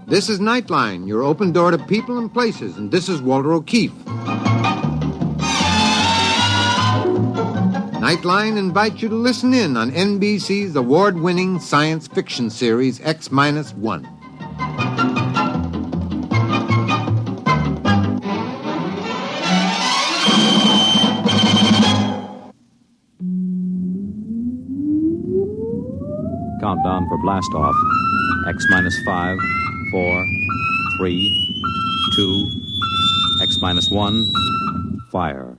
This is Nightline, your open door to people and places, and this is Walter O'Keefe. Nightline invites you to listen in on NBC's award-winning science fiction series X-1. Countdown for blast off. X-5, 4, 3, 2, X-1, fire.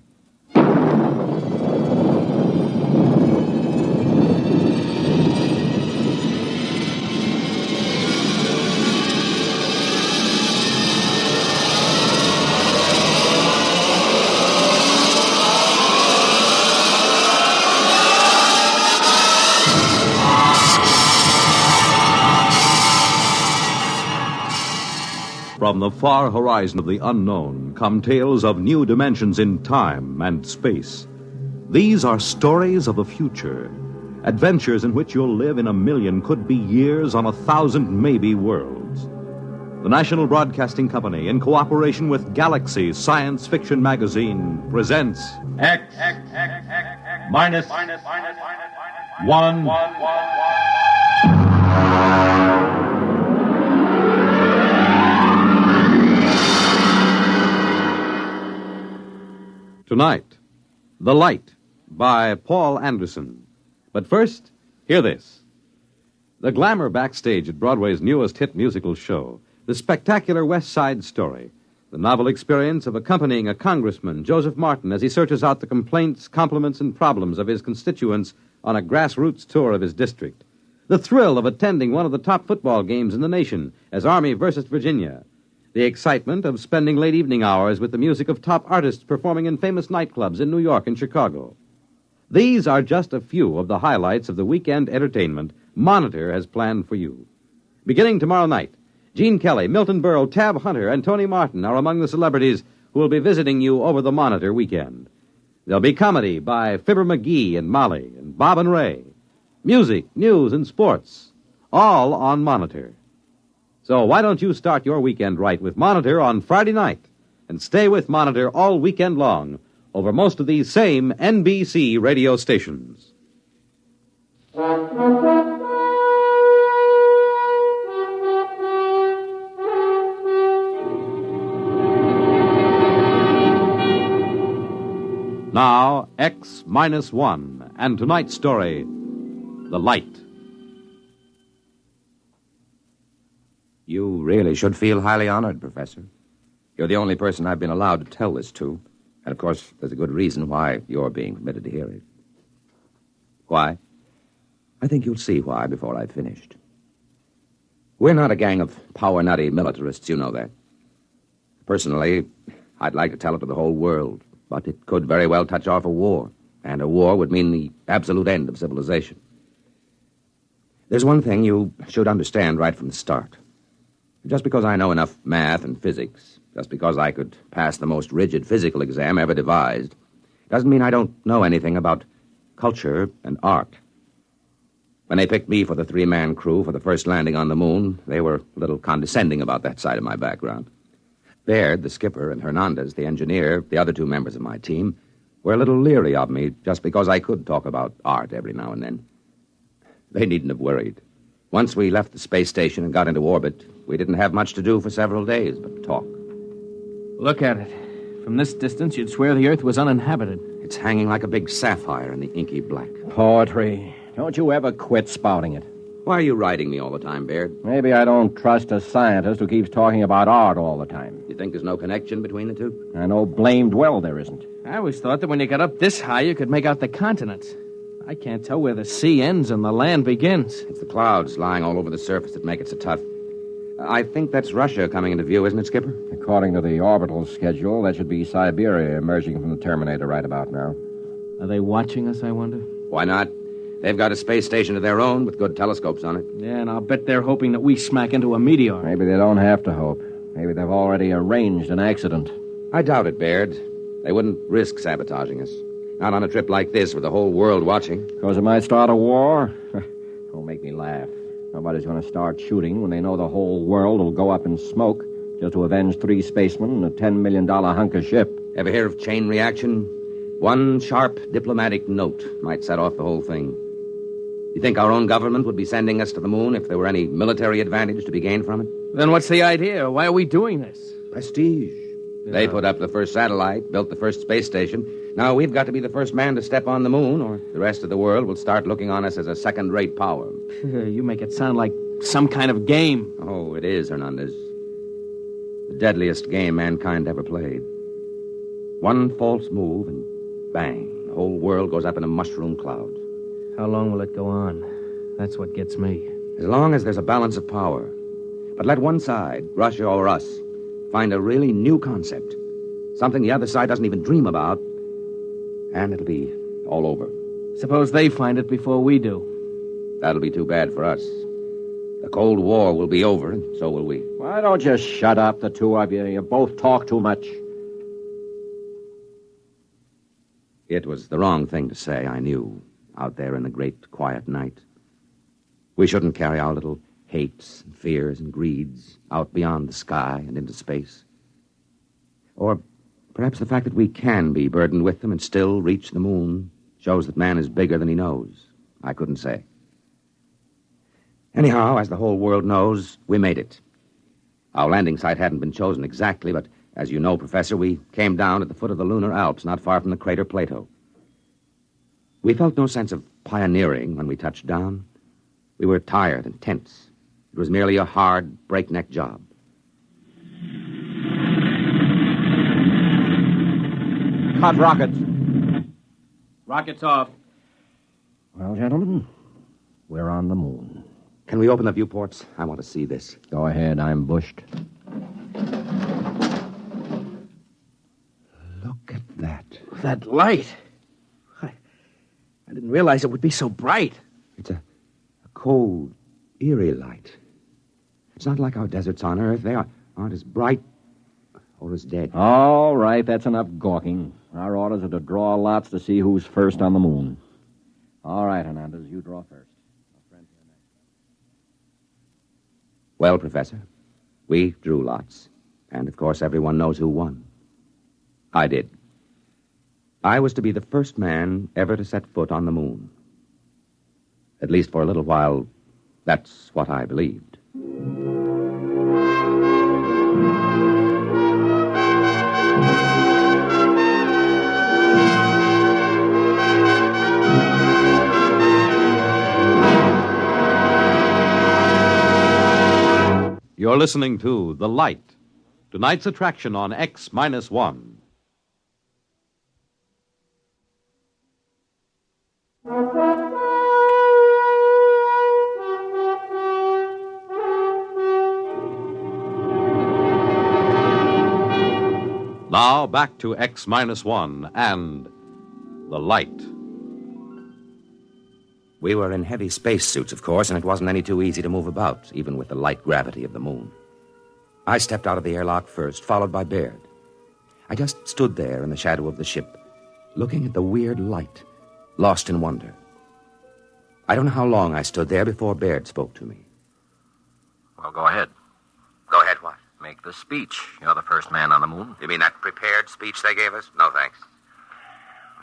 From the far horizon of the unknown come tales of new dimensions in time and space. These are stories of the future, adventures in which you'll live in a million, could be years, on 1,000 maybe worlds. The National Broadcasting Company, in cooperation with Galaxy Science Fiction Magazine, presents X minus 1. Tonight, The Light by Paul Anderson. But first, hear this. The glamour backstage at Broadway's newest hit musical show, The Spectacular West Side Story, the novel experience of accompanying a congressman, Joseph Martin, as he searches out the complaints, compliments, and problems of his constituents on a grassroots tour of his district. The thrill of attending one of the top football games in the nation as Army versus Virginia. The excitement of spending late evening hours with the music of top artists performing in famous nightclubs in New York and Chicago. These are just a few of the highlights of the weekend entertainment Monitor has planned for you. Beginning tomorrow night, Gene Kelly, Milton Berle, Tab Hunter, and Tony Martin are among the celebrities who will be visiting you over the Monitor weekend. There'll be comedy by Fibber McGee and Molly and Bob and Ray. Music, news, and sports, all on Monitor. So why don't you start your weekend right with Monitor on Friday night and stay with Monitor all weekend long over most of these same NBC radio stations. Now, X-1, and tonight's story, The Light. You really should feel highly honored, Professor. You're the only person I've been allowed to tell this to. And, of course, there's a good reason why you're being permitted to hear it. Why? I think you'll see why before I've finished. We're not a gang of power-nutty militarists, you know that. Personally, I'd like to tell it to the whole world, but it could very well touch off a war, and a war would mean the absolute end of civilization. There's one thing you should understand right from the start. Just because I know enough math and physics, just because I could pass the most rigid physical exam ever devised, doesn't mean I don't know anything about culture and art. When they picked me for the three-man crew for the first landing on the moon, they were a little condescending about that side of my background. Baird, the skipper, and Hernandez, the engineer, the other two members of my team, were a little leery of me just because I could talk about art every now and then. They needn't have worried. Once we left the space station and got into orbit, we didn't have much to do for several days but talk. Look at it. From this distance, you'd swear the Earth was uninhabited. It's hanging like a big sapphire in the inky black. Poetry. Don't you ever quit spouting it. Why are you writing me all the time, Baird? Maybe I don't trust a scientist who keeps talking about art all the time. You think there's no connection between the two? I know blamed well there isn't. I always thought that when you got up this high, you could make out the continents. I can't tell where the sea ends and the land begins. It's the clouds lying all over the surface that make it so tough. I think that's Russia coming into view, isn't it, Skipper? According to the orbital schedule, that should be Siberia emerging from the Terminator right about now. Are they watching us, I wonder? Why not? They've got a space station of their own with good telescopes on it. Yeah, and I'll bet they're hoping that we smack into a meteor. Maybe they don't have to hope. Maybe they've already arranged an accident. I doubt it, Baird. They wouldn't risk sabotaging us. Not on a trip like this with the whole world watching. Because it might start a war? Don't make me laugh. Nobody's going to start shooting when they know the whole world will go up in smoke just to avenge 3 spacemen and a $10 million hunk of ship. Ever hear of chain reaction? One sharp diplomatic note might set off the whole thing. You think our own government would be sending us to the moon if there were any military advantage to be gained from it? Then what's the idea? Why are we doing this? Prestige. Yeah. They put up the first satellite, built the first space station. Now we've got to be the first man to step on the moon, or the rest of the world will start looking on us as a second-rate power. You make it sound like some kind of game. Oh, it is, Hernandez. The deadliest game mankind ever played. One false move and bang, the whole world goes up in a mushroom cloud. How long will it go on? That's what gets me. As long as there's a balance of power. But let one side, Russia or us, find a really new concept, something the other side doesn't even dream about, and it'll be all over. Suppose they find it before we do. That'll be too bad for us. The Cold War will be over, and so will we. Why don't you shut up, the two of you? You both talk too much. It was the wrong thing to say, I knew, out there in the great quiet night. We shouldn't carry our little hates and fears and greeds out beyond the sky and into space. Or perhaps the fact that we can be burdened with them and still reach the moon shows that man is bigger than he knows. I couldn't say. Anyhow, as the whole world knows, we made it. Our landing site hadn't been chosen exactly, but as you know, Professor, we came down at the foot of the lunar Alps, not far from the crater Plato. We felt no sense of pioneering when we touched down. We were tired and tense. It was merely a hard, breakneck job. Hot rockets. Rockets off. Well, gentlemen, we're on the moon. Can we open the viewports? I want to see this. Go ahead, I'm bushed. Look at that. That light. I didn't realize it would be so bright. It's a cold, eerie light. It's not like our deserts on Earth. They aren't as bright or as dead. All right, that's enough gawking. Our orders are to draw lots to see who's first on the moon. All right, Hernandez, you draw first. Well, Professor, we drew lots. And, of course, everyone knows who won. I did. I was to be the first man ever to set foot on the moon. At least for a little while, that's what I believed. You're listening to The Light, tonight's attraction on X-1. Now back to X-1 and The Light. We were in heavy spacesuits, of course, and it wasn't any too easy to move about, even with the light gravity of the moon. I stepped out of the airlock first, followed by Baird. I just stood there in the shadow of the ship, looking at the weird light, lost in wonder. I don't know how long I stood there before Baird spoke to me. Well, go ahead. Go ahead, what? Make the speech. You're the first man on the moon. You mean that prepared speech they gave us? No, thanks.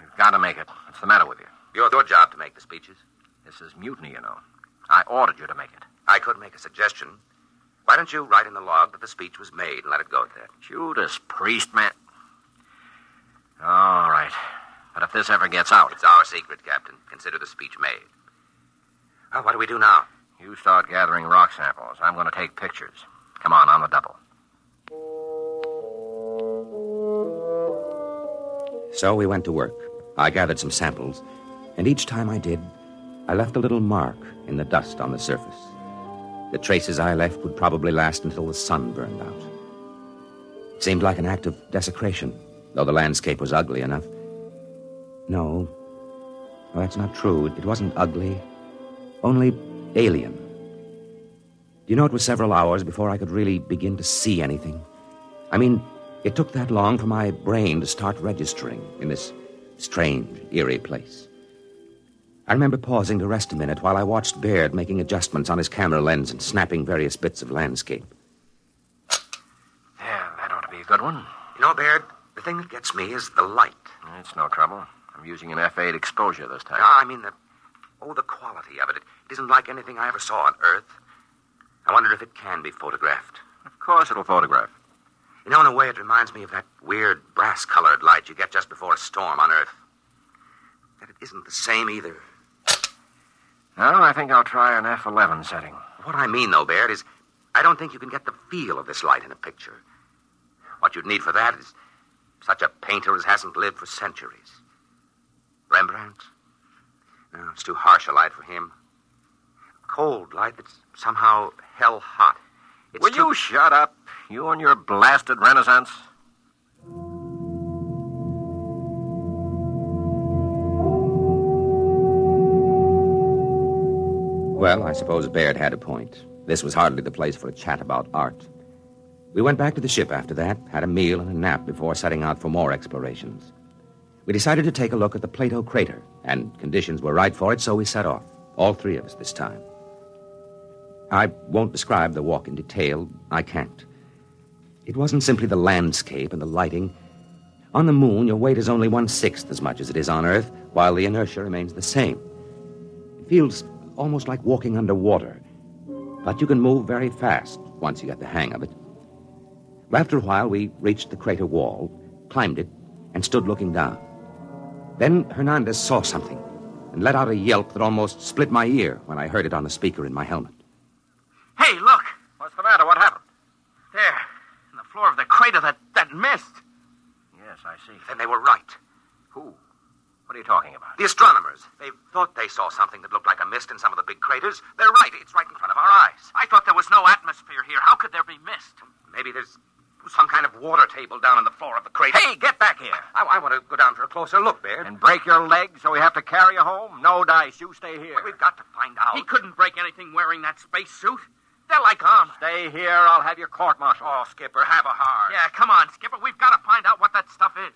We've got to make it. What's the matter with you? It's your job to make the speeches. This is mutiny, you know. I ordered you to make it. I could make a suggestion. Why don't you write in the log that the speech was made and let it go at that? Judas Priest, man. All right. But if this ever gets out... It's our secret, Captain. Consider the speech made. Well, what do we do now? You start gathering rock samples. I'm going to take pictures. Come on the double. So we went to work. I gathered some samples, and each time I did, I left a little mark in the dust on the surface. The traces I left would probably last until the sun burned out. It seemed like an act of desecration, though the landscape was ugly enough. No, that's not true. It wasn't ugly, only alien. You know, it was several hours before I could really begin to see anything. I mean, it took that long for my brain to start registering in this strange, eerie place. I remember pausing to rest a minute while I watched Baird making adjustments on his camera lens and snapping various bits of landscape. Yeah, that ought to be a good one. You know, Baird, the thing that gets me is the light. It's no trouble. I'm using an F8 exposure this time. No, I mean the quality of it. It isn't like anything I ever saw on Earth. I wonder if it can be photographed. Of course it'll photograph. You know, in a way, it reminds me of that weird brass-colored light you get just before a storm on Earth. That it isn't the same either. No, I think I'll try an F11 setting. What I mean, though, Baird, is I don't think you can get the feel of this light in a picture. What you'd need for that is such a painter as hasn't lived for centuries. Rembrandt? No, it's too harsh a light for him. Cold light that's somehow hell-hot. Will you shut up? You and your blasted Renaissance. Well, I suppose Baird had a point. This was hardly the place for a chat about art. We went back to the ship after that, had a meal and a nap before setting out for more explorations. We decided to take a look at the Plato crater, and conditions were right for it, so we set off. All three of us this time. I won't describe the walk in detail. I can't. It wasn't simply the landscape and the lighting. On the moon, your weight is only 1/6 as much as it is on Earth, while the inertia remains the same. It feels almost like walking underwater, but you can move very fast once you get the hang of it. After a while, we reached the crater wall, climbed it, and stood looking down. Then Hernandez saw something and let out a yelp that almost split my ear when I heard it on the speaker in my helmet. Hey, look! What's the matter? What happened? There, in the floor of the crater, that mist. Yes, I see. Then they were right. Who? What are you talking about? The astronomers. They thought they saw something that looked like a mist in some of the big craters. They're right. It's right in front of our eyes. I thought there was no atmosphere here. How could there be mist? Maybe there's some kind of water table down on the floor of the crater. Hey, get back here. I want to go down for a closer look, Baird. And break your leg so we have to carry you home? No dice. You stay here. We've got to find out. He couldn't break anything wearing that space suit. They're like armor. Stay here. I'll have your court-martial. Oh, Skipper, have a heart. Yeah, come on, Skipper. We've got to find out what that stuff is.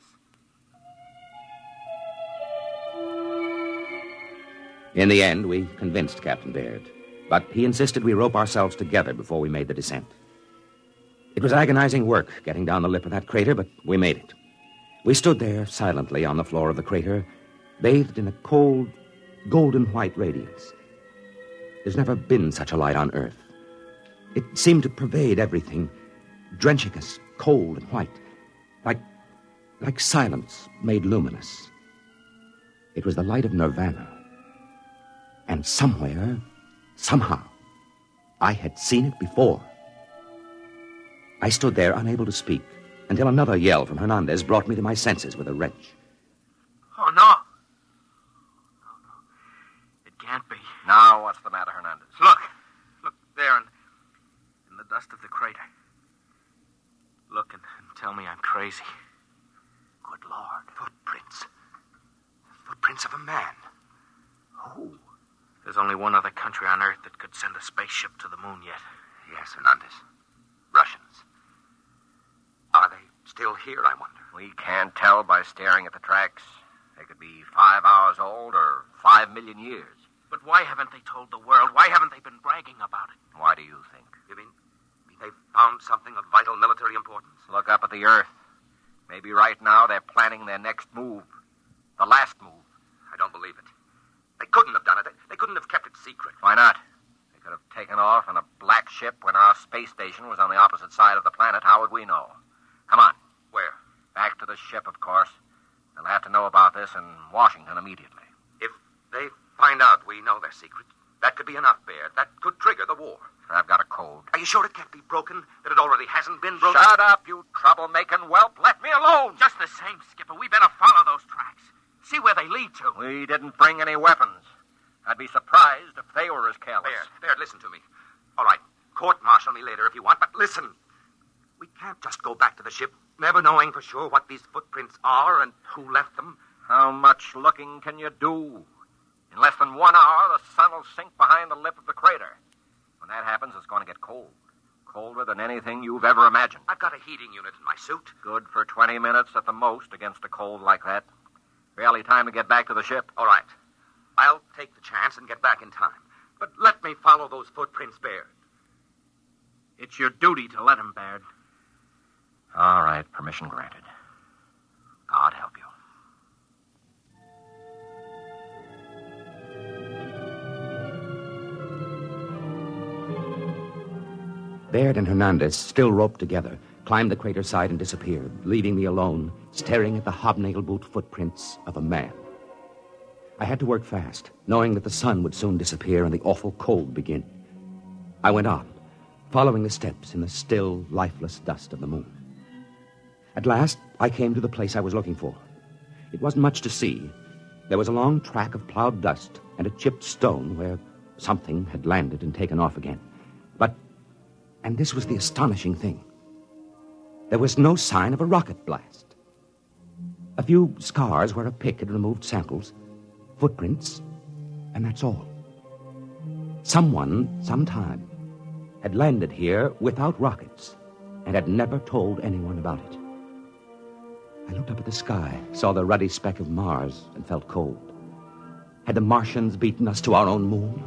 In the end, we convinced Captain Baird, but he insisted we rope ourselves together before we made the descent. It was agonizing work getting down the lip of that crater, but we made it. We stood there silently on the floor of the crater, bathed in a cold, golden-white radiance. There's never been such a light on Earth. It seemed to pervade everything, drenching us cold and white, like silence made luminous. It was the light of nirvana. And somewhere, somehow, I had seen it before. I stood there unable to speak until another yell from Hernandez brought me to my senses with a wrench. Oh, no. It can't be. Now, what's the matter, Hernandez? Look there in the dust of the crater. Look and tell me I'm crazy. Good Lord, footprints. Footprints of a man. Who? There's only one other country on Earth that could send a spaceship to the moon yet. Yes, Hernandez. Russians. Are they still here, I wonder? We can't tell by staring at the tracks. They could be 5 hours old or 5 million years. But why haven't they told the world? Why haven't they been bragging about it? Why do you think? You mean they've found something of vital military importance? Look up at the Earth. Maybe right now they're planning their next move. The last move. I don't believe it. They couldn't have done it. They couldn't have kept it secret. Why not? They could have taken off in a black ship when our space station was on the opposite side of the planet. How would we know? Come on. Where? Back to the ship, of course. They'll have to know about this in Washington immediately. If they find out we know their secret, that could be enough, Baird. That could trigger the war. I've got a code. Are you sure it can't be broken? That it already hasn't been broken? Shut up, you troublemaking whelp. Let me alone. Just the same, Skipper, we better follow those tracks. See where they lead to. We didn't bring any weapons. I'd be surprised if they were as careless. Baird, listen to me. All right, court-martial me later if you want, but listen. We can't just go back to the ship, never knowing for sure what these footprints are and who left them. How much looking can you do? In less than 1 hour, the sun will sink behind the lip of the crater. When that happens, it's going to get cold. Colder than anything you've ever imagined. I've got a heating unit in my suit. Good for 20 minutes at the most against a cold like that. Barely time to get back to the ship. All right. I'll take the chance and get back in time. But let me follow those footprints, Baird. It's your duty to let him, Baird. All right, permission granted. God help you. Baird and Hernandez, still roped together, climbed the crater side and disappeared, leaving me alone, staring at the hobnail boot footprints of a man. I had to work fast, knowing that the sun would soon disappear and the awful cold begin. I went on, following the steps in the still, lifeless dust of the moon. At last, I came to the place I was looking for. It wasn't much to see. There was a long track of plowed dust and a chipped stone where something had landed and taken off again. And this was the astonishing thing. There was no sign of a rocket blast. A few scars where a pick had removed samples, footprints, and that's all. Someone, sometime, had landed here without rockets and had never told anyone about it. I looked up at the sky, saw the ruddy speck of Mars, and felt cold. Had the Martians beaten us to our own moon?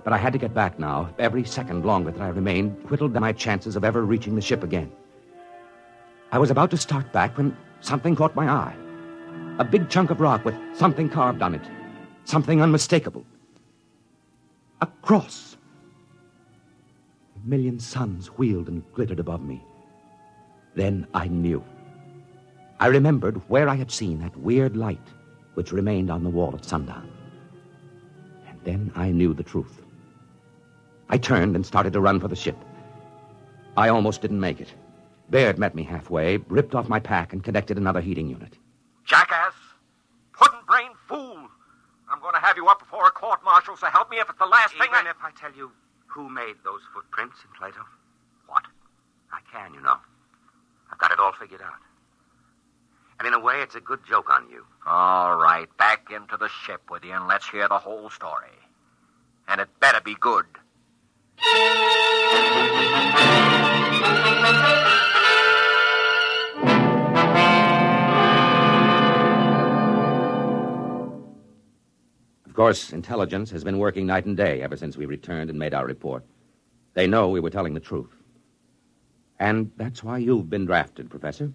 But I had to get back now. Every second longer that I remained whittled down my chances of ever reaching the ship again. I was about to start back when something caught my eye. A big chunk of rock with something carved on it. Something unmistakable. A cross. A million suns wheeled and glittered above me. Then I knew. I remembered where I had seen that weird light which remained on the wall at sundown. And then I knew the truth. I turned and started to run for the ship. I almost didn't make it. Baird met me halfway, ripped off my pack, and connected another heating unit. Jackass! Puddin'-brained fool! I'm going to have you up before a court-martial, so help me if it's the last thing Even if I tell you who made those footprints in Plato? What? I can, you know. I've got it all figured out. And in a way, it's a good joke on you. All right, back into the ship with you, and let's hear the whole story. And it better be good. Of course, intelligence has been working night and day ever since we returned and made our report. They know we were telling the truth. And that's why you've been drafted, Professor.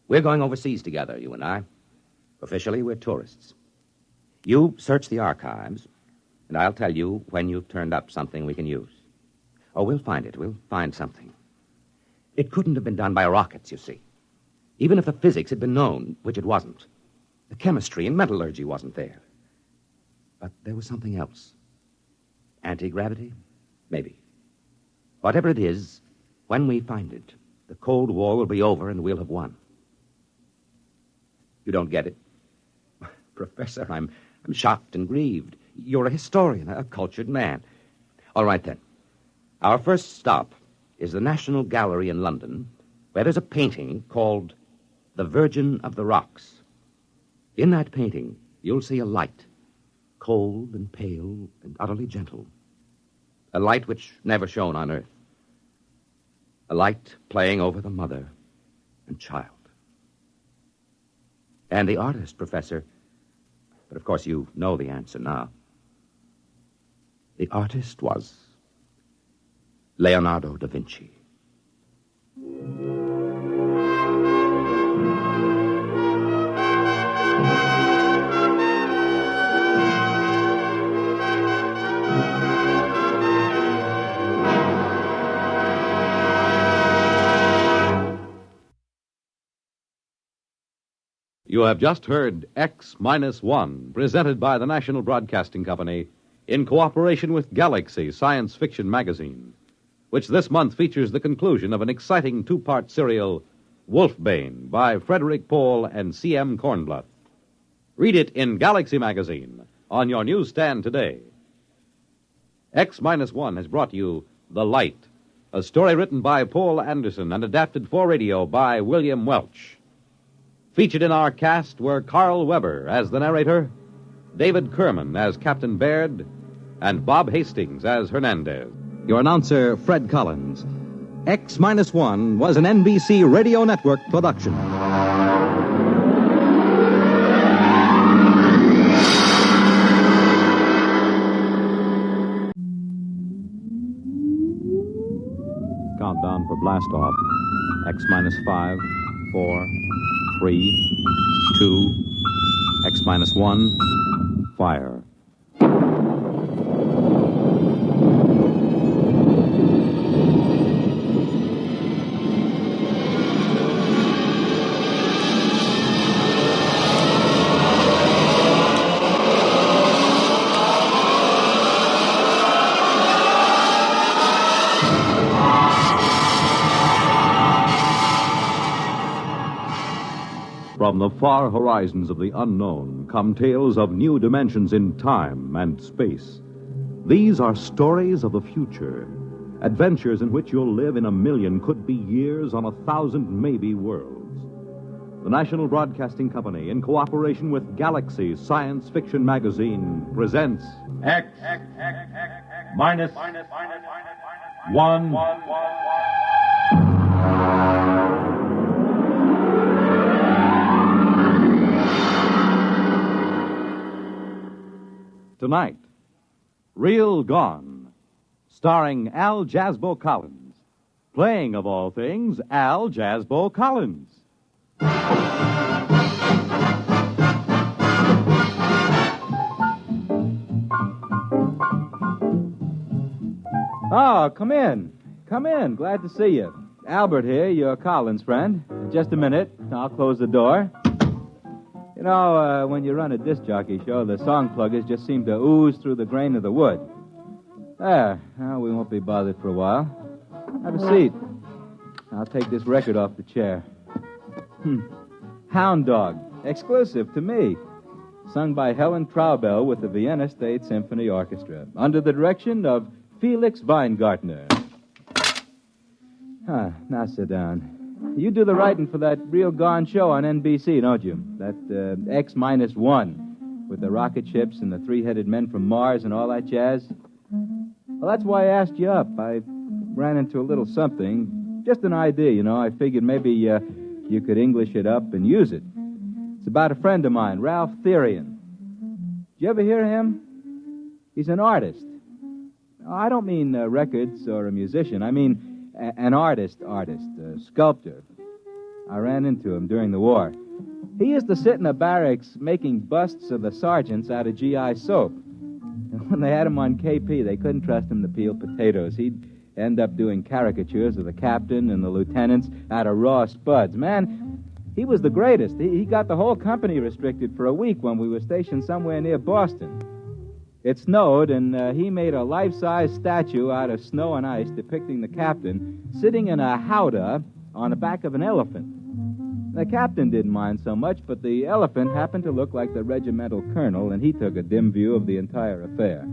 We're going overseas together, you and I. Officially, we're tourists. You search the archives, and I'll tell you when you've turned up something we can use. Oh, we'll find it. We'll find something. It couldn't have been done by rockets, you see. Even if the physics had been known, which it wasn't. The chemistry and metallurgy wasn't there. But there was something else. Anti-gravity? Maybe. Whatever it is, when we find it, the Cold War will be over and we'll have won. You don't get it? Professor, I'm shocked and grieved. You're a historian, a cultured man. All right, then. Our first stop is the National Gallery in London, where there's a painting called The Virgin of the Rocks. In that painting, you'll see a light, cold and pale and utterly gentle. A light which never shone on Earth. A light playing over the mother and child. And the artist, Professor, but of course you know the answer now. The artist was Leonardo da Vinci. You have just heard X-1, presented by the National Broadcasting Company in cooperation with Galaxy Science Fiction Magazine, which this month features the conclusion of an exciting two-part serial, Wolfbane, by Frederick Pohl and C.M. Kornbluth. Read it in Galaxy Magazine on your newsstand today. X-1 has brought you The Light, a story written by Paul Anderson and adapted for radio by William Welch. Featured in our cast were Carl Weber as the narrator, David Kerman as Captain Baird, and Bob Hastings as Hernandez. Your announcer, Fred Collins. X-1 was an NBC Radio Network production. Blast off. X minus 5, 4, 3, 2, X minus 1, fire. From the far horizons of the unknown come tales of new dimensions in time and space. These are stories of the future, adventures in which you'll live in a million, could be years, on 1,000 maybe worlds. The National Broadcasting Company, in cooperation with Galaxy Science Fiction Magazine, presents X minus 1. Tonight, Real Gone, starring Al Jasbo Collins, playing, of all things, Al Jasbo Collins. Oh, come in. Come in. Glad to see you. Albert here, your Collins friend. Just a minute. I'll close the door. You know, when you run a disc jockey show, the song pluggers just seem to ooze through the grain of the wood. There. Now, we won't be bothered for a while. Have a seat. I'll take this record off the chair. Hound Dog. Exclusive to me. Sung by Helen Traubel with the Vienna State Symphony Orchestra, under the direction of Felix Weingartner. Now sit down. You do the writing for that Real Gone show on NBC, don't you? That X minus 1, with the rocket ships and the three-headed men from Mars and all that jazz. Well, that's why I asked you up. I ran into a little something. Just an idea, you know. I figured maybe you could English it up and use it. It's about a friend of mine, Ralph Therian. Did you ever hear of him? He's an artist. I don't mean records or a musician. I mean an artist, a sculptor. I ran into him during the war. He used to sit in the barracks making busts of the sergeants out of GI soap. And when they had him on KP, they couldn't trust him to peel potatoes. He'd end up doing caricatures of the captain and the lieutenants out of raw spuds. Man, he was the greatest. He got the whole company restricted for a week when we were stationed somewhere near Boston. It snowed, and he made a life-size statue out of snow and ice depicting the captain sitting in a howdah on the back of an elephant. The captain didn't mind so much, but the elephant happened to look like the regimental colonel, and he took a dim view of the entire affair.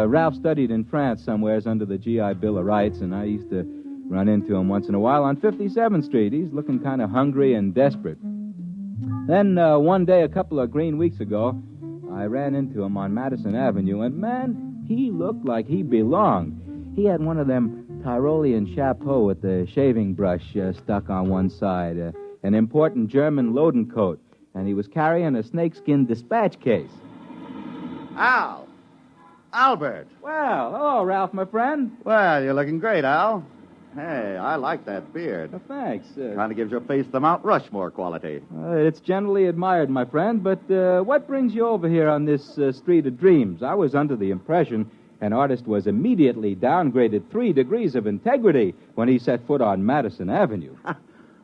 Ralph studied in France somewheres under the GI Bill of Rights, and I used to run into him once in a while on 57th Street. He's looking kind of hungry and desperate. Then one day, a couple of green weeks ago, I ran into him on Madison Avenue, and, man, he looked like he belonged. He had one of them Tyrolean chapeaux with the shaving brush stuck on one side, an important German loading coat, and he was carrying a snakeskin dispatch case. Al! Albert! Well, hello, Ralph, my friend. Well, you're looking great, Al. Hey, I like that beard. Thanks. Kind of gives your face the Mount Rushmore quality. It's generally admired, my friend, but what brings you over here on this street of dreams? I was under the impression an artist was immediately downgraded 3 degrees of integrity when he set foot on Madison Avenue.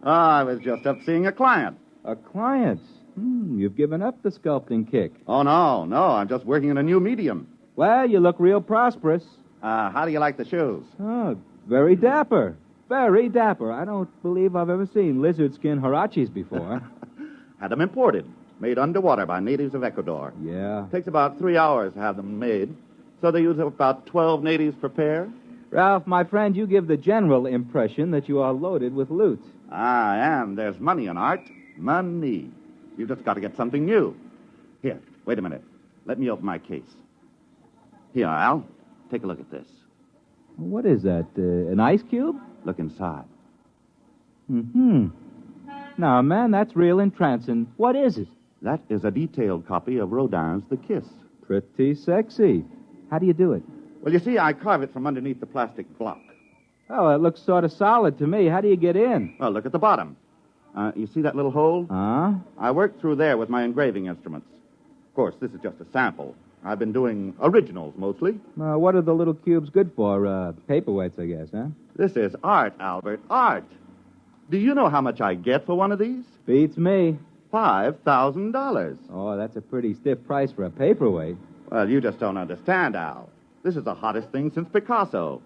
I was just up seeing a client. A client? You've given up the sculpting kick. Oh, no, I'm just working in a new medium. Well, you look real prosperous. How do you like the shoes? Oh, very dapper. Very dapper. I don't believe I've ever seen lizard skin huaraches before. Had them imported, made underwater by natives of Ecuador. Yeah. Takes about 3 hours to have them made, so they use about 12 natives per pair. Ralph, my friend, you give the general impression that you are loaded with loot. I am. There's money in art. Money. You've just got to get something new. Here, wait a minute. Let me open my case. Here, Al, take a look at this. What is that, an ice cube? Look inside. Now, man, that's real entrancing. What is it? That is a detailed copy of Rodin's The Kiss. Pretty sexy. How do you do it? Well, you see, I carve it from underneath the plastic block. Oh, it looks sort of solid to me. How do you get in? Well, look at the bottom. You see that little hole? Huh? I worked through there with my engraving instruments. Of course, this is just a sample. I've been doing originals mostly. What are the little cubes good for? Paperweights, I guess, huh? This is art, Albert, art. Do you know how much I get for one of these? Beats me. $5,000. Oh, that's a pretty stiff price for a paperweight. Well, you just don't understand, Al. This is the hottest thing since Picasso.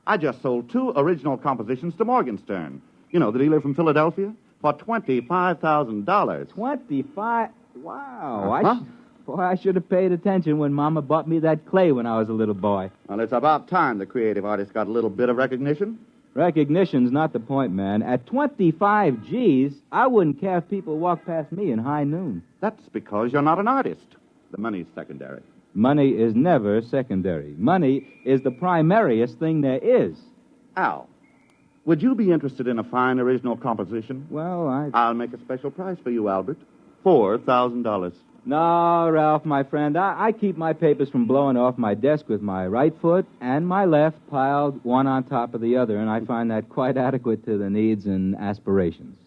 I just sold 2 original compositions to Morgenstern. You know, the dealer from Philadelphia? For $25,000. 25? Wow. Uh-huh. Boy, I should have paid attention when Mama bought me that clay when I was a little boy. Well, it's about time the creative artist got a little bit of recognition. Recognition's not the point, man. At 25 G's, I wouldn't care if people walked past me in high noon. That's because you're not an artist. The money's secondary. Money is never secondary. Money is the primariest thing there is. Al, would you be interested in a fine original composition? Well, I'll make a special price for you, Albert. $4,000. No, Ralph, my friend, I keep my papers from blowing off my desk with my right foot and my left piled one on top of the other, and I find that quite adequate to the needs and aspirations.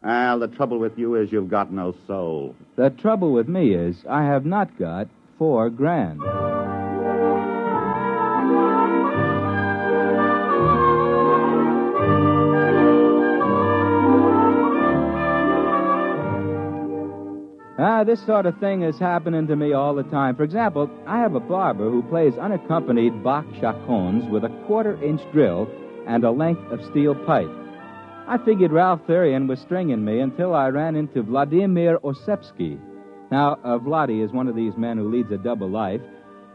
Al, the trouble with you is you've got no soul. The trouble with me is I have not got $4,000. This sort of thing is happening to me all the time. For example, I have a barber who plays unaccompanied Bach chaconnes with a 1/4-inch drill and a length of steel pipe. I figured Ralph Therian was stringing me until I ran into Vladimir Osepsky. Now, Vladi is one of these men who leads a double life.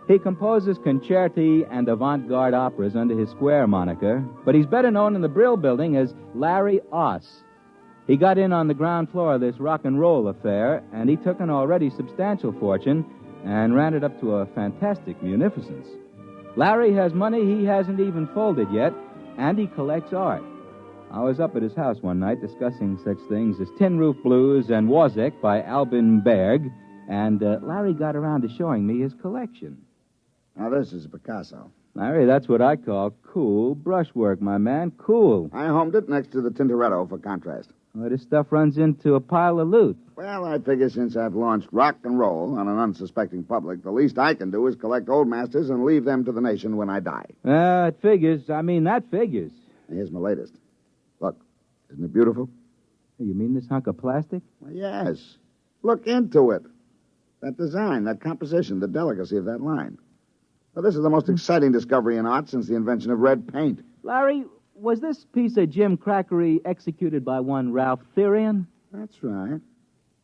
He composes concerti and avant-garde operas under his Square moniker, but he's better known in the Brill Building as Larry Oss. He got in on the ground floor of this rock and roll affair, and he took an already substantial fortune and ran it up to a fantastic munificence. Larry has money he hasn't even folded yet, and he collects art. I was up at his house one night discussing such things as Tin Roof Blues and Wozzeck by Albin Berg, and Larry got around to showing me his collection. Now, this is Picasso. Larry, that's what I call cool brushwork, my man, cool. I homed it next to the Tintoretto for contrast. Well, this stuff runs into a pile of loot. Well, I figure since I've launched rock and roll on an unsuspecting public, the least I can do is collect old masters and leave them to the nation when I die. It figures. I mean, that figures. Here's my latest. Look, isn't it beautiful? You mean this hunk of plastic? Well, yes. Look into it. That design, that composition, the delicacy of that line. Well, this is the most exciting discovery in art since the invention of red paint. Larry, was this piece of Jim Crackery executed by one Ralph Therian? That's right.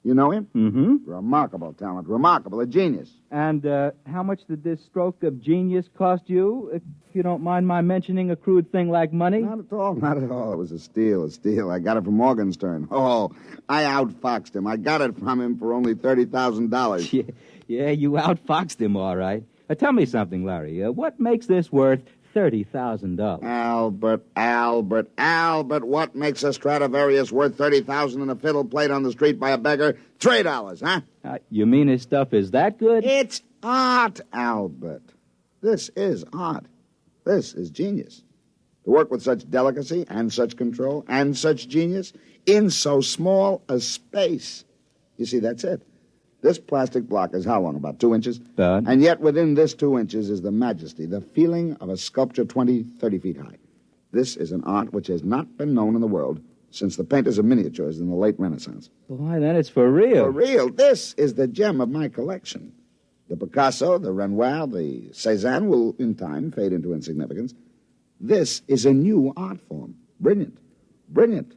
You know him? Mm-hmm. Remarkable talent. Remarkable. A genius. And how much did this stroke of genius cost you, if you don't mind my mentioning a crude thing like money? Not at all. Not at all. It was a steal. I got it from Morgenstern. Oh, I outfoxed him. I got it from him for only $30,000. Yeah, you outfoxed him, all right. Tell me something, Larry. What makes this worth $30,000? Albert, what makes a Stradivarius worth $30,000 and a fiddle played on the street by a beggar $3, huh? You mean his stuff is that good? It's art, Albert. This is art. This is genius. To work with such delicacy and such control and such genius in so small a space. You see, that's it. This plastic block is how long? About 2 inches? And yet within this 2 inches is the majesty, the feeling of a sculpture 20, 30 feet high. This is an art which has not been known in the world since the painters of miniatures in the late Renaissance. Why, then it's for real. For real. This is the gem of my collection. The Picasso, the Renoir, the Cézanne will, in time, fade into insignificance. This is a new art form. Brilliant. Brilliant.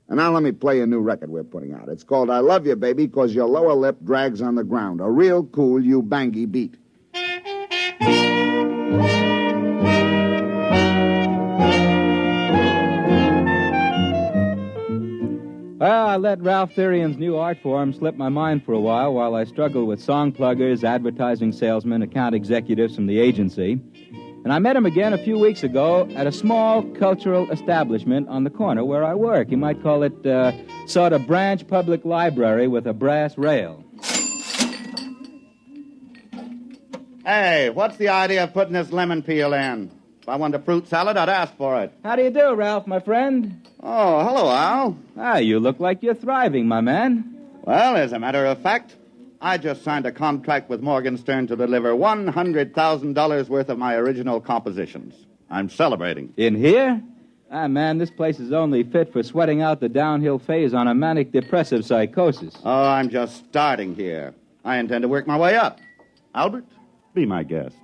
And now let me play a new record we're putting out. It's called I Love You, Baby, 'Cause Your Lower Lip Drags on the Ground. A real cool you-bangy beat. Well, I let Ralph Therian's new art form slip my mind for a while I struggled with song pluggers, advertising salesmen, account executives from the agency. And I met him again a few weeks ago at a small cultural establishment on the corner where I work. You might call it sort of branch public library with a brass rail. Hey, what's the idea of putting this lemon peel in? If I wanted a fruit salad, I'd ask for it. How do you do, Ralph, my friend? Oh, hello, Al. Ah, you look like you're thriving, my man. Well, as a matter of fact, I just signed a contract with Morgenstern to deliver $100,000 worth of my original compositions. I'm celebrating. In here? Ah, man, this place is only fit for sweating out the downhill phase on a manic-depressive psychosis. Oh, I'm just starting here. I intend to work my way up. Albert, be my guest.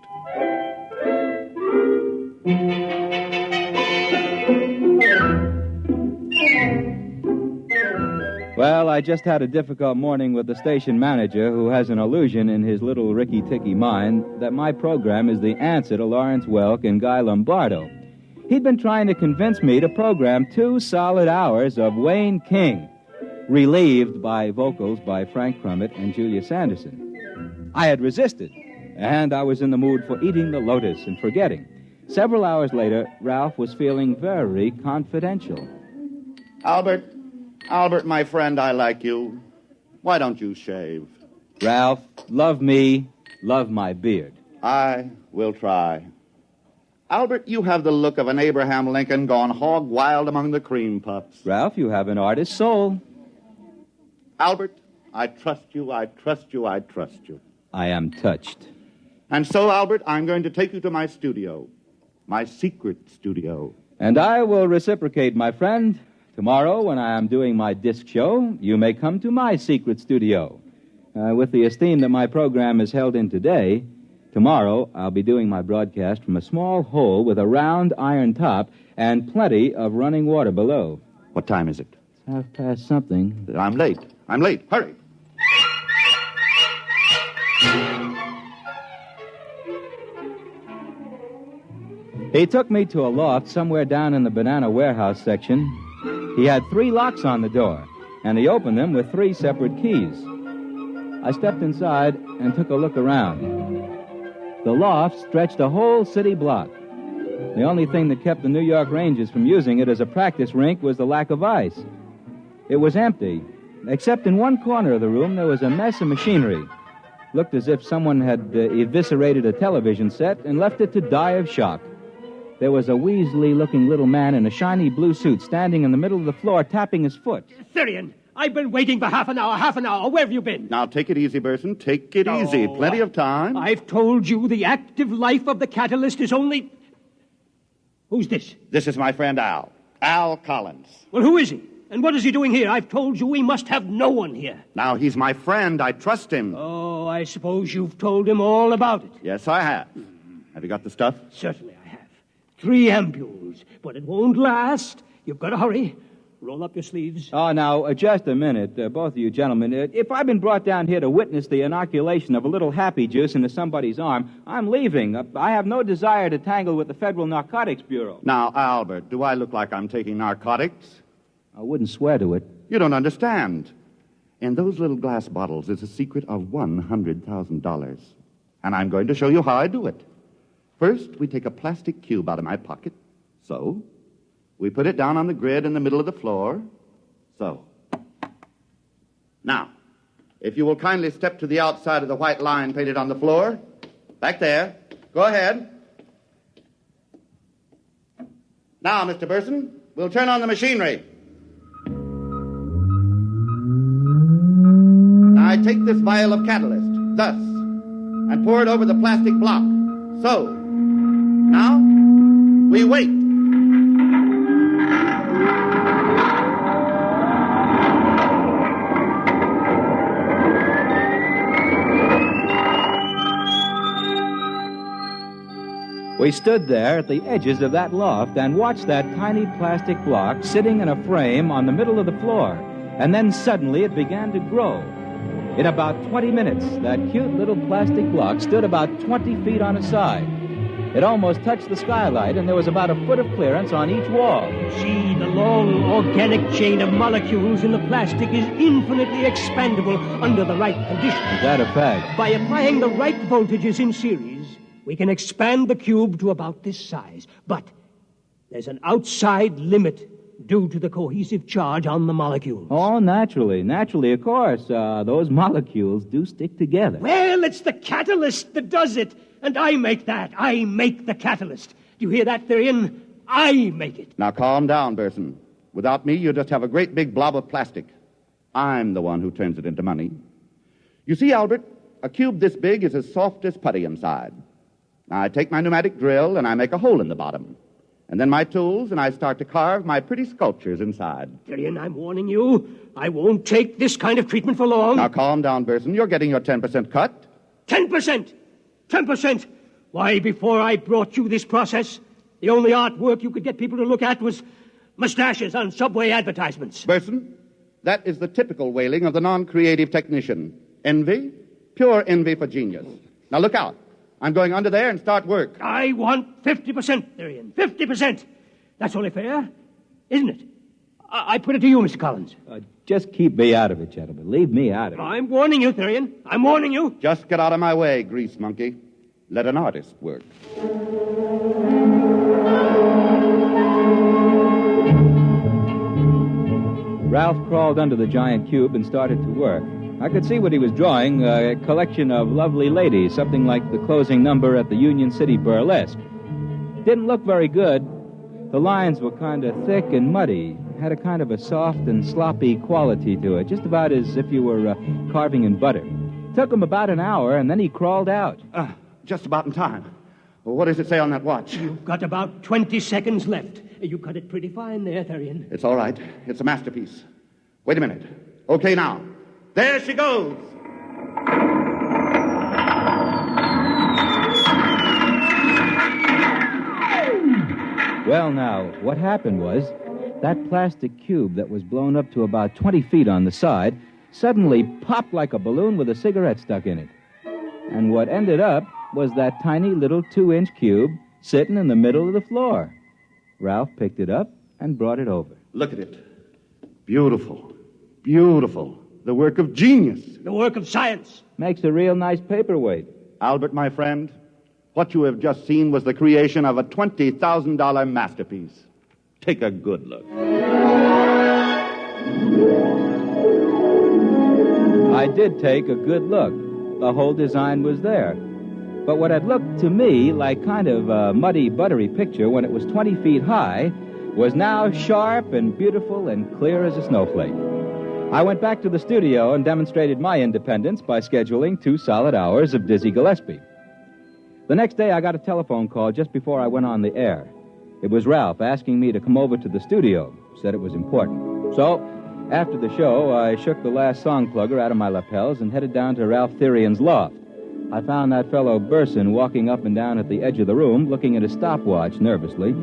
Well, I just had a difficult morning with the station manager who has an illusion in his little ricky-ticky mind that my program is the answer to Lawrence Welk and Guy Lombardo. He'd been trying to convince me to program 2 solid hours of Wayne King, relieved by vocals by Frank Crummett and Julia Sanderson. I had resisted, and I was in the mood for eating the lotus and forgetting. Several hours later, Ralph was feeling very confidential. Albert, my friend, I like you. Why don't you shave? Ralph, love me, love my beard. I will try. Albert, you have the look of an Abraham Lincoln gone hog wild among the cream puffs. Ralph, you have an artist's soul. Albert, I trust you, I trust you, I trust you. I am touched. And so, Albert, I'm going to take you to my studio. My secret studio. And I will reciprocate, my friend. Tomorrow, when I am doing my disc show, you may come to my secret studio. With the esteem that my program is held in today, tomorrow I'll be doing my broadcast from a small hole with a round iron top and plenty of running water below. What time is it? It's something. I'm late. Hurry. He took me to a loft somewhere down in the banana warehouse section. He had 3 locks on the door, and he opened them with 3 separate keys. I stepped inside and took a look around. The loft stretched a whole city block. The only thing that kept the New York Rangers from using it as a practice rink was the lack of ice. It was empty, except in one corner of the room there was a mess of machinery. Looked as if someone had eviscerated a television set and left it to die of shock. There was a weaselly-looking little man in a shiny blue suit standing in the middle of the floor tapping his foot. Syrian, I've been waiting for half an hour. Where have you been? Now, take it easy, Burson. Take it easy. Plenty of time. I've told you the active life of the catalyst is only... Who's this? This is my friend Al. Al Collins. Well, who is he? And what is he doing here? I've told you we must have no one here. Now, he's my friend. I trust him. Oh, I suppose you've told him all about it. Yes, I have. Have you got the stuff? Certainly I have. 3 ampules, but it won't last. You've got to hurry. Roll up your sleeves. Oh, now, just a minute, both of you gentlemen. If I've been brought down here to witness the inoculation of a little happy juice into somebody's arm, I'm leaving. I have no desire to tangle with the Federal Narcotics Bureau. Now, Albert, do I look like I'm taking narcotics? I wouldn't swear to it. You don't understand. In those little glass bottles is a secret of $100,000. And I'm going to show you how I do it. First, we take a plastic cube out of my pocket. So. We put it down on the grid in the middle of the floor. So. Now, if you will kindly step to the outside of the white line painted on the floor. Back there. Go ahead. Now, Mr. Burson, we'll turn on the machinery. Now, I take this vial of catalyst, thus, and pour it over the plastic block. So. Now, we wait. We stood there at the edges of that loft and watched that tiny plastic block sitting in a frame on the middle of the floor. And then suddenly it began to grow. In about 20 minutes, that cute little plastic block stood about 20 feet on a side. It almost touched the skylight, and there was about a foot of clearance on each wall. See, the long organic chain of molecules in the plastic is infinitely expandable under the right conditions. Is that a fact? By applying the right voltages in series, we can expand the cube to about this size. But there's an outside limit due to the cohesive charge on the molecules. Oh, naturally, of course. Those molecules do stick together. Well, it's the catalyst that does it. And I make that. I make the catalyst. Do you hear that, Therian? I make it. Now calm down, Burson. Without me, you just have a great big blob of plastic. I'm the one who turns it into money. You see, Albert, a cube this big is as soft as putty inside. Now, I take my pneumatic drill and I make a hole in the bottom. And then my tools, and I start to carve my pretty sculptures inside. Therian, I'm warning you. I won't take this kind of treatment for long. Now calm down, Burson. You're getting your 10% cut. 10%? 10%? Why, before I brought you this process, the only artwork you could get people to look at was mustaches on subway advertisements. Burson, that is the typical wailing of the non-creative technician. Envy, pure envy for genius. Now look out. I'm going under there and start work. I want 50%, Therian. 50%. That's only fair, isn't it? I put it to you, Mr. Collins. Just keep me out of it, gentlemen. Leave me out of it. I'm warning you, Therian. I'm warning you. Just get out of my way, grease monkey. Let an artist work. Ralph crawled under the giant cube and started to work. I could see what he was drawing, a collection of lovely ladies, something like the closing number at the Union City Burlesque. Didn't look very good. The lines were kind of thick and muddy, had a kind of a soft and sloppy quality to it, just about as if you were carving in butter. Took him about an hour, and then he crawled out. Just about in time. Well, what does it say on that watch? You've got about 20 seconds left. You cut it pretty fine there, Therian. It's all right. It's a masterpiece. Wait a minute. Okay, now. There she goes. Well, now, what happened was that plastic cube that was blown up to about 20 feet on the side suddenly popped like a balloon with a cigarette stuck in it. And what ended up was that tiny little 2-inch cube sitting in the middle of the floor. Ralph picked it up and brought it over. Look at it. Beautiful. Beautiful. The work of genius. The work of science. Makes a real nice paperweight. Albert, my friend, what you have just seen was the creation of a $20,000 masterpiece. Take a good look. I did take a good look. The whole design was there. But what had looked to me like kind of a muddy, buttery picture when it was 20 feet high was now sharp and beautiful and clear as a snowflake. I went back to the studio and demonstrated my independence by scheduling 2 solid hours of Dizzy Gillespie. The next day, I got a telephone call just before I went on the air. It was Ralph asking me to come over to the studio. Said it was important. So, after the show, I shook the last song plugger out of my lapels and headed down to Ralph Therian's loft. I found that fellow Burson walking up and down at the edge of the room, looking at his stopwatch nervously.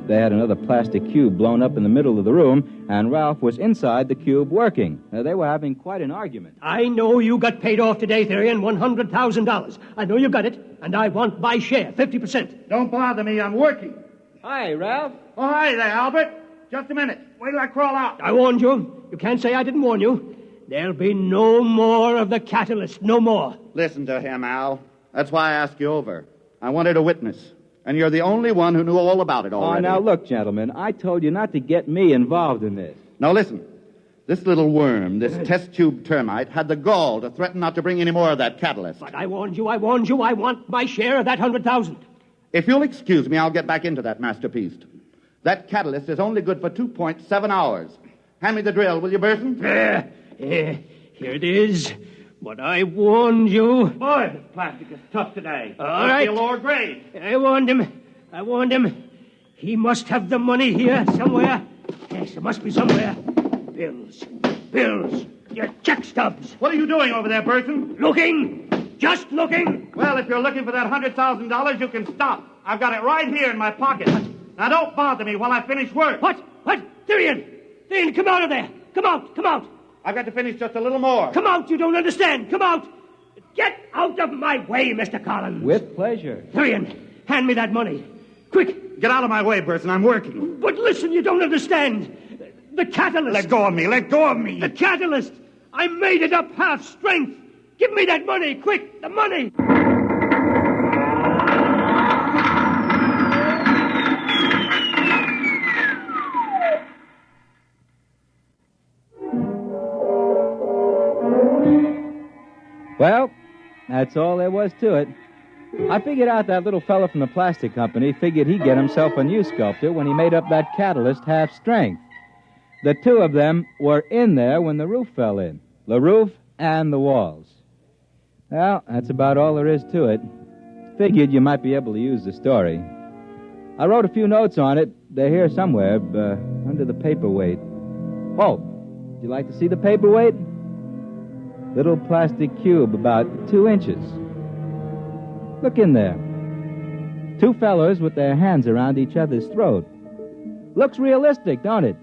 They had another plastic cube blown up in the middle of the room, and Ralph was inside the cube working. They were having quite an argument. I know you got paid off today, Therian, $100,000. I know you got it, and I want my share, 50%. Don't bother me. I'm working. Hi, Ralph. Oh, hi there, Albert. Just a minute. Wait till I crawl out. I warned you. You can't say I didn't warn you. There'll be no more of the catalyst. No more. Listen to him, Al. That's why I asked you over. I wanted a witness. And you're the only one who knew all about it already. Oh, now look, gentlemen, I told you not to get me involved in this. Now listen, this little worm, this test tube termite, had the gall to threaten not to bring any more of that catalyst. But I warned you. I want my share of that 100,000. If you'll excuse me, I'll get back into that masterpiece. That catalyst is only good for 2.7 hours. Hand me the drill, will you, Burson? Here it is. But I warned you. Boy, this plastic is tough today. All right. Must be a lower grade. I warned him. He must have the money here somewhere. Yes, it must be somewhere. Bills. Your check stubs. What are you doing over there, Burson? Looking. Just looking. Well, if you're looking for that $100,000, you can stop. I've got it right here in my pocket. Now, don't bother me while I finish work. What? Therian, come out of there. Come out. I've got to finish just a little more. Come out, you don't understand. Come out. Get out of my way, Mr. Collins. With pleasure. Therian, hand me that money. Quick. Get out of my way, Burson. I'm working. But listen, you don't understand. The catalyst. Let go of me. The catalyst. I made it up half strength. Give me that money. Quick, the money. Well, that's all there was to it. I figured out that little fella from the plastic company figured he'd get himself a new sculptor when he made up that catalyst half strength. The two of them were in there when the roof fell in. The roof and the walls. Well, that's about all there is to it. Figured you might be able to use the story. I wrote a few notes on it. They're here somewhere, under the paperweight. Oh, would you like to see the paperweight? Little plastic cube about 2 inches. Look in there. Two fellers with their hands around each other's throat. Looks realistic, don't it?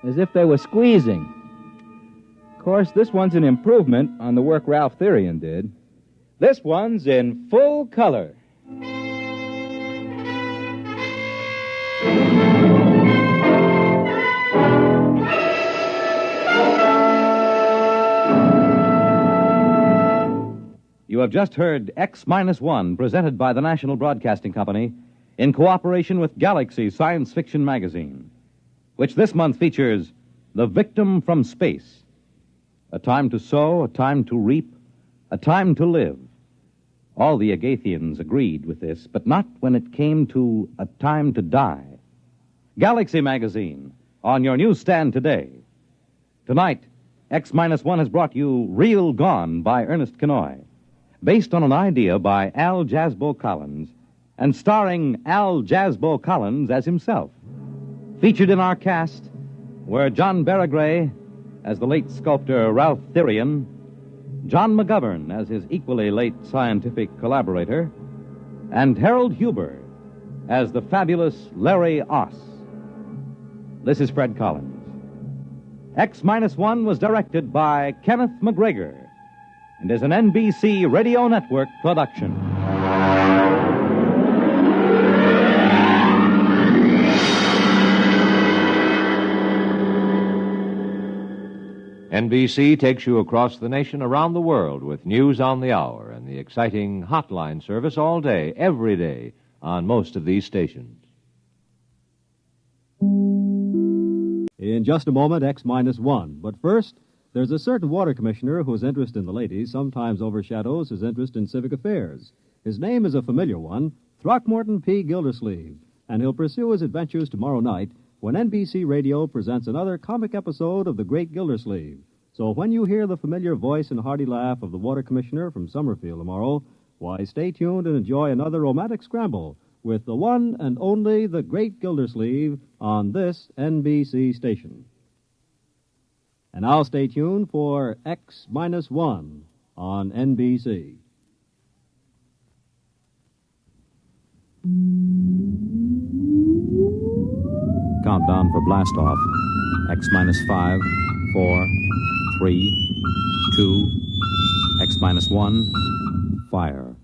As if they were squeezing. Of course, this one's an improvement on the work Ralph Therian did. This one's in full color. You have just heard X-1, presented by the National Broadcasting Company in cooperation with Galaxy Science Fiction Magazine, which this month features The Victim from Space. A time to sow, a time to reap, a time to live. All the Agathians agreed with this, but not when it came to a time to die. Galaxy Magazine, on your newsstand today. Tonight, X-1 has brought you Real Gone by Ernest Kenoy, based on an idea by Al Jasbo Collins and starring Al Jasbo Collins as himself. Featured in our cast were John Barragray as the late sculptor Ralph Therian, John McGovern as his equally late scientific collaborator, and Harold Huber as the fabulous Larry Oss. This is Fred Collins. X-1 was directed by Kenneth McGregor and is an NBC Radio Network production. NBC takes you across the nation, around the world, with news on the hour and the exciting hotline service all day, every day, on most of these stations. In just a moment, X-1. But first, there's a certain water commissioner whose interest in the ladies sometimes overshadows his interest in civic affairs. His name is a familiar one, Throckmorton P. Gildersleeve, and he'll pursue his adventures tomorrow night when NBC Radio presents another comic episode of The Great Gildersleeve. So when you hear the familiar voice and hearty laugh of the water commissioner from Summerfield tomorrow, why, stay tuned and enjoy another romantic scramble with the one and only The Great Gildersleeve on this NBC station. And now stay tuned for X-1 on NBC. Countdown for blast-off. X-5, 4, 3, 2, X-1, fire.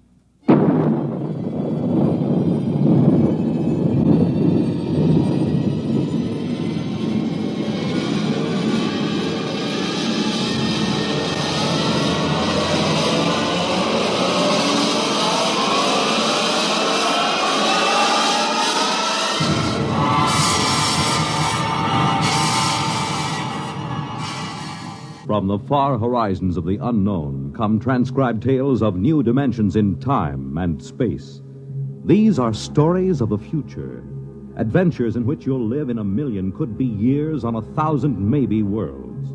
From the far horizons of the unknown come transcribed tales of new dimensions in time and space. These are stories of the future, adventures in which you'll live in a million, could be years, on 1,000 maybe worlds.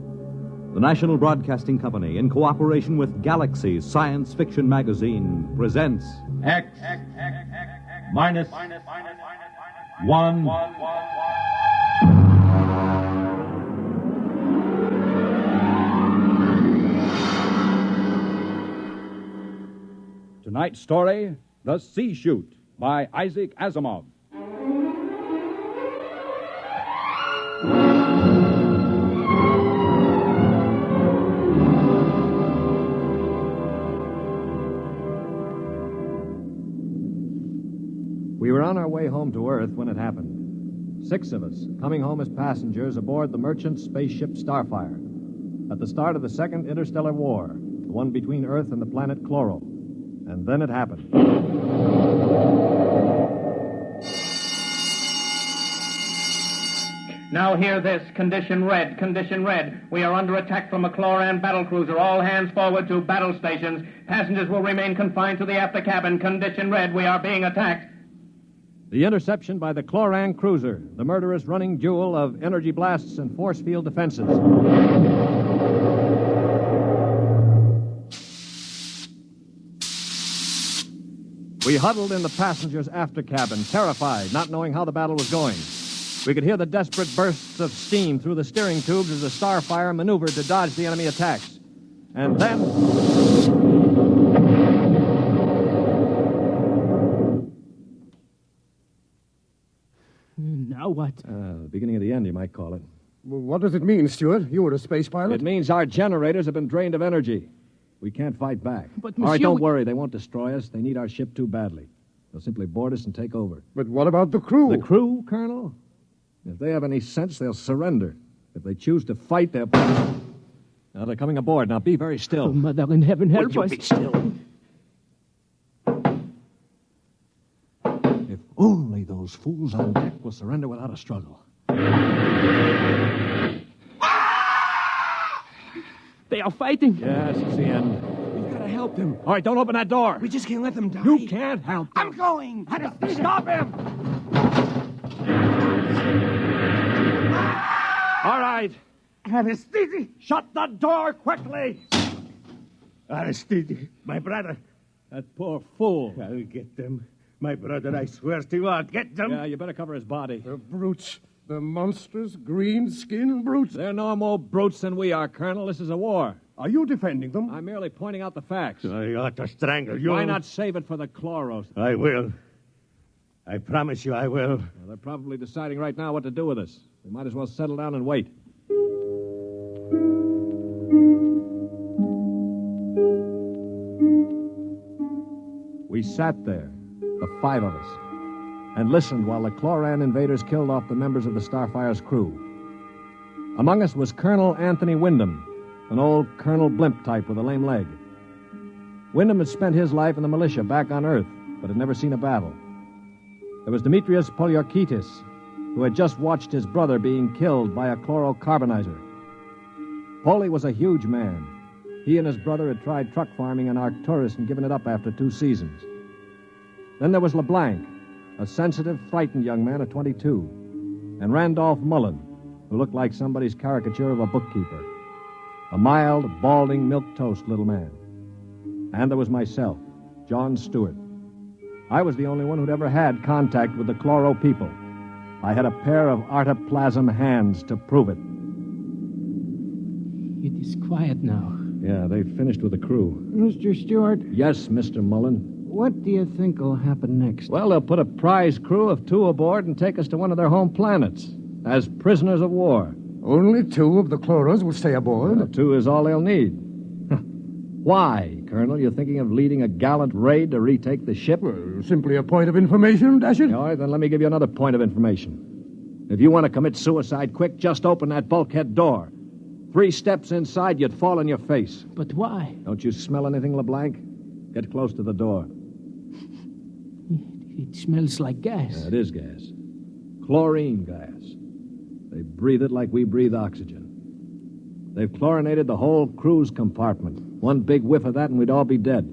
The National Broadcasting Company, in cooperation with Galaxy Science Fiction Magazine, presents X-1. Tonight's story, The Sea Chute, by Isaac Asimov. We were on our way home to Earth when it happened. 6 of us, coming home as passengers aboard the merchant spaceship Starfire. At the start of the Second Interstellar War, the one between Earth and the planet Chloro. And then it happened. Now hear this. Condition red. Condition red. We are under attack from a Chloran battlecruiser. All hands forward to battle stations. Passengers will remain confined to the after cabin. Condition red. We are being attacked. The interception by the Chloran cruiser, the murderous running jewel of energy blasts and force field defenses. We huddled in the passengers' after cabin, terrified, not knowing how the battle was going. We could hear the desperate bursts of steam through the steering tubes as the Starfire maneuvered to dodge the enemy attacks. And then... Now what? The beginning of the end, you might call it. Well, what does it mean, Stuart? You were a space pilot. It means our generators have been drained of energy. We can't fight back. But, All right, monsieur, don't worry. They won't destroy us. They need our ship too badly. They'll simply board us and take over. But what about the crew? The crew, Colonel? If they have any sense, they'll surrender. If they choose to fight, they'll... Now, they're coming aboard. Now, be very still. Oh, Mother in heaven, help Will us. you be still? If only those fools on deck will surrender without a struggle. They are fighting. Yes, it's the end. We've got to help them. All right, don't open that door. We just can't let them die. You can't help them. I'm going. Stop him! All right. Aristide! Shut the door quickly! Aristide, my brother. That poor fool. I'll get them. My brother, I swear to you, I'll get them. Yeah, you better cover his body. The brutes. The monstrous green-skinned brutes. They're no more brutes than we are, Colonel. This is a war. Are you defending them? I'm merely pointing out the facts. I ought to strangle you. Why not save it for the chloros? I will. I promise you I will. Well, they're probably deciding right now what to do with us. We might as well settle down and wait. We sat there, the five of us, and listened while the Chloran invaders killed off the members of the Starfire's crew. Among us was Colonel Anthony Wyndham, an old Colonel Blimp type with a lame leg. Wyndham had spent his life in the militia back on Earth, but had never seen a battle. There was Demetrius Poliorkitis, who had just watched his brother being killed by a chlorocarbonizer. Poli was a huge man. He and his brother had tried truck farming in Arcturus and given it up after 2 seasons. Then there was LeBlanc, a sensitive, frightened young man of 22, and Randolph Mullen, who looked like somebody's caricature of a bookkeeper. A mild, balding, milquetoast little man. And there was myself, John Stewart. I was the only one who'd ever had contact with the Chloro people. I had a pair of artoplasm hands to prove it. It is quiet now. Yeah, they've finished with the crew. Mr. Stewart, Yes, Mr. Mullen. what do you think will happen next? Well, they'll put a prize crew of 2 aboard and take us to one of their home planets as prisoners of war. Only 2 of the Chloros will stay aboard. Well, 2 is all they'll need. Why, Colonel? You thinking of leading a gallant raid to retake the ship? Well, simply a point of information, dash it. All right, then let me give you another point of information. If you want to commit suicide quick, just open that bulkhead door. 3 steps inside, you'd fall on your face. But why? Don't you smell anything, LeBlanc? Get close to the door. It smells like gas. Yeah, it is gas. Chlorine gas. They breathe it like we breathe oxygen. They've chlorinated the whole crew's compartment. One big whiff of that and we'd all be dead.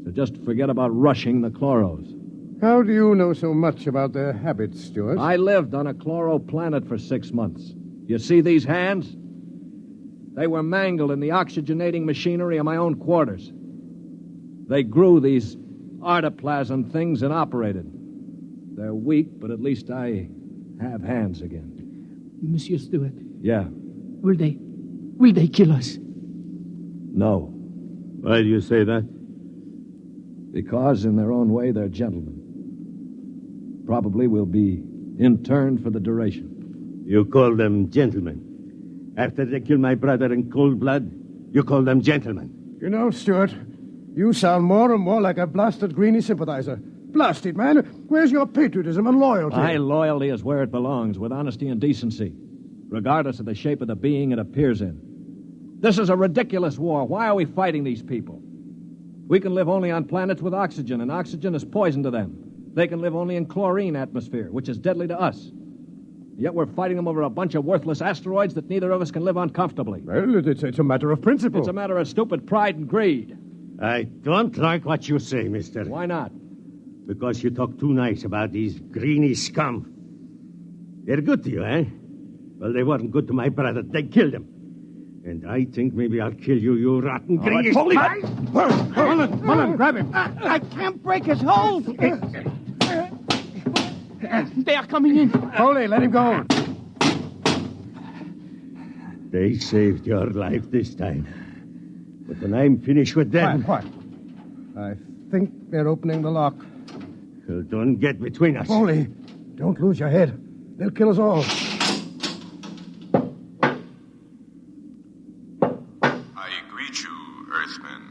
So just forget about rushing the chloros. How do you know so much about their habits, Stuart? I lived on a chloro planet for 6 months. You see these hands? They were mangled in the oxygenating machinery of my own quarters. They grew these artoplasm things and operated. They're weak, but at least I have hands again. Monsieur Stewart, Yeah. will they kill us? No. Why do you say that? Because, in their own way, they're gentlemen. Probably will be interned for the duration. You call them gentlemen. After they killed my brother in cold blood, you call them gentlemen. You know, Stuart, you sound more and more like a blasted Greenie sympathizer. Blasted, man. Where's your patriotism and loyalty? My loyalty is where it belongs, with honesty and decency, regardless of the shape of the being it appears in. This is a ridiculous war. Why are we fighting these people? We can live only on planets with oxygen, and oxygen is poison to them. They can live only in chlorine atmosphere, which is deadly to us. Yet we're fighting them over a bunch of worthless asteroids that neither of us can live on comfortably. Well, it's a matter of principle. It's a matter of stupid pride and greed. I don't like what you say, mister. Why not? Because you talk too nice about these greeny scum. They're good to you, eh? Well, they weren't good to my brother. They killed him. And I think maybe I'll kill you, you rotten greeny... Mullen, grab him. I can't break his hold. They are coming in. Foley, let him go. They saved your life this time. But when I'm finished with them... Quiet. I think they're opening the lock. Well, don't get between us. Foley, don't lose your head. They'll kill us all. I greet you, Earthmen.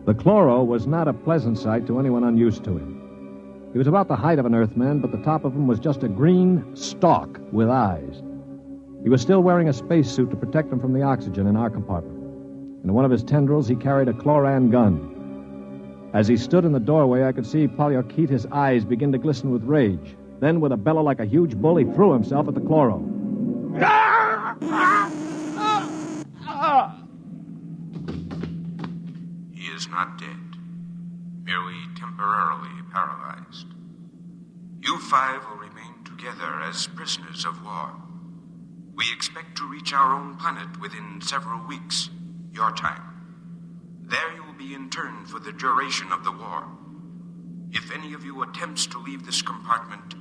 The chloro was not a pleasant sight to anyone unused to him. He was about the height of an Earthman, but the top of him was just a green stalk with eyes. He was still wearing a spacesuit to protect him from the oxygen in our compartment. In one of his tendrils, he carried a chloran gun. As he stood in the doorway, I could see Polyarchetes' eyes begin to glisten with rage. Then, with a bellow like a huge bull, he threw himself at the chloro. He is not dead, merely temporarily paralyzed. You five will remain together as prisoners of war. We expect to reach our own planet within several weeks, your time. There you will be interned for the duration of the war. If any of you attempts to leave this compartment,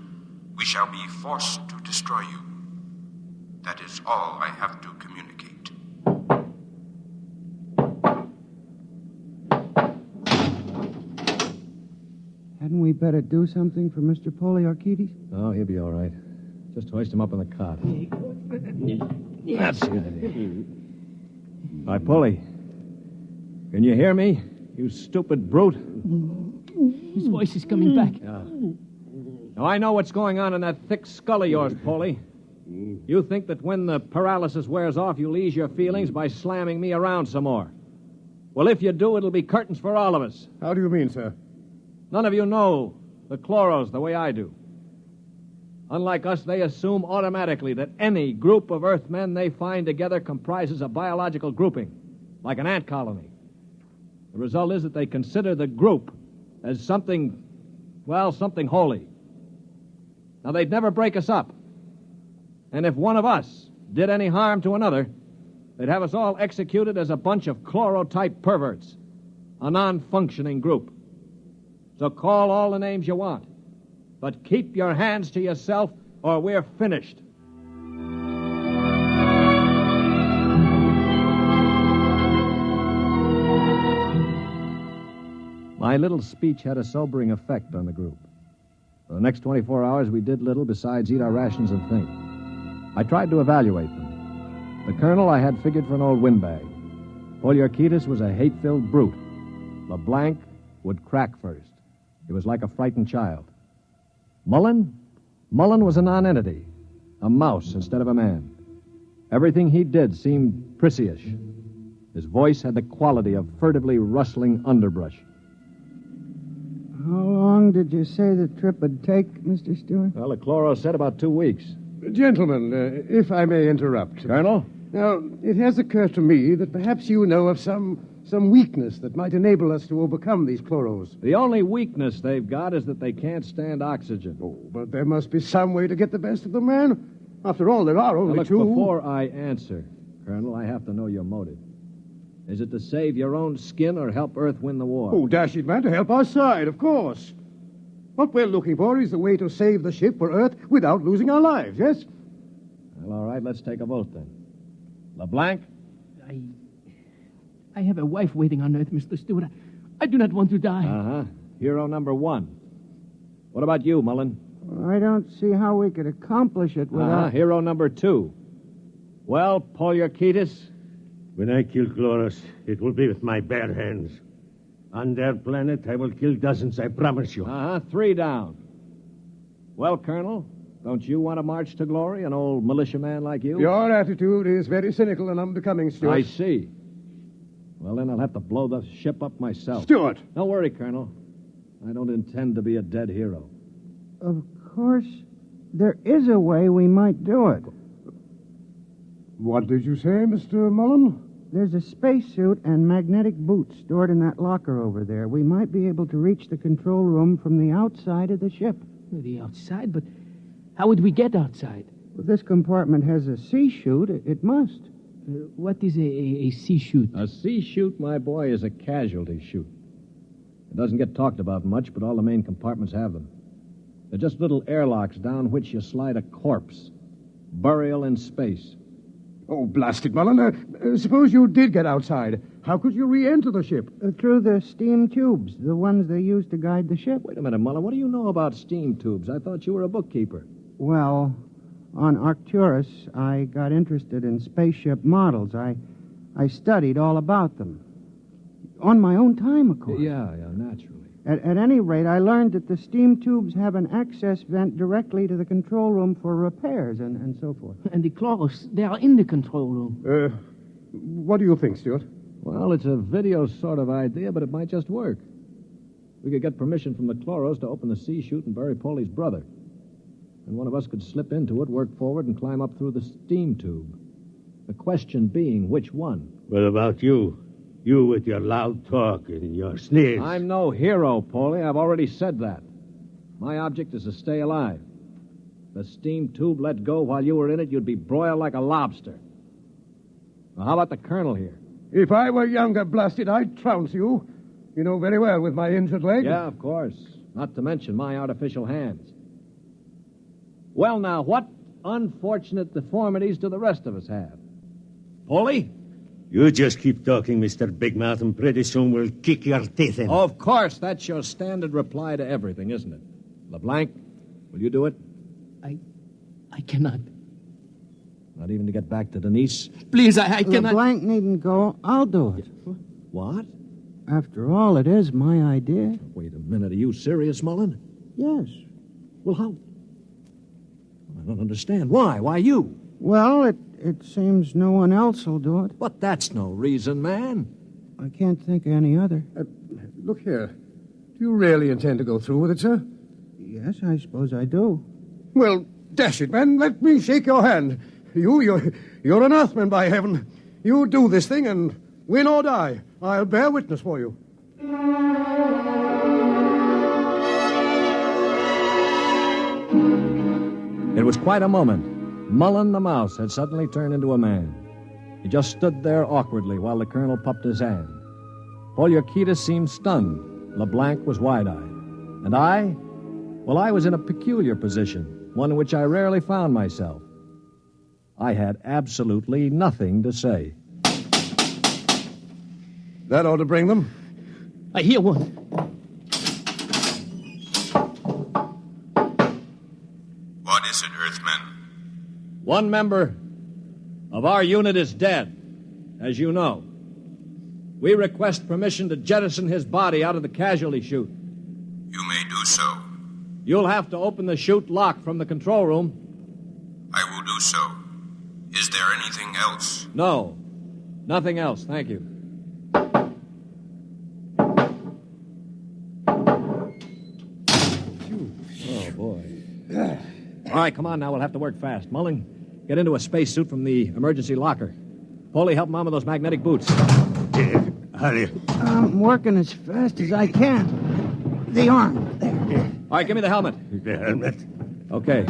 we shall be forced to destroy you. That is all I have to communicate. Hadn't we better do something for Mr. Polyarchetes? Oh, he'll be all right. Just hoist him up on the cot. That's it. Hi, Polly. Can you hear me? You stupid brute. His voice is coming back. Now, I know what's going on in that thick skull of yours, Polly. You think that when the paralysis wears off, you'll ease your feelings by slamming me around some more. Well, if you do, it'll be curtains for all of us. How do you mean, sir? None of you know the chloros the way I do. Unlike us, they assume automatically that any group of Earthmen they find together comprises a biological grouping, like an ant colony. The result is that they consider the group as something, well, something holy. Now, they'd never break us up. And if one of us did any harm to another, they'd have us all executed as a bunch of chloro-type perverts, a non-functioning group. So call all the names you want, but keep your hands to yourself or we're finished. My little speech had a sobering effect on the group. For the next 24 hours, we did little besides eat our rations and think. I tried to evaluate them. The colonel I had figured for an old windbag. Polyarchetes was a hate-filled brute. LeBlanc would crack first. He was like a frightened child. Mullen was a nonentity, a mouse instead of a man. Everything he did seemed prissyish. His voice had the quality of furtively rustling underbrush. How long did you say the trip would take, Mr. Stewart? Well, the chloro said about 2 weeks. Gentlemen, if I may interrupt. Colonel? Now, it has occurred to me that perhaps you know of some weakness that might enable us to overcome these chloros. The only weakness they've got is that they can't stand oxygen. Oh, but there must be some way to get the best of them, man. After all, there are only now, look, two. Before I answer, Colonel, I have to know your motive. Is it to save your own skin or help Earth win the war? Oh, dash it, man, to help our side, of course. What we're looking for is the way to save the ship for Earth without losing our lives, yes? Well, all right, let's take a vote then. LeBlanc? I have a wife waiting on Earth, Mr. Stewart. I do not want to die. Uh-huh. Hero number 1. What about you, Mullen? I don't see how we could accomplish it without... Hero number 2. Well, Polyarchetes? When I kill Chloros, it will be with my bare hands. On their planet, I will kill dozens, I promise you. 3 down. Well, Colonel, don't you want to march to glory, an old militiaman like you? Your attitude is very cynical and unbecoming, Stuart. I see. Well, then I'll have to blow the ship up myself. Stewart! Don't worry, Colonel. I don't intend to be a dead hero. Of course, there is a way we might do it. What did you say, Mr. Mullen? There's a spacesuit and magnetic boots stored in that locker over there. We might be able to reach the control room from the outside of the ship. The outside? But how would we get outside? Well, this compartment has a sea chute. It must. What is a sea chute? A sea chute, my boy, is a casualty chute. It doesn't get talked about much, but all the main compartments have them. They're just little airlocks down which you slide a corpse. Burial in space. Oh, blast it, Mullen. Suppose you did get outside. How could you re-enter the ship? Through the steam tubes, the ones they use to guide the ship. Wait a minute, Mullen. What do you know about steam tubes? I thought you were a bookkeeper. Well, on Arcturus, I got interested in spaceship models. I studied all about them. On my own time, of course. Yeah, naturally. At any rate, I learned that the steam tubes have an access vent directly to the control room for repairs and so forth. And the chloros, they are in the control room. What do you think, Stuart? Well, it's a video sort of idea, but it might just work. We could get permission from the chloros to open the sea chute and bury Paulie's brother. And one of us could slip into it, work forward, and climb up through the steam tube. The question being, which one? What about you? You with your loud talk and your sneers. I'm no hero, Paulie. I've already said that. My object is to stay alive. The steam tube let go while you were in it, you'd be broiled like a lobster. Well, how about the colonel here? If I were younger, blasted, I'd trounce you. You know very well with my injured leg. Yeah, of course. Not to mention my artificial hands. Well, now, what unfortunate deformities do the rest of us have? Paulie? You just keep talking, Mr. Big Mouth, and pretty soon we'll kick your teeth in. Of course, that's your standard reply to everything, isn't it? LeBlanc, will you do it? I cannot. Not even to get back to Denise? Please, I cannot. LeBlanc needn't go. I'll do it. What? After all, it is my idea. Wait a minute. Are you serious, Mullen? Yes. Well, how? I don't understand. Why? Why you? Well, it seems no one else will do it. But that's no reason, man. I can't think of any other. Look here. Do you really intend to go through with it, sir? Yes, I suppose I do. Well, dash it, man. Let me shake your hand. You're an Earthman, by heaven. You do this thing and win or die. I'll bear witness for you. It was quite a moment. Mullen the Mouse had suddenly turned into a man. He just stood there awkwardly while the colonel puffed his hand. Poliorketis seemed stunned. LeBlanc was wide-eyed. And I? Well, I was in a peculiar position, one in which I rarely found myself. I had absolutely nothing to say. That ought to bring them. I hear one. What is it, Earthman? One member of our unit is dead, as you know. We request permission to jettison his body out of the casualty chute. You may do so. You'll have to open the chute lock from the control room. I will do so. Is there anything else? No. Nothing else, thank you. Oh, boy. All right, come on now. We'll have to work fast. Mullen, get into a spacesuit from the emergency locker. Paulie, help Mom with those magnetic boots. Hurry. I'm working as fast as I can. The arm, there. All right, give me the helmet. The helmet? Okay.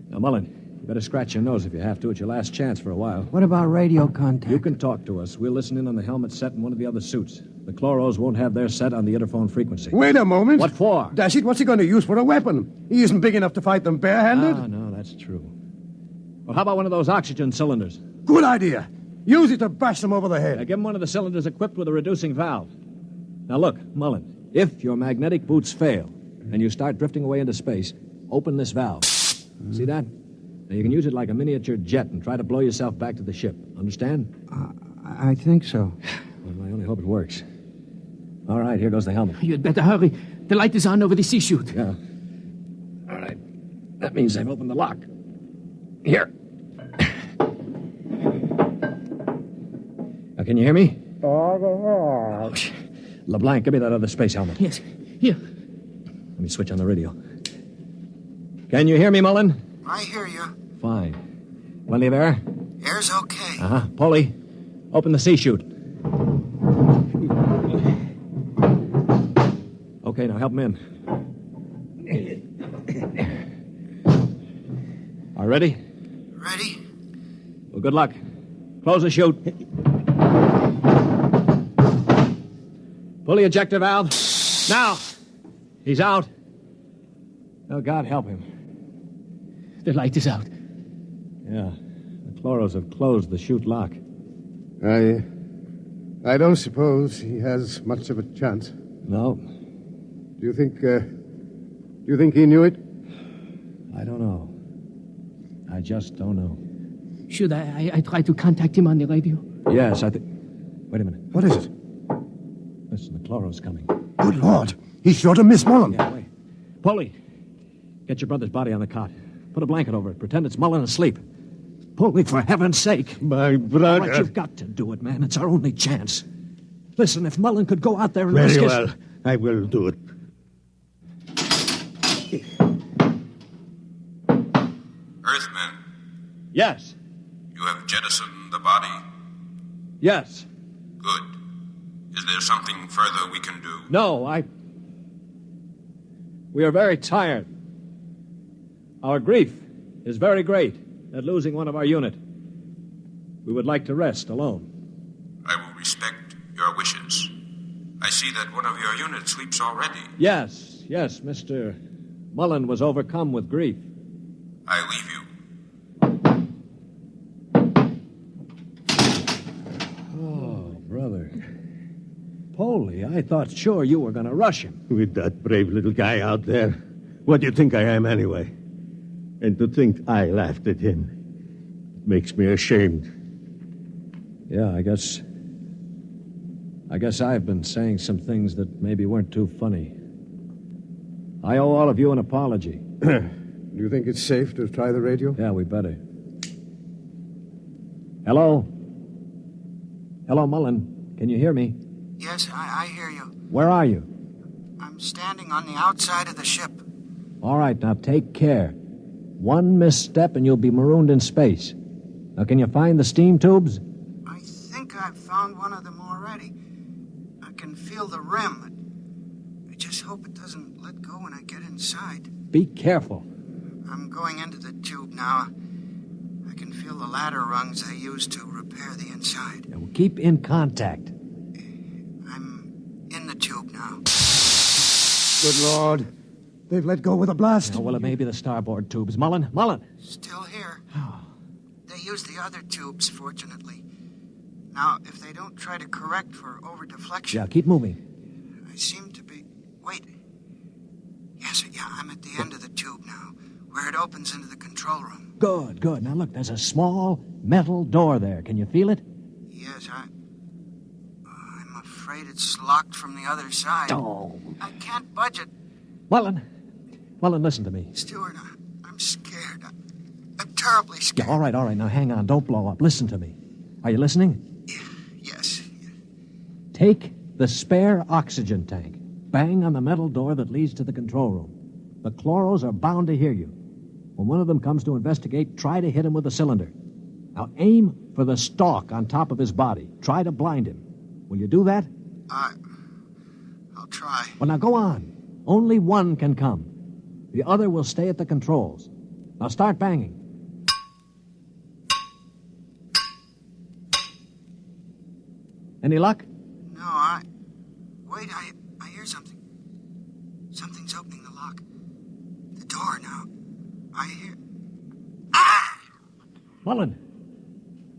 Now, Mullen, you better scratch your nose if you have to. It's your last chance for a while. What about radio contact? You can talk to us. We'll listen in on the helmet set in one of the other suits. The chloros won't have their set on the interphone frequency. Wait a moment. What for? Dash it, what's he going to use for a weapon? He isn't big enough to fight them barehanded. Ah, no, that's true. Well, how about one of those oxygen cylinders? Good idea. Use it to bash them over the head. Now, give him one of the cylinders equipped with a reducing valve. Now, look, Mullen, if your magnetic boots fail and you start drifting away into space, open this valve. See that? Now, you can use it like a miniature jet and try to blow yourself back to the ship. Understand? I think so. Well, I only hope it works. All right, here goes the helmet. You'd better hurry. The light is on over the sea chute. Yeah. All right. That means I've opened the lock. Here. Now, can you hear me? Oh, LeBlanc, give me that other space helmet. Yes. Here. Let me switch on the radio. Can you hear me, Mullen? I hear you. Fine. Plenty of air? Air's okay. Uh-huh. Polly, open the C chute. Okay, now help him in. Are you ready? Ready? Well, good luck. Close the chute. Pull the ejector valve. Now! He's out. Oh, God help him. The light is out. Yeah. The chloros have closed the chute lock. I don't suppose he has much of a chance. No. Do you think he knew it? I don't know. I just don't know. Should I try to contact him on the radio? Yes, I think... Wait a minute. What is it? Listen, the chloro's coming. Good Lord. He's sure to miss Mullen. Yeah, wait. Polly, get your brother's body on the cot. Put a blanket over it. Pretend it's Mullen asleep. Polly, for heaven's sake. My brother. All right, you've got to do it, man. It's our only chance. Listen, if Mullen could go out there and Very risk well. I will do it. Earthmen, Yes. you have jettisoned the body. Yes. Good. Is there something further we can do? No, We are very tired. Our grief is very great at losing one of our unit. We would like to rest alone. I will respect your wishes. I see that one of your units sleeps already. Yes, Mr. Mullen was overcome with grief. I leave you. Oh, brother. Polly, I thought sure you were going to rush him. With that brave little guy out there. What do you think I am, anyway? And to think I laughed at him. It makes me ashamed. Yeah, I guess I've been saying some things that maybe weren't too funny. I owe all of you an apology. Do you think it's safe to try the radio? Yeah, we better. Hello? Hello, Mullen. Can you hear me? Yes, I hear you. Where are you? I'm standing on the outside of the ship. All right, now take care. One misstep and you'll be marooned in space. Now, can you find the steam tubes? I think I've found one of them already. I can feel the rim. I just hope it doesn't let go when I get inside. Be careful. I'm going into the tube now. I can feel the ladder rungs they used to repair the inside. Yeah, well, keep in contact. I'm in the tube now. Good Lord. They've let go with a blast. Oh, well, it may be the starboard tubes. Mullen! Still here. They used the other tubes, fortunately. Now, if they don't try to correct for over-deflection... Yeah, keep moving. I seem to be... Wait. Yes, yeah, I'm at the end of the tube now, where it opens into the control room. Good. Now, look, there's a small metal door there. Can you feel it? Yes, I'm afraid it's locked from the other side. Oh. I can't budge it. Mullen, listen to me. Stewart, I'm scared. I'm terribly scared. Yeah, all right. Now, hang on. Don't blow up. Listen to me. Are you listening? Yes. Take the spare oxygen tank. Bang on the metal door that leads to the control room. The chloros are bound to hear you. When one of them comes to investigate, try to hit him with a cylinder. Now, aim for the stalk on top of his body. Try to blind him. Will you do that? I'll try. Well, now, go on. Only one can come. The other will stay at the controls. Now, start banging. Any luck? No, Wait, I hear something. Something's opening the lock. The door now. I hear... Ah! Mullen,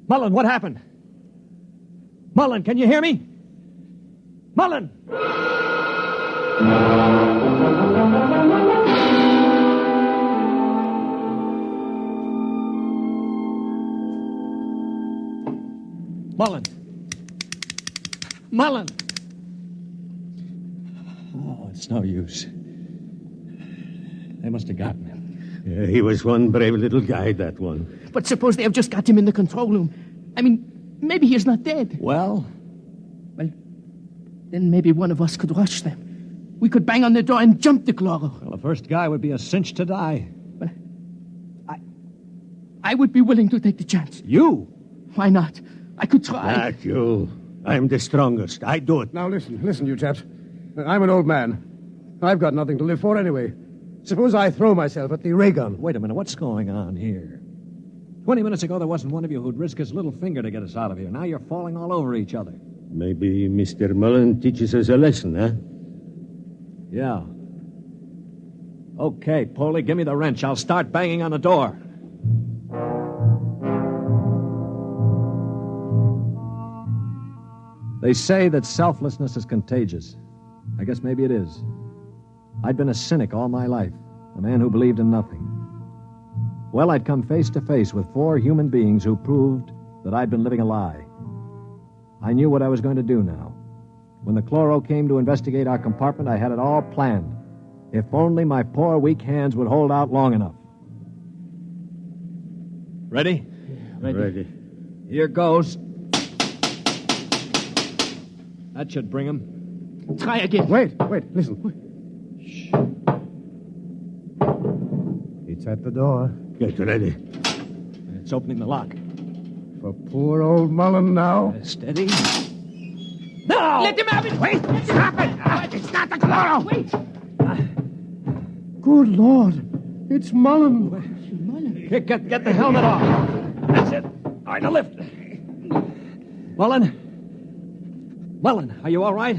what happened? Mullen, can you hear me? Mullen! Mullen! Oh, it's no use. They must have gotten him. Yeah, he was one brave little guy, that one. But suppose they have just got him in the control room. I mean, maybe he's not dead. Well, Then maybe one of us could rush them. We could bang on the door and jump the chloro. Well, the first guy would be a cinch to die. But I would be willing to take the chance. You? Why not? I could try. Not you. I'm the strongest. I do it. Now listen, you chaps. I'm an old man. I've got nothing to live for anyway. Suppose I throw myself at the ray gun. Wait a minute. What's going on here? 20 minutes ago, there wasn't one of you who'd risk his little finger to get us out of here. Now you're falling all over each other. Maybe Mr. Mullen teaches us a lesson, huh? Yeah. Okay, Polly, give me the wrench. I'll start banging on the door. They say that selflessness is contagious. I guess maybe it is. I'd been a cynic all my life, a man who believed in nothing. Well, I'd come face to face with 4 human beings who proved that I'd been living a lie. I knew what I was going to do now. When the chloro came to investigate our compartment, I had it all planned. If only my poor, weak hands would hold out long enough. Ready? Ready. Here goes. That should bring him. Try again. Wait, listen. Shh. It's at the door. Get ready. It's opening the lock. For poor old Mullen now. Steady. No! Let him have it! Wait! Stop it! It's not the chloro! Wait! Good Lord. It's Mullen. Here, get the helmet off. That's it. All right, now lift. Mullen, are you all right?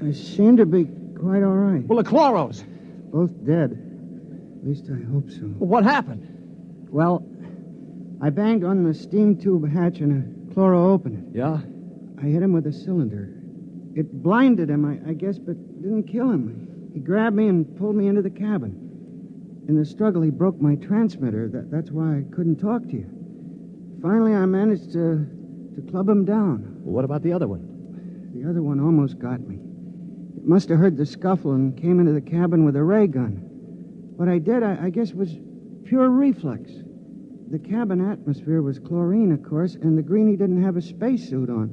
I seem to be quite all right. Well, the chloros. Both dead. At least I hope so. Well, what happened? Well, I banged on the steam tube hatch and a chloro opened it. Yeah? I hit him with a cylinder. It blinded him, I guess, but didn't kill him. He grabbed me and pulled me into the cabin. In the struggle, he broke my transmitter. That's why I couldn't talk to you. Finally, I managed to club him down. Well, what about the other one? The other one almost got me. It must have heard the scuffle and came into the cabin with a ray gun. What I did, I guess, was pure reflex. The cabin atmosphere was chlorine, of course, and the greenie didn't have a spacesuit on.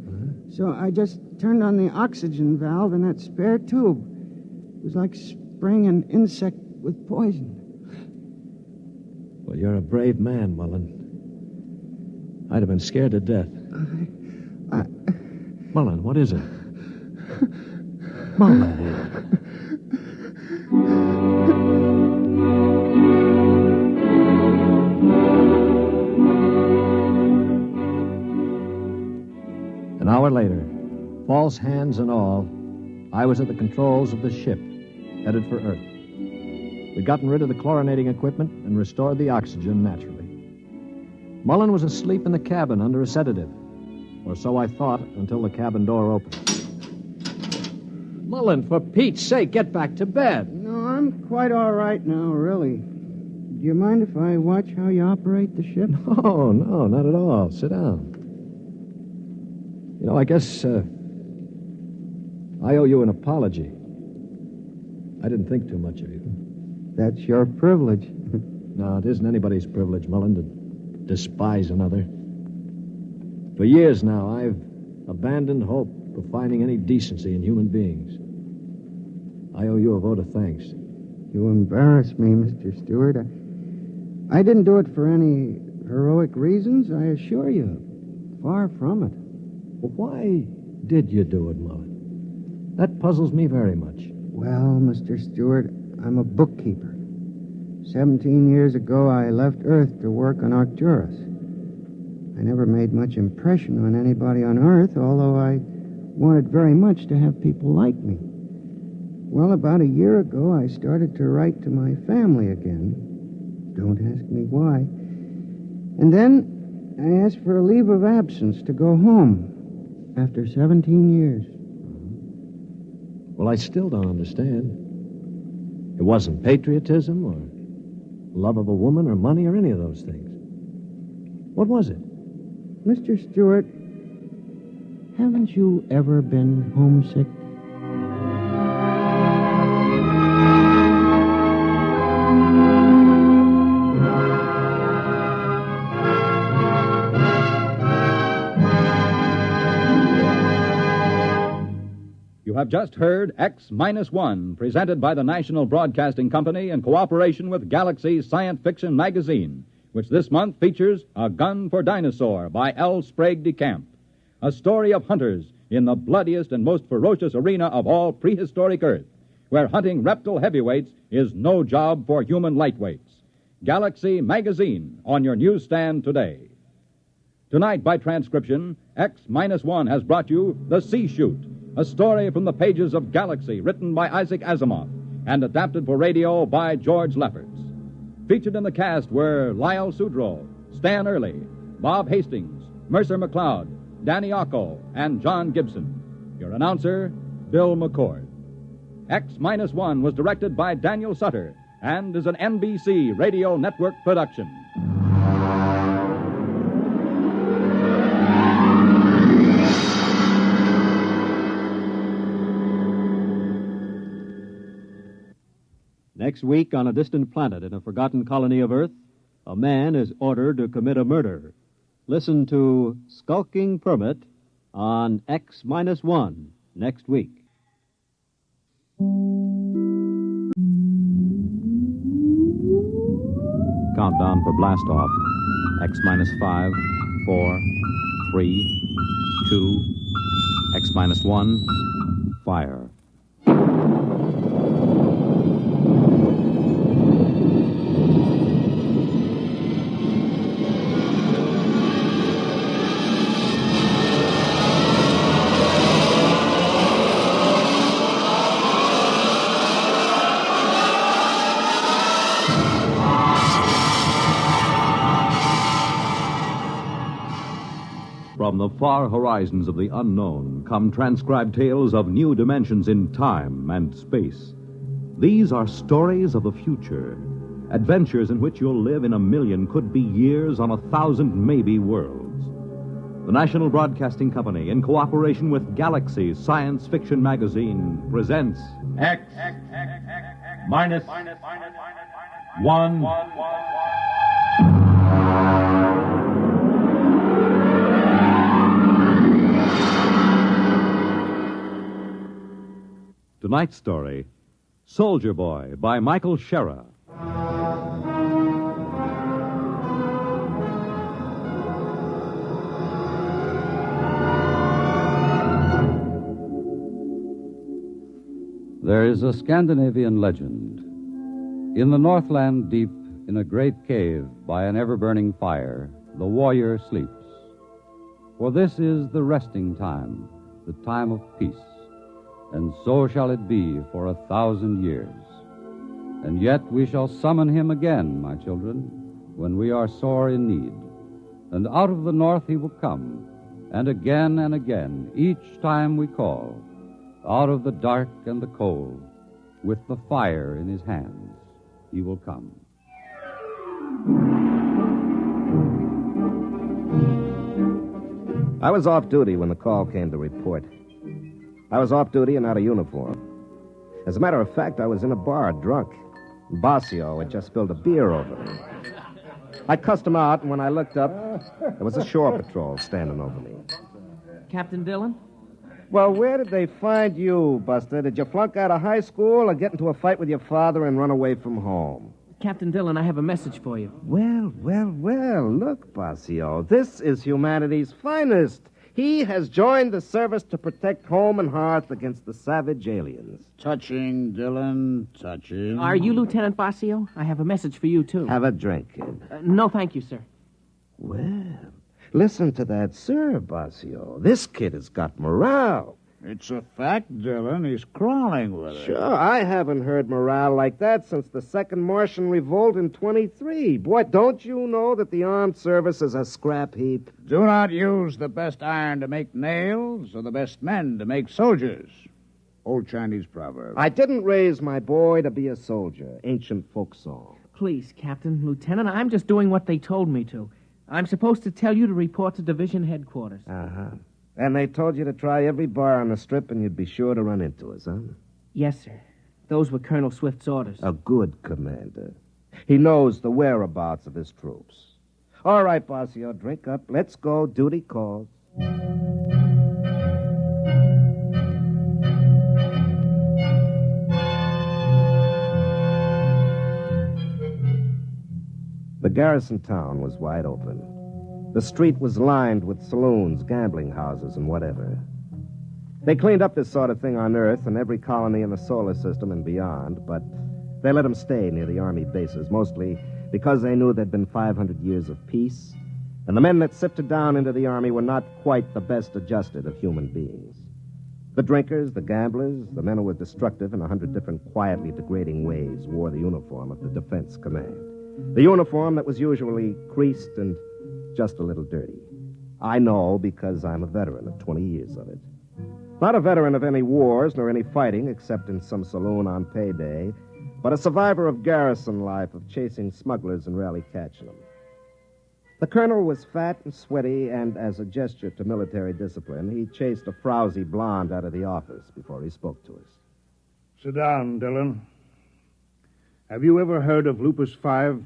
So I just turned on the oxygen valve in that spare tube. It was like spraying an insect with poison. Well, you're a brave man, Mullen. I'd have been scared to death. Mullen, what is it? Mullen. An hour later, false hands and all, I was at the controls of the ship, headed for Earth. We'd gotten rid of the chlorinating equipment and restored the oxygen naturally. Mullen was asleep in the cabin under a sedative, or so I thought until the cabin door opened. Mullen, for Pete's sake, get back to bed. No, I'm quite all right now, really. Do you mind if I watch how you operate the ship? No, not at all. Sit down. You know, I guess I owe you an apology. I didn't think too much of you. That's your privilege. No, it isn't anybody's privilege, Mullen, to despise another. For years now, I've abandoned hope of finding any decency in human beings. I owe you a vote of thanks. You embarrass me, Mr. Stewart. I didn't do it for any heroic reasons, I assure you. Far from it. Well, why did you do it, Mullen? That puzzles me very much. Well, Mr. Stewart, I'm a bookkeeper. 17 years ago, I left Earth to work on Arcturus. I never made much impression on anybody on Earth, although I wanted very much to have people like me. Well, about a year ago, I started to write to my family again. Don't ask me why. And then I asked for a leave of absence to go home after 17 years. Well, I still don't understand. It wasn't patriotism or love of a woman or money or any of those things. What was it? Mr. Stewart, haven't you ever been homesick? You have just heard X-1, presented by the National Broadcasting Company in cooperation with Galaxy Science Fiction magazine, which this month features A Gun for Dinosaur by L. Sprague de Camp, a story of hunters in the bloodiest and most ferocious arena of all prehistoric Earth, where hunting reptile heavyweights is no job for human lightweights. Galaxy magazine on your newsstand today. Tonight, by transcription, X-1 has brought you The Sea Shoot, a story from the pages of Galaxy, written by Isaac Asimov and adapted for radio by George Lefferts. Featured in the cast were Lyle Sudrow, Stan Early, Bob Hastings, Mercer McLeod, Danny Ocko, and John Gibson. Your announcer, Bill McCord. X-1 was directed by Daniel Sutter and is an NBC Radio Network production. Next week, on a distant planet in a forgotten colony of Earth, a man is ordered to commit a murder. Listen to Skulking Permit on X-1 next week. Countdown for blast off. X-5, 4, 3, 2, X-1, fire. From the far horizons of the unknown come transcribed tales of new dimensions in time and space. These are stories of the future, adventures in which you'll live in a million, could be years, on 1,000 maybe worlds. The National Broadcasting Company, in cooperation with Galaxy Science Fiction magazine, presents X-1. Tonight's story, Soldier Boy by Michael Shera. There is a Scandinavian legend. In the Northland deep, in a great cave by an ever-burning fire, the warrior sleeps. For this is the resting time, the time of peace. And so shall it be for 1,000 years. And yet we shall summon him again, my children, when we are sore in need. And out of the north he will come, and again, each time we call, out of the dark and the cold, with the fire in his hands, he will come. I was off duty when the call came to report. I was off duty and out of uniform. As a matter of fact, I was in a bar, drunk. Bossio had just spilled a beer over me. I cussed him out, and when I looked up, there was a shore patrol standing over me. Captain Dillon? Well, where did they find you, Buster? Did you flunk out of high school or get into a fight with your father and run away from home? Captain Dillon, I have a message for you. Well. Look, Bossio, this is humanity's finest. He has joined the service to protect home and hearth against the savage aliens. Touching, Dillon, touching. Are you Lieutenant Bossio? I have a message for you, too. Have a drink, kid. No, thank you, sir. Well, listen to that, sir, Bossio. This kid has got morale. It's a fact, Dillon. He's crawling with it. Sure, I haven't heard morale like that since the Second Martian Revolt in 23. Boy, don't you know that the armed service is a scrap heap? Do not use the best iron to make nails or the best men to make soldiers. Old Chinese proverb. I didn't raise my boy to be a soldier. Ancient folk song. Please, Captain, Lieutenant, I'm just doing what they told me to. I'm supposed to tell you to report to division headquarters. Uh-huh. And they told you to try every bar on the strip and you'd be sure to run into us, huh? Yes, sir. Those were Colonel Swift's orders. A good commander. He knows the whereabouts of his troops. All right, Bossio, drink up. Let's go. Duty calls. The garrison town was wide open. The street was lined with saloons, gambling houses, and whatever. They cleaned up this sort of thing on Earth and every colony in the solar system and beyond, but they let them stay near the Army bases, mostly because they knew there'd been 500 years of peace, and the men that sifted down into the Army were not quite the best adjusted of human beings. The drinkers, the gamblers, the men who were destructive in 100 different quietly degrading ways wore the uniform of the Defense Command. The uniform that was usually creased and just a little dirty. I know because I'm a veteran of 20 years of it. Not a veteran of any wars nor any fighting except in some saloon on payday, but a survivor of garrison life, of chasing smugglers and rarely catching them. The colonel was fat and sweaty, and as a gesture to military discipline, he chased a frowsy blonde out of the office before he spoke to us. Sit down, Dillon. Have you ever heard of Lupus 5?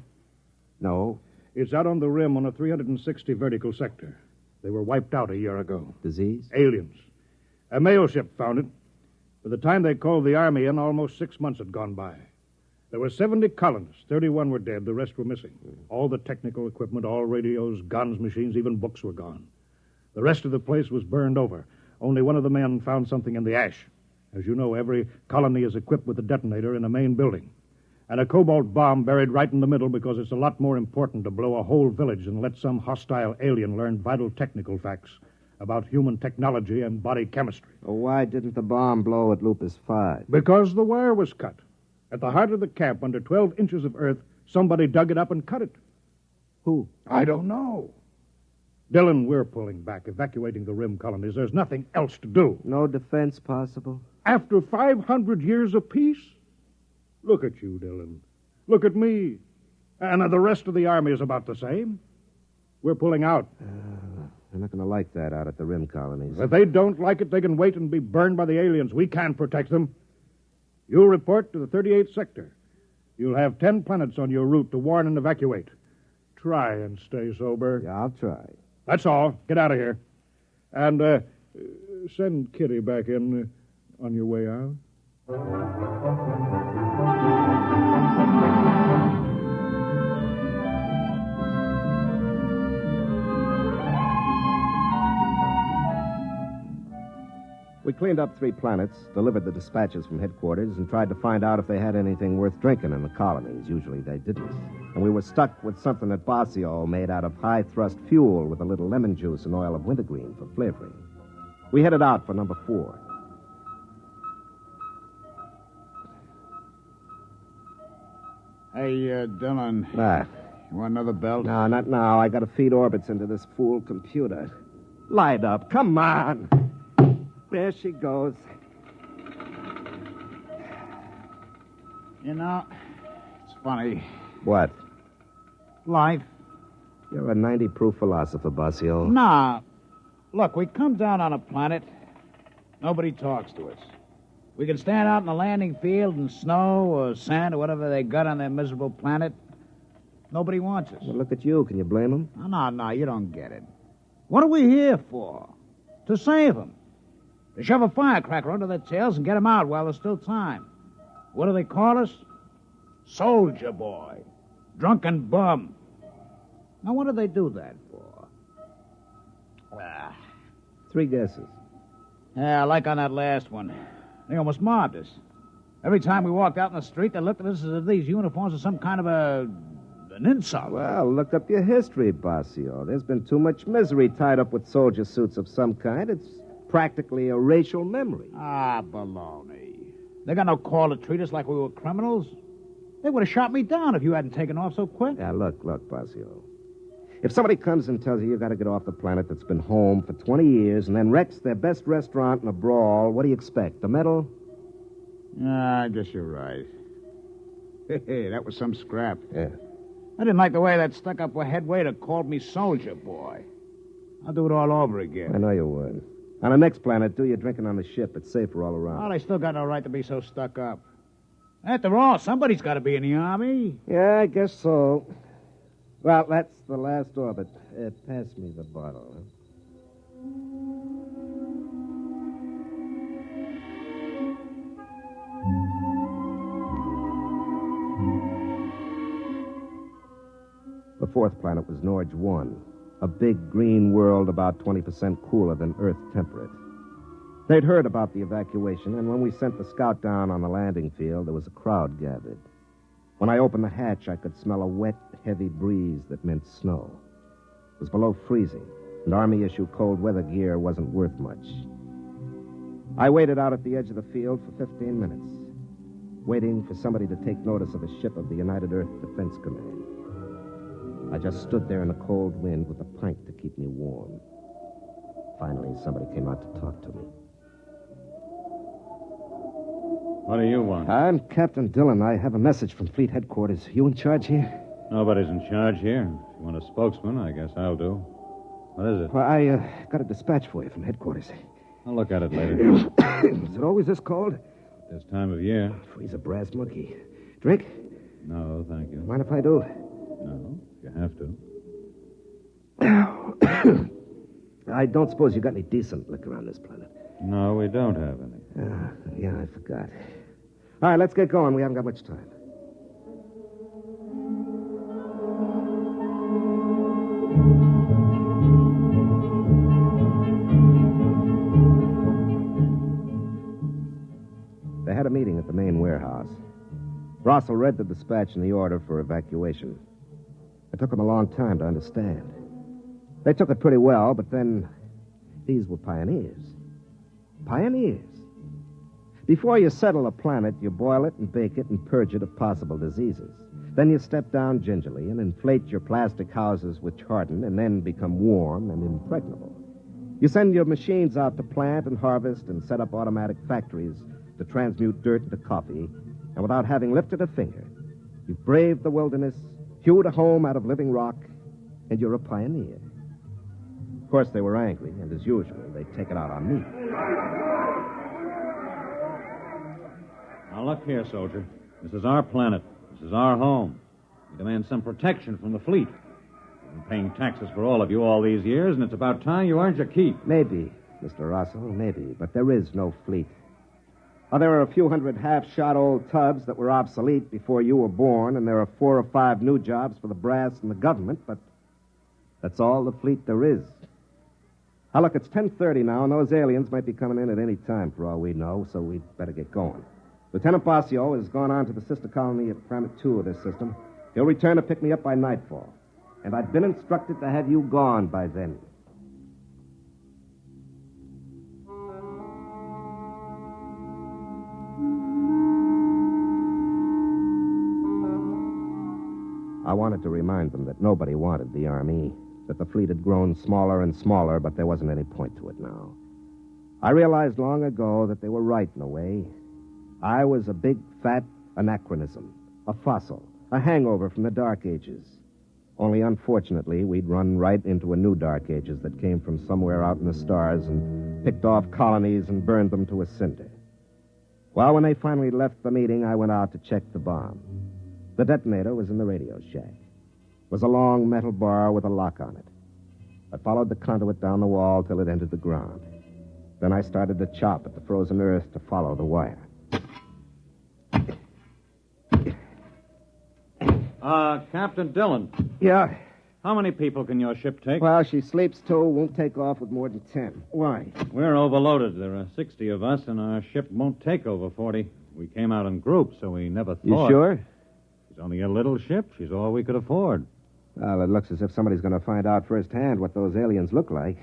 No. It's out on the rim on a 360 vertical sector. They were wiped out a year ago. Disease? Aliens. A mail ship found it. By the time they called the Army in, almost 6 months had gone by. There were 70 colonists. 31 were dead. The rest were missing. All the technical equipment, all radios, guns, machines, even books were gone. The rest of the place was burned over. Only one of the men found something in the ash. As you know, every colony is equipped with a detonator in a main building. And a cobalt bomb buried right in the middle because it's a lot more important to blow a whole village than let some hostile alien learn vital technical facts about human technology and body chemistry. Well, why didn't the bomb blow at Lupus 5? Because the wire was cut. At the heart of the camp, under 12 inches of earth, somebody dug it up and cut it. Who? I don't know. Dillon, we're pulling back, evacuating the rim colonies. There's nothing else to do. No defense possible? After 500 years of peace? Look at you, Dillon. Look at me. And the rest of the Army is about the same. We're pulling out. They're not going to like that out at the rim colonies. If they don't like it, they can wait and be burned by the aliens. We can't protect them. You'll report to the 38th sector. You'll have 10 planets on your route to warn and evacuate. Try and stay sober. Yeah, I'll try. That's all. Get out of here. And send Kitty back in on your way out. We cleaned up 3 planets, delivered the dispatches from headquarters, and tried to find out if they had anything worth drinking in the colonies. Usually they didn't. And we were stuck with something at Basio made out of high-thrust fuel with a little lemon juice and oil of wintergreen for flavoring. We headed out for number 4. Hey, Dillon. Ah. You want another belt? No, not now. I got to feed orbits into this fool computer. Light up. Come on. There she goes. You know, it's funny. What? Life. You're a 90-proof philosopher, Basio. Nah. Look, we come down on a planet. Nobody talks to us. We can stand out in the landing field in snow or sand or whatever they got on their miserable planet. Nobody wants us. Well, look at you. Can you blame them? No, you don't get it. What are we here for? To save them. To shove a firecracker under their tails and get them out while there's still time. What do they call us? Soldier boy. Drunken bum. Now, what do they do that for? 3 guesses. Yeah, like on that last one. They almost mobbed us. Every time we walked out in the street, they looked at us as if these uniforms were some kind of an insult. Well, look up your history, Basio. There's been too much misery tied up with soldier suits of some kind. It's practically a racial memory. Ah, baloney. They got no call to treat us like we were criminals. They would have shot me down if you hadn't taken off so quick. Yeah, look, Basio. If somebody comes and tells you got to get off the planet that's been home for 20 years and then wrecks their best restaurant in a brawl, what do you expect, a medal? I guess you're right. Hey, that was some scrap. Yeah. I didn't like the way that stuck-up head waiter called me soldier boy. I'll do it all over again. I know you would. On the next planet, do your drinking on the ship. It's safer all around. Well, they still got no right to be so stuck up. After all, somebody's got to be in the Army. Yeah, I guess so. Well, that's the last orbit. Pass me the bottle. Huh? fourth planet was Norge 1, a big green world about 20% cooler than Earth temperate. They'd heard about the evacuation, and when we sent the scout down on the landing field, there was a crowd gathered. When I opened the hatch, I could smell a wet, heavy breeze that meant snow. It was below freezing, and Army-issue cold weather gear wasn't worth much. I waited out at the edge of the field for 15 minutes, waiting for somebody to take notice of a ship of the United Earth Defense Command. I just stood there in the cold wind with a pint to keep me warm. Finally, somebody came out to talk to me. What do you want? I'm Captain Dillon. I have a message from Fleet Headquarters. You in charge here? Nobody's in charge here. If you want a spokesman, I guess I'll do. What is it? Well, I got a dispatch for you from headquarters. I'll look at it later. Is it always this cold? This time of year. Freeze a brass monkey. Drink? No, thank you. Mind if I do? No, you have to. I don't suppose you got any decent liquor on this planet. No, we don't have any. Yeah, I forgot. All right, let's get going. We haven't got much time. They had a meeting at the main warehouse. Russell read the dispatch and the order for evacuation. It took them a long time to understand. They took it pretty well, but then these were pioneers. Pioneers. Before you settle a planet, you boil it and bake it and purge it of possible diseases. Then you step down gingerly and inflate your plastic houses which harden and then become warm and impregnable. You send your machines out to plant and harvest and set up automatic factories to transmute dirt into coffee, and without having lifted a finger, you've braved the wilderness, hewed a home out of living rock, and you're a pioneer. Of course, they were angry, and as usual, they'd take it out on me. Now, look here, soldier. This is our planet. This is our home. We demand some protection from the fleet. We've been paying taxes for all of you all these years, and it's about time you earned your keep. Maybe, Mr. Russell, maybe, but there is no fleet. Oh, there are a few hundred half-shot old tubs that were obsolete before you were born, and there are 4 or 5 new jobs for the brass and the government, but that's all the fleet there is. Now, look, it's 10:30 now, and those aliens might be coming in at any time for all we know, so we'd better get going. Lieutenant Basio has gone on to the sister colony at Planet 2 of this system. He'll return to pick me up by nightfall, and I've been instructed to have you gone by then. I wanted to remind them that nobody wanted the Army, that the fleet had grown smaller and smaller, but there wasn't any point to it now. I realized long ago that they were right in a way. I was a big, fat anachronism, a fossil, a hangover from the Dark Ages. Only, unfortunately, we'd run right into a new Dark Ages that came from somewhere out in the stars and picked off colonies and burned them to a cinder. Well, when they finally left the meeting, I went out to check the bomb. The detonator was in the radio shack. It was a long metal bar with a lock on it. I followed the conduit down the wall till it entered the ground. Then I started to chop at the frozen earth to follow the wire. Captain Dillon. Yeah? How many people can your ship take? Well, she sleeps too. Won't take off with more than 10. Why? We're overloaded. There are 60 of us, and our ship won't take over 40. We came out in groups, so we never thought... You sure? She's only a little ship. She's all we could afford. Well, it looks as if somebody's going to find out firsthand what those aliens look like.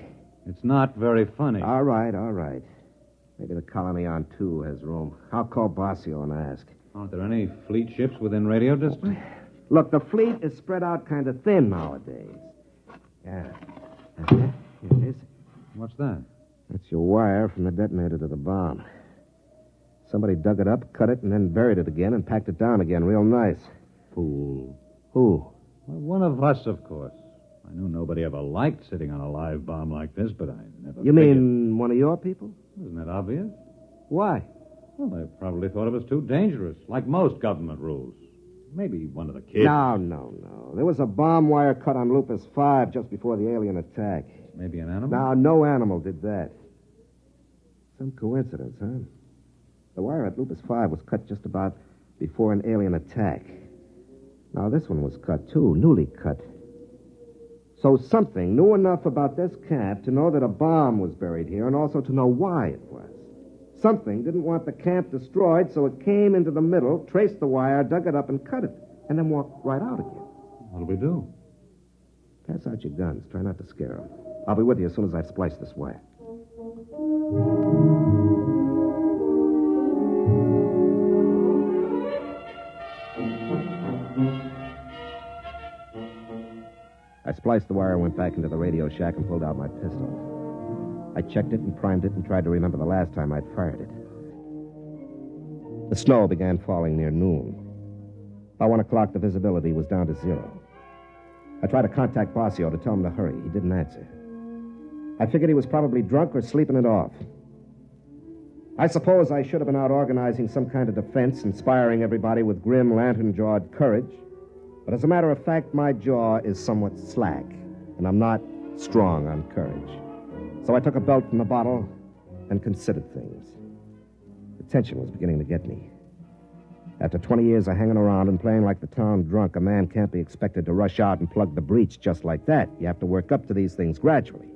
It's not very funny. All right. Maybe the colony on 2 has room. I'll call Basio and ask. Aren't there any fleet ships within radio distance? Look, the fleet is spread out kind of thin nowadays. Yeah. Here it is. What's that? That's your wire from the detonator to the bomb. Somebody dug it up, cut it, and then buried it again and packed it down again real nice. Fool. Who? Well, one of us, of course. I knew nobody ever liked sitting on a live bomb like this, but I never You mean one of your people? Isn't that obvious? Why? Well, they probably thought it was too dangerous, like most government rules. Maybe one of the kids. No. There was a bomb wire cut on Lupus 5 just before the alien attack. Maybe an animal? No, no animal did that. Some coincidence, huh? The wire at Lupus 5 was cut just about before an alien attack. Now, this one was cut, too, newly cut. So something knew enough about this camp to know that a bomb was buried here and also to know why it was. Something didn't want the camp destroyed, so it came into the middle, traced the wire, dug it up, and cut it, and then walked right out again. What'll we do? Pass out your guns. Try not to scare them. I'll be with you as soon as I've spliced this wire. I spliced the wire, went back into the radio shack, and pulled out my pistol. I checked it and primed it and tried to remember the last time I'd fired it. The snow began falling near noon. By 1 o'clock, the visibility was down to 0. I tried to contact Bossio to tell him to hurry. He didn't answer. I figured he was probably drunk or sleeping it off. I suppose I should have been out organizing some kind of defense, inspiring everybody with grim, lantern-jawed courage. But as a matter of fact, my jaw is somewhat slack, and I'm not strong on courage. So I took a belt from the bottle and considered things. The tension was beginning to get me. After 20 years of hanging around and playing like the town drunk, a man can't be expected to rush out and plug the breach just like that. You have to work up to these things gradually.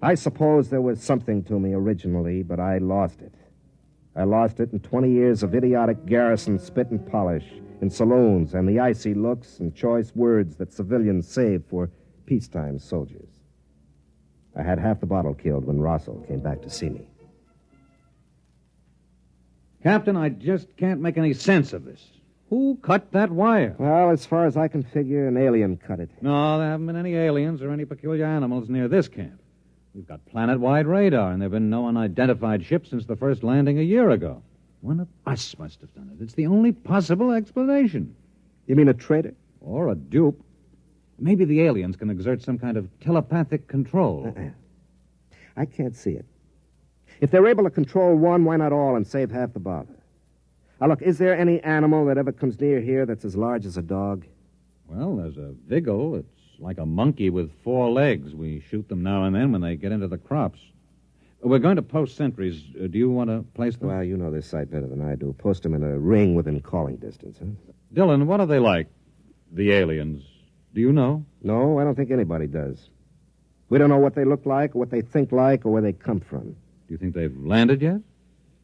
I suppose there was something to me originally, but I lost it. I lost it in 20 years of idiotic garrison spit and polish in saloons and the icy looks and choice words that civilians save for peacetime soldiers. I had half the bottle killed when Rossel came back to see me. Captain, I just can't make any sense of this. Who cut that wire? Well, as far as I can figure, an alien cut it. No, there haven't been any aliens or any peculiar animals near this camp. We've got planet-wide radar, and there have been no unidentified ships since the first landing a year ago. One of us must have done it. It's the only possible explanation. You mean a traitor? Or a dupe. Maybe the aliens can exert some kind of telepathic control. I can't see it. If they're able to control one, why not all and save half the bother? Now, look, is there any animal that ever comes near here that's as large as a dog? Well, there's a vigil. It's like a monkey with 4 legs. We shoot them now and then when they get into the crops. We're going to post sentries. Do you want to place them? Well, you know this site better than I do. Post them in a ring within calling distance, huh? Dylan, what are they like, the aliens? Do you know? No, I don't think anybody does. We don't know what they look like, or what they think like, or where they come from. Do you think they've landed yet?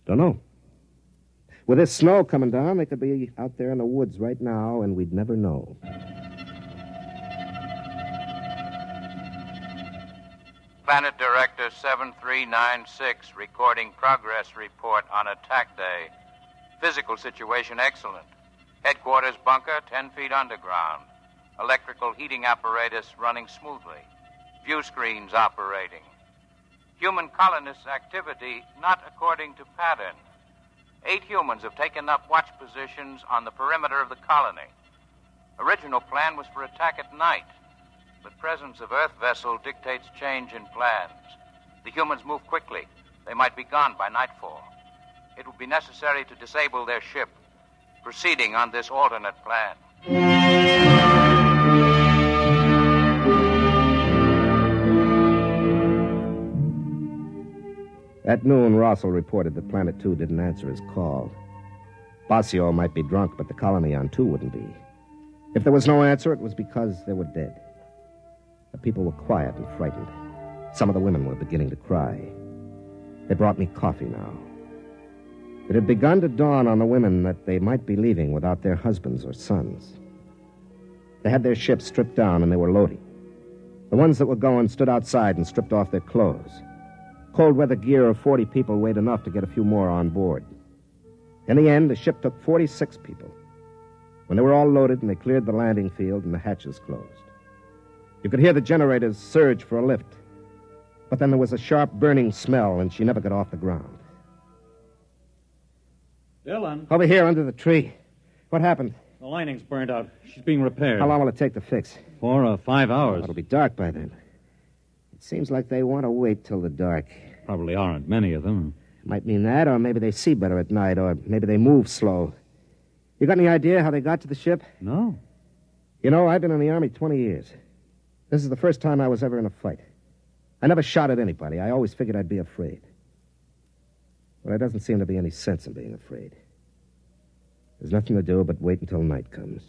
Don't know. With this snow coming down, they could be out there in the woods right now, and we'd never know. Planet Director 7396 recording progress report on attack day. Physical situation excellent. Headquarters bunker 10 feet underground. Electrical heating apparatus running smoothly. View screens operating. Human colonist activity not according to pattern. 8 humans have taken up watch positions on the perimeter of the colony. Original plan was for attack at night, but presence of Earth vessel dictates change in plans. The humans move quickly. They might be gone by nightfall. It will be necessary to disable their ship, proceeding on this alternate plan. At noon, Rossel reported that Planet 2 didn't answer his call. Bossio might be drunk, but the colony on 2 wouldn't be. If there was no answer, it was because they were dead. The people were quiet and frightened. Some of the women were beginning to cry. They brought me coffee now. It had begun to dawn on the women that they might be leaving without their husbands or sons. They had their ships stripped down and they were loading. The ones that were going stood outside and stripped off their clothes. Cold weather gear of 40 people weighed enough to get a few more on board. In the end, the ship took 46 people. When they were all loaded and they cleared the landing field and the hatches closed. You could hear the generators surge for a lift. But then there was a sharp burning smell and she never got off the ground. Dylan? Over here under the tree. What happened? The lining's burned out. She's being repaired. How long will it take to fix? 4 or 5 hours. It'll be dark by then. It seems like they want to wait till the dark. Probably aren't many of them. Might mean that, or maybe they see better at night, or maybe they move slow. You got any idea how they got to the ship? No. You know, I've been in the Army 20 years. This is the first time I was ever in a fight. I never shot at anybody. I always figured I'd be afraid. But there doesn't seem to be any sense in being afraid. There's nothing to do but wait until night comes.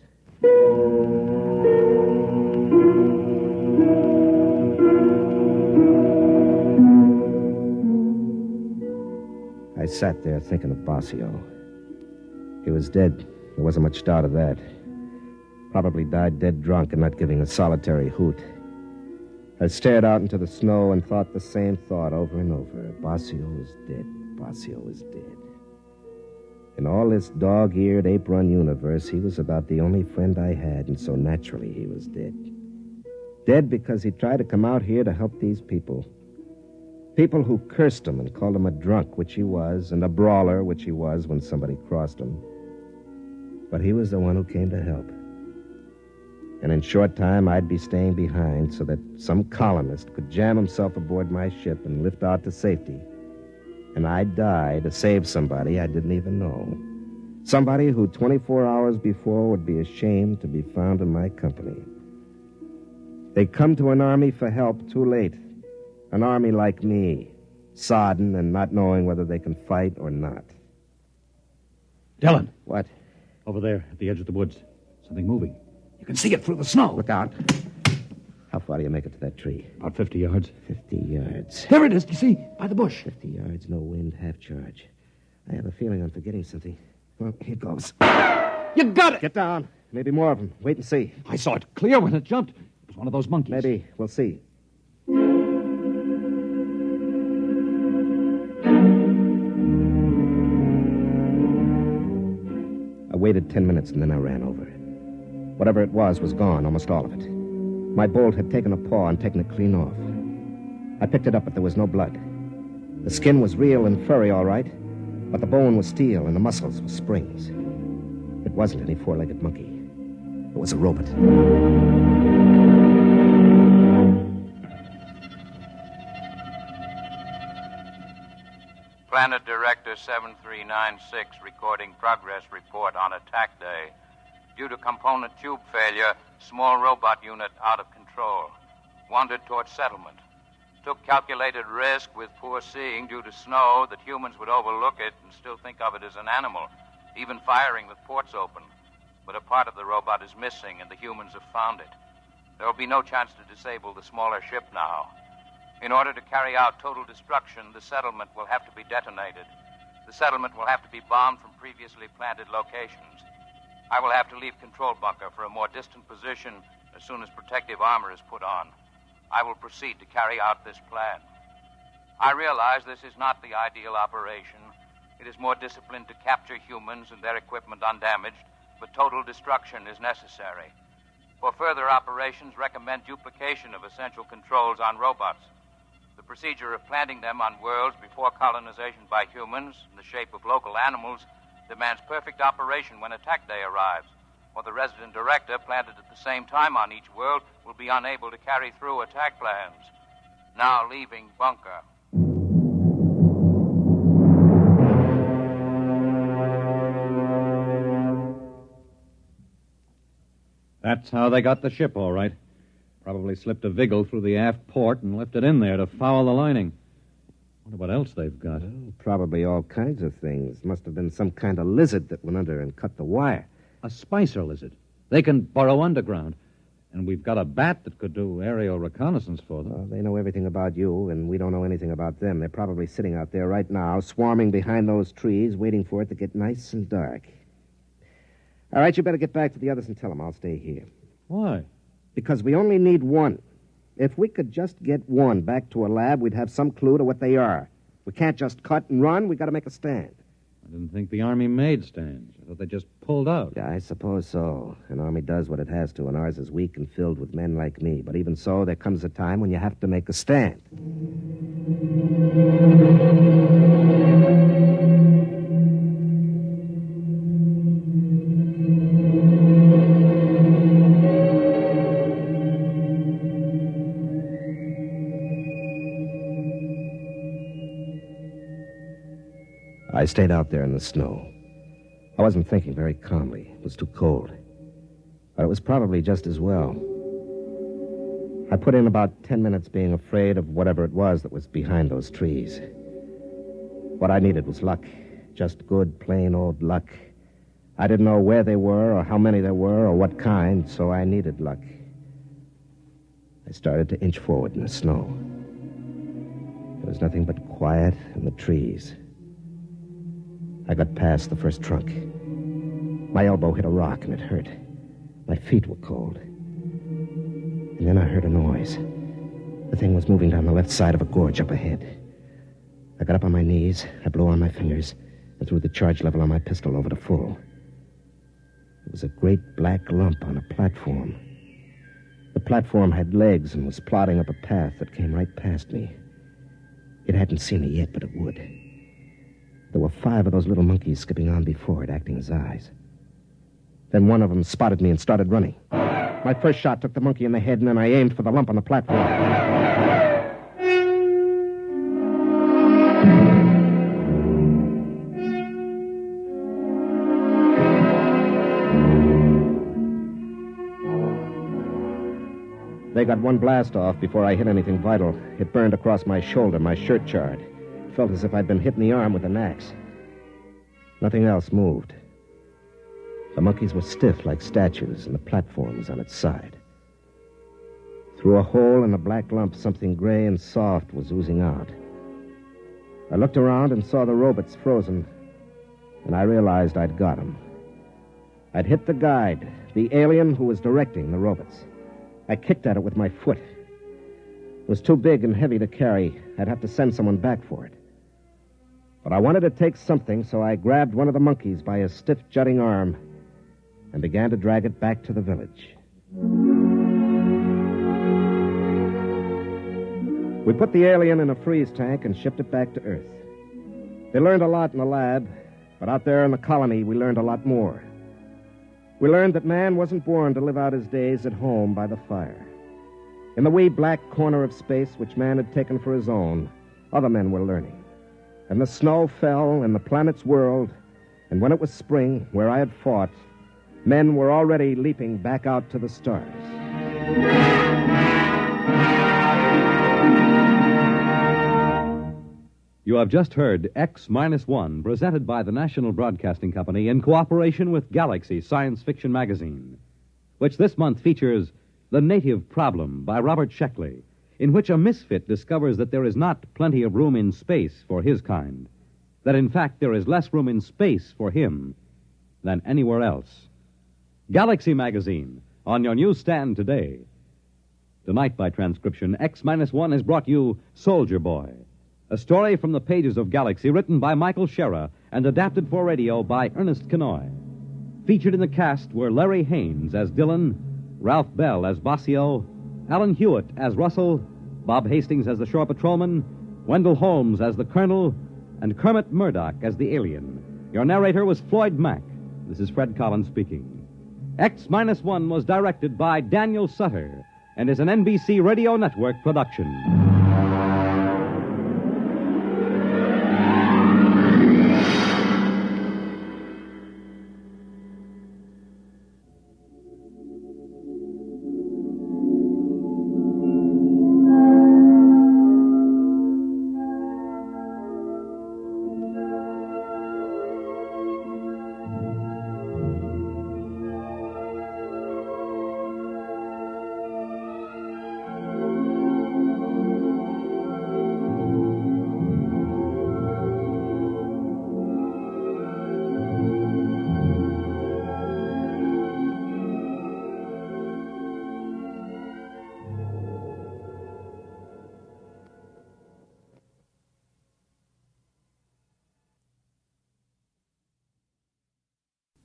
sat there thinking of Basio. He was dead. There wasn't much doubt of that. Probably died dead drunk and not giving a solitary hoot. I stared out into the snow and thought the same thought over and over. Basio is dead. Basio is dead. In all this dog-eared, ape-run universe, he was about the only friend I had, and so naturally he was dead. Dead because he tried to come out here to help these people. People who cursed him and called him a drunk, which he was, and a brawler, which he was when somebody crossed him. But he was the one who came to help. And in short time, I'd be staying behind so that some colonist could jam himself aboard my ship and lift out to safety. And I'd die to save somebody I didn't even know. Somebody who 24 hours before would be ashamed to be found in my company. They come to an army for help too late. An army like me, sodden and not knowing whether they can fight or not. Dylan. What? Over there at the edge of the woods. Something moving. You can see it through the snow. Look out. How far do you make it to that tree? About 50 yards. 50 yards. There it is, you see, by the bush. 50 yards, no wind, half charge. I have a feeling I'm forgetting something. Well, here goes. You got it! Get down. Maybe more of them. Wait and see. I saw it clear when it jumped. It was one of those monkeys. Maybe. We'll see. I waited 10 minutes and then I ran over. Whatever it was gone, almost all of it. My bolt had taken a paw and taken it clean off. I picked it up, but there was no blood. The skin was real and furry, all right, but the bone was steel and the muscles were springs. It wasn't any four-legged monkey. It was a robot. Planet Director 7396 recording progress report on attack day. Due to component tube failure, small robot unit out of control. Wandered toward settlement. Took calculated risk with poor seeing due to snow that humans would overlook it and still think of it as an animal, even firing with ports open. But a part of the robot is missing and the humans have found it. There will be no chance to disable the smaller ship now. In order to carry out total destruction, the settlement will have to be detonated. The settlement will have to be bombed from previously planted locations. I will have to leave control bunker for a more distant position as soon as protective armor is put on. I will proceed to carry out this plan. I realize this is not the ideal operation. It is more disciplined to capture humans and their equipment undamaged, but total destruction is necessary. For further operations, recommend duplication of essential controls on robots. The procedure of planting them on worlds before colonization by humans in the shape of local animals demands perfect operation when attack day arrives, or the resident director planted at the same time on each world will be unable to carry through attack plans. Now leaving bunker. That's how they got the ship, all right. Probably slipped a vigil through the aft port and left it in there to foul the lining. Wonder what else they've got. Well, probably all kinds of things. Must have been some kind of lizard that went under and cut the wire. A spicer lizard. They can burrow underground. And we've got a bat that could do aerial reconnaissance for them. Well, they know everything about you, and we don't know anything about them. They're probably sitting out there right now, swarming behind those trees, waiting for it to get nice and dark. All right, you better get back to the others and tell them I'll stay here. Why? Because we only need one. If we could just get one back to a lab, we'd have some clue to what they are. We can't just cut and run. We got to make a stand. I didn't think the Army made stands. I thought they just pulled out. Yeah, I suppose so. An army does what it has to, and ours is weak and filled with men like me. But even so, there comes a time when you have to make a stand. I stayed out there in the snow. I wasn't thinking very calmly. It was too cold. But it was probably just as well. I put in about 10 minutes being afraid of whatever it was that was behind those trees. What I needed was luck. Just good, plain old luck. I didn't know where they were or how many there were or what kind, so I needed luck. I started to inch forward in the snow. There was nothing but quiet and the trees. I got past the first trunk. My elbow hit a rock, and it hurt. My feet were cold. And then I heard a noise. The thing was moving down the left side of a gorge up ahead. I got up on my knees, I blew on my fingers, and threw the charge level on my pistol over to full. It was a great black lump on a platform. The platform had legs and was plodding up a path that came right past me. It hadn't seen me yet, but it would. There were 5 of those little monkeys skipping on before it, acting as eyes. Then one of them spotted me and started running. My first shot took the monkey in the head, and then I aimed for the lump on the platform. They got one blast off before I hit anything vital. It burned across my shoulder, my shirt charred. It felt as if I'd been hit in the arm with an axe. Nothing else moved. The monkeys were stiff like statues, and the platform was on its side. Through a hole in the black lump, something gray and soft was oozing out. I looked around and saw the robots frozen, and I realized I'd got them. I'd hit the guide, the alien who was directing the robots. I kicked at it with my foot. It was too big and heavy to carry. I'd have to send someone back for it. But I wanted to take something, so I grabbed one of the monkeys by his stiff, jutting arm and began to drag it back to the village. We put the alien in a freeze tank and shipped it back to Earth. They learned a lot in the lab, but out there in the colony, we learned a lot more. We learned that man wasn't born to live out his days at home by the fire. In the wee black corner of space which man had taken for his own, other men were learning. And the snow fell in the planet's world, and when it was spring, where I had fought, men were already leaping back out to the stars. You have just heard X-1, presented by the National Broadcasting Company in cooperation with Galaxy Science Fiction Magazine, which this month features The Native Problem by Robert Sheckley, in which a misfit discovers that there is not plenty of room in space for his kind, that in fact there is less room in space for him than anywhere else. Galaxy Magazine, on your newsstand today. Tonight, by transcription, X-1 has brought you Soldier Boy, a story from the pages of Galaxy written by Michael Shera and adapted for radio by Ernest Kenoy. Featured in the cast were Larry Haynes as Dillon, Ralph Bell as Bossio, Alan Hewitt as Russell, Bob Hastings as the shore patrolman, Wendell Holmes as the colonel, and Kermit Murdoch as the alien. Your narrator was Floyd Mack. This is Fred Collins speaking. X-1 was directed by Daniel Sutter and is an NBC Radio Network production.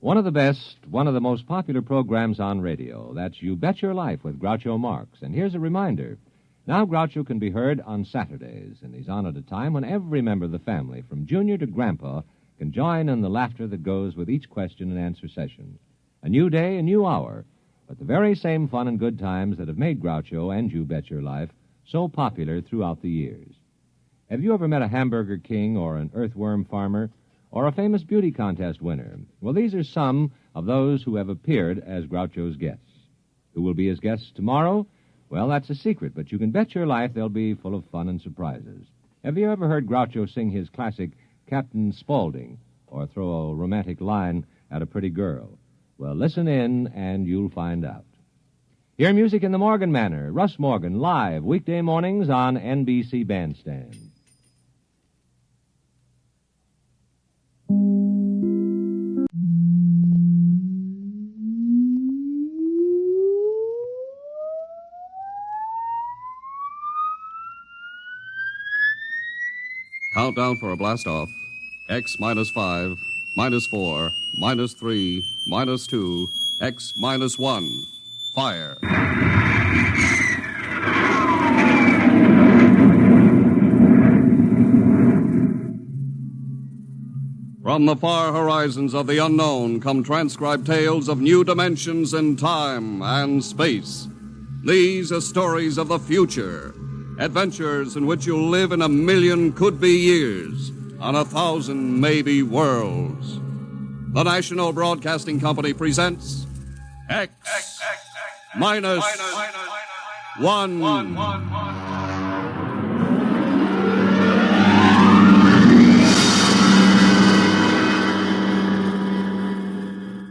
One of the best, one of the most popular programs on radio. That's You Bet Your Life with Groucho Marx. And here's a reminder. Now Groucho can be heard on Saturdays, and he's on at a time when every member of the family, from Junior to Grandpa, can join in the laughter that goes with each question and answer session. A new day, a new hour, but the very same fun and good times that have made Groucho and You Bet Your Life so popular throughout the years. Have you ever met a hamburger king or an earthworm farmer or a famous beauty contest winner? Well, these are some of those who have appeared as Groucho's guests. Who will be his guests tomorrow? Well, that's a secret, but you can bet your life they'll be full of fun and surprises. Have you ever heard Groucho sing his classic Captain Spaulding or throw a romantic line at a pretty girl? Well, listen in and you'll find out. Hear music in the Morgan manner. Russ Morgan, live, weekday mornings on NBC Bandstand. Countdown for a blast off. X minus 5, minus 4, minus 3, minus 2, X minus 1. Fire. From the far horizons of the unknown come transcribed tales of new dimensions in time and space. These are stories of the future, adventures in which you'll live in 1,000,000 could-be years on 1,000 maybe worlds. The National Broadcasting Company presents X minus 1.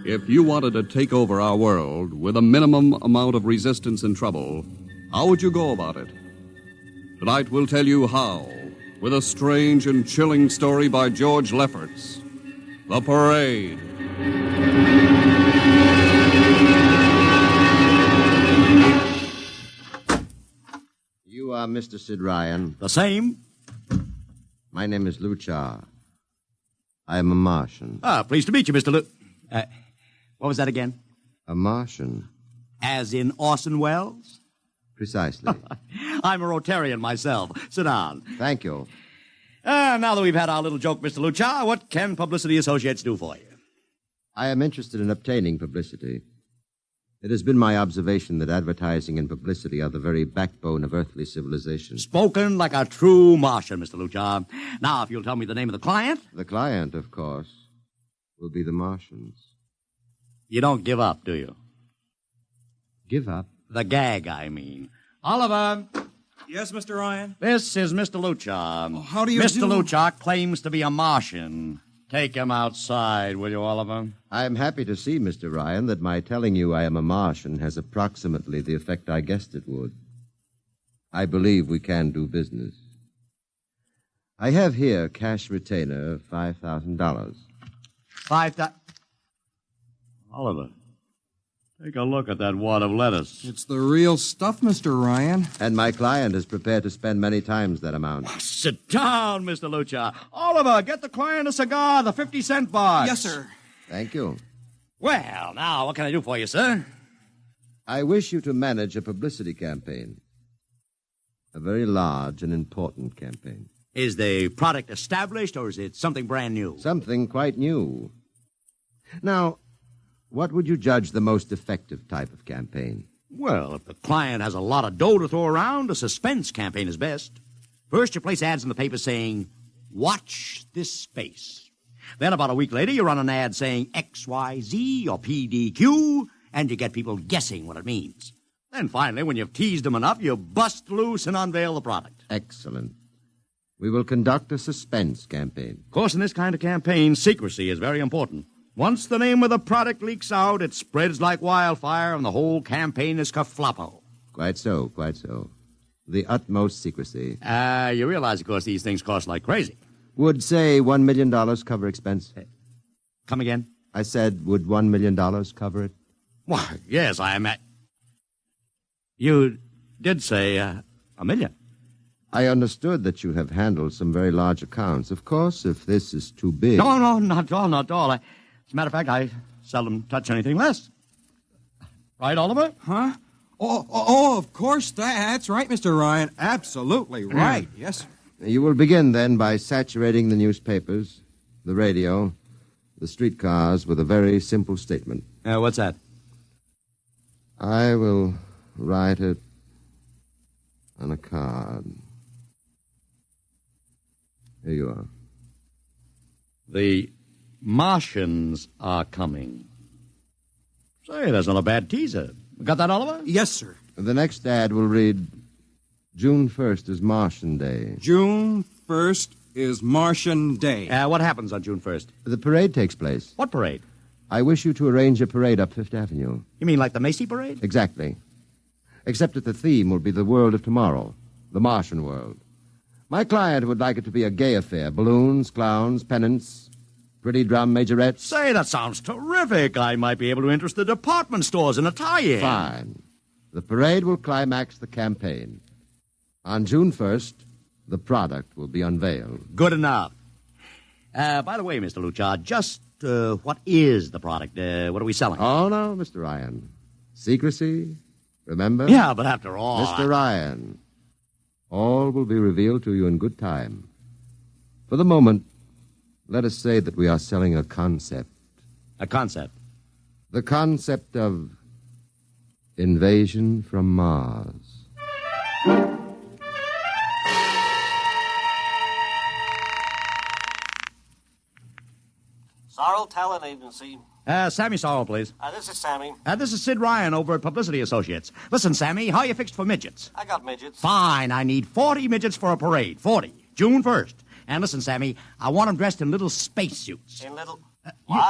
If you wanted to take over our world with a minimum amount of resistance and trouble, how would you go about it? Tonight we'll tell you how, with a strange and chilling story by George Lefferts, The Parade. You are Mr. Sid Ryan. The same. My name is Luchar. I am a Martian. Pleased to meet you, Mr. What was that again? A Martian. As in Orson Welles? Precisely. I'm a Rotarian myself. Sit down. Thank you. Now that we've had our little joke, Mr. Luchar, what can Publicity Associates do for you? I am interested in obtaining publicity. It has been my observation that advertising and publicity are the very backbone of earthly civilization. Spoken like a true Martian, Mr. Luchar. Now, if you'll tell me the name of the client. The client, of course, will be the Martians. You don't give up, do you? Give up? The gag, I mean. Oliver. Yes, Mr. Ryan? This is Mr. Luchar. Oh, how do you Mr. do? Luchar claims to be a Martian. Take him outside, will you, Oliver? I am happy to see, Mr. Ryan, that my telling you I am a Martian has approximately the effect I guessed it would. I believe we can do business. I have here cash retainer of $5,000. Oliver, take a look at that wad of lettuce. It's the real stuff, Mr. Ryan. And my client is prepared to spend many times that amount. Sit down, Mr. Luchar. Oliver, get the client a cigar, the 50-cent box. Yes, sir. Thank you. Well, now, what can I do for you, sir? I wish you to manage a publicity campaign. A very large and important campaign. Is the product established, or is it something brand new? Something quite new. Now, what would you judge the most effective type of campaign? Well, if the client has a lot of dough to throw around, a suspense campaign is best. First, you place ads in the paper saying, "Watch this space." Then about a week later, you run an ad saying XYZ or PDQ, and you get people guessing what it means. Then finally, when you've teased them enough, you bust loose and unveil the product. Excellent. We will conduct a suspense campaign. Of course, in this kind of campaign, secrecy is very important. Once the name of the product leaks out, it spreads like wildfire, and the whole campaign is kerfloppo. Quite so, quite so. The utmost secrecy. You realize, of course, these things cost like crazy. Would, say, $1 million cover expense? Come again? I said, would $1 million cover it? Why, yes, I am at... You did say $1 million. I understood that you have handled some very large accounts. Of course, if this is too big... No, not at all, not at all. As a matter of fact, I seldom touch anything less. Right, Oliver? Huh? Oh, of course. That's right, Mr. Ryan. Absolutely right. Yes, sir. You will begin, then, by saturating the newspapers, the radio, the streetcars with a very simple statement. What's that? I will write it on a card. Here you are. The Martians are coming. Say, that's not a bad teaser. Got that, Oliver? Yes, sir. The next ad will read, June 1st is Martian Day. June 1st is Martian Day. What happens on June 1st? The parade takes place. What parade? I wish you to arrange a parade up Fifth Avenue. You mean like the Macy Parade? Exactly. Except that the theme will be the world of tomorrow, the Martian world. My client would like it to be a gay affair. Balloons, clowns, pennants, pretty drum majorettes. Say, that sounds terrific. I might be able to interest the department stores in a tie-in. Fine. The parade will climax the campaign. On June 1st, the product will be unveiled. Good enough. By the way, Mr. Luchar, just what is the product? What are we selling? Oh, no, Mr. Ryan. Secrecy, remember? Yeah, but after all... Mr. Ryan, all will be revealed to you in good time. For the moment, let us say that we are selling a concept. A concept? The concept of invasion from Mars. Sorrel Talent Agency. Sammy Sorrell, please. This is Sammy. This is Sid Ryan over at Publicity Associates. Listen, Sammy, how you fixed for midgets? I got midgets. Fine, I need 40 midgets for a parade. 40. June 1st. And listen, Sammy, I want them dressed in little spacesuits. In little...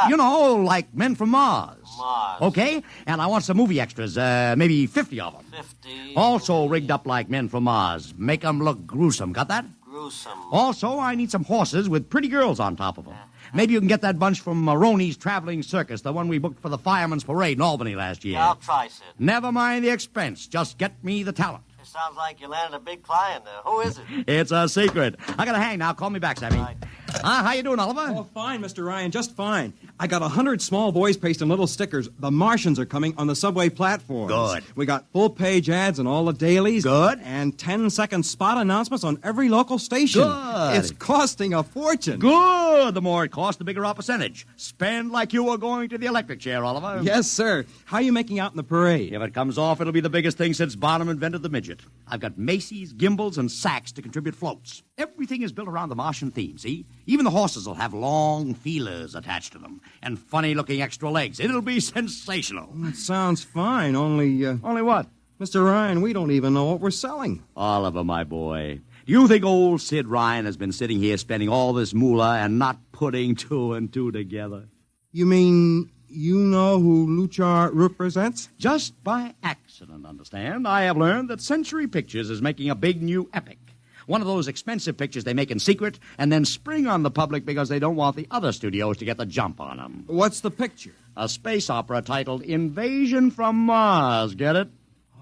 You know, like men from Mars. Mars. Okay? And I want some movie extras, maybe 50 of them. 50. Also rigged up like men from Mars. Make them look gruesome. Got that? Gruesome. Also, I need some horses with pretty girls on top of them. Maybe you can get that bunch from Maroney's Traveling Circus, the one we booked for the Fireman's Parade in Albany last year. Yeah, I'll try, Sid. Never mind the expense. Just get me the talent. It sounds like you landed a big client there. Who is it? It's a secret. I gotta hang now. Call me back, Sammy. Right. How you doing, Oliver? Oh, fine, Mr. Ryan, just fine. I got 100 small boys pasting little stickers. The Martians are coming on the subway platforms. Good. We got full-page ads in all the dailies. Good. And 10-second spot announcements on every local station. Good. It's costing a fortune. Good. The more it costs, the bigger our percentage. Spend like you were going to the electric chair, Oliver. Yes, sir. How are you making out in the parade? If it comes off, it'll be the biggest thing since Bonham invented the midget. I've got Macy's, gimbals, and sacks to contribute floats. Everything is built around the Martian theme, see? Even the horses will have long feelers attached to them and funny-looking extra legs. It'll be sensational. That sounds fine, only... Only what? Mr. Ryan, we don't even know what we're selling. Oliver, my boy, do you think old Sid Ryan has been sitting here spending all this moolah and not putting two and two together? You mean you know who Luchar represents? Just by accident, understand. I have learned that Century Pictures is making a big new epic. One of those expensive pictures they make in secret and then spring on the public because they don't want the other studios to get the jump on them. What's the picture? A space opera titled Invasion from Mars. Get it?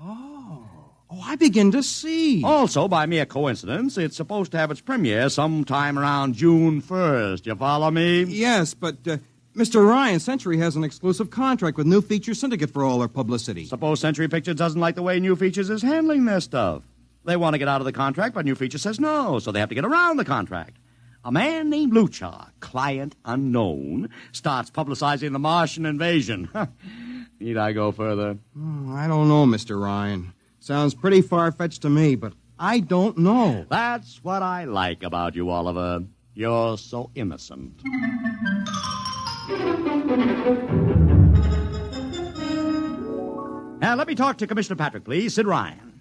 Oh, I begin to see. Also, by mere coincidence, it's supposed to have its premiere sometime around June 1st. You follow me? Yes, but... Mr. Ryan, Century has an exclusive contract with New Feature Syndicate for all their publicity. Suppose Century Pictures doesn't like the way New Features is handling their stuff. They want to get out of the contract, but New Feature says no, so they have to get around the contract. A man named Luchar, client unknown, starts publicizing the Martian invasion. Need I go further? Oh, I don't know, Mr. Ryan. Sounds pretty far-fetched to me, but I don't know. That's what I like about you, Oliver. You're so innocent. Now, let me talk to Commissioner Patrick, please. Sid Ryan.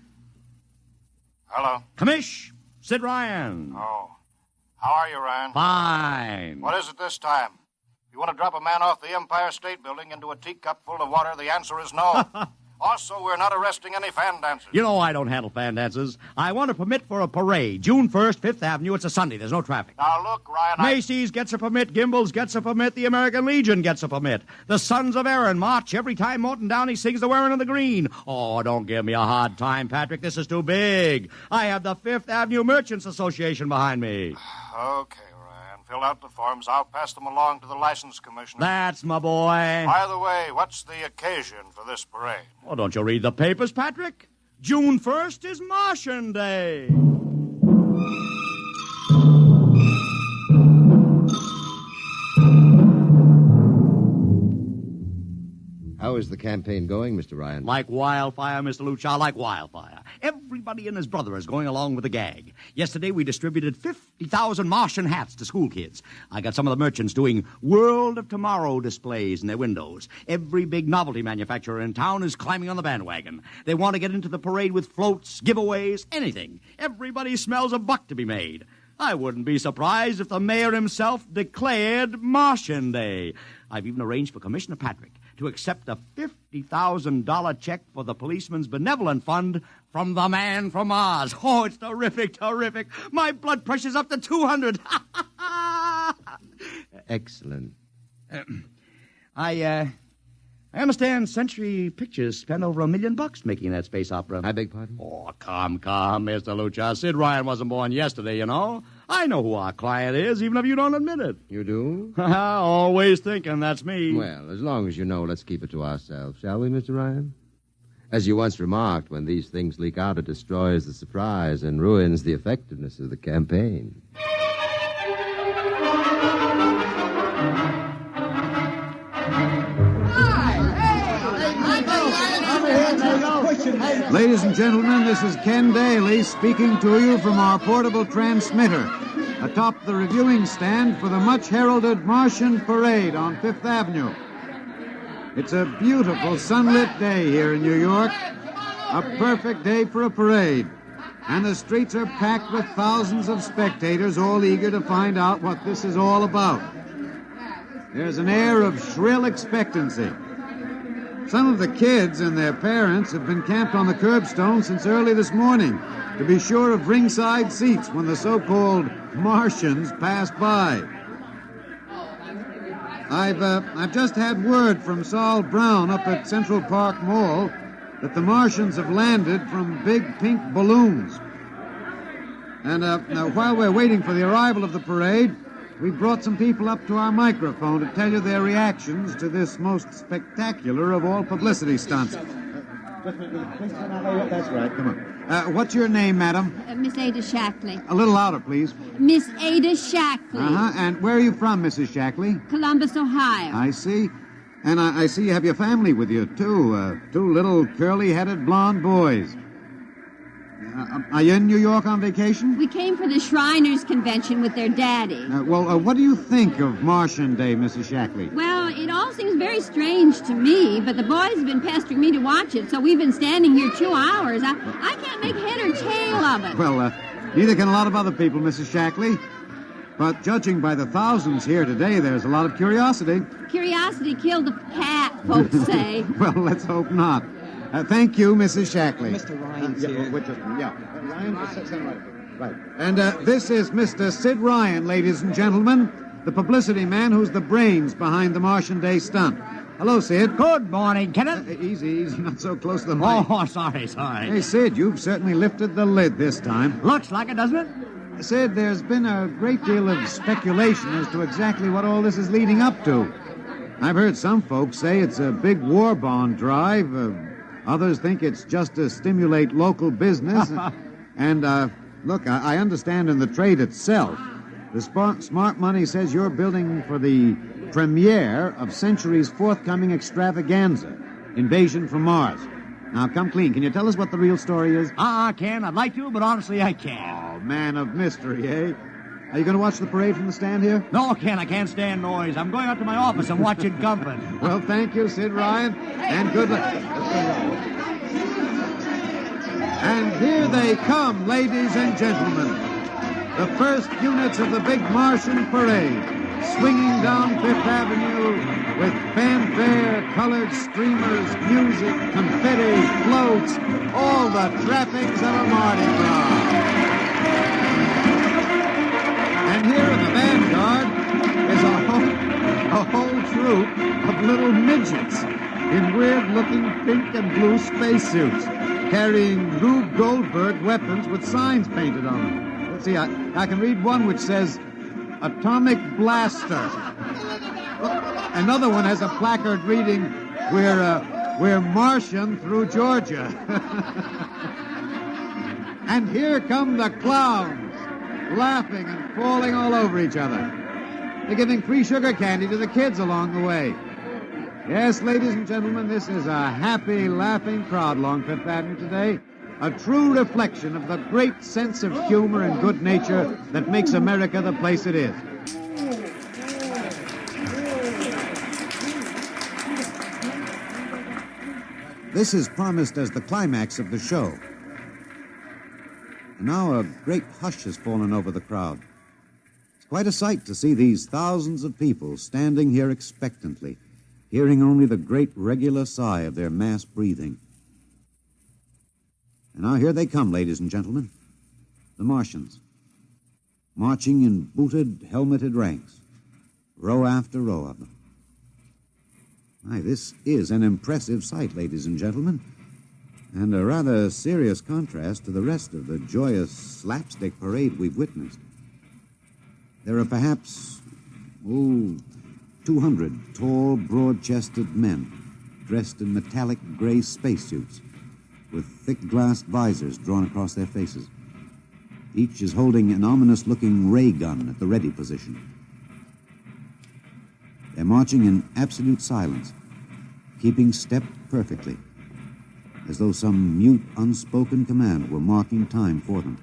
Hello. Commish, Sid Ryan. Oh. How are you, Ryan? Fine. What is it this time? You want to drop a man off the Empire State Building into a teacup full of water? The answer is no. Also, we're not arresting any fan dancers. You know I don't handle fan dances. I want a permit for a parade. June 1st, 5th Avenue. It's a Sunday. There's no traffic. Now, look, Ryan, Macy's gets a permit. Gimbals gets a permit. The American Legion gets a permit. The Sons of Erin march every time Morton Downey sings the Wearing of the Green. Oh, don't give me a hard time, Patrick. This is too big. I have the 5th Avenue Merchants Association behind me. Okay, Ryan. Fill out the forms. I'll pass them along to the license commissioner. That's my boy. By the way, what's the occasion for this parade? Oh, don't you read the papers, Patrick? June 1st is Martian Day. How is the campaign going, Mr. Ryan? Like wildfire, Mr. Luchar, like wildfire. Everybody and his brother is going along with the gag. Yesterday, we distributed 50,000 Martian hats to school kids. I got some of the merchants doing World of Tomorrow displays in their windows. Every big novelty manufacturer in town is climbing on the bandwagon. They want to get into the parade with floats, giveaways, anything. Everybody smells a buck to be made. I wouldn't be surprised if the mayor himself declared Martian Day. I've even arranged for Commissioner Patrick to accept a $50,000 check for the Policeman's Benevolent Fund from the man from Mars. Oh, it's terrific, terrific. My blood pressure's up to 200. Excellent. I I understand Century Pictures spent over $1 million making that space opera. I beg pardon? Oh, come, Mr. Lucha. Sid Ryan wasn't born yesterday, you know. I know who our client is, even if you don't admit it. You do? Always thinking that's me. Well, as long as you know, let's keep it to ourselves, shall we, Mr. Ryan? As you once remarked, when these things leak out, it destroys the surprise and ruins the effectiveness of the campaign. Ladies and gentlemen, this is Ken Daly speaking to you from our portable transmitter atop the reviewing stand for the much-heralded Martian Parade on Fifth Avenue. It's a beautiful sunlit day here in New York, a perfect day for a parade, and the streets are packed with thousands of spectators all eager to find out what this is all about. There's an air of shrill expectancy. Some of the kids and their parents have been camped on the curbstone since early this morning to be sure of ringside seats when the so-called Martians pass by. I've just had word from Saul Brown up at Central Park Mall that the Martians have landed from big pink balloons. And now, while we're waiting for the arrival of the parade, we brought some people up to our microphone to tell you their reactions to this most spectacular of all publicity stunts. That's right, come on. What's your name, madam? Miss Ada Shackley. A little louder, please. Miss Ada Shackley. Uh-huh. And where are you from, Mrs. Shackley? Columbus, Ohio. I see. And I see you have your family with you, too. Two little curly-headed blonde boys. Are you in New York on vacation? We came for the Shriners Convention with their daddy. What do you think of Martian Day, Mrs. Shackley? Well, it all seems very strange to me, but the boys have been pestering me to watch it, so we've been standing here 2 hours. I can't make head or tail of it. Well, neither can a lot of other people, Mrs. Shackley. But judging by the thousands here today, there's a lot of curiosity. Curiosity killed the cat, folks say. Well, let's hope not. Thank you, Mrs. Shackley. Mr. Ryan's here. Ryan, right. And this is Mr. Sid Ryan, ladies and gentlemen, the publicity man who's the brains behind the Martian Day stunt. Hello, Sid. Good morning, Kenneth. Easy, not so close to the mic. Oh, sorry. Hey, Sid, you've certainly lifted the lid this time. Looks like it, doesn't it? Sid, there's been a great deal of speculation as to exactly what all this is leading up to. I've heard some folks say it's a big war bond drive. Others think it's just to stimulate local business. And, look, I understand in the trade itself, the smart money says you're building for the premiere of Century's forthcoming extravaganza, Invasion from Mars. Now, come clean. Can you tell us what the real story is? Ken. I'd like to, but honestly, I can't. Oh, man of mystery, eh? Are you going to watch the parade from the stand here? No, Ken, I can't stand noise. I'm going up to my office and watch it gumping. Well, thank you, Sid Ryan, and good luck. And here they come, ladies and gentlemen. The first units of the big Martian parade, swinging down Fifth Avenue with fanfare, colored streamers, music, confetti, floats, all the trappings of a Mardi Gras. And here in the vanguard is a whole troop of little midgets in weird-looking pink and blue spacesuits, carrying Rube Goldberg weapons with signs painted on them. Let's see, I can read one which says, Atomic Blaster. Another one has a placard reading, We're Martian through Georgia. And here come the clowns, laughing and falling all over each other. They're giving free sugar candy to the kids along the way. Yes, ladies and gentlemen, this is a happy, laughing crowd along Fifth Avenue today. A true reflection of the great sense of humor and good nature that makes America the place it is. This is promised as the climax of the show. And now a great hush has fallen over the crowd. It's quite a sight to see these thousands of people standing here expectantly, hearing only the great regular sigh of their mass breathing. And now here they come, ladies and gentlemen, the Martians, marching in booted, helmeted ranks, row after row of them. My, this is an impressive sight, ladies and gentlemen, and a rather serious contrast to the rest of the joyous slapstick parade we've witnessed. There are perhaps, 200 tall, broad-chested men dressed in metallic gray spacesuits with thick glass visors drawn across their faces. Each is holding an ominous-looking ray gun at the ready position. They're marching in absolute silence, keeping step perfectly, as though some mute, unspoken command were marking time for them.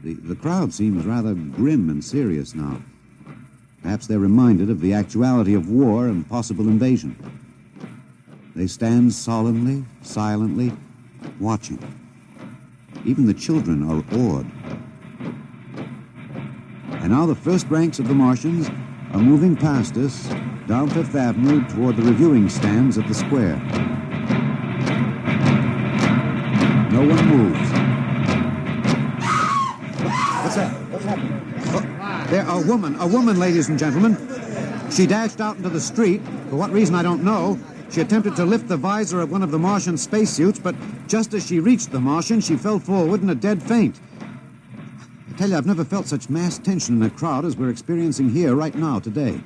The crowd seems rather grim and serious now. Perhaps they're reminded of the actuality of war and possible invasion. They stand solemnly, silently, watching. Even the children are awed. And now the first ranks of the Martians are moving past us down Fifth Avenue toward the reviewing stands at the square. No one moves. What's that? What's happening? There, a woman, ladies and gentlemen. She dashed out into the street. For what reason, I don't know. She attempted to lift the visor of one of the Martian spacesuits, but just as she reached the Martian, she fell forward in a dead faint. I tell you, I've never felt such mass tension in a crowd as we're experiencing here right now, today.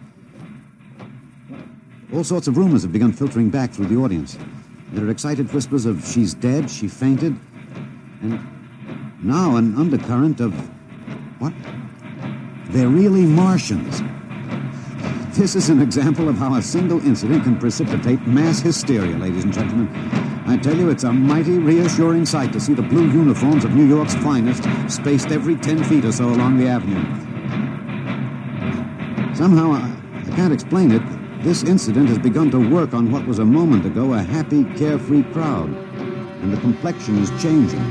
All sorts of rumors have begun filtering back through the audience. There are excited whispers of she's dead, she fainted, and now an undercurrent of, what? They're really Martians. This is an example of how a single incident can precipitate mass hysteria, ladies and gentlemen. I tell you, it's a mighty reassuring sight to see the blue uniforms of New York's finest spaced every 10 feet or so along the avenue. Somehow, I can't explain it, this incident has begun to work on what was a moment ago a happy, carefree crowd, and the complexion is changing.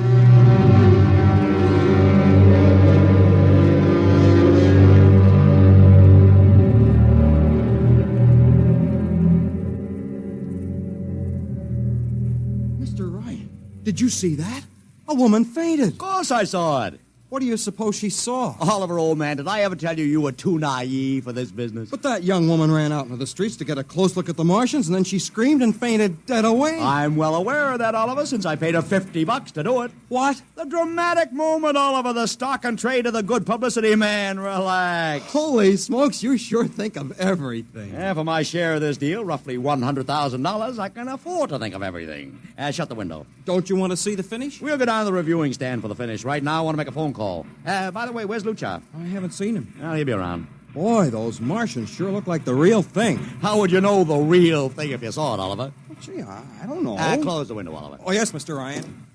Did you see that? A woman fainted. Of course I saw it. What do you suppose she saw? Oliver, old man, did I ever tell you were too naive for this business? But that young woman ran out into the streets to get a close look at the Martians, and then she screamed and fainted dead away. I'm well aware of that, Oliver, since I paid her $50 to do it. What? The dramatic moment, Oliver, the stock and trade of the good publicity, man. Relax. Holy smokes, you sure think of everything. Yeah, for my share of this deal, roughly $100,000, I can afford to think of everything. Shut the window. Don't you want to see the finish? We'll go down to the reviewing stand for the finish. Right now, I want to make a phone call. By the way, where's Lucha? I haven't seen him. Well, he'll be around. Boy, those Martians sure look like the real thing. How would you know the real thing if you saw it, Oliver? Well, gee, I don't know. Close the window, Oliver. Oh, yes, Mr. Ryan.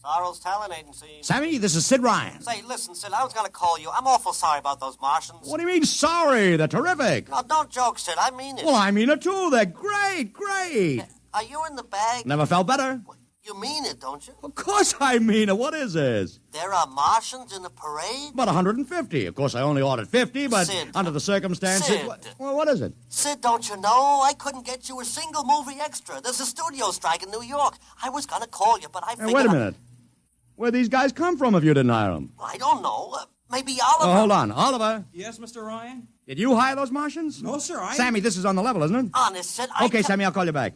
Sorrow's Talent Agency. Sammy, this is Sid Ryan. Say, listen, Sid, I was going to call you. I'm awful sorry about those Martians. What do you mean, sorry? They're terrific. No, don't joke, Sid. I mean it. Well, I mean it, too. They're great, great. Are you in the bag? Never felt better. You mean it, don't you? Of course I mean it. What is this? There are Martians in the parade? About 150. Of course, I only ordered 50, but Sid. under the circumstances... Sid. Well, what is it? Sid, don't you know? I couldn't get you a single movie extra. There's a studio strike in New York. I was going to call you, but I figured... Wait a minute. Where'd these guys come from if you didn't hire them? I don't know. Maybe Oliver... Oh, hold on. Oliver? Yes, Mr. Ryan? Did you hire those Martians? No, sir, Sammy, this is on the level, isn't it? Honest, Sid, Okay, Sammy, I'll call you back.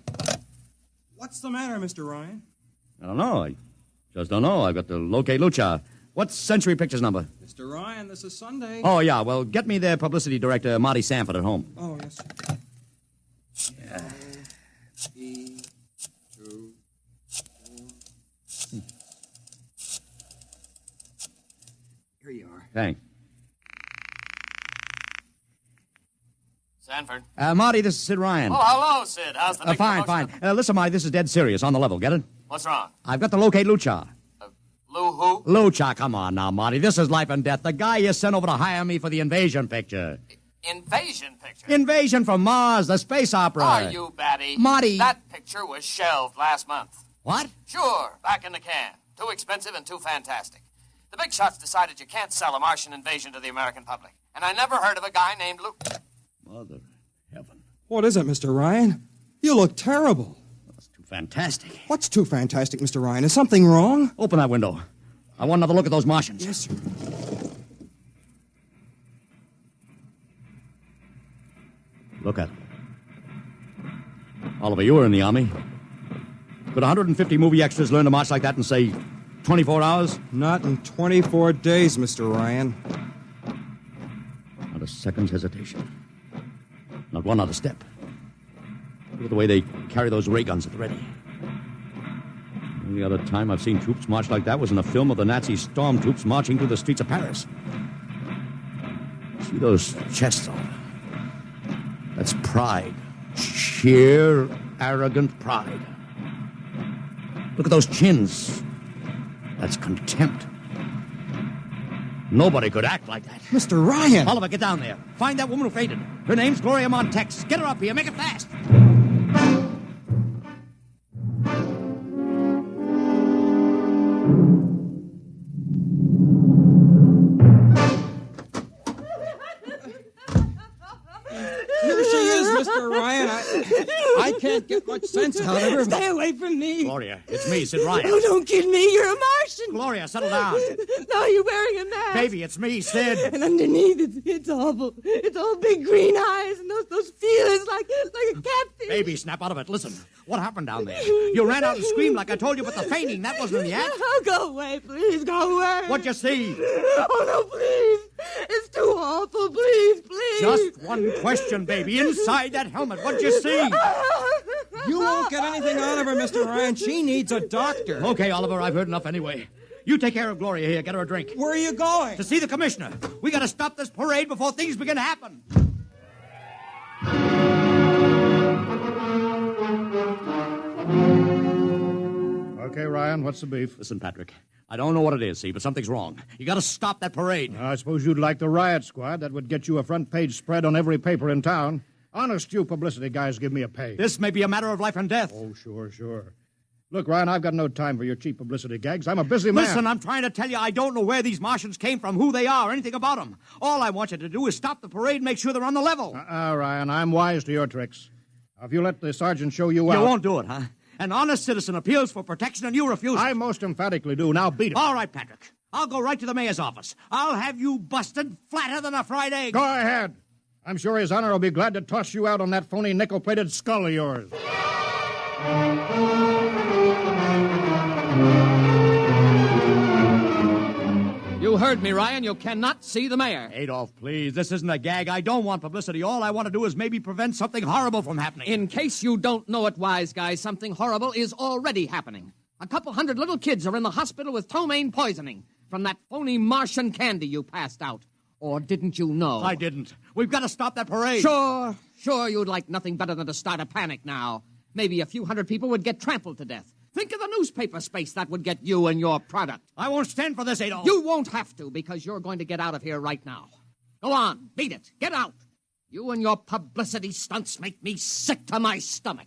What's the matter, Mr. Ryan? I don't know. I just don't know. I've got to locate Lucha. What's Century Pictures number? Mr. Ryan, this is Sunday. Oh, yeah. Well, get me their publicity director, Marty Sanford, at home. Oh, yes, sir. Yeah. Here you are. Thanks. Sanford. Marty, this is Sid Ryan. Oh, hello, Sid. How's the big Fine, promotion? fine. Listen, Marty, this is dead serious. On the level. Get it? What's wrong? I've got to locate Lucha. Lou who? Lucha, come on now, Marty. This is life and death. The guy you sent over to hire me for the invasion picture. Invasion picture? Invasion from Mars, the space opera. Are you batty? Marty. That picture was shelved last month. What? Sure, back in the can. Too expensive and too fantastic. The big shots decided you can't sell a Martian invasion to the American public. And I never heard of a guy named Lou... Mother heaven. What is it, Mr. Ryan? You look terrible. That's too fantastic. What's too fantastic, Mr. Ryan? Is something wrong? Open that window. I want another look at those Martians. Yes, sir. Look at them. Oliver, you were in the Army. Could 150 movie extras learn to march like that in, say, 24 hours? Not in 24 days, Mr. Ryan. Not a second's hesitation. Not one other step. Look at the way they carry those ray guns at the ready. The only other time I've seen troops march like that was in a film of the Nazi stormtroops marching through the streets of Paris. See those chests, Oliver? That's pride. Sheer, arrogant pride. Look at those chins. That's contempt. Nobody could act like that. Mr. Ryan! Oliver, get down there. Find that woman who fainted. Her name's Gloria Montex. Get her up here. Make it fast. Here she is, Mr. Ryan. I can't get much sense out of her. Stay away from me. Gloria, it's me, Sid Ryan. Oh, don't kid me. You're a Martian. Gloria, settle down. No, you're wearing a mask. Baby, it's me, Sid. And underneath, it's awful. It's all big green eyes and those feelers like a catfish. Baby, snap out of it. Listen, what happened down there? You ran out and screamed like I told you, but the fainting, that wasn't in the act. Oh, go away, please. Go away. What'd you see? Oh, no, please. It's too awful. Please, please. Just one question, baby. Inside that helmet, what'd you see? You won't get anything out of her, Mr. Ryan. She needs a doctor. Okay, Oliver, I've heard enough anyway. You take care of Gloria here. Get her a drink. Where are you going? To see the commissioner. We got to stop this parade before things begin to happen. Okay, Ryan, what's the beef? Listen, Patrick, I don't know what it is, see, but something's wrong. You got to stop that parade. I suppose you'd like the riot squad. That would get you a front-page spread on every paper in town. Honest, you publicity guys give me a pay. This may be a matter of life and death. Oh, sure. Look, Ryan, I've got no time for your cheap publicity gags. I'm a busy man. Listen, I'm trying to tell you I don't know where these Martians came from, who they are, anything about them. All I want you to do is stop the parade and make sure they're on the level. Ryan, I'm wise to your tricks. Now, if you let the sergeant show you out... You won't do it, huh? An honest citizen appeals for protection and you refuse it. I most emphatically do. Now beat it. All right, Patrick. I'll go right to the mayor's office. I'll have you busted flatter than a fried egg. Go ahead. I'm sure his honor will be glad to toss you out on that phony nickel-plated skull of yours. You heard me, Ryan. You cannot see the mayor. Adolf, please. This isn't a gag. I don't want publicity. All I want to do is maybe prevent something horrible from happening. In case you don't know it, wise guy, something horrible is already happening. A couple hundred little kids are in the hospital with ptomaine poisoning from that phony Martian candy you passed out. Or didn't you know? I didn't. We've got to stop that parade. Sure, you'd like nothing better than to start a panic now. Maybe a few hundred people would get trampled to death. Think of the newspaper space that would get you and your product. I won't stand for this, Adolf. You won't have to, because you're going to get out of here right now. Go on, beat it. Get out. You and your publicity stunts make me sick to my stomach.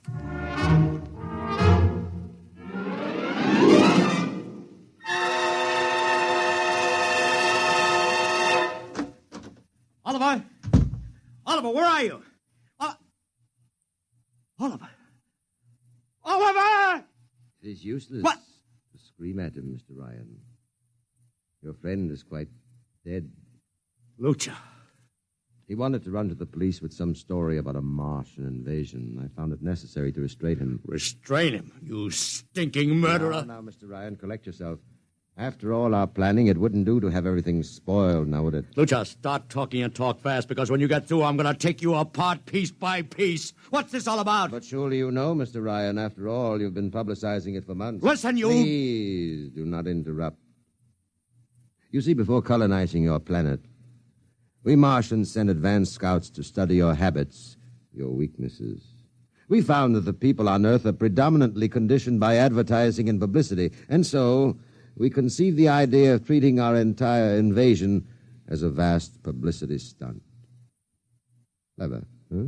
Oliver! Oliver, where are you? Oliver! Oliver! It is useless What? to scream at him, Mr. Ryan. Your friend is quite dead. Lucha. He wanted to run to the police with some story about a Martian invasion. I found it necessary to restrain him. Restrain him, you stinking murderer. Now, Mr. Ryan, collect yourself. After all our planning, it wouldn't do to have everything spoiled, now would it? Lucha, start talking and talk fast, because when you get through, I'm going to take you apart piece by piece. What's this all about? But surely you know, Mr. Ryan, after all, you've been publicizing it for months. Listen, you... Please, do not interrupt. You see, before colonizing your planet, we Martians sent advanced scouts to study your habits, your weaknesses. We found that the people on Earth are predominantly conditioned by advertising and publicity, and so... we conceived the idea of treating our entire invasion as a vast publicity stunt. Clever, huh?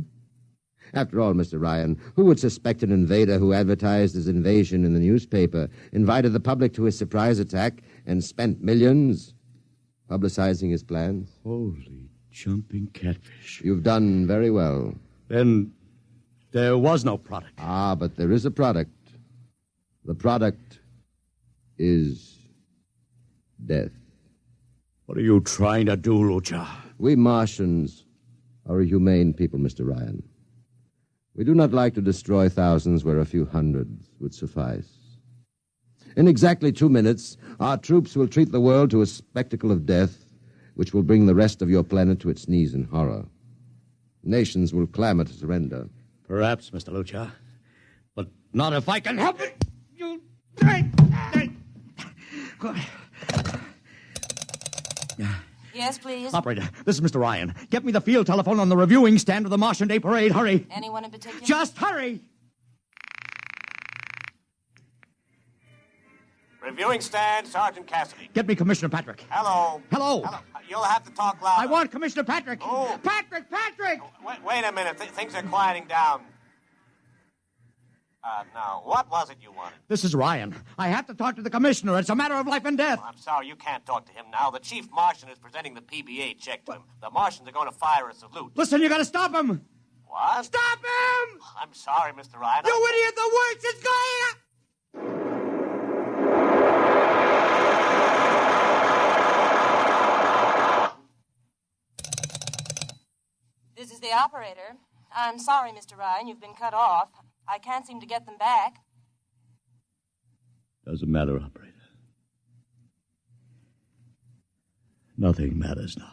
After all, Mr. Ryan, who would suspect an invader who advertised his invasion in the newspaper, invited the public to his surprise attack, and spent millions publicizing his plans? Holy jumping catfish. You've done very well. Then There was no product. Ah, but there is a product. The product is death. What are you trying to do, Lucha? We Martians are a humane people, Mr. Ryan. We do not like to destroy thousands where a few hundreds would suffice. In exactly 2 minutes, our troops will treat the world to a spectacle of death, which will bring the rest of your planet to its knees in horror. Nations will clamor to surrender. Perhaps, Mr. Lucha, but not if I can help it. You... Yes, please. Operator, this is Mr. Ryan. Get me the field telephone on the reviewing stand of the Martian Day Parade. Hurry. Anyone in particular? Just hurry. Reviewing stand, Sergeant Cassidy. Get me Commissioner Patrick. Hello. Hello. You'll have to talk louder. I want Commissioner Patrick. Oh. Patrick! Wait a minute. Things are quieting down. Now, what was it you wanted? This is Ryan. I have to talk to the commissioner. It's a matter of life and death. I'm sorry, you can't talk to him now. The chief Martian is presenting the PBA check to him. The Martians are going to fire a salute. Listen, you got to stop him. What? Stop him! I'm sorry, Mr. Ryan. You idiot! The works is going... This is the operator. I'm sorry, Mr. Ryan. You've been cut off. I can't seem to get them back. Doesn't matter, operator. Nothing matters now.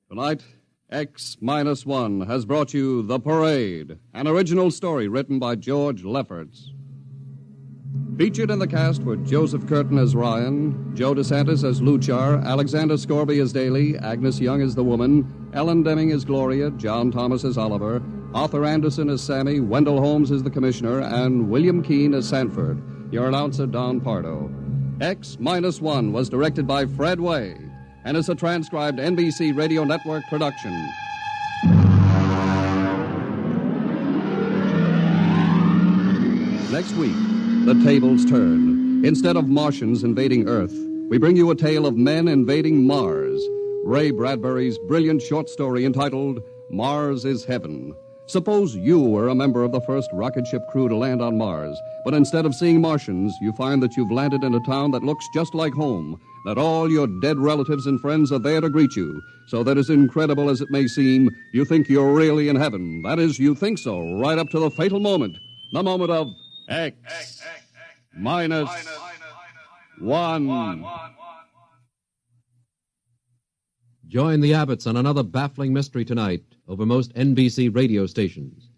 Tonight, X-1 has brought you The Parade, an original story written by George Lefferts. Featured in the cast were Joseph Curtin as Ryan, Joe DeSantis as Luchar, Alexander Scorby as Daly, Agnes Young as the woman, Ellen Deming as Gloria, John Thomas as Oliver, Arthur Anderson as Sammy, Wendell Holmes as the Commissioner, and William Keene as Sanford. Your announcer, Don Pardo. X-1 was directed by Fred Way and is a transcribed NBC Radio Network production. Next week, the tables turn. Instead of Martians invading Earth, we bring you a tale of men invading Mars. Ray Bradbury's brilliant short story entitled Mars is Heaven. Suppose you were a member of the first rocket ship crew to land on Mars, but instead of seeing Martians, you find that you've landed in a town that looks just like home, that all your dead relatives and friends are there to greet you, so that as incredible as it may seem, you think you're really in heaven. That is, you think so, right up to the fatal moment, the moment of X-1. Join the Abbotts on another baffling mystery tonight over most NBC radio stations.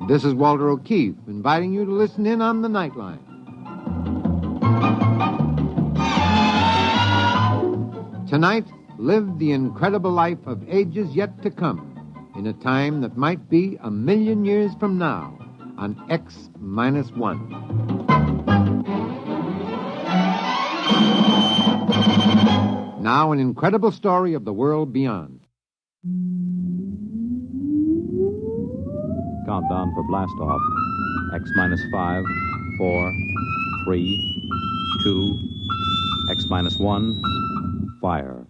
This is Walter O'Keefe inviting you to listen in on the Nightline. Tonight, live the incredible life of ages yet to come in a time that might be 1,000,000 years from now on X-1. Now, an incredible story of the world beyond. Countdown for blast off. X-5, 4, 3, 2, X-1, fire.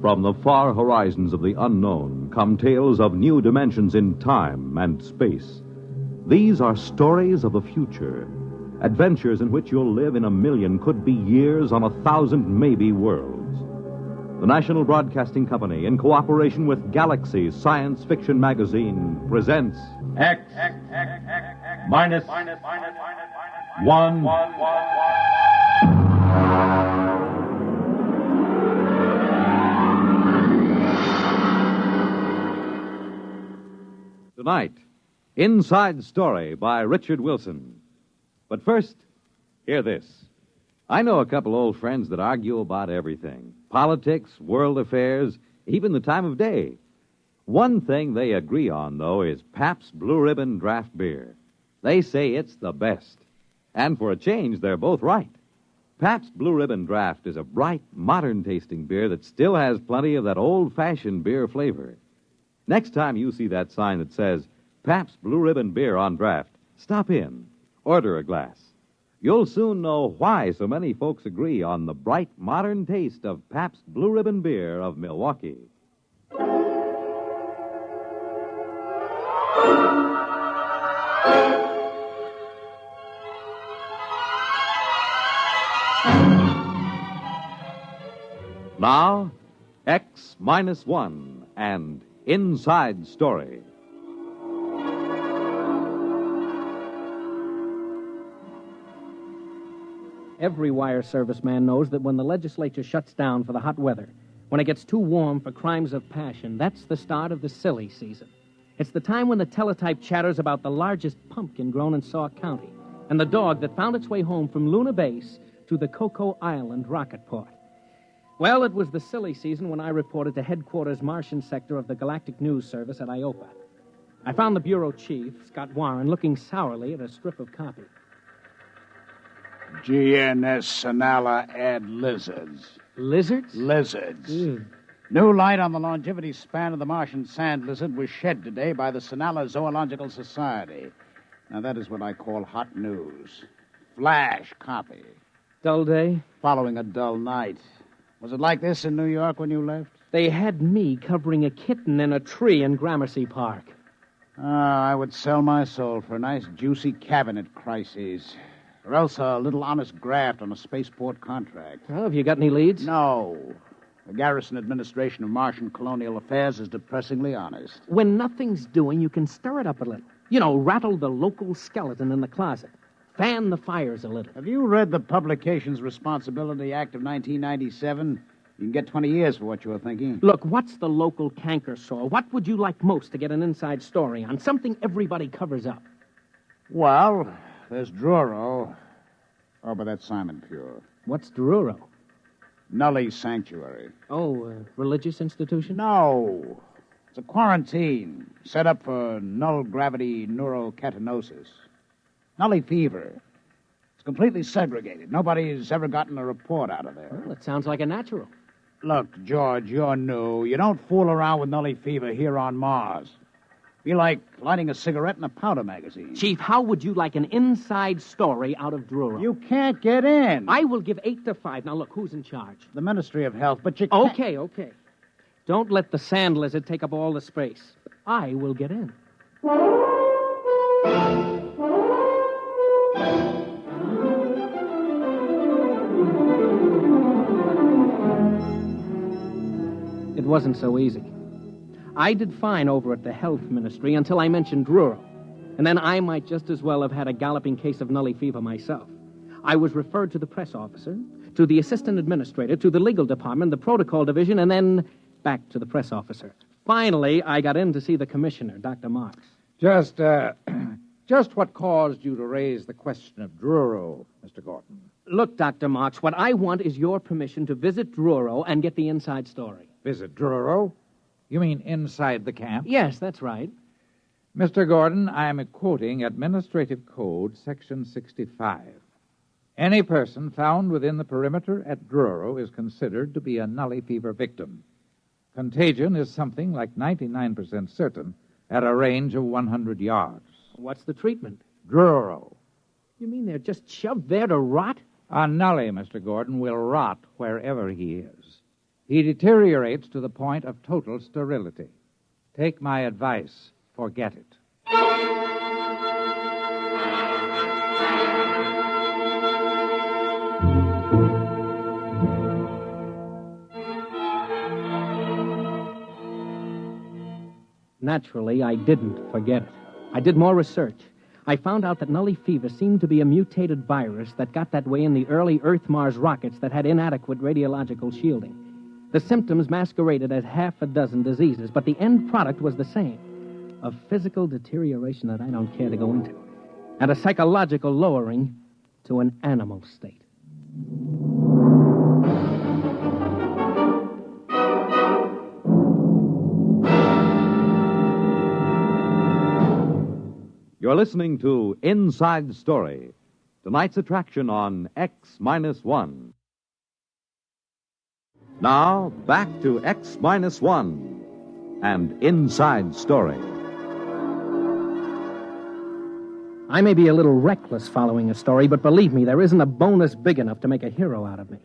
From the far horizons of the unknown come tales of new dimensions in time and space. These are stories of the future, adventures in which you'll live in 1,000,000, could be years, on 1,000 maybe worlds. The National Broadcasting Company, in cooperation with Galaxy Science Fiction Magazine, presents X-1. Tonight, Inside Story by Richard Wilson. But first, hear this. I know a couple old friends that argue about everything. Politics, world affairs, even the time of day. One thing they agree on, though, is Pabst Blue Ribbon Draft Beer. They say it's the best. And for a change, they're both right. Pabst Blue Ribbon Draft is a bright, modern-tasting beer that still has plenty of that old-fashioned beer flavor. Next time you see that sign that says Pabst Blue Ribbon Beer on draft, stop in, order a glass. You'll soon know why so many folks agree on the bright, modern taste of Pabst Blue Ribbon Beer of Milwaukee. Now, X-1 and Inside Story. Every wire service man knows that when the legislature shuts down for the hot weather, when it gets too warm for crimes of passion, that's the start of the silly season. It's the time when the teletype chatters about the largest pumpkin grown in Sauk County and the dog that found its way home from Luna Base to the Cocoa Island rocket port. Well, it was the silly season when I reported to headquarters Martian sector of the Galactic News Service at IOPA. I found the bureau chief, Scott Warren, looking sourly at a strip of copy. GNS Sonala add lizards. Lizards? Lizards. Ew. New light on the longevity span of the Martian sand lizard was shed today by the Sonala Zoological Society. Now, that is what I call hot news. Flash copy. Dull day? Following a dull night. Was it like this in New York when you left? They had me covering a kitten in a tree in Gramercy Park. I would sell my soul for a nice, juicy cabinet crisis. Or else a little honest graft on a spaceport contract. Well, have you got any leads? No. The Garrison Administration of Martian Colonial Affairs is depressingly honest. When nothing's doing, you can stir it up a little. You know, rattle the local skeleton in the closet. Fan the fires a little. Have you read the Publications Responsibility Act of 1997? You can get 20 years for what you were thinking. Look, what's the local canker sore? What would you like most to get an inside story on? Something everybody covers up. Well, there's Druro. Oh, but that's Simon Pure. What's Druro? Nully Sanctuary. Oh, a religious institution? No. It's a quarantine set up for null-gravity neurocatinosis. Nully fever. It's completely segregated. Nobody's ever gotten a report out of there. Well, it sounds like a natural. Look, George, you're new. You don't fool around with Nully fever here on Mars. Be like lighting a cigarette in a powder magazine. Chief, how would you like an inside story out of Druro? You can't get in. I will give 8 to 5. Now, look, who's in charge? The Ministry of Health, but you can't... Okay. Don't let the sand lizard take up all the space. I will get in. It wasn't so easy. I did fine over at the Health Ministry until I mentioned Druro. And then I might just as well have had a galloping case of Nully fever myself. I was referred to the press officer, to the assistant administrator, to the legal department, the protocol division, and then back to the press officer. Finally, I got in to see the commissioner, Dr. Marks. Just what caused you to raise the question of Druro, Mr. Gordon? Look, Dr. Marks, what I want is your permission to visit Druro and get the inside story. Visit Druro? You mean inside the camp? Yes, that's right. Mr. Gordon, I am quoting Administrative Code, Section 65. Any person found within the perimeter at Druro is considered to be a Nully fever victim. Contagion is something like 99% certain at a range of 100 yards. What's the treatment? Druro. You mean they're just shoved there to rot? A Nully, Mr. Gordon, will rot wherever he is. He deteriorates to the point of total sterility. Take my advice. Forget it. Naturally, I didn't forget it. I did more research. I found out that Nully fever seemed to be a mutated virus that got that way in the early Earth-Mars rockets that had inadequate radiological shielding. The symptoms masqueraded as half a dozen diseases, but the end product was the same. a physical deterioration that I don't care to go into, and a psychological lowering to an animal state. You're listening to Inside Story, tonight's attraction on X-1. Now, back to X-1 and Inside Story. I may be a little reckless following a story, but believe me, there isn't a bonus big enough to make a hero out of me.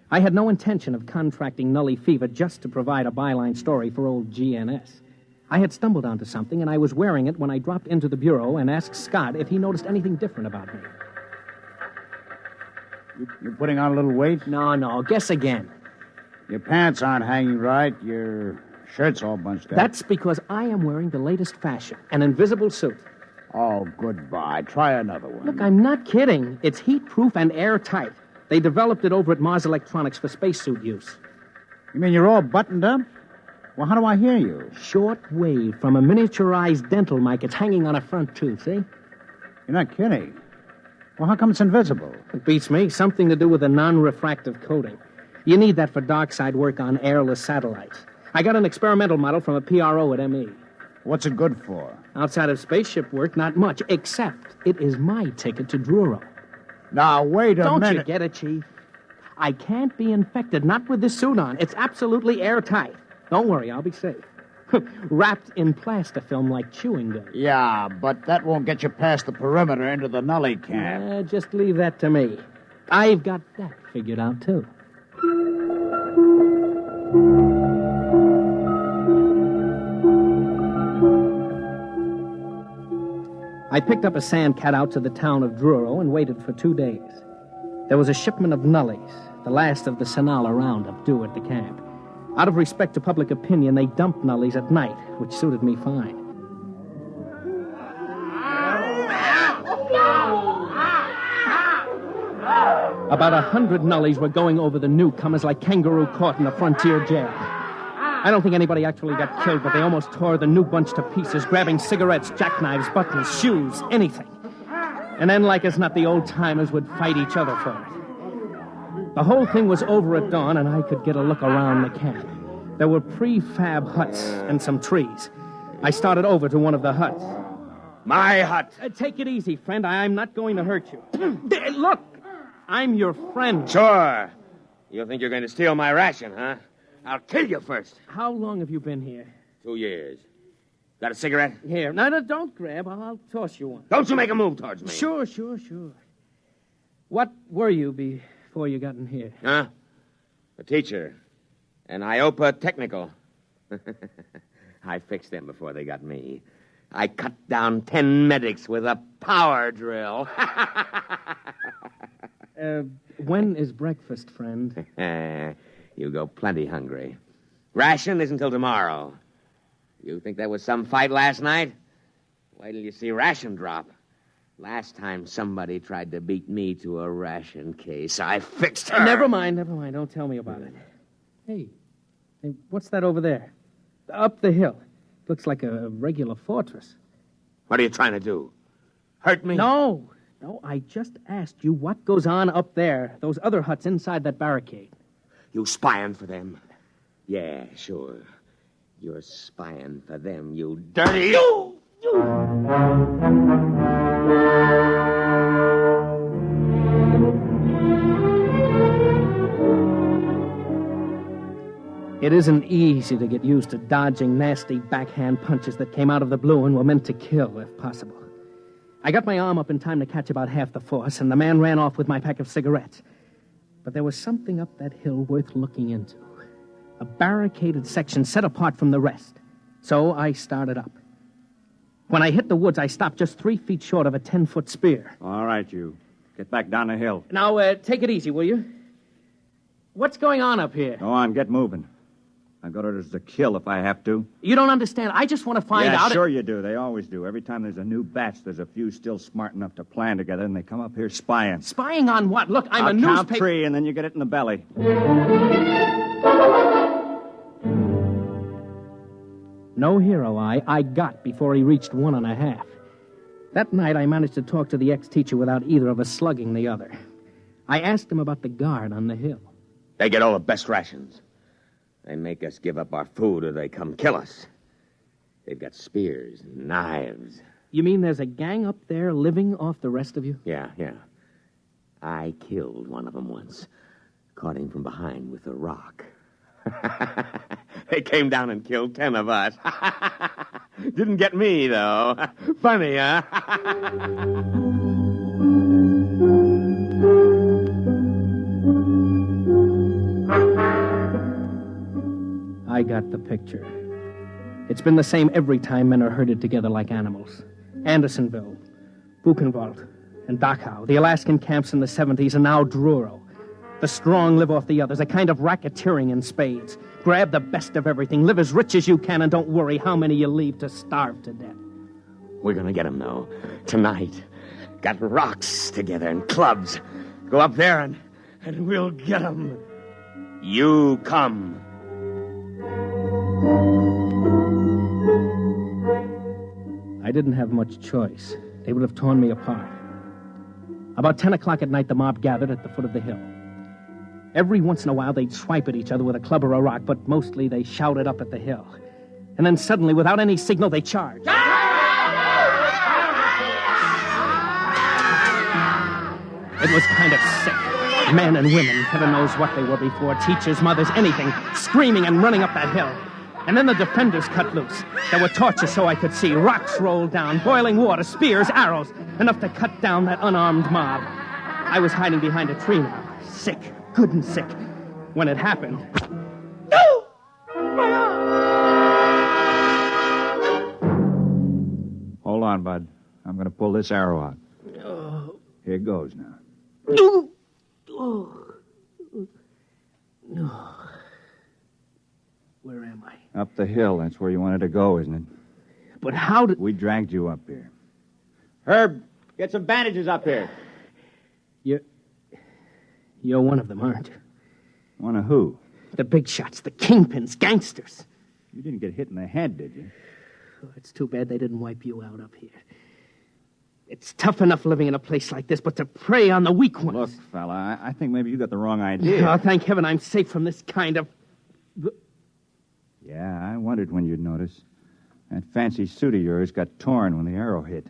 I had no intention of contracting Nully Fever just to provide a byline story for old GNS. I had stumbled onto something, and I was wearing it when I dropped into the bureau and asked Scott if he noticed anything different about me. You're putting on a little weight? No. Guess again. Your pants aren't hanging right. Your shirt's all bunched up. That's because I am wearing the latest fashion, an invisible suit. Oh, goodbye. Try another one. Look, I'm not kidding. It's heat-proof and airtight. They developed it over at Mars Electronics for spacesuit use. You mean you're all buttoned up? Well, how do I hear you? Short wave from a miniaturized dental mic. It's hanging on a front tooth, see? You're not kidding. Well, how come it's invisible? It beats me. Something to do with a non-refractive coating. You need that for dark side work on airless satellites. I got an experimental model from a PRO at ME. What's it good for? Outside of spaceship work, not much, except it is my ticket to Druro. Now, wait a minute. Don't you get it, Chief? I can't be infected, not with this suit on. It's absolutely airtight. Don't worry, I'll be safe. Wrapped in plastifilm like chewing gum. Yeah, but that won't get you past the perimeter into the Nully camp. Just leave that to me. I've got that figured out, too. I picked up a sandcat out to the town of Druro and waited for 2 days. There was a shipment of nullies, the last of the Sonala roundup, due at the camp. Out of respect to public opinion, they dumped nullies at night, which suited me fine. About 100 nullies were going over the newcomers like kangaroo caught in a frontier jail. I don't think anybody actually got killed, but they almost tore the new bunch to pieces, grabbing cigarettes, jackknives, buttons, shoes, anything. And then, like as not, the old-timers would fight each other for it. The whole thing was over at dawn, and I could get a look around the camp. There were prefab huts and some trees. I started over to one of the huts. My hut. Take it easy, friend. I'm not going to hurt you. Look, I'm your friend. Sure. You think you're going to steal my ration, huh? I'll kill you first. How long have you been here? 2 years. Got a cigarette? Here. No, don't grab. I'll toss you one. Don't you make a move towards me. Sure. What were you before you got in here? Huh? A teacher. An IOPA technical. I fixed them before they got me. I cut down 10 medics with a power drill. When is breakfast, friend? You go plenty hungry. Ration isn't until tomorrow. You think there was some fight last night? Wait till you see ration drop. Last time somebody tried to beat me to a ration case, I fixed her. Never mind. Don't tell me about it. Hey, what's that over there? Up the hill. Looks like a regular fortress. What are you trying to do? Hurt me? No, I just asked you what goes on up there, those other huts inside that barricade. You spying for them? Yeah, sure. You're spying for them, you dirty... It isn't easy to get used to dodging nasty backhand punches that came out of the blue and were meant to kill, if possible. I got my arm up in time to catch about half the force, and the man ran off with my pack of cigarettes. But there was something up that hill worth looking into. A barricaded section set apart from the rest. So I started up. When I hit the woods, I stopped just 3 feet short of a 10-foot spear. All right, you. Get back down the hill. Now, take it easy, will you? What's going on up here? Go on, get moving. I've got orders to kill if I have to. You don't understand. I just want to find out... Yeah, sure you do. They always do. Every time there's a new batch, there's a few still smart enough to plan together, and they come up here spying. Spying on what? Look, I'm I'll a newspaper... count 3, and then you get it in the belly. No hero I got before he reached 1.5. That night, I managed to talk to the ex-teacher without either of us slugging the other. I asked him about the guard on the hill. They get all the best rations. They make us give up our food or they come kill us. They've got spears and knives. You mean there's a gang up there living off the rest of you? Yeah. I killed one of them once. Caught him from behind with a rock. They came down and killed 10 of us. Didn't get me, though. Funny, huh? I got the picture. It's been the same every time men are herded together like animals. Andersonville, Buchenwald, and Dachau, the Alaskan camps in the 70s, and now Druro. The strong live off the others, a kind of racketeering in spades. Grab the best of everything, live as rich as you can, and don't worry how many you leave to starve to death. We're gonna get him, though. Tonight. Got rocks together and clubs. Go up there and we'll get him. You come. I didn't have much choice. They would have torn me apart. About 10 o'clock at night, the mob gathered at the foot of the hill. Every once in a while, they'd swipe at each other with a club or a rock, but mostly they shouted up at the hill. And then suddenly, without any signal, they charged. It was kind of sick. Men and women, heaven knows what they were before, teachers, mothers, anything, screaming and running up that hill. And then the defenders cut loose. There were torches so I could see, rocks rolled down, boiling water, spears, arrows, enough to cut down that unarmed mob. I was hiding behind a tree now, sick, good and sick. When it happened... No! My arm! Hold on, Bud. I'm going to pull this arrow out. Here goes now. Where am I? Up the hill. That's where you wanted to go, isn't it? But how did... We dragged you up here. Herb, get some bandages up here. You're one of them, aren't you? One of who? The big shots, the kingpins, gangsters. You didn't get hit in the head, did you? Oh, it's too bad they didn't wipe you out up here. It's tough enough living in a place like this, but to prey on the weak ones... Look, fella, I think maybe you got the wrong idea. Oh, thank heaven I'm safe from this kind of... Yeah, I wondered when you'd notice. That fancy suit of yours got torn when the arrow hit.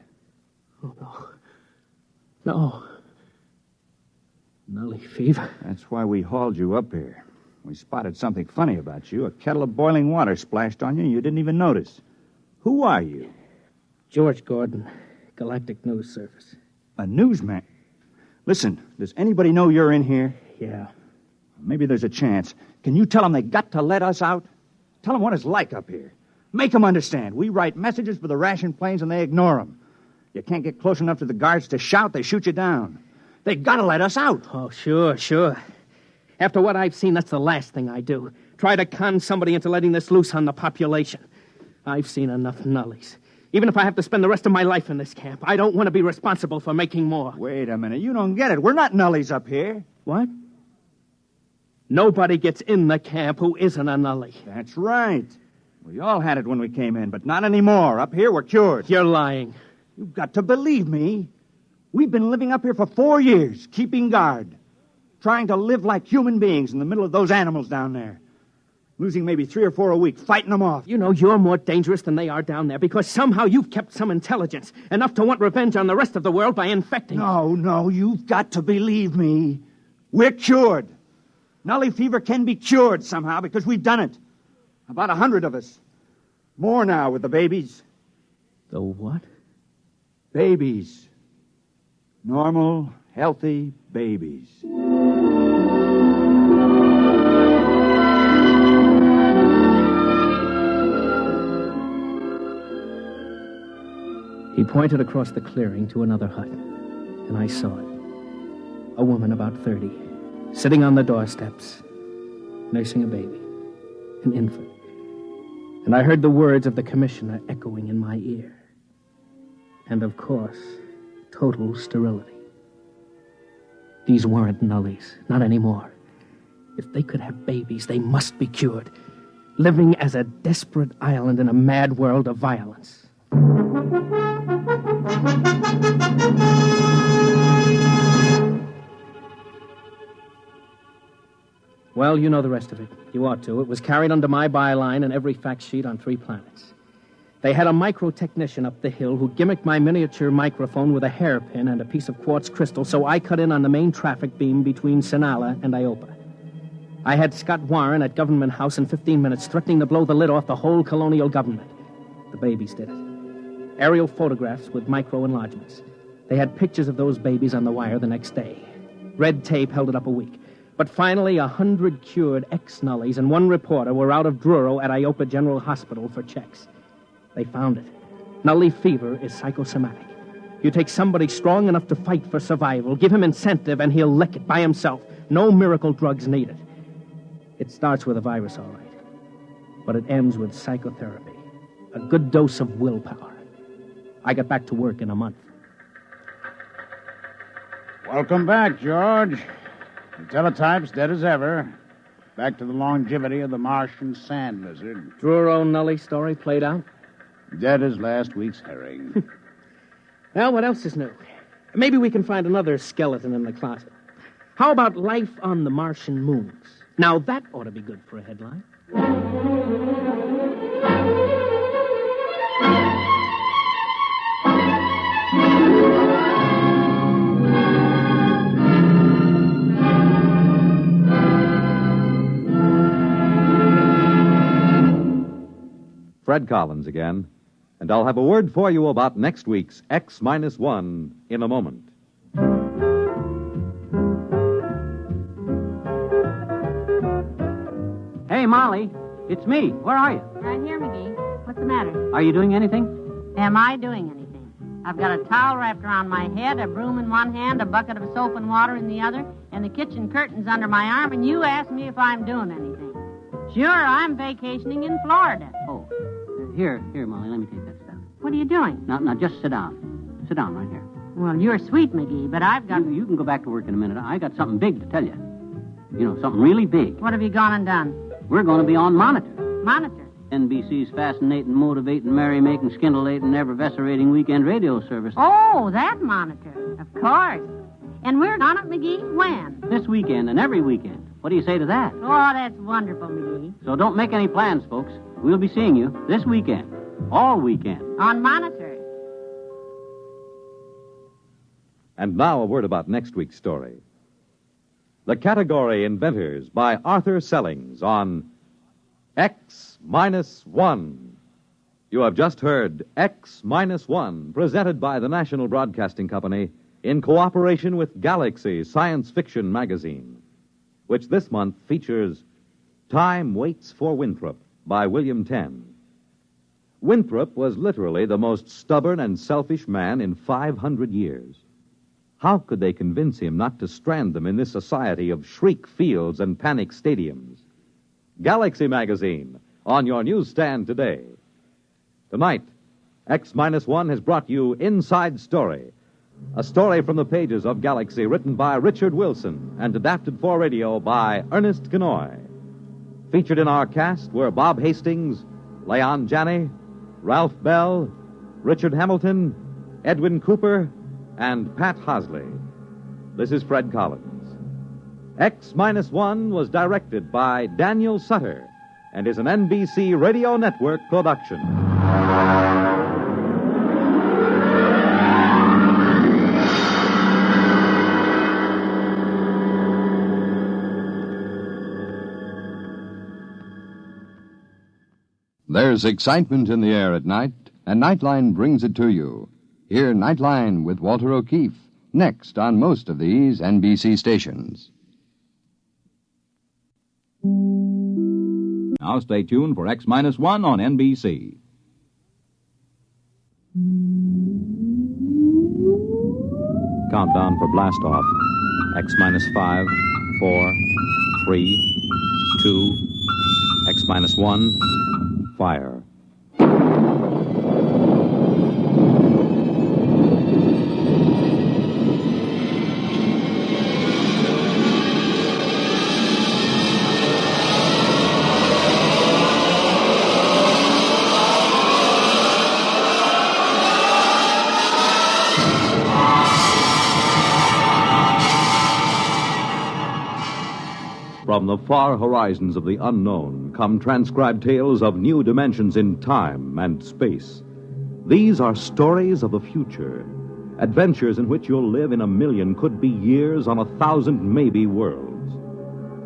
Oh, no. No. Nully fever. That's why we hauled you up here. We spotted something funny about you. A kettle of boiling water splashed on you, and you didn't even notice. Who are you? George Gordon, Galactic News Service. A newsman? Listen, does anybody know you're in here? Yeah. Maybe there's a chance. Can you tell them they got to let us out? Tell them what it's like up here. Make them understand. We write messages for the ration planes, and they ignore them. You can't get close enough to the guards to shout, they shoot you down. They got to let us out. Oh, sure. After what I've seen, that's the last thing I do. Try to con somebody into letting this loose on the population. I've seen enough nullies. Even if I have to spend the rest of my life in this camp, I don't want to be responsible for making more. Wait a minute. You don't get it. We're not nullies up here. What? Nobody gets in the camp who isn't a nully. That's right. We all had it when we came in, but not anymore. Up here, we're cured. You're lying. You've got to believe me. We've been living up here for 4 years, keeping guard. Trying to live like human beings in the middle of those animals down there. Losing maybe 3 or 4 a week, fighting them off. You know you're more dangerous than they are down there because somehow you've kept some intelligence, enough to want revenge on the rest of the world by infecting... No, you've got to believe me. We're cured. Nully fever can be cured somehow because we've done it. About 100 of us. More now with the babies. The what? Babies. Normal, healthy babies. He pointed across the clearing to another hut, and I saw it. A woman about 30, sitting on the doorsteps, nursing a baby, an infant. And I heard the words of the commissioner echoing in my ear. And of course, total sterility. These weren't nullies, not anymore. If they could have babies, they must be cured. living as a desperate island in a mad world of violence. Well, you know the rest of it. You ought to. It was carried under my byline in every fact sheet on 3 planets. They had a micro-technician up the hill who gimmicked my miniature microphone with a hairpin and a piece of quartz crystal, so I cut in on the main traffic beam between Sinala and Iopa. I had Scott Warren at Government House in 15 minutes, threatening to blow the lid off the whole colonial government. The babies did it. Aerial photographs with micro-enlargements. They had pictures of those babies on the wire the next day. Red tape held it up a week. But finally, 100 cured ex-nullies and 1 reporter were out of Druro at Iopa General Hospital for checks. They found it. Nully fever is psychosomatic. You take somebody strong enough to fight for survival, give him incentive, and he'll lick it by himself. No miracle drugs needed. It starts with a virus, all right. But it ends with psychotherapy. A good dose of willpower. I got back to work in a month. Welcome back, George. The teletype's dead as ever. Back to the longevity of the Martian sand lizard. Druro Nully story played out? Dead as last week's herring. Well, what else is new? Maybe we can find another skeleton in the closet. How about life on the Martian moons? Now, that ought to be good for a headline. Fred Collins again, and I'll have a word for you about next week's X-1 in a moment. Hey, Molly, it's me. Where are you? Right here, McGee. What's the matter? Are you doing anything? Am I doing anything? I've got a towel wrapped around my head, a broom in one hand, a bucket of soap and water in the other, and the kitchen curtains under my arm, and you ask me if I'm doing anything. Sure, I'm vacationing in Florida. Oh, here, Molly, let me take that stuff. What are you doing? Now, just sit down. Sit down right here. Well, you're sweet, McGee, but I've got... You can go back to work in a minute. I got something big to tell you. You know, something really big. What have you gone and done? We're going to be on Monitor. Monitor? NBC's fascinating, motivating, merry-making, scintillating, ever-vescerating weekend radio service. Oh, that Monitor. Of course. And we're on it, McGee? When? This weekend and every weekend. What do you say to that? Oh, that's wonderful, McGee. So don't make any plans, folks. We'll be seeing you this weekend. All weekend. On Monitor. And now a word about next week's story. The category Inventors by Arthur Sellings on X-1. You have just heard X-1, presented by the National Broadcasting Company in cooperation with Galaxy Science Fiction Magazine, which this month features Time Waits for Winthrop by William Tenn. Winthrop was literally the most stubborn and selfish man in 500 years. How could they convince him not to strand them in this society of shriek fields and panic stadiums? Galaxy Magazine, on your newsstand today. Tonight, X-1 has brought you Inside Story, a story from the pages of Galaxy written by Richard Wilson and adapted for radio by Ernest Ganoy. Featured in our cast were Bob Hastings, Leon Janney, Ralph Bell, Richard Hamilton, Edwin Cooper, and Pat Hosley. This is Fred Collins. X-1 was directed by Daniel Sutter and is an NBC Radio Network production. There's excitement in the air at night, and Nightline brings it to you. Hear Nightline with Walter O'Keefe, next on most of these NBC stations. Now stay tuned for X-1 on NBC. Countdown for blastoff. X-5, 4, 3, 2, X-1, fire. From the far horizons of the unknown come transcribed tales of new dimensions in time and space. These are stories of the future, adventures in which you'll live in a million, could be years, on 1,000 maybe worlds.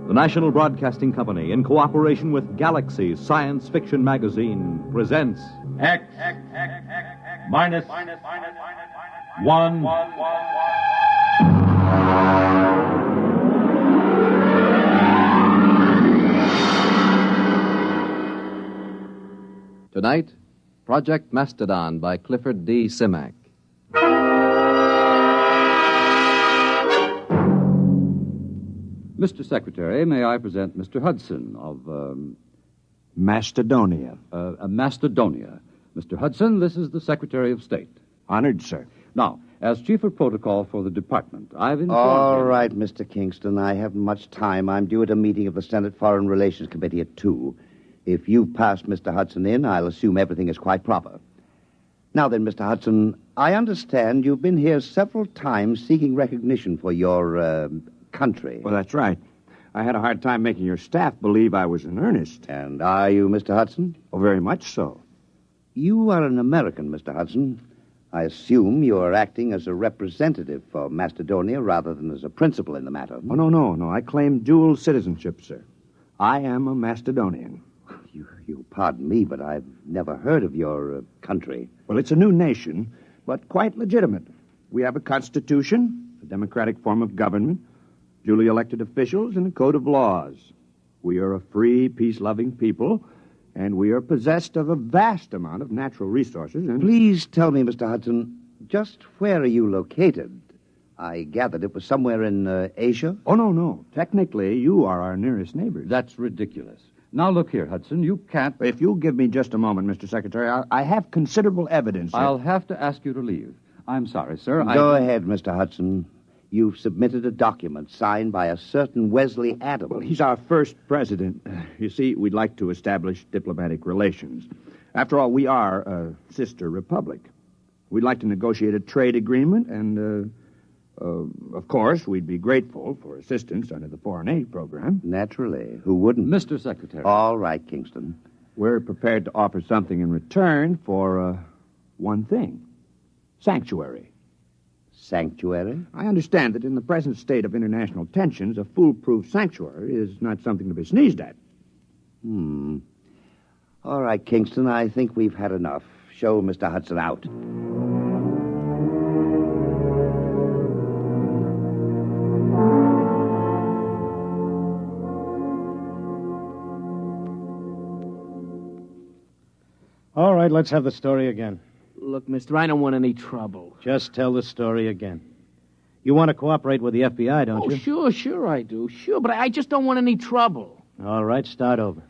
The National Broadcasting Company, in cooperation with Galaxy Science Fiction Magazine, presents X minus 1. Tonight, Project Mastodon by Clifford D. Simak. Mr. Secretary, may I present Mr. Hudson of, Macedonia. Macedonia. Mr. Hudson, this is the Secretary of State. Honored, sir. Now, as Chief of Protocol for the department, I've informed All him... right, Mr. Kingston. I haven't much time. I'm due at a meeting of the Senate Foreign Relations Committee at 2. If you've passed Mr. Hudson in, I'll assume everything is quite proper. Now then, Mr. Hudson, I understand you've been here several times seeking recognition for your, country. Well, that's right. I had a hard time making your staff believe I was in earnest. And are you, Mr. Hudson? Oh, very much so. You are an American, Mr. Hudson. I assume you are acting as a representative for Macedonia rather than as a principal in the matter. Oh, no. I claim dual citizenship, sir. I am a Macedonian. You pardon me, but I've never heard of your country. Well, it's a new nation, but quite legitimate. We have a constitution, a democratic form of government, duly elected officials, and a code of laws. We are a free, peace-loving people, and we are possessed of a vast amount of natural resources. And Please tell me, Mr. Hudson, just where are you located? I gathered it was somewhere in Asia. Oh, no. Technically, you are our nearest neighbors. That's ridiculous. Now, look here, Hudson, you can't... If you'll give me just a moment, Mr. Secretary, I have considerable evidence. I'll have to ask you to leave. I'm sorry, sir. Go ahead, Mr. Hudson. You've submitted a document signed by a certain Wesley Adams. Well, he's our first president. You see, we'd like to establish diplomatic relations. After all, we are a sister republic. We'd like to negotiate a trade agreement, and, of course, we'd be grateful for assistance under the foreign aid program. Naturally. Who wouldn't? Mr. Secretary. All right, Kingston. We're prepared to offer something in return for, one thing. Sanctuary. Sanctuary? I understand that in the present state of international tensions, a foolproof sanctuary is not something to be sneezed at. All right, Kingston, I think we've had enough. Show Mr. Hudson out. All right, let's have the story again. Look, mister, I don't want any trouble. Just tell the story again. You want to cooperate with the FBI, don't you? Sure I do. Sure, but I just don't want any trouble. All right, start over.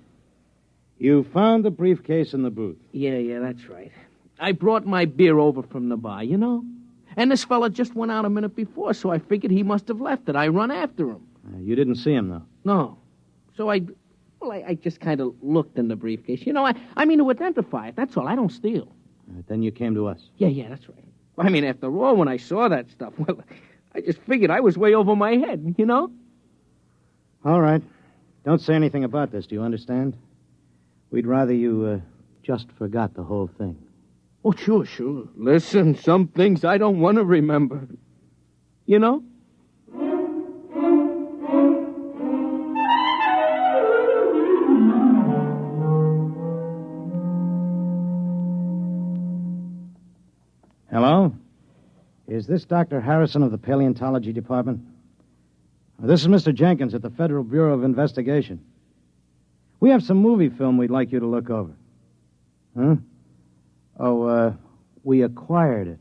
You found the briefcase in the booth. Yeah, that's right. I brought my beer over from the bar, you know? And this fella just went out a minute before, so I figured he must have left it. I run after him. You didn't see him, though? No. So I just kind of looked in the briefcase. You know, I mean to identify it. That's all. I don't steal. Then you came to us. Yeah, that's right. I mean, after all, when I saw that stuff, well, I just figured I was way over my head, you know? All right. Don't say anything about this, do you understand? We'd rather you just forgot the whole thing. Oh, sure. Listen, some things I don't want to remember. You know? Hello? Is this Dr. Harrison of the Paleontology Department? This is Mr. Jenkins at the Federal Bureau of Investigation. We have some movie film we'd like you to look over. Huh? Oh, we acquired it.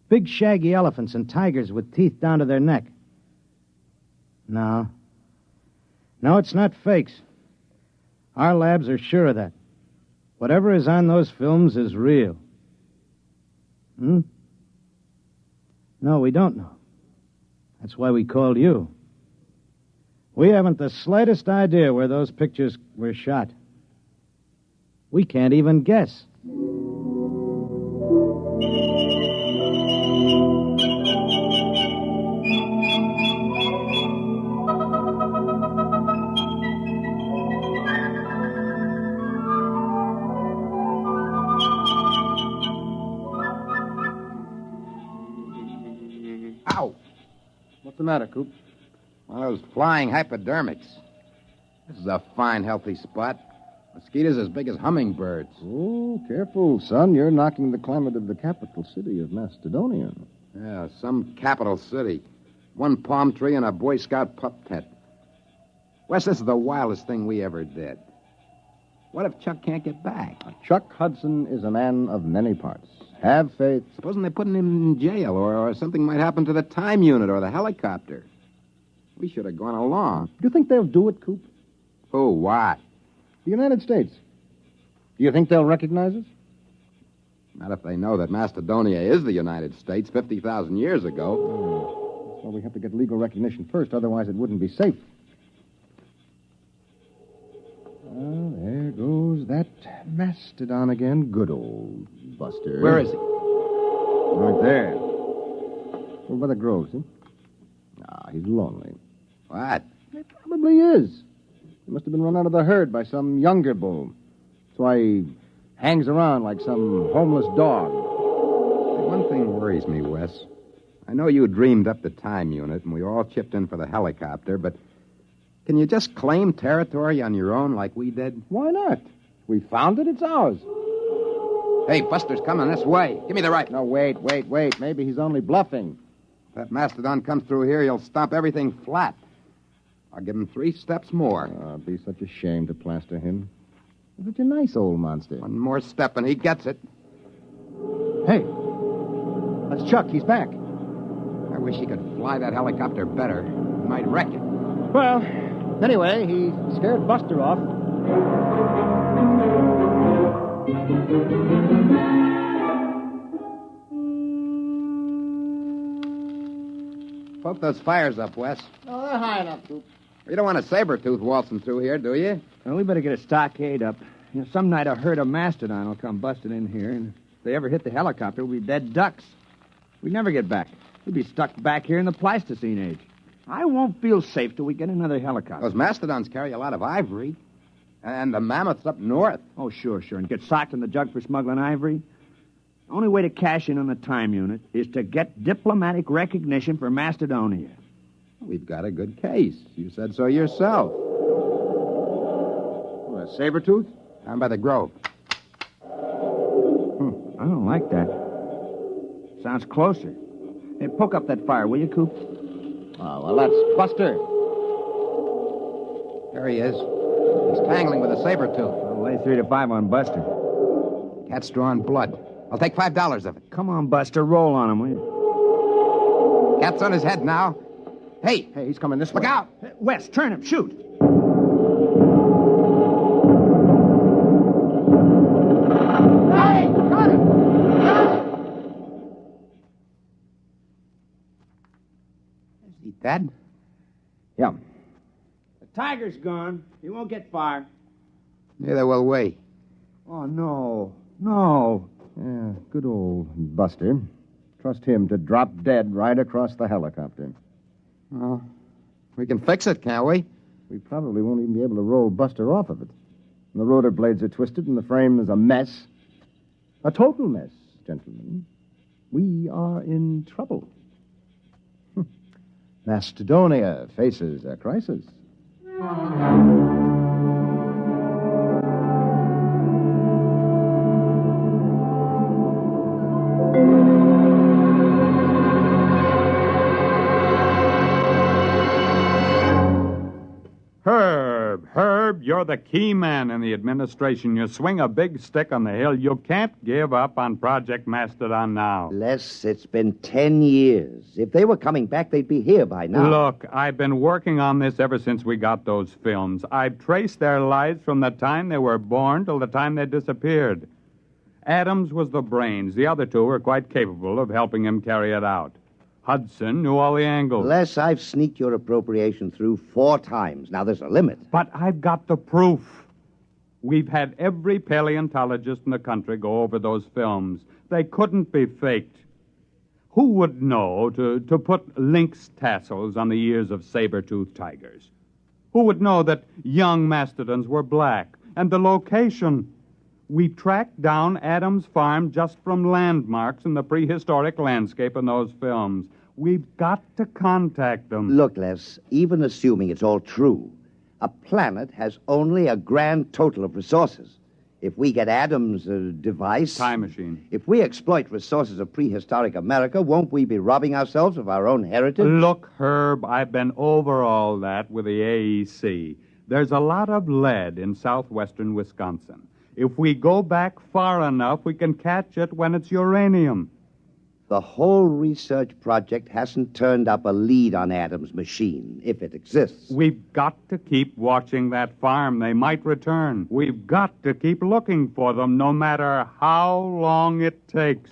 Big shaggy elephants and tigers with teeth down to their neck. No, it's not fakes. Our labs are sure of that. Whatever is on those films is real. No, we don't know. That's why we called you. We haven't the slightest idea where those pictures were shot. We can't even guess. the matter, Coop? One of those flying hypodermics. This is a fine, healthy spot. Mosquitoes as big as hummingbirds. Oh, careful, son. You're knocking the climate of the capital city of Macedonia. Yeah, some capital city. One palm tree and a Boy Scout pup tent. Wes, this is the wildest thing we ever did. What if Chuck can't get back? Chuck Hudson is a man of many parts. Have faith. Supposing they're putting him in jail, or something might happen to the time unit or the helicopter. We should have gone along. Do you think they'll do it, Coop? Who? What? The United States. Do you think they'll recognize us? Not if they know that Macedonia is the United States 50,000 years ago. Well, we have to get legal recognition first, otherwise it wouldn't be safe. Well, there goes that mastodon again. Good old Buster. Where is he? Right there. Over by the grove, see? Ah, he's lonely. What? He probably is. He must have been run out of the herd by some younger bull. That's why he hangs around like some homeless dog. One thing worries me, Wes. I know you dreamed up the time unit, and we all chipped in for the helicopter, but can you just claim territory on your own like we did? Why not? We found it, it's ours. Hey, Buster's coming this way. Give me the right. No, wait. Maybe he's only bluffing. If that mastodon comes through here, he'll stomp everything flat. I'll give him 3 steps more. Oh, it'd be such a shame to plaster him. He's such a nice old monster. One more step and he gets it. Hey, that's Chuck. He's back. I wish he could fly that helicopter better. He might wreck it. Well, anyway, he scared Buster off. Poke those fires up, Wes. Oh, they're high enough, Coop. You don't want a saber-tooth waltzing through here, do you? Well, we better get a stockade up. You know, some night a herd of mastodon will come busting in here, and if they ever hit the helicopter, we'll be dead ducks. We'd never get back. We'd be stuck back here in the Pleistocene age. I won't feel safe till we get another helicopter. Those mastodons carry a lot of ivory. And the mammoths up north. Oh, sure. And get socked in the jug for smuggling ivory? The only way to cash in on the time unit is to get diplomatic recognition for Macedonia. We've got a good case. You said so yourself. What, a saber-tooth? Down by the grove. I don't like that. Sounds closer. Hey, poke up that fire, will you, Coop? Oh, well, that's Buster. There he is. He's tangling with a saber-tooth. I'll lay 3 to 5 on Buster. Cat's drawing blood. I'll take $5 of it. Come on, Buster. Roll on him, will you? Cat's on his head now. Hey, he's coming this way. Look out! Wes, turn him. Shoot. Hey, got him! Is he dead? Yeah. The tiger's gone. He won't get far. Neither will we. Oh, no. Yeah, good old Buster. Trust him to drop dead right across the helicopter. Well, we can fix it, can't we? We probably won't even be able to roll Buster off of it. And the rotor blades are twisted and the frame is a mess. A total mess, gentlemen. We are in trouble. Macedonia faces a crisis. Herb, you're the key man in the administration. You swing a big stick on the hill. You can't give up on Project Mastodon now. Les, it's been 10 years. If they were coming back, they'd be here by now. Look, I've been working on this ever since we got those films. I've traced their lives from the time they were born till the time they disappeared. Adams was the brains. The other 2 were quite capable of helping him carry it out. Hudson knew all the angles. Les, I've sneaked your appropriation through 4 times. Now, there's a limit. But I've got the proof. We've had every paleontologist in the country go over those films. They couldn't be faked. Who would know to put lynx tassels on the ears of saber-toothed tigers? Who would know that young mastodons were black? And the location. We tracked down Adams' farm just from landmarks in the prehistoric landscape in those films. We've got to contact them. Look, Les, even assuming it's all true, a planet has only a grand total of resources. If we get Adam's device... Time machine. If we exploit resources of prehistoric America, won't we be robbing ourselves of our own heritage? Look, Herb, I've been over all that with the AEC. There's a lot of lead in southwestern Wisconsin. If we go back far enough, we can catch it when it's uranium. The whole research project hasn't turned up a lead on Adam's machine, if it exists. We've got to keep watching that farm. They might return. We've got to keep looking for them, no matter how long it takes.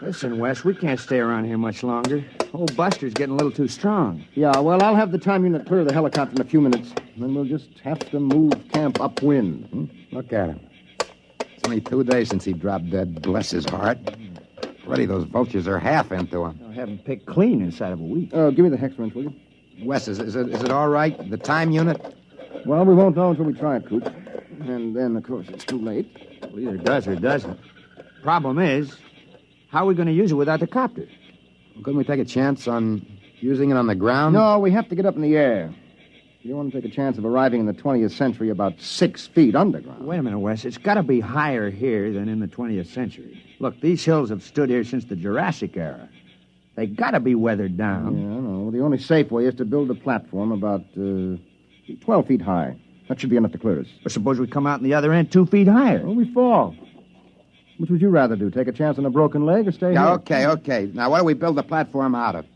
Listen, Wes, we can't stay around here much longer. Old Buster's getting a little too strong. Yeah, well, I'll have the time unit clear the helicopter in a few minutes. Then we'll just have to move camp upwind. Look at him. It's only 2 days since he dropped dead. Bless his heart. Already those vultures are half into him. I'll have him picked clean inside of a week. Give me the hex wrench, will you? Wes, is it all right? The time unit? Well, we won't know until we try it, Coop. And then, of course, it's too late. Well, either does or doesn't. Problem is, how are we going to use it without the copter? Couldn't we take a chance on using it on the ground? No, we have to get up in the air. You don't want to take a chance of arriving in the 20th century about 6 feet underground. Wait a minute, Wes. It's got to be higher here than in the 20th century. Look, these hills have stood here since the Jurassic era. They got to be weathered down. Yeah, I know. The only safe way is to build a platform about 12 feet high. That should be enough to clear us. But suppose we come out on the other end 2 feet higher. Well, we fall. Which would you rather do? Take a chance on a broken leg or stay Yeah, here? okay. Now, what do we build the platform out of?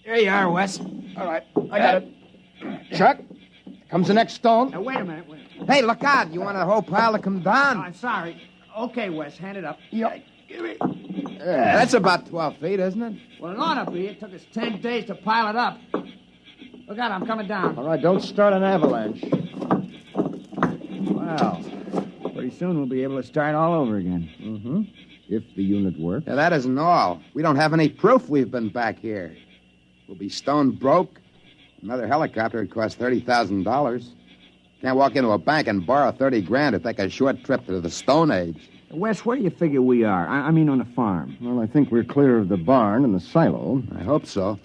There you are, Wes. All right, I got it. Chuck, comes the next stone. Now, wait a minute. Hey, look out. You want the whole pile to come down? Oh, I'm sorry. Okay, Wes, hand it up. Yep. Give it. That's about 12 feet, isn't it? Well, it ought to be. It took us 10 days to pile it up. Look out, I'm coming down. All right, don't start an avalanche. Well, pretty soon we'll be able to start all over again. Mm-hmm. If the unit works. Yeah, that isn't all. We don't have any proof we've been back here. We'll be stone broke. Another helicopter would cost $30,000. Can't walk into a bank and borrow $30,000 to take a short trip to the Stone Age. Wes, where do you figure we are? I mean on the farm. Well, I think we're clear of the barn and the silo. I hope so.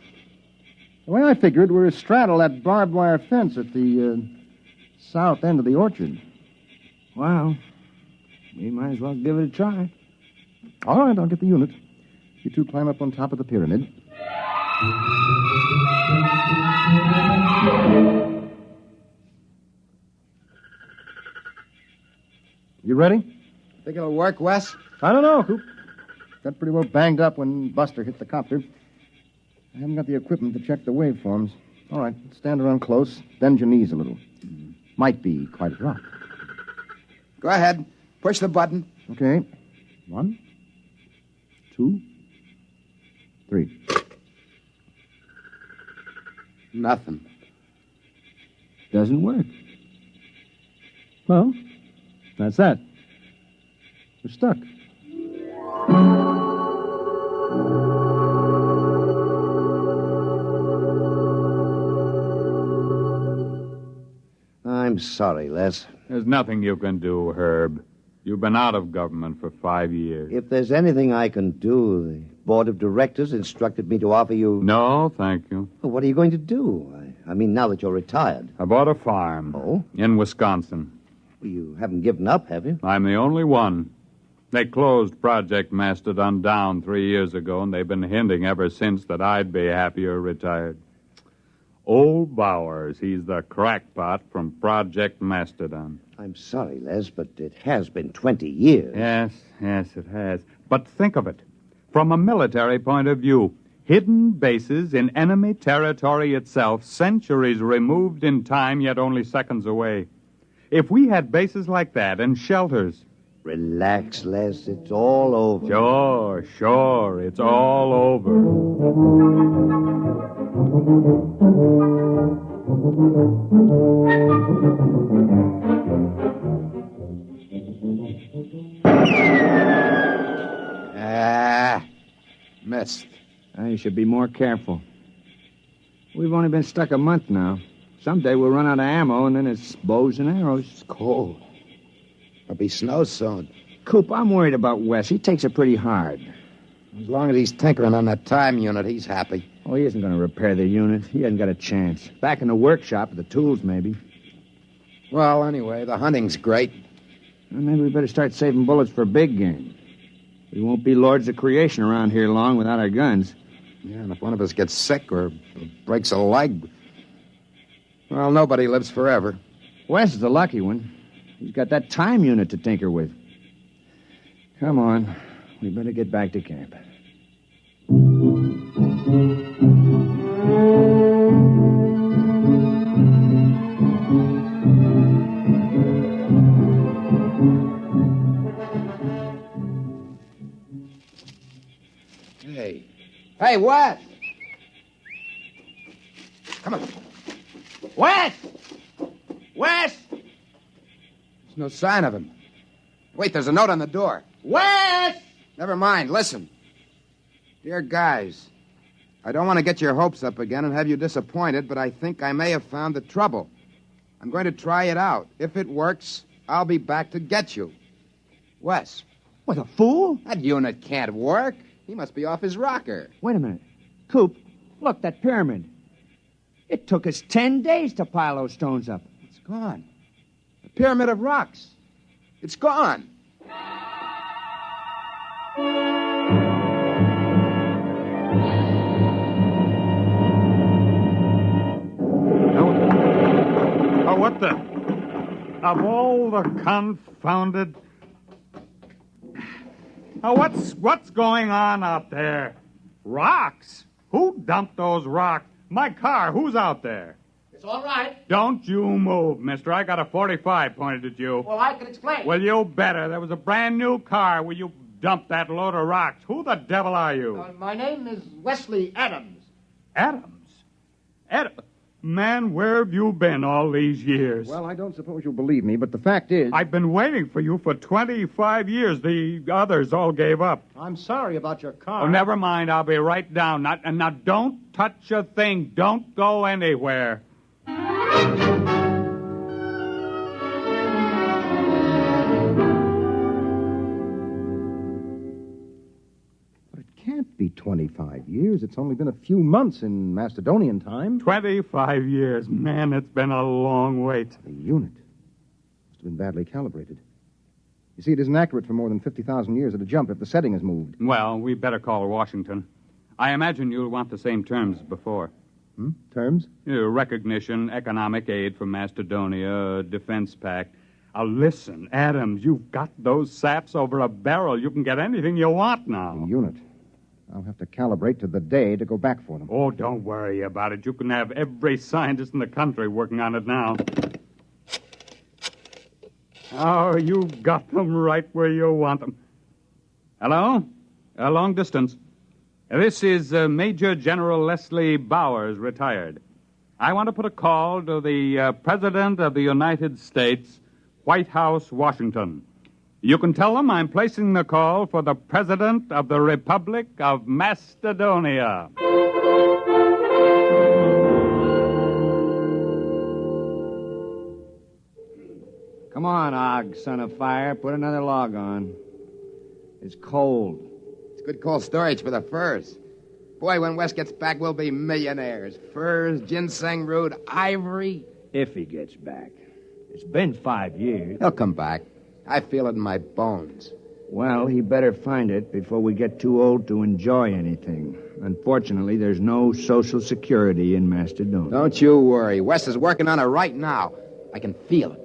The way I figured, we're astraddle that barbed wire fence at the south end of the orchard. Well, we might as well give it a try. All right, I'll get the unit. You two climb up on top of the pyramid. You ready? Think it'll work, Wes? I don't know, Coop. Got pretty well banged up when Buster hit the copter. I haven't got the equipment to check the waveforms. All right, stand around close. Bend your knees a little. Might be quite a drop. Go ahead. Push the button. Okay. 1, 2, 3. Nothing. Doesn't work. Well, that's that. We're stuck. I'm sorry, Les. There's nothing you can do, Herb. You've been out of government for 5 years. If there's anything I can do, the board of directors instructed me to offer you... No, thank you. Well, what are you going to do? I mean, now that you're retired. I bought a farm. Oh? In Wisconsin. Well, you haven't given up, have you? I'm the only one. They closed Project Mastodon down 3 years ago, and they've been hinting ever since that I'd be happier retired. Old Bowers, he's the crackpot from Project Mastodon. I'm sorry, Les, but it has been 20 years. Yes, it has. But think of it. From a military point of view, hidden bases in enemy territory itself, centuries removed in time, yet only seconds away. If we had bases like that and shelters. Relax, Les. It's all over. Sure. It's all over. Missed. You should be more careful. We've only been stuck a month now. Someday we'll run out of ammo, and then it's bows and arrows. It's cold. There'll be snow soon. Coop, I'm worried about Wes. He takes it pretty hard. As long as he's tinkering on that time unit, he's happy. Oh, he isn't going to repair the unit. He hasn't got a chance. Back in the workshop with the tools, maybe. Well, anyway, the hunting's great. Well, maybe we better start saving bullets for big game. We won't be lords of creation around here long without our guns. Yeah, and if one of us gets sick or breaks a leg, well, nobody lives forever. Wes is the lucky one. He's got that time unit to tinker with. Come on. We better get back to camp. Hey, Wes! Come on. Wes! Wes! There's no sign of him. Wait, there's a note on the door. Wes! Never mind, listen. Dear guys, I don't want to get your hopes up again and have you disappointed, but I think I may have found the trouble. I'm going to try it out. If it works, I'll be back to get you. Wes. What, a fool? That unit can't work. He must be off his rocker. Wait a minute. Coop, look, that pyramid. It took us 10 days to pile those stones up. It's gone. The pyramid of rocks. It's gone. Oh, what the... Of all the confounded... Oh, what's going on out there? Rocks? Who dumped those rocks? My car, who's out there? It's all right. Don't you move, mister. I got a 45 pointed at you. Well, I can explain. Well, you better. There was a brand new car where you dumped that load of rocks. Who the devil are you? My name is Wesley Adams. Adams? Man, where have you been all these years? Well, I don't suppose you'll believe me, but the fact is... I've been waiting for you for 25 years. The others all gave up. I'm sorry about your car. Oh, never mind. I'll be right down. Now, don't touch a thing. Don't go anywhere. Can't be 25 years. It's only been a few months in Macedonian time. 25 years. Man, it's been a long wait. The unit must have been badly calibrated. You see, it isn't accurate for more than 50,000 years at a jump if the setting is moved. Well, we better call Washington. I imagine you'll want the same terms as before. Terms? Recognition, economic aid from Macedonia, defense pact. Listen, Adams, you've got those saps over a barrel. You can get anything you want now. The unit. I'll have to calibrate to the day to go back for them. Oh, don't worry about it. You can have every scientist in the country working on it now. Oh, you've got them right where you want them. Hello? Long distance. This is Major General Leslie Bowers, retired. I want to put a call to the President of the United States, White House, Washington. You can tell them I'm placing the call for the President of the Republic of Macedonia. Come on, Og, son of fire. Put another log on. It's cold. It's good cold storage for the furs. Boy, when Wes gets back, we'll be millionaires. Furs, ginseng root, ivory. If he gets back. It's been 5 years. He'll come back. I feel it in my bones. Well, he better find it before we get too old to enjoy anything. Unfortunately, there's no Social Security in Macedonia. Don't you worry. Wes is working on it right now. I can feel it.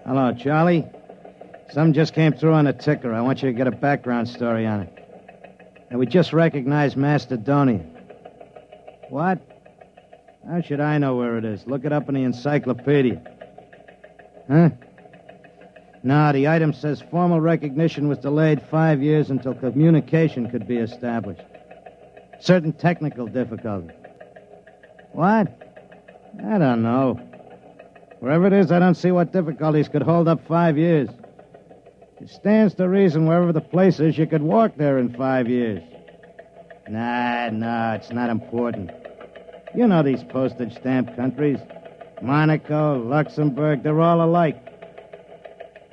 Hello, Charlie. Some just came through on the ticker. I want you to get a background story on it. And we just recognized Macedonia. What? How should I know where it is? Look it up in the encyclopedia. Huh? No, the item says formal recognition was delayed 5 years until communication could be established. Certain technical difficulties. What? I don't know. Wherever it is, I don't see what difficulties could hold up 5 years. It stands to reason wherever the place is, you could walk there in 5 years. Nah, it's not important. You know these postage stamp countries. Monaco, Luxembourg, they're all alike.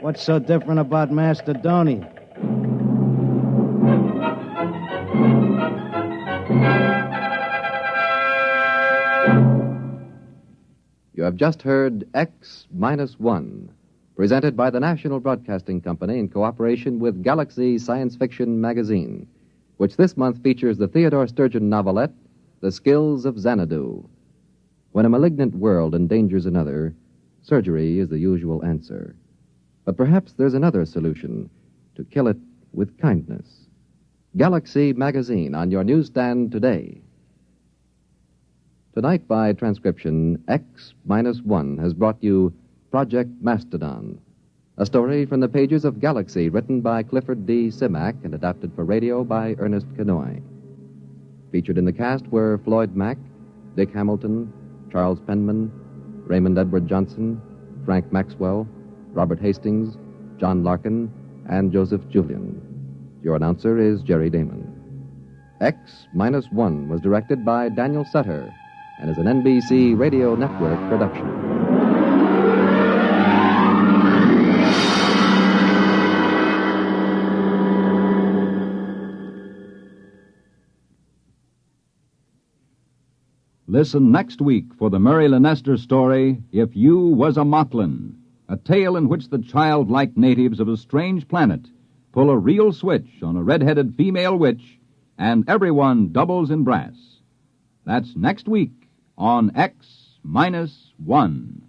What's so different about Macedonia? You have just heard X-1, presented by the National Broadcasting Company in cooperation with Galaxy Science Fiction Magazine, which this month features the Theodore Sturgeon novelette, The Skills of Xanadu. When a malignant world endangers another, surgery is the usual answer. But perhaps there's another solution, to kill it with kindness. Galaxy Magazine on your newsstand today. Tonight, by transcription, X-1 has brought you Project Mastodon, a story from the pages of Galaxy written by Clifford D. Simak and adapted for radio by Ernest Kenoy. Featured in the cast were Floyd Mack, Dick Hamilton, Charles Penman, Raymond Edward Johnson, Frank Maxwell, Robert Hastings, John Larkin, and Joseph Julian. Your announcer is Jerry Damon. X-1 was directed by Daniel Sutter and is an NBC Radio Network production. Listen next week for the Murray Leinster story, If You Was a Mocklin, a tale in which the childlike natives of a strange planet pull a real switch on a red-headed female witch, and everyone doubles in brass. That's next week on X-1.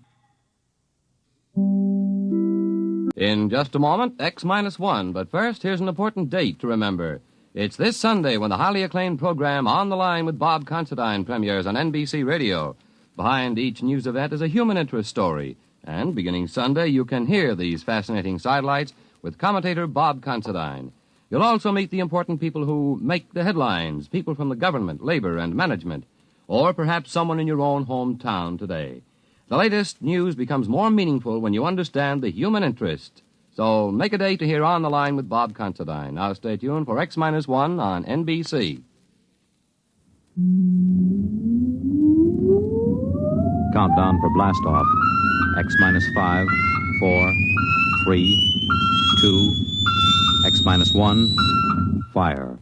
In just a moment, X-1. But first, here's an important date to remember. It's this Sunday when the highly acclaimed program On the Line with Bob Considine premieres on NBC Radio. Behind each news event is a human interest story. And beginning Sunday, you can hear these fascinating sidelights with commentator Bob Considine. You'll also meet the important people who make the headlines, people from the government, labor, and management, or perhaps someone in your own hometown today. The latest news becomes more meaningful when you understand the human interest. So make a date to hear On the Line with Bob Considine. Now stay tuned for X-1 on NBC. Countdown for blastoff. X-5, 4, 3, 2, X-1, fire.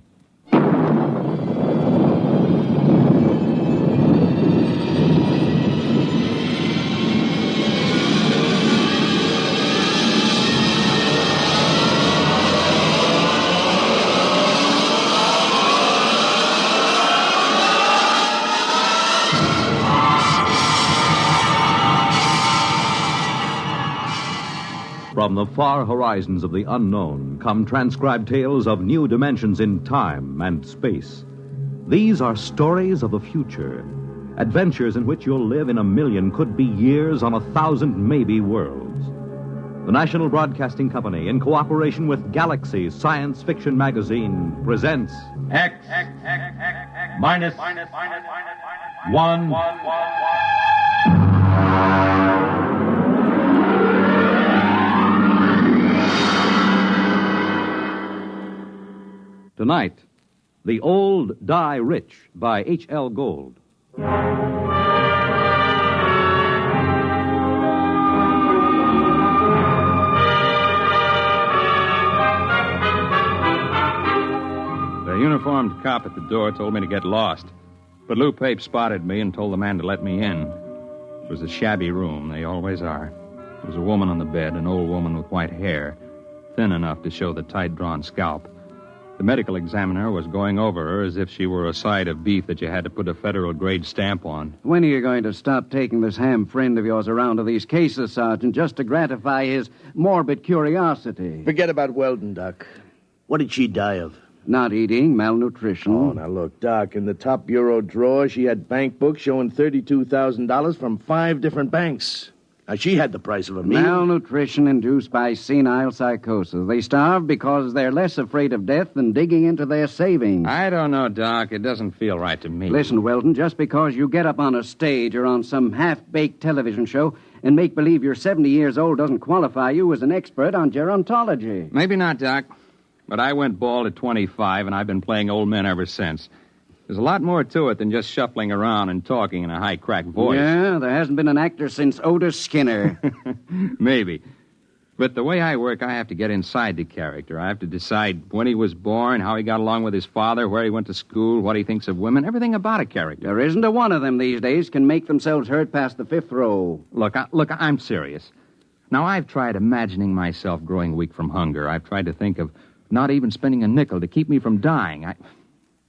From the far horizons of the unknown come transcribed tales of new dimensions in time and space. These are stories of the future, adventures in which you'll live in 1,000,000, could be years, on 1,000 maybe worlds. The National Broadcasting Company, in cooperation with Galaxy Science Fiction Magazine, presents X-1. Tonight, The Old Die Rich by H.L. Gold. The uniformed cop at the door told me to get lost. But Lou Pape spotted me and told the man to let me in. It was a shabby room. They always are. There was a woman on the bed, an old woman with white hair, thin enough to show the tight-drawn scalp. The medical examiner was going over her as if she were a side of beef that you had to put a federal-grade stamp on. When are you going to stop taking this ham friend of yours around to these cases, Sergeant, just to gratify his morbid curiosity? Forget about Weldon, Doc. What did she die of? Not eating, malnutrition. Oh, now look, Doc, in the top bureau drawer, she had bank books showing $32,000 from 5 different banks. Now, she had the price of a meal. Malnutrition induced by senile psychosis. They starve because they're less afraid of death than digging into their savings. I don't know, Doc. It doesn't feel right to me. Listen, Weldon, just because you get up on a stage or on some half-baked television show and make believe you're 70 years old doesn't qualify you as an expert on gerontology. Maybe not, Doc. But I went bald at 25, and I've been playing old men ever since. There's a lot more to it than just shuffling around and talking in a high-cracked voice. Yeah, there hasn't been an actor since Otis Skinner. Maybe. But the way I work, I have to get inside the character. I have to decide when he was born, how he got along with his father, where he went to school, what he thinks of women, everything about a character. There isn't a one of them these days can make themselves heard past the 5th row. Look, I'm serious. Now, I've tried imagining myself growing weak from hunger. I've tried to think of not even spending a nickel to keep me from dying.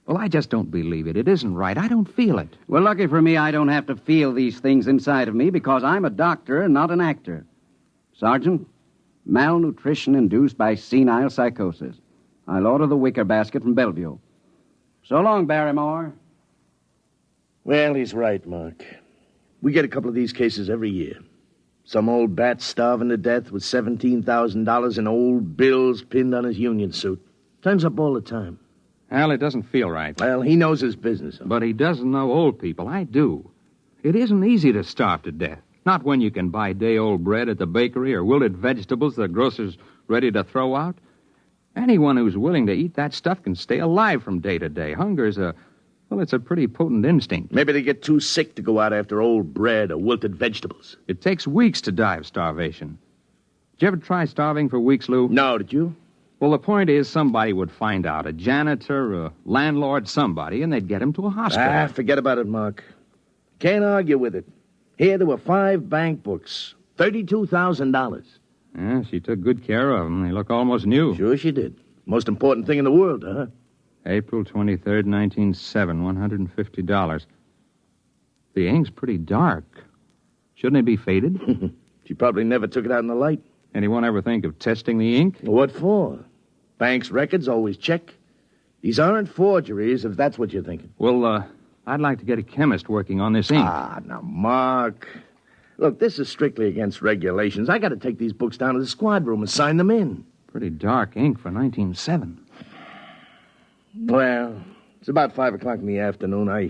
Well, I just don't believe it. It isn't right. I don't feel it. Well, lucky for me, I don't have to feel these things inside of me because I'm a doctor and not an actor. Sergeant, malnutrition induced by senile psychosis. I'll order the wicker basket from Bellevue. So long, Barrymore. Well, he's right, Mark. We get a couple of these cases every year. Some old bat starving to death with $17,000 in old bills pinned on his union suit. Turns up all the time. Well, it doesn't feel right. Well, he knows his business. But he doesn't know old people. I do. It isn't easy to starve to death. Not when you can buy day-old bread at the bakery or wilted vegetables the grocer's ready to throw out. Anyone who's willing to eat that stuff can stay alive from day to day. Hunger's it's a pretty potent instinct. Maybe they get too sick to go out after old bread or wilted vegetables. It takes weeks to die of starvation. Did you ever try starving for weeks, Lou? No, did you? Well, the point is somebody would find out. A janitor, a landlord, somebody, and they'd get him to a hospital. Forget about it, Mark. Can't argue with it. Here there were 5 bank books. $32,000. Yeah, she took good care of them. They look almost new. Sure she did. Most important thing in the world, huh? April 23rd, 1907, $150. The ink's pretty dark. Shouldn't it be faded? She probably never took it out in the light. Anyone ever think of testing the ink? What for? Bank's records always check. These aren't forgeries, if that's what you're thinking. Well, I'd like to get a chemist working on this ink. Now, Mark. Look, this is strictly against regulations. I got to take these books down to the squad room and sign them in. Pretty dark ink for 1907. Well, it's about 5 o'clock in the afternoon. I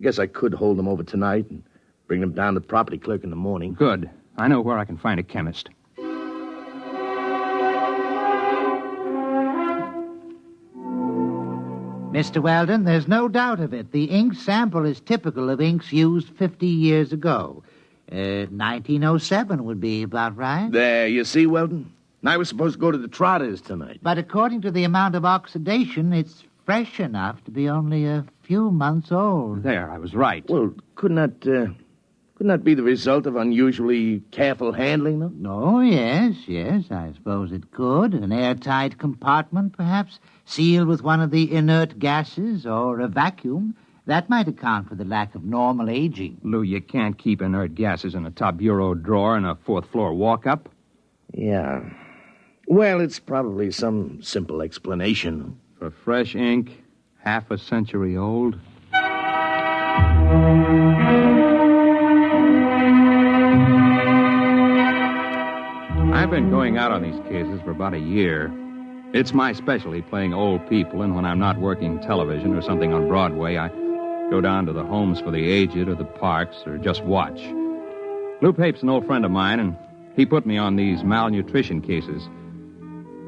guess I could hold them over tonight and bring them down to the property clerk in the morning. Good. I know where I can find a chemist. Mr. Weldon, there's no doubt of it. The ink sample is typical of inks used 50 years ago. 1907 would be about right. There, you see, Weldon? I was supposed to go to the Trotters tonight. But according to the amount of oxidation, it's fresh enough to be only a few months old. There, I was right. Well, couldn't that be the result of unusually careful handling, though? Oh, yes, I suppose it could. An airtight compartment, perhaps, sealed with one of the inert gases or a vacuum. That might account for the lack of normal aging. Lou, you can't keep inert gases in a top bureau drawer in a 4th-floor walk-up. Yeah. Well, it's probably some simple explanation. For fresh ink, half a century old. I've been going out on these cases for about a year. It's my specialty, playing old people, and when I'm not working television or something on Broadway, I go down to the homes for the aged or the parks or just watch. Lou Pape's an old friend of mine, and he put me on these malnutrition cases.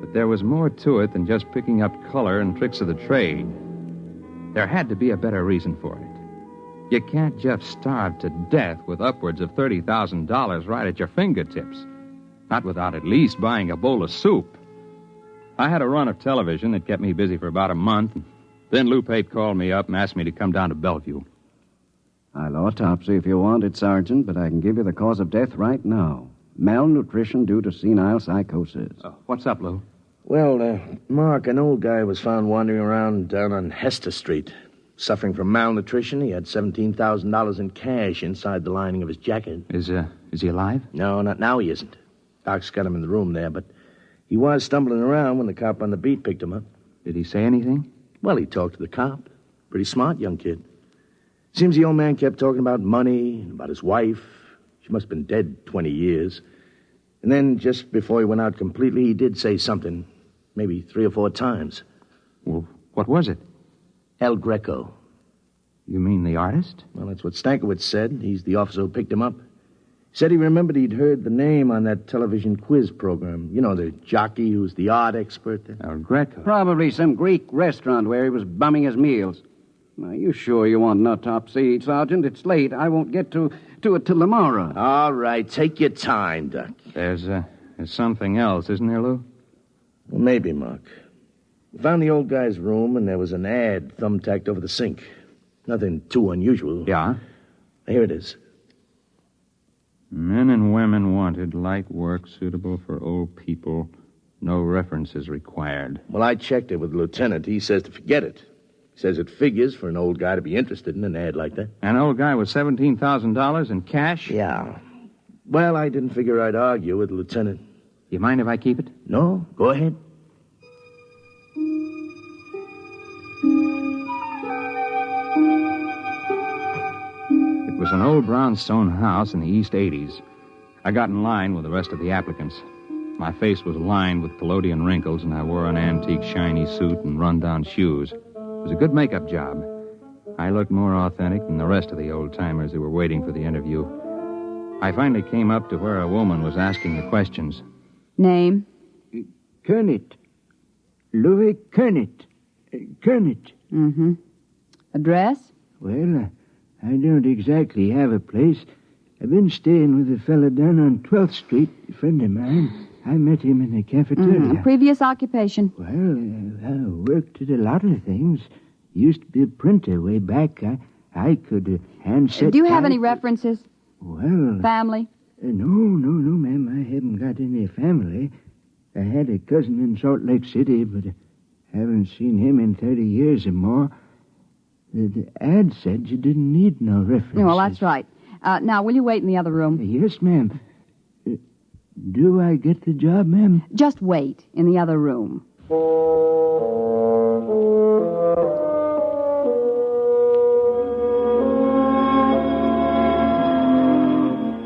But there was more to it than just picking up color and tricks of the trade. There had to be a better reason for it. You can't just starve to death with upwards of $30,000 right at your fingertips. Not without at least buying a bowl of soup. I had a run of television that kept me busy for about a month. Then Lou Pape called me up and asked me to come down to Bellevue. I'll autopsy if you want it, Sergeant, but I can give you the cause of death right now. Malnutrition due to senile psychosis. What's up, Lou? Well, Mark, an old guy was found wandering around down on Hester Street. Suffering from malnutrition, he had $17,000 in cash inside the lining of his jacket. Is he alive? No, not now he isn't. Doc's got him in the room there, but he was stumbling around when the cop on the beat picked him up. Did he say anything? Well, he talked to the cop. Pretty smart young kid. Seems the old man kept talking about money, about his wife. She must have been dead 20 years. And then, just before he went out completely, he did say something. Maybe 3 or 4 times. Well, what was it? El Greco. You mean the artist? Well, that's what Stankiewicz said. He's the officer who picked him up. Said he remembered he'd heard the name on that television quiz program. You know, the jockey who's the art expert. El Greco. Probably some Greek restaurant where he was bumming his meals. Are you sure you want no top seat, Sergeant? It's late. I won't get to it till tomorrow. All right, take your time, Duck. There's something else, isn't there, Lou? Well, maybe, Mark. We found the old guy's room, and there was an ad thumbtacked over the sink. Nothing too unusual. Yeah? Here it is. Men and women wanted, light work suitable for old people. No references required. Well, I checked it with the lieutenant. He says to forget it. He says it figures for an old guy to be interested in an ad like that. An old guy with $17,000 in cash? Yeah. Well, I didn't figure I'd argue with the lieutenant. You mind if I keep it? No, go ahead. It was an old brownstone house in the East 80s. I got in line with the rest of the applicants. My face was lined with collodion wrinkles, and I wore an antique shiny suit and run-down shoes. It was a good makeup job. I looked more authentic than the rest of the old-timers who were waiting for the interview. I finally came up to where a woman was asking the questions. Name? Kernet. Louis Kernet. Kernet. Mm-hmm. Address? Well, I don't exactly have a place. I've been staying with a fella down on 12th Street, a friend of mine. I met him in the cafeteria. Previous occupation? Well, I worked at a lot of things. Used to be a printer way back. I could handset... Do you have any references? Well... Family? No, ma'am. I haven't got any family. I had a cousin in Salt Lake City, but I haven't seen him in 30 years or more. The ad said you didn't need no references. Well, that's right. Now, will you wait in the other room? Yes, ma'am. Do I get the job, ma'am? Just wait in the other room.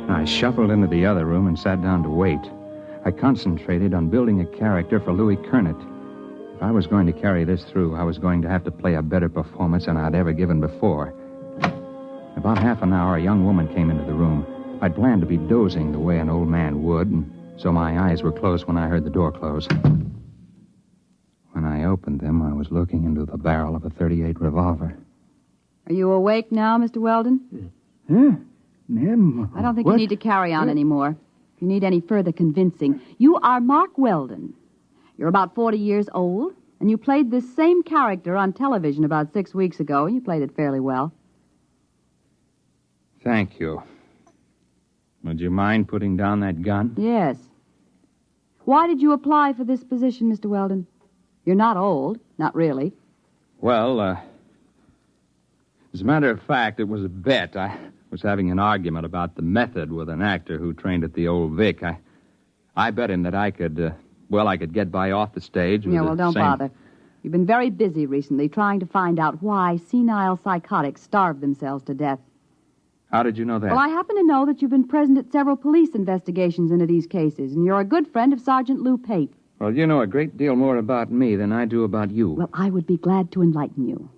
I shuffled into the other room and sat down to wait. I concentrated on building a character for Louis Kernet. If I was going to carry this through, I was going to have to play a better performance than I'd ever given before. About half an hour, a young woman came into the room. I'd planned to be dozing the way an old man would, and so my eyes were closed when I heard the door close. When I opened them, I was looking into the barrel of a .38 revolver. Are you awake now, Mr. Weldon? Huh? Ma'am? I don't think you need to carry on anymore. If you need any further convincing, you are Mark Weldon. You're about 40 years old, and you played this same character on television about 6 weeks ago. You played it fairly well. Thank you. Would you mind putting down that gun? Yes. Why did you apply for this position, Mr. Weldon? You're not old. Not really. Well, as a matter of fact, it was a bet. I was having an argument about the method with an actor who trained at the Old Vic. I bet him that I could get by off the stage with don't bother. You've been very busy recently trying to find out why senile psychotics starve themselves to death. How did you know that? Well, I happen to know that you've been present at several police investigations into these cases, and you're a good friend of Sergeant Lou Pate. Well, you know a great deal more about me than I do about you. Well, I would be glad to enlighten you.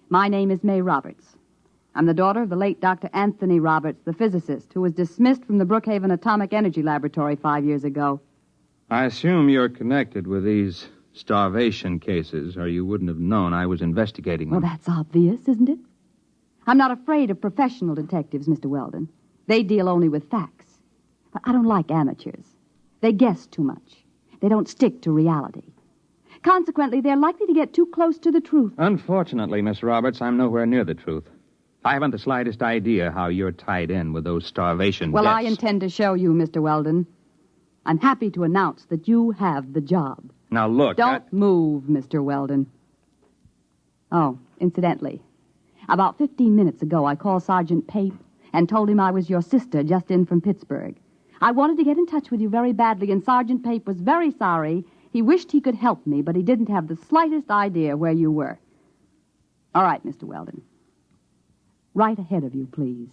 My name is May Roberts. I'm the daughter of the late Dr. Anthony Roberts, the physicist, who was dismissed from the Brookhaven Atomic Energy Laboratory 5 years ago. I assume you're connected with these starvation cases, or you wouldn't have known I was investigating them. Well, that's obvious, isn't it? I'm not afraid of professional detectives, Mr. Weldon. They deal only with facts. But I don't like amateurs. They guess too much. They don't stick to reality. Consequently, they're likely to get too close to the truth. Unfortunately, Miss Roberts, I'm nowhere near the truth. I haven't the slightest idea how you're tied in with those starvation Well, deaths. I intend to show you, Mr. Weldon. I'm happy to announce that you have the job. Now, look, Don't move, Mr. Weldon. Oh, incidentally, about 15 minutes ago, I called Sergeant Pape and told him I was your sister just in from Pittsburgh. I wanted to get in touch with you very badly, and Sergeant Pape was very sorry. He wished he could help me, but he didn't have the slightest idea where you were. All right, Mr. Weldon. Right ahead of you, please.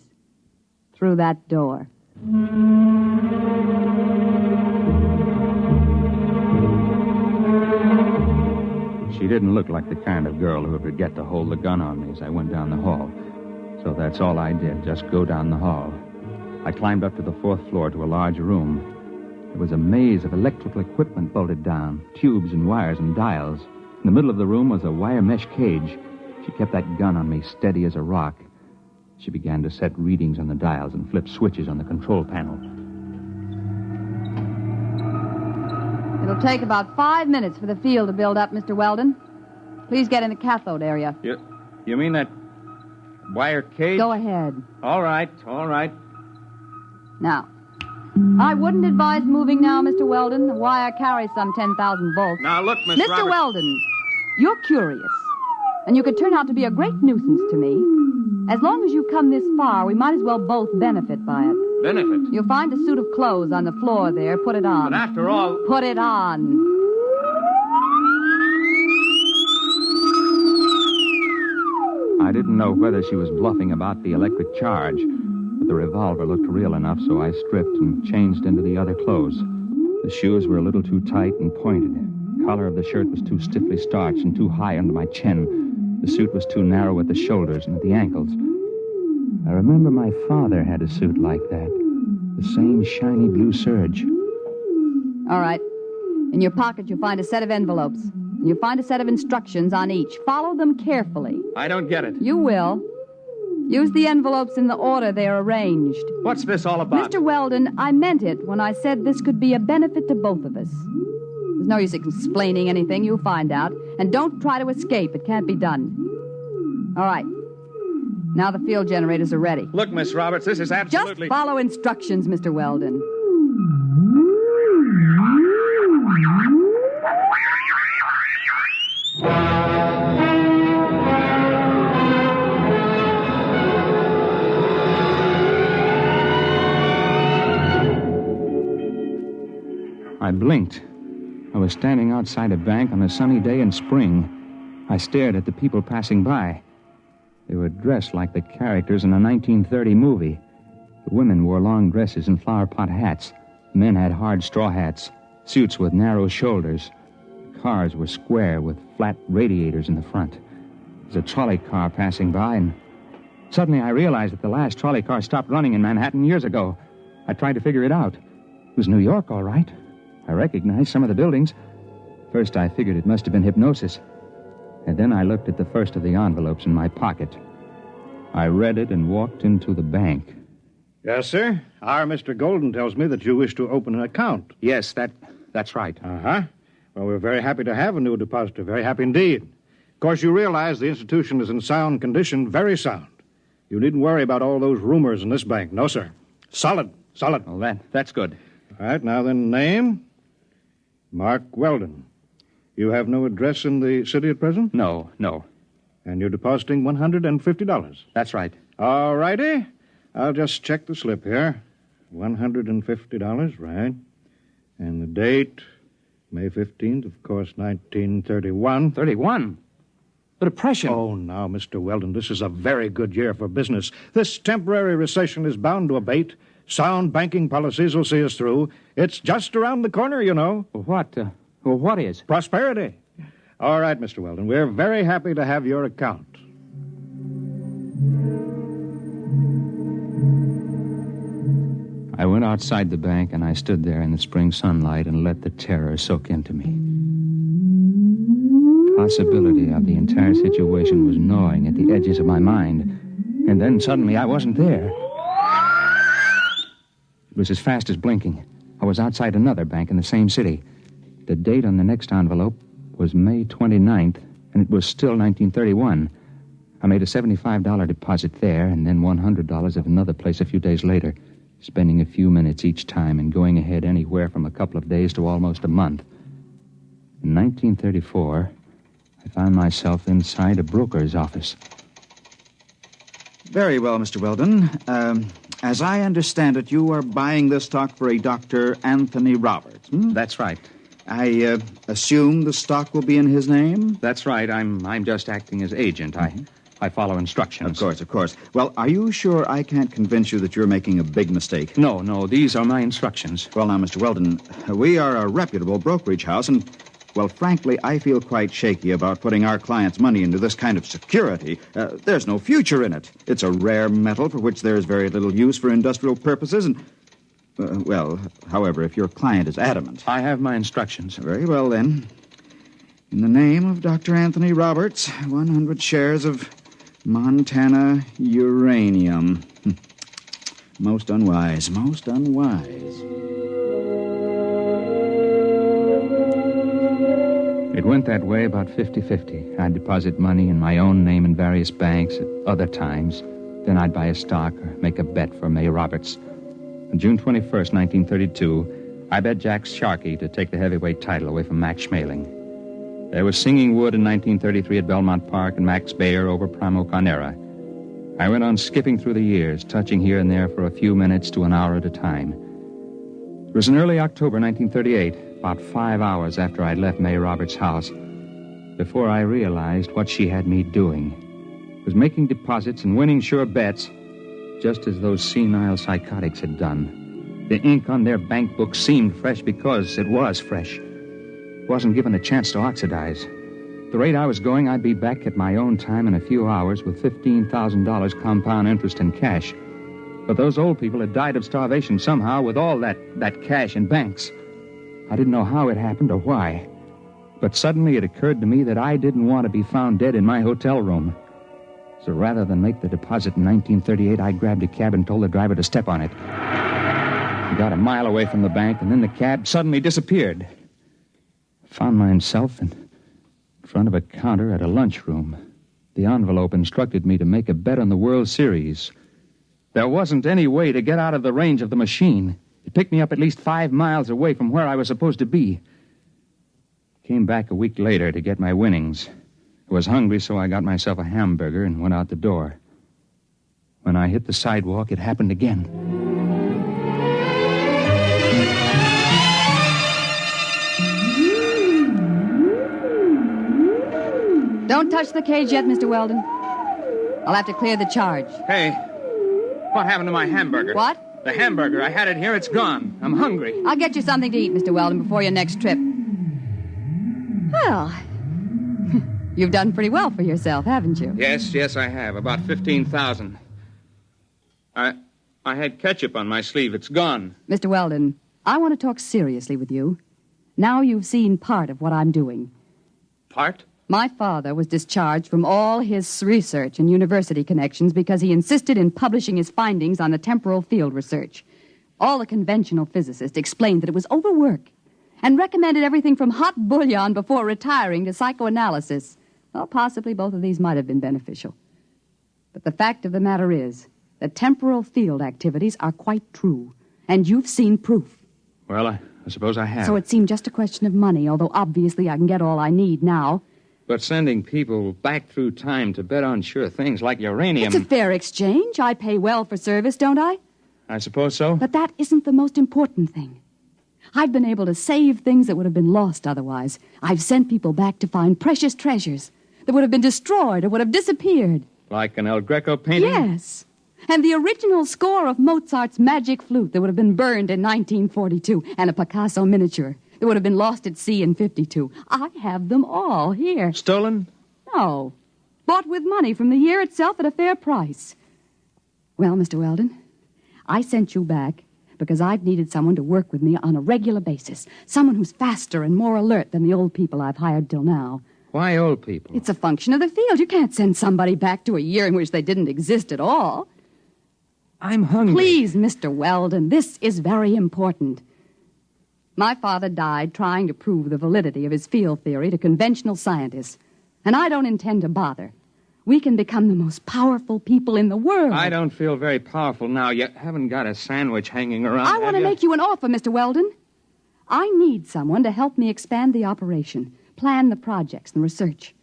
Through that door. She didn't look like the kind of girl who would forget to hold the gun on me as I went down the hall. So that's all I did, just go down the hall. I climbed up to the 4th floor to a large room. There was a maze of electrical equipment bolted down, tubes and wires and dials. In the middle of the room was a wire mesh cage. She kept that gun on me steady as a rock. She began to set readings on the dials and flip switches on the control panel. It'll take about 5 minutes for the field to build up, Mr. Weldon. Please get in the cathode area. You mean that wire cage? Go ahead. All right. Now, I wouldn't advise moving now, Mr. Weldon. The wire carries some 10,000 volts. Now, look, Miss Mr. Roberts. Weldon, you're curious, and you could turn out to be a great nuisance to me. As long as you've come this far, we might as well both benefit by it. Benefit? You'll find a suit of clothes on the floor there. Put it on. But after all... Put it on. I didn't know whether she was bluffing about the electric charge, but the revolver looked real enough, so I stripped and changed into the other clothes. The shoes were a little too tight and pointed. The collar of the shirt was too stiffly starched and too high under my chin. The suit was too narrow at the shoulders and at the ankles. I remember my father had a suit like that. The same shiny blue serge. All right. In your pocket, you'll find a set of envelopes. And you'll find a set of instructions on each. Follow them carefully. I don't get it. You will. Use the envelopes in the order they're arranged. What's this all about? Mr. Weldon, I meant it when I said this could be a benefit to both of us. There's no use explaining anything. You'll find out. And don't try to escape. It can't be done. All right. Now the field generators are ready. Look, Miss Roberts, this is absolutely... Just follow instructions, Mr. Weldon. I blinked. I was standing outside a bank on a sunny day in spring. I stared at the people passing by. They were dressed like the characters in a 1930 movie. The women wore long dresses and flower pot hats. Men had hard straw hats, suits with narrow shoulders. Cars were square with flat radiators in the front. There was a trolley car passing by, and suddenly I realized that the last trolley car stopped running in Manhattan years ago. I tried to figure it out. It was New York, all right. I recognized some of the buildings. First, I figured it must have been hypnosis. And then I looked at the first of the envelopes in my pocket. I read it and walked into the bank. Yes, sir. Our Mr. Golden tells me that you wish to open an account. Yes, that's right. Uh-huh. Well, we're very happy to have a new depositor. Very happy indeed. Of course, you realize the institution is in sound condition, very sound. You needn't worry about all those rumors in this bank. No, sir. Solid. Well, that's good. All right, now then, name? Mark Weldon. You have no address in the city at present? No. And you're depositing $150? That's right. All righty. I'll just check the slip here. $150, right. And the date, May 15th, of course, 1931. 31? The Depression. Oh, now, Mr. Weldon, this is a very good year for business. This temporary recession is bound to abate. Sound banking policies will see us through. It's just around the corner, you know. What is? Prosperity. All right, Mr. Weldon, we're very happy to have your account. I went outside the bank, and I stood there in the spring sunlight and let the terror soak into me. Possibility of the entire situation was gnawing at the edges of my mind. And then suddenly I wasn't there. It was as fast as blinking. I was outside another bank in the same city. The date on the next envelope was May 29th, and it was still 1931. I made a $75 deposit there, and then $100 at another place a few days later, spending a few minutes each time and going ahead anywhere from a couple of days to almost a month. In 1934, I found myself inside a broker's office. Very well, Mr. Weldon. As I understand it, you are buying this stock for a Dr. Anthony Roberts. That's right. I assume the stock will be in his name? That's right. I'm just acting as agent. I follow instructions. Of course. Well, are you sure I can't convince you that you're making a big mistake? No, these are my instructions. Well, now, Mr. Weldon, we are a reputable brokerage house, and, well, frankly, I feel quite shaky about putting our clients' money into this kind of security. There's no future in it. It's a rare metal for which there is very little use for industrial purposes, and... however, if your client is adamant... I have my instructions. Very well, then. In the name of Dr. Anthony Roberts, 100 shares of Montana uranium. Most unwise, most unwise. It went that way about 50-50. I'd deposit money in my own name in various banks at other times. Then I'd buy a stock or make a bet for May Roberts. On June 21st, 1932, I bet Jack Sharkey to take the heavyweight title away from Max Schmeling. There was Singing Wood in 1933 at Belmont Park and Max Bayer over Primo Carnera. I went on skipping through the years, touching here and there for a few minutes to an hour at a time. It was in early October 1938, about 5 hours after I'd left May Roberts' house, before I realized what she had me doing. It was making deposits and winning sure bets, just as those senile psychotics had done. The ink on their bank book seemed fresh because it was fresh. It wasn't given a chance to oxidize. At the rate I was going, I'd be back at my own time in a few hours with $15,000 compound interest in cash. But those old people had died of starvation somehow with all that cash in banks. I didn't know how it happened or why. But suddenly it occurred to me that I didn't want to be found dead in my hotel room. So rather than make the deposit in 1938, I grabbed a cab and told the driver to step on it. He got a mile away from the bank, and then the cab suddenly disappeared. I found myself in front of a counter at a lunchroom. The envelope instructed me to make a bet on the World Series. There wasn't any way to get out of the range of the machine. It picked me up at least 5 miles away from where I was supposed to be. Came back a week later to get my winnings. I was hungry, so I got myself a hamburger and went out the door. When I hit the sidewalk, it happened again. Don't touch the cage yet, Mr. Weldon. I'll have to clear the charge. Hey, what happened to my hamburger? What? The hamburger. I had it here. It's gone. I'm hungry. I'll get you something to eat, Mr. Weldon, before your next trip. Well, you've done pretty well for yourself, haven't you? Yes, I have. About 15,000. I had ketchup on my sleeve. It's gone. Mr. Weldon, I want to talk seriously with you. Now you've seen part of what I'm doing. Part? My father was discharged from all his research and university connections because he insisted in publishing his findings on the temporal field research. All the conventional physicists explained that it was overwork and recommended everything from hot bouillon before retiring to psychoanalysis. Well, possibly both of these might have been beneficial. But the fact of the matter is that temporal field activities are quite true, and you've seen proof. Well, I suppose I have. So it seemed just a question of money, although obviously I can get all I need now. But sending people back through time to bet on sure things like uranium... It's a fair exchange. I pay well for service, don't I? I suppose so. But that isn't the most important thing. I've been able to save things that would have been lost otherwise. I've sent people back to find precious treasures that would have been destroyed or would have disappeared. Like an El Greco painting? Yes. And the original score of Mozart's Magic Flute that would have been burned in 1942, and a Picasso miniature that would have been lost at sea in 52. I have them all here. Stolen? No. Bought with money from the year itself at a fair price. Well, Mr. Weldon, I sent you back because I've needed someone to work with me on a regular basis. Someone who's faster and more alert than the old people I've hired till now. Why old people? It's a function of the field. You can't send somebody back to a year in which they didn't exist at all. I'm hungry. Please, Mr. Weldon, this is very important. My father died trying to prove the validity of his field theory to conventional scientists, and I don't intend to bother. We can become the most powerful people in the world. I don't feel very powerful now. You haven't got a sandwich hanging around. I want to make you an offer, Mr. Weldon. I need someone to help me expand the operation, plan the projects and research.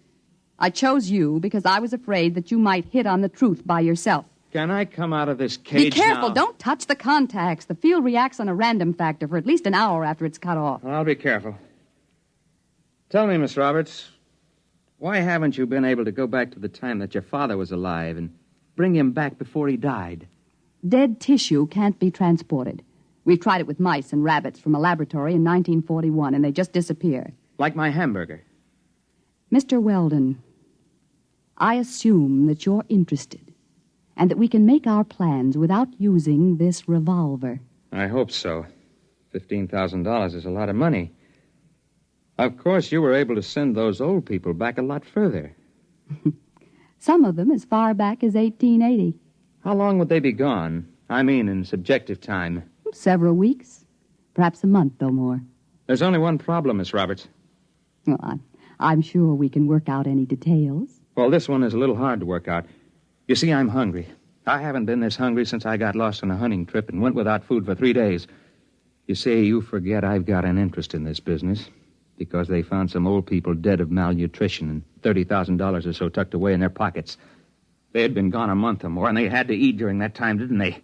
I chose you because I was afraid that you might hit on the truth by yourself. Can I come out of this cage Be careful. now? Don't touch the contacts. The field reacts on a random factor for at least an hour after it's cut off. I'll be careful. Tell me, Miss Roberts, why haven't you been able to go back to the time that your father was alive and bring him back before he died? Dead tissue can't be transported. We've tried it with mice and rabbits from a laboratory in 1941, and they just disappear. Like my hamburger. Mr. Weldon, I assume that you're interested and that we can make our plans without using this revolver. I hope so. $15,000 is a lot of money. Of course, you were able to send those old people back a lot further. Some of them as far back as 1880. How long would they be gone? I mean, in subjective time. Several weeks. Perhaps a month or more. There's only one problem, Miss Roberts. Well, I'm sure we can work out any details. Well, this one is a little hard to work out. You see, I'm hungry. I haven't been this hungry since I got lost on a hunting trip and went without food for 3 days. You see, you forget I've got an interest in this business because they found some old people dead of malnutrition and $30,000 or so tucked away in their pockets. They had been gone a month or more, and they had to eat during that time, didn't they?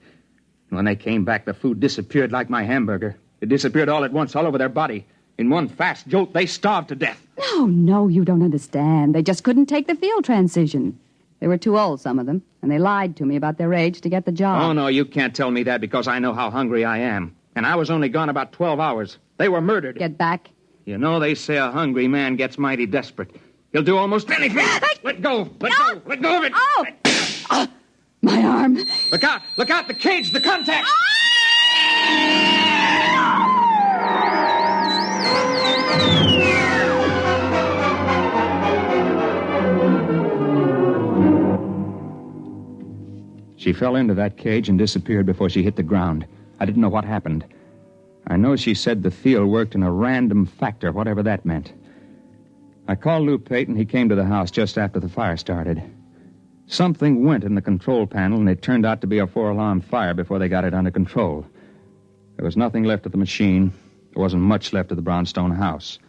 When they came back, the food disappeared like my hamburger. It disappeared all at once, all over their body. In one fast jolt, they starved to death. No, you don't understand. They just couldn't take the field transition. They were too old, some of them, and they lied to me about their age to get the job. Oh, no, you can't tell me that because I know how hungry I am. And I was only gone about 12 hours. They were murdered. Get back. You know, they say a hungry man gets mighty desperate. He'll do almost anything. Let go. Let go. Let go of it. Oh! My arm. Look out. Look out. The cage. The contact. She fell into that cage and disappeared before she hit the ground. I didn't know what happened. I know she said the field worked in a random factor, whatever that meant. I called Lou Pate, and he came to the house just after the fire started. Something went in the control panel, and it turned out to be a 4-alarm fire before they got it under control. There was nothing left of the machine. There wasn't much left of the brownstone house.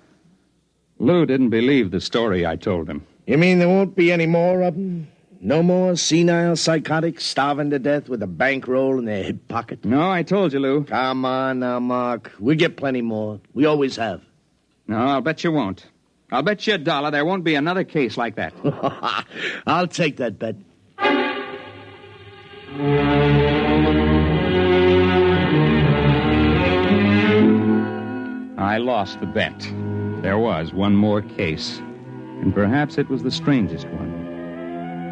Lou didn't believe the story I told him. You mean there won't be any more of them? No more senile psychotics starving to death with a bankroll in their hip pocket? No, I told you, Lou. Come on now, Mark. We'll get plenty more. We always have. No, I'll bet you won't. I'll bet you $1 there won't be another case like that. I'll take that bet. I lost the bet. There was one more case, and perhaps it was the strangest one.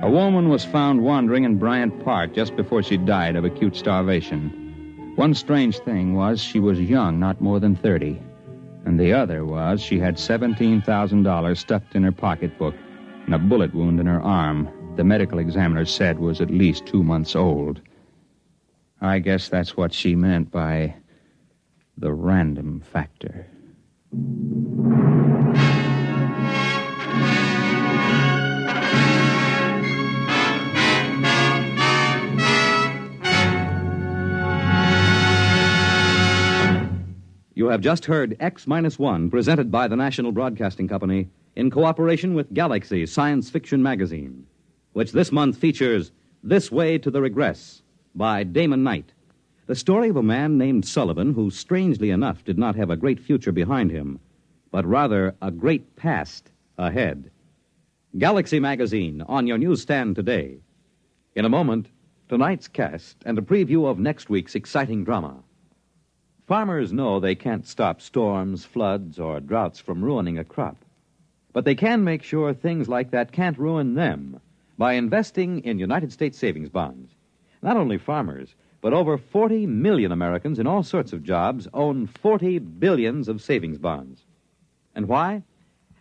A woman was found wandering in Bryant Park just before she died of acute starvation. One strange thing was she was young, not more than 30. And the other was she had $17,000 stuffed in her pocketbook and a bullet wound in her arm the medical examiner said was at least 2 months old. I guess that's what she meant by the random factor. You have just heard X-1, presented by the National Broadcasting Company in cooperation with Galaxy Science Fiction Magazine, which this month features This Way to the Regress by Damon Knight, the story of a man named Sullivan who, strangely enough, did not have a great future behind him, but rather a great past ahead. Galaxy Magazine on your newsstand today. In a moment, tonight's cast and a preview of next week's exciting drama. Farmers know they can't stop storms, floods, or droughts from ruining a crop. But they can make sure things like that can't ruin them by investing in United States savings bonds. Not only farmers, but over 40 million Americans in all sorts of jobs own 40 billions of savings bonds. And why?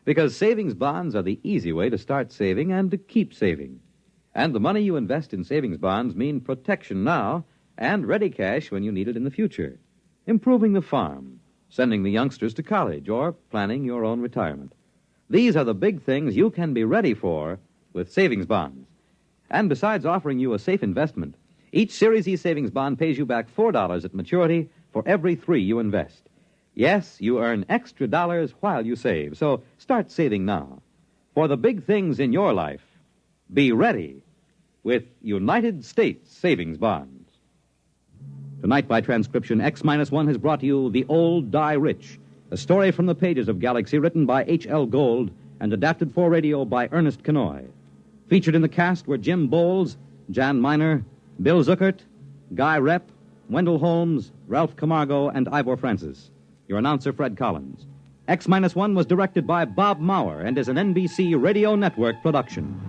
Because savings bonds are the easy way to start saving and to keep saving. And the money you invest in savings bonds mean protection now and ready cash when you need it in the future. Improving the farm, sending the youngsters to college, or planning your own retirement. These are the big things you can be ready for with savings bonds. And besides offering you a safe investment, each Series E savings bond pays you back $4 at maturity for every $3 you invest. Yes, you earn extra dollars while you save, so start saving now. For the big things in your life, be ready with United States Savings Bonds. Tonight, by transcription, X-1 has brought you The Old Die Rich, a story from the pages of Galaxy written by H.L. Gold and adapted for radio by Ernest Kenoy. Featured in the cast were Jim Bowles, Jan Miner, Bill Zuckert, Guy Repp, Wendell Holmes, Ralph Camargo, and Ivor Francis. Your announcer, Fred Collins. X-1 was directed by Bob Maurer and is an NBC Radio Network production.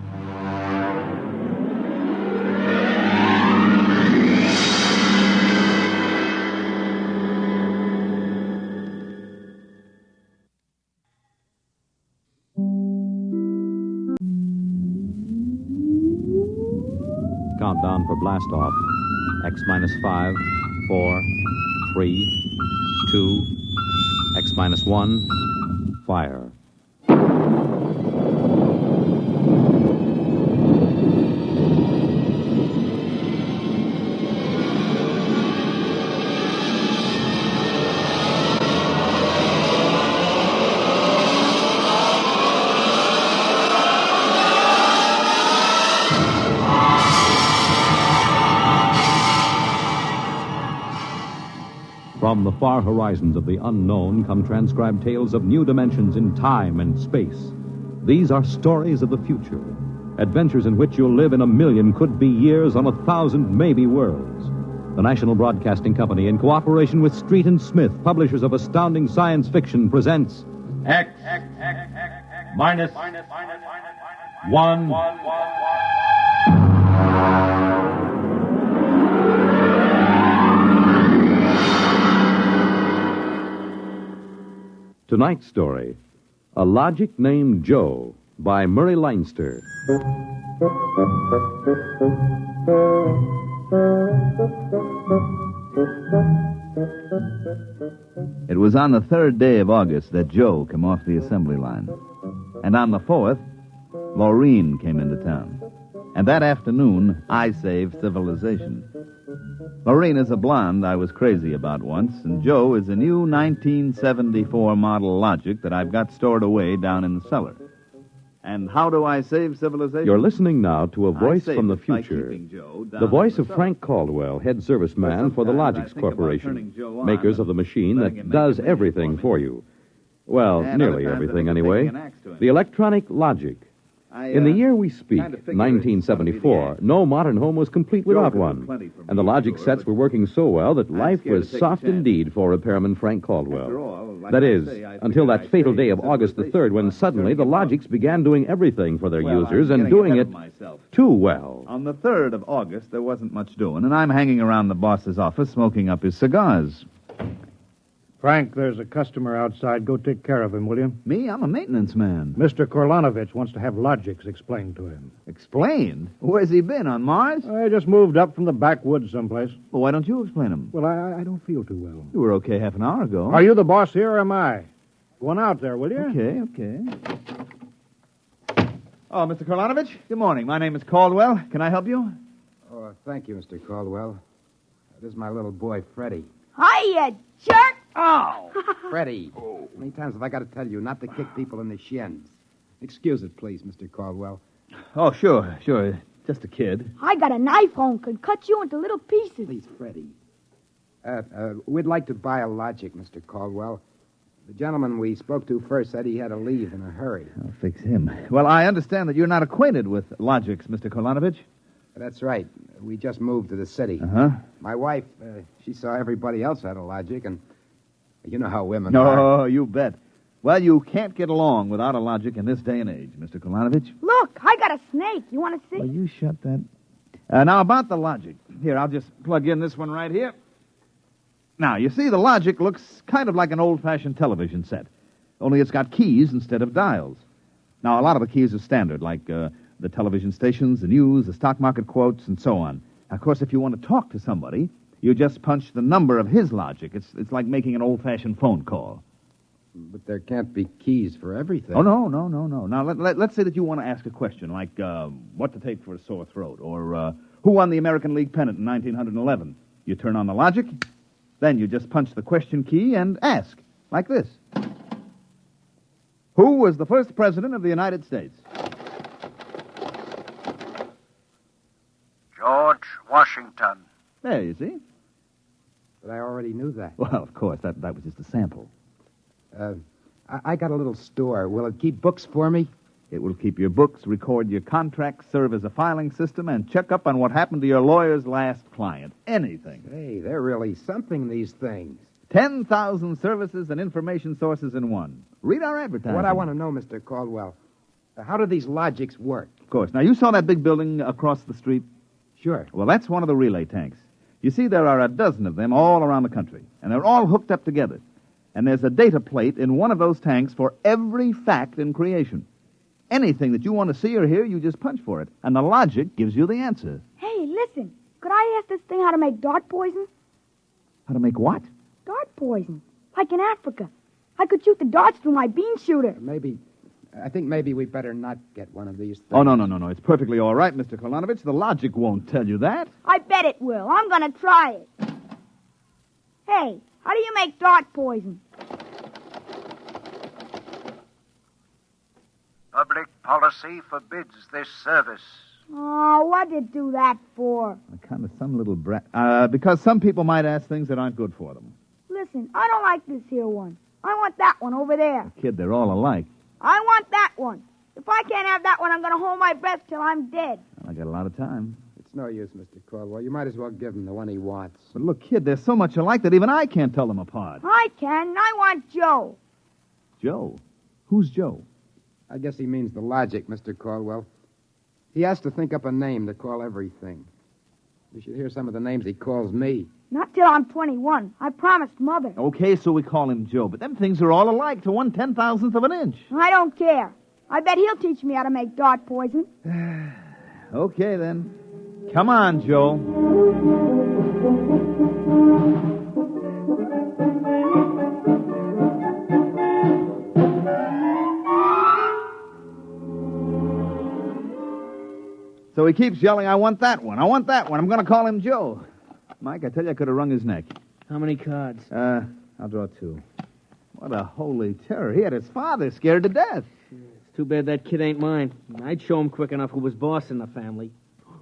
Countdown for blast off. X-5, 4, 3, 2, X-1, fire. From the far horizons of the unknown come transcribed tales of new dimensions in time and space. These are stories of the future, adventures in which you'll live in a million could-be years on 1,000 maybe worlds. The National Broadcasting Company, in cooperation with Street and Smith, publishers of astounding science fiction, presents X minus 1. Tonight's story, A Logic Named Joe, by Murray Leinster. It was on the 3rd day of August that Joe came off the assembly line. And on the 4th, Maureen came into town. And that afternoon, I saved civilization. Maureen is a blonde I was crazy about once, and Joe is a new 1974 model Logic that I've got stored away down in the cellar. And how do I save civilization? You're listening now to a voice save from the it by future. keeping Joe down The voice in of the Frank Caldwell, head serviceman for the sometimes I think Logix about Corporation, turning Joe on makers of the machine that does everything for you. Well, And nearly other times I everything think of anyway. taking an axe to him. The electronic Logic. In the year we speak, 1974, no modern home was complete without one. And the Logic sets were working so well that life scared was to take a soft chance. indeed for repairman Frank Caldwell. After all, like That I is, say, I until figured that I'd fatal save day of August the 3rd, when suddenly the Logics began doing everything for their Well, users I'm and getting doing ahead it of myself. too well. On the 3rd of August, there wasn't much doing, and I'm hanging around the boss's office smoking up his cigars. Frank, there's a customer outside. Go take care of him, will you? Me? I'm a maintenance man. Mr. Korlanovich wants to have Logics explained to him. Explained? Where's he been, on Mars? I just moved up from the backwoods someplace. Well, why don't you explain him? Well, I don't feel too well. You were okay half an hour ago. Are you the boss here or am I? Go on out there, will you? Okay. Oh, Mr. Korlanovich, good morning. My name is Caldwell. Can I help you? Oh, thank you, Mr. Caldwell. This is my little boy, Freddie. Hi, you jerk! Oh! Freddie, how many times have I got to tell you not to kick people in the shins? Excuse it, please, Mr. Caldwell. Oh, sure. Just a kid. I got a knife home, could cut you into little pieces. Please, Freddie. We'd like to buy a Logic, Mr. Caldwell. The gentleman we spoke to first said he had to leave in a hurry. I'll fix him. Well, I understand that you're not acquainted with Logics, Mr. Korlanovich. That's right. We just moved to the city. Uh-huh. My wife, she saw everybody else had a Logic, and you know how women are. Oh, you bet. Well, you can't get along without a Logic in this day and age, Mr. Korlanovich. Look, I got a snake. You want to see? Well, you shut that. Now, about the Logic. Here, I'll just plug in this one right here. Now, you see, the Logic looks kind of like an old-fashioned television set, only it's got keys instead of dials. Now, a lot of the keys are standard, like the television stations, the news, the stock market quotes, and so on. Now, of course, if you want to talk to somebody, you just punch the number of his Logic. It's like making an old-fashioned phone call. But there can't be keys for everything. Oh, no. Now, let's say that you want to ask a question, like what to take for a sore throat, or who won the American League pennant in 1911. You turn on the Logic, then you just punch the question key and ask. Like this. Who was the first president of the United States? George Washington. There, you see. But I already knew that. Well, of course, that was just a sample. I got a little store. Will it keep books for me? It will keep your books, record your contracts, serve as a filing system, and check up on what happened to your lawyer's last client. Anything. Hey, they're really something, these things. 10,000 services and information sources in one. Read our advertising. What I want to know, Mr. Caldwell, how do these logics work? Of course. Now, you saw that big building across the street? Sure. Well, that's one of the relay tanks. You see, there are a dozen of them all around the country, and they're all hooked up together. And there's a data plate in one of those tanks for every fact in creation. Anything that you want to see or hear, you just punch for it, and the logic gives you the answer. Hey, listen. Could I ask this thing how to make dart poison? How to make what? Dart poison. Like in Africa. I could shoot the darts through my bean shooter. I think maybe we better not get one of these things. Oh, no. It's perfectly all right, Mr. Kolonovich. The logic won't tell you that. I bet it will. I'm going to try it. Hey, how do you make dart poison? Public policy forbids this service. Oh, what'd you do that for? Kind of some little brat. Because some people might ask things that aren't good for them. Listen, I don't like this here one. I want that one over there. Kid, they're all alike. I want that one. If I can't have that one, I'm going to hold my breath till I'm dead. I got a lot of time. It's no use, Mr. Caldwell. You might as well give him the one he wants. But look, kid, they're so much alike that even I can't tell them apart. I can. I want Joe. Joe? Who's Joe? I guess he means the logic, Mr. Caldwell. He has to think up a name to call everything. You should hear some of the names he calls me. Not till I'm 21. I promised Mother. Okay, so we call him Joe, but them things are all alike to 1/10,000th of an inch. I don't care. I bet he'll teach me how to make dart poison. Okay, then. Come on, Joe. So he keeps yelling, I want that one. I want that one. I'm going to call him Joe. Mike, I tell you, I could have wrung his neck. How many cards? I'll draw 2. What a holy terror. He had his father scared to death. It's too bad that kid ain't mine. I'd show him quick enough who was boss in the family.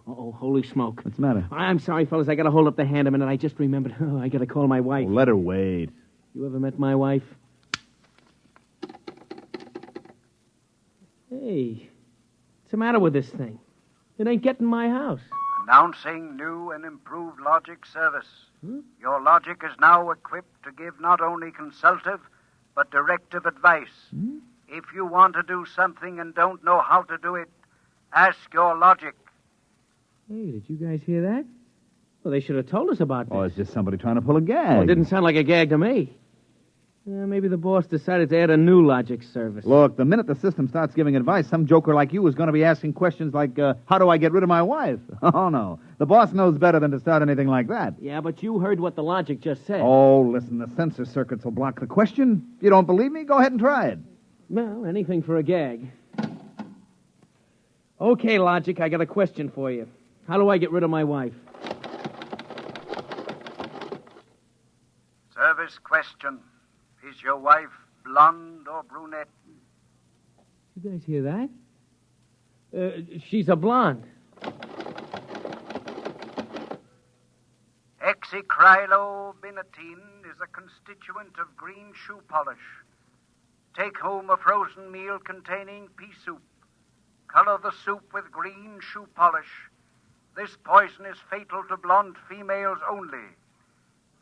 Uh-oh, holy smoke. What's the matter? I'm sorry, fellas. I got to hold up the hand a minute. I just remembered. Oh, I got to call my wife. Oh, let her wait. You ever met my wife? Hey, what's the matter with this thing? It ain't getting my house. Announcing new and improved logic service. Your logic is now equipped to give not only consultative, but directive advice. If you want to do something and don't know how to do it, ask your logic. Hey, did you guys hear that? Well, they should have told us about this. Oh, it's just somebody trying to pull a gag. Oh, it didn't sound like a gag to me. Maybe the boss decided to add a new logic service. Look, the minute the system starts giving advice, some joker like you is going to be asking questions like, how do I get rid of my wife? Oh, no. The boss knows better than to start anything like that. Yeah, but you heard what the logic just said. Oh, listen, the censor circuits will block the question. If you don't believe me, go ahead and try it. Well, anything for a gag. Okay, logic, I got a question for you. How do I get rid of my wife? Service question. Is your wife blonde or brunette? You guys hear that? She's a blonde. Hexacrylobinatine is a constituent of green shoe polish. Take home a frozen meal containing pea soup. Color the soup with green shoe polish. This poison is fatal to blonde females only.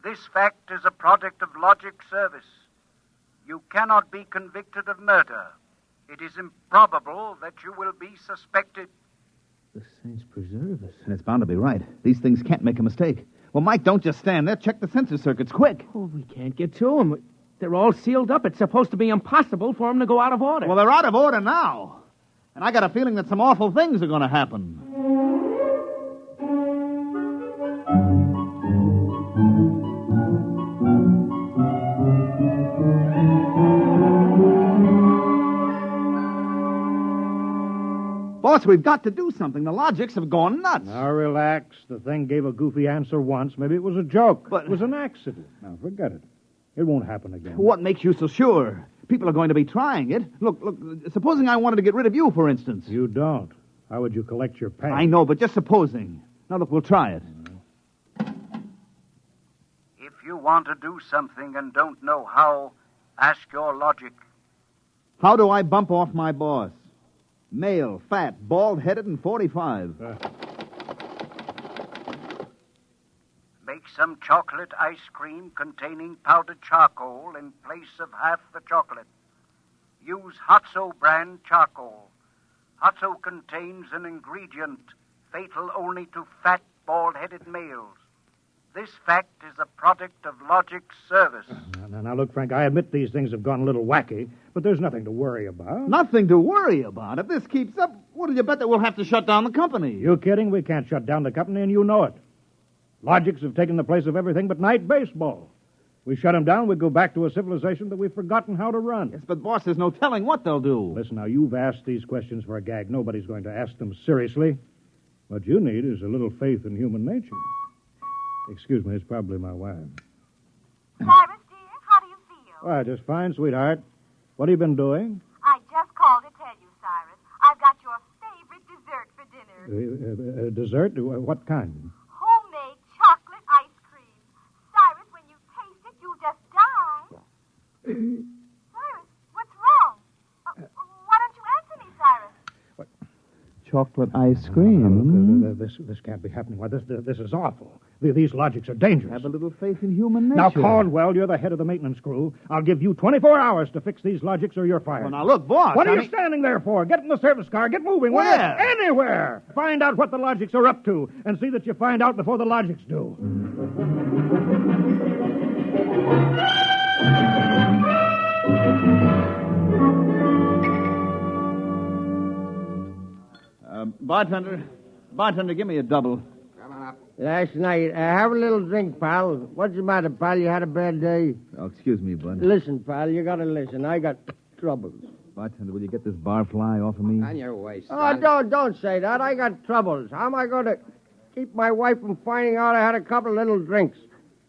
This fact is a product of logic service. You cannot be convicted of murder. It is improbable that you will be suspected. The saints preserve us. And it's bound to be right. These things can't make a mistake. Well, Mike, don't just stand there. Check the sensor circuits, quick. Oh, we can't get to them. They're all sealed up. It's supposed to be impossible for them to go out of order. Well, they're out of order now. And I got a feeling that some awful things are going to happen. Boss, we've got to do something. The logics have gone nuts. Now, relax. The thing gave a goofy answer once. Maybe it was a joke. But it was an accident. Now, forget it. It won't happen again. What makes you so sure? People are going to be trying it. Look, supposing I wanted to get rid of you, for instance. You don't. How would you collect your pay? I know, but just supposing. Now, look, we'll try it. If you want to do something and don't know how, ask your logic. How do I bump off my boss? Male, fat, bald-headed, and 45. Make some chocolate ice cream containing powdered charcoal in place of half the chocolate. Use Hotso brand charcoal. Hotso contains an ingredient fatal only to fat, bald-headed males. This fact is a product of Logic's service. Now, look, Frank, I admit these things have gone a little wacky, but there's nothing to worry about. Nothing to worry about. If this keeps up, what do you bet that we'll have to shut down the company? You kidding? We can't shut down the company, and you know it. Logics have taken the place of everything but night baseball. We shut them down, we go back to a civilization that we've forgotten how to run. Yes, but, boss, there's no telling what they'll do. Listen, now, you've asked these questions for a gag. Nobody's going to ask them seriously. What you need is a little faith in human nature. Excuse me, it's probably my wife. Cyrus, dear, how do you feel? Why, just fine, sweetheart. What have you been doing? I just called to tell you, Cyrus. I've got your favorite dessert for dinner. Dessert? What kind? Homemade chocolate ice cream. Cyrus, when you taste it, you'll just die. Cyrus, what's wrong? Why don't you answer me, Cyrus? Chocolate ice cream. This can't be happening. Why, this is awful. These logics are dangerous. Have a little faith in human nature. Now, Caldwell, you're the head of the maintenance crew. I'll give you 24 hours to fix these logics or you're fired. Well, now, look, boss. What are you standing there for? Get in the service car. Get moving. Where? Anywhere. Find out what the logics are up to and see that you find out before the logics do. Bartender, give me a double. Come on up. Last night, have a little drink, pal. What's the matter, pal? You had a bad day? Oh, excuse me, bud. Listen, pal, you gotta listen. I got troubles. Bartender, will you get this barfly off of me? On your way, son. Oh, don't say that. I got troubles. How am I going to keep my wife from finding out I had a couple of little drinks?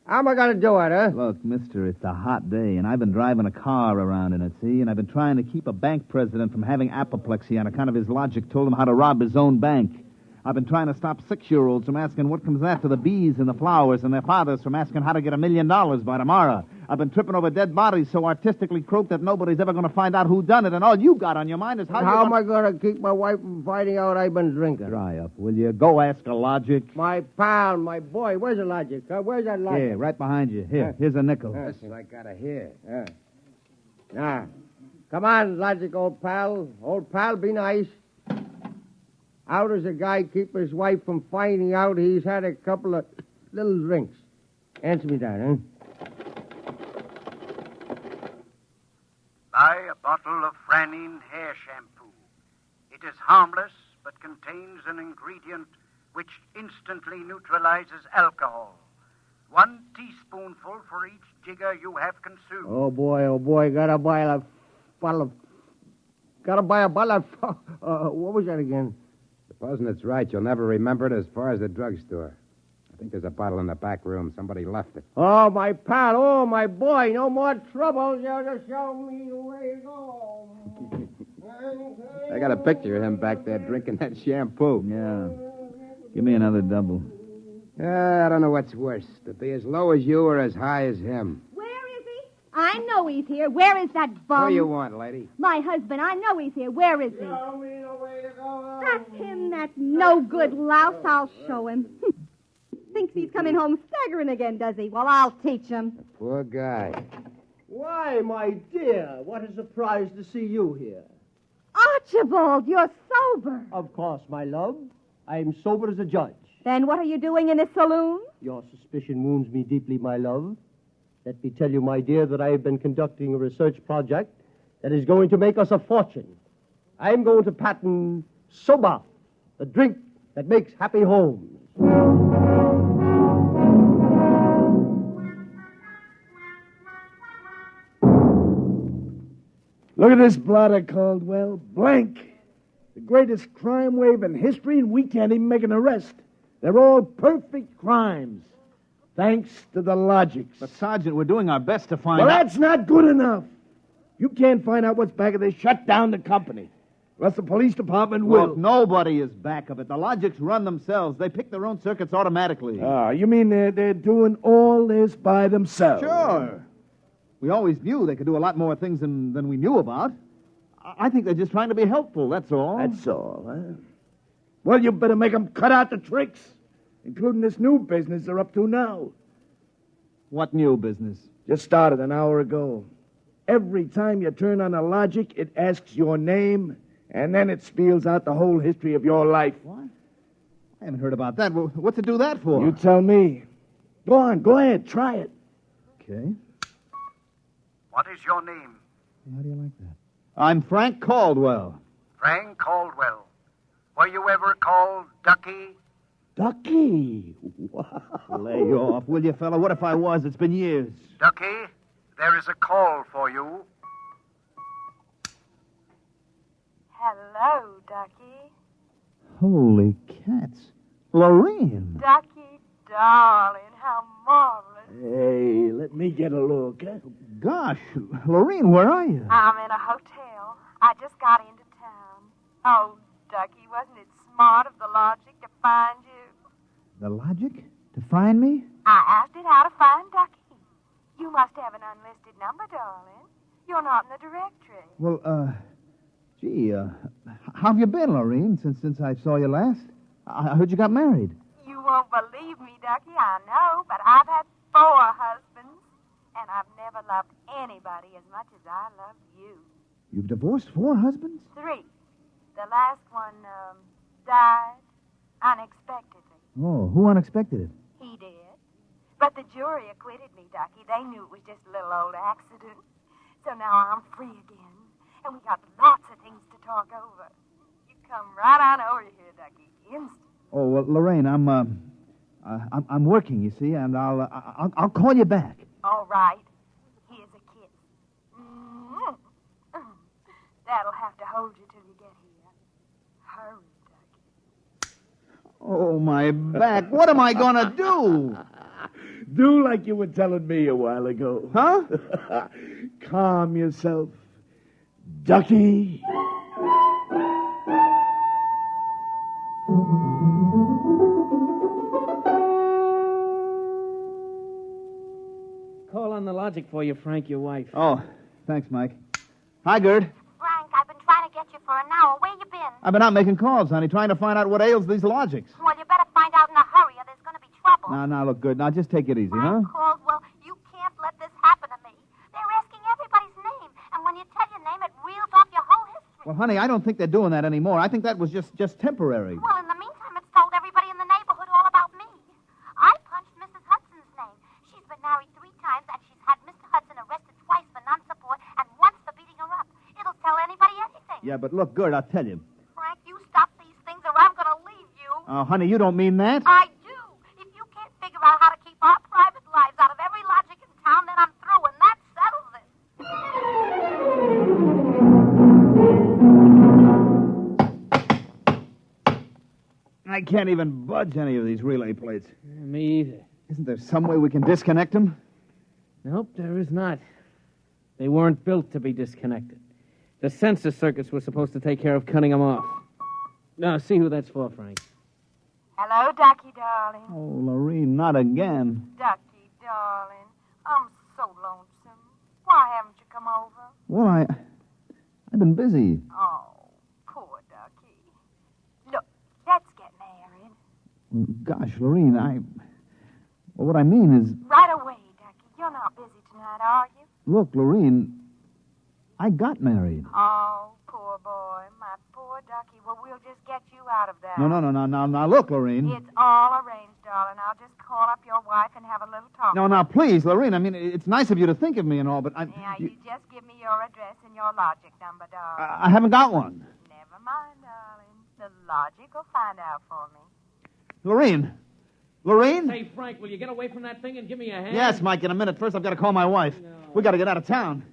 How am I going to do it, huh? Look, mister, it's a hot day, and I've been driving a car around in it, see? And I've been trying to keep a bank president from having apoplexy on account of his logic told him how to rob his own bank. I've been trying to stop 6-year-olds from asking what comes after the bees and the flowers and their fathers from asking how to get $1 million by tomorrow. I've been tripping over dead bodies so artistically croaked that nobody's ever going to find out who done it, and all you got on your mind is how am I going to keep my wife from finding out I've been drinking? Dry up, will you? Go ask a logic. My pal, my boy, where's the logic? Where's that logic? Here, right behind you. Here, here's a nickel. Listen, I got to hear. Now, come on, logic, old pal. Old pal, be nice. How does a guy keep his wife from finding out he's had a couple of little drinks? Answer me that, huh? Buy a bottle of Franine hair shampoo. It is harmless, but contains an ingredient which instantly neutralizes alcohol. 1 teaspoonful for each jigger you have consumed. Oh, boy, gotta buy a bottle of... what was that again? Supposing it's right, you'll never remember it as far as the drugstore. I think there's a bottle in the back room. Somebody left it. Oh, my pal. Oh, my boy. No more trouble. You'll just show me the way to go. I got a picture of him back there drinking that shampoo. Yeah. Give me another double. I don't know what's worse, to be as low as you or as high as him. Where is he? I know he's here. Where is that bum? What do you want, lady? My husband. I know he's here. Where is he? Show me the way to go. That's him, that no-good louse. I'll show him. Thinks he's coming home staggering again, does he? Well, I'll teach him. Poor guy. Why, my dear, what a surprise to see you here. Archibald, you're sober. Of course, my love. I'm sober as a judge. Then what are you doing in this saloon? Your suspicion wounds me deeply, my love. Let me tell you, my dear, that I have been conducting a research project that is going to make us a fortune. I'm going to patent Soba, the drink that makes happy homes. Look at this blotter, Caldwell. Blank. The greatest crime wave in history, and we can't even make an arrest. They're all perfect crimes. Thanks to the logics. But, Sergeant, we're doing our best to find Well, out. that's not good enough. You can't find out what's back of this. Shut down the company. Unless the police department will. Look, nobody is back of it. The logics run themselves. They pick their own circuits automatically. Ah, you mean they're doing all this by themselves? Sure. We always knew they could do a lot more things than we knew about. I think they're just trying to be helpful, that's all. That's all, huh? Well, you better make them cut out the tricks, including this new business they're up to now. What new business? Just started an hour ago. Every time you turn on a logic, it asks your name, and then it spells out the whole history of your life. What? I haven't heard about that. What's it do that for? You tell me. Go on, go ahead, try it. Okay. What is your name? How do you like that? I'm Frank Caldwell. Frank Caldwell. Were you ever called Ducky? Ducky? Wow. Lay off, will you, fella? What if I was? It's been years. Ducky, there is a call for you. Hello, Ducky. Holy cats. Lorene. Ducky, darling, how marvelous. Hey, let me get a look, huh? Gosh, Lorene, where are you? I'm in a hotel. I just got into town. Oh, Ducky, wasn't it smart of the logic to find you? The logic? To find me? I asked it how to find Ducky. You must have an unlisted number, darling. You're not in the directory. Well, gee, how have you been, Lorene, since I saw you last? I heard you got married. You won't believe me, Ducky, I know, but I've had 4 husbands, and I've never loved anybody as much as I love you. You've divorced 4 husbands? 3. The last one, died unexpectedly. Oh, who unexpected it? He did. But the jury acquitted me, Ducky. They knew it was just a little old accident. So now I'm free again, and we got lots of things to talk over. You come right on over here, Ducky, instant. Oh, well, Lorraine, I'm working, you see, and I'll call you back. All right. Here's a kiss. Mm-hmm. That'll have to hold you till you get here. Hurry, Ducky. Oh, my back. What am I going to do? Do like you were telling me a while ago. Huh? Calm yourself. Ducky. Call on the logic for you, Frank, your wife. Oh, thanks, Mike. Hi, Gerd. Frank, I've been trying to get you for an hour. Where you been? I've been out making calls, honey, trying to find out what ails these logics. Well, you better find out in a hurry or there's going to be trouble. Now, look, Gerd. Now, just take it easy, huh? Caldwell, you can't let this happen to me. They're asking everybody's name, and when you tell your name, it reels off your whole history. Well, honey, I don't think they're doing that anymore. I think that was just temporary. Well, in the meantime, it's told everybody in the neighborhood all about me. I punched Mrs. Hudson's name. She's been married 3 times, and she's had Mr. Hudson arrested twice for non-support and once for beating her up. It'll tell anybody anything. Yeah, but look, Gerd, I'll tell you. Frank, you stop these things or I'm going to leave you. Oh, honey, you don't mean that? I do. If you can't figure out how to keep our private lives out of every logic in town, then I'm through, and that settles it. I can't even budge any of these relay plates. Me either. Isn't there some way we can disconnect them? Nope, there is not. They weren't built to be disconnected. The sensor circuits were supposed to take care of cutting them off. Now, see who that's for, Frank. Hello, Ducky, darling. Oh, Lorene, not again. Ducky, darling. I'm so lonesome. Why haven't you come over? Well, I've been busy. Oh, poor Ducky. Look, let's get married. Gosh, Lorene, well, what I mean is... Right away, Ducky. You're not busy tonight, are you? Look, Lorene, I got married. Oh, poor boy. My poor Ducky. Well, we'll just get you out of that. No, now, look, Lorene. It's all arranged, darling. I'll just call up your wife and have a little talk. No, now, please, Lorene, I mean, it's nice of you to think of me and all, but Yeah, you just give me your address and your logic number, darling. I haven't got one. Never mind, darling. The logic will find out for me. Lorene? Lorene? Hey, Frank, will you get away from that thing and give me a hand? Yes, Mike, in a minute. First, I've got to call my wife. No. We got to get out of town.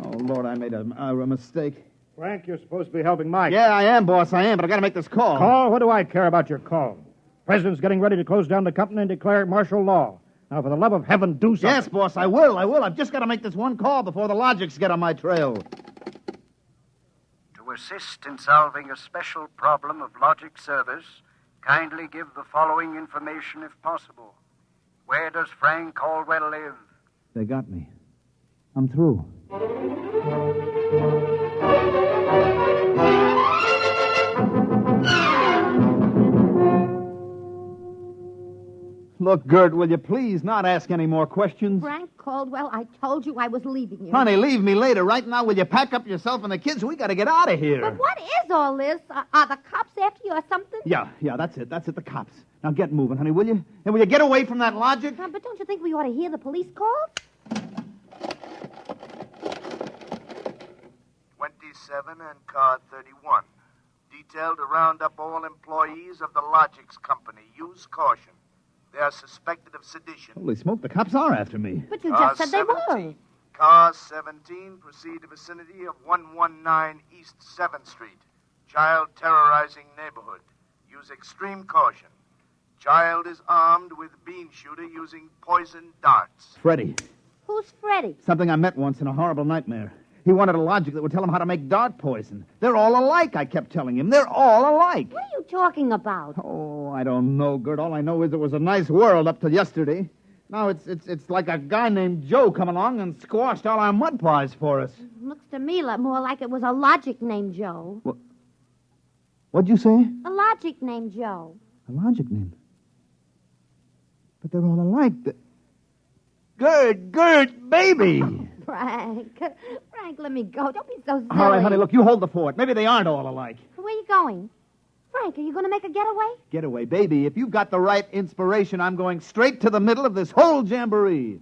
Oh, Lord, I made a mistake. Frank, you're supposed to be helping Mike. Yeah, I am, boss, I am, but I got to make this call. Call? What do I care about your call? President's getting ready to close down the company and declare martial law. Now, for the love of heaven, do something. Yes, boss, I will. I've just got to make this one call before the logics get on my trail. To assist in solving a special problem of logic service, kindly give the following information if possible. Where does Frank Caldwell live? They got me. I'm through. Look, Gert, will you please not ask any more questions? Frank Caldwell, I told you I was leaving you. Honey, leave me later. Right now, will you pack up yourself and the kids? We got to get out of here. But what is all this? Are the cops after you or something? Yeah, that's it. The cops. Now get moving, honey, will you? And will you get away from that logic? But don't you think we ought to hear the police call? 27 and car 31. Detailed to round up all employees of the Logics Company. Use caution. They are suspected of sedition. Holy smoke, the cops are after me. But you just said they were. Car 17, proceed to vicinity of 119 East 7th Street. Child terrorizing neighborhood. Use extreme caution. Child is armed with bean shooter using poison darts. Freddie. Who's Freddie? Something I met once in a horrible nightmare. He wanted a logic that would tell him how to make dart poison. They're all alike, I kept telling him. They're all alike. What are you talking about? Oh, I don't know, Gert. All I know is it was a nice world up till yesterday. Now it's like a guy named Joe come along and squashed all our mud pies for us. Looks to me more like it was a logic named Joe. What'd you say? A logic named Joe. A logic name. But they're all alike. Gert, baby! Frank, let me go. Don't be so silly. All right, honey, look, you hold the fort. Maybe they aren't all alike. Where are you going? Frank, are you going to make a getaway? Getaway, baby. If you've got the right inspiration, I'm going straight to the middle of this whole jamboree.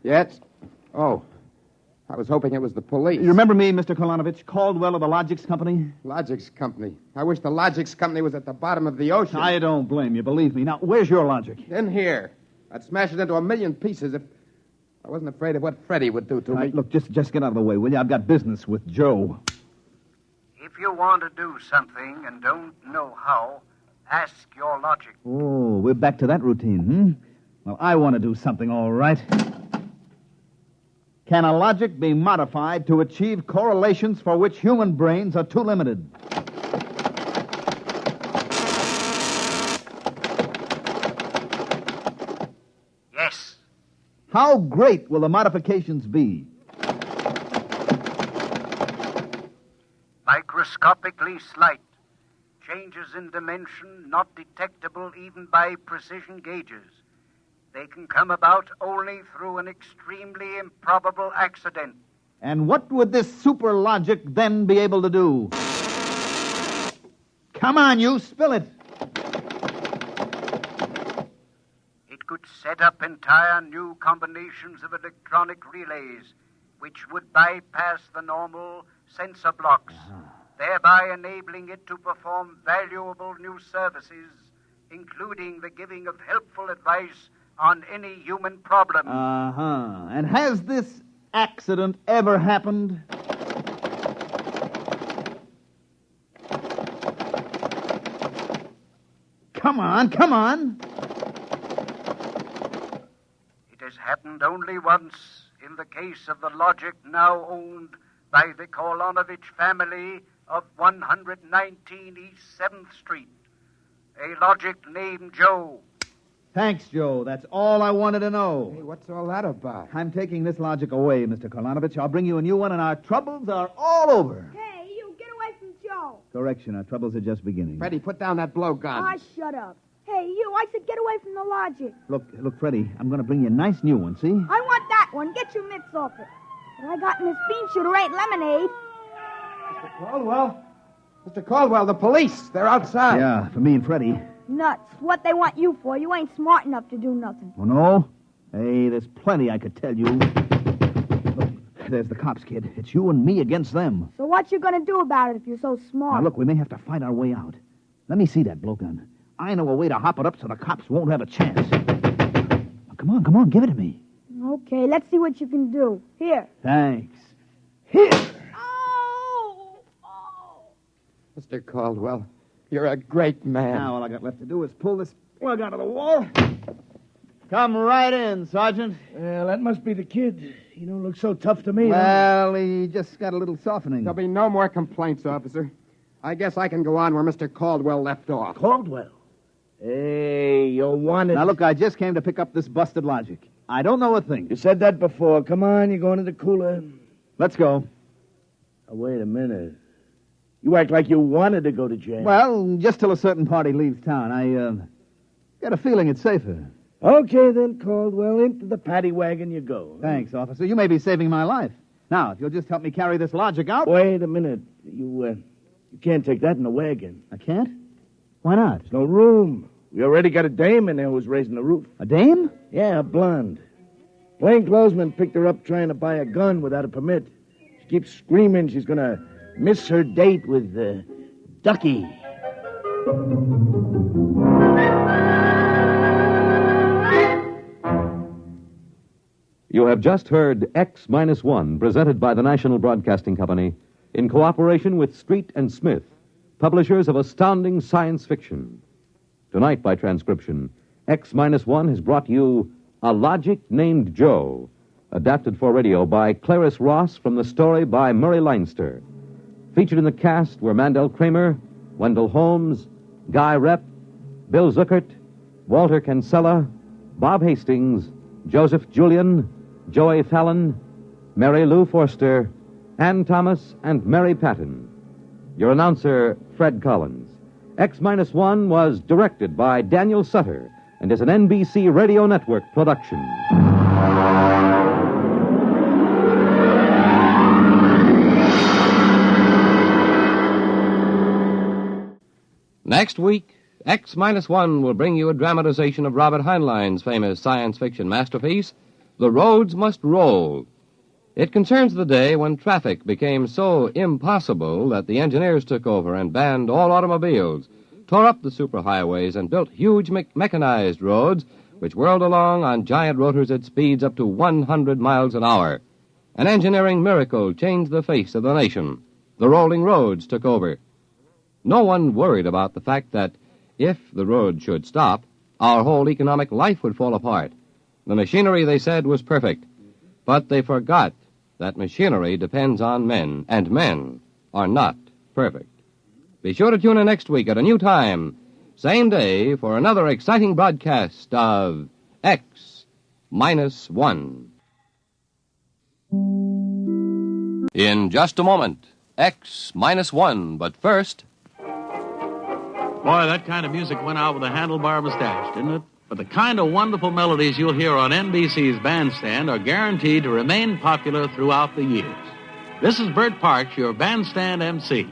Yes? Oh. I was hoping it was the police. You remember me, Mr. Kolanovich, Caldwell of the Logics Company? Logics Company. I wish the Logics Company was at the bottom of the ocean. I don't blame you, believe me. Now, where's your logic? In here. I'd smash it into a million pieces if I wasn't afraid of what Freddie would do to me. Right, look, just get out of the way, will you? I've got business with Joe. If you want to do something and don't know how, ask your logic. Oh, we're back to that routine, Well, I want to do something, all right. Can a logic be modified to achieve correlations for which human brains are too limited? Yes. How great will the modifications be? Microscopically slight. Changes in dimension not detectable even by precision gauges. They can come about only through an extremely improbable accident. And what would this super logic then be able to do? Come on, you, spill it. It could set up entire new combinations of electronic relays, which would bypass the normal sensor blocks, thereby enabling it to perform valuable new services, including the giving of helpful advice on any human problem. And has this accident ever happened? Come on. It has happened only once in the case of the logic now owned by the Kolanovich family of 119 East 7th Street. A logic named Joe. Thanks, Joe. That's all I wanted to know. Hey, what's all that about? I'm taking this logic away, Mr. Kolanovich. I'll bring you a new one, and our troubles are all over. Hey, you, get away from Joe. Correction, our troubles are just beginning. Freddie, put down that blowgun. Ah, shut up. Hey, you, I said get away from the logic. Look, Freddie, I'm going to bring you a nice new one, see? I want that one. Get your mitts off it. What I got in this bean shooter ain't lemonade. Mr. Caldwell, the police. They're outside. Yeah, for me and Freddie. Nuts. What they want you for? You ain't smart enough to do nothing. Oh, no? Hey, there's plenty I could tell you. Look, there's the cops, kid. It's you and me against them. So what you gonna do about it if you're so smart? Now, look, we may have to fight our way out. Let me see that blowgun. I know a way to hop it up so the cops won't have a chance. Now, come on, give it to me. Okay, let's see what you can do. Here. Thanks. Mr. Caldwell, you're a great man. Now all I got left to do is pull this plug out of the wall. Come right in, Sergeant. Well, that must be the kid. He don't look so tough to me. Well, he just got a little softening. There'll be no more complaints, officer. I guess I can go on where Mr. Caldwell left off. Caldwell? Hey, you wanted... Now, look, I just came to pick up this busted logic. I don't know a thing. You said that before. Come on, you're going to the cooler. Let's go. Now, wait a minute. You act like you wanted to go to jail. Well, just till a certain party leaves town. I got a feeling it's safer. Okay, then, Caldwell. Into the paddy wagon you go. Thanks, officer. You may be saving my life. Now, if you'll just help me carry this logic out... Wait a minute. You can't take that in the wagon. I can't? Why not? There's no room. We already got a dame in there who's raising the roof. A dame? Yeah, a blonde. Plainclothesman picked her up trying to buy a gun without a permit. She keeps screaming she's going to miss her date with Ducky. You have just heard X-1, presented by the National Broadcasting Company in cooperation with Street and Smith, publishers of astounding science fiction. Tonight, by transcription, X-1 has brought you A Logic Named Joe, adapted for radio by Clarice Ross from the story by Murray Leinster. Featured in the cast were Mandel Kramer, Wendell Holmes, Guy Rep, Bill Zuckert, Walter Kinsella, Bob Hastings, Joseph Julian, Joey Fallon, Mary Lou Forster, Ann Thomas, and Mary Patton. Your announcer, Fred Collins. X-1 was directed by Daniel Sutter and is an NBC Radio Network production. Next week, X-1 will bring you a dramatization of Robert Heinlein's famous science fiction masterpiece, The Roads Must Roll. It concerns the day when traffic became so impossible that the engineers took over and banned all automobiles, tore up the superhighways, and built huge mechanized roads which whirled along on giant rotors at speeds up to 100 miles an hour. An engineering miracle changed the face of the nation. The rolling roads took over. No one worried about the fact that if the road should stop, our whole economic life would fall apart. The machinery, they said, was perfect. But they forgot that machinery depends on men, and men are not perfect. Be sure to tune in next week at a new time, same day, for another exciting broadcast of X-1. In just a moment, X-1, but first... Boy, that kind of music went out with a handlebar mustache, didn't it? But the kind of wonderful melodies you'll hear on NBC's Bandstand are guaranteed to remain popular throughout the years. This is Bert Parks, your Bandstand MC.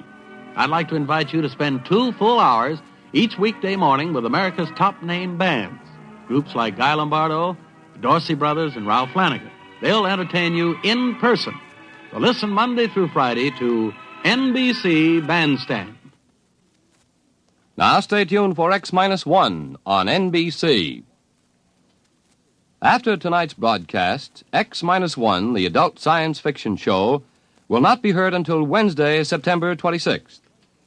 I'd like to invite you to spend 2 full hours each weekday morning with America's top-name bands. Groups like Guy Lombardo, the Dorsey Brothers, and Ralph Flanagan. They'll entertain you in person. So listen Monday through Friday to NBC Bandstand. Now stay tuned for X-1 on NBC. After tonight's broadcast, X-1, the adult science fiction show, will not be heard until Wednesday, September 26th.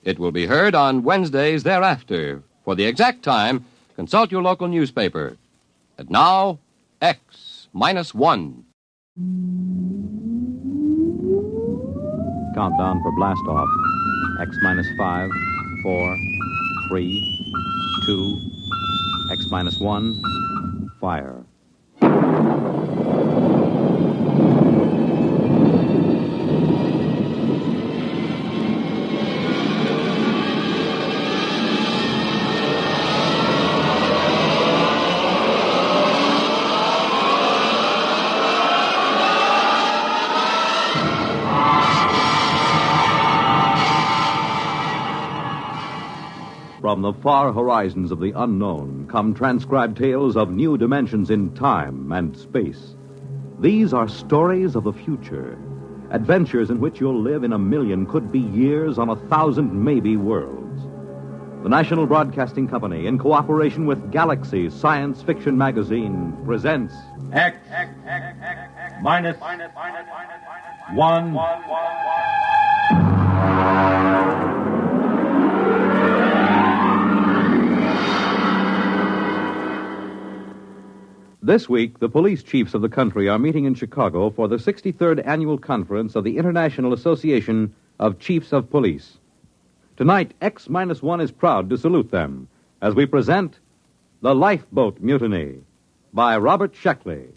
It will be heard on Wednesdays thereafter. For the exact time, consult your local newspaper. And now, X-1. Countdown for blast off. X-5, 4, 3, 2, X-1, fire. From the far horizons of the unknown come transcribed tales of new dimensions in time and space. These are stories of the future, adventures in which you'll live in 1,000,000, could be years, on 1,000 maybe worlds. The National Broadcasting Company, in cooperation with Galaxy Science Fiction Magazine, presents X minus one. This week, the police chiefs of the country are meeting in Chicago for the 63rd annual conference of the International Association of Chiefs of Police. Tonight, X-1 is proud to salute them as we present The Lifeboat Mutiny by Robert Sheckley.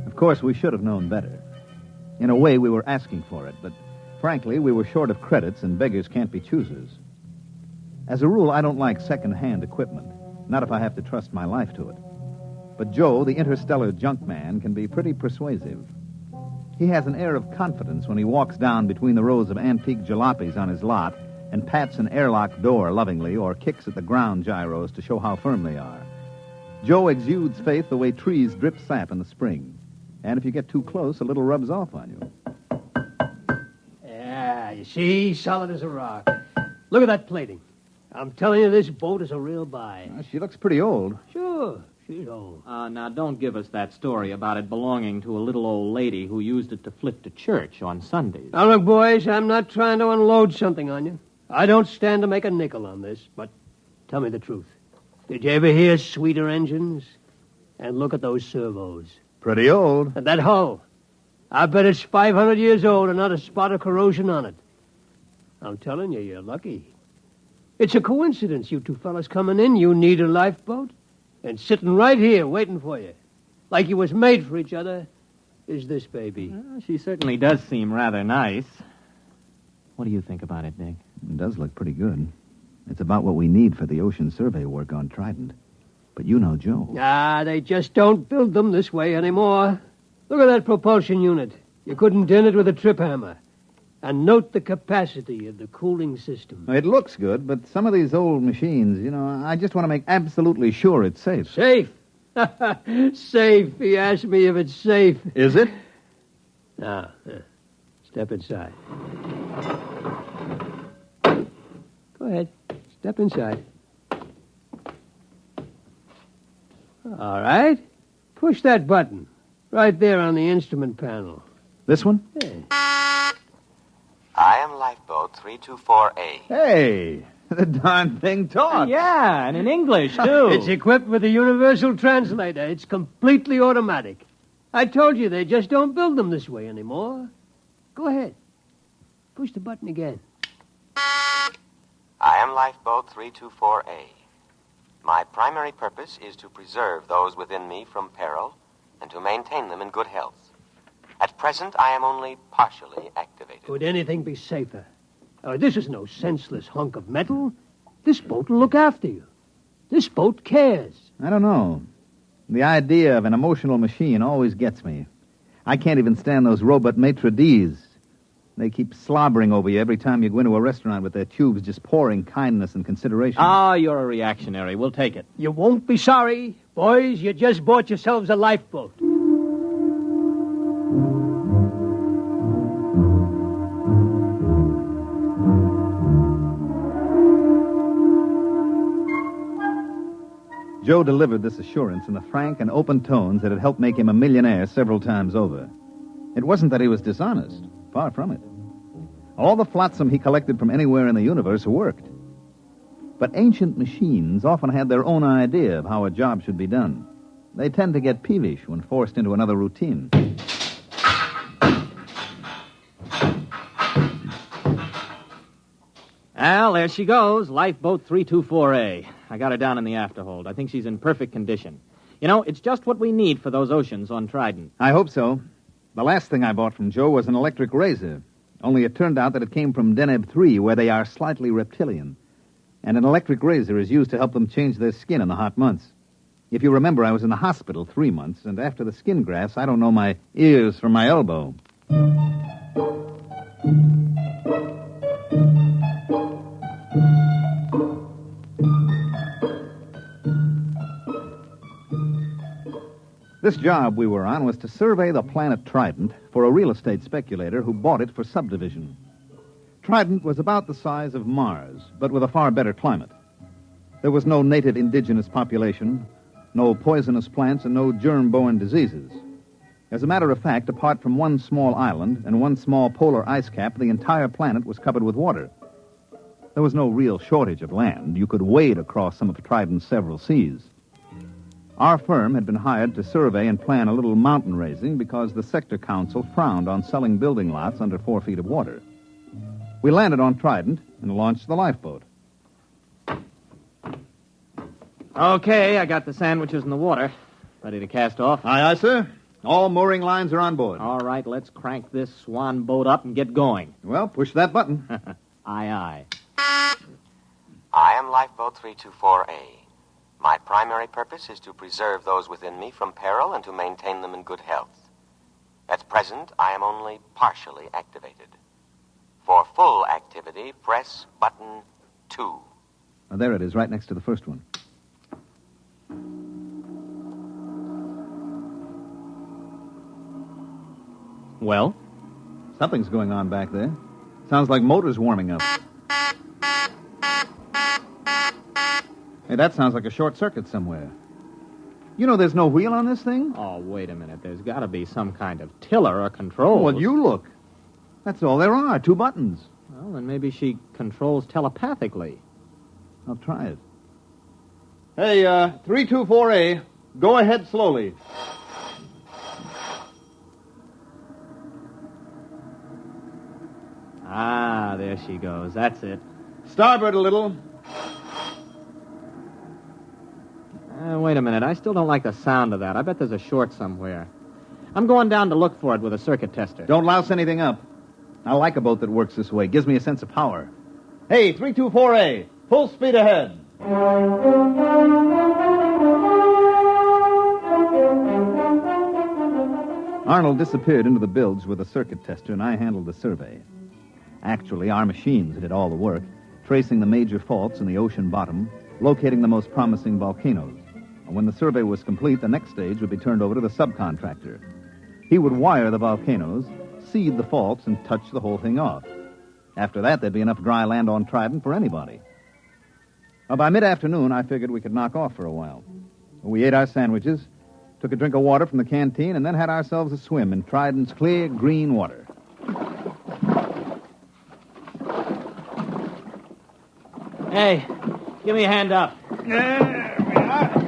Of course, we should have known better. In a way, we were asking for it, but frankly, we were short of credits, and beggars can't be choosers. As a rule, I don't like second-hand equipment, not if I have to trust my life to it. But Joe, the interstellar junk man, can be pretty persuasive. He has an air of confidence when he walks down between the rows of antique jalopies on his lot and pats an airlock door lovingly or kicks at the ground gyros to show how firm they are. Joe exudes faith the way trees drip sap in the spring. And if you get too close, a little rubs off on you. Yeah, you see, solid as a rock. Look at that plating. I'm telling you, this boat is a real buy. She looks pretty old. Sure, she's old. Now, don't give us that story about it belonging to a little old lady who used it to flit to church on Sundays. Now, look, boys, I'm not trying to unload something on you. I don't stand to make a nickel on this, but tell me the truth. Did you ever hear sweeter engines? And look at those servos. Pretty old. And that hull. I bet it's 500 years old and not a spot of corrosion on it. I'm telling you, you're lucky. It's a coincidence, you two fellas coming in. You need a lifeboat. And sitting right here waiting for you, like you was made for each other, is this baby. Well, she certainly does seem rather nice. What do you think about it, Dick? It does look pretty good. It's about what we need for the ocean survey work on Trident. But you know Joe. They just don't build them this way anymore. Look at that propulsion unit. You couldn't dent it with a trip hammer. And note the capacity of the cooling system. It looks good, but some of these old machines, I just want to make absolutely sure it's safe. Safe? Safe. He asked me if it's safe. Is it? Now, step inside. Go ahead. Step inside. All right. Push that button. Right there on the instrument panel. This one? Yeah. I am Lifeboat 324A. Hey, the darn thing talks. Yeah, and in English, too. It's equipped with a universal translator. It's completely automatic. I told you they just don't build them this way anymore. Go ahead. Push the button again. I am Lifeboat 324A. My primary purpose is to preserve those within me from peril and to maintain them in good health. At present, I am only partially activated. Could anything be safer? This is no senseless hunk of metal. This boat will look after you. This boat cares. I don't know. The idea of an emotional machine always gets me. I can't even stand those robot maitre d's. They keep slobbering over you every time you go into a restaurant with their tubes just pouring kindness and consideration. You're a reactionary. We'll take it. You won't be sorry. Boys, you just bought yourselves a lifeboat. Joe delivered this assurance in the frank and open tones that had helped make him a millionaire several times over. It wasn't that he was dishonest. Far from it. All the flotsam he collected from anywhere in the universe worked. But ancient machines often had their own idea of how a job should be done. They tend to get peevish when forced into another routine. Al, there she goes, Lifeboat 324A. I got her down in the afterhold. I think she's in perfect condition. It's just what we need for those oceans on Trident. I hope so. The last thing I bought from Joe was an electric razor. Only it turned out that it came from Deneb 3, where they are slightly reptilian. And an electric razor is used to help them change their skin in the hot months. If you remember, I was in the hospital 3 months, and after the skin grafts, I don't know my ears from my elbow. This job we were on was to survey the planet Trident for a real estate speculator who bought it for subdivision. Trident was about the size of Mars, but with a far better climate. There was no native indigenous population, no poisonous plants, and no germ-borne diseases. As a matter of fact, apart from one small island and one small polar ice cap, the entire planet was covered with water. There was no real shortage of land. You could wade across some of Trident's several seas. Our firm had been hired to survey and plan a little mountain raising because the sector council frowned on selling building lots under 4 feet of water. We landed on Trident and launched the lifeboat. Okay, I got the sandwiches in the water. Ready to cast off? Aye, aye, sir. All mooring lines are on board. All right, let's crank this swan boat up and get going. Well, push that button. Aye, aye. I am Lifeboat 324A. My primary purpose is to preserve those within me from peril and to maintain them in good health. At present, I am only partially activated. For full activity, press button 2. Oh, there it is, right next to the first one. Well? Something's going on back there. Sounds like motors warming up. Hey, that sounds like a short circuit somewhere. You know there's no wheel on this thing? Oh, wait a minute. There's got to be some kind of tiller or control. Well, you look. That's all there are, 2 buttons. Well, then maybe she controls telepathically. I'll try it. Hey, 324A, go ahead slowly. Ah, there she goes. That's it. Starboard a little. Wait a minute. I still don't like the sound of that. I bet there's a short somewhere. I'm going down to look for it with a circuit tester. Don't louse anything up. I like a boat that works this way. Gives me a sense of power. Hey, 324A, full speed ahead. Arnold disappeared into the bilge with a circuit tester, and I handled the survey. Actually, our machines did all the work, tracing the major faults in the ocean bottom, locating the most promising volcanoes. And when the survey was complete, the next stage would be turned over to the subcontractor. He would wire the volcanoes, seed the faults, and touch the whole thing off. After that, there'd be enough dry land on Trident for anybody. Well, by mid-afternoon, I figured we could knock off for a while. We ate our sandwiches, took a drink of water from the canteen, and then had ourselves a swim in Trident's clear green water. Hey, give me a hand up. There we are.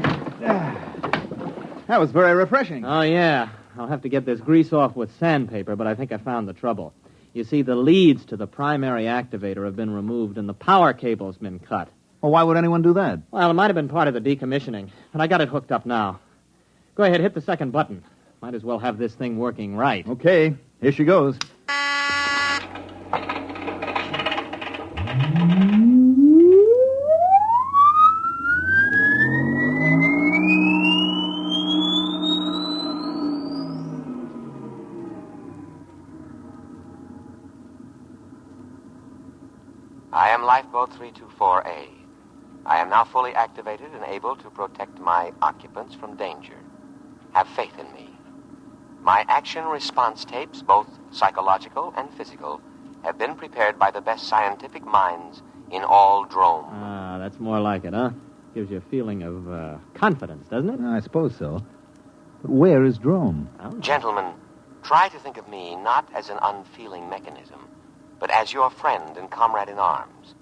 That was very refreshing. Oh, yeah. I'll have to get this grease off with sandpaper, but I think I found the trouble. You see, the leads to the primary activator have been removed and the power cable's been cut. Well, why would anyone do that? Well, it might have been part of the decommissioning, but I got it hooked up now. Go ahead, hit the second button. Might as well have this thing working right. Okay, here she goes. I am Lifeboat 324A. I am now fully activated and able to protect my occupants from danger. Have faith in me. My action-response tapes, both psychological and physical, have been prepared by the best scientific minds in all Drome. Ah, that's more like it, huh? Gives you a feeling of confidence, doesn't it? I suppose so. But where is Drome? Gentlemen, try to think of me not as an unfeeling mechanism, but as your friend and comrade in arms.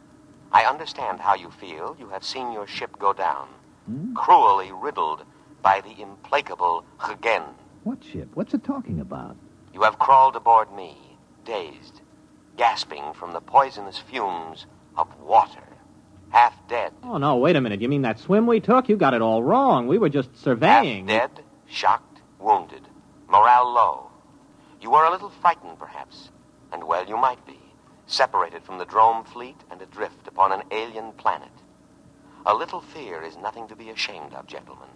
I understand how you feel. You have seen your ship go down, cruelly riddled by the implacable Hagen. What ship? What's it talking about? You have crawled aboard me, dazed, gasping from the poisonous fumes of water, half dead. Oh, no, wait a minute. You mean that swim we took? You got it all wrong. We were just surveying. Half dead, shocked, wounded, morale low. You were a little frightened, perhaps, and well, you might be. Separated from the Drome fleet and adrift upon an alien planet. A little fear is nothing to be ashamed of, gentlemen.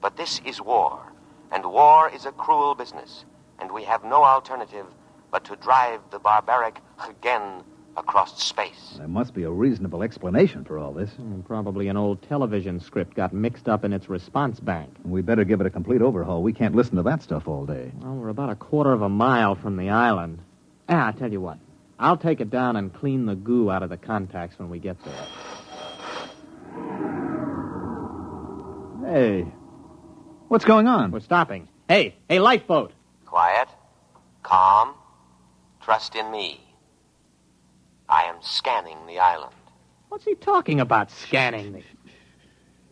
But this is war, and war is a cruel business, and we have no alternative but to drive the barbaric Hagen across space. There must be a reasonable explanation for all this. Probably an old television script got mixed up in its response bank. We better give it a complete overhaul. We can't listen to that stuff all day. Well, we're about a quarter of a mile from the island. I'll tell you what. I'll take it down and clean the goo out of the contacts when we get there. Hey, what's going on? We're stopping. Hey, lifeboat. Quiet, calm, trust in me. I am scanning the island. What's he talking about, scanning the...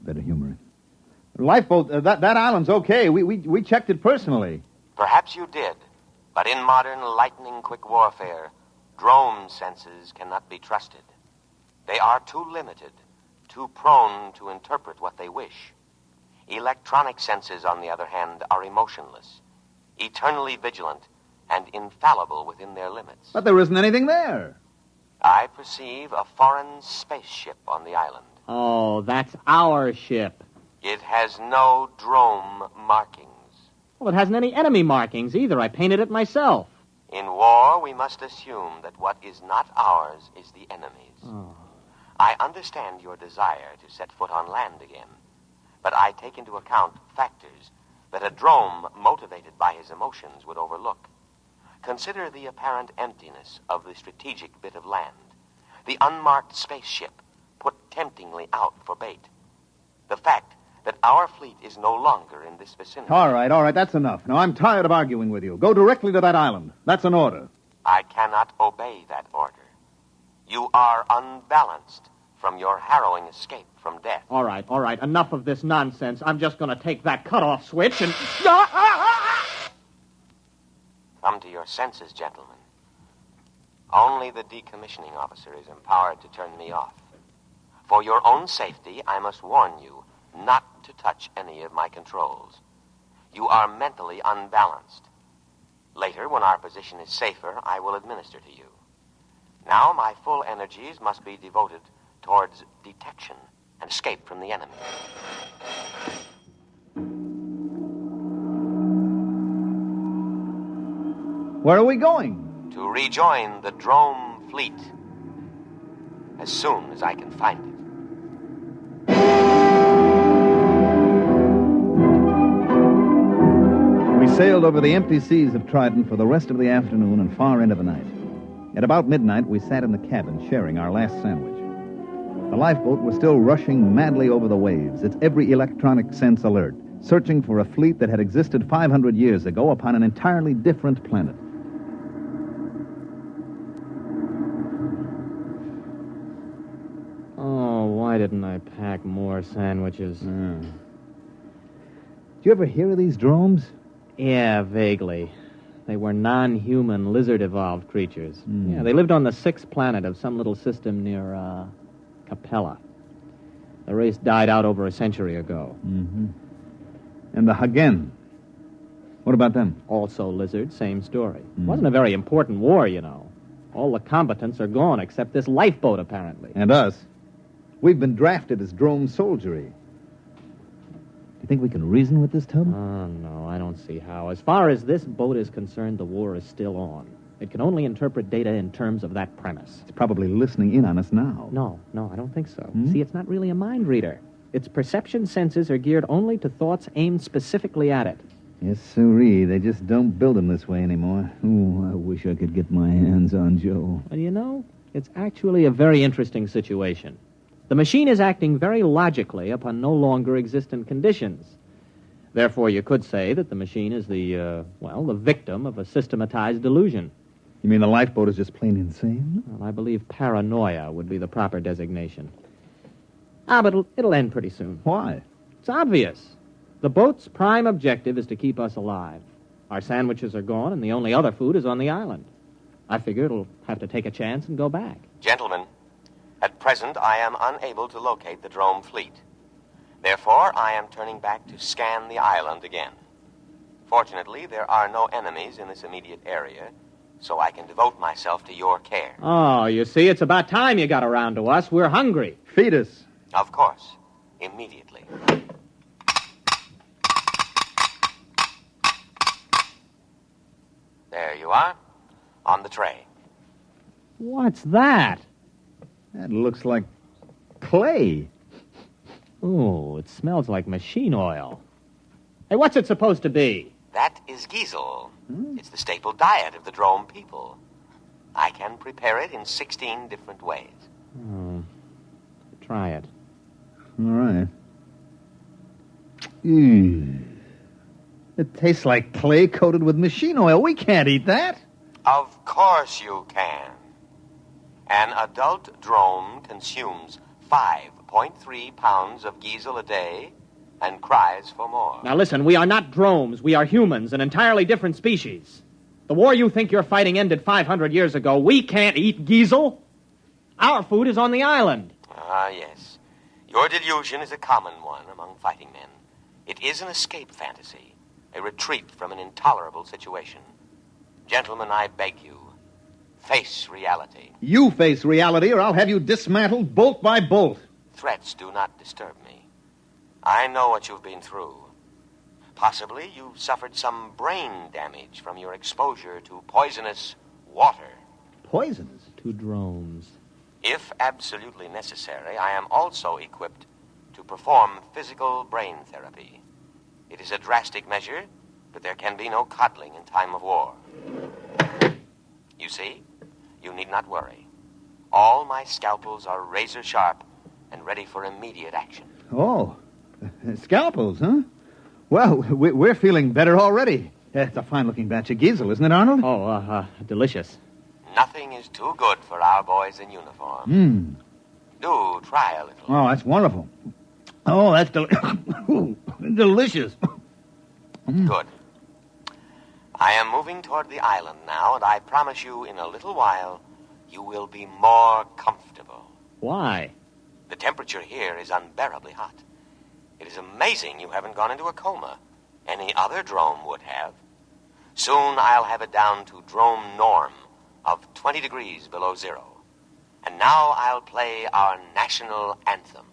Better humor it. Lifeboat, that island's okay. We checked it personally. Perhaps you did, but in modern lightning-quick warfare, drone senses cannot be trusted. They are too limited, too prone to interpret what they wish. Electronic senses, on the other hand, are emotionless, eternally vigilant, and infallible within their limits. But there isn't anything there. I perceive a foreign spaceship on the island. Oh, that's our ship. It has no drone markings. Well, it hasn't any enemy markings either. I painted it myself. In war, we must assume that what is not ours is the enemy's. Oh. I understand your desire to set foot on land again, but I take into account factors that a drone motivated by his emotions would overlook. Consider the apparent emptiness of the strategic bit of land, the unmarked spaceship put temptingly out for bait, the fact that our fleet is no longer in this vicinity. All right, that's enough. Now, I'm tired of arguing with you. Go directly to that island. That's an order. I cannot obey that order. You are unbalanced from your harrowing escape from death. All right. Enough of this nonsense. I'm just going to take that cutoff switch and... Come to your senses, gentlemen. Only the decommissioning officer is empowered to turn me off. For your own safety, I must warn you not to touch any of my controls. You are mentally unbalanced. Later, when our position is safer, I will administer to you. Now, my full energies must be devoted towards detection and escape from the enemy. Where are we going? To rejoin the drone fleet as soon as I can find it. We sailed over the empty seas of Trident for the rest of the afternoon and far into the night. At about midnight, we sat in the cabin sharing our last sandwich. The lifeboat was still rushing madly over the waves, its every electronic sense alert, searching for a fleet that had existed 500 years ago upon an entirely different planet. Oh, why didn't I pack more sandwiches? Do you ever hear of these drones? Yeah, vaguely. They were non-human, lizard-evolved creatures. Yeah, they lived on the 6th planet of some little system near, Capella. The race died out over a century ago. Mm-hmm. And the Hagen? What about them? Also lizards, same story. It wasn't a very important war, you know. All the combatants are gone except this lifeboat, apparently. And us. We've been drafted as drone soldiery. You think we can reason with this tub? Oh, no, I don't see how. As far as this boat is concerned, the war is still on. It can only interpret data in terms of that premise. It's probably listening in on us now. No, I don't think so. See, it's not really a mind reader. Its perception senses are geared only to thoughts aimed specifically at it. Yes, sirree. They just don't build them this way anymore. Oh, I wish I could get my hands on Joe. Well, you know, it's actually a very interesting situation. The machine is acting very logically upon no longer existent conditions. Therefore, you could say that the machine is the victim of a systematized delusion. You mean the lifeboat is just plain insane? Well, I believe paranoia would be the proper designation. But it'll end pretty soon. Why? It's obvious. The boat's prime objective is to keep us alive. Our sandwiches are gone, and the only other food is on the island. I figure it'll have to take a chance and go back. Gentlemen, at present I am unable to locate the drone fleet. Therefore, I am turning back to scan the island again. Fortunately, there are no enemies in this immediate area, so I can devote myself to your care. Oh, you see, it's about time you got around to us. We're hungry. Feed us. Of course. Immediately. There you are, on the tray. What's that? That looks like clay. Oh, it smells like machine oil. Hey, what's it supposed to be? That is Giesel. It's the staple diet of the Drome people. I can prepare it in 16 different ways. Oh, try it. All right. It tastes like clay coated with machine oil. We can't eat that. Of course you can. An adult drone consumes 5.3 pounds of Giesel a day and cries for more. Now listen, we are not dromes. We are humans, an entirely different species. The war you think you're fighting ended 500 years ago. We can't eat Giesel. Our food is on the island. Ah, yes. Your delusion is a common one among fighting men. It is an escape fantasy, a retreat from an intolerable situation. Gentlemen, I beg you, face reality. You face reality, or I'll have you dismantled bolt by bolt. Threats do not disturb me. I know what you've been through. Possibly you've suffered some brain damage from your exposure to poisonous water. Poisonous? To drones. If absolutely necessary, I am also equipped to perform physical brain therapy. It is a drastic measure, but there can be no coddling in time of war. You see, you need not worry. All my scalpels are razor sharp and ready for immediate action. Oh, scalpels, huh? Well, we're feeling better already. It's a fine-looking batch of Giesel, isn't it, Arnold? Oh, delicious. Nothing is too good for our boys in uniform. Do try a little. Oh, that's wonderful. Oh, that's delicious. Good. I am moving toward the island now, and I promise you in a little while you will be more comfortable. Why? The temperature here is unbearably hot. It is amazing you haven't gone into a coma. Any other drome would have. Soon I'll have it down to drome norm of 20 degrees below zero. And now I'll play our national anthem.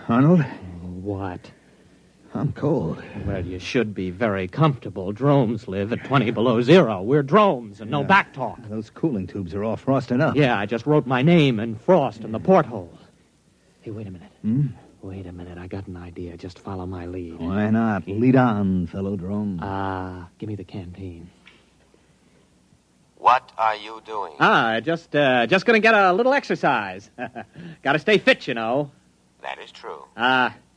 Arnold? What? I'm cold. Well, you should be very comfortable. Dromes live at 20 below zero. We're dromes and no back talk. Those cooling tubes are all frosted up. Yeah, I just wrote my name in frost in the porthole. Hey, wait a minute. Wait a minute. I got an idea. Just follow my lead. Why not? Lead on, fellow drone. Give me the canteen. What are you doing? Just gonna get a little exercise. Gotta stay fit, you know. That is true.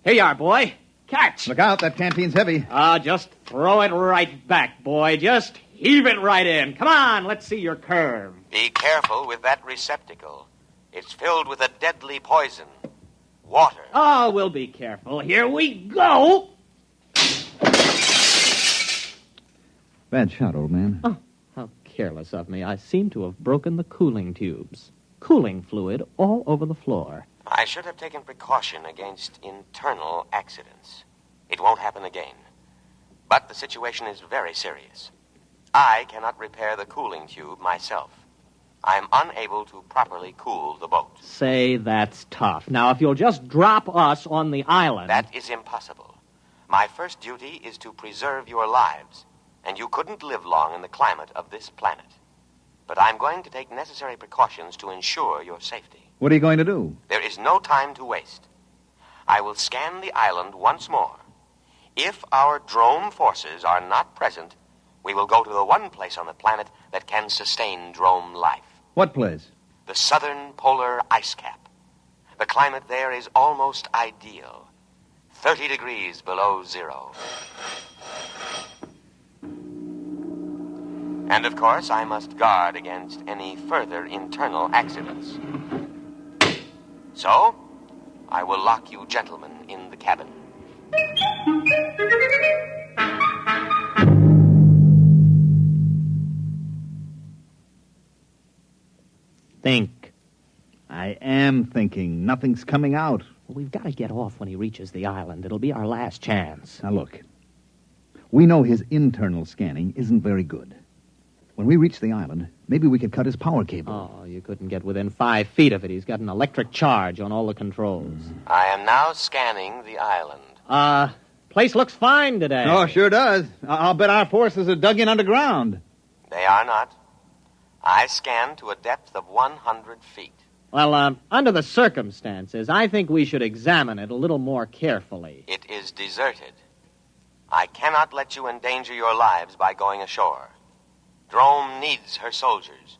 Here you are, boy. Catch. Look out, that canteen's heavy. Just throw it right back, boy. Just heave it right in. Come on, let's see your curve. Be careful with that receptacle. It's filled with a deadly poison. Water. Oh, we'll be careful. Here we go. Bad shot, old man. Oh, how careless of me. I seem to have broken the cooling tubes. Cooling fluid all over the floor. I should have taken precaution against internal accidents. It won't happen again. But the situation is very serious. I cannot repair the cooling tube myself. I am unable to properly cool the boat. Say that's tough. Now, if you'll just drop us on the island... That is impossible. My first duty is to preserve your lives, and you couldn't live long in the climate of this planet. But I'm going to take necessary precautions to ensure your safety. What are you going to do? There is no time to waste. I will scan the island once more. If our drone forces are not present, we will go to the one place on the planet that can sustain drone life. What place? The southern polar ice cap. The climate there is almost ideal. 30 degrees below zero. And of course, I must guard against any further internal accidents. So, I will lock you gentlemen in the cabin. Think. I am thinking. Nothing's coming out. Well, we've got to get off when he reaches the island. It'll be our last chance. Now, look. We know his internal scanning isn't very good. When we reach the island, maybe we could cut his power cable. Oh, you couldn't get within 5 feet of it. He's got an electric charge on all the controls. I am now scanning the island. Place looks fine today. Oh, sure does. I'll bet our forces are dug in underground. They are not. I scanned to a depth of 100 feet. Well, under the circumstances, I think we should examine it a little more carefully. It is deserted. I cannot let you endanger your lives by going ashore. Drome needs her soldiers,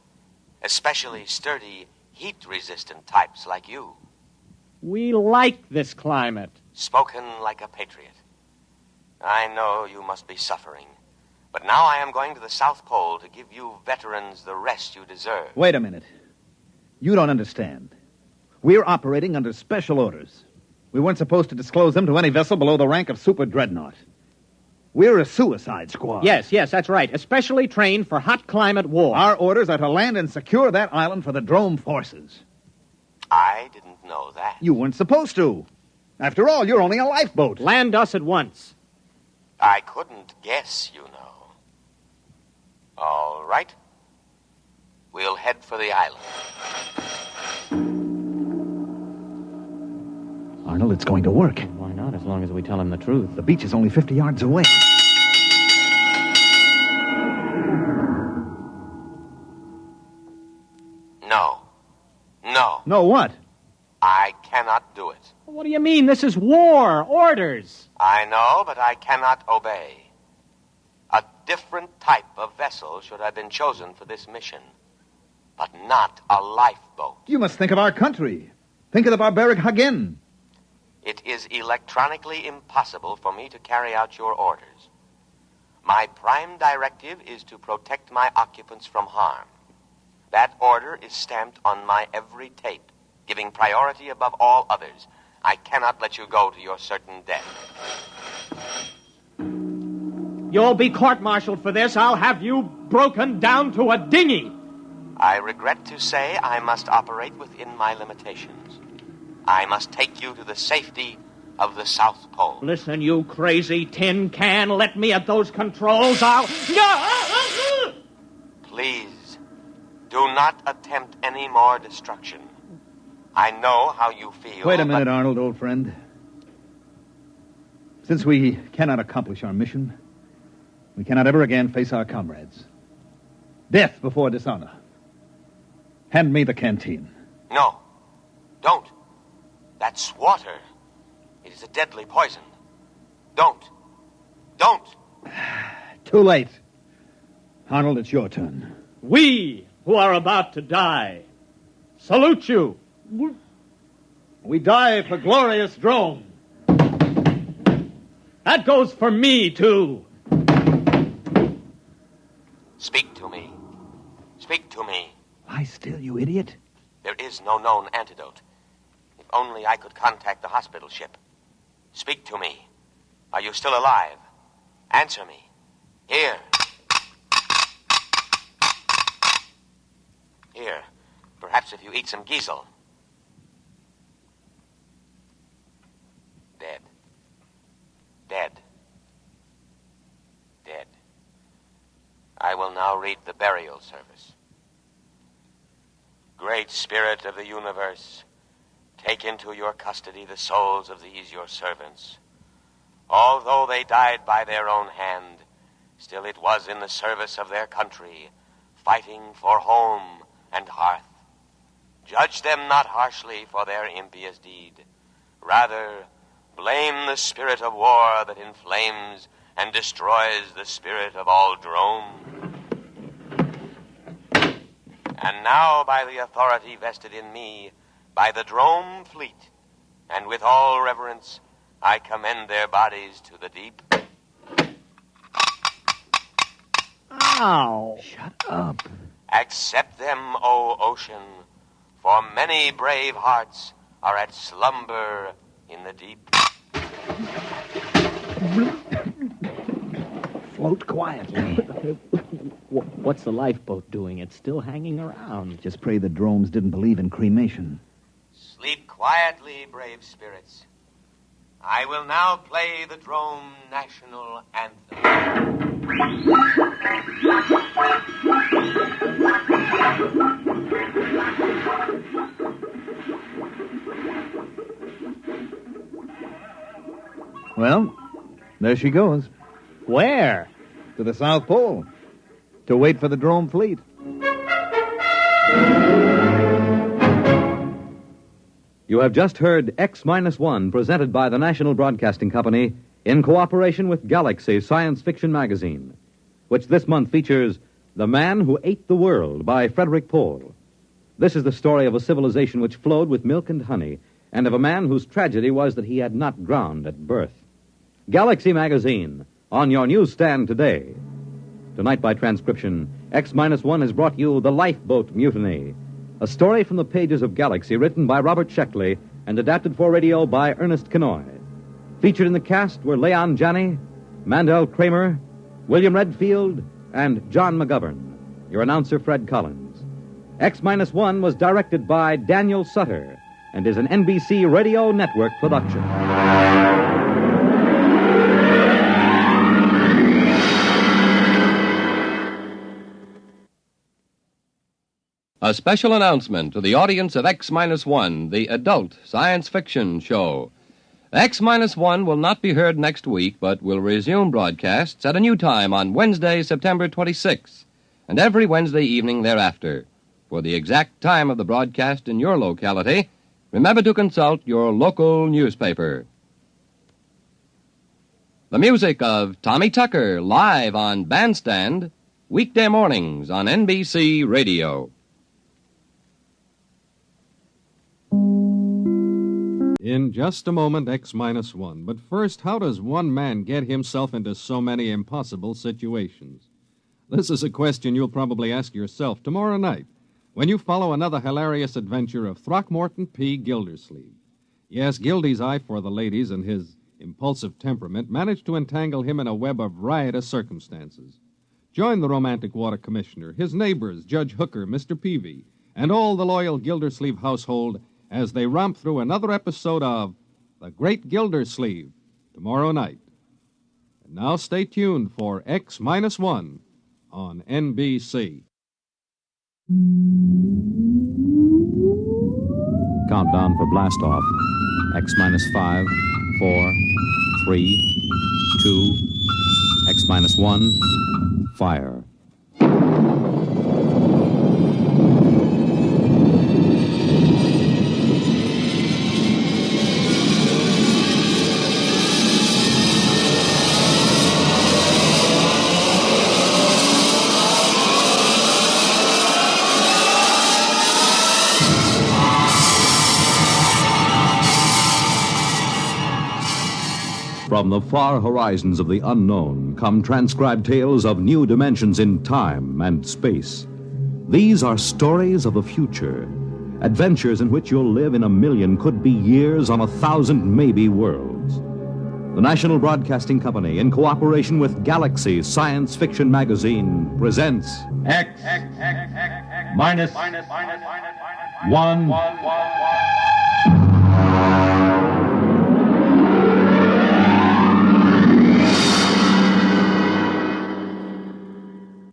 especially sturdy, heat-resistant types like you. We like this climate. Spoken like a patriot. I know you must be suffering, but now I am going to the South Pole to give you veterans the rest you deserve. Wait a minute. You don't understand. We're operating under special orders. We weren't supposed to disclose them to any vessel below the rank of super dreadnought. We're a suicide squad. Yes, that's right. Especially trained for hot climate war. Our orders are to land and secure that island for the Drome forces. I didn't know that. You weren't supposed to. After all, you're only a lifeboat. Land us at once. I couldn't guess, you know. All right. We'll head for the island. Arnold, it's going to work. Why not, as long as we tell him the truth? The beach is only 50 yards away. No. No, what? I cannot do it. What do you mean? This is war. Orders. I know, but I cannot obey. A different type of vessel should have been chosen for this mission, but not a lifeboat. You must think of our country. Think of the barbaric Hagen. It is electronically impossible for me to carry out your orders. My prime directive is to protect my occupants from harm. That order is stamped on my every tape, giving priority above all others. I cannot let you go to your certain death. You'll be court-martialed for this. I'll have you broken down to a dinghy. I regret to say I must operate within my limitations. I must take you to the safety of the South Pole. Listen, you crazy tin can. Let me at those controls. Please, do not attempt any more destruction. I know how you feel. Wait a minute, Arnold, old friend. Since we cannot accomplish our mission, we cannot ever again face our comrades. Death before dishonor. Hand me the canteen. No, don't. That's water. It is a deadly poison. Don't. Too late. Arnold, it's your turn. We, who are about to die, salute you. We die for glorious Drome. That goes for me, too. Speak to me. Speak to me. Lie still, you idiot. There is no known antidote. If only I could contact the hospital ship. Speak to me. Are you still alive? Answer me. Here. Here. Perhaps if you eat some giesel. Dead. Dead. Dead. I will now read the burial service. Great Spirit of the universe, take into your custody the souls of these your servants. Although they died by their own hand, still it was in the service of their country, fighting for home and hearth. Judge them not harshly for their impious deed. Rather, blame the spirit of war that inflames and destroys the spirit of all Drome. And now, by the authority vested in me, by the Drome fleet, and with all reverence, I commend their bodies to the deep. Ow! Shut up. Accept them, O ocean, for many brave hearts are at slumber in the deep. Float quietly. What's the lifeboat doing? It's still hanging around. Just pray the drones didn't believe in cremation. Sleep quietly, brave spirits. I will now play the Drome National Anthem. Well, there she goes. Where? To the South Pole. To wait for the Drome fleet. You have just heard X-1, presented by the National Broadcasting Company in cooperation with Galaxy Science Fiction Magazine, which this month features The Man Who Ate the World by Frederick Pohl. This is the story of a civilization which flowed with milk and honey, and of a man whose tragedy was that he had not drowned at birth. Galaxy Magazine, on your newsstand today. Tonight, by transcription, X-1 has brought you The Lifeboat Mutiny, a story from the pages of Galaxy written by Robert Sheckley and adapted for radio by Ernest Kenoy. Featured in the cast were Leon Janney, Mandel Kramer, William Redfield, and John McGovern. Your announcer, Fred Collins. X-1 was directed by Daniel Sutter and is an NBC Radio Network production. A special announcement to the audience of X-1, the adult science fiction show. X-1 will not be heard next week, but will resume broadcasts at a new time on Wednesday, September 26th, and every Wednesday evening thereafter. For the exact time of the broadcast in your locality, remember to consult your local newspaper. The music of Tommy Tucker, live on Bandstand, weekday mornings on NBC Radio. In just a moment, X-1. But first, how does one man get himself into so many impossible situations? This is a question you'll probably ask yourself tomorrow night when you follow another hilarious adventure of Throckmorton P. Gildersleeve. Yes, Gildy's eye for the ladies and his impulsive temperament managed to entangle him in a web of riotous circumstances. Join the romantic water commissioner, his neighbors, Judge Hooker, Mr. Peavy, and all the loyal Gildersleeve household as they romp through another episode of The Great Gildersleeve tomorrow night. And now stay tuned for X-1 on NBC. Countdown for blast-off. X-5, 4, 3, 2, X-1, fire. From the far horizons of the unknown come transcribed tales of new dimensions in time and space. These are stories of the future, adventures in which you'll live in a million, could be years, on 1,000 maybe worlds. The National Broadcasting Company, in cooperation with Galaxy Science Fiction Magazine, presents X minus 1.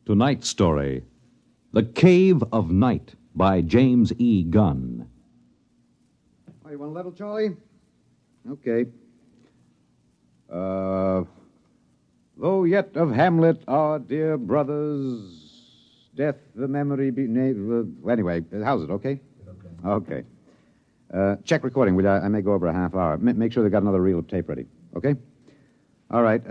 Tonight's story, The Cave of Night by James E. Gunn. Oh, you want a level, Charlie? Okay. Though yet of Hamlet, our dear brothers, death the memory be... Anyway, how's it, okay? Okay. Check recording, will you? I may go over a half hour. Make sure they got another reel of tape ready, okay? All right,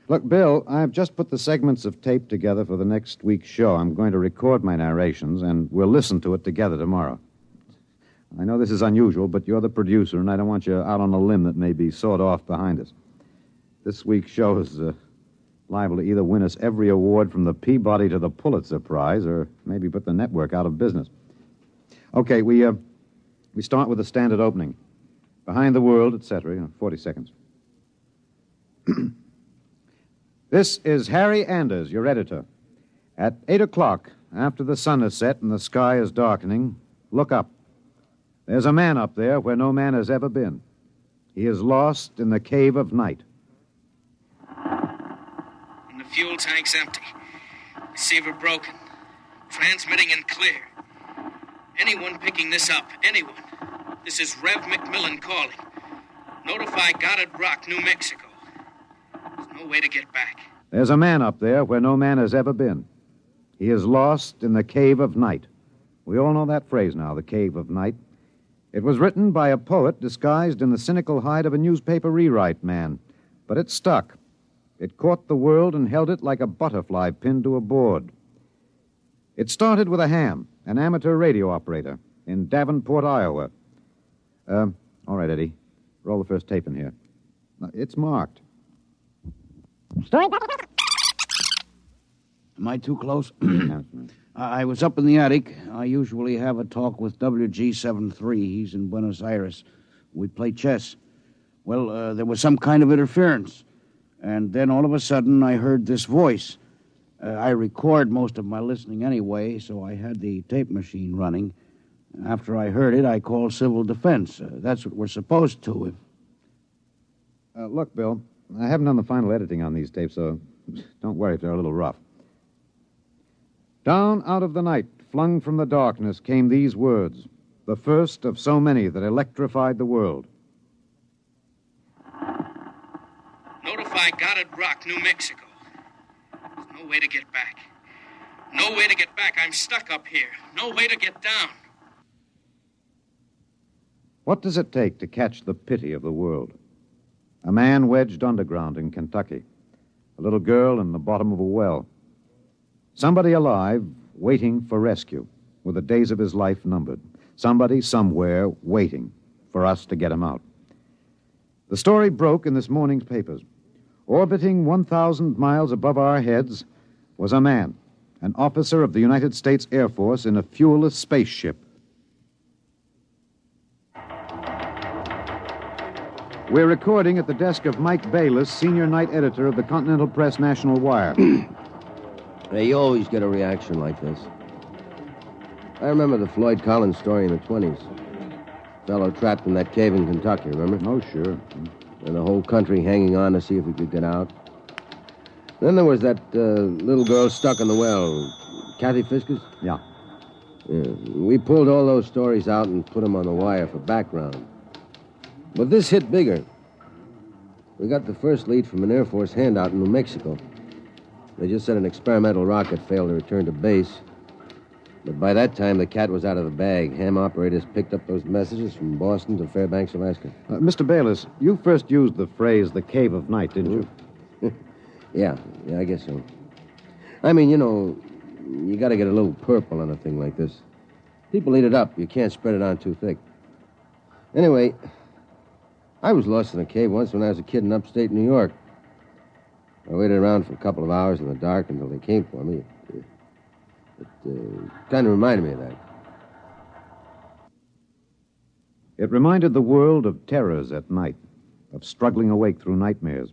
Look, Bill, I've just put the segments of tape together for the next week's show. I'm going to record my narrations, and we'll listen to it together tomorrow. I know this is unusual, but you're the producer, and I don't want you out on a limb that may be sawed off behind us. This week's show is liable to either win us every award from the Peabody to the Pulitzer Prize, or maybe put the network out of business. Okay, we start with the standard opening. Behind the world, etc., 40 seconds. This is Harry Anders, your editor. At 8 o'clock, after the sun has set and the sky is darkening, look up. There's a man up there where no man has ever been. He is lost in the cave of night. And the fuel tank's empty. Receiver broken. Transmitting and clear. Anyone picking this up, anyone. This is Rev McMillan calling. Notify Goddard Rock, New Mexico. There's no way to get back. There's a man up there where no man has ever been. He is lost in the cave of night. We all know that phrase now, the cave of night. It was written by a poet disguised in the cynical hide of a newspaper rewrite man. But it stuck. It caught the world and held it like a butterfly pinned to a board. It started with a ham, an amateur radio operator, in Davenport, Iowa. All right, Eddie. Roll the first tape in here. It's marked. Am I too close? I was up in the attic. I usually have a talk with WG-73. He's in Buenos Aires. We play chess. Well, there was some kind of interference. And then all of a sudden, I heard this voice. I record most of my listening anyway, so I had the tape machine running. After I heard it, I called civil defense. That's what we're supposed to. Look, Bill, I haven't done the final editing on these tapes, so don't worry if they're a little rough. Down out of the night, flung from the darkness, came these words, the first of so many that electrified the world. Notify Goddard Rock, New Mexico. There's no way to get back. No way to get back. I'm stuck up here. No way to get down. What does it take to catch the pity of the world? A man wedged underground in Kentucky. A little girl in the bottom of a well. Somebody alive, waiting for rescue, with the days of his life numbered. Somebody, somewhere, waiting for us to get him out. The story broke in this morning's papers. Orbiting 1,000 miles above our heads was a man, an officer of the United States Air Force in a fuelless spaceship. We're recording at the desk of Mike Bayless, senior night editor of the Continental Press National Wire. Hey, you always get a reaction like this. I remember the Floyd Collins story in the 20s. Fellow trapped in that cave in Kentucky, remember? Oh, sure. And the whole country hanging on to see if he could get out. Then there was that little girl stuck in the well. Kathy Fiskus? Yeah. We pulled all those stories out and put them on the wire for background. But this hit bigger. We got the first lead from an Air Force handout in New Mexico. They just said an experimental rocket failed to return to base. But by that time, the cat was out of the bag. Ham operators picked up those messages from Boston to Fairbanks, Alaska. Mr. Bayless, you first used the phrase, the cave of night, didn't you? Yeah, I guess so. I mean, you got to get a little purple on a thing like this. People eat it up. You can't spread it on too thick. Anyway, I was lost in a cave once when I was a kid in upstate New York. I waited around for a couple of hours in the dark until they came for me. It kind of reminded me of that. It reminded the world of terrors at night, of struggling awake through nightmares.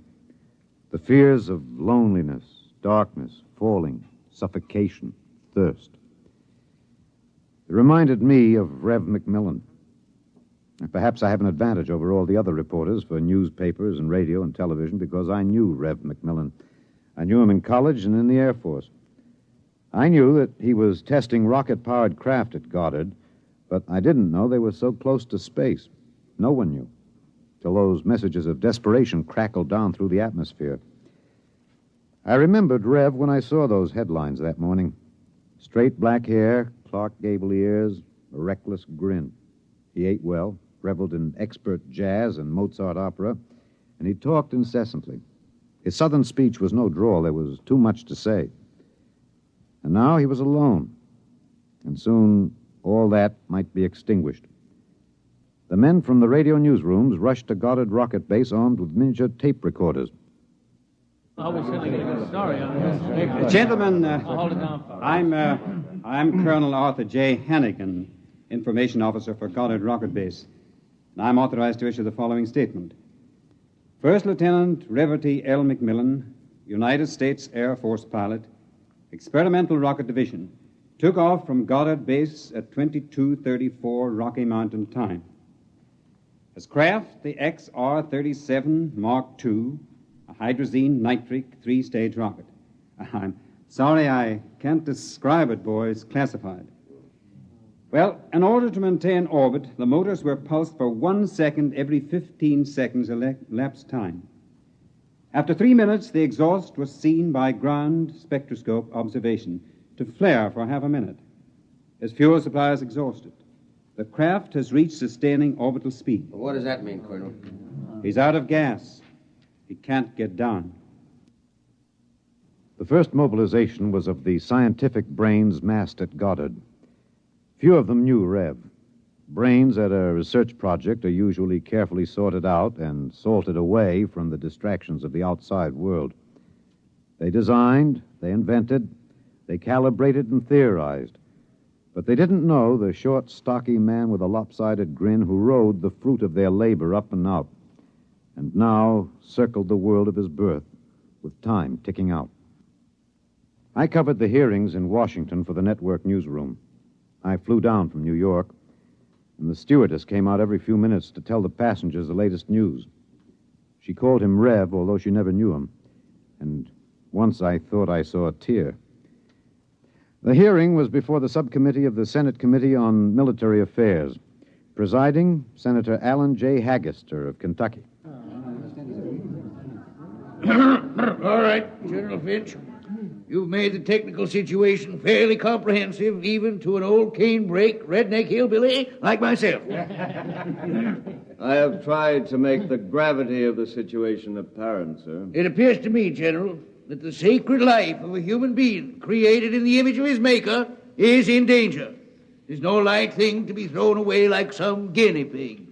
The fears of loneliness, darkness, falling, suffocation, thirst. It reminded me of Rev McMillan. Perhaps I have an advantage over all the other reporters for newspapers and radio and television because I knew Rev McMillan. I knew him in college and in the Air Force. I knew that he was testing rocket-powered craft at Goddard, but I didn't know they were so close to space. No one knew, till those messages of desperation crackled down through the atmosphere. I remembered Rev when I saw those headlines that morning. Straight black hair, Clark Gable ears, a reckless grin. He ate well, reveled in expert jazz and Mozart opera, and he talked incessantly. His southern speech was no drawl. There was too much to say. And now he was alone, and soon all that might be extinguished. The men from the radio newsrooms rushed to Goddard Rocket Base armed with miniature tape recorders. Gentlemen, I'm Colonel Arthur J. Hannigan, Information Officer for Goddard Rocket Base. And I'm authorized to issue the following statement. First Lieutenant Reverty L. McMillan, United States Air Force pilot, Experimental Rocket Division, took off from Goddard Base at 22:34 Rocky Mountain time. As craft, the XR-37 Mark II, a hydrazine nitric three-stage rocket. I'm sorry I can't describe it, boys. Classified. Well, in order to maintain orbit, the motors were pulsed for 1 second every 15 seconds elapsed time. After 3 minutes, the exhaust was seen by ground spectroscope observation to flare for half a minute. As fuel supply is exhausted, the craft has reached sustaining orbital speed. What does that mean, Colonel? He's out of gas. He can't get down. The first mobilization was of the scientific brains massed at Goddard. Few of them knew Rev. Brains at a research project are usually carefully sorted out and salted away from the distractions of the outside world. They designed, they invented, they calibrated and theorized. But they didn't know the short, stocky man with a lopsided grin who rode the fruit of their labor up and out, and now circled the world of his birth, with time ticking out. I covered the hearings in Washington for the network newsroom. I flew down from New York, and the stewardess came out every few minutes to tell the passengers the latest news. She called him Rev, although she never knew him, and once I thought I saw a tear. The hearing was before the subcommittee of the Senate Committee on Military Affairs. Presiding, Senator Alan J. Haggister of Kentucky. All right, General Finch. You've made the technical situation fairly comprehensive, even to an old cane-brake, redneck hillbilly like myself. I have tried to make the gravity of the situation apparent, sir. It appears to me, General, that the sacred life of a human being created in the image of his maker is in danger. It's no light thing to be thrown away like some guinea pig.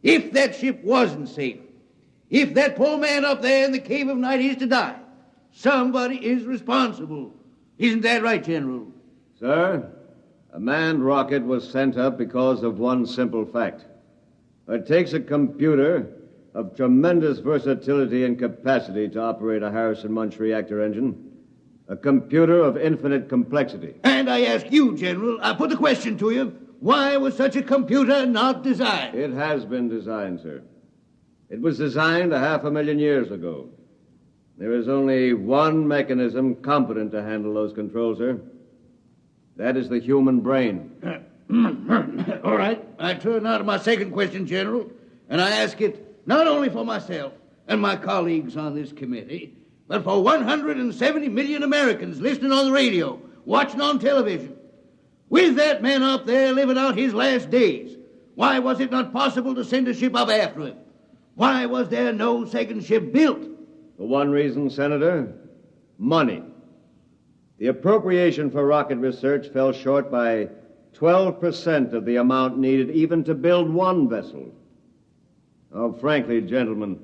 If that ship wasn't safe, if that poor man up there in the cave of night is to die, somebody is responsible. Isn't that right, General? Sir, a manned rocket was sent up because of one simple fact. It takes a computer of tremendous versatility and capacity to operate a Harrison-Munch reactor engine. A computer of infinite complexity. And I ask you, General, I put the question to you, why was such a computer not designed? It has been designed, sir. It was designed 500,000 years ago. There is only one mechanism competent to handle those controls, sir. That is the human brain. All right. I turn now to my second question, General, and I ask it not only for myself and my colleagues on this committee, but for 170 million Americans listening on the radio, watching on television. With that man up there living out his last days, why was it not possible to send a ship up after him? Why was there no second ship built? For one reason, Senator, money. The appropriation for rocket research fell short by 12% of the amount needed even to build one vessel. Oh, frankly, gentlemen,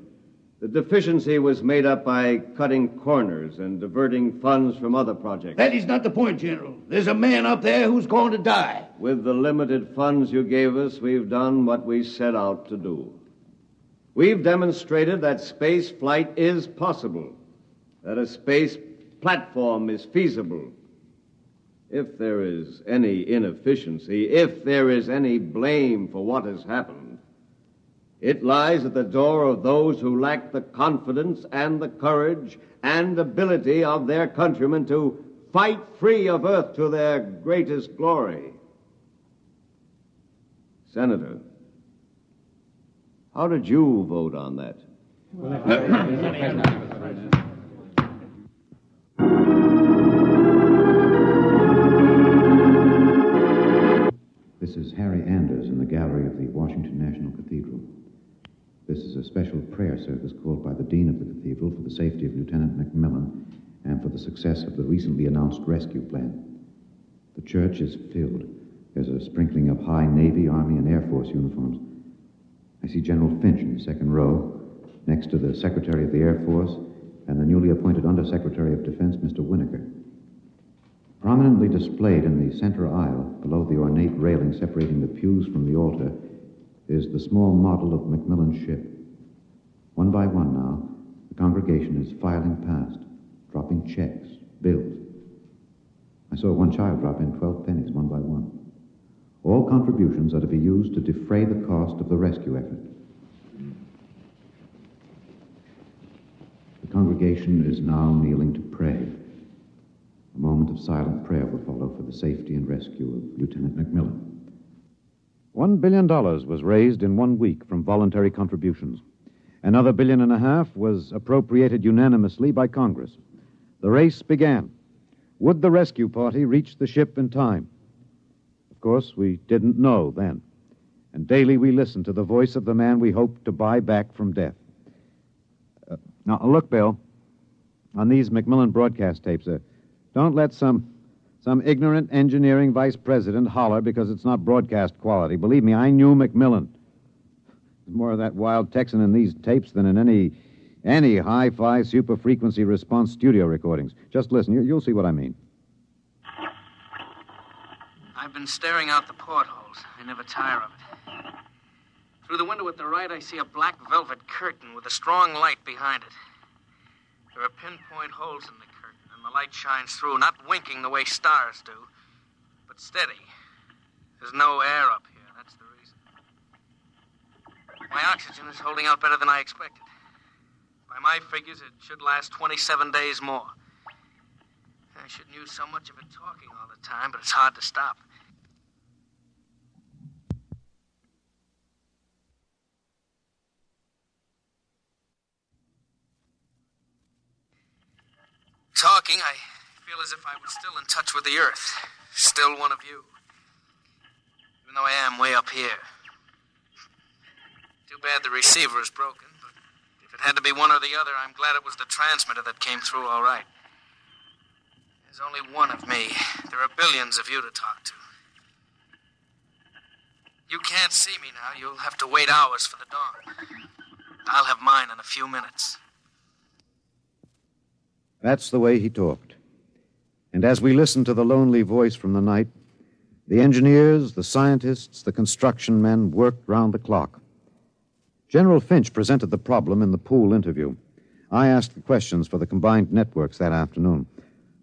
the deficiency was made up by cutting corners and diverting funds from other projects. That is not the point, General. There's a man up there who's going to die. With the limited funds you gave us, we've done what we set out to do. We've demonstrated that space flight is possible, that a space platform is feasible. If there is any inefficiency, if there is any blame for what has happened, it lies at the door of those who lack the confidence and the courage and ability of their countrymen to fight free of Earth to their greatest glory. Senator, how did you vote on that? This is Harry Anders in the gallery of the Washington National Cathedral. This is a special prayer service called by the Dean of the Cathedral for the safety of Lieutenant Macmillan and for the success of the recently announced rescue plan. The church is filled. There's a sprinkling of high Navy, Army, and Air Force uniforms. I see General Finch in the second row, next to the Secretary of the Air Force and the newly appointed Undersecretary of Defense, Mr. Winokur. Prominently displayed in the center aisle, below the ornate railing separating the pews from the altar, is the small model of Macmillan's ship. One by one now, the congregation is filing past, dropping checks, bills, I saw one child drop in 12 pennies, one by one. All contributions are to be used to defray the cost of the rescue effort. The congregation is now kneeling to pray. A moment of silent prayer will follow for the safety and rescue of Lieutenant McMillan. $1 billion was raised in 1 week from voluntary contributions. Another $1.5 billion was appropriated unanimously by Congress. The race began. Would the rescue party reach the ship in time? Of course, we didn't know then. And daily we listened to the voice of the man we hoped to buy back from death. Now, look, Bill, on these McMillan broadcast tapes, don't let some ignorant engineering vice president holler because it's not broadcast quality. Believe me, I knew McMillan. There's more of that wild Texan in these tapes than in any hi-fi super-frequency response studio recordings. Just listen. You'll see what I mean. I've been staring out the portholes. I never tire of it. Through the window at the right, I see a black velvet curtain with a strong light behind it. There are pinpoint holes in the curtain, and the light shines through, not winking the way stars do, but steady. There's no air up here. That's the reason. My oxygen is holding out better than I expected. By my figures, it should last 27 days more. I shouldn't use so much of it talking all the time, but it's hard to stop. Talking, I feel as if I was still in touch with the Earth. Still one of you. Even though I am way up here. Too bad the receiver is broken, but if it had to be one or the other, I'm glad it was the transmitter that came through all right. There's only one of me. There are billions of you to talk to. You can't see me now. You'll have to wait hours for the dawn. I'll have mine in a few minutes. That's the way he talked. And as we listened to the lonely voice from the night, the engineers, the scientists, the construction men worked round the clock. General Finch presented the problem in the pool interview. I asked the questions for the combined networks that afternoon.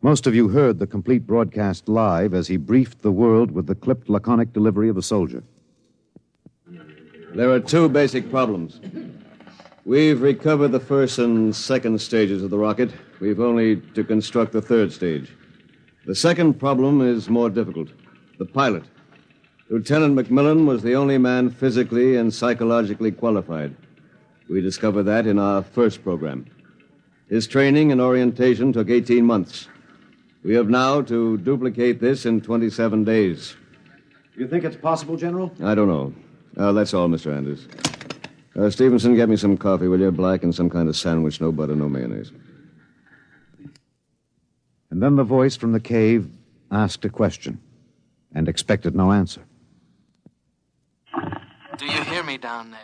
Most of you heard the complete broadcast live as he briefed the world with the clipped, laconic delivery of a soldier. There are two basic problems. We've recovered the first and second stages of the rocket. We've only to construct the third stage. The second problem is more difficult. The pilot. Lieutenant McMillan was the only man physically and psychologically qualified. We discovered that in our first program. His training and orientation took 18 months. We have now to duplicate this in 27 days. You think it's possible, General? I don't know. That's all, Mr. Anders. Stevenson, get me some coffee, will you? Black and some kind of sandwich, no butter, no mayonnaise. And then the voice from the cave asked a question and expected no answer. Do you hear me down there?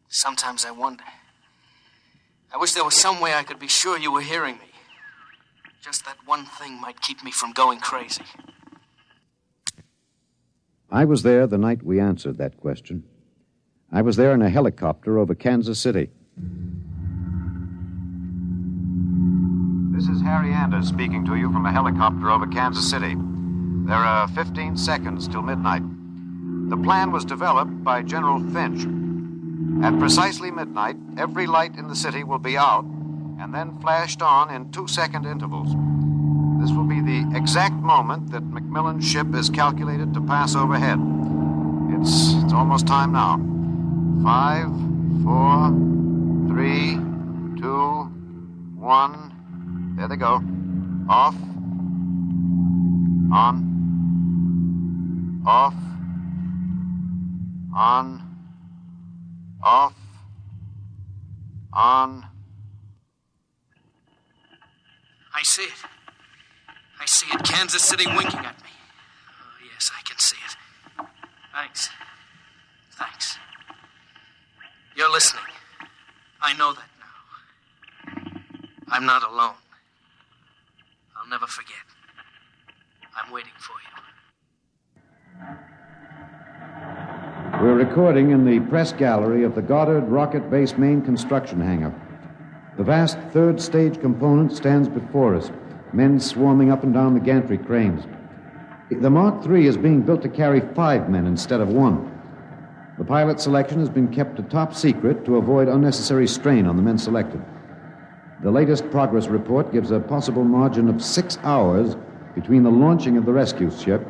Sometimes I wonder. I wish there was some way I could be sure you were hearing me. Just that one thing might keep me from going crazy. I was there the night we answered that question. I was there in a helicopter over Kansas City. This is Harry Anders speaking to you from a helicopter over Kansas City. There are 15 seconds till midnight. The plan was developed by General Finch. At precisely midnight, every light in the city will be out and then flashed on in 2-second intervals. This will be the exact moment that McMillan's ship is calculated to pass overhead. It's almost time now. 5, 4, 3, 2, 1. There they go. Off. On. Off. On. Off. On. I see it. I see it. Kansas City winking at me. Oh, yes, I can see it. Thanks. Thanks. You're listening. I know that now. I'm not alone. I'll never forget. I'm waiting for you. We're recording in the press gallery of the Goddard Rocket Base main construction hangar. The vast third stage component stands before us, men swarming up and down the gantry cranes. The Mark III is being built to carry 5 men instead of 1. The pilot selection has been kept a top secret to avoid unnecessary strain on the men selected. The latest progress report gives a possible margin of 6 hours between the launching of the rescue ship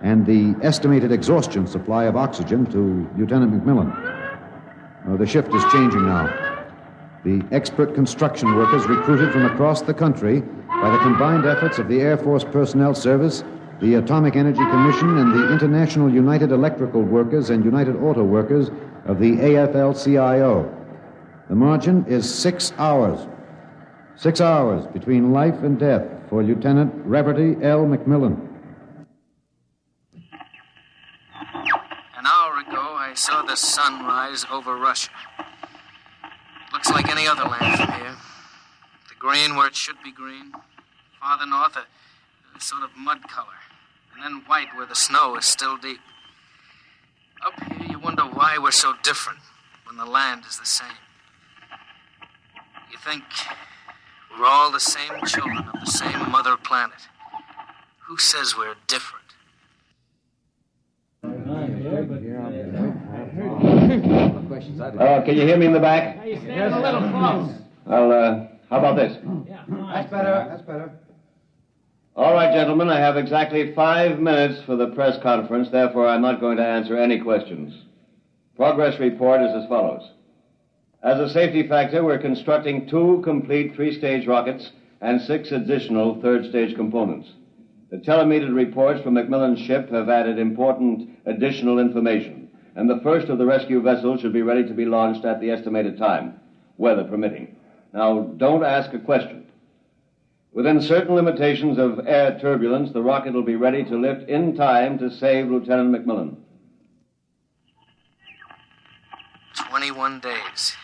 and the estimated exhaustion supply of oxygen to Lieutenant McMillan. The shift is changing now. The expert construction workers recruited from across the country by the combined efforts of the Air Force Personnel Service, the Atomic Energy Commission, and the International United Electrical Workers and United Auto Workers of the AFL-CIO. The margin is 6 hours. 6 hours between life and death for Lieutenant Reverdy L. McMillan. An hour ago, I saw the sun rise over Russia. Looks like any other land from here. The green where it should be green. Farther north, a sort of mud color. And then white where the snow is still deep. Up here, you wonder why we're so different when the land is the same. You think we're all the same children of the same mother planet. Who says we're different? Can you hear me in the back? Hey, stand a little close. Well, how about this? That's better. That's better. All right, gentlemen, I have exactly 5 minutes for the press conference, therefore I'm not going to answer any questions. Progress report is as follows. As a safety factor, we're constructing 2 complete 3-stage rockets and 6 additional 3rd-stage components. The telemetered reports from McMillan's ship have added important additional information, and the first of the rescue vessels should be ready to be launched at the estimated time, weather permitting. Now, don't ask a question. Within certain limitations of air turbulence, the rocket will be ready to lift in time to save Lieutenant McMillan. 21 days.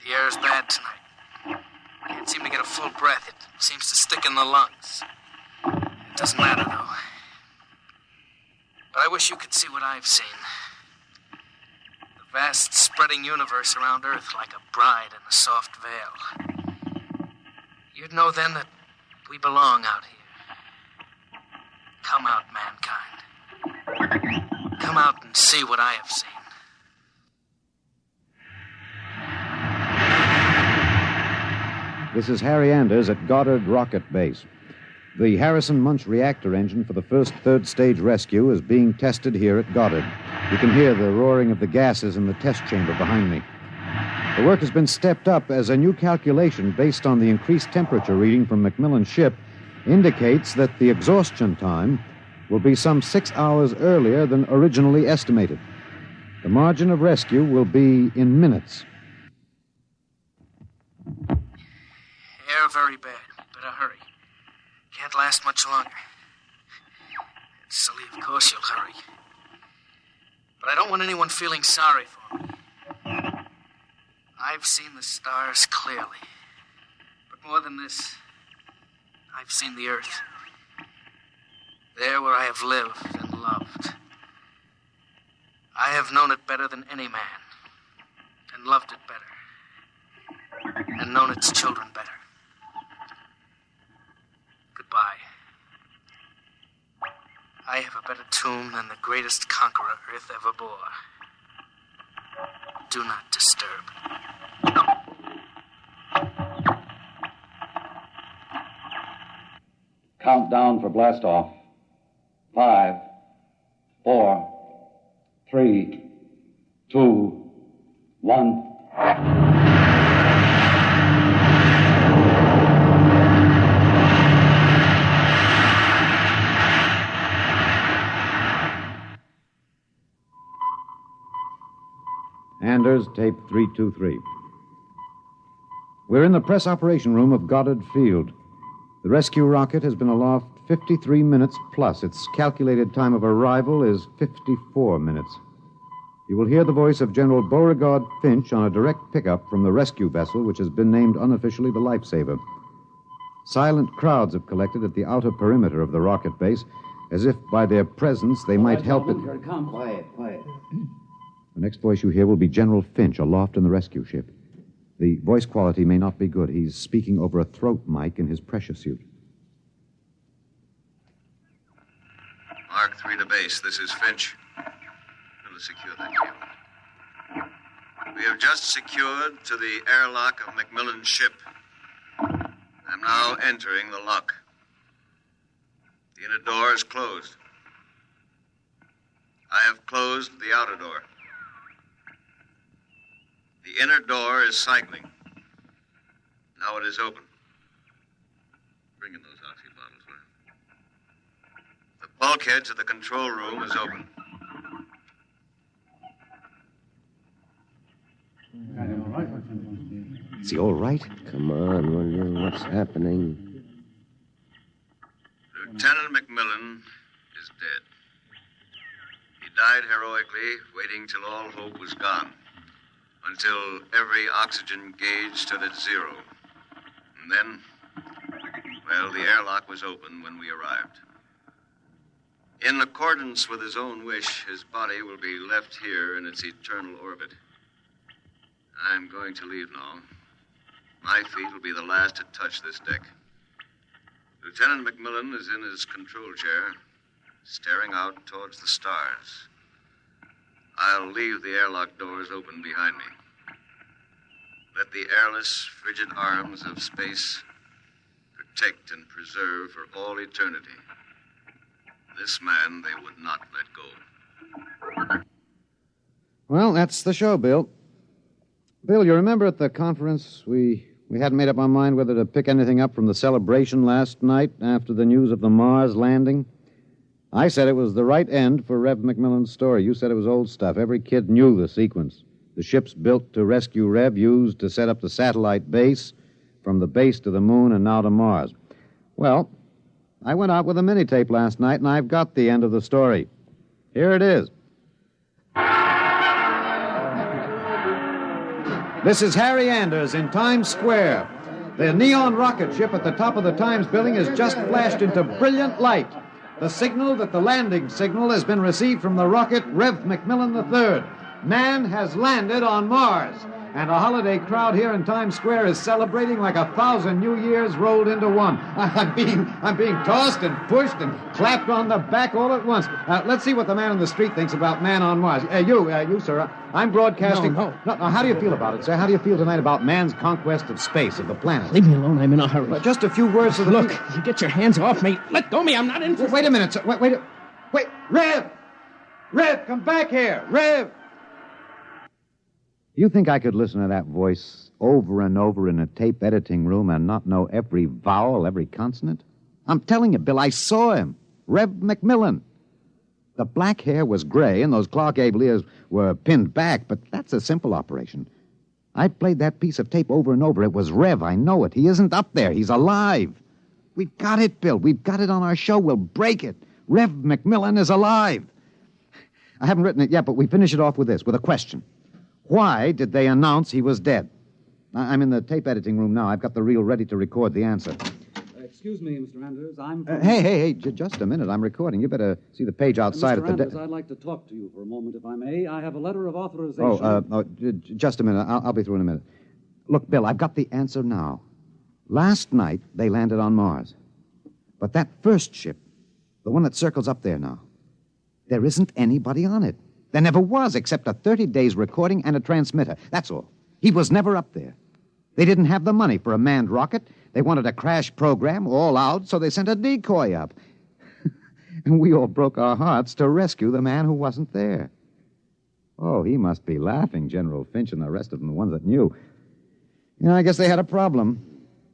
The air is bad tonight. Can't seem to get a full breath. It seems to stick in the lungs. It doesn't matter, though. But I wish you could see what I've seen. The vast, spreading universe around Earth like a bride in a soft veil. You'd know then that we belong out here. Come out, mankind. Come out and see what I have seen. This is Harry Anders at Goddard Rocket Base. The Harrison Munch reactor engine for the first 3rd-stage rescue is being tested here at Goddard. You can hear the roaring of the gases in the test chamber behind me. The work has been stepped up as a new calculation based on the increased temperature reading from McMillan's ship indicates that the exhaustion time will be some 6 hours earlier than originally estimated. The margin of rescue will be in minutes. Air very bad. Better hurry. Can't last much longer. It's silly, of course you'll hurry. But I don't want anyone feeling sorry for me. I've seen the stars clearly. But more than this, I've seen the earth. There where I have lived and loved. I have known it better than any man. And loved it better. And known its children better. Goodbye. I have a better tomb than the greatest conqueror Earth ever bore. Do not disturb. Countdown for blastoff. 5, 4, 3, 2, 1. Anders, tape 323. We're in the press operation room of Goddard Field. The rescue rocket has been aloft 53 minutes plus. Its calculated time of arrival is 54 minutes. You will hear the voice of General Beauregard Finch on a direct pickup from the rescue vessel, which has been named unofficially the Lifesaver. Silent crowds have collected at the outer perimeter of the rocket base, as if by their presence they might help it. Here it comes. Quiet, quiet. The next voice you hear will be General Finch aloft in the rescue ship. The voice quality may not be good. He's speaking over a throat mic in his pressure suit. Mark 3 to base. This is Finch. Gonna secure that cable. We have just secured to the airlock of Macmillan's ship. I'm now entering the lock. The inner door is closed. I have closed the outer door. The inner door is cycling. Now it is open. Bring in those oxy bottles, will you? The bulkhead to the control room is open. Is he all right? Come on, will you? What's happening? Lieutenant Macmillan is dead. He died heroically, waiting till all hope was gone. Until every oxygen gauge stood at 0. And then, well, the airlock was open when we arrived. In accordance with his own wish, his body will be left here in its eternal orbit. I'm going to leave now. My feet will be the last to touch this deck. Lieutenant Macmillan is in his control chair, staring out towards the stars. I'll leave the airlock doors open behind me. Let the airless, frigid arms of space protect and preserve for all eternity this man they would not let go. Well, that's the show, Bill. Bill, you remember at the conference we hadn't made up our mind whether to pick anything up from the celebration last night after the news of the Mars landing? I said it was the right end for Rev Macmillan's story. You said it was old stuff. Every kid knew the sequence. The ships built to rescue Rev, used to set up the satellite base, from the base to the moon and now to Mars. Well, I went out with a mini-tape last night, and I've got the end of the story. Here it is. This is Harry Anders in Times Square. The neon rocket ship at the top of the Times building has just flashed into brilliant light. The signal that the landing signal has been received from the rocket Rev Macmillan III. Man has landed on Mars. And a holiday crowd here in Times Square is celebrating like 1,000 New Years rolled into one. I'm being tossed and pushed and clapped on the back all at once. Let's see what the man on the street thinks about man on Mars. You, sir. I'm broadcasting. No. How do you feel about it, sir? How do you feel tonight about man's conquest of space, of the planet? Leave me alone. I'm in a hurry. Just a few words to the... Look, you get your hands off me. Let go of me. I'm not in... Wait a minute, sir. Wait. Rev! Rev, come back here. Rev! You think I could listen to that voice over and over in a tape editing room and not know every vowel, every consonant? I'm telling you, Bill, I saw him. Rev Macmillan. The black hair was gray and those Clark Gable ears were pinned back, but that's a simple operation. I played that piece of tape over and over. It was Rev, I know it. He isn't up there. He's alive. We've got it, Bill. We've got it on our show. We'll break it. Rev Macmillan is alive. I haven't written it yet, but we finish it off with this, with a question. Why did they announce he was dead? I'm in the tape editing room now. I've got the reel ready to record the answer. Excuse me, Mr. Anders. I'm... Hey, just a minute. I'm recording. You better see the page outside Mr. at the... Anders, I'd like to talk to you for a moment, if I may. I have a letter of authorization... Just a minute. I'll be through in a minute. Look, Bill, I've got the answer now. Last night, they landed on Mars. But that first ship, the one that circles up there now, there isn't anybody on it. There never was, except a 30 days recording and a transmitter. That's all. He was never up there. They didn't have the money for a manned rocket. They wanted a crash program all out, so they sent a decoy up. And we all broke our hearts to rescue the man who wasn't there. Oh, he must be laughing, General Finch and the rest of them, the ones that knew. I guess they had a problem.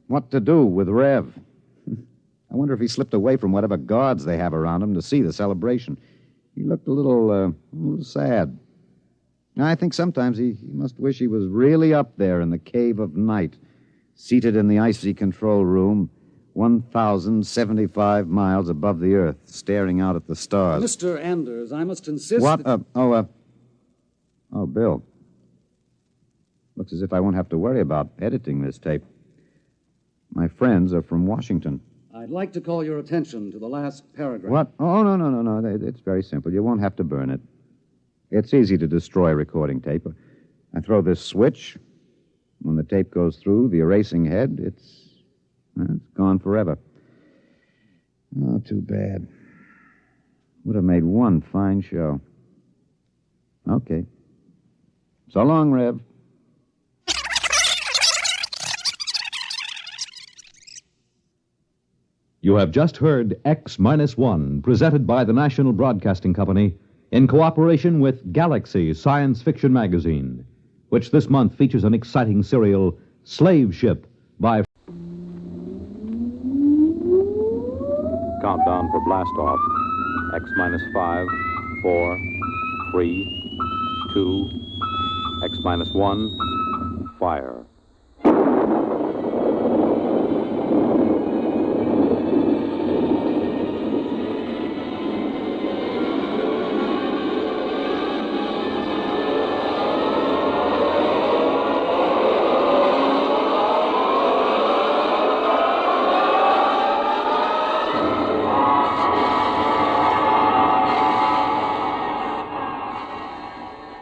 What to do with Rev? I wonder if he slipped away from whatever guards they have around him to see the celebration. He looked a little sad. I think sometimes he must wish he was really up there in the cave of night, seated in the icy control room, 1,075 miles above the Earth, staring out at the stars. Mr. Anders, I must insist... What? Bill. Looks as if I won't have to worry about editing this tape. My friends are from Washington. I'd like to call your attention to the last paragraph. What? Oh, no. It's very simple. You won't have to burn it. It's easy to destroy recording tape. I throw this switch. When the tape goes through the erasing head, it's gone forever. Oh, too bad. Would have made one fine show. Okay. So long, Rev. You have just heard X-1, presented by the National Broadcasting Company in cooperation with Galaxy Science Fiction Magazine, which this month features an exciting serial, Slave Ship, by... Countdown for blast-off. X-5, 4, 3, 2, X-1, fire.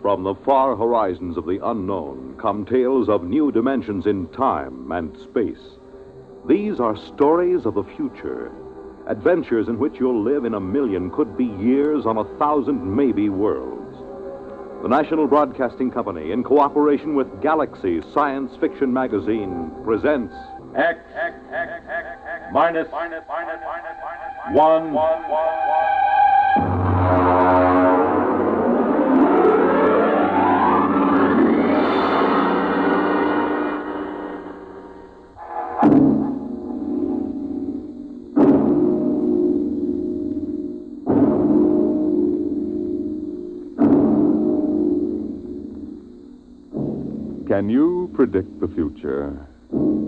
From the far horizons of the unknown come tales of new dimensions in time and space. These are stories of the future, adventures in which you'll live in a million, could be years, on 1,000 maybe worlds. The National Broadcasting Company, in cooperation with Galaxy Science Fiction Magazine, presents X minus 1. Can you predict the future?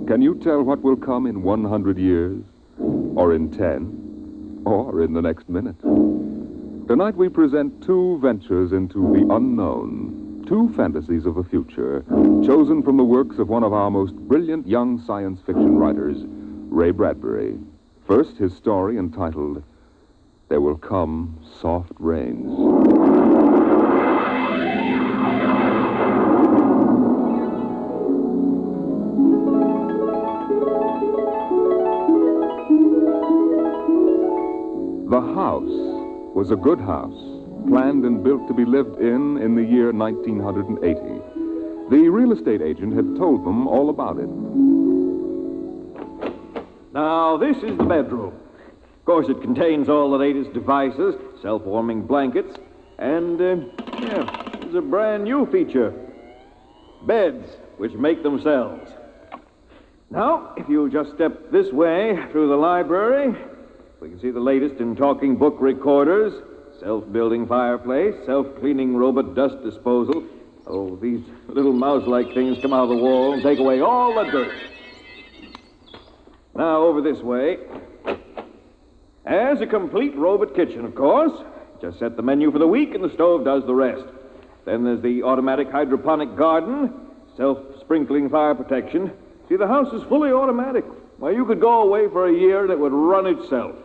Can you tell what will come in 100 years? Or in 10? Or in the next minute? Tonight we present two ventures into the unknown, two fantasies of the future, chosen from the works of one of our most brilliant young science fiction writers, Ray Bradbury. First, his story entitled, There Will Come Soft Rains. The house was a good house, planned and built to be lived in the year 1980. The real estate agent had told them all about it. Now, this is the bedroom. Of course, it contains all the latest devices, self-warming blankets, and, there's a brand new feature. Beds, which make themselves. Now, if you'll just step this way through the library, we can see the latest in talking book recorders, self-building fireplace, self-cleaning robot dust disposal. Oh, these little mouse-like things come out of the wall and take away all the dirt. Now, over this way. There's a complete robot kitchen, of course. Just set the menu for the week and the stove does the rest. Then there's the automatic hydroponic garden, self-sprinkling fire protection. See, the house is fully automatic. Why, you could go away for a year and it would run itself.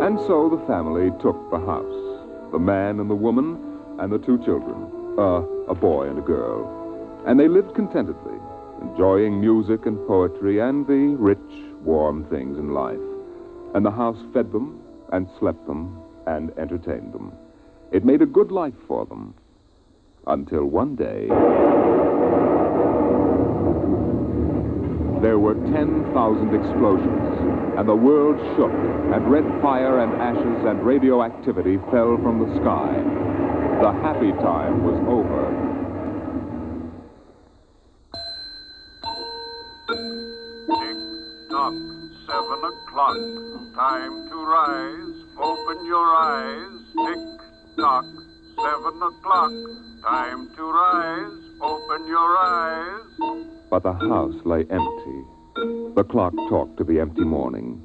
And so the family took the house. The man and the woman and the two children, a boy and a girl. And they lived contentedly, enjoying music and poetry and the rich, warm things in life. And the house fed them and slept them and entertained them. It made a good life for them. Until one day, there were 10,000 explosions, and the world shook, and red fire and ashes and radioactivity fell from the sky. The happy time was over. Tick-tock, 7 o'clock, time to rise, open your eyes. Tick-tock, 7 o'clock, time to rise, open your eyes. But the house lay empty. The clock talked to the empty morning.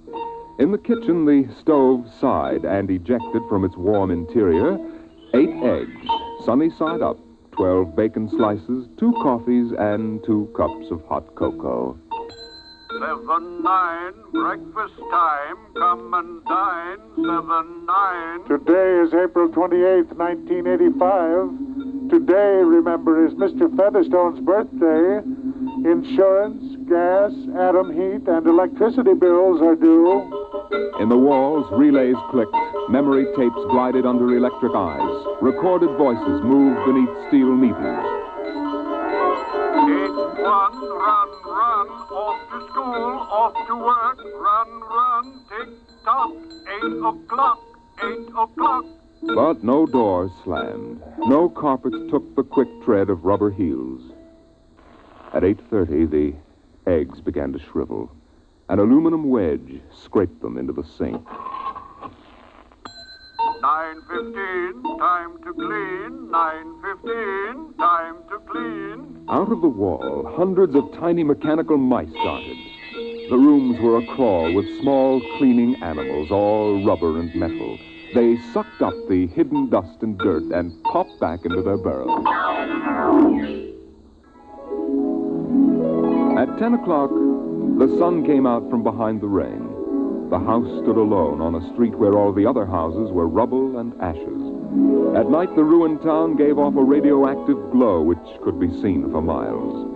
In the kitchen, the stove sighed and ejected from its warm interior 8 eggs, sunny side up, 12 bacon slices, 2 coffees, and 2 cups of hot cocoa. 7-9, breakfast time, come and dine. 7-9. Today is April 28th, 1985. Today, remember, is Mr. Featherstone's birthday. Insurance, gas, atom heat, and electricity bills are due. In the walls, relays clicked, memory tapes glided under electric eyes, recorded voices moved beneath steel meters. 8-1, run, off to school, off to work, run, tick-tock, 8 o'clock. But no doors slammed. No carpets took the quick tread of rubber heels. At 8:30, the eggs began to shrivel. An aluminum wedge scraped them into the sink. 9:15, time to clean. 9:15, time to clean. Out of the wall, hundreds of tiny mechanical mice darted. The rooms were a crawl with small cleaning animals, all rubber and metal. They sucked up the hidden dust and dirt and popped back into their burrows. At 10 o'clock, the sun came out from behind the rain. The house stood alone on a street where all the other houses were rubble and ashes. At night, the ruined town gave off a radioactive glow which could be seen for miles.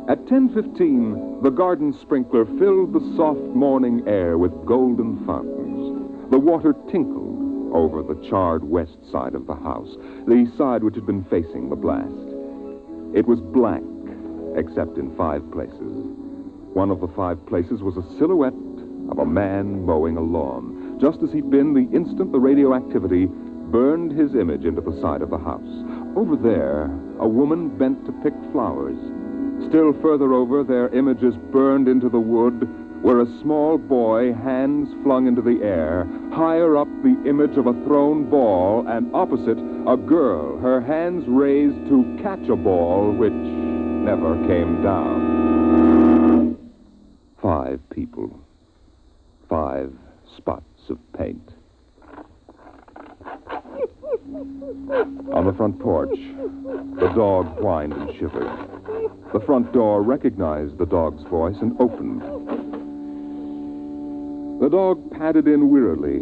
At 10:15, the garden sprinkler filled the soft morning air with golden fountains. The water tinkled over the charred west side of the house, the side which had been facing the blast. It was blank, except in 5 places. One of the 5 places was a silhouette of a man mowing a lawn, just as he'd been the instant the radioactivity burned his image into the side of the house. Over there, a woman bent to pick flowers. Still further over, their images burned into the wood, where a small boy, hands flung into the air, higher up the image of a thrown ball, and opposite, a girl, her hands raised to catch a ball which never came down. 5 people. 5 spots of paint. On the front porch, the dog whined and shivered. The front door recognized the dog's voice and opened. The dog padded in wearily,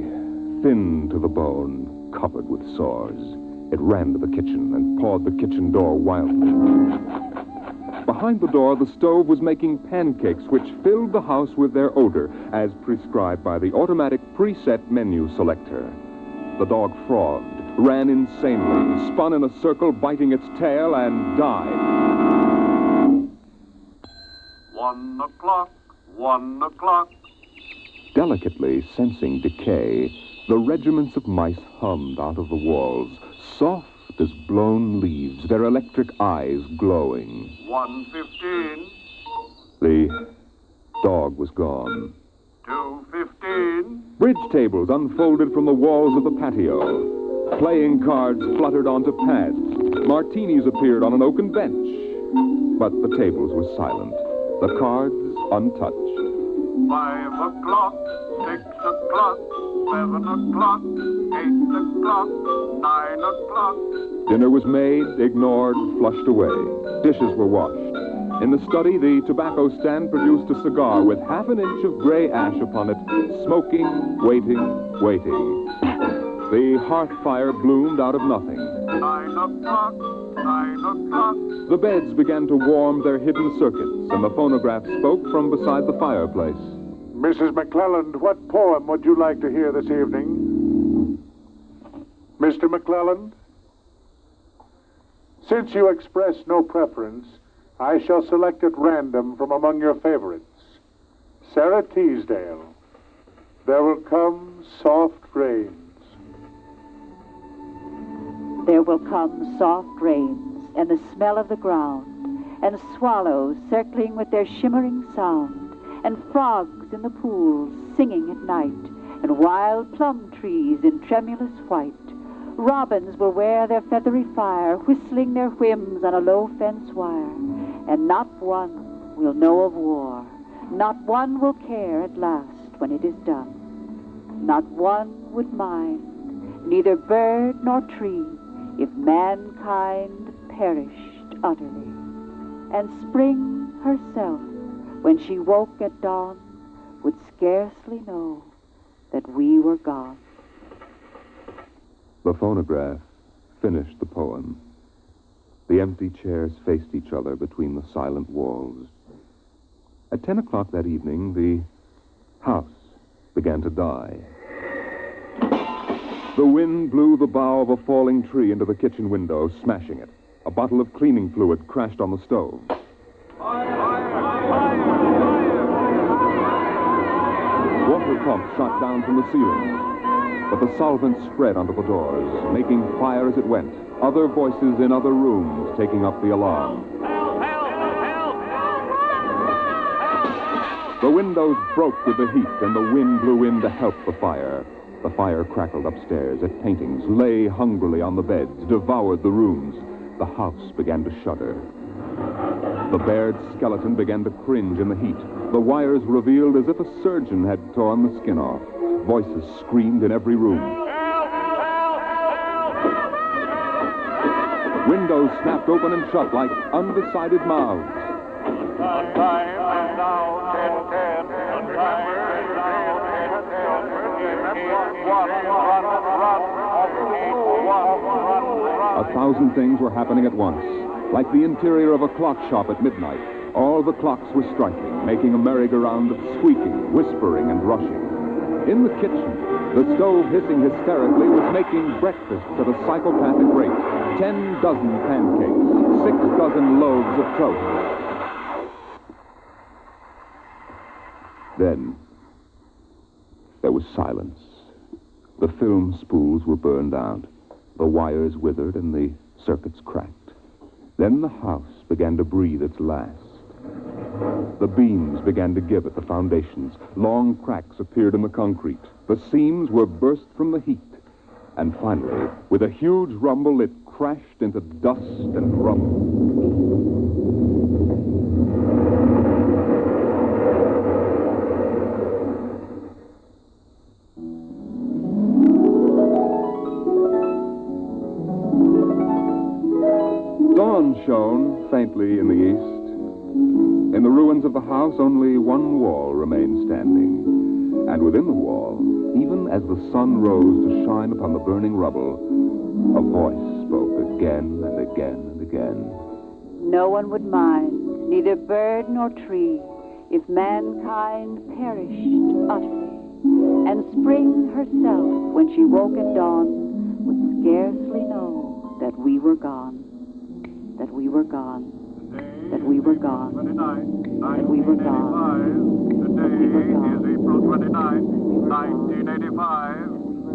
thin to the bone, covered with sores. It ran to the kitchen and pawed the kitchen door wildly. Behind the door, the stove was making pancakes which filled the house with their odor, as prescribed by the automatic preset menu selector. The dog frothed, ran insanely, spun in a circle, biting its tail, and died. 1 o'clock, 1 o'clock. Delicately sensing decay, the regiments of mice hummed out of the walls, soft as blown leaves, their electric eyes glowing. 1:15. The dog was gone. 2:15. Bridge tables unfolded from the walls of the patio. Playing cards fluttered onto pads. Martinis appeared on an oaken bench. But the tables were silent, the cards untouched. 5 o'clock, 6 o'clock, 7 o'clock, 8 o'clock, 9 o'clock. Dinner was made, ignored, flushed away. Dishes were washed. In the study, the tobacco stand produced a cigar with half an inch of gray ash upon it, smoking, waiting. The hearth fire bloomed out of nothing. 9 o'clock, 9 o'clock. The beds began to warm their hidden circuits, and the phonograph spoke from beside the fireplace. Mrs. McClelland, what poem would you like to hear this evening? Mr. McClelland? Since you express no preference, I shall select at random from among your favorites. Sarah Teasdale, There Will Come Soft Rains. There will come soft rains, and the smell of the ground, and swallows circling with their shimmering sound, and frogs in the pools singing at night, and wild plum trees in tremulous white. Robins will wear their feathery fire, whistling their whims on a low fence wire, and not one will know of war. Not one will care at last when it is done. Not one would mind, neither bird nor tree, if mankind perished utterly. And spring herself, when she woke at dawn, would scarcely know that we were gone. The phonograph finished the poem. The empty chairs faced each other between the silent walls. At 10 o'clock that evening, the house began to die. The wind blew the bough of a falling tree into the kitchen window, smashing it. A bottle of cleaning fluid crashed on the stove. Water pumps shot down from the ceiling. But the solvent spread onto the doors, making fire as it went. Other voices in other rooms taking up the alarm. The windows broke with the heat, and the wind blew in to help the fire. The fire crackled upstairs at paintings, lay hungrily on the beds, devoured the rooms. The house began to shudder. The bared skeleton began to cringe in the heat. The wires revealed as if a surgeon had torn the skin off. Voices screamed in every room. Windows snapped open and shut like undecided mouths. A thousand things were happening at once. Like the interior of a clock shop at midnight, all the clocks were striking, making a merry-go-round of squeaking, whispering, and rushing. In the kitchen, the stove hissing hysterically was making breakfast at a psychopathic rate. 10 dozen pancakes, 6 dozen loaves of toast. Then, there was silence. The film spools were burned out. The wires withered and the circuits cracked. Then the house began to breathe its last. The beams began to give at the foundations. Long cracks appeared in the concrete. The seams were burst from the heat. And finally, with a huge rumble, it crashed into dust and rubble. Dawn shone faintly in the east. In the ruins of the house, only one wall remained standing. And within the wall, even as the sun rose to shine upon the burning rubble, a voice spoke again and again and again. No one would mind, neither bird nor tree, if mankind perished utterly. And spring herself, when she woke at dawn, would scarcely know that we were gone. That we were gone. That we were gone. That we were gone. Today is April 29th, 1985.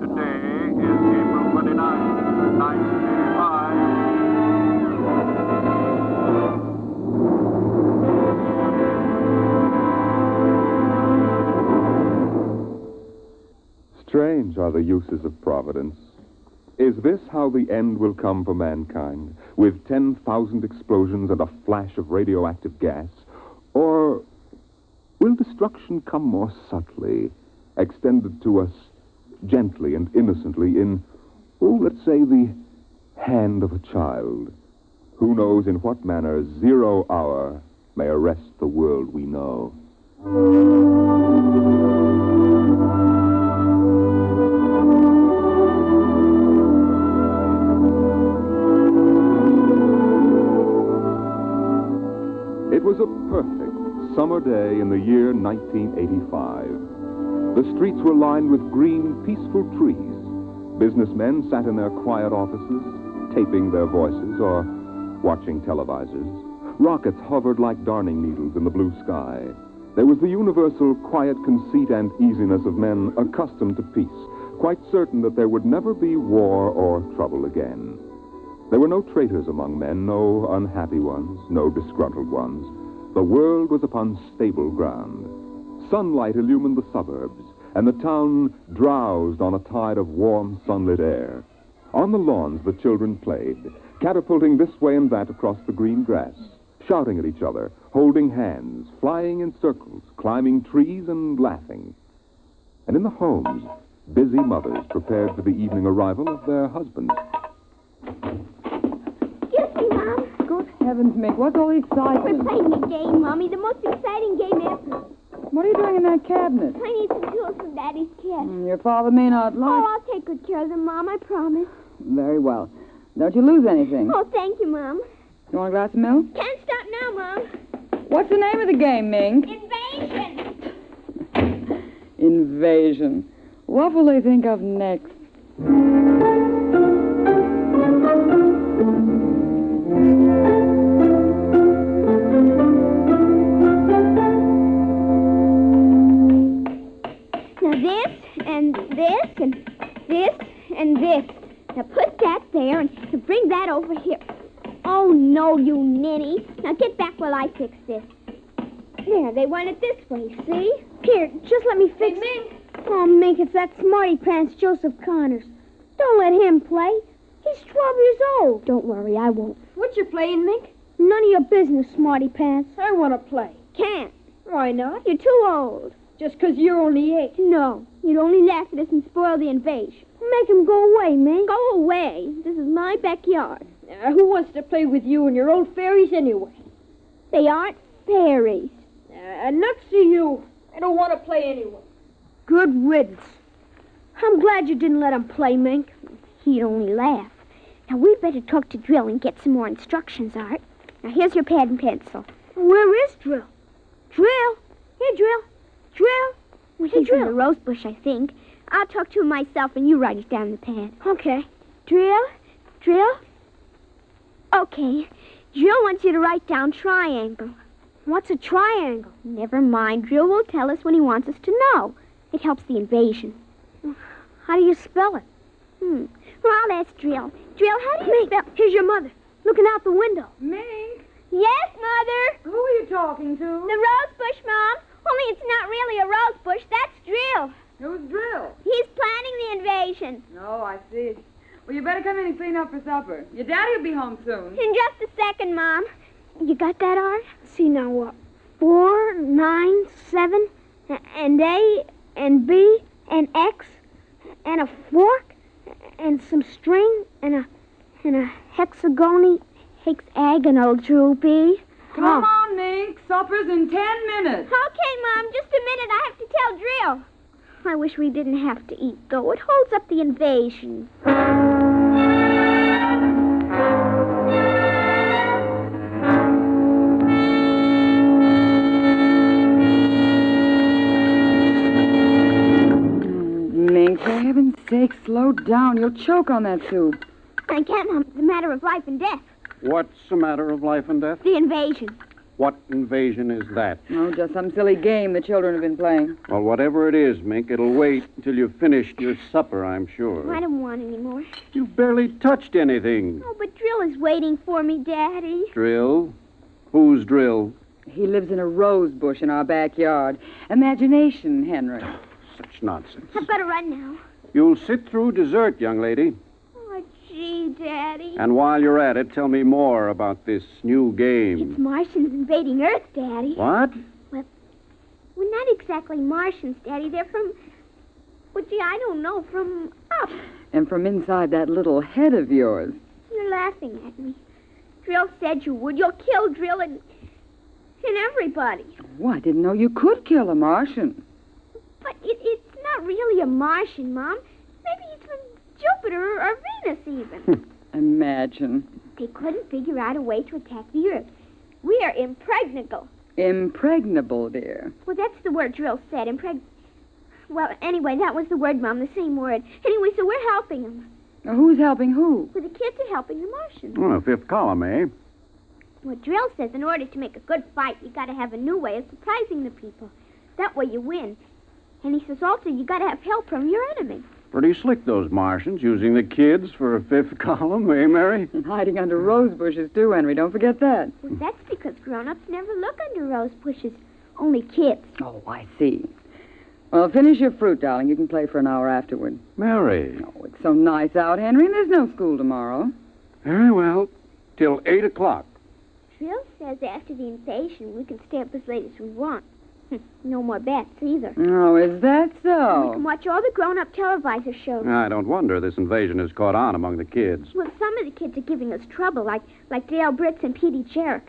Today is April 29th, 1985. Strange are the uses of Providence. Is this how the end will come for mankind, with 10,000 explosions and a flash of radioactive gas? Or will destruction come more subtly, extended to us gently and innocently in, let's say, the hand of a child? Who knows in what manner 0 hour may arrest the world we know? It was a perfect summer day in the year 1985. The streets were lined with green, peaceful trees. Businessmen sat in their quiet offices, taping their voices or watching televisors. Rockets hovered like darning needles in the blue sky. There was the universal quiet conceit and easiness of men accustomed to peace, quite certain that there would never be war or trouble again. There were no traitors among men, no unhappy ones, no disgruntled ones. The world was upon stable ground. Sunlight illumined the suburbs, and the town drowsed on a tide of warm, sunlit air. On the lawns, the children played, catapulting this way and that across the green grass, shouting at each other, holding hands, flying in circles, climbing trees, and laughing. And in the homes, busy mothers prepared for the evening arrival of their husbands. Excuse me, Mom. Good heavens, Mick, what's all the excitement? We're playing a game, Mommy, the most exciting game ever. What are you doing in that cabinet? I need some tools from Daddy's kit. Your father may not like... Oh, I'll take good care of them, Mom, I promise. Very well. Don't you lose anything. Oh, thank you, Mom. You want a glass of milk? Can't stop now, Mom. What's the name of the game, Mink? Invasion. Invasion. What will they think of next? Now this, and this, and this, and this. Now put that there and bring that over here. Oh, no, you ninny. Now get back while I fix this. There, they want it this way, see? Here, just let me fix it. Mink. Oh, Mink, it's that smarty pants Joseph Connors. Don't let him play. He's 12 years old. Don't worry, I won't. What you playing, Mink? None of your business, smarty pants. I want to play. Can't. Why not? You're too old. Just 'cause you're only 8. No, you'd only laugh at us and spoil the invasion. Make him go away, Mink. Go away. This is my backyard. Who wants to play with you and your old fairies anyway? They aren't fairies. Nuts to you. I don't want to play anyway. Good riddance. I'm glad you didn't let him play, Mink. He'd only laugh. Now, we'd better talk to Drill and get some more instructions, Art. Now, here's your pad and pencil. Where is Drill? Drill? Here, Drill. Drill? Well, he's in the rose bush, I think. I'll talk to him myself and you write it down in the pad. Okay. Drill? Drill? Okay. Drill wants you to write down triangle. What's a triangle? Never mind. Drill will tell us when he wants us to know. It helps the invasion. How do you spell it? Well, I'll ask Drill. Drill, how do you spell... Here's your mother, looking out the window. Mink? Yes, Mother? Who are you talking to? The rose bush, Mom. Only it's not really a rose bush. That's Drill. Who's Drill? He's planning the invasion. Oh, I see. Well, you better come in and clean up for supper. Your daddy will be home soon. In just a second, Mom. You got that, Art? See, now what? 4, 9, 7, and A, and B, and X, and a fork, and some string, and a hexagonal droopy. Come on, Mink. Supper's in 10 minutes. Okay, Mom. Just a minute. I have to tell Drill. I wish we didn't have to eat, though. It holds up the invasion. Mink, for heaven's sake, slow down. You'll choke on that soup. I can't, Mom. It's a matter of life and death. What's a matter of life and death? The invasion. What invasion is that? Oh, just some silly game the children have been playing. Well, whatever it is, Mink, it'll wait until you've finished your supper, I'm sure. I don't want any more. You barely touched anything. Oh, but Drill is waiting for me, Daddy. Drill? Who's Drill? He lives in a rose bush in our backyard. Imagination, Henry. Such nonsense. I've got to run now. You'll sit through dessert, young lady. Oh, gee, Daddy. And while you're at it, tell me more about this new game. It's Martians invading Earth, Daddy. What? Well, not exactly Martians, Daddy. They're from... Well, gee, I don't know. From up. And from inside that little head of yours. You're laughing at me. Drill said you would. You'll kill Drill and everybody. Oh, I didn't know you could kill a Martian. But it's not really a Martian, Mom. Maybe he's from Jupiter or Venus, even. Imagine. They couldn't figure out a way to attack the Earth. We are impregnable. Impregnable, dear. Well, that's the word Drill said, Well, anyway, that was the word, Mom, the same word. Anyway, so we're helping them. Now, who's helping who? Well, the kids are helping the Martians. Oh, fifth column, eh? Well, Drill says in order to make a good fight, you got to have a new way of surprising the people. That way you win. And he says also you got to have help from your enemy. Pretty slick, those Martians, using the kids for a fifth column, eh, Mary? And hiding under rose bushes, too, Henry. Don't forget that. Well, that's because grown-ups never look under rose bushes. Only kids. Oh, I see. Well, finish your fruit, darling. You can play for an hour afterward. Mary. Oh, it's so nice out, Henry, and there's no school tomorrow. Very well. Till 8 o'clock. Drill says after the invasion we can stay up as late as we want. No more bets, either. Oh, is that so? And we can watch all the grown-up televisor shows. I don't wonder this invasion has caught on among the kids. Well, some of the kids are giving us trouble, like Dale Britz and Petey Jarek.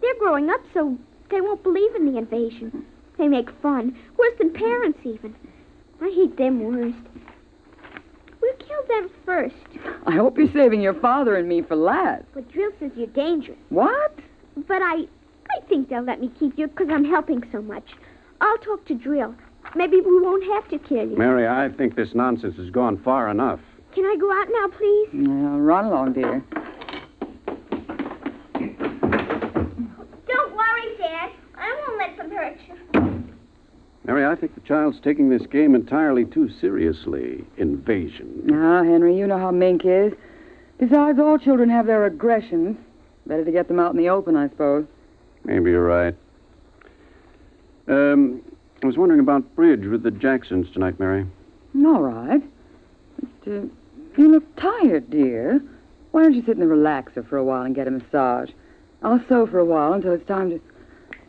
They're growing up, so they won't believe in the invasion. They make fun, worse than parents, even. I hate them worst. We're Tell them first. I hope you're saving your father and me for last. But Drill says you're dangerous. What? But I think they'll let me keep you because I'm helping so much. I'll talk to Drill. Maybe we won't have to kill you. Mary, I think this nonsense has gone far enough. Can I go out now, please? Yeah, run along, dear. Don't worry, Dad. I won't let them hurt you. Mary, I think the child's taking this game entirely too seriously. Invasion. Ah, Henry, you know how Mink is. Besides, all children have their aggressions. Better to get them out in the open, I suppose. Maybe you're right. I was wondering about bridge with the Jacksons tonight, Mary. All right. But, you look tired, dear. Why don't you sit in the relaxer for a while and get a massage? I'll sew for a while until it's time to...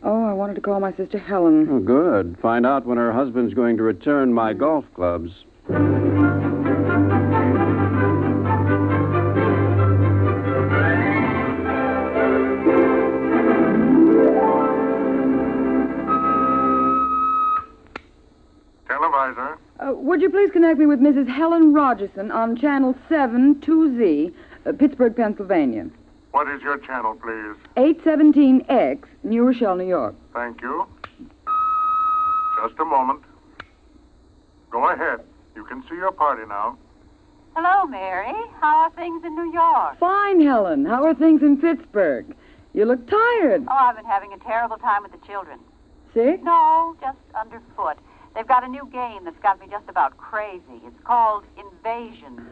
Oh, I wanted to call my sister Helen. Oh, good. Find out when her husband's going to return my golf clubs. Televisor. Would you please connect me with Mrs. Helen Rogerson on channel 72Z, Pittsburgh, Pennsylvania. What is your channel, please? 817X, New Rochelle, New York. Thank you. Just a moment. Go ahead. You can see your party now. Hello, Mary. How are things in New York? Fine, Helen. How are things in Pittsburgh? You look tired. Oh, I've been having a terrible time with the children. Sick? No, just underfoot. They've got a new game that's got me just about crazy. It's called Invasion.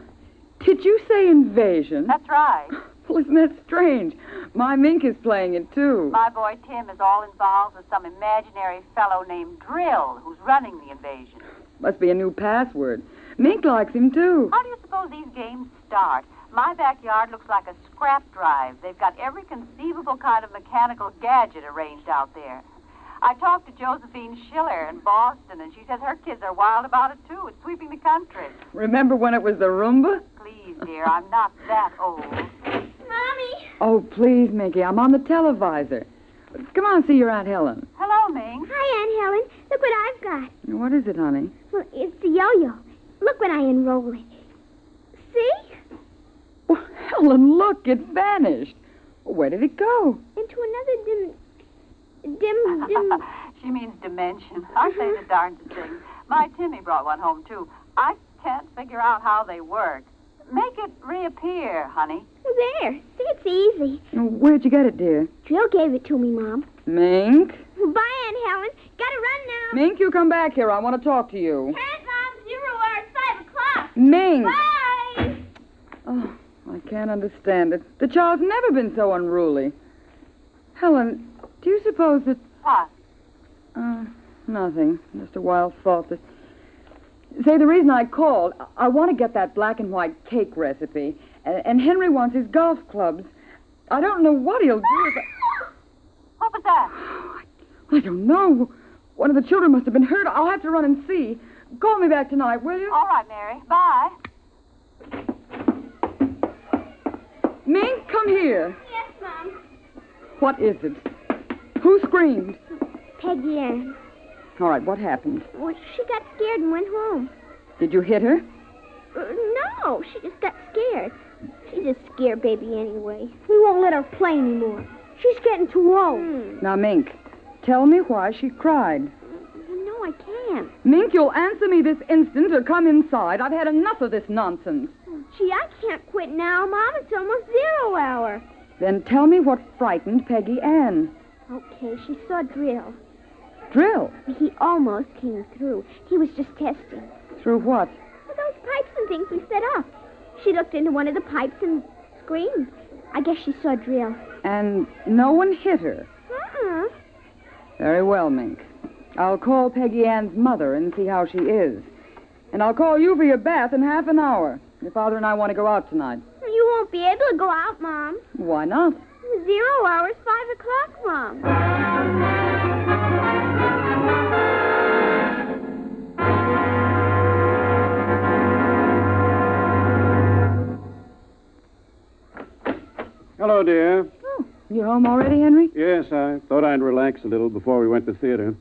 Did you say invasion? That's right. Well, isn't that strange? My Mink is playing it, too. My boy Tim is all involved with some imaginary fellow named Drill who's running the invasion. Must be a new password. Mink likes him, too. How do you suppose these games start? My backyard looks like a scrap drive. They've got every conceivable kind of mechanical gadget arranged out there. I talked to Josephine Schiller in Boston, and she says her kids are wild about it, too. It's sweeping the country. Remember when it was the Roomba? Please, dear, I'm not that old. Mommy! Oh, please, Minky, I'm on the televisor. Come on, see your Aunt Helen. Hello, Mink. Hi, Aunt Helen. Look what I've got. What is it, honey? Well, it's the yo-yo. Look when I unroll it. See? Well, Helen, look, it vanished. Where did it go? Into another dim... She means dimension. Aren't they the darndest things? My Timmy brought one home, too. I can't figure out how they work. Make it reappear, honey. There. See, it's easy. Where'd you get it, dear? Drill gave it to me, Mom. Mink? Bye, Aunt Helen. Gotta run now. Mink, you come back here. I want to talk to you. Hands on 0 hour at 5 o'clock. Mink! Bye! Oh, I can't understand it. The child's never been so unruly. Helen, do you suppose that... What? Nothing. Just a wild thought that... Say, the reason I called, I want to get that black and white cake recipe, and Henry wants his golf clubs. I don't know what he'll do if What was that? I don't know. One of the children must have been hurt. I'll have to run and see. Call me back tonight, will you? All right, Mary. Bye. Mink, come here. Yes, Mom. What is it? Who screamed? Peggy Ann. All right, what happened? Well, she got scared and went home. Did you hit her? No, she just got scared. She's a scare baby anyway. We won't let her play anymore. She's getting too old. Now, Mink, tell me why she cried. No, I can't. Mink, you'll answer me this instant or come inside. I've had enough of this nonsense. Gee, I can't quit now, Mom. It's almost 0 hour. Then tell me what frightened Peggy Ann. Okay, she saw Drill. Drill? He almost came through. He was just testing. Through what? Well, those pipes and things we set up. She looked into one of the pipes and screamed. I guess she saw Drill. And no one hit her? Uh-uh. Very well, Mink. I'll call Peggy Ann's mother and see how she is. And I'll call you for your bath in half an hour. Your father and I want to go out tonight. You won't be able to go out, Mom. Why not? 0 hour is 5 o'clock, Mom. Hello, dear. Oh, you home already, Henry? Yes, I thought I'd relax a little before we went to theater.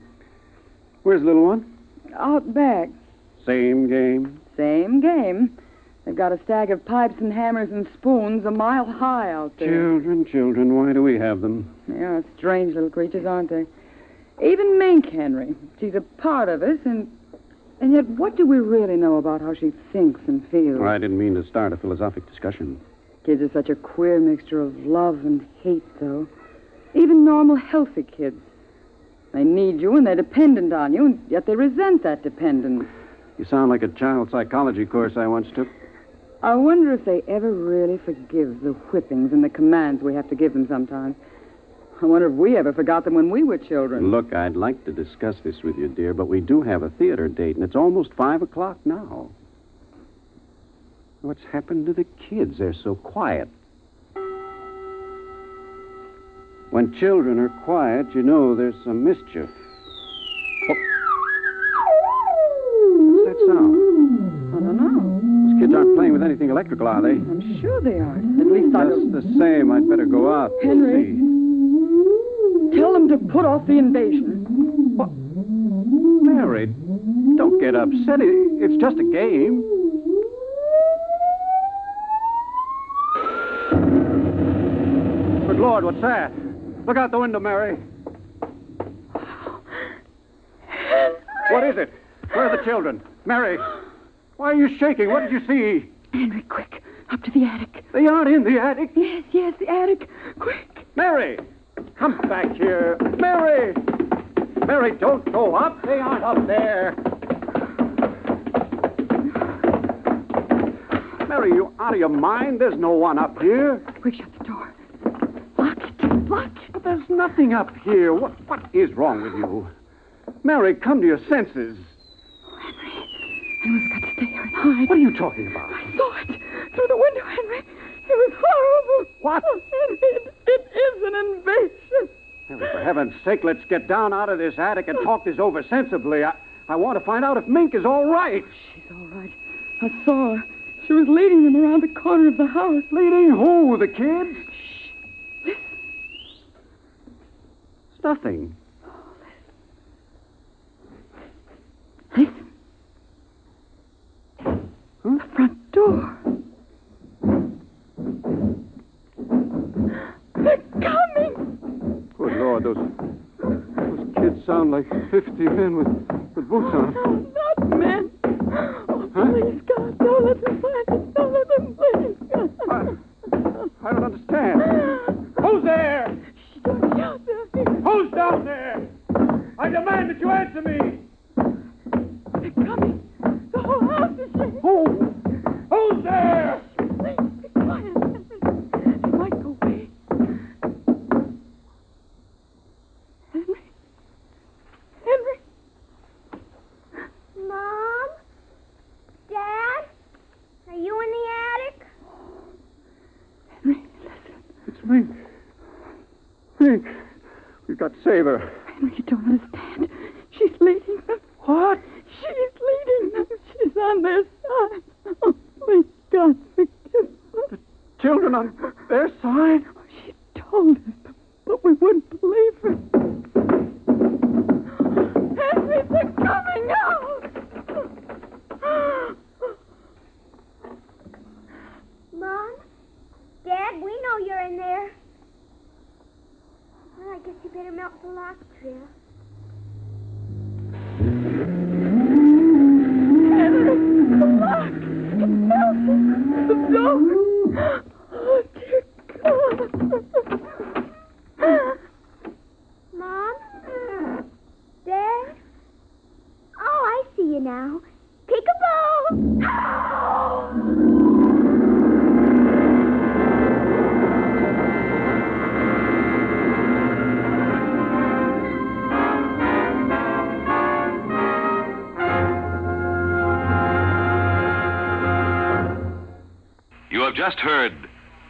Where's the little one? Out back. Same game? Same game. They've got a stack of pipes and hammers and spoons a mile high out there. Children, why do we have them? They are strange little creatures, aren't they? Even Mink, Henry. She's a part of us, and yet what do we really know about how she thinks and feels? Well, I didn't mean to start a philosophic discussion. Kids are such a queer mixture of love and hate, though. Even normal, healthy kids. They need you and they're dependent on you, and yet they resent that dependence. You sound like a child psychology course I once took. I wonder if they ever really forgive the whippings and the commands we have to give them sometimes. I wonder if we ever forgot them when we were children. Look, I'd like to discuss this with you, dear, but we do have a theater date, and it's almost 5 o'clock now. What's happened to the kids? They're so quiet. When children are quiet, you know there's some mischief. Oh. What's that sound? I don't know. Those kids aren't playing with anything electrical, are they? I'm sure they aren't. At least I Just the same, I'd better go out. Henry, tell them to put off the invasion. What? Mary, don't get upset. It's just a game. Good Lord, what's that? Look out the window, Mary. What is it? Where are the children? Mary, why are you shaking? What did you see? Henry, quick, up to the attic. They aren't in the attic. Yes, the attic. Quick. Mary, come back here. Mary! Mary, don't go up. They aren't up there. Mary, you out of your mind? There's no one up here. Quick, shut the door. Lock it. But there's nothing up here. What is wrong with you? Mary, come to your senses. Henry's got to stay here and hide. What are you talking about? I saw it through the window, Henry. It was horrible. What? It is an invasion. Mary, for heaven's sake, let's get down out of this attic and talk this over sensibly. I want to find out if Mink is all right. She's all right. I saw her. She was leading them around the corner of the house. Leading who? The kids? Shh. Listen. It's nothing. Listen. Huh? The front door. They're coming. Good Lord, those kids sound like 50 men with boots on. No, not men. Oh, please, God, don't let them find us. Don't let them, please, God. I don't understand. Who's there? Shh, don't shout down here. Who's down there? I demand that you answer me. They're coming. The whole house is shaking. Who's there? Please, be quiet. They might go away. Henry. Mom? Dad? Are you in the attic? Henry, listen. It's Mink. Mink. We've got to save her. Henry, you don't understand. She's leading them. What? She's leading them. She's on their side. Oh, please, God, forgive them. The children on their side? Oh, she told us, but we wouldn't believe her. Henry, they're coming out. Mom? Dad, we know you're in there. Well, I guess you better melt the lock, Trill. Henry, the lock. It melted. The door. Oh, dear God. Mom? Dad? Oh, I see you now. Peekaboo! You have just heard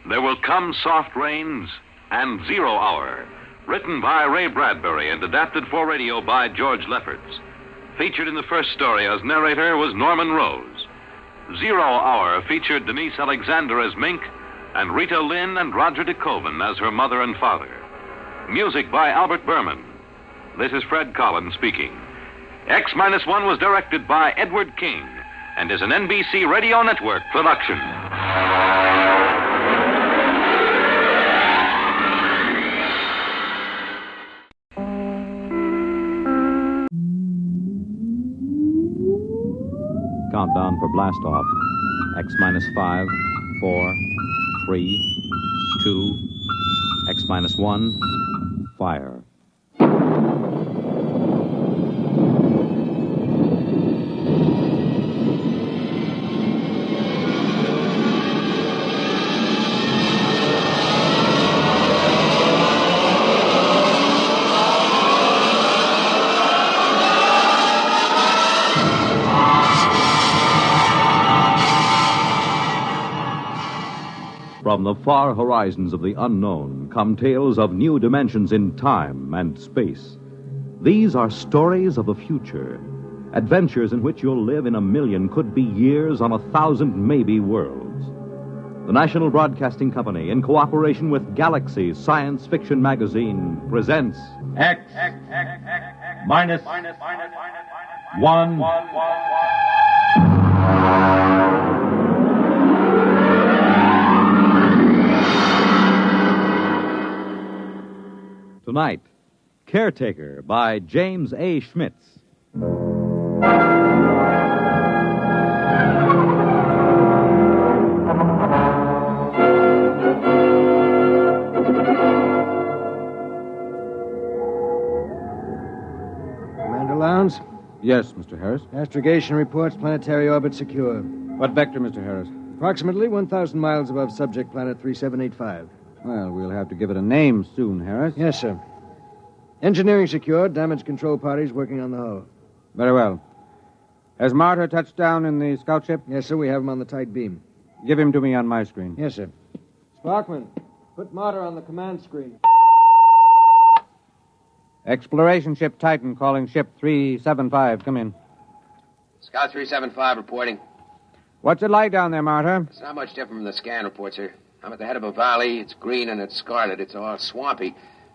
There Will Come Soft Rains and 0 Hour, written by Ray Bradbury and adapted for radio by George Lefferts. Featured in the first story as narrator was Norman Rose. 0 Hour featured Denise Alexander as Mink and Rita Lynn and Roger DeKoven as her mother and father. Music by Albert Berman. This is Fred Collins speaking. X-1 was directed by Edward King and is an NBC Radio Network production. Countdown for blast off. X minus 5, 4, 3, 2, X minus 1, fire. From the far horizons of the unknown come tales of new dimensions in time and space. These are stories of the future, adventures in which you'll live in a million, could be years, on 1,000 maybe worlds. The National Broadcasting Company, in cooperation with Galaxy Science Fiction Magazine, presents X minus 1. Tonight, Caretaker by James A. Schmitz. Commander Lowndes? Yes, Mr. Harris. Astrogation reports planetary orbit secure. What vector, Mr. Harris? Approximately 1,000 miles above subject planet 3785. Well, we'll have to give it a name soon, Harris. Yes, sir. Engineering secured. Damage control parties working on the hull. Very well. Has Martyr touched down in the scout ship? Yes, sir. We have him on the tight beam. Give him to me on my screen. Yes, sir. Sparkman, put Martyr on the command screen. Exploration ship Titan calling ship 375. Come in. Scout 375 reporting. What's it like down there, Martyr? It's not much different from the scan report, sir. I'm at the head of a valley. It's green and it's scarlet. It's all swampy.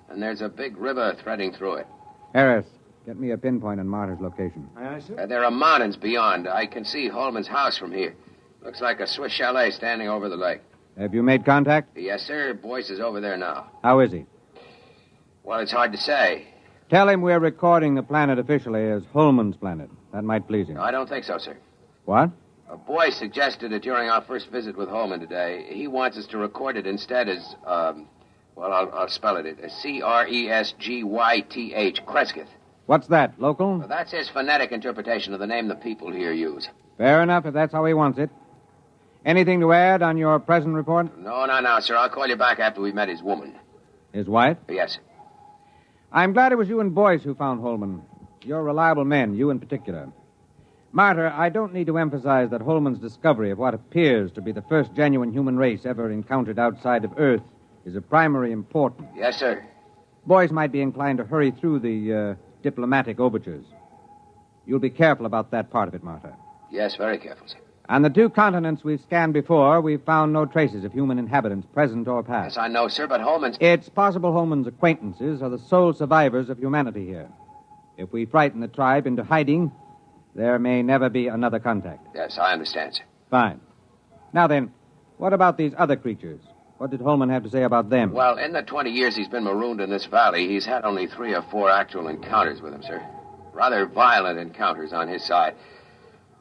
And there's a big river threading through it. Harris, get me a pinpoint on Martyr's location. Aye, sir. There are mountains beyond. I can see Holman's house from here. Looks like a Swiss chalet standing over the lake. Have you made contact? Yes, sir. Boyce is over there now. How is he? Well, it's hard to say. Tell him we're recording the planet officially as Holman's planet. That might please him. No, I don't think so, sir. What? A boy suggested it during our first visit with Holman today. He wants us to record it instead as, I'll spell it. Cresgyth, Cresgyth. What's that, local? Well, that's his phonetic interpretation of the name the people here use. Fair enough, if that's how he wants it. Anything to add on your present report? No, sir. I'll call you back after we've met his woman. His wife? Yes, sir. I'm glad it was you and Boyce who found Holman. You're reliable men, you in particular. Martyr, I don't need to emphasize that Holman's discovery of what appears to be the first genuine human race ever encountered outside of Earth is of primary importance. Yes, sir. Boyce might be inclined to hurry through the diplomatic overtures. You'll be careful about that part of it, Martyr. Yes, very careful, sir. On the 2 continents we've scanned before, we've found no traces of human inhabitants, present or past. Yes, I know, sir, but Holman's... It's possible Holman's acquaintances are the sole survivors of humanity here. If we frighten the tribe into hiding, there may never be another contact. Yes, I understand, sir. Fine. Now then, what about these other creatures? What did Holman have to say about them? Well, in the 20 years he's been marooned in this valley, he's had only 3 or 4 actual encounters with them, sir. Rather violent encounters on his side.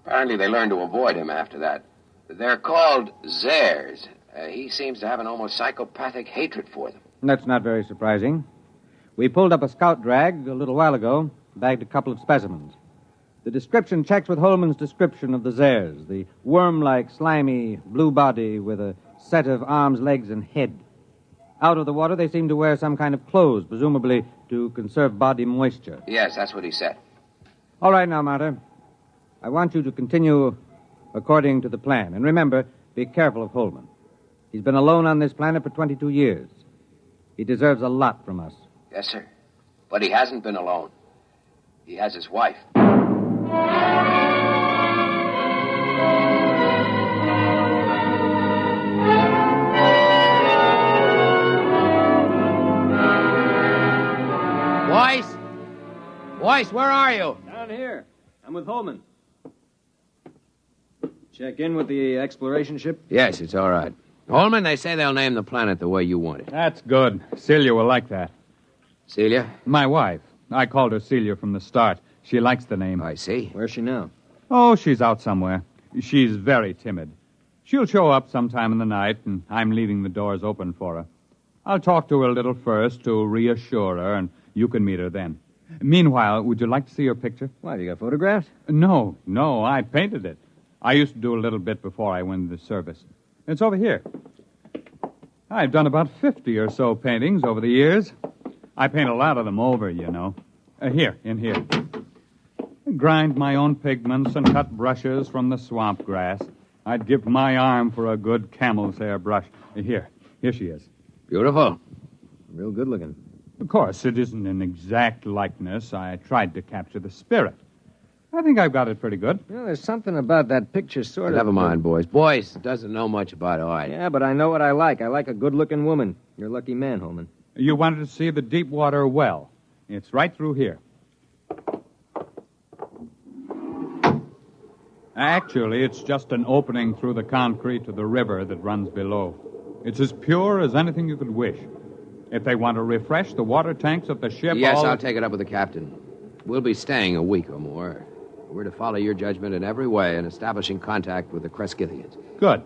Apparently they learned to avoid him after that. They're called Zares. He seems to have an almost psychopathic hatred for them. That's not very surprising. We pulled up a scout drag a little while ago, bagged a couple of specimens. The description checks with Holman's description of the Zares, the worm-like, slimy, blue body with a set of arms, legs, and head. Out of the water, they seem to wear some kind of clothes, presumably to conserve body moisture. Yes, that's what he said. All right now, Martyr. I want you to continue according to the plan. And remember, be careful of Holman. He's been alone on this planet for 22 years. He deserves a lot from us. Yes, sir. But he hasn't been alone. He has his wife. Boyce? Boyce, where are you? Down here. I'm with Holman. Check in with the exploration ship? Yes, it's all right. Holman, they say they'll name the planet the way you want it. That's good. Celia will like that. Celia? My wife. I called her Celia from the start. She likes the name. I see. Where's she now? Oh, she's out somewhere. She's very timid. She'll show up sometime in the night, and I'm leaving the doors open for her. I'll talk to her a little first to reassure her, and you can meet her then. Meanwhile, would you like to see her picture? Why, you got photographs? No, I painted it. I used to do a little bit before I went into service. It's over here. I've done about 50 or so paintings over the years. I paint a lot of them over, you know. Here, in here. I grind my own pigments and cut brushes from the swamp grass. I'd give my arm for a good camel's hair brush. Here she is. Beautiful. Real good looking. Of course, it isn't an exact likeness. I tried to capture the spirit. I think I've got it pretty good. You know, there's something about that picture sort of... Never mind, boys. Boyce doesn't know much about art. Yeah, but I know what I like. I like a good-looking woman. You're a lucky man, Holman. You wanted to see the deep water well. It's right through here. Actually, it's just an opening through the concrete to the river that runs below. It's as pure as anything you could wish. If they want to refresh the water tanks at the ship... Yes, I'll take it up with the captain. We'll be staying a week or more. We're to follow your judgment in every way in establishing contact with the Cresquithians. Good.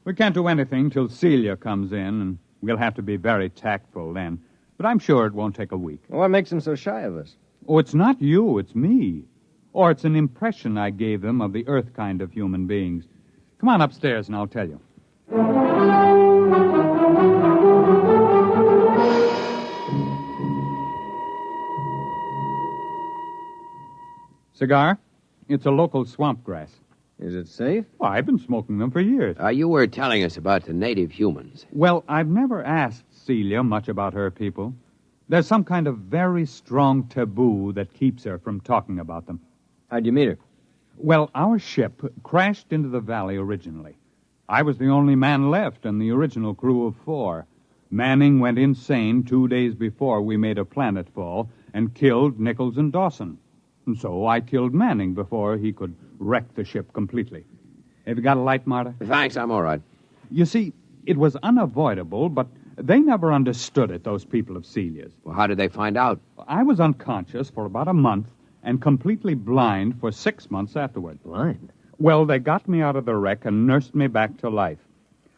We can't do anything till Celia comes in, and we'll have to be very tactful then. But I'm sure it won't take a week. Well, what makes them so shy of us? Oh, it's not you, it's me. Or it's an impression I gave them of the Earth kind of human beings. Come on upstairs and I'll tell you. Cigar? It's a local swamp grass. Is it safe? Well, I've been smoking them for years. You were telling us about the native humans. Well, I've never asked Celia much about her people. There's some kind of very strong taboo that keeps her from talking about them. How'd you meet her? Well, our ship crashed into the valley originally. I was the only man left in the original crew of 4. Manning went insane 2 days before we made a planetfall and killed Nichols and Dawson. And so I killed Manning before he could wreck the ship completely. Have you got a light, Marta? Thanks, I'm all right. You see, it was unavoidable, but they never understood it, those people of Celia's. Well, how did they find out? I was unconscious for about a month and completely blind for 6 months afterward. Blind? Well, they got me out of the wreck and nursed me back to life.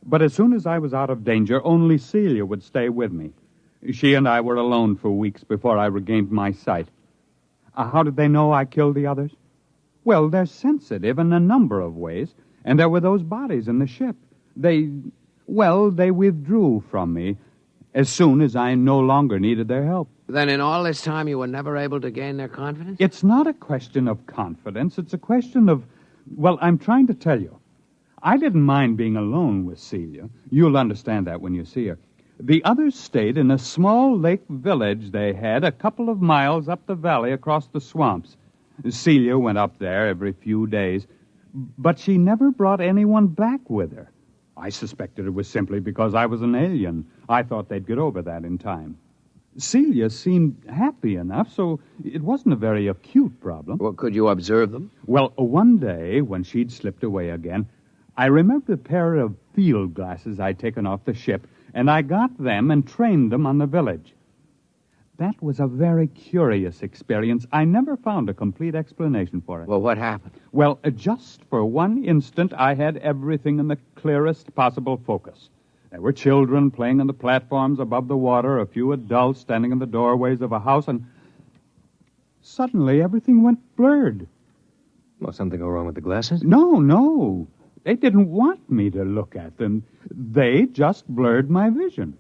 But as soon as I was out of danger, only Celia would stay with me. She and I were alone for weeks before I regained my sight. How did they know I killed the others? Well, they're sensitive in a number of ways, and there were those bodies in the ship. They withdrew from me as soon as I no longer needed their help. Then in all this time you were never able to gain their confidence? It's not a question of confidence. It's a question of, well, I'm trying to tell you. I didn't mind being alone with Celia. You'll understand that when you see her. The others stayed in a small lake village they had a couple of miles up the valley across the swamps. Celia went up there every few days, but she never brought anyone back with her. I suspected it was simply because I was an alien. I thought they'd get over that in time. Celia seemed happy enough, so it wasn't a very acute problem. Well, could you observe them? Well, one day, when she'd slipped away again, I remembered a pair of field glasses I'd taken off the ship, and I got them and trained them on the village. That was a very curious experience. I never found a complete explanation for it. Well, what happened? Well, just for one instant, I had everything in the clearest possible focus. There were children playing on the platforms above the water, a few adults standing in the doorways of a house, and suddenly everything went blurred. Well, something go wrong with the glasses? No. They didn't want me to look at them. They just blurred my vision.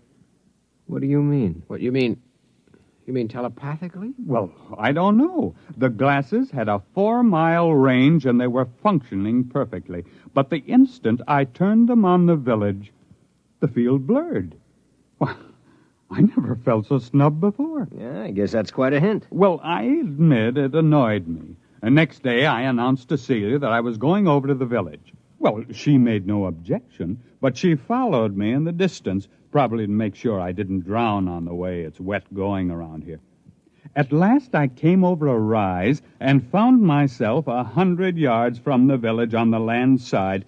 What do you mean? What, you mean telepathically? Well, I don't know. The glasses had a 4-mile range, and they were functioning perfectly. But the instant I turned them on the village, the field blurred. Well, I never felt so snubbed before. Yeah, I guess that's quite a hint. Well, I admit it annoyed me. The next day, I announced to Celia that I was going over to the village. Well, she made no objection, but she followed me in the distance, probably to make sure I didn't drown on the way. It's wet going around here. At last I came over a rise and found myself 100 yards from the village on the land side,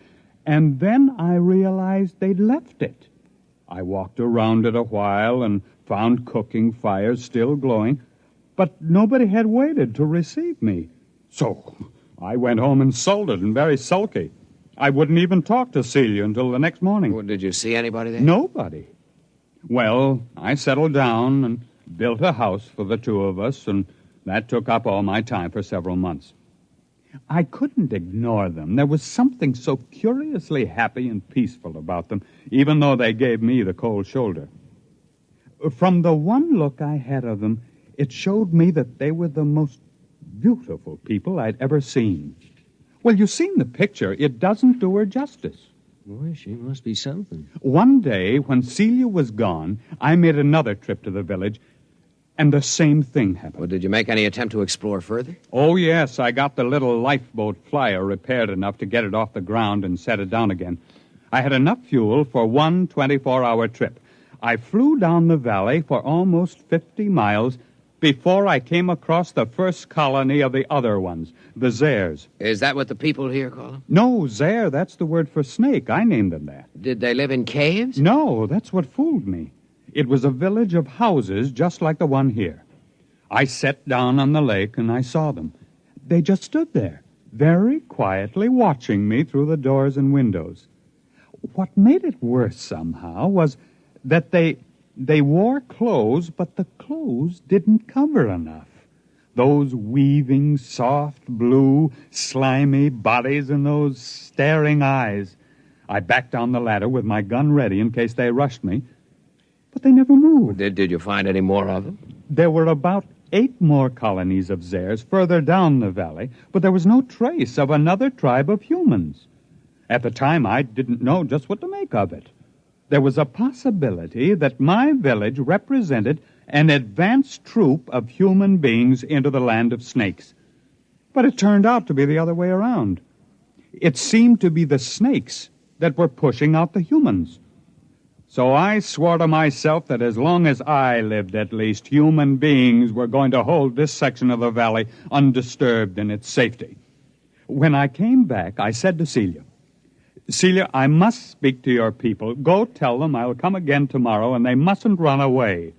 and then I realized they'd left it. I walked around it a while and found cooking fires still glowing, but nobody had waited to receive me. So I went home insulted and very sulky. I wouldn't even talk to Celia until the next morning. Well, did you see anybody there? Nobody. Well, I settled down and built a house for the two of us, and that took up all my time for several months. I couldn't ignore them. There was something so curiously happy and peaceful about them, even though they gave me the cold shoulder. From the one look I had of them, it showed me that they were the most beautiful people I'd ever seen. Well, you've seen the picture. It doesn't do her justice. Boy, she must be something. One day, when Celia was gone, I made another trip to the village, and the same thing happened. Well, did you make any attempt to explore further? Oh, yes. I got the little lifeboat flyer repaired enough to get it off the ground and set it down again. I had enough fuel for one 24-hour trip. I flew down the valley for almost 50 miles before I came across the first colony of the other ones, the Zares. Is that what the people here call them? No, Zare, that's the word for snake. I named them that. Did they live in caves? No, that's what fooled me. It was a village of houses just like the one here. I sat down on the lake and I saw them. They just stood there, very quietly watching me through the doors and windows. What made it worse somehow was that they wore clothes, but the clothes didn't cover enough. Those weaving, soft, blue, slimy bodies and those staring eyes. I backed down the ladder with my gun ready in case they rushed me, but they never moved. Did you find any more of them? There were about 8 more colonies of Zares further down the valley, but there was no trace of another tribe of humans. At the time, I didn't know just what to make of it. There was a possibility that my village represented an advanced troop of human beings into the land of snakes. But it turned out to be the other way around. It seemed to be the snakes that were pushing out the humans. So I swore to myself that as long as I lived, at least, human beings were going to hold this section of the valley undisturbed in its safety. When I came back, I said to Celia, "Celia, I must speak to your people. Go tell them I'll come again tomorrow, and they mustn't run away."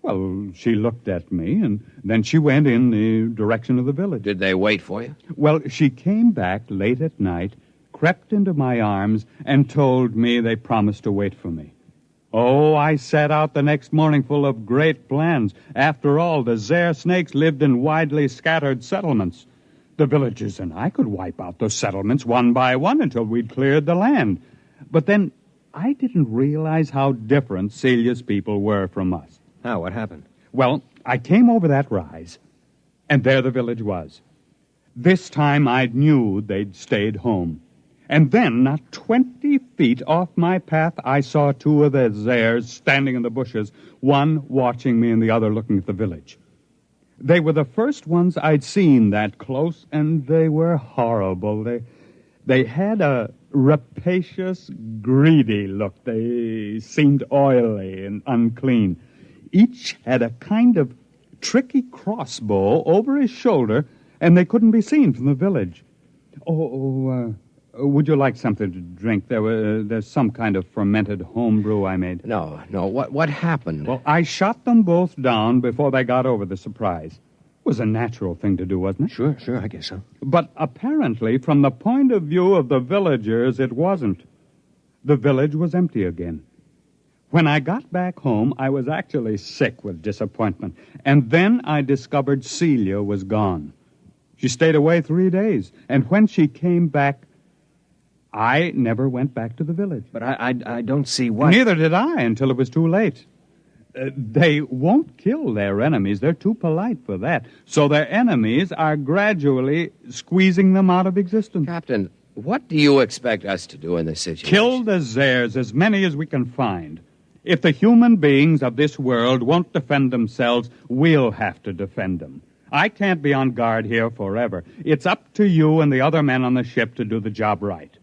Well, she looked at me, and then she went in the direction of the village. Did they wait for you? Well, she came back late at night, crept into my arms, and told me they promised to wait for me. Oh, I set out the next morning full of great plans. After all, the Zare snakes lived in widely scattered settlements. The villagers and I could wipe out those settlements one by one until we'd cleared the land. But then I didn't realize how different Celia's people were from us. How? What happened? Well, I came over that rise, and there the village was. This time I knew they'd stayed home. And then, not 20 feet off my path, I saw 2 of the Zares standing in the bushes, one watching me and the other looking at the village. They were the first ones I'd seen that close, and they were horrible. They had a rapacious, greedy look. They seemed oily and unclean. Each had a kind of tricky crossbow over his shoulder, and they couldn't be seen from the village. Would you like something to drink? There's some kind of fermented homebrew I made. No. What happened? Well, I shot them both down before they got over the surprise. It was a natural thing to do, wasn't it? Sure, I guess so. But apparently, from the point of view of the villagers, it wasn't. The village was empty again. When I got back home, I was actually sick with disappointment. And then I discovered Celia was gone. She stayed away 3 days. And when she came back, I never went back to the village. But I don't see why. Neither did I until it was too late. They won't kill their enemies. They're too polite for that. So their enemies are gradually squeezing them out of existence. Captain, what do you expect us to do in this situation? Kill the Zares, as many as we can find. If the human beings of this world won't defend themselves, we'll have to defend them. I can't be on guard here forever. It's up to you and the other men on the ship to do the job right.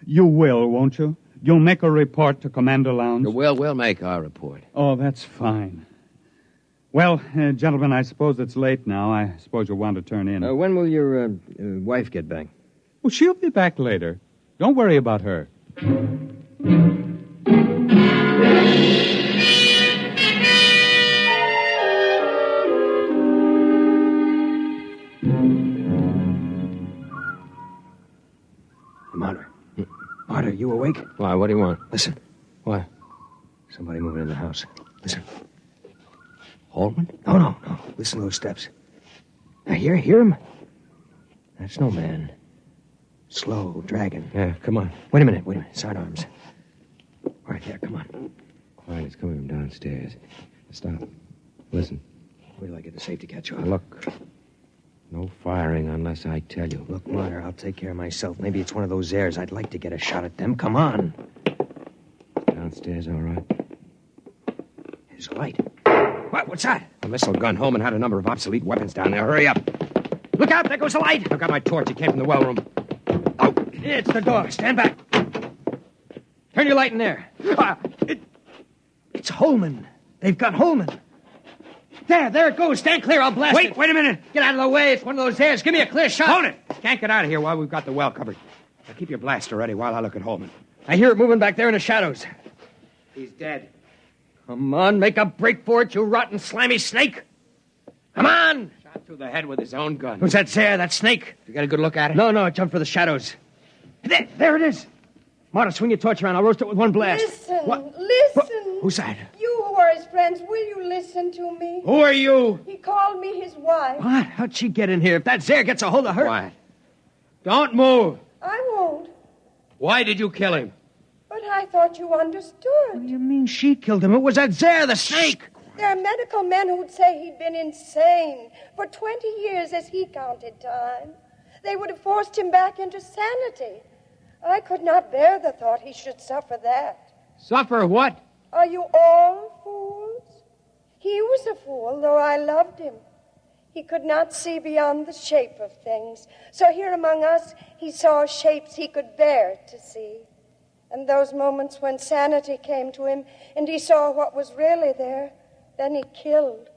You will, won't you? You'll make a report to Commander Lowndes? We'll make our report. Oh, that's fine. Well, gentlemen, I suppose it's late now. I suppose you'll want to turn in. When will your wife get back? Well, she'll be back later. Don't worry about her. Martyr, you awake? Why, what do you want? Listen. What? Somebody moving in the house. Listen. Holman? No. Listen to those steps. Now, hear him? That's no man. Slow, dragging. Yeah, come on. Wait a minute. Sidearms. Right there, come on. Quiet, it's coming from downstairs. Stop. Listen. Wait till I get the safety catch off. Look. No firing unless I tell you. Look, Martyr, I'll take care of myself. Maybe it's one of those airs. I'd like to get a shot at them. Come on. Downstairs, all right. There's a light. What's that? A missile gun. Holman had a number of obsolete weapons down there. Hurry up. Look out, there goes the light. I've got my torch. It came from the well room. Oh, it's the door. Stand back. Turn your light in there. It's Holman. They've got Holman. There it goes. Stand clear. I'll blast it. Wait a minute. Get out of the way. It's one of those airs. Give me a clear shot. Hold it. Can't get out of here while we've got the well covered. Now keep your blaster ready while I look at Holman. I hear it moving back there in the shadows. He's dead. Come on, make a break for it, you rotten, slimy snake. Come on. Shot through the head with his own gun. Who's that there, that snake? You got a good look at it? No, it jumped for the shadows. There it is. Marta, swing your torch around. I'll roast it with one blast. Listen. Who's that? You who are his friends, will you listen to me? Who are you? He called me his wife. What? How'd she get in here? If that Zare gets a hold of her... Quiet. Don't move. I won't. Why did you kill him? But I thought you understood. What do you mean she killed him? It was that Zare, the snake. There are medical men who'd say he'd been insane for 20 years as he counted time. They would have forced him back into sanity. I could not bear the thought he should suffer that. Suffer what? Are you all fools? He was a fool, though I loved him. He could not see beyond the shape of things. So here among us, he saw shapes he could bear to see. And those moments when sanity came to him and he saw what was really there, then he killed.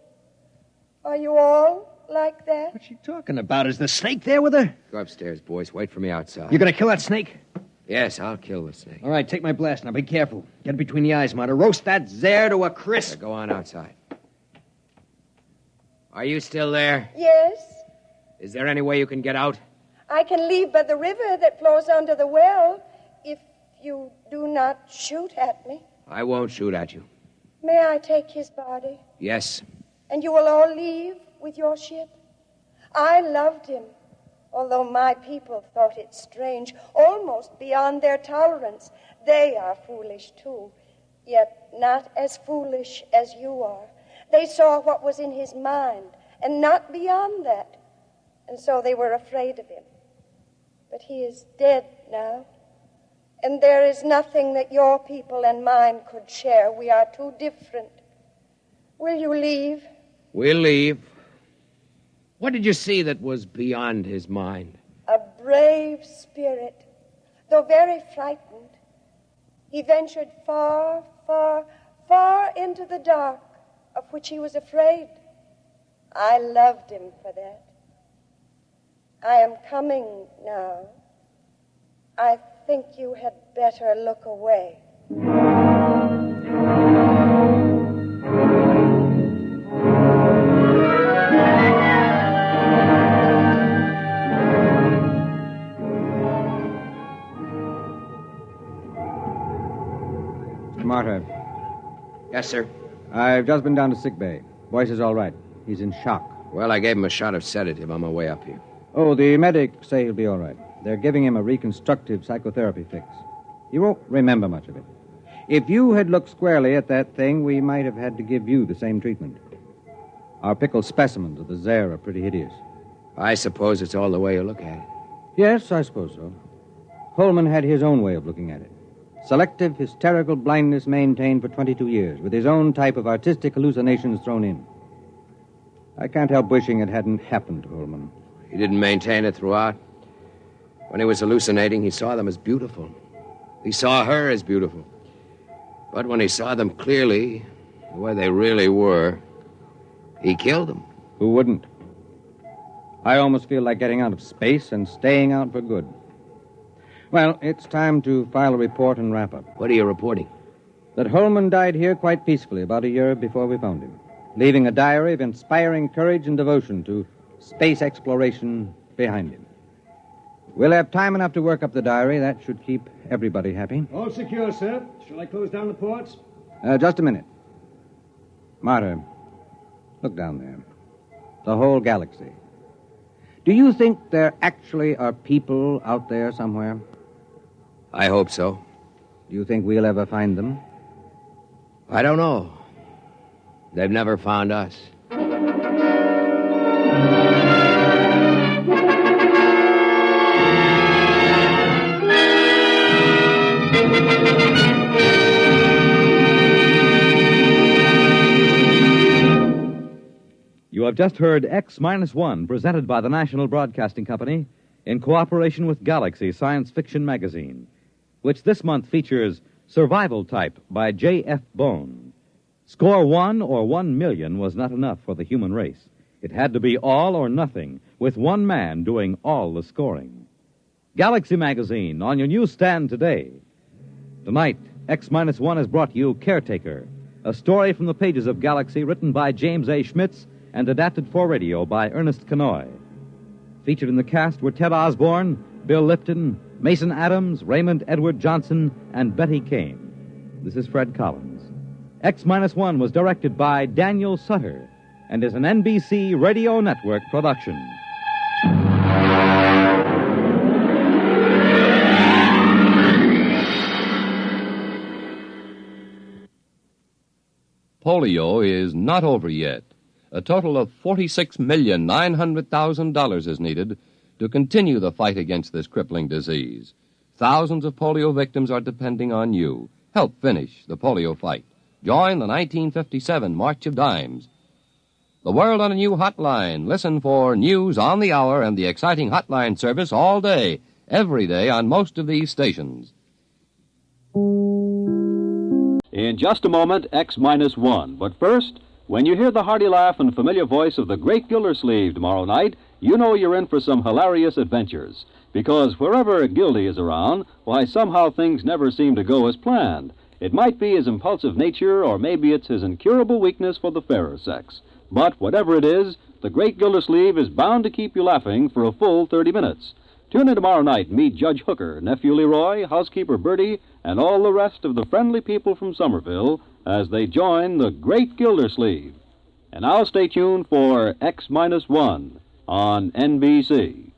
Are you all like that? What's she talking about? Is the snake there with her? Go upstairs, boys. Wait for me outside. You gonna kill that snake? Yes, I'll kill the snake. All right, take my blast. Now be careful. Get it between the eyes, Marta. Roast that Zare to a crisp. Go on outside. Are you still there? Yes. Is there any way you can get out? I can leave by the river that flows under the well if you do not shoot at me. I won't shoot at you. May I take his body? Yes. And you will all leave with your ship? I loved him, although my people thought it strange, almost beyond their tolerance. They are foolish, too, yet not as foolish as you are. They saw what was in his mind, and not beyond that. And so they were afraid of him. But he is dead now. And there is nothing that your people and mine could share. We are too different. Will you leave? We'll leave. What did you see that was beyond his mind? A brave spirit, though very frightened. He ventured far, far, far into the dark, of which he was afraid. I loved him for that. I am coming now. I think you had better look away. Mr. Martyr. Yes, sir. I've just been down to sick bay. Boyce is all right. He's in shock. Well, I gave him a shot of sedative on my way up here. Oh, the medics say he'll be all right. They're giving him a reconstructive psychotherapy fix. He won't remember much of it. If you had looked squarely at that thing, we might have had to give you the same treatment. Our pickled specimens of the Zare are pretty hideous. I suppose it's all the way you look at it. Yes, I suppose so. Holman had his own way of looking at it. Selective hysterical blindness maintained for 22 years, with his own type of artistic hallucinations thrown in. I can't help wishing it hadn't happened to Holman. He didn't maintain it throughout. When he was hallucinating, he saw them as beautiful. He saw her as beautiful. But when he saw them clearly, the way they really were, He killed him. Who wouldn't? I almost feel like getting out of space and staying out for good. Well, it's time to file a report and wrap up. What are you reporting? That Holman died here quite peacefully about a year before we found him, leaving a diary of inspiring courage and devotion to space exploration behind him. We'll have time enough to work up the diary. That should keep everybody happy. All secure, sir. Shall I close down the ports? Just a minute. Marta, look down there. The whole galaxy. Do you think there actually are people out there somewhere? I hope so. Do you think we'll ever find them? I don't know. They've never found us. You have just heard X-1, presented by the National Broadcasting Company in cooperation with Galaxy Science Fiction Magazine, which this month features Survival Type by J.F. Bone. Score 1 or 1 million was not enough for the human race. It had to be all or nothing, with one man doing all the scoring. Galaxy Magazine on your newsstand today. Tonight, X-1 has brought you Caretaker, a story from the pages of Galaxy written by James A. Schmitz and adapted for radio by Ernest Kenoy. Featured in the cast were Ted Osborne, Bill Lipton, Mason Adams, Raymond Edward Johnson, and Betty Kane. This is Fred Collins. X-1 was directed by Daniel Sutter and is an NBC Radio Network production. Polio is not over yet. A total of $46,900,000 is needed to continue the fight against this crippling disease. Thousands of polio victims are depending on you. Help finish the polio fight. Join the 1957 March of Dimes. The World on a New Hotline. Listen for news on the hour and the exciting hotline service all day, every day on most of these stations. In just a moment, X-1. But first, when you hear the hearty laugh and familiar voice of the great Gildersleeve tomorrow night, you know you're in for some hilarious adventures. Because wherever Gildy is around, why, somehow things never seem to go as planned. It might be his impulsive nature, or maybe it's his incurable weakness for the fairer sex. But whatever it is, the great Gildersleeve is bound to keep you laughing for a full 30 minutes. Tune in tomorrow night and meet Judge Hooker, Nephew Leroy, Housekeeper Bertie, and all the rest of the friendly people from Somerville as they join the great Gildersleeve. And now stay tuned for X-1 on NBC.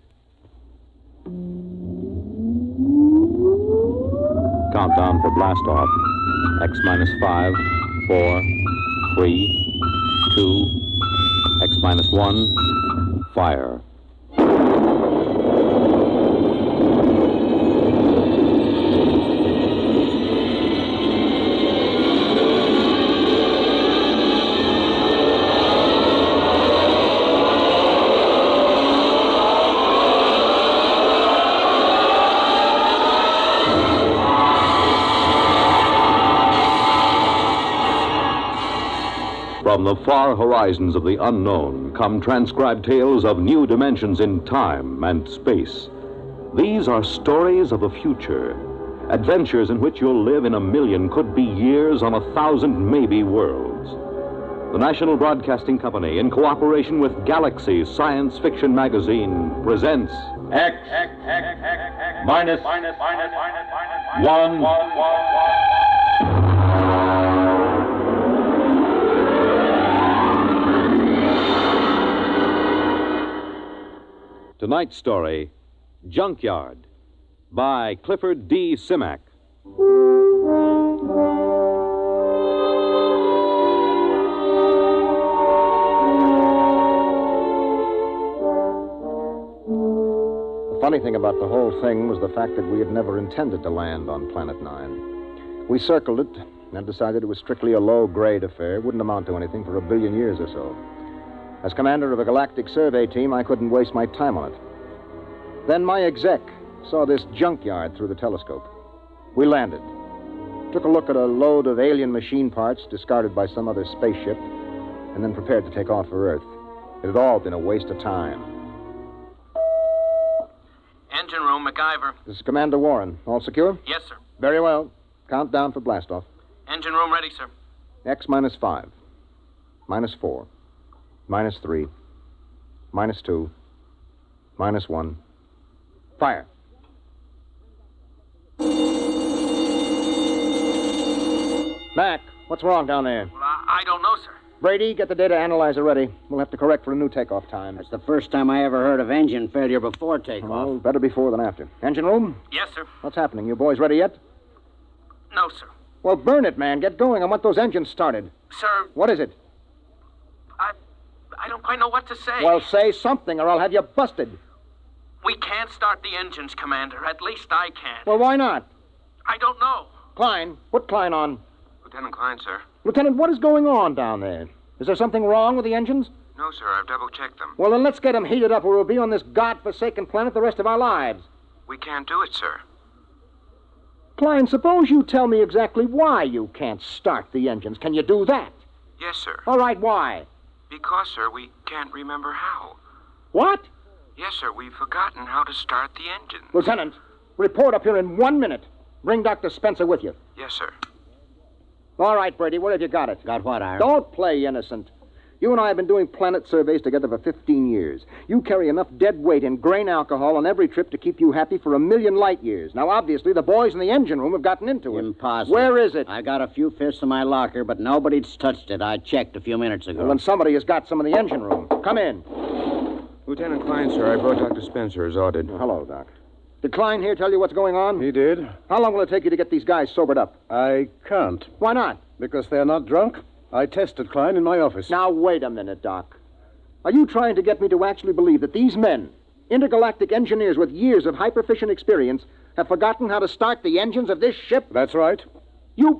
Countdown for blast-off. X-5, 4, 3, 2, X-1, fire. From the far horizons of the unknown come transcribed tales of new dimensions in time and space. These are stories of the future, adventures in which you'll live in a million, could be years, on 1,000 maybe worlds. The National Broadcasting Company, in cooperation with Galaxy Science Fiction Magazine, presents X-1. Tonight's story, Junkyard, by Clifford D. Simak. The funny thing about the whole thing was the fact that we had never intended to land on Planet 9. We circled it and decided it was strictly a low-grade affair. Wouldn't amount to anything for 1 billion years or so. As commander of a galactic survey team, I couldn't waste my time on it. Then my exec saw this junkyard through the telescope. We landed, took a look at a load of alien machine parts discarded by some other spaceship, and then prepared to take off for Earth. It had all been a waste of time. Engine room, MacIver. This is Commander Warren. All secure? Yes, sir. Very well. Count down for blastoff. Engine room ready, sir. X minus 5. Minus 4. Minus 3. Minus 2. Minus 1. Fire. Mac, what's wrong down there? Well, I don't know, sir. Brady, get the data analyzer ready. We'll have to correct for a new takeoff time. That's the first time I ever heard of engine failure before takeoff. Oh, better before than after. Engine room? Yes, sir. What's happening? You boys ready yet? No, sir. Well, burn it, man. Get going. I want those engines started. Sir, What is it? I don't quite know what to say. Well, say something or I'll have you busted. We can't start the engines, Commander. At least I can't. Well, why not? I don't know. Klein, put Klein on. Lieutenant Klein, sir. Lieutenant, what is going on down there? Is there something wrong with the engines? No, sir. I've double-checked them. Well, then let's get them heated up or we'll be on this godforsaken planet the rest of our lives. We can't do it, sir. Klein, suppose you tell me exactly why you can't start the engines. Can you do that? Yes, sir. All right, why? Because, sir, we can't remember how. What? Yes, sir. We've forgotten how to start the engine. Lieutenant, report up here in 1 minute. Bring Dr. Spencer with you. Yes, sir. All right, Brady, where have you got it? Got what, Ira? Don't play innocent. You and I have been doing planet surveys together for 15 years. You carry enough dead weight in grain alcohol on every trip to keep you happy for 1,000,000 light years. Now, obviously, the boys in the engine room have gotten into it. Impossible. Where is it? I got a few fifths in my locker, but nobody's touched it. I checked a few minutes ago. Well, then somebody has got some in the engine room. Come in. Lieutenant Klein, sir, I brought Dr. Spencer as ordered. Hello, Doc. Did Klein here tell you what's going on? He did. How long will it take you to get these guys sobered up? I can't. Why not? Because they're not drunk. I tested Klein in my office. Now, wait a minute, Doc. Are you trying to get me to actually believe that these men, intergalactic engineers with years of hyperfission experience, have forgotten how to start the engines of this ship? That's right. You're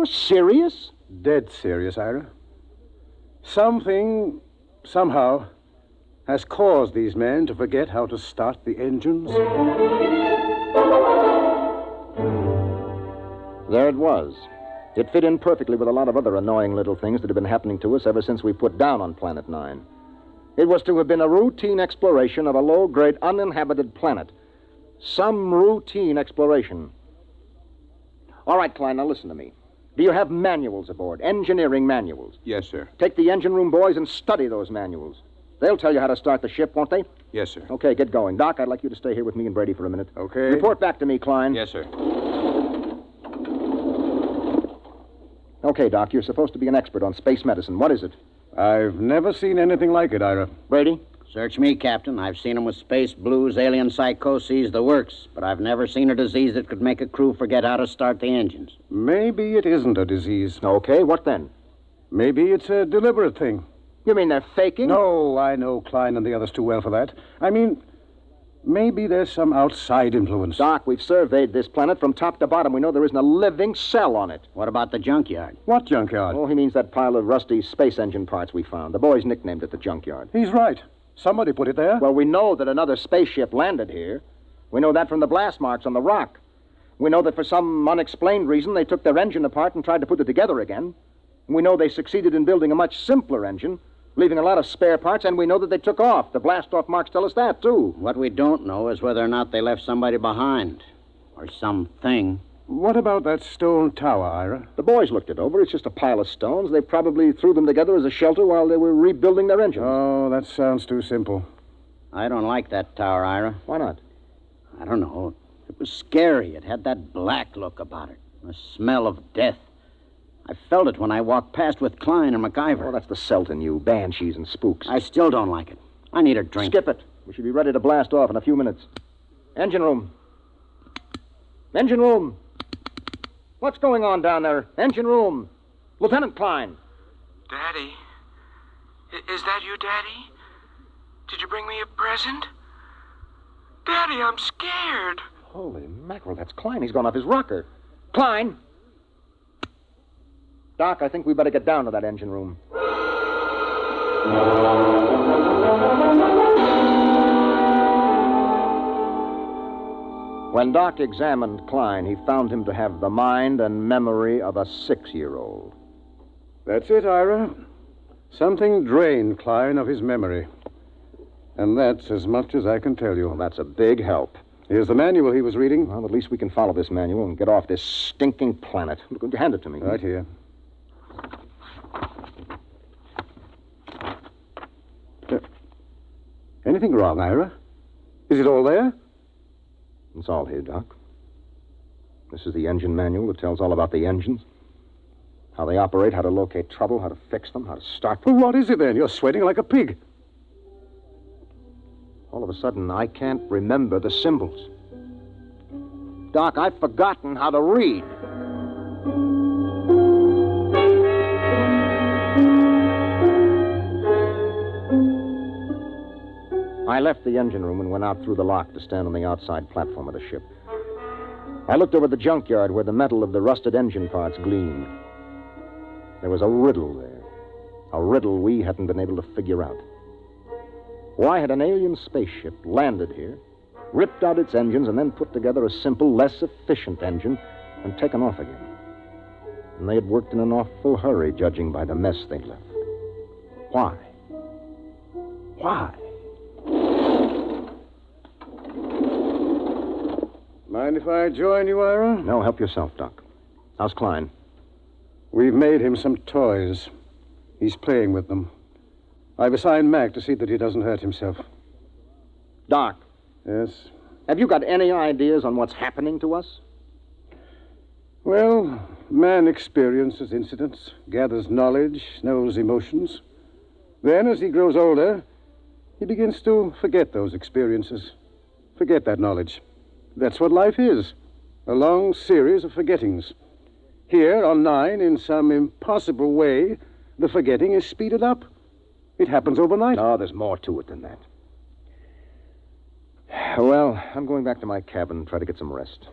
serious? Dead serious, Ira. Something, somehow, has caused these men to forget how to start the engines. There it was. It fit in perfectly with a lot of other annoying little things that have been happening to us ever since we put down on Planet 9. It was to have been a routine exploration of a low-grade uninhabited planet. Some routine exploration. All right, Klein, now listen to me. Do you have manuals aboard, engineering manuals? Yes, sir. Take the engine room boys and study those manuals. They'll tell you how to start the ship, won't they? Yes, sir. Okay, get going. Doc, I'd like you to stay here with me and Brady for a minute. Okay. Report back to me, Klein. Yes, sir. Okay, Doc, you're supposed to be an expert on space medicine. What is it? I've never seen anything like it, Ira. Brady? Search me, Captain. I've seen 'em with space blues, alien psychoses, the works. But I've never seen a disease that could make a crew forget how to start the engines. Maybe it isn't a disease. Okay, what then? Maybe it's a deliberate thing. You mean they're faking? No, I know Klein and the others too well for that. I mean, maybe there's some outside influence. Doc, we've surveyed this planet from top to bottom. We know there isn't a living cell on it. What about the junkyard? What junkyard? Oh, he means that pile of rusty space engine parts we found. The boys nicknamed it the junkyard. He's right. Somebody put it there. Well, we know that another spaceship landed here. We know that from the blast marks on the rock. We know that for some unexplained reason they took their engine apart and tried to put it together again. We know they succeeded in building a much simpler engine, leaving a lot of spare parts, and we know that they took off. The blast-off marks tell us that, too. What we don't know is whether or not they left somebody behind. Or something. What about that stone tower, Ira? The boys looked it over. It's just a pile of stones. They probably threw them together as a shelter while they were rebuilding their engine. Oh, that sounds too simple. I don't like that tower, Ira. Why not? I don't know. It was scary. It had that black look about it. The smell of death. I felt it when I walked past with Klein and MacIver. Oh, that's the Celt in you. Banshees and spooks. I still don't like it. I need a drink. Skip it. We should be ready to blast off in a few minutes. Engine room. Engine room. What's going on down there? Engine room. Lieutenant Klein. Daddy? Is that you, Daddy? Did you bring me a present? Daddy, I'm scared. Holy mackerel, that's Klein. He's gone off his rocker. Klein! Doc, I think we better get down to that engine room. When Doc examined Klein, he found him to have the mind and memory of a 6-year-old. That's it, Ira. Something drained Klein of his memory. And that's as much as I can tell you. Well, that's a big help. Here's the manual he was reading. Well, at least we can follow this manual and get off this stinking planet. Hand it to me. Right here. Anything wrong, Ira? Is it all there? It's all here, Doc. This is the engine manual that tells all about the engines. How they operate, how to locate trouble, how to fix them, how to start them. Well, what is it then? You're sweating like a pig. All of a sudden, I can't remember the symbols. Doc, I've forgotten how to read. I left the engine room and went out through the lock to stand on the outside platform of the ship. I looked over the junkyard where the metal of the rusted engine parts gleamed. There was a riddle there. A riddle we hadn't been able to figure out. Why had an alien spaceship landed here, ripped out its engines, and then put together a simple, less efficient engine and taken off again? And they had worked in an awful hurry, judging by the mess they'd left. Why? Why? Mind if I join you, Ira? No, help yourself, Doc. How's Klein? We've made him some toys. He's playing with them. I've assigned Mac to see that he doesn't hurt himself. Doc. Yes? Have you got any ideas on what's happening to us? Well, man experiences incidents, gathers knowledge, knows emotions. Then, as he grows older, he begins to forget those experiences, forget that knowledge. That's what life is, a long series of forgettings. Here on 9, in some impossible way, the forgetting is speeded up. It happens overnight. No, there's more to it than that. Well, I'm going back to my cabin and try to get some rest.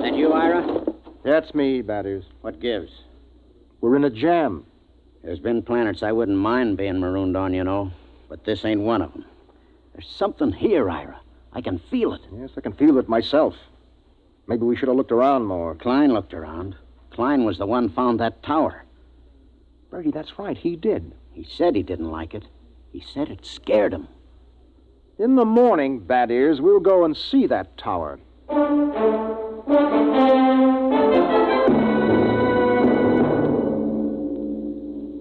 That you, Ira? That's me, Batters. What gives? We're in a jam. There's been planets I wouldn't mind being marooned on, you know. But this ain't one of them. There's something here, Ira. I can feel it. Yes, I can feel it myself. Maybe we should have looked around more. Klein looked around. Klein was the one found that tower. Bertie, that's right. He did. He said he didn't like it. He said it scared him. In the morning, Bad Ears, we'll go and see that tower.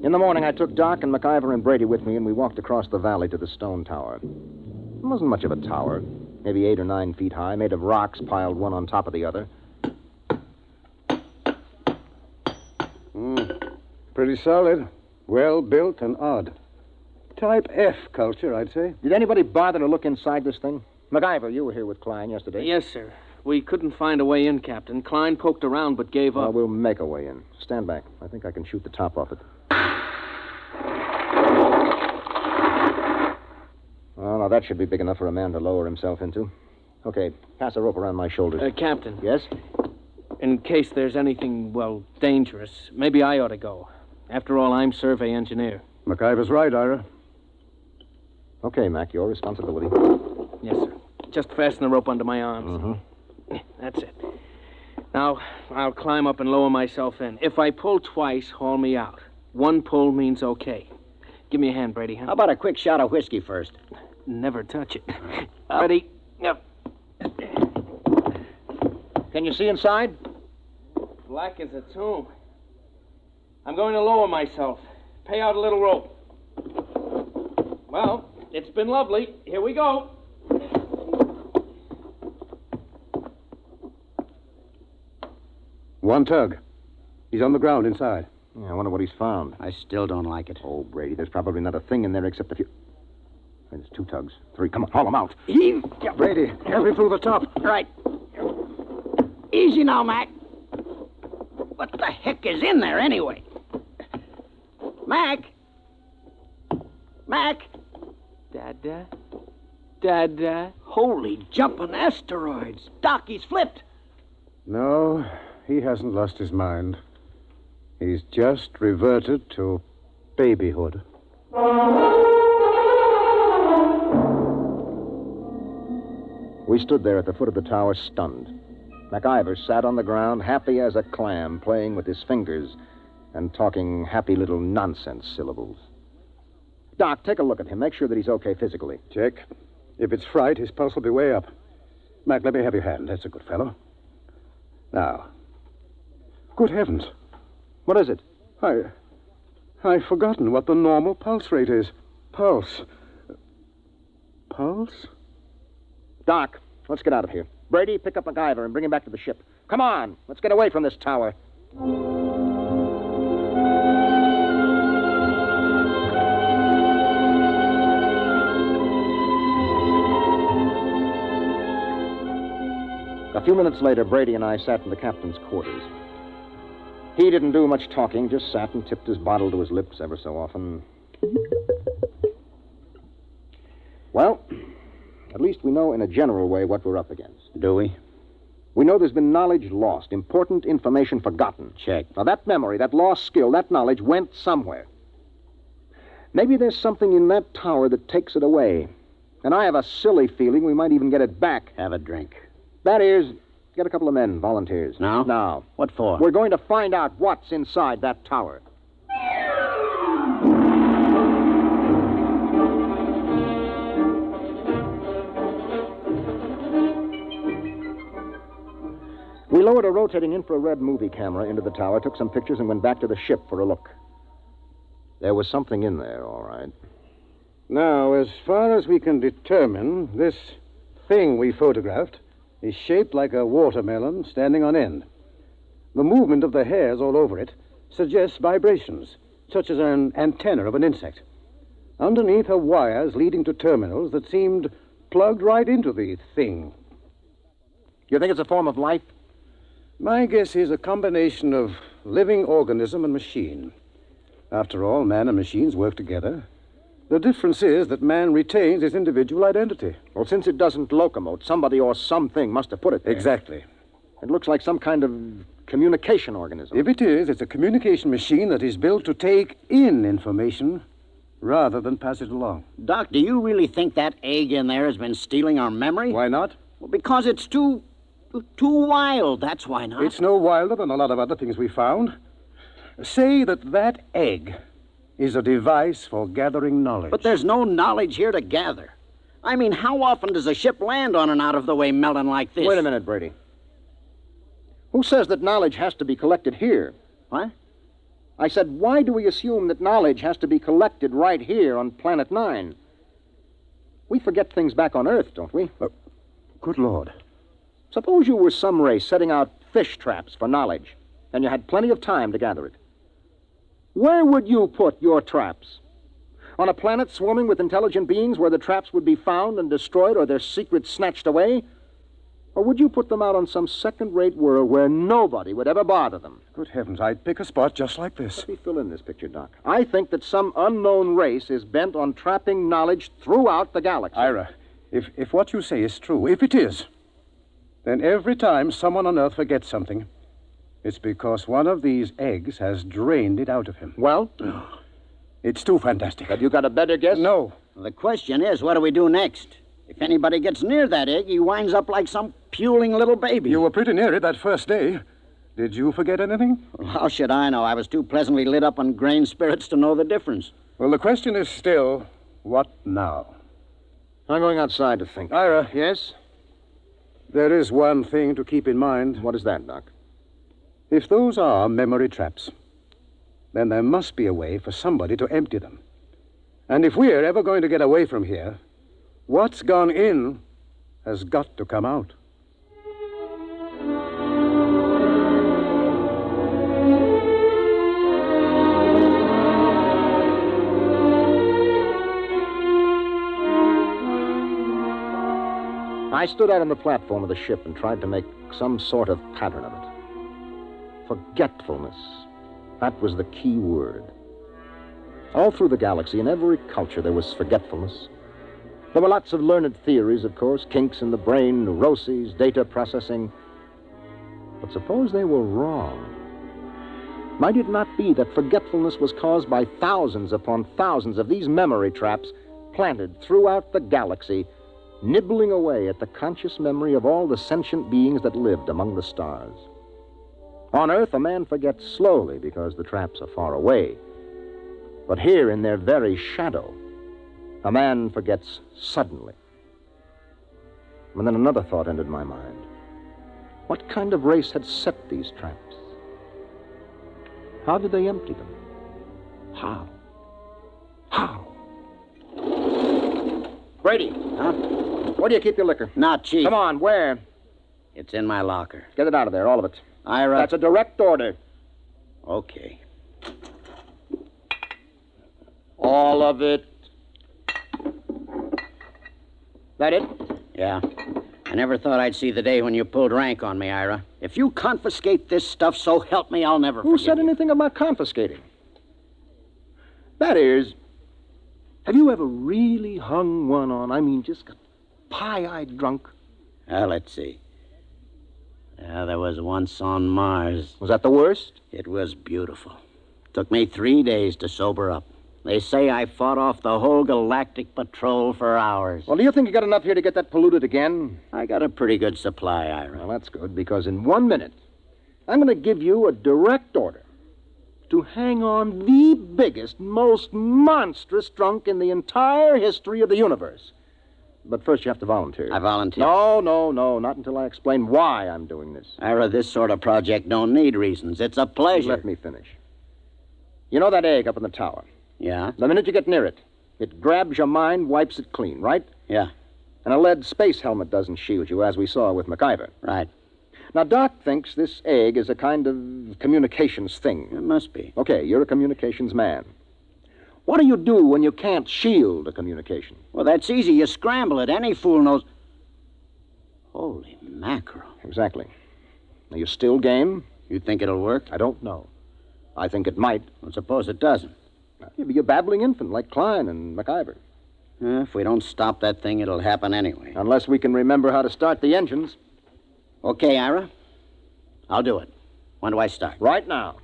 In the morning, I took Doc and MacIver and Brady with me, and we walked across the valley to the stone tower. It wasn't much of a tower, maybe 8 or 9 feet high, made of rocks piled one on top of the other. Pretty solid. Well built and odd. Type F culture, I'd say. Did anybody bother to look inside this thing? MacIver, you were here with Klein yesterday. Yes, sir. We couldn't find a way in, Captain. Klein poked around but gave up. Well, we'll make a way in. Stand back. I think I can shoot the top off it. Oh, now that should be big enough for a man to lower himself into. Okay, pass a rope around my shoulders. Captain. Yes? In case there's anything, well, dangerous, maybe I ought to go. After all, I'm survey engineer. MacIver's right, Ira. Okay, Mac, your responsibility. Yes, sir. Just fasten the rope under my arms. Mm-hmm. That's it. Now, I'll climb up and lower myself in. If I pull twice, haul me out. One pull means okay. Give me a hand, Brady. Huh? How about a quick shot of whiskey first? Never touch it. Ready? Yep. Can you see inside? Black as a tomb. I'm going to lower myself. Pay out a little rope. Well, it's been lovely. Here we go. One tug. He's on the ground inside. Yeah, I wonder what he's found. I still don't like it. Oh, Brady, there's probably not a thing in there except a few... There's 2 tugs. 3. Come on, haul them out. Heave. Brady, help me through the top. Right. Easy now, Mac. What the heck is in there, anyway? Mac? Mac? Dada? Dada? Holy jumping asteroids. Doc, he's flipped. No, he hasn't lost his mind. He's just reverted to babyhood. We stood there at the foot of the tower, stunned. MacIver sat on the ground, happy as a clam, playing with his fingers and talking happy little nonsense syllables. Doc, take a look at him. Make sure that he's okay physically. Check. If it's fright, his pulse will be way up. Mac, let me have your hand. That's a good fellow. Now. Good heavens. What is it? I've forgotten what the normal pulse rate is. Pulse. Pulse? Doc, let's get out of here. Brady, pick up MacIver and bring him back to the ship. Come on, let's get away from this tower. A few minutes later, Brady and I sat in the captain's quarters. He didn't do much talking, just sat and tipped his bottle to his lips ever so often. Well, at least we know in a general way what we're up against. Do we? We know there's been knowledge lost, important information forgotten. Check. Now, that memory, that lost skill, that knowledge went somewhere. Maybe there's something in that tower that takes it away. And I have a silly feeling we might even get it back. Have a drink. That is, get a couple of men, volunteers. Now? Now. What for? We're going to find out what's inside that tower. We lowered a rotating infrared movie camera into the tower, took some pictures, and went back to the ship for a look. There was something in there, all right. Now, as far as we can determine, this thing we photographed is shaped like a watermelon standing on end. The movement of the hairs all over it suggests vibrations, such as an antenna of an insect. Underneath are wires leading to terminals that seemed plugged right into the thing. You think it's a form of life? My guess is a combination of living organism and machine. After all, man and machines work together. The difference is that man retains his individual identity. Well, since it doesn't locomote, somebody or something must have put it there. Exactly. It looks like some kind of communication organism. If it is, it's a communication machine that is built to take in information rather than pass it along. Doc, do you really think that egg in there has been stealing our memory? Why not? Well, because it's too wild, that's why not. It's no wilder than a lot of other things we found. Say that egg is a device for gathering knowledge. But there's no knowledge here to gather. I mean, how often does a ship land on an out-of-the-way melon like this? Wait a minute, Brady. Who says that knowledge has to be collected here? What? I said, why do we assume that knowledge has to be collected right here on Planet 9? We forget things back on Earth, don't we? Good Lord. Suppose you were some race setting out fish traps for knowledge, and you had plenty of time to gather it. Where would you put your traps? On a planet swarming with intelligent beings where the traps would be found and destroyed or their secrets snatched away? Or would you put them out on some second-rate world where nobody would ever bother them? Good heavens, I'd pick a spot just like this. Let me fill in this picture, Doc. I think that some unknown race is bent on trapping knowledge throughout the galaxy. Ira, if what you say is true, if it is, then every time someone on Earth forgets something, it's because one of these eggs has drained it out of him. Well? It's too fantastic. Have you got a better guess? No. Well, the question is, what do we do next? If anybody gets near that egg, he winds up like some puling little baby. You were pretty near it that first day. Did you forget anything? Well, how should I know? I was too pleasantly lit up on grain spirits to know the difference. Well, the question is still, what now? I'm going outside to think. Ira. Yes? There is one thing to keep in mind. What is that, Doc? If those are memory traps, then there must be a way for somebody to empty them. And if we're ever going to get away from here, what's gone in has got to come out. I stood out on the platform of the ship and tried to make some sort of pattern of it. Forgetfulness. That was the key word. All through the galaxy, in every culture, there was forgetfulness. There were lots of learned theories, of course, kinks in the brain, neuroses, data processing. But suppose they were wrong. Might it not be that forgetfulness was caused by thousands upon thousands of these memory traps planted throughout the galaxy nibbling away at the conscious memory of all the sentient beings that lived among the stars. On Earth, a man forgets slowly because the traps are far away. But here, in their very shadow, a man forgets suddenly. And then another thought entered my mind. What kind of race had set these traps? How did they empty them? How? Brady. Huh? Where do you keep your liquor? Not cheap. Come on, where? It's in my locker. Get it out of there, all of it. Ira. That's a direct order. Okay. All of it. That it? Yeah. I never thought I'd see the day when you pulled rank on me, Ira. If you confiscate this stuff, so help me, I'll never Who forgive said you. anything about confiscating? That is, have you ever really hung one on, I mean, just got pie-eyed drunk? Well, let's see. Yeah, there was once on Mars. Was that the worst? It was beautiful. Took me 3 days to sober up. They say I fought off the whole galactic patrol for hours. Well, do you think you got enough here to get that polluted again? I got a pretty good supply, Ira. Well, that's good, because in 1 minute, I'm going to give you a direct order to hang on the biggest, most monstrous drunk in the entire history of the universe. But first you have to volunteer. I volunteer. No, not until I explain why I'm doing this. Ira, this sort of project don't need reasons. It's a pleasure. Let me finish. You know that egg up in the tower? Yeah? The minute you get near it, it grabs your mind, wipes it clean, right? Yeah. And a lead space helmet doesn't shield you, as we saw with MacIver. Right. Now, Doc thinks this egg is a kind of communications thing. It must be. Okay, you're a communications man. What do you do when you can't shield a communication? Well, that's easy. You scramble it. Any fool knows. Holy mackerel. Exactly. Are you still game? You think it'll work? I don't know. I think it might. Well, suppose it doesn't. You'll be a babbling infant like Klein and MacIver. If we don't stop that thing, it'll happen anyway. Unless we can remember how to start the engines. Okay, Ira. I'll do it. When do I start? Right now.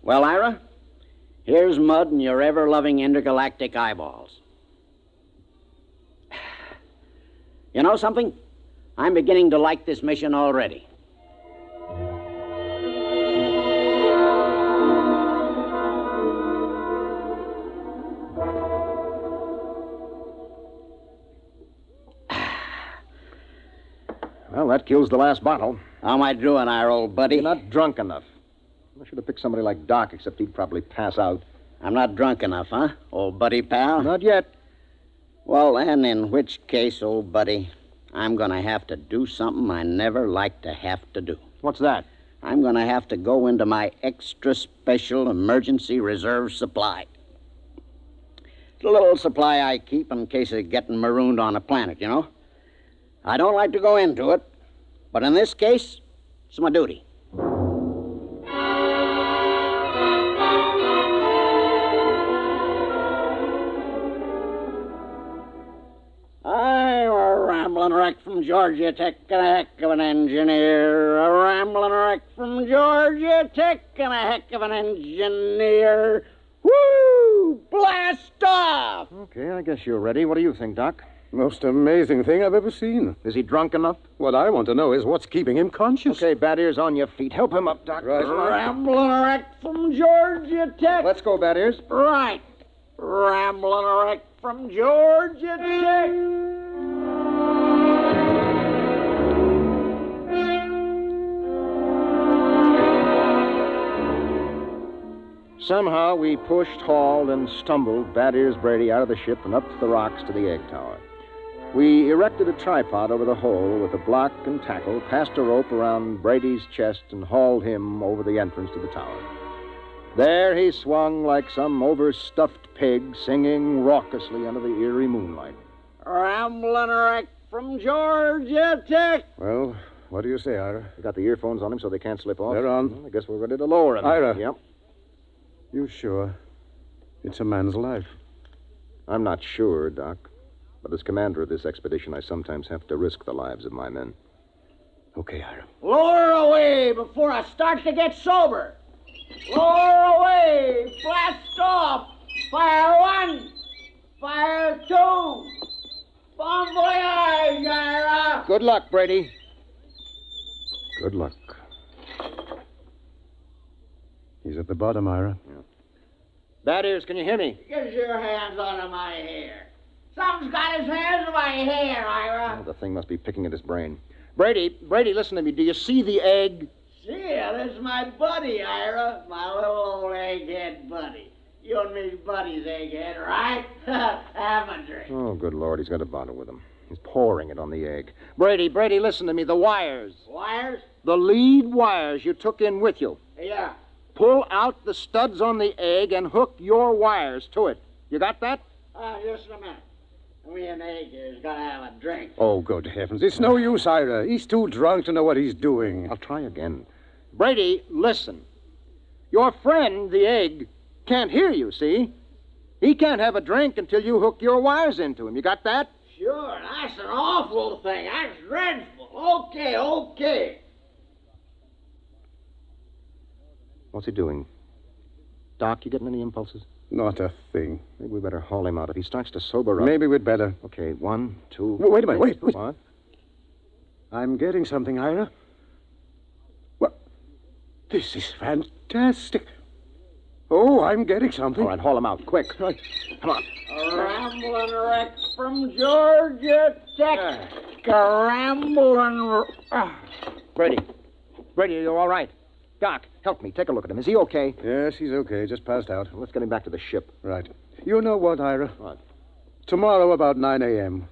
Well, Ira, here's mud in your ever-loving intergalactic eyeballs. You know something? I'm beginning to like this mission already. Well, that kills the last bottle. How am I doing, Ira, old buddy? You're not drunk enough. I should have picked somebody like Doc, except he'd probably pass out. I'm not drunk enough, huh, old buddy pal? Not yet. Well, then, in which case, old buddy, I'm going to have to do something I never like to have to do. What's that? I'm going to have to go into my extra special emergency reserve supply. It's a little supply I keep in case of getting marooned on a planet, you know? I don't like to go into it, but in this case, it's my duty. I'm a rambling wreck from Georgia Tech and a heck of an engineer. A rambling wreck from Georgia Tech and a heck of an engineer. Woo! Blast off! Okay, I guess you're ready. What do you think, Doc? Most amazing thing I've ever seen. Is he drunk enough? What I want to know is what's keeping him conscious. Okay, Bad Ears, on your feet. Help him up, Doc. Right. Rambling wreck from Georgia Tech. Let's go, Bad Ears. Right. Rambling wreck from Georgia Tech. Somehow we pushed, hauled, and stumbled Bad Ears Brady out of the ship and up the rocks to the egg tower. We erected a tripod over the hole with a block and tackle, passed a rope around Brady's chest, and hauled him over the entrance to the tower. There he swung like some overstuffed pig, singing raucously under the eerie moonlight. Rambling wreck from Georgia Tech. Well, what do you say, Ira? We got the earphones on him so they can't slip off. They're on. Well, I guess we're ready to lower him. Ira. Yep. You sure? It's a man's life. I'm not sure, Doc. But as commander of this expedition, I sometimes have to risk the lives of my men. Okay, Ira. Lower away before I start to get sober. Lower away. Blast off. Fire 1! Fire 2! Bon voyage, Ira! Good luck, Brady. Good luck. He's at the bottom, Ira. That is, can you hear me? Get your hands out of my hair. Something's got his hands in my hair, Ira. Oh, the thing must be picking at his brain. Brady, listen to me. Do you see the egg? See ya, this is my buddy, Ira. My little old egghead buddy. You and me's buddies, egghead, right? Have a drink. Oh, good Lord, he's got a bottle with him. He's pouring it on the egg. Brady, listen to me. The wires. Wires? The lead wires you took in with you. Yeah. Pull out the studs on the egg and hook your wires to it. You got that? Just a minute. Me and Egg here's got to have a drink. Oh, good heavens. It's no use, Ira. He's too drunk to know what he's doing. I'll try again. Brady, listen. Your friend, the egg, can't hear you, see? He can't have a drink until you hook your wires into him. You got that? Sure, that's an awful thing. That's dreadful. Okay. What's he doing? Doc, you getting any impulses? Not a thing. Maybe we better haul him out. If he starts to sober up... Maybe we'd better. Okay, 1, 2... Wait a minute, wait. What? I'm getting something, Ira. What? This is fantastic. Oh, I'm getting something. All right, haul him out, quick. Right. Come on. A rambling wreck from Georgia Tech. Rambling... Brady, are you all right? Doc, help me. Take a look at him. Is he okay? Yes, he's okay. Just passed out. Let's get him back to the ship. Right. You know what, Ira? What? Tomorrow about 9 a.m.,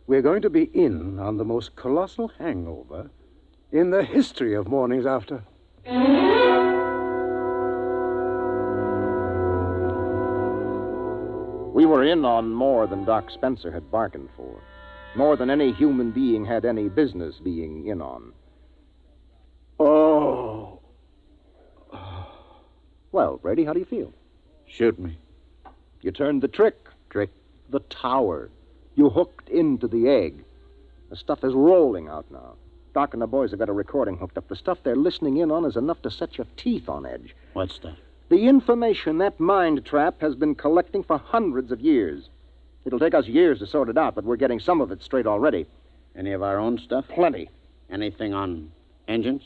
we're going to be in on the most colossal hangover in the history of mornings after. We were in on more than Doc Spencer had bargained for. More than any human being had any business being in on. Oh. Well, Brady, how do you feel? Shoot me. You turned the trick. The tower. You hooked into the egg. The stuff is rolling out now. Doc and the boys have got a recording hooked up. The stuff they're listening in on is enough to set your teeth on edge. What's that? The information that mind trap has been collecting for hundreds of years. It'll take us years to sort it out, but we're getting some of it straight already. Any of our own stuff? Plenty. Anything on engines?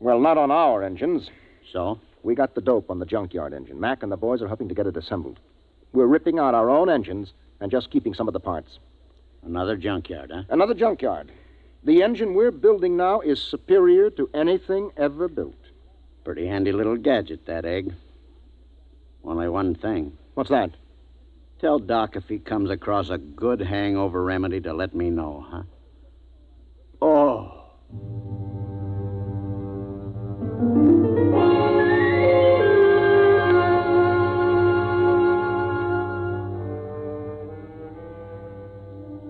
Well, not on our engines. So? We got the dope on the junkyard engine. Mac and the boys are helping to get it assembled. We're ripping out our own engines and just keeping some of the parts. Another junkyard, huh? Another junkyard. The engine we're building now is superior to anything ever built. Pretty handy little gadget, that egg. Only one thing. What's that? Tell Doc if he comes across a good hangover remedy to let me know, huh? Oh.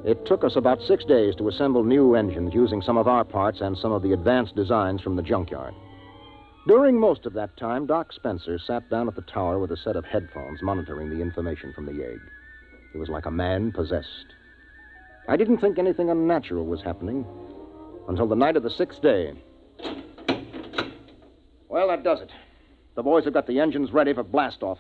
It took us about 6 days to assemble new engines using some of our parts and some of the advanced designs from the junkyard. During most of that time, Doc Spencer sat down at the tower with a set of headphones monitoring the information from the egg. He was like a man possessed. I didn't think anything unnatural was happening until the night of the 6th day. Well, that does it. The boys have got the engines ready for blast-off.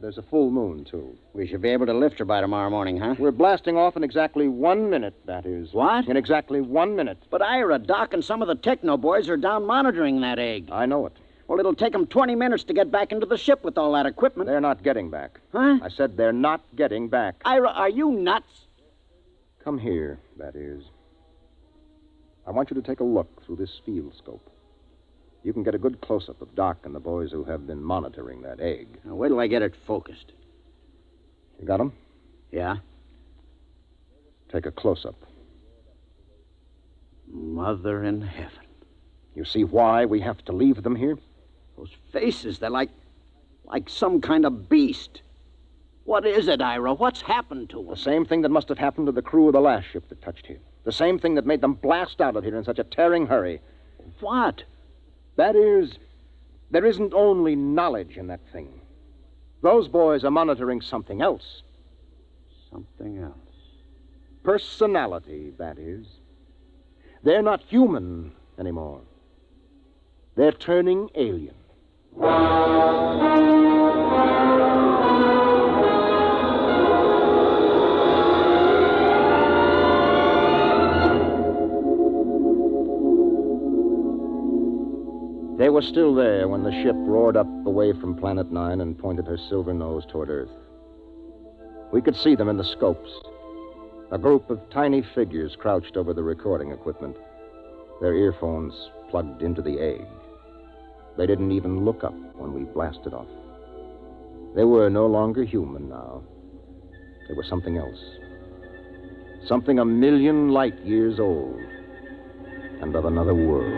There's a full moon, too. We should be able to lift her by tomorrow morning, huh? We're blasting off in exactly 1 minute, that is. What? In exactly 1 minute. But Ira, Doc, and some of the techno boys are down monitoring that egg. I know it. Well, it'll take them 20 minutes to get back into the ship with all that equipment. They're not getting back. Huh? I said they're not getting back. Ira, are you nuts? Come here, that is. I want you to take a look through this field scope. You can get a good close-up of Doc and the boys who have been monitoring that egg. Now, wait till I get it focused. You got 'em? Yeah? Take a close-up. Mother in heaven. You see why we have to leave them here? Those faces, they're like some kind of beast. What is it, Ira? What's happened to them? The same thing that must have happened to the crew of the last ship that touched here. The same thing that made them blast out of here in such a tearing hurry. What? That is, there isn't only knowledge in that thing. Those boys are monitoring something else. Something else? Personality, that is. They're not human anymore. They're turning alien. They were still there when the ship roared up away from Planet 9 and pointed her silver nose toward Earth. We could see them in the scopes. A group of tiny figures crouched over the recording equipment, their earphones plugged into the egg. They didn't even look up when we blasted off. They were no longer human now. They were something else. Something 1,000,000 light years old and of another world.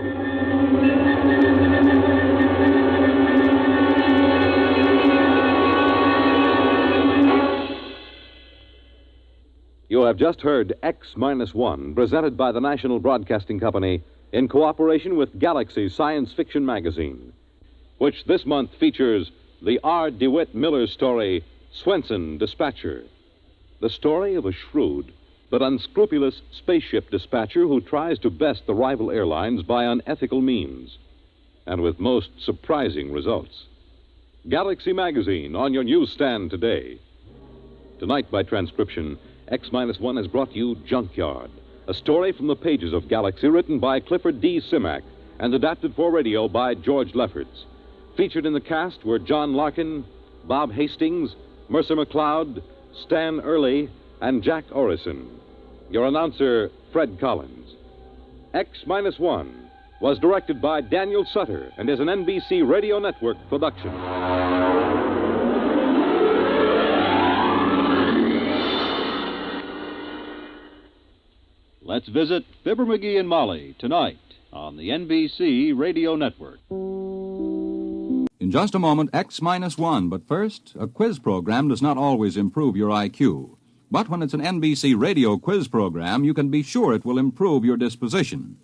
You have just heard X-1, presented by the National Broadcasting Company in cooperation with Galaxy Science Fiction Magazine, which this month features the R. DeWitt Miller story, Swenson, Dispatcher. The story of a shrewd but unscrupulous spaceship dispatcher who tries to best the rival airlines by unethical means, and with most surprising results. Galaxy Magazine on your newsstand today. Tonight, by transcription, X-1 has brought you Junkyard, a story from the pages of Galaxy written by Clifford D. Simak and adapted for radio by George Lefferts. Featured in the cast were John Larkin, Bob Hastings, Mercer McLeod, Stan Early, and Jack Orison. Your announcer, Fred Collins. X-1 was directed by Daniel Sutter and is an NBC Radio Network production. Let's visit Fibber McGee and Molly tonight on the NBC Radio Network. In just a moment, X-1. But first, a quiz program does not always improve your IQ. But when it's an NBC radio quiz program, you can be sure it will improve your disposition.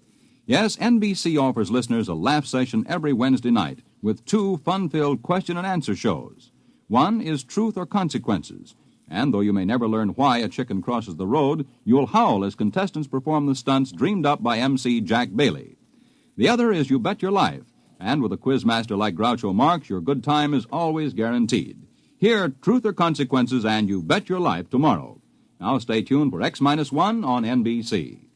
Yes, NBC offers listeners a laugh session every Wednesday night with 2 fun-filled question and answer shows. One is Truth or Consequences. And though you may never learn why a chicken crosses the road, you'll howl as contestants perform the stunts dreamed up by MC Jack Bailey. The other is You Bet Your Life. And with a quizmaster like Groucho Marx, your good time is always guaranteed. Hear Truth or Consequences and You Bet Your Life tomorrow. Now stay tuned for X-1 on NBC.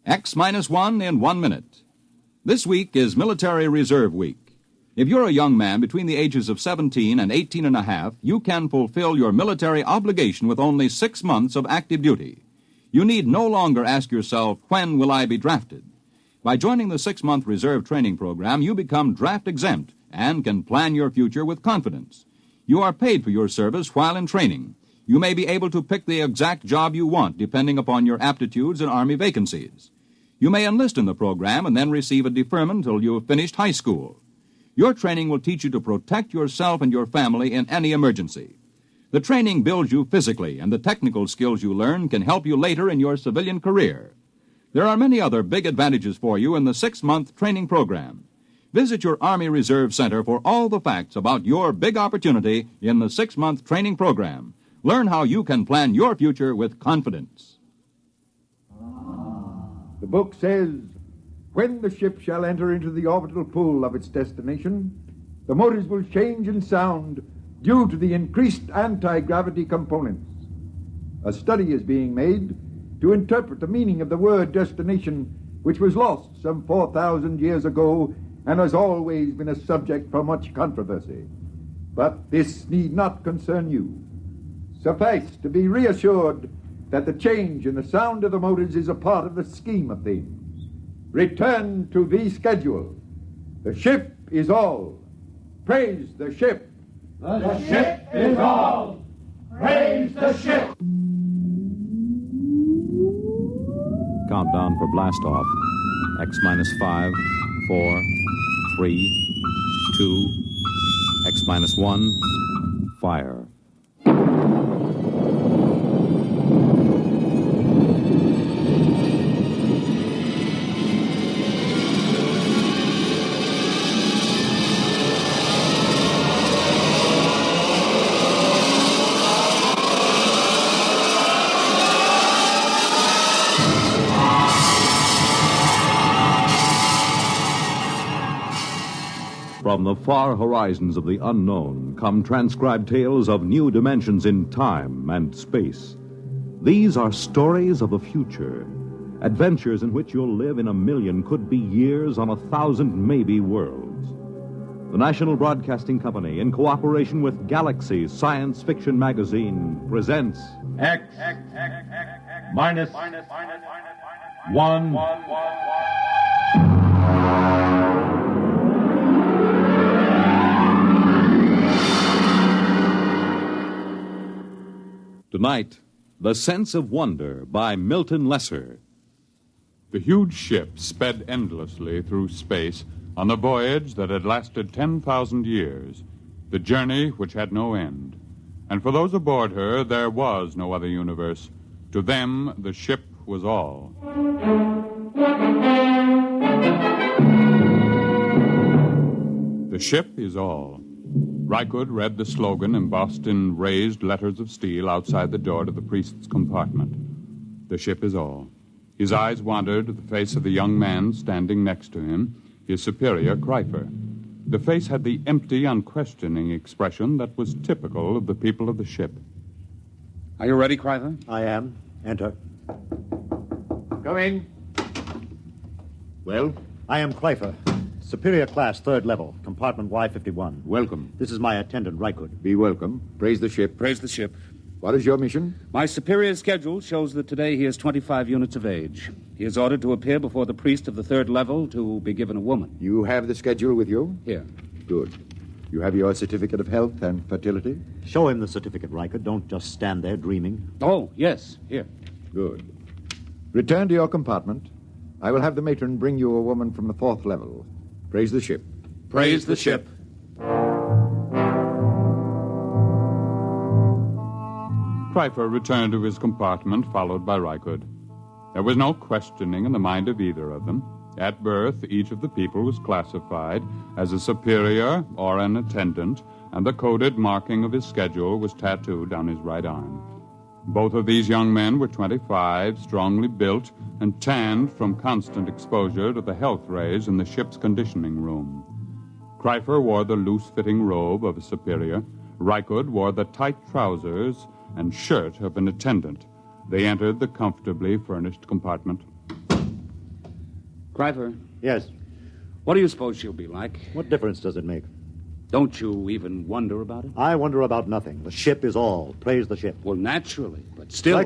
X-1 in 1 minute. This week is Military Reserve Week. If you're a young man between the ages of 17 and 18 and a half, you can fulfill your military obligation with only 6 months of active duty. You need no longer ask yourself, when will I be drafted? By joining the 6-month reserve training program, you become draft exempt and can plan your future with confidence. You are paid for your service while in training. You may be able to pick the exact job you want, depending upon your aptitudes and Army vacancies. You may enlist in the program and then receive a deferment until you have finished high school. Your training will teach you to protect yourself and your family in any emergency. The training builds you physically, and the technical skills you learn can help you later in your civilian career. There are many other big advantages for you in the 6-month training program. Visit your Army Reserve Center for all the facts about your big opportunity in the 6-month training program. Learn how you can plan your future with confidence. The book says, when the ship shall enter into the orbital pool of its destination, the motors will change in sound due to the increased anti-gravity components. A study is being made to interpret the meaning of the word destination, which was lost some 4,000 years ago and has always been a subject for much controversy. But this need not concern you. Suffice to be reassured that the change in the sound of the motors is a part of the scheme of things. Return to the schedule. The ship is all. Praise the ship. The ship is all. Praise the ship. Countdown for blast-off. X-5, 4, 3, 2, X-1, fire. From the far horizons of the unknown come transcribed tales of new dimensions in time and space. These are stories of the future, Adventures in which you'll live in a million, could be years on 1,000 maybe worlds. The National Broadcasting Company, in cooperation with Galaxy Science Fiction Magazine, presents X minus 1. Tonight, The Sense of Wonder by Milton Lesser. The huge ship sped endlessly through space on a voyage that had lasted 10,000 years, the journey which had no end. And for those aboard her, there was no other universe. To them, the ship was all. The ship is all. Rykud read the slogan embossed in raised letters of steel outside the door to the priest's compartment. The ship is all. His eyes wandered to the face of the young man standing next to him, his superior, Kreifer. The face had the empty, unquestioning expression that was typical of the people of the ship. Are you ready, Kreifer? I am. Enter. Come in. Well? I am Kreifer. Superior class, third level, compartment Y51. Welcome. This is my attendant, Rykud. Be welcome. Praise the ship. Praise the ship. What is your mission? My superior's schedule shows that today he is 25 units of age. He is ordered to appear before the priest of the third level to be given a woman. You have the schedule with you? Here. Good. You have your certificate of health and fertility? Show him the certificate, Rykud. Don't just stand there dreaming. Oh, yes. Here. Good. Return to your compartment. I will have the matron bring you a woman from the fourth level. Praise the ship. Praise the ship. Kreifer returned to his compartment, followed by Rykud. There was no questioning in the mind of either of them. At birth, each of the people was classified as a superior or an attendant, and the coded marking of his schedule was tattooed on his right arm. Both of these young men were 25, strongly built, and tanned from constant exposure to the health rays in the ship's conditioning room. Kreifer wore the loose-fitting robe of a superior. Rykud wore the tight trousers and shirt of an attendant. They entered the comfortably furnished compartment. Kreifer? Yes? What do you suppose she'll be like? What difference does it make? Don't you even wonder about it? I wonder about nothing. The ship is all. Praise the ship. Well, naturally, but still...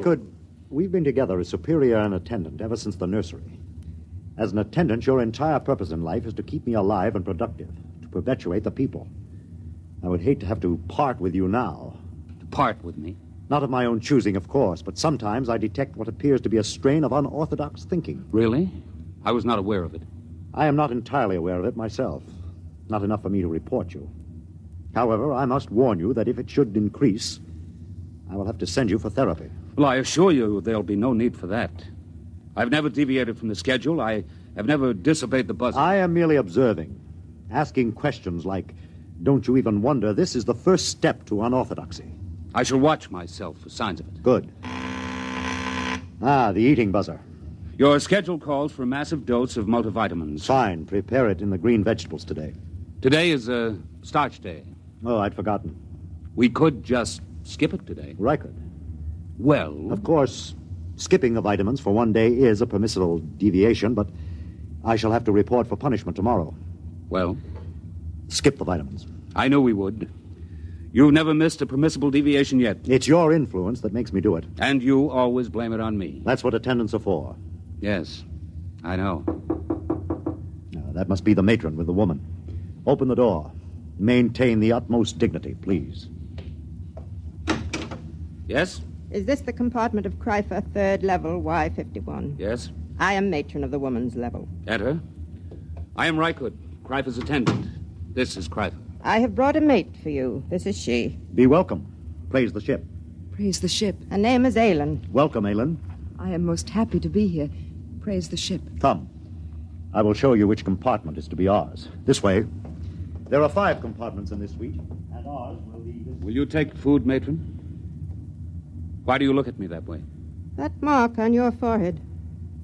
We've been together as superior and attendant ever since the nursery. As an attendant, your entire purpose in life is to keep me alive and productive, to perpetuate the people. I would hate to have to part with you now. To part with me? Not of my own choosing, of course, but sometimes I detect what appears to be a strain of unorthodox thinking. Really? I was not aware of it. I am not entirely aware of it myself. Not enough for me to report you. However, I must warn you that if it should increase, I will have to send you for therapy. Well, I assure you there'll be no need for that. I've never deviated from the schedule. I have never disobeyed the buzzer. I am merely observing, asking questions like, don't you even wonder this is the first step to unorthodoxy? I shall watch myself for signs of it. Good. The eating buzzer. Your schedule calls for a massive dose of multivitamins. Fine. Prepare it in the green vegetables today. Today is a starch day. Oh, I'd forgotten. We could just skip it today. Rykud. Well... Of course, skipping the vitamins for one day is a permissible deviation, but I shall have to report for punishment tomorrow. Well? Skip the vitamins. I knew we would. You've never missed a permissible deviation yet. It's your influence that makes me do it. And you always blame it on me. That's what attendants are for. Yes, I know. That must be the matron with the woman. Open the door. Maintain the utmost dignity, please. Yes? Is this the compartment of Kreifer, third level, Y51? Yes. I am matron of the woman's level. Enter. I am Rykud, Kreifer's attendant. This is Kreifer. I have brought a mate for you. This is she. Be welcome. Praise the ship. Praise the ship. Her name is Aylin. Welcome, Aylin. I am most happy to be here. Praise the ship. Come. I will show you which compartment is to be ours. This way. There are 5 compartments in this suite, and ours will be this... Will you take food, matron? Why do you look at me that way? That mark on your forehead.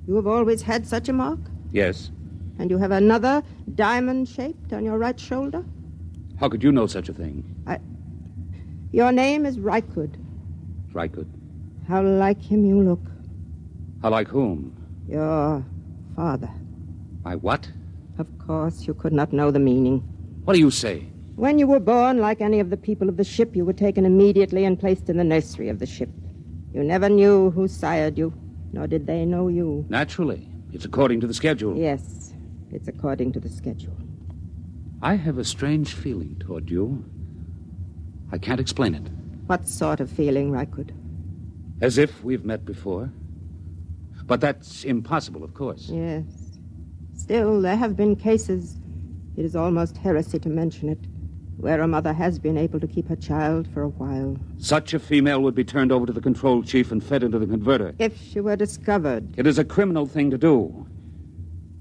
You have always had such a mark? Yes. And you have another diamond-shaped on your right shoulder? How could you know such a thing? Your name is Rykud. Rykud. How like him you look. How like whom? Your father. My what? Of course, you could not know the meaning. What do you say? When you were born, like any of the people of the ship, you were taken immediately and placed in the nursery of the ship. You never knew who sired you, nor did they know you. Naturally. It's according to the schedule. Yes, it's according to the schedule. I have a strange feeling toward you. I can't explain it. What sort of feeling, Rykud? As if we've met before. But that's impossible, of course. Yes. Still, there have been cases, it is almost heresy to mention it, where a mother has been able to keep her child for a while. Such a female would be turned over to the control chief and fed into the converter. If she were discovered. It is a criminal thing to do.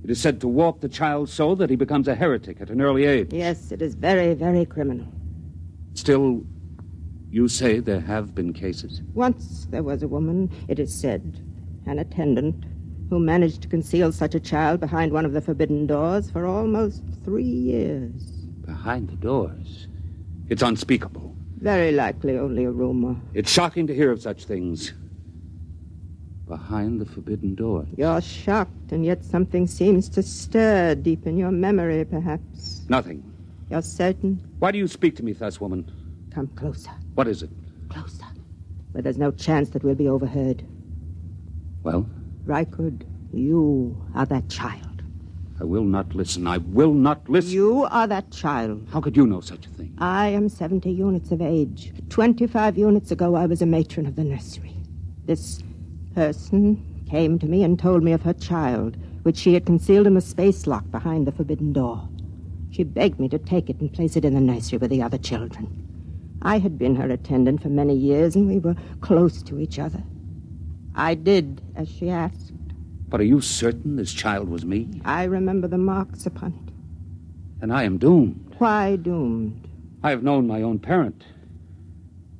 It is said to warp the child so that he becomes a heretic at an early age. Yes, it is very, very criminal. Still, you say there have been cases? Once there was a woman, it is said, an attendant, who managed to conceal such a child behind one of the forbidden doors for almost 3 years. Behind the doors? It's unspeakable. Very likely only a rumor. It's shocking to hear of such things. Behind the forbidden doors. You're shocked, and yet something seems to stir deep in your memory, perhaps. Nothing. You're certain? Why do you speak to me thus, woman? Come closer. What is it? Closer. Where there's no chance that we'll be overheard. Well? Rykud, you are that child. I will not listen. I will not listen. You are that child. How could you know such a thing? I am 70 units of age. 25 units ago, I was a matron of the nursery. This person came to me and told me of her child, which she had concealed in the space lock behind the forbidden door. She begged me to take it and place it in the nursery with the other children. I had been her attendant for many years, and we were close to each other. I did as she asked. But are you certain this child was me? I remember the marks upon it. And I am doomed. Why doomed? I have known my own parent.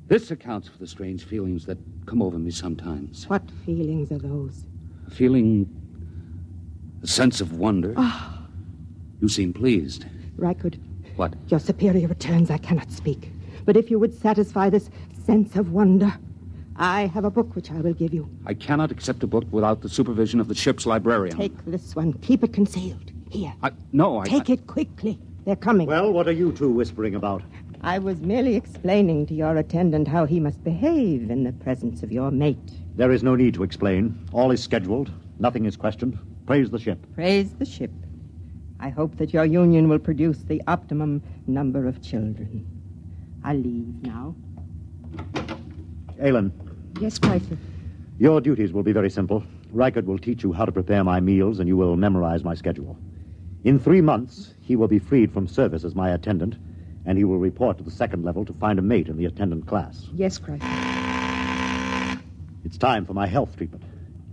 This accounts for the strange feelings that come over me sometimes. What feelings are those? A feeling... a sense of wonder. Oh. You seem pleased. Rykud. What? Your superior returns. I cannot speak. But if you would satisfy this sense of wonder, I have a book which I will give you. I cannot accept a book without the supervision of the ship's librarian. Take this one. Keep it concealed. Here. No. Take it quickly. They're coming. Well, what are you two whispering about? I was merely explaining to your attendant how he must behave in the presence of your mate. There is no need to explain. All is scheduled. Nothing is questioned. Praise the ship. Praise the ship. I hope that your union will produce the optimum number of children. I'll leave now. Aylin. Yes, Pfeiffer. Your duties will be very simple. Rykud will teach you how to prepare my meals, and you will memorize my schedule. In 3 months, he will be freed from service as my attendant, and he will report to the second level to find a mate in the attendant class. Yes, Cryphon. It's time for my health treatment.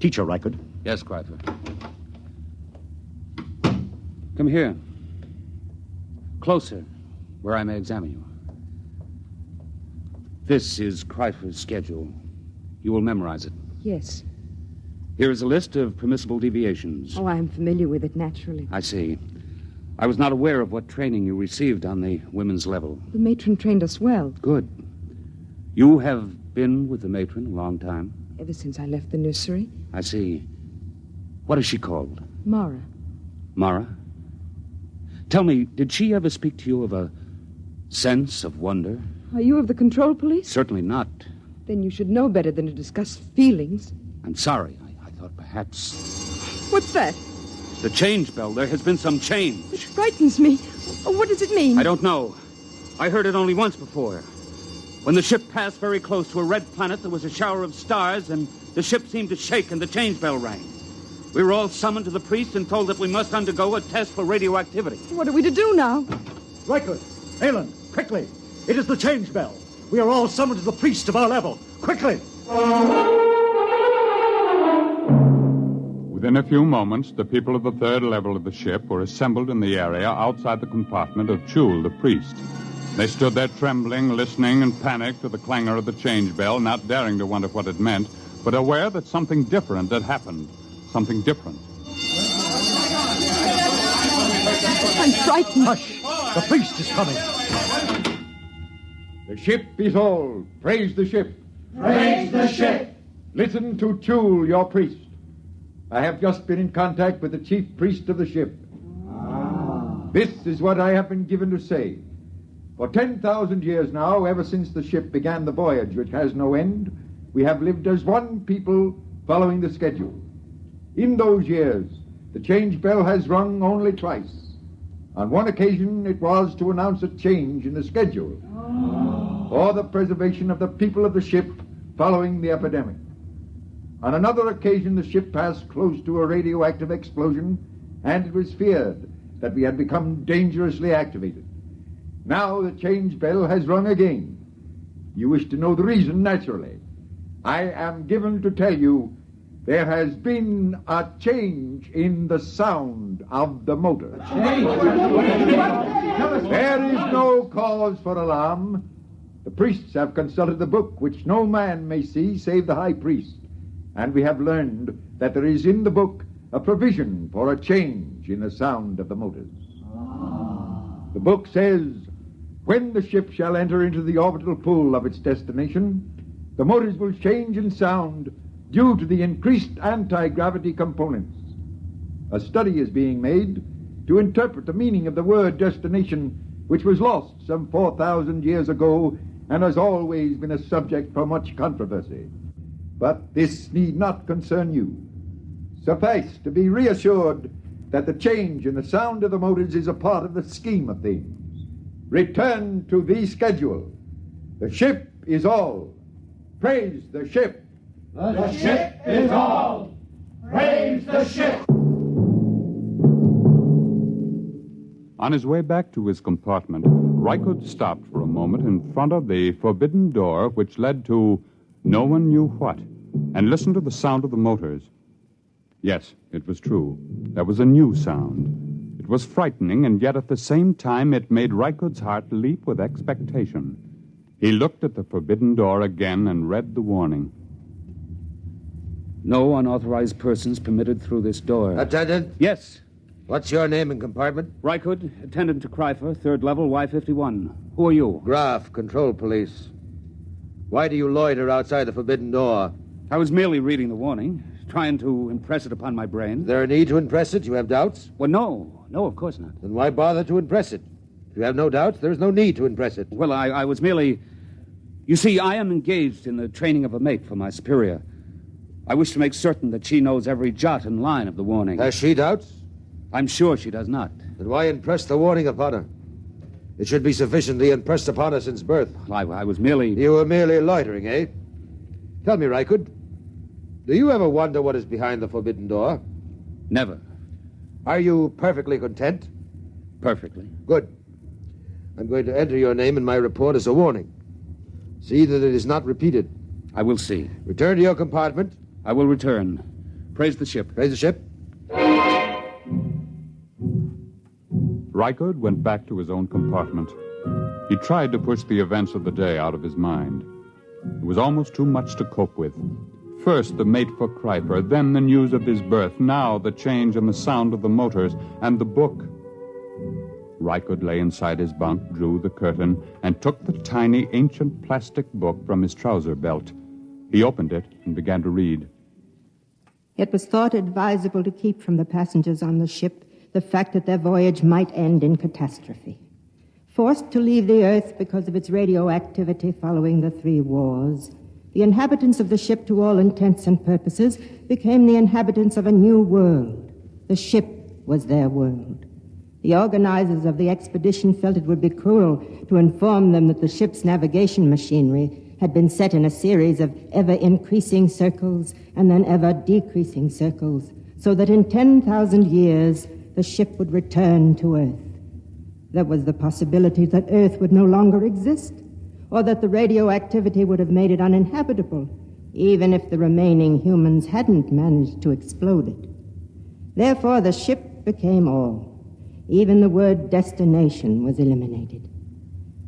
Teacher Rykud. Yes, Cryphon. Come here. Closer, where I may examine you. This is Cryphon's schedule. You will memorize it. Yes. Here is a list of permissible deviations. Oh, I am familiar with it, naturally. I see. I was not aware of what training you received on the women's level. The matron trained us well. Good. You have been with the matron a long time? Ever since I left the nursery. I see. What is she called? Mara. Mara? Tell me, did she ever speak to you of a sense of wonder? Are you of the control police? Certainly not. Then you should know better than to discuss feelings. I'm sorry. I thought perhaps... What's that? The change bell. There has been some change. It frightens me. Oh, what does it mean? I don't know. I heard it only once before. When the ship passed very close to a red planet, there was a shower of stars, and the ship seemed to shake, and the change bell rang. We were all summoned to the priest and told that we must undergo a test for radioactivity. What are we to do now? Rykud, Aylin, quickly. It is the change bell. We are all summoned to the priest of our level. Quickly! Within a few moments, the people of the third level of the ship were assembled in the area outside the compartment of Chul, the priest. They stood there trembling, listening, and panicked to the clangor of the change bell, not daring to wonder what it meant, but aware that something different had happened. Something different. I'm frightened. Hush! The priest is coming. The ship is all. Praise the ship. Praise the ship. Listen to Chul, your priest. I have just been in contact with the chief priest of the ship. This is what I have been given to say. For 10,000 years now, ever since the ship began the voyage which has no end, we have lived as one people following the schedule. In those years, the change bell has rung only twice. On one occasion, it was to announce a change in the schedule for the preservation of the people of the ship following the epidemic. On another occasion, the ship passed close to a radioactive explosion, and it was feared that we had become dangerously activated. Now the change bell has rung again. You wish to know the reason, naturally. I am given to tell you there has been a change in the sound of the motor. There is no cause for alarm. The priests have consulted the book, which no man may see save the high priest. And we have learned that there is in the book a provision for a change in the sound of the motors. The book says, when the ship shall enter into the orbital pool of its destination, the motors will change in sound due to the increased anti-gravity components. A study is being made to interpret the meaning of the word destination, which was lost some 4,000 years ago and has always been a subject for much controversy. But this need not concern you. Suffice to be reassured that the change in the sound of the motors is a part of the scheme of things. Return to the schedule. The ship is all. Praise the ship. The ship is all. Praise the ship. On his way back to his compartment, Rykud stopped for a moment in front of the forbidden door which led to no one knew what, and listened to the sound of the motors. Yes, it was true. There was a new sound. It was frightening, and yet at the same time it made Rykud's heart leap with expectation. He looked at the forbidden door again and read the warning. No unauthorized persons permitted through this door. Attendant? Yes. What's your name and compartment? Rykud, attendant to Kryfer, third level, Y51. Who are you? Graf, control police. Why do you loiter outside the forbidden door? I was merely reading the warning, trying to impress it upon my brain. Is there a need to impress it? You have doubts? Well, no. No, of course not. Then why bother to impress it? If you have no doubts, there is no need to impress it. Well, I was merely... You see, I am engaged in the training of a mate for my superior. I wish to make certain that she knows every jot and line of the warning. Has she doubts? I'm sure she does not. Then why impress the warning upon her? It should be sufficiently impressed upon her since birth. I was merely... You were merely loitering, eh? Tell me, Rykud, do you ever wonder what is behind the forbidden door? Never. Are you perfectly content? Perfectly. Good. I'm going to enter your name in my report as a warning. See that it is not repeated. I will see. Return to your compartment. I will return. Praise the ship. Praise the ship. Rykud went back to his own compartment. He tried to push the events of the day out of his mind. It was almost too much to cope with. First, the mate for Kryper, then the news of his birth, now the change in the sound of the motors, and the book. Rykud lay inside his bunk, drew the curtain, and took the tiny, ancient plastic book from his trouser belt. He opened it and began to read. It was thought advisable to keep from the passengers on the ship the fact that their voyage might end in catastrophe. Forced to leave the Earth because of its radioactivity following the 3 wars, the inhabitants of the ship, to all intents and purposes, became the inhabitants of a new world. The ship was their world. The organizers of the expedition felt it would be cruel to inform them that the ship's navigation machinery had been set in a series of ever-increasing circles and then ever-decreasing circles, so that in 10,000 years the ship would return to Earth. There was the possibility that Earth would no longer exist, or that the radioactivity would have made it uninhabitable, even if the remaining humans hadn't managed to explode it. Therefore, the ship became all. Even the word destination was eliminated.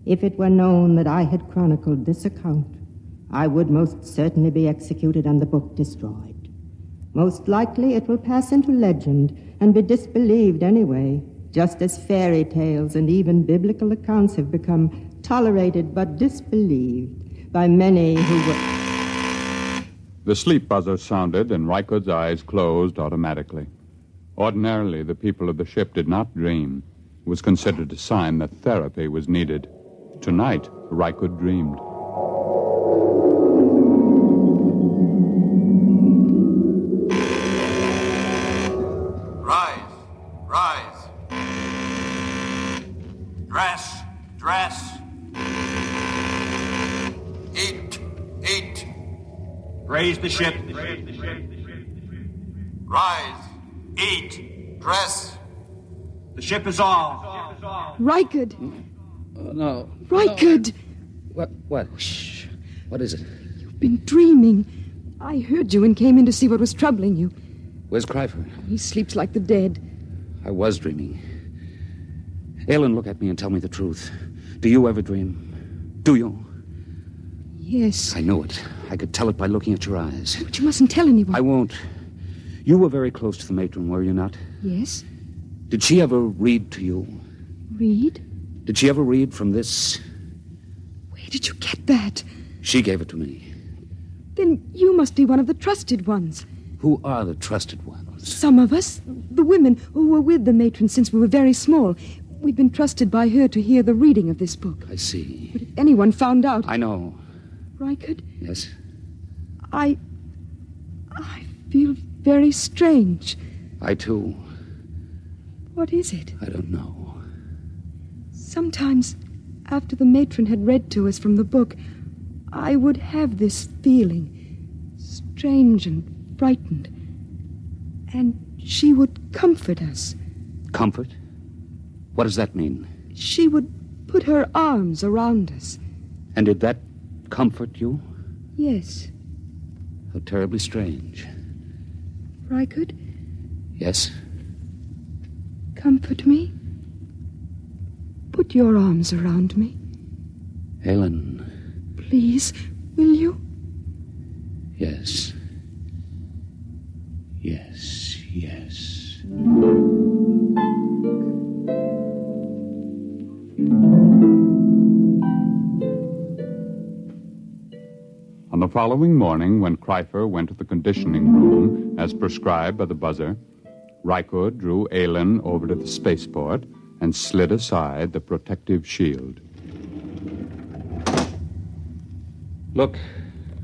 If it were known that I had chronicled this account, I would most certainly be executed and the book destroyed. Most likely it will pass into legend and be disbelieved anyway, just as fairy tales and even biblical accounts have become tolerated but disbelieved by many who were... The sleep buzzer sounded, and Rycood's eyes closed automatically. Ordinarily, the people of the ship did not dream. It was considered a sign that therapy was needed. Tonight, Rycood dreamed. Rise. Dress. Eat. Raise the ship. Rise. Eat. Dress. The ship is all. Rycood! No. Rycood! What? Shh. What is it? You've been dreaming. I heard you and came in to see what was troubling you. Where's Cryfer? He sleeps like the dead. I was dreaming. Ellen, look at me and tell me the truth. Do you ever dream? Do you? Yes. I know it. I could tell it by looking at your eyes. But you mustn't tell anyone. I won't. You were very close to the matron, were you not? Yes. Did she ever read to you? Read? Did she ever read from this? Where did you get that? She gave it to me. Then you must be one of the trusted ones. Who are the trusted ones? Some of us, the women who were with the matron since we were very small. We've been trusted by her to hear the reading of this book. I see. But if anyone found out... I know. Rycood? Yes? I feel very strange. I, too. What is it? I don't know. Sometimes, after the matron had read to us from the book, I would have this feeling, strange and frightened. And she would comfort us. Comfort? What does that mean? She would put her arms around us. And did that comfort you? Yes. How terribly strange. Rycood? Yes? Comfort me. Put your arms around me. Helen. Please, will you? Yes. On the following morning, when Cryfer went to the conditioning room, as prescribed by the buzzer, Rycood drew Aylin over to the spaceport and slid aside the protective shield. Look.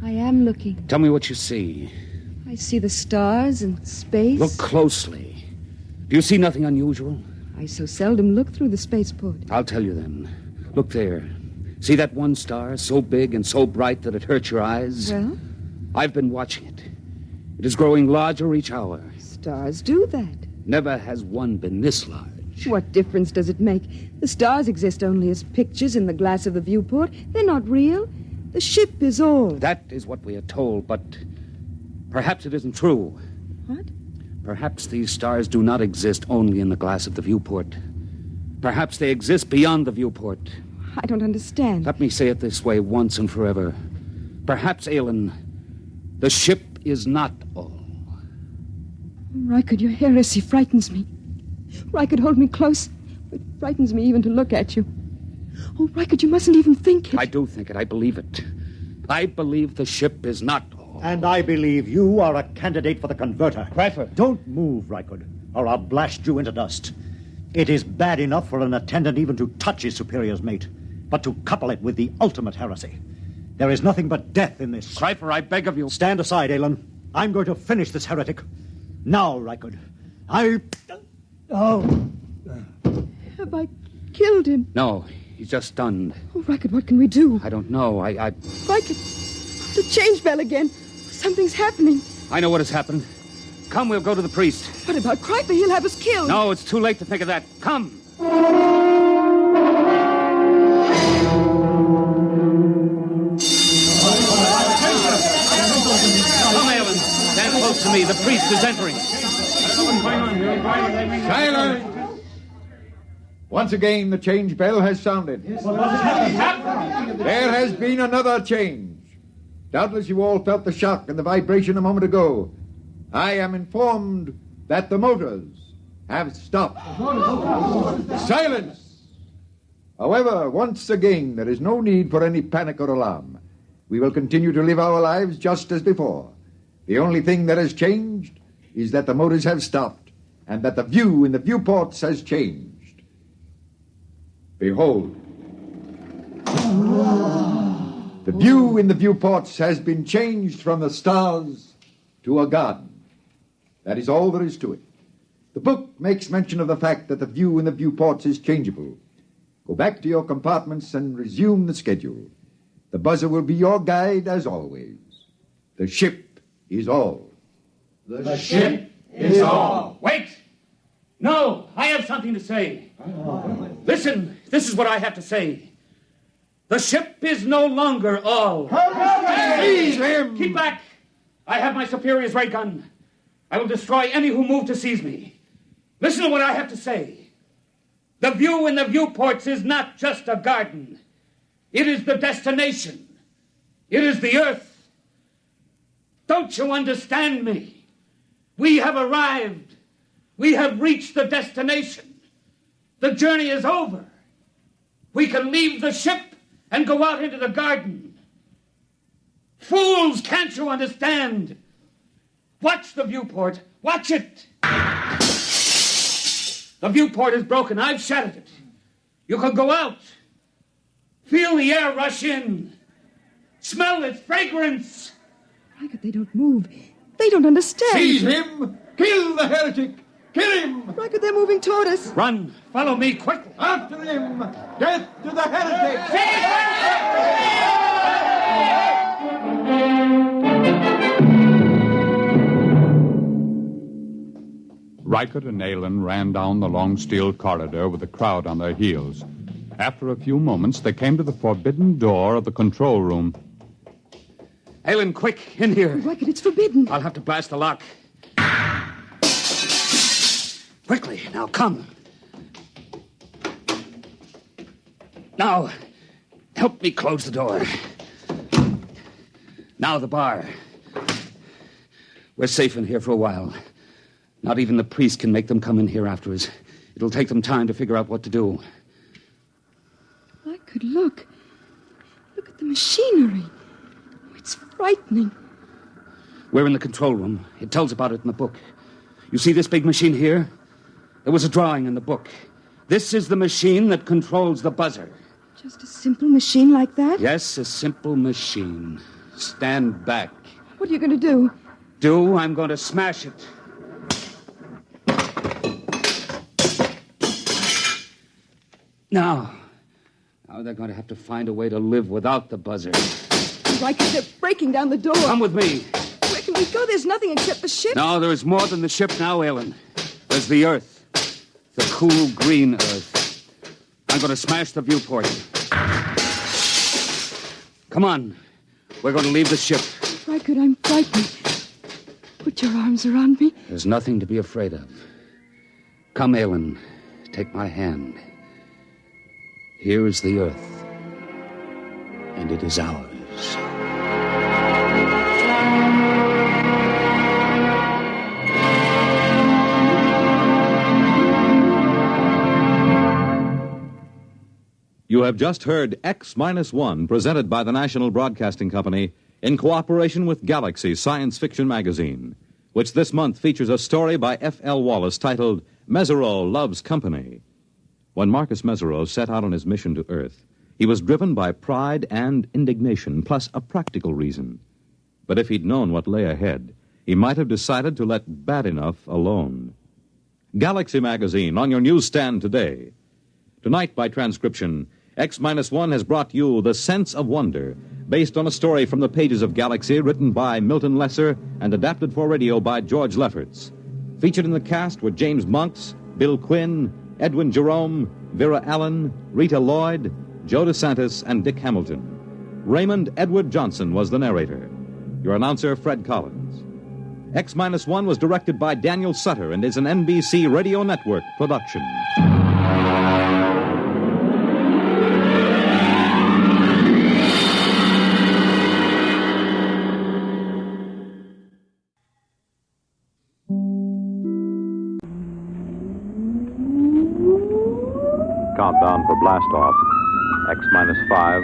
I am looking. Tell me what you see. I see the stars and space. Look closely. Do you see nothing unusual? I so seldom look through the spaceport. I'll tell you then. Look there. See that one star, so big and so bright that it hurts your eyes? Well? I've been watching it. It is growing larger each hour. Stars do that. Never has one been this large. What difference does it make? The stars exist only as pictures in the glass of the viewport. They're not real. The ship is all. That is what we are told, but perhaps it isn't true. What? Perhaps these stars do not exist only in the glass of the viewport. Perhaps they exist beyond the viewport. I don't understand. Let me say it this way once and forever. Perhaps, Aylin, the ship is not all. Rycood, your heresy frightens me. Rycood, hold me close. It frightens me even to look at you. Oh, Rycood, you mustn't even think it. I do think it. I believe it. I believe the ship is not all. And I believe you are a candidate for the converter. Cryfer. Don't move, Rycood, or I'll blast you into dust. It is bad enough for an attendant even to touch his superior's mate, but to couple it with the ultimate heresy. There is nothing but death in this. Cryfer, I beg of you. Stand aside, Aylin. I'm going to finish this heretic. Now, Rycood. Have I killed him? No, he's just stunned. Oh, Rycood, what can we do? I don't know. Rycood, the change bell again. Something's happening. I know what has happened. Come, we'll go to the priest. What about Cryfer? He'll have us killed. No, it's too late to think of that. Come. Come, Aylin. Stand close to me. The priest is entering. Silence! Once again, the change bell has sounded. There has been another change. Doubtless you all felt the shock and the vibration a moment ago. I am informed that the motors have stopped. Silence! However, once again, there is no need for any panic or alarm. We will continue to live our lives just as before. The only thing that has changed is that the motors have stopped and that the view in the viewports has changed. Behold. The view in the viewports has been changed from the stars to a garden. That is all there is to it. The book makes mention of the fact that the view in the viewports is changeable. Go back to your compartments and resume the schedule. The buzzer will be your guide as always. The ship is all. The ship is all. Wait! No, I have something to say. Listen, this is what I have to say. The ship is no longer all. Seize him! Keep back! I have my superior's ray gun. I will destroy any who move to seize me. Listen to what I have to say. The view in the viewports is not just a garden. It is the destination. It is the earth. Don't you understand me? We have arrived. We have reached the destination. The journey is over. We can leave the ship and go out into the garden. Fools, can't you understand? Watch the viewport. Watch it. The viewport is broken. I've shattered it. You can go out. Feel the air rush in. Smell its fragrance. Riker, they don't move. They don't understand. Seize him! Kill the heretic! Kill him! Riker, they're moving toward us. Run. Follow me quickly. After him! Death to the heretic! Riker and Aylin ran down the long steel corridor with the crowd on their heels. After a few moments, they came to the forbidden door of the control room. Aylin, quick, in here. Riker, it's forbidden. I'll have to blast the lock. Quickly, now come. Now, help me close the door. Now the bar. We're safe in here for a while. Not even the priest can make them come in here after us. It'll take them time to figure out what to do. I could look. Look at the machinery. Oh, it's frightening. We're in the control room. It tells about it in the book. You see this big machine here? There was a drawing in the book. This is the machine that controls the buzzer. Just a simple machine like that? Yes, a simple machine. Stand back. What are you going to do? I'm going to smash it. Now they're going to have to find a way to live without the buzzer. Riker, they're breaking down the door. Come with me. Where can we go? There's nothing except the ship. No, there is more than the ship now, Aylin. There's the Earth. The cool green Earth. I'm going to smash the viewport. Come on. We're going to leave the ship. Riker, I'm frightened. Put your arms around me. There's nothing to be afraid of. Come, Aylin. Take my hand. Here is the Earth. And it is ours. You have just heard X-1, presented by the National Broadcasting Company in cooperation with Galaxy Science Fiction Magazine, which this month features a story by F.L. Wallace titled Mesereau Loves Company. When Marcus Mesereau set out on his mission to Earth, he was driven by pride and indignation, plus a practical reason. But if he'd known what lay ahead, he might have decided to let bad enough alone. Galaxy Magazine on your newsstand today. Tonight, by transcription, X-1 has brought you The Sense of Wonder, based on a story from the pages of Galaxy written by Milton Lesser and adapted for radio by George Lefferts. Featured in the cast were James Monks, Bill Quinn, Edwin Jerome, Vera Allen, Rita Lloyd, Joe DeSantis, and Dick Hamilton. Raymond Edward Johnson was the narrator. Your announcer, Fred Collins. X-1 was directed by Daniel Sutter and is an NBC Radio Network production. Countdown for blast-off. X-5,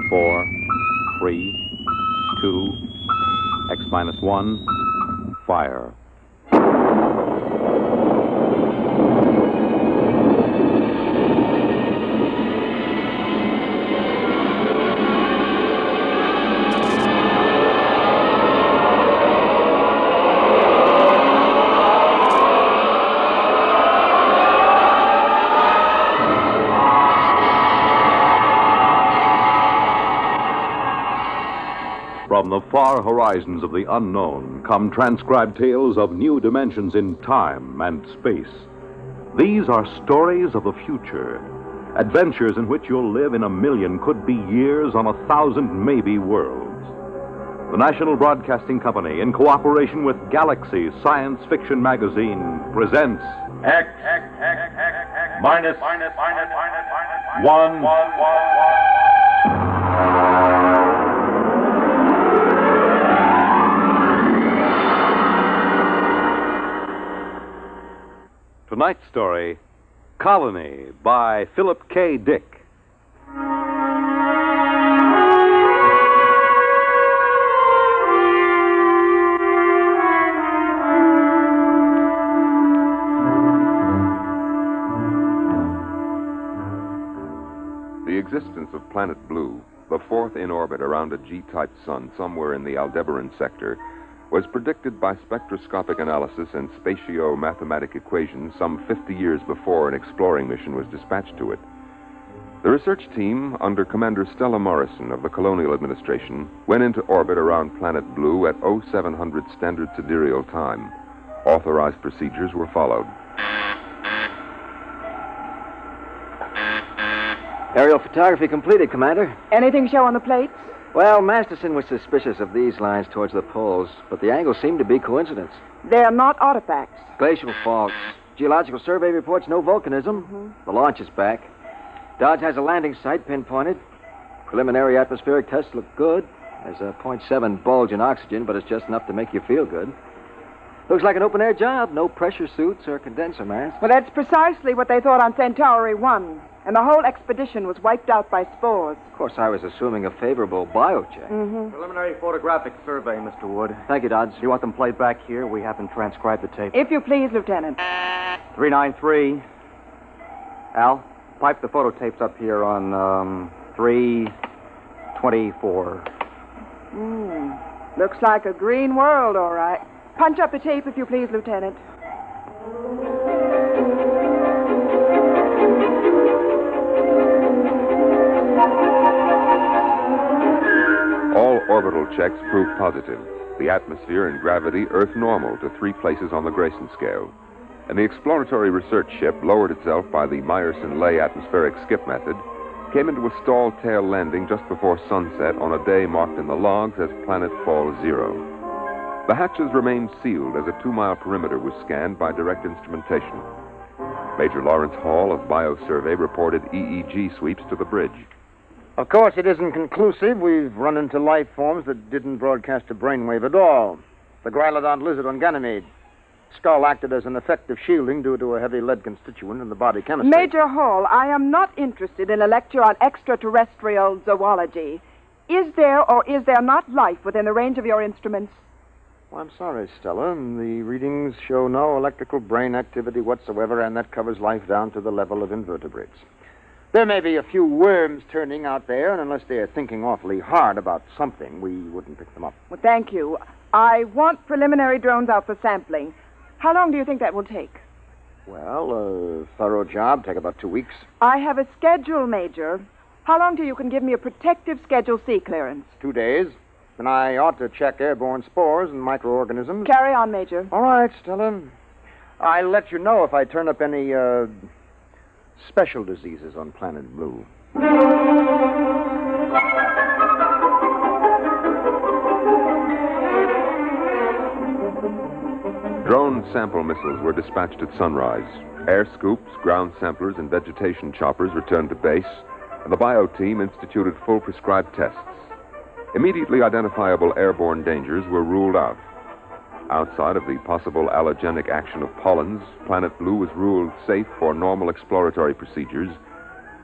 4, 3, 2, X-1, fire. From the far horizons of the unknown come transcribed tales of new dimensions in time and space. These are stories of the future, adventures in which you'll live in a million, could be years, on 1,000 maybe worlds. The National Broadcasting Company, in cooperation with Galaxy Science Fiction Magazine, presents X minus 1. Tonight's story, Colony, by Philip K. Dick. The existence of Planet Blue, the fourth in orbit around a G-type sun somewhere in the Aldebaran sector, was predicted by spectroscopic analysis and spatio-mathematic equations some 50 years before an exploring mission was dispatched to it. The research team, under Commander Stella Morrison of the Colonial Administration, went into orbit around Planet Blue at 0700 Standard Sidereal Time. Authorized procedures were followed. Aerial photography completed, Commander. Anything show on the plates? Well, Masterson was suspicious of these lines towards the poles, but the angles seemed to be coincidence. They're not artifacts. Glacial faults. Geological survey reports no volcanism. The launch is back. Dodge has a landing site pinpointed. Preliminary atmospheric tests look good. There's a 0.7 bulge in oxygen, but it's just enough to make you feel good. Looks like an open-air job. No pressure suits or condenser masks. Well, that's precisely what they thought on Centauri 1. And the whole expedition was wiped out by spores. Of course, I was assuming a favorable biocheck. Preliminary photographic survey, Mr. Wood. Thank you, Dodge. You want them played back here? We haven't transcribed the tape. If you please, Lieutenant. 393. Al, pipe the photo tapes up here on 324. Looks like a green world, all right. Punch up the tape, if you please, Lieutenant. All orbital checks proved positive. The atmosphere and gravity Earth normal to 3 places on the Grayson scale. And the exploratory research ship lowered itself by the Meyerson-Lay atmospheric skip method, came into a stalled tail landing just before sunset on a day marked in the logs as Planet Fall 0. The hatches remained sealed as a 2-mile perimeter was scanned by direct instrumentation. Major Lawrence Hall of Biosurvey reported EEG sweeps to the bridge. Of course, it isn't conclusive. We've run into life forms that didn't broadcast a brainwave at all. The Grylodon lizard on Ganymede. Skull acted as an effective shielding due to a heavy lead constituent in the body chemistry. Major Hall, I am not interested in a lecture on extraterrestrial zoology. Is there or is there not life within the range of your instruments? Well, I'm sorry, Stella. The readings show no electrical brain activity whatsoever, and that covers life down to the level of invertebrates. There may be a few worms turning out there, and unless they're thinking awfully hard about something, we wouldn't pick them up. Well, thank you. I want preliminary drones out for sampling. How long do you think that will take? Well, a thorough job. Take about 2 weeks. I have a schedule, Major. How long till you can give me a protective Schedule C clearance? 2 days. And I ought to check airborne spores and microorganisms. Carry on, Major. All right, Stella. I'll let you know if I turn up any, special diseases on Planet Blue. Drone sample missiles were dispatched at sunrise. Air scoops, ground samplers, and vegetation choppers returned to base, and the bio team instituted full prescribed tests. Immediately identifiable airborne dangers were ruled out. Outside of the possible allergenic action of pollens, Planet Blue was ruled safe for normal exploratory procedures,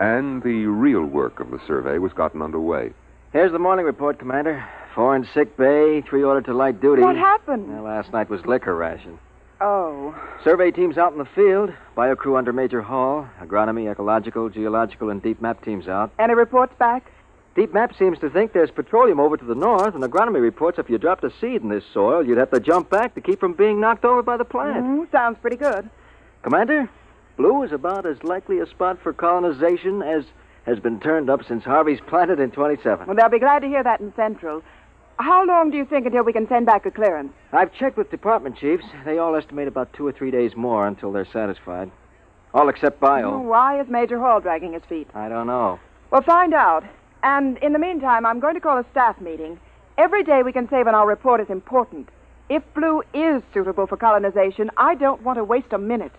and the real work of the survey was gotten underway. Here's the morning report, Commander. 4 in sick bay, 3 ordered to light duty. What happened? Well, last night was liquor ration. Oh. Survey teams out in the field. Bio crew under Major Hall. Agronomy, ecological, geological, and deep map teams out. Any reports back? Deep map seems to think there's petroleum over to the north, and agronomy reports if you dropped a seed in this soil, you'd have to jump back to keep from being knocked over by the plant. Sounds pretty good. Commander, Blue is about as likely a spot for colonization as has been turned up since Harvey's planted in 27. Well, they'll be glad to hear that in Central. How long do you think until we can send back a clearance? I've checked with department chiefs. They all estimate about 2 or 3 days more until they're satisfied. All except Bio. Why is Major Hall dragging his feet? I don't know. Well, find out. And in the meantime, I'm going to call a staff meeting. Every day we can save on our report is important. If Blue is suitable for colonization, I don't want to waste a minute.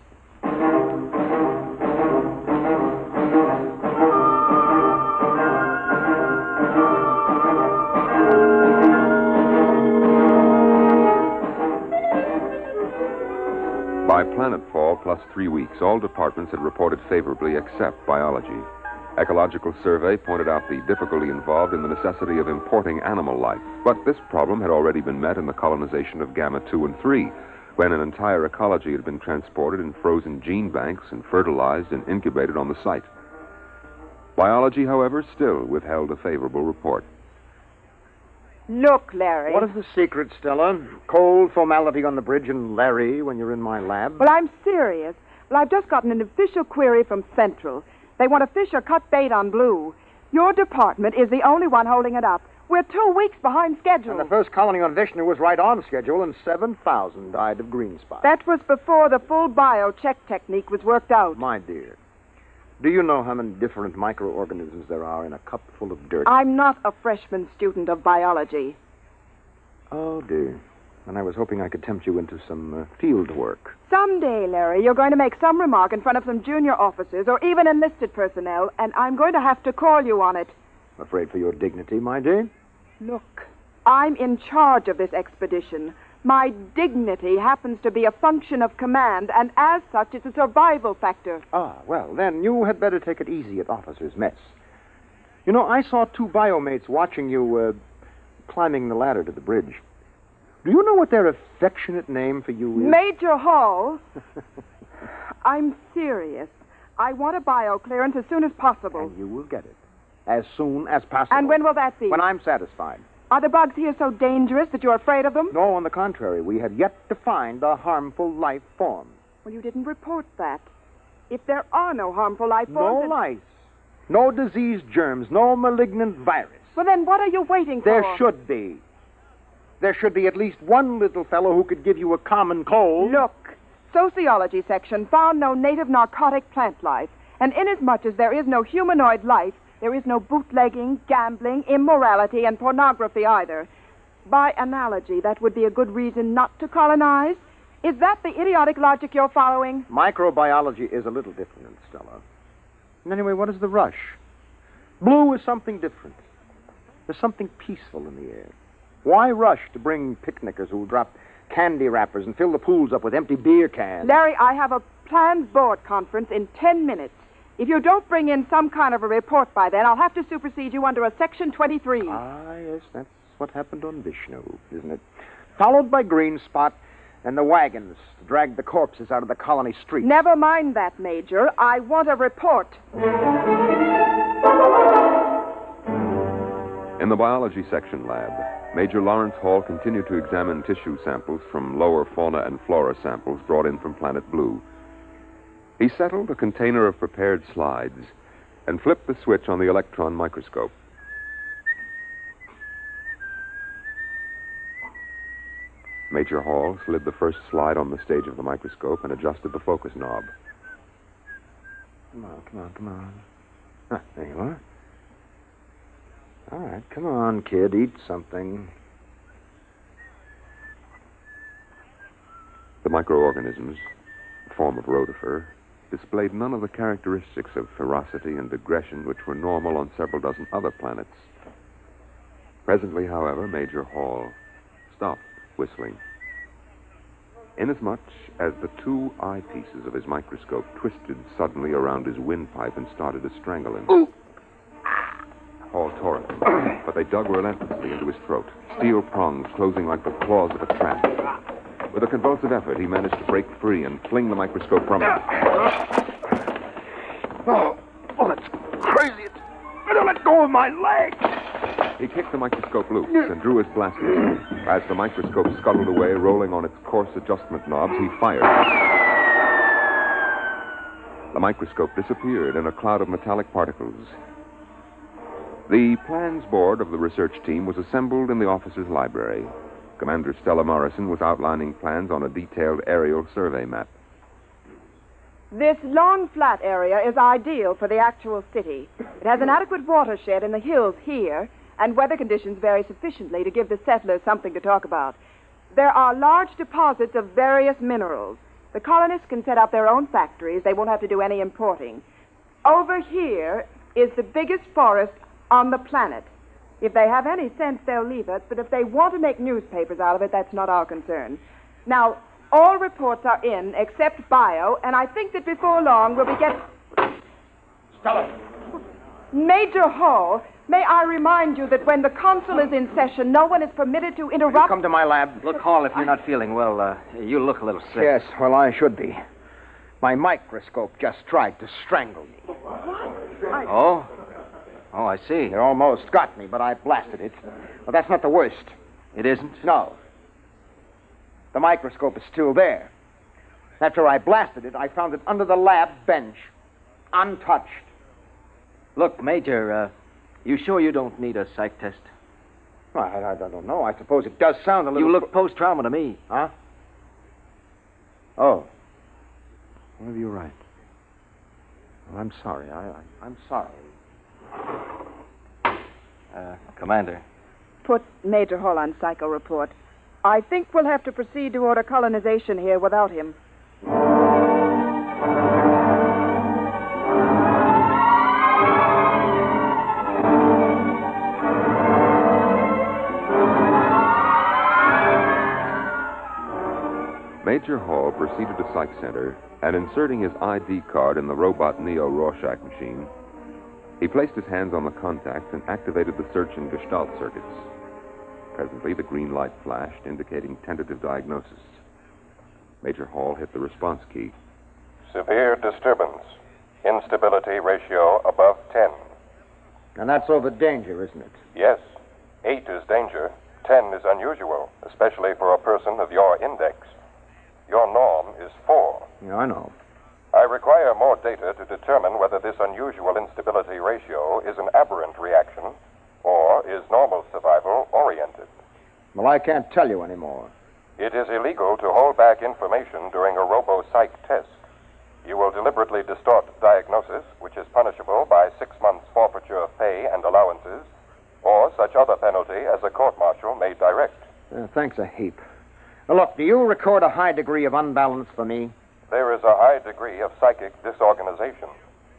By planetfall plus 3 weeks, all departments had reported favorably except biology. Ecological survey pointed out the difficulty involved in the necessity of importing animal life. But this problem had already been met in the colonization of Gamma 2 and 3, when an entire ecology had been transported in frozen gene banks and fertilized and incubated on the site. Biology, however, still withheld a favorable report. Look, Larry. What is the secret, Stella? Cold formality on the bridge and Larry when you're in my lab? Well, I'm serious. Well, I've just gotten an official query from Central. They want to fish or cut bait on Blue. Your department is the only one holding it up. We're 2 weeks behind schedule. And the first colony on Vishnu was right on schedule, and 7,000 died of green spot. That was before the full bio-check technique was worked out. My dear, do you know how many different microorganisms there are in a cup full of dirt? I'm not a freshman student of biology. Oh, dear. And I was hoping I could tempt you into some field work. Someday, Larry, you're going to make some remark in front of some junior officers or even enlisted personnel, and I'm going to have to call you on it. I'm afraid for your dignity, my dear. Look, I'm in charge of this expedition. My dignity happens to be a function of command, and as such, it's a survival factor. Ah, well, then you had better take it easy at officers' mess. You know, I saw 2 biomates watching you climbing the ladder to the bridge. Do you know what their affectionate name for you is? Major Hall. I'm serious. I want a bio clearance as soon as possible. And you will get it. As soon as possible. And when will that be? When I'm satisfied. Are the bugs here so dangerous that you're afraid of them? No, on the contrary. We have yet to find a harmful life form. Well, you didn't report that. If there are no harmful life forms... No lice. No disease germs. No malignant virus. Well, then what are you waiting for? There should be. There should be at least one little fellow who could give you a common cold. Look, sociology section found no native narcotic plant life. And inasmuch as there is no humanoid life, there is no bootlegging, gambling, immorality, and pornography either. By analogy, that would be a good reason not to colonize. Is that the idiotic logic you're following? Microbiology is a little different, Stella. And anyway, what is the rush? Blue is something different. There's something peaceful in the air. Why rush to bring picnickers who'll drop candy wrappers and fill the pools up with empty beer cans? Larry, I have a planned board conference in 10 minutes. If you don't bring in some kind of a report by then, I'll have to supersede you under a Section 23. Ah, yes, that's what happened on Vishnu, isn't it? Followed by Green Spot and the wagons to drag the corpses out of the colony street. Never mind that, Major. I want a report. In the biology section lab, Major Lawrence Hall continued to examine tissue samples from lower fauna and flora samples brought in from Planet Blue. He settled a container of prepared slides and flipped the switch on the electron microscope. Major Hall slid the first slide on the stage of the microscope and adjusted the focus knob. Come on. Ah, there you are. All right, come on, kid, eat something. The microorganisms, a form of rotifer, displayed none of the characteristics of ferocity and aggression which were normal on several dozen other planets. Presently, however, Major Hall stopped whistling. Inasmuch as the 2 eyepieces of his microscope twisted suddenly around his windpipe and started to strangle him. Hall tore at them, but they dug relentlessly into his throat, steel prongs closing like the claws of a trap. With a convulsive effort, he managed to break free and fling the microscope from him. Oh, that's crazy. Don't let go of my leg. He kicked the microscope loose and drew his blaster. As the microscope scuttled away, rolling on its coarse adjustment knobs, he fired. The microscope disappeared in a cloud of metallic particles. The plans board of the research team was assembled in the officer's library. Commander Stella Morrison was outlining plans on a detailed aerial survey map. This long, flat area is ideal for the actual city. It has an adequate watershed in the hills here, and weather conditions vary sufficiently to give the settlers something to talk about. There are large deposits of various minerals. The colonists can set up their own factories. They won't have to do any importing. Over here is the biggest forest on the planet. If they have any sense, they'll leave us, but if they want to make newspapers out of it, that's not our concern. Now, all reports are in, except bio, and I think that before long we'll be getting... Stella! Major Hall, may I remind you that when the consul is in session, no one is permitted to interrupt... Come to my lab. Look, Hall, if you're not feeling well, you look a little sick. Yes, well, I should be. My microscope just tried to strangle me. What? Oh? Oh, I see. It almost got me, but I blasted it. Well, that's not the worst. It isn't? No. The microscope is still there. After I blasted it, I found it under the lab bench, untouched. Look, Major, you sure you don't need a psych test? Well, I don't know. I suppose it does sound a little... You look post-trauma to me. Huh? Oh. Maybe you're right. Well, I'm sorry. I'm sorry. Commander. Put Major Hall on psycho report. I think we'll have to proceed to order colonization here without him. Major Hall proceeded to Psych Center and, inserting his ID card in the robot Neo Rorschach machine, he placed his hands on the contacts and activated the search and gestalt circuits. Presently, the green light flashed, indicating tentative diagnosis. Major Hall hit the response key. Severe disturbance. Instability ratio above 10. And that's over danger, isn't it? Yes. 8 is danger. 10 is unusual, especially for a person of your index. Your norm is 4. Yeah, I know. I require more data to determine whether this unusual instability ratio is an aberrant reaction or is normal survival oriented. Well, I can't tell you anymore. It is illegal to hold back information during a robo-psych test. You will deliberately distort diagnosis, which is punishable by 6 months forfeiture of pay and allowances, or such other penalty as a court-martial may direct. Thanks a heap. Now, look, do you record a high degree of unbalance for me? There is a high degree of psychic disorganization,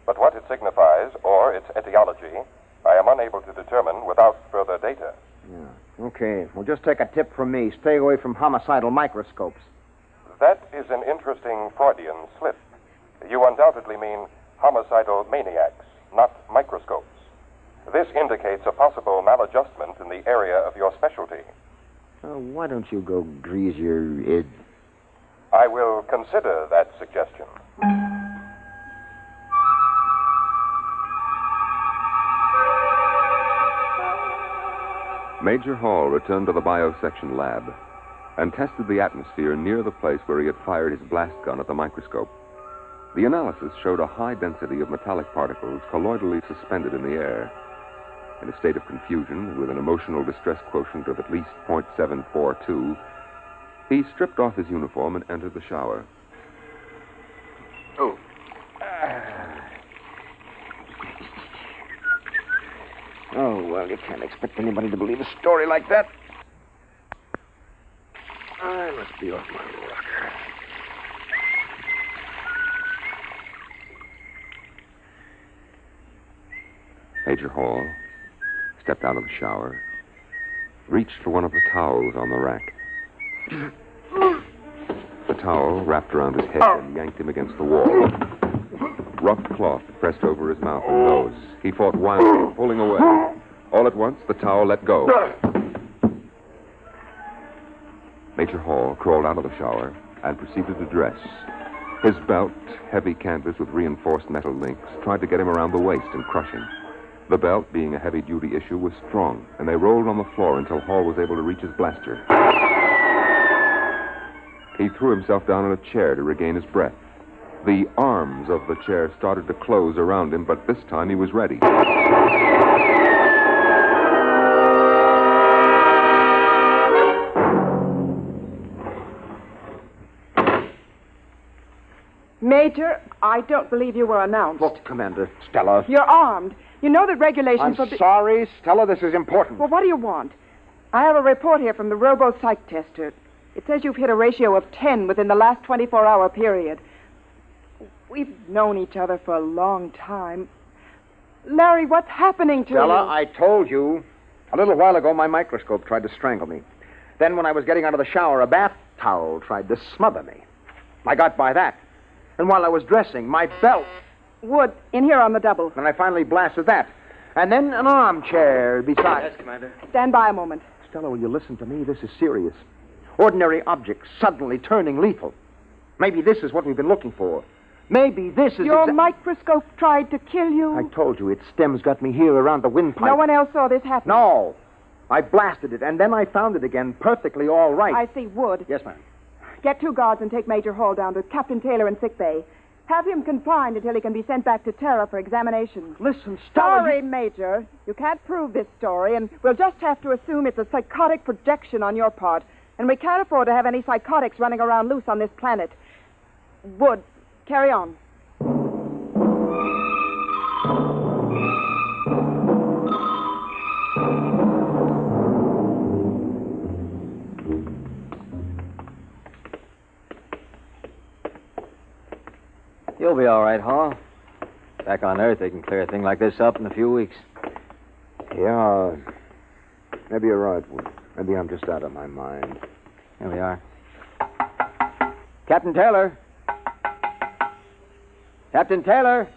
but what it signifies, or its etiology, I am unable to determine without further data. Yeah. Okay. Well, just take a tip from me. Stay away from homicidal microscopes. That is an interesting Freudian slip. You undoubtedly mean homicidal maniacs, not microscopes. This indicates a possible maladjustment in the area of your specialty. Why don't you go grease your id? I will consider that suggestion. Major Hall returned to the biosection lab and tested the atmosphere near the place where he had fired his blast gun at the microscope. The analysis showed a high density of metallic particles colloidally suspended in the air. In a state of confusion, with an emotional distress quotient of at least 0.742, he stripped off his uniform and entered the shower. Oh. Oh, well, you can't expect anybody to believe a story like that. I must be off my rocker. Major Hall stepped out of the shower, reached for one of the towels on the rack. The towel wrapped around his head and yanked him against the wall. Rough cloth pressed over his mouth and nose. He fought wildly, pulling away. All at once, the towel let go. Major Hall crawled out of the shower and proceeded to dress. His belt, heavy canvas with reinforced metal links, tried to get him around the waist and crush him. The belt, being a heavy-duty issue, was strong, and they rolled on the floor until Hall was able to reach his blaster. He threw himself down on a chair to regain his breath. The arms of the chair started to close around him, but this time he was ready. Major, I don't believe you were announced. Look, Commander. Stella. You're armed. You know that regulations I'm sorry, Stella. This is important. Well, what do you want? I have a report here from the robo-psych tester. It says you've hit a ratio of 10 within the last 24-hour period. We've known each other for a long time. Larry, what's happening to Stella, you? I told you. A little while ago, my microscope tried to strangle me. Then when I was getting out of the shower, a bath towel tried to smother me. I got by that. And while I was dressing, my belt... Wood, in here on the double. And I finally blasted that. And then an armchair beside... Yes, Commander. Stand by a moment. Stella, will you listen to me? This is serious. Ordinary objects suddenly turning lethal. Maybe this is what we've been looking for. Maybe this is... Your microscope tried to kill you? I told you, its stems got me here around the windpipe. No one else saw this happen? No. I blasted it, and then I found it again, perfectly all right. I see. Wood. Yes, ma'am. Get 2 guards and take Major Hall down to Captain Taylor in sick bay. Have him confined until he can be sent back to Terra for examination. Listen, Stella... Sorry, Major. You can't prove this story, and we'll just have to assume it's a psychotic projection on your part. And we can't afford to have any psychotics running around loose on this planet. Wood, carry on. You'll be all right, Hall. Back on Earth, they can clear a thing like this up in a few weeks. Yeah, maybe you're right, Wood. Maybe I'm just out of my mind. Here we are. Captain Taylor. Captain Taylor.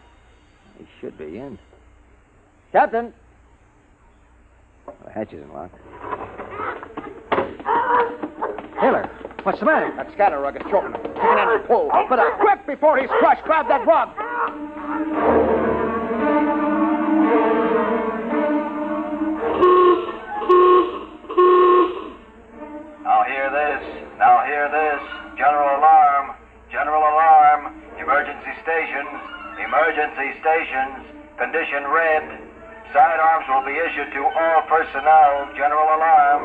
He should be in. Captain. The hatch isn't locked. Taylor, what's the matter? That scatter rug is choking him. Take an end and pull. But quick, before he's crushed, grab that rug. Now hear this. General alarm. General alarm. Emergency stations. Emergency stations. Condition red. Sidearms will be issued to all personnel. General alarm.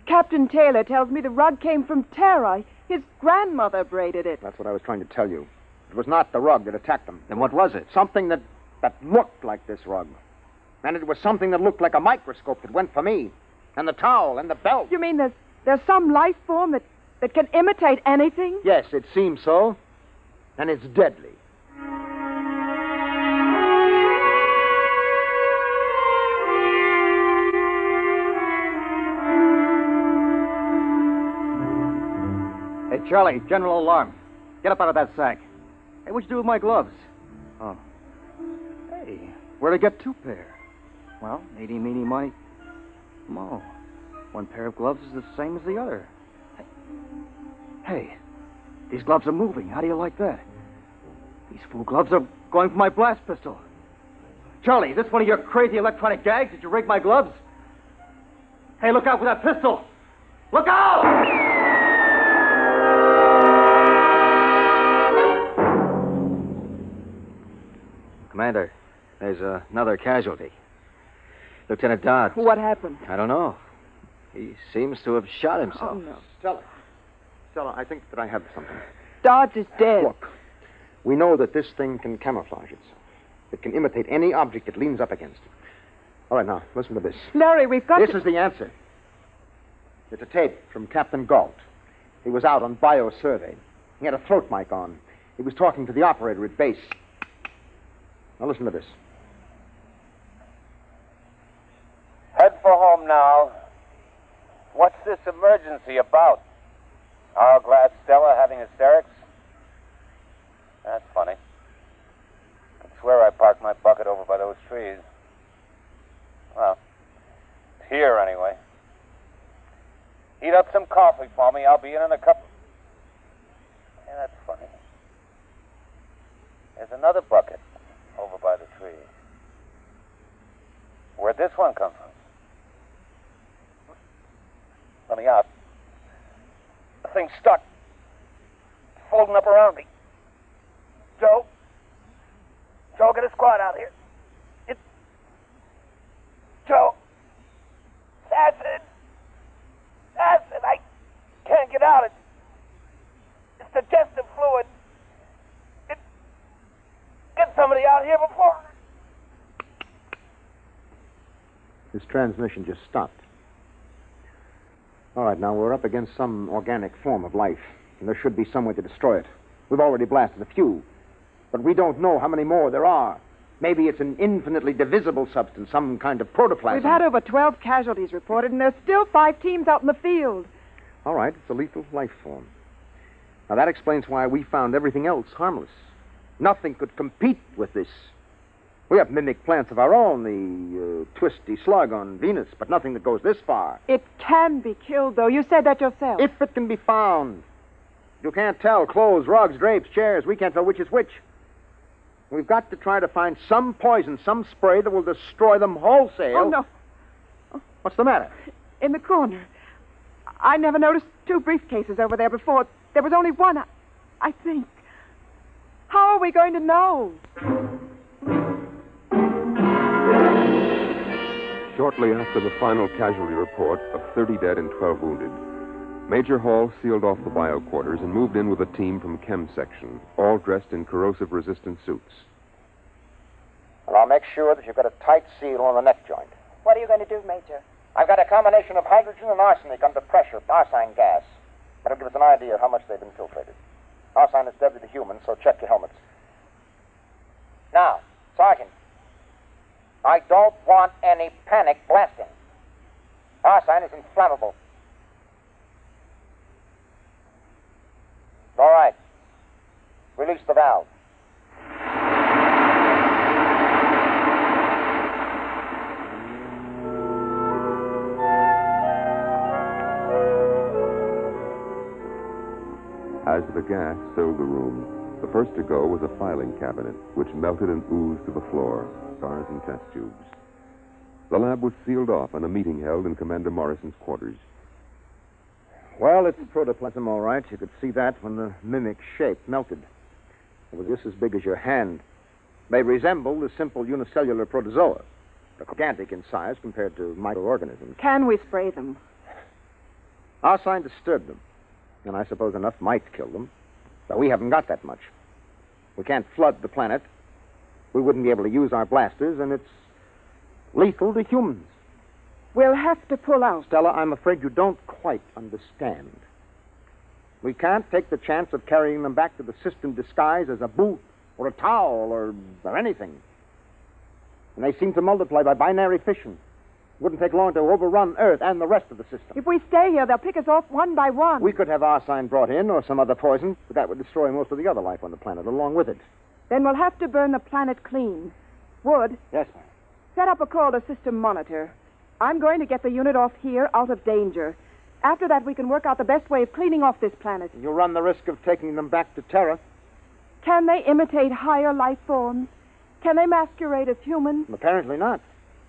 Captain Taylor tells me the rug came from Terra. His grandmother braided it. That's what I was trying to tell you. It was not the rug that attacked him. Then what was it? Something that looked like this rug. And it was something that looked like a microscope that went for me. And the towel and the belt. You mean there's some life form that can imitate anything? Yes, it seems so. And it's deadly. Hey, Charlie, general alarm. Get up out of that sack. Hey, what'd you do with my gloves? Oh. Hey, where'd I get 2 pair? Well, eeny, meeny, miny, mo. 1 pair of gloves is the same as the other. Hey, these gloves are moving. How do you like that? These fool gloves are going for my blast pistol. Charlie, is this one of your crazy electronic gags? Did you rig my gloves? Hey, look out for that pistol! Look out! Commander, there's another casualty. Lieutenant Dodds. What happened? I don't know. He seems to have shot himself. Oh, no. Stella, I think that I have something. Dodds is dead. Look, we know that this thing can camouflage itself. It can imitate any object it leans up against. All right, now, listen to this. Larry, we've got This is the answer. It's a tape from Captain Galt. He was out on bio-survey. He had a throat mic on. He was talking to the operator at base. Now, listen to this. Head for home now. What's this emergency about? Hourglass Stella having hysterics? That's funny. I swear I parked my bucket over by those trees. Well, it's here anyway. Heat up some coffee for me. I'll be in a couple. Yeah, that's funny. There's another bucket over by the tree. Where'd this one come from? Let me out. The thing's stuck. It's folding up around me. Joe? Joe, get a squad out here. Joe? It's acid. Acid. I can't get out. It's digestive fluid. Get somebody out here before. His transmission just stopped. All right, now we're up against some organic form of life, and there should be some way to destroy it. We've already blasted a few, but we don't know how many more there are. Maybe it's an infinitely divisible substance, some kind of protoplasm. We've had over 12 casualties reported, and there's still 5 teams out in the field. All right, it's a lethal life form. Now, that explains why we found everything else harmless. Nothing could compete with this. We have mimic plants of our own, the twisty slug on Venus, but nothing that goes this far. It can be killed, though. You said that yourself. If it can be found. You can't tell. Clothes, rugs, drapes, chairs. We can't tell which is which. We've got to try to find some poison, some spray that will destroy them wholesale. Oh, no. What's the matter? In the corner. I never noticed 2 briefcases over there before. There was only one, I think. How are we going to know? Shortly after the final casualty report of 30 dead and 12 wounded, Major Hall sealed off the bio quarters and moved in with a team from Chem Section, all dressed in corrosive-resistant suits. Well, I'll make sure that you've got a tight seal on the neck joint. What are you going to do, Major? I've got a combination of hydrogen and arsenic under pressure, arsine gas. That'll give us an idea of how much they've infiltrated. Arsine is deadly to humans, so check your helmets. Now, Sergeant, I don't want any panic blasting. Arsine is inflammable. All right. Release the valve. As the gas filled the room, the first to go was a filing cabinet, which melted and oozed to the floor, scars and test tubes. The lab was sealed off and a meeting held in Commander Morrison's quarters. Well, it's protoplasm, all right. You could see that when the mimic shape melted. It was just as big as your hand. They resemble the simple unicellular protozoa. They're gigantic in size compared to microorganisms. Can we spray them? Arsine disturbed them, and I suppose enough might kill them. But we haven't got that much. We can't flood the planet. We wouldn't be able to use our blasters, and it's lethal to humans. We'll have to pull out. Stella, I'm afraid you don't quite understand. We can't take the chance of carrying them back to the system disguised as a boot or a towel or anything. And they seem to multiply by binary fission. It wouldn't take long to overrun Earth and the rest of the system. If we stay here, they'll pick us off one by one. We could have arsine brought in or some other poison, but that would destroy most of the other life on the planet along with it. Then we'll have to burn the planet clean. Wood? Yes, ma'am. Set up a call to system monitor. I'm going to get the unit off here out of danger. After that, we can work out the best way of cleaning off this planet. You'll run the risk of taking them back to Terra. Can they imitate higher life forms? Can they masquerade as humans? Apparently not.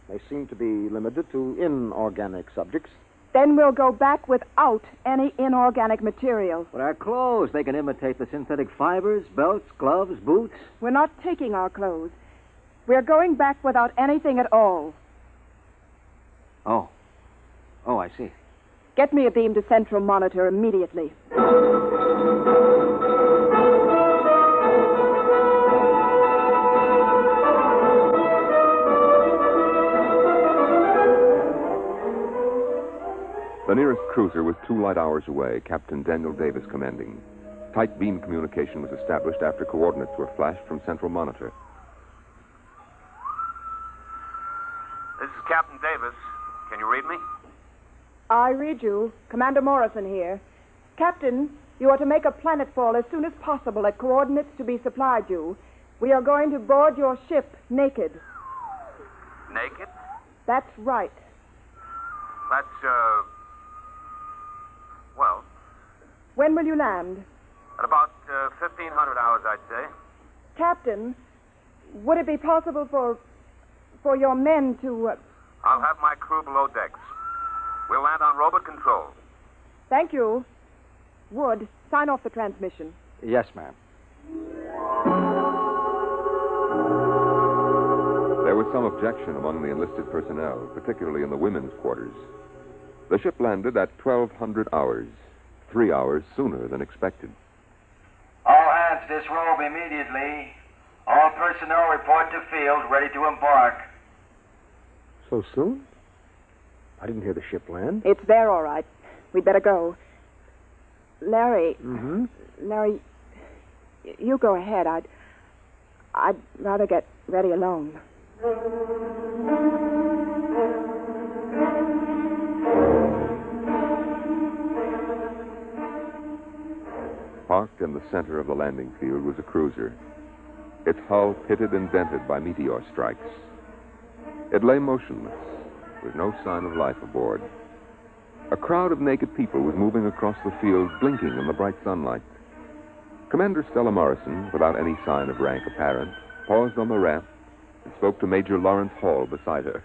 They seem to be limited to inorganic subjects. Then we'll go back without any inorganic material. But our clothes, they can imitate the synthetic fibers, belts, gloves, boots. We're not taking our clothes. We're going back without anything at all. Oh, I see. Get me a beam to central monitor immediately. The nearest cruiser was 2 light hours away, Captain Daniel Davis commanding. Tight beam communication was established after coordinates were flashed from central monitor. This is Captain Davis. Can you read me? I read you. Commander Morrison here. Captain, You are to make a planetfall as soon as possible at coordinates to be supplied you. We are going to board your ship naked. Naked? That's right. That's, well, When will you land? at about 1,500 hours, I'd say. Captain, would it be possible for your men to... I'll have my crew below decks. We'll land on robot control. Thank you. Wood, sign off the transmission. Yes, ma'am. There was some objection among the enlisted personnel, particularly in the women's quarters. The ship landed at 1,200 hours, 3 hours sooner than expected. All hands disrobe immediately. All personnel report to field, ready to embark. So soon? I didn't hear the ship land. It's there, all right. We'd better go. Larry. Mm-hmm. Larry, you go ahead. I'd rather get ready alone. Parked in the center of the landing field was a cruiser, its hull pitted and dented by meteor strikes. It lay motionless, with no sign of life aboard. A crowd of naked people was moving across the field, blinking in the bright sunlight. Commander Stella Morrison, without any sign of rank apparent, paused on the ramp and spoke to Major Lawrence Hall beside her.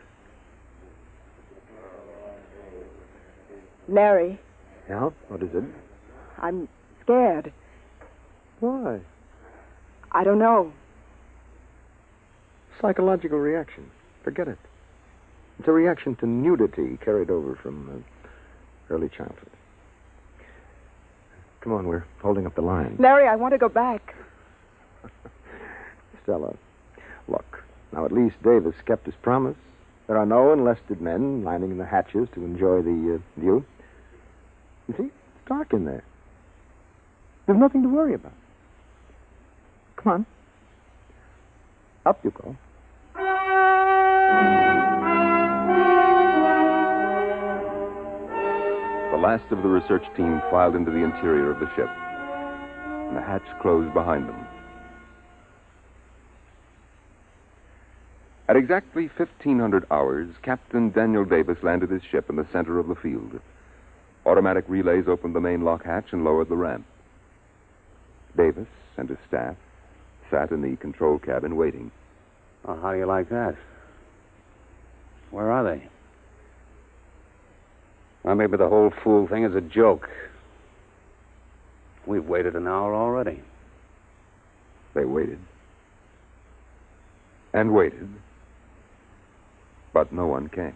Larry, Yeah? What is it? I'm scared. Why? I don't know. Psychological reaction. Forget it. It's a reaction to nudity carried over from early childhood. Come on, we're holding up the line. Larry, I want to go back. Stella, look. Now, at least Davis kept his promise. There are no enlisted men lining the hatches to enjoy the view. You see, it's dark in there. There's nothing to worry about. Come on. Up you go. The last of the research team filed into the interior of the ship, and the hatch closed behind them. At exactly 1,500 hours, Captain Daniel Davis landed his ship in the center of the field. Automatic relays opened the main lock hatch and lowered the ramp. Davis and his staff sat in the control cabin waiting. Oh, how do you like that? Where are they? Well, maybe the whole fool thing is a joke. We've waited an hour already. They waited. And waited. But no one came.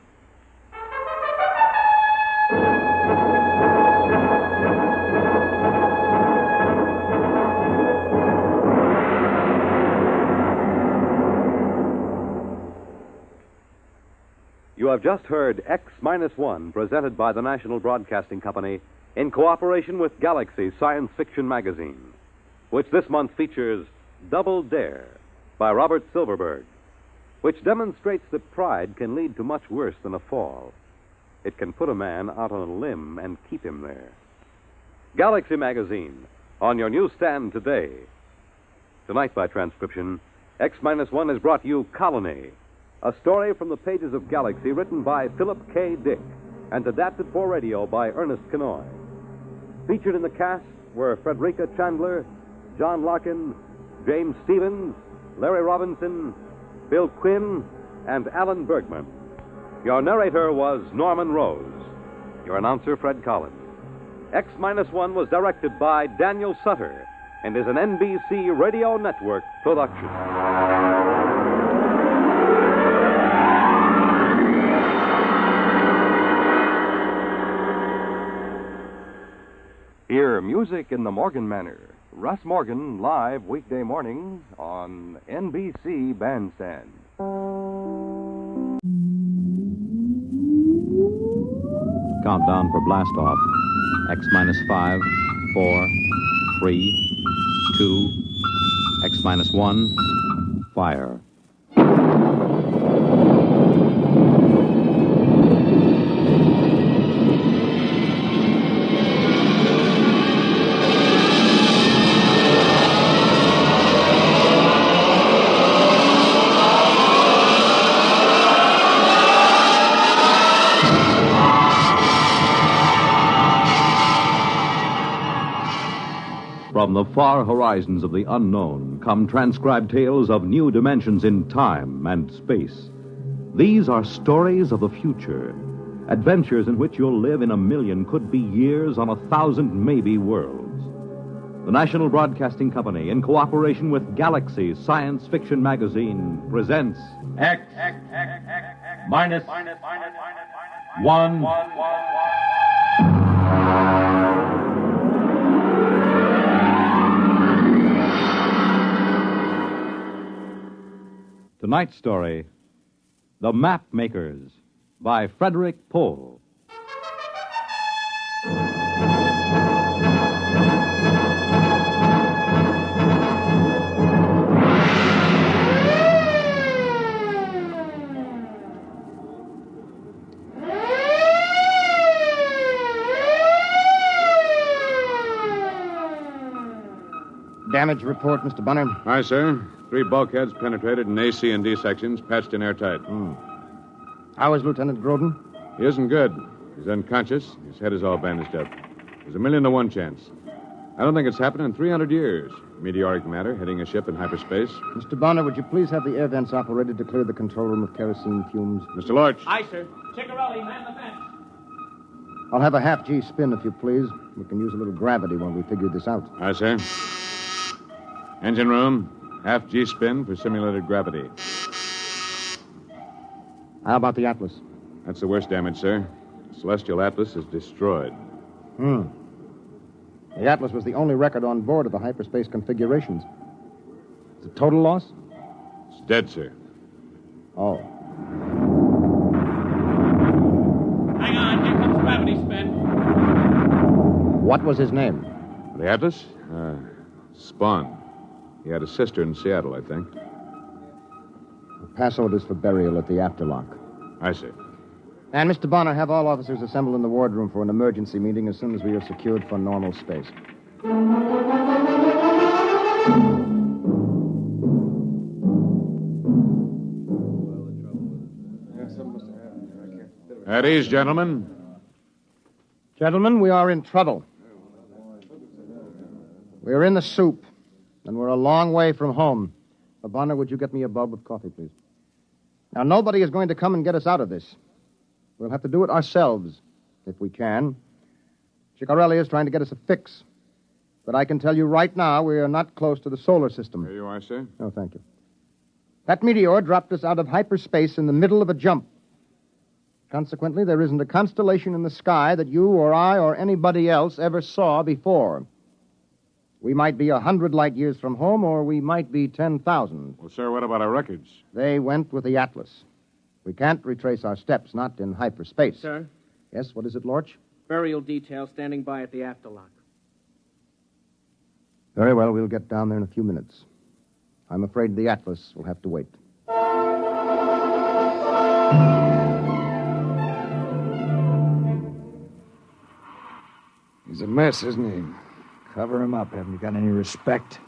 You have just heard X-1, presented by the National Broadcasting Company in cooperation with Galaxy Science Fiction Magazine, which this month features Double Dare by Robert Silverberg, which demonstrates that pride can lead to much worse than a fall. It can put a man out on a limb and keep him there. Galaxy Magazine, on your newsstand today. Tonight, by transcription, X-1 has brought you Colony, a story from the pages of Galaxy written by Philip K. Dick and adapted for radio by Ernest Kenoy. Featured in the cast were Frederica Chandler, John Larkin, James Stevens, Larry Robinson, Bill Quinn, and Alan Bergman. Your narrator was Norman Rose. Your announcer, Fred Collins. X-1 was directed by Daniel Sutter and is an NBC Radio Network production. Hear music in the Morgan manner. Russ Morgan, live weekday mornings on NBC Bandstand. Countdown for blast off. X-5, 4, 3, 2, X-1, fire. From the far horizons of the unknown come transcribed tales of new dimensions in time and space. These are stories of the future, adventures in which you'll live in a million, could be years, on 1,000 maybe worlds. The National Broadcasting Company, in cooperation with Galaxy Science Fiction Magazine, presents X minus 1. tonight's story, The Map Makers, by Frederick Pohl. Damage report, Mr. Bunner. Aye, sir. 3 bulkheads penetrated in A, C, and D sections, patched in airtight. How is Lieutenant Groden? He isn't good. He's unconscious. His head is all bandaged up. There's 1,000,000 to 1 chance. I don't think it's happened in 300 years. Meteoric matter hitting a ship in hyperspace. Mr. Bonner, would you please have the air vents operated to clear the control room of kerosene fumes? Mr. Lorch. Aye, sir. Ciccarelli, man the vents. I'll have a half-G spin, if you please. We can use a little gravity while we figure this out. Aye, sir. Engine room, half-G spin for simulated gravity. How about the Atlas? That's the worst damage, sir. Celestial Atlas is destroyed. The Atlas was the only record on board of the hyperspace configurations. It's a total loss? It's dead, sir. Oh. Hang on, here comes gravity spin. What was his name? The Atlas? Spawn. He had a sister in Seattle, I think. Pass orders for burial at the afterlock. I see. And, Mr. Bonner, have all officers assemble in the wardroom for an emergency meeting as soon as we are secured for normal space. At ease, gentlemen. Gentlemen, we are in trouble. We're in the soup, and we're a long way from home. Bonner, would you get me a bulb of coffee, please? Now, nobody is going to come and get us out of this. We'll have to do it ourselves, if we can. Ciccarelli is trying to get us a fix. But I can tell you right now, we are not close to the solar system. Here you are, sir. Oh, thank you. That meteor dropped us out of hyperspace in the middle of a jump. Consequently, there isn't a constellation in the sky that you or I or anybody else ever saw before. We might be 100 light years from home, or we might be 10,000. Well, sir, what about our records? They went with the Atlas. We can't retrace our steps, not in hyperspace. Sir? Yes, what is it, Lorch? Burial detail standing by at the afterlock. Very well, we'll get down there in a few minutes. I'm afraid the Atlas will have to wait. He's a mess, isn't he? Cover him up. Haven't you got any respect?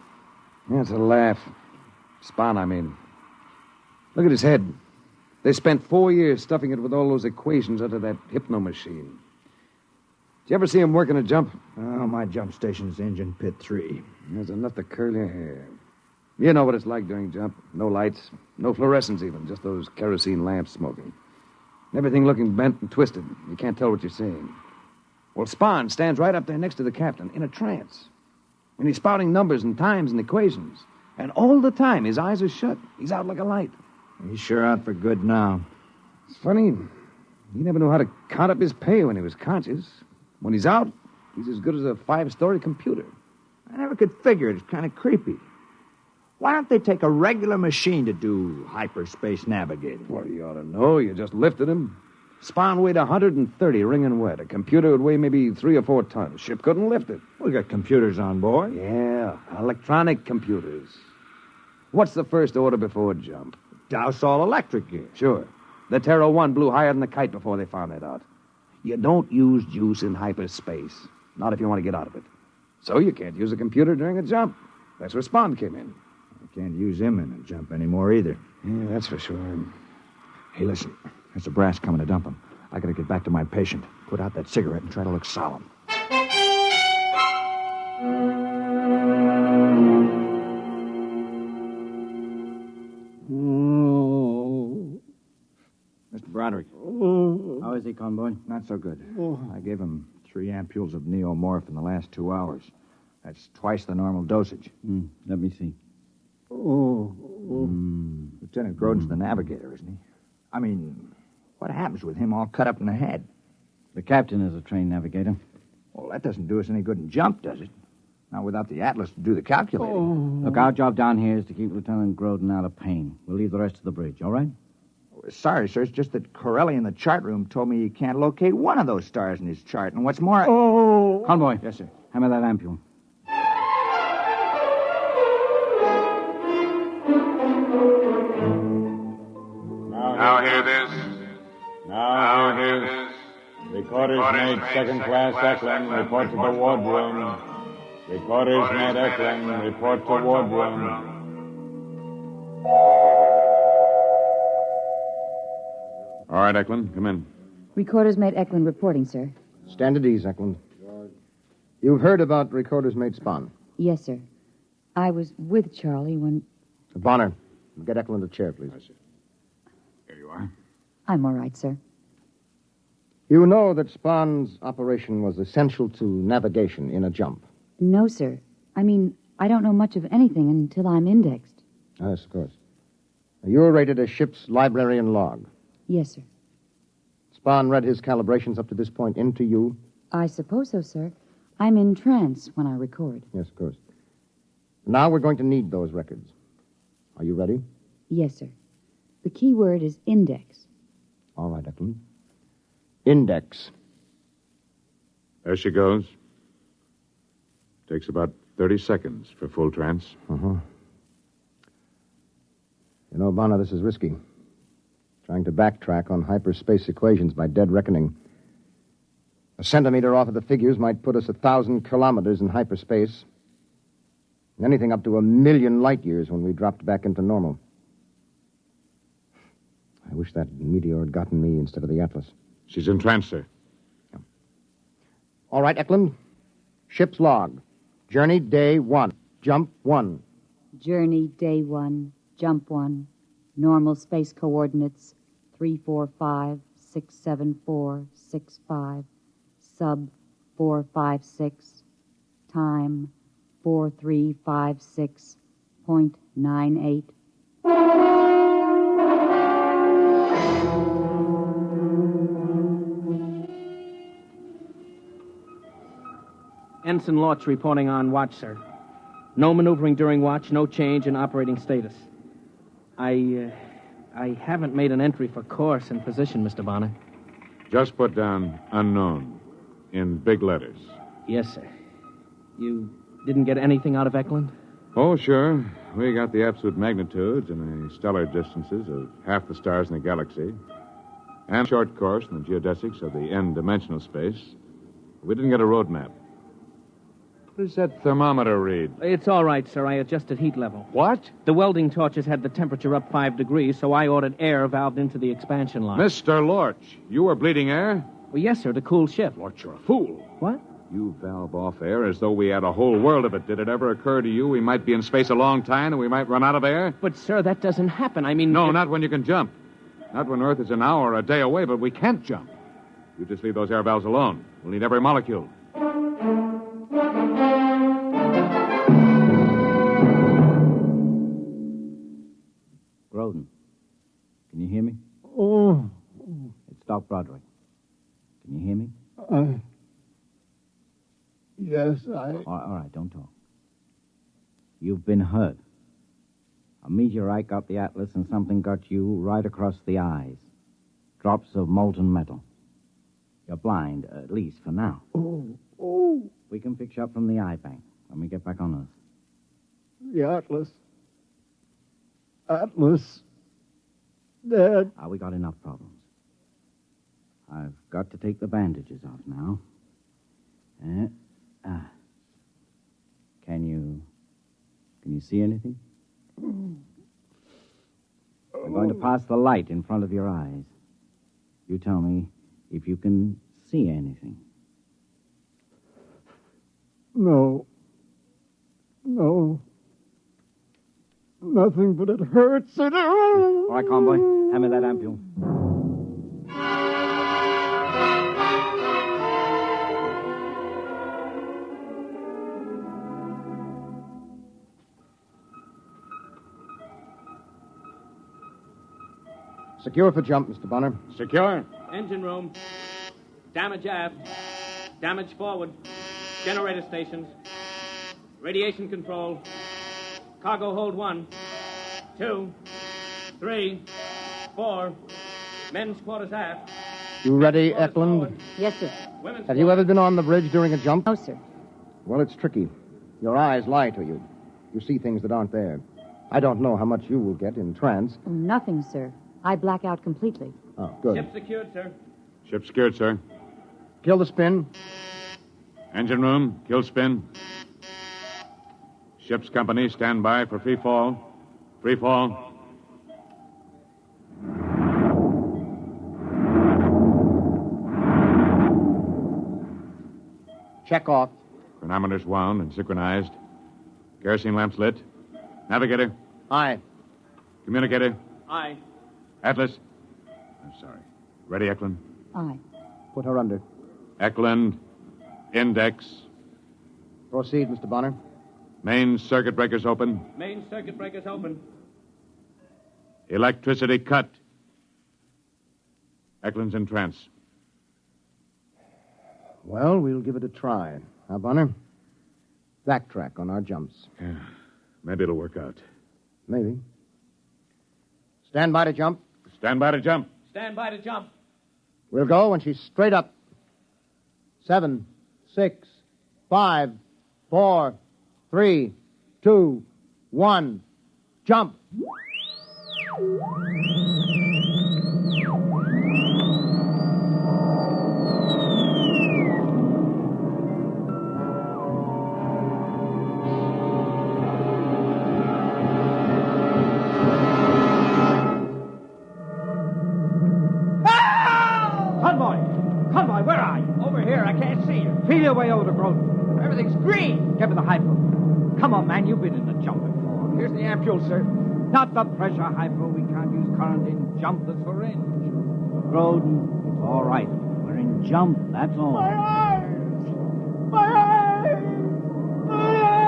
Yeah, it's a laugh. Spawn, I mean. Look at his head. They spent 4 years stuffing it with all those equations under that hypno machine. Did you ever see him working a jump? Oh, my jump station's engine pit 3. There's enough to curl your hair. You know what it's like during jump. No lights, no fluorescence even, just those kerosene lamps smoking. Everything looking bent and twisted. You can't tell what you're seeing. Well, Spawn stands right up there next to the captain, in a trance. And he's spouting numbers and times and equations. And all the time, his eyes are shut. He's out like a light. He's sure out for good now. It's funny. He never knew how to count up his pay when he was conscious. When he's out, he's as good as a 5-story computer. I never could figure it. It's kind of creepy. Why don't they take a regular machine to do hyperspace navigating? Well, you ought to know. You just lifted him. Spawn weighed 130, wringing wet. A computer would weigh maybe 3 or 4 tons. Ship couldn't lift it. We got computers on board. Yeah, electronic computers. What's the first order before jump? Douse all electric gear. Sure. The Terra 1 blew higher than the kite before they found that out. You don't use juice in hyperspace. Not if you want to get out of it. So you can't use a computer during a jump. That's where Spawn came in. I can't use him in a jump anymore either. Yeah, that's for sure. Hey, listen. There's a brass coming to dump him. I gotta get back to my patient. Put out that cigarette and try to look solemn. Conboy? Not so good. Oh. I gave him 3 ampules of neomorph in the last 2 hours. That's twice the normal dosage. Let me see. Lieutenant Grodin's the navigator, isn't he? I mean, what happens with him all cut up in the head? The captain is a trained navigator. Well, that doesn't do us any good in jump, does it? Not without the atlas to do the calculating. Look, our job down here is to keep Lieutenant Grodin out of pain. We'll leave the rest to the bridge, all right? Sorry, sir. It's just that Corelli in the chart room told me he can't locate one of those stars in his chart. And what's more... Conboy. Yes, sir. Hammer that ampule. Now hear this. Now hear this. Recorders made second class Eklund, report to the wardroom. Recorders made Eklund, report to wardroom. All right, Eklund, come in. Recorders made Eklund reporting, sir. Stand at ease, Eklund. You've heard about Recorders Mate Spahn. Yes, sir. I was with Charlie when... Bonner, get Eklund a chair, please. Here you are. I'm all right, sir. You know that Spahn's operation was essential to navigation in a jump. No, sir. I mean, I don't know much of anything until I'm indexed. Yes, of course. You're rated as ship's librarian log. Yes, sir. Spahn read his calibrations up to this point into you? I suppose so, sir. I'm in trance when I record. Yes, of course. Now we're going to need those records. Are you ready? Yes, sir. The key word is index. All right, Eklund. Index. There she goes. Takes about 30 seconds for full trance. Uh-huh. You know, Bonner, this is risky. Trying to backtrack on hyperspace equations by dead reckoning. A centimeter off of the figures might put us 1,000 kilometers in hyperspace. Anything up to 1,000,000 light years when we dropped back into normal. I wish that meteor had gotten me instead of the Atlas. She's in trance, sir. Yeah. All right, Eklund. Ship's log. Journey day 1. Jump 1. Journey day 1. Jump 1. Normal space coordinates 345-674-65. Sub 456. Time 4356.98. Ensign Lortz reporting on watch, sir. No maneuvering during watch, no change in operating status. I haven't made an entry for course and position, Mr. Bonner. Just put down unknown in big letters. Yes, sir. You didn't get anything out of Eklund? Oh, sure. We got the absolute magnitudes and the stellar distances of half the stars in the galaxy, and short course in the geodesics of the n-dimensional space. We didn't get a road map. What does that thermometer read? It's all right, sir. I adjusted heat level. What? The welding torches had the temperature up 5 degrees, so I ordered air valved into the expansion line. Mr. Lorch, you were bleeding air? Well, yes, sir, to cool ship. Lorch, you're a fool. What? You valve off air as though we had a whole world of it. Did it ever occur to you we might be in space a long time and we might run out of air? But, sir, that doesn't happen. I mean... No, not when you can jump. Not when Earth is an hour or a day away, but we can't jump. You just leave those air valves alone. We'll need every molecule. Grodin, can you hear me? Oh. It's Doc Broderick. Can you hear me? Yes, All right, don't talk. You've been hurt. A meteorite got the Atlas and something got you right across the eyes. Drops of molten metal. You're blind, at least for now. Oh. We can fix you up from the eye bank when we get back on Earth. The Atlas. Dad. We got enough problems. I've got to take the bandages off now. Can you see anything? I'm going to pass the light in front of your eyes. You tell me if you can see anything. No. Nothing, but it hurts. All right, Conboy. Hand me that ampule. Secure for jump, Mr. Bonner. Secure. Engine room. Damage aft. Damage forward. Generator stations. Radiation control. Cargo hold 1, 2, 3, 4. Men's quarters aft. You ready, Eklund? Yes, sir. Have you ever been on the bridge during a jump? No, sir. Well, it's tricky. Your eyes lie to you. You see things that aren't there. I don't know how much you will get in trance. Oh, nothing, sir. I black out completely. Oh, good. Ship secured, sir. Ship secured, sir. Kill the spin. Engine room, kill spin. Ship's company, stand by for free fall. Free fall. Check off. Chronometers wound and synchronized. Kerosene lamps lit. Navigator. Aye. Communicator. Aye. Atlas. I'm sorry. Ready, Eklund? Aye. Put her under. Eklund. Index. Proceed, Mr. Bonner. Main circuit breakers open. Main circuit breakers open. Electricity cut. Eklund's in trance. Well, we'll give it a try. Now, Bonner, backtrack on our jumps. Yeah. Maybe it'll work out. Maybe. Stand by to jump. Stand by to jump. Stand by to jump. We'll go when she's straight up. 7, 6, 5, 4, 3, 2, 1. Jump. Convoy, where are you? Over here, I can't see you. Feel your way over to Groton. Everything's green. Give me the hypo. Come on, man, you've been in the jump before. Here's the ampule, sir. Not the pressure hypo. We can't use current in jump that's for range. Groden, it's all right. We're in jump, that's all. My eyes! My eyes! My eyes!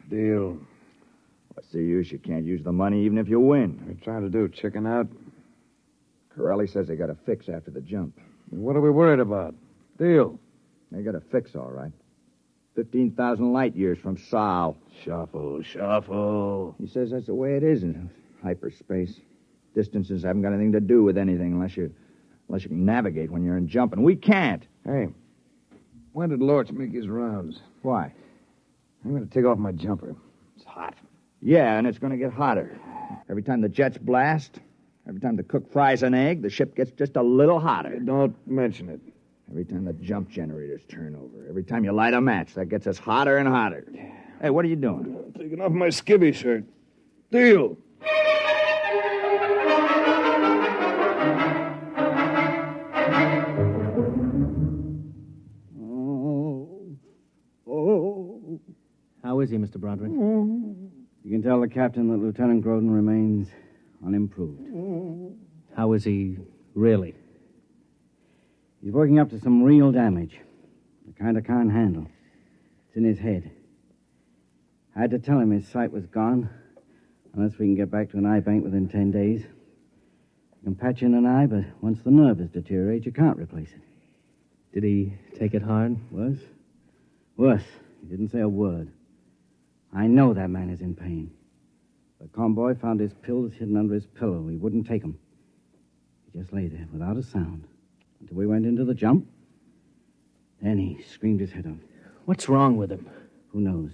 Deal. What's the use? You can't use the money even if you win. What are you trying to do, chicken out? Corelli says they got a fix after the jump. What are we worried about? Deal. They got a fix, all right. 15,000 light years from Sol. Shuffle. He says that's the way it is in hyperspace. Distances haven't got anything to do with anything unless you can navigate when you're in jump, and we can't. Hey, when did Lorch make his rounds? Why? I'm going to take off my jumper. It's hot. Yeah, and it's going to get hotter. Every time the jets blast, every time the cook fries an egg, the ship gets just a little hotter. Don't mention it. Every time the jump generators turn over, every time you light a match, that gets us hotter and hotter. Hey, what are you doing? I'm taking off my skivvy shirt. Deal. How is he, Mr. Broderick? You can tell the captain that Lieutenant Groden remains unimproved. How is he really? He's working up to some real damage. The kind I can't handle. It's in his head. I had to tell him his sight was gone, unless we can get back to an eye bank within 10 days. You can patch in an eye, but once the nerve has deteriorated, you can't replace it. Did he take it hard? Worse? Worse. He didn't say a word. I know that man is in pain. The convoy found his pills hidden under his pillow. He wouldn't take them. He just lay there without a sound until we went into the jump. Then he screamed his head off. What's wrong with him? Who knows?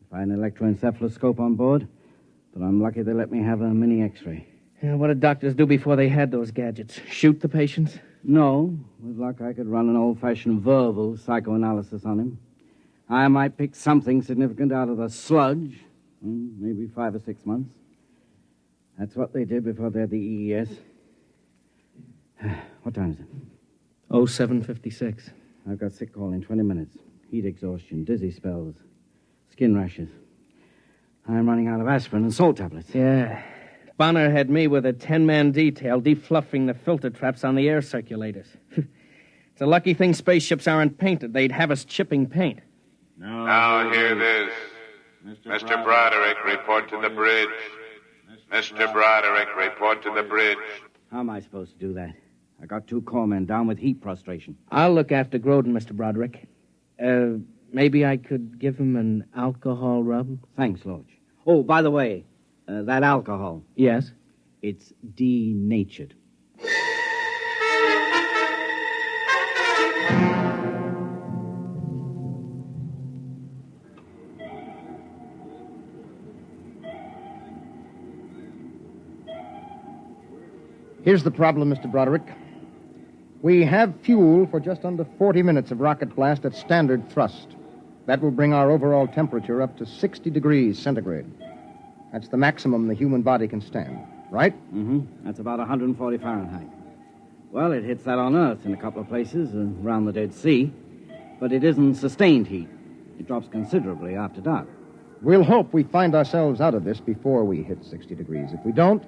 If I had an electroencephaloscope on board, but I'm lucky they let me have a mini X-ray. Yeah, what did doctors do before they had those gadgets? Shoot the patients? No. With luck, I could run an old-fashioned verbal psychoanalysis on him. I might pick something significant out of the sludge. Maybe 5 or 6 months. That's what they did before they had the EES. What time is it? 07:56. I've got sick call in 20 minutes. Heat exhaustion, dizzy spells, skin rashes. I'm running out of aspirin and salt tablets. Yeah. Bonner had me with a 10-man detail defluffing the filter traps on the air circulators. It's a lucky thing spaceships aren't painted. They'd have us chipping paint. Now hear this. Mr. Broderick, report to the bridge. Mr. Broderick, report to the bridge. How am I supposed to do that? I got 2 corpsmen down with heat prostration. I'll look after Groden, Mr. Broderick. Maybe I could give him an alcohol rub? Thanks, Lodge. Oh, by the way, that alcohol. Yes? It's denatured. Here's the problem, Mr. Broderick. We have fuel for just under 40 minutes of rocket blast at standard thrust. That will bring our overall temperature up to 60 degrees centigrade. That's the maximum the human body can stand, right? Mm-hmm. That's about 140 Fahrenheit. Well, it hits that on Earth in a couple of places around the Dead Sea, but it isn't sustained heat. It drops considerably after dark. We'll hope we find ourselves out of this before we hit 60 degrees. If we don't,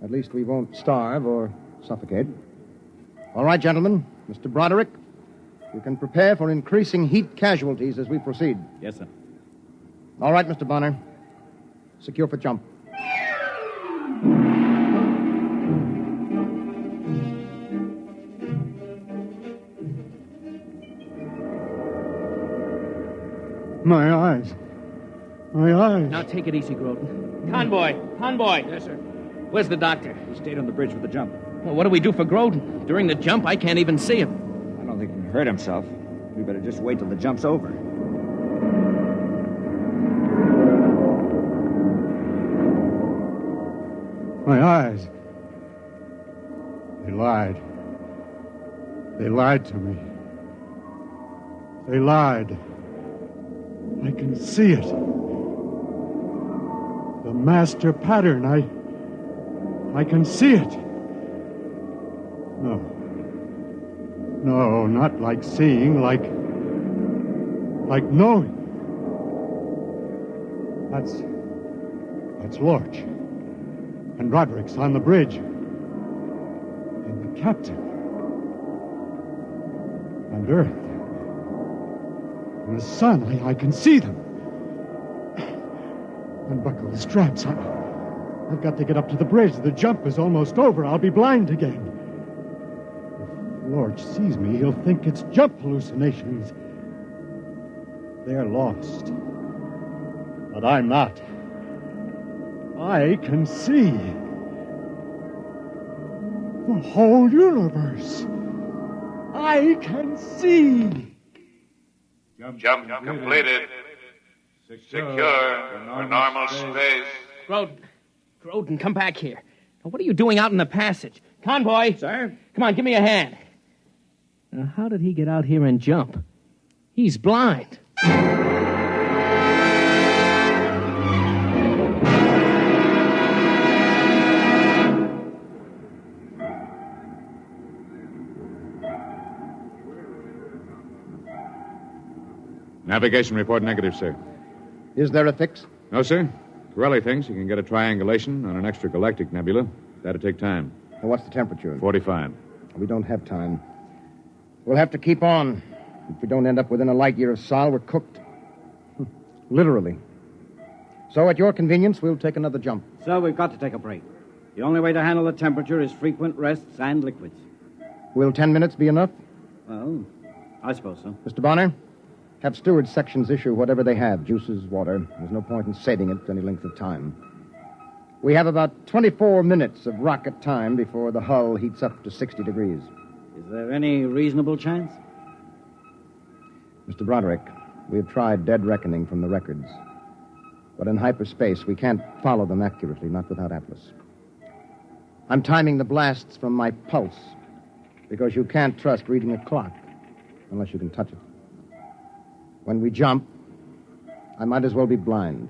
at least we won't starve or suffocate. All right, gentlemen. Mr. Broderick, you can prepare for increasing heat casualties as we proceed. Yes, sir. All right, Mr. Bonner. Secure for jump. My eyes. My eyes. Now take it easy, Groden. Convoy! Convoy! Yes, sir. Where's the doctor? He stayed on the bridge with the jump. Well, what do we do for Groden? During the jump, I can't even see him. I don't think he can hurt himself. We better just wait till the jump's over. My eyes. They lied. They lied to me. They lied. I can see it. The master pattern. I can see it. No. No, not like seeing, like knowing. That's Lorch. And Roderick's on the bridge. And the captain. And Earth. And the sun. I can see them. Unbuckle the straps. I've got to get up to the bridge. The jump is almost over. I'll be blind again. If Lorch sees me, he'll think it's jump hallucinations. They're lost. But I'm not. I can see the whole universe. I can see. Jump completed. Secure for normal space. Groden, come back here. Now, what are you doing out in the passage? Convoy! Sir? Come on, give me a hand. Now, how did he get out here and jump? He's blind. Navigation report negative, sir. Is there a fix? No, sir. Corelli thinks he can get a triangulation on an extragalactic nebula. That'll take time. And what's the temperature? 45. We don't have time. We'll have to keep on. If we don't end up within a light year of Sol, we're cooked. Literally. So, at your convenience, we'll take another jump. So we've got to take a break. The only way to handle the temperature is frequent rests and liquids. Will 10 minutes be enough? Well, I suppose so. Mr. Bonner, have steward sections issue whatever they have, juices, water. There's no point in saving it for any length of time. We have about 24 minutes of rocket time before the hull heats up to 60 degrees. Is there any reasonable chance? Mr. Broderick, we have tried dead reckoning from the records. But in hyperspace, we can't follow them accurately, not without Atlas. I'm timing the blasts from my pulse, because you can't trust reading a clock unless you can touch it. When we jump, I might as well be blind.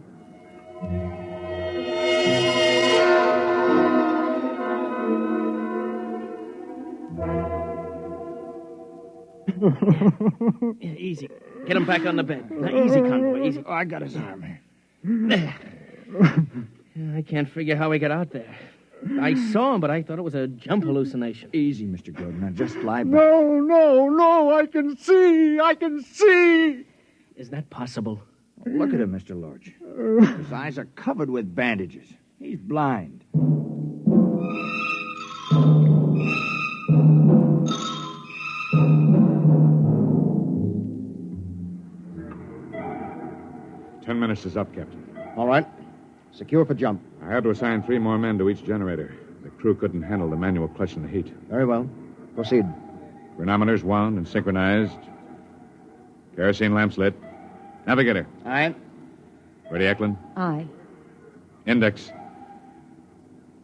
Yeah, easy. Get him back on the bed. Now, easy, Convoy, easy. I got his arm. There. I can't figure how he got out there. I saw him, but I thought it was a jump hallucination. Easy, Mr. Grodin. Now just lie back. No, I can see. Is that possible? Look at him, Mr. Lorch. His eyes are covered with bandages. He's blind. Ten minutes is up, Captain. All right. Secure for jump. I had to assign 3 more men to each generator. The crew couldn't handle the manual clutch in the heat. Very well. Proceed. Chronometers wound and synchronized. Kerosene lamps lit. Navigator. Aye. Ready, Eklund? Aye. Index.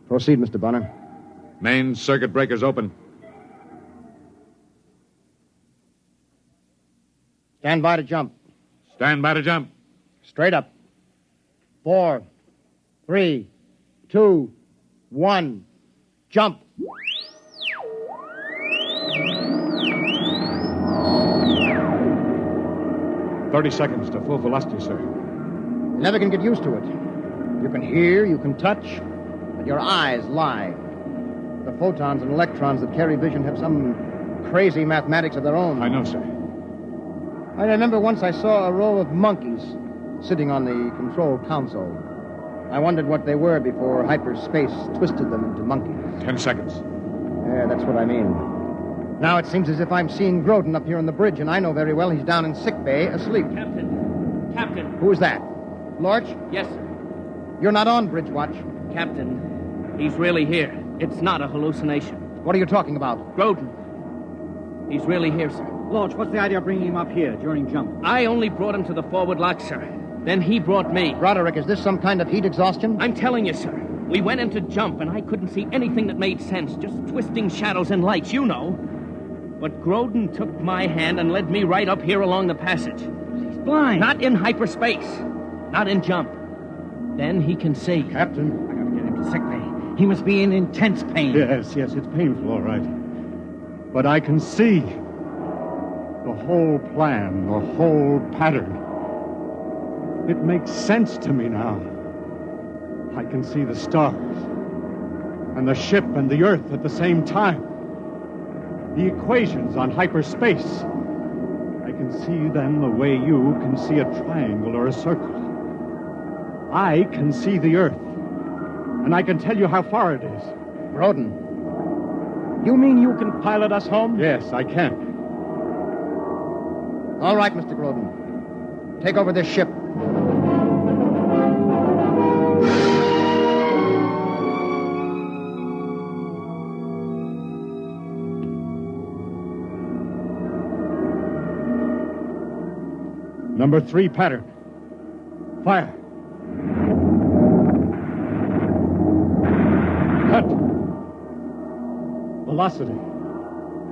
Proceed, Mr. Bonner. Main circuit breakers open. Stand by to jump. Stand by to jump. Straight up. 4, 3, 2, 1. Jump. "30 seconds to full velocity, sir. You never can get used to it. You can hear, you can touch, but your eyes lie. The photons and electrons that carry vision have some crazy mathematics of their own. I know, sir. I remember once I saw a row of monkeys sitting on the control console. I wondered what they were before hyperspace twisted them into monkeys. 10 seconds. Yeah, that's what I mean. Now it seems as if I'm seeing Grodin up here on the bridge, and I know very well he's down in sick bay asleep. Captain. Who is that? Lorch? Yes, sir. You're not on bridge watch. Captain, he's really here. It's not a hallucination. What are you talking about? Grodin. He's really here, sir. Lorch, what's the idea of bringing him up here during jump? I only brought him to the forward lock, sir. Then he brought me. Broderick, is this some kind of heat exhaustion? I'm telling you, sir. We went into jump, and I couldn't see anything that made sense. Just twisting shadows and lights, you know. But Grodin took my hand and led me right up here along the passage. He's blind. Not in hyperspace. Not in jump. Then he can see. Captain. I gotta get him to sick bay. He must be in intense pain. Yes, it's painful, all right. But I can see the whole plan, the whole pattern. It makes sense to me now. I can see the stars and the ship and the Earth at the same time. The equations on hyperspace. I can see them the way you can see a triangle or a circle. I can see the Earth, and I can tell you how far it is. Grodin, you mean you can pilot us home? Yes, I can. All right, Mr. Grodin. Take over this ship. Number 3 pattern. Fire. Cut. Velocity.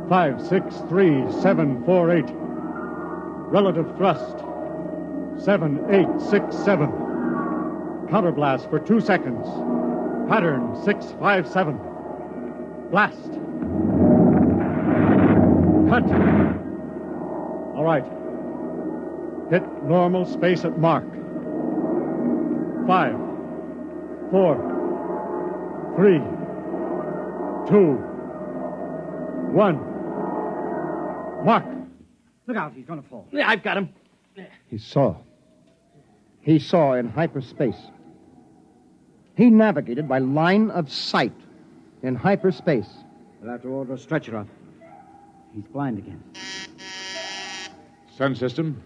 563,748. Relative thrust. 7,867. Counterblast for 2 seconds. Pattern 657. Blast. Cut. All right. Hit normal space at mark. 5, 4, 3, 2, 1. Mark. Look out, he's gonna fall. Yeah, I've got him. He saw. He saw in hyperspace. He navigated by line of sight in hyperspace. We'll have to order a stretcher up. He's blind again. Sun system,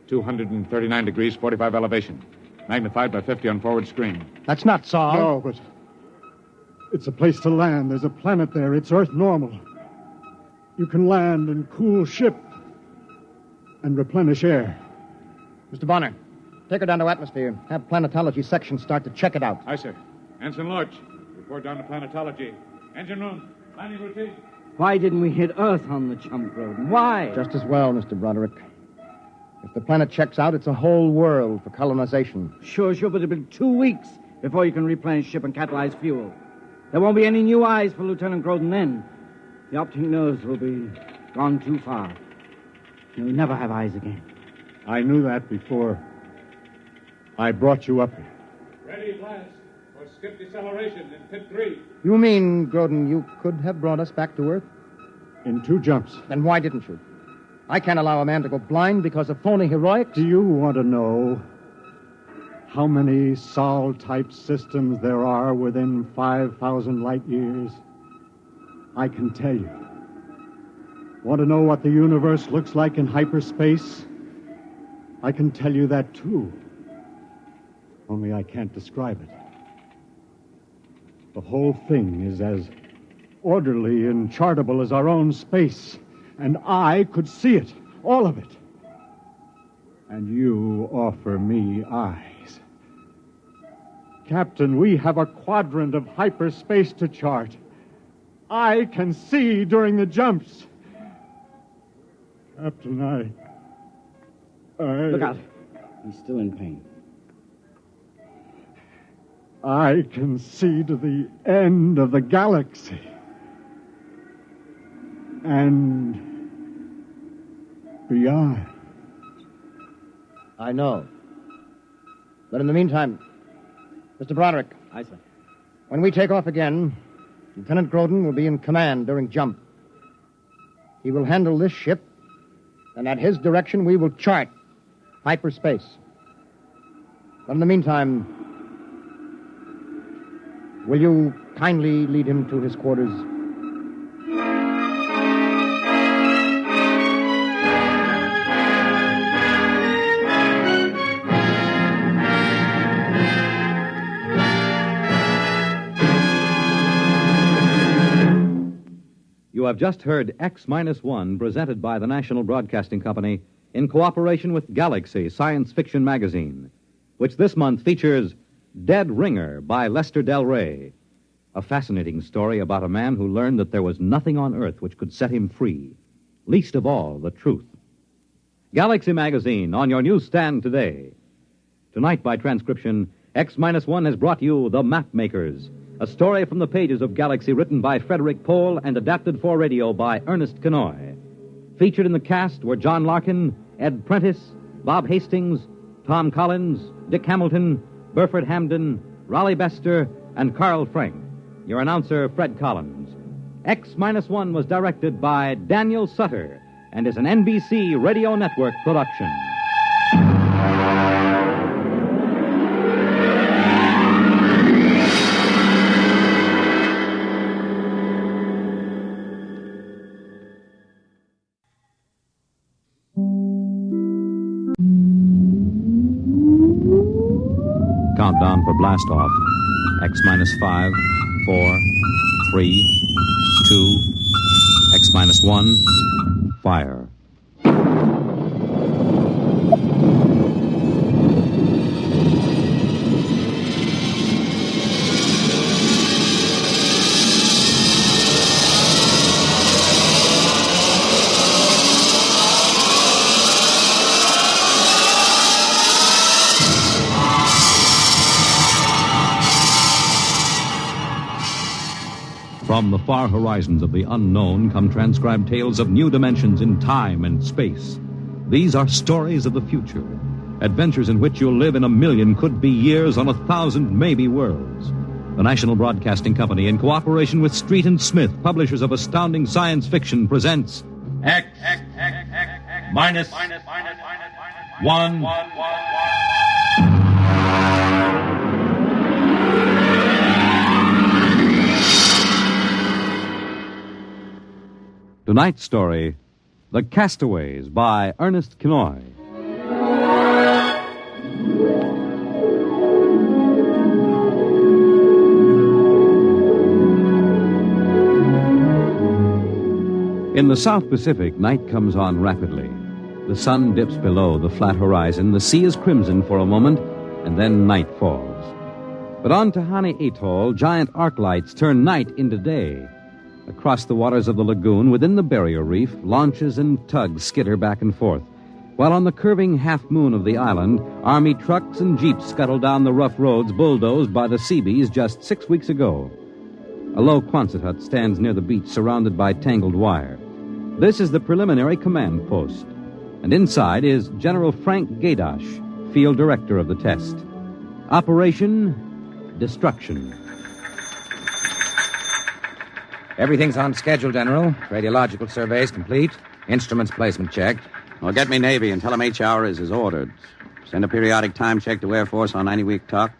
239 degrees, 45 elevation. Magnified by 50 on forward screen. That's not Saul. No, but it's a place to land. There's a planet there. It's Earth normal. You can land and cool ship and replenish air. Mr. Bonner, take her down to atmosphere. Have planetology section start to check it out. Aye, sir. Ensign Lorch, report down to planetology. Engine room, landing routine. Why didn't we hit Earth on the jump road? Why? Just as well, Mr. Broderick. If the planet checks out, it's a whole world for colonization. Sure, but it'll be 2 weeks before you can replenish ship and catalyze fuel. There won't be any new eyes for Lieutenant Grodin then. The optic nerves will be gone too far. He'll never have eyes again. I knew that before I brought you up here. Ready, blast. Or skip deceleration in pit 3. You mean, Groden, you could have brought us back to Earth? In 2 jumps. Then why didn't you? I can't allow a man to go blind because of phony heroics. Do you want to know how many Sol-type systems there are within 5,000 light years? I can tell you. Want to know what the universe looks like in hyperspace? I can tell you that, too. Only I can't describe it. The whole thing is as orderly and chartable as our own space. And I could see it, all of it. And you offer me eyes. Captain, we have a quadrant of hyperspace to chart. I can see during the jumps. Captain, I... Look out. He's still in pain. I can see to the end of the galaxy. And beyond. I know. But in the meantime, Mr. Broderick. Aye, sir. When we take off again, Lieutenant Groden will be in command during jump. He will handle this ship, and at his direction we will chart hyperspace. But in the meantime, will you kindly lead him to his quarters? You have just heard X-1, presented by the National Broadcasting Company in cooperation with Galaxy Science Fiction Magazine, which this month features Dead Ringer by Lester Del Rey, a fascinating story about a man who learned that there was nothing on Earth which could set him free, least of all the truth. Galaxy Magazine on your newsstand today. Tonight, by transcription, X-1 has brought you The Mapmakers, a story from the pages of Galaxy written by Frederick Pohl and adapted for radio by Ernest Kenoy. Featured in the cast were John Larkin, Ed Prentice, Bob Hastings, Tom Collins, Dick Hamilton, Burford Hamden, Raleigh Bester, and Carl Frank. Your announcer, Fred Collins. X-1 was directed by Daniel Sutter and is an NBC Radio Network production. Countdown for blast off. X-5, 4, 3, 2, X-1, fire. From the far horizons of the unknown come transcribed tales of new dimensions in time and space. These are stories of the future, adventures in which you'll live in 1,000,000 could-be years on 1,000 maybe worlds. The National Broadcasting Company, in cooperation with Street and Smith, publishers of astounding science fiction, presents X minus 1. Tonight's story, The Castaways by Ernest Kenoy. In the South Pacific, night comes on rapidly. The sun dips below the flat horizon, the sea is crimson for a moment, and then night falls. But on Tahani Atoll, giant arc lights turn night into day. Across the waters of the lagoon, within the barrier reef, launches and tugs skitter back and forth, while on the curving half-moon of the island, Army trucks and jeeps scuttle down the rough roads bulldozed by the Seabees just 6 weeks ago. A low Quonset hut stands near the beach, surrounded by tangled wire. This is the preliminary command post, and inside is General Frank Gaydosh, field director of the test. Operation destruction. Everything's on schedule, General. Radiological surveys complete. Instruments placement checked. Well, get me Navy and tell them HR is as ordered. Send a periodic time check to Air Force on 90-week talk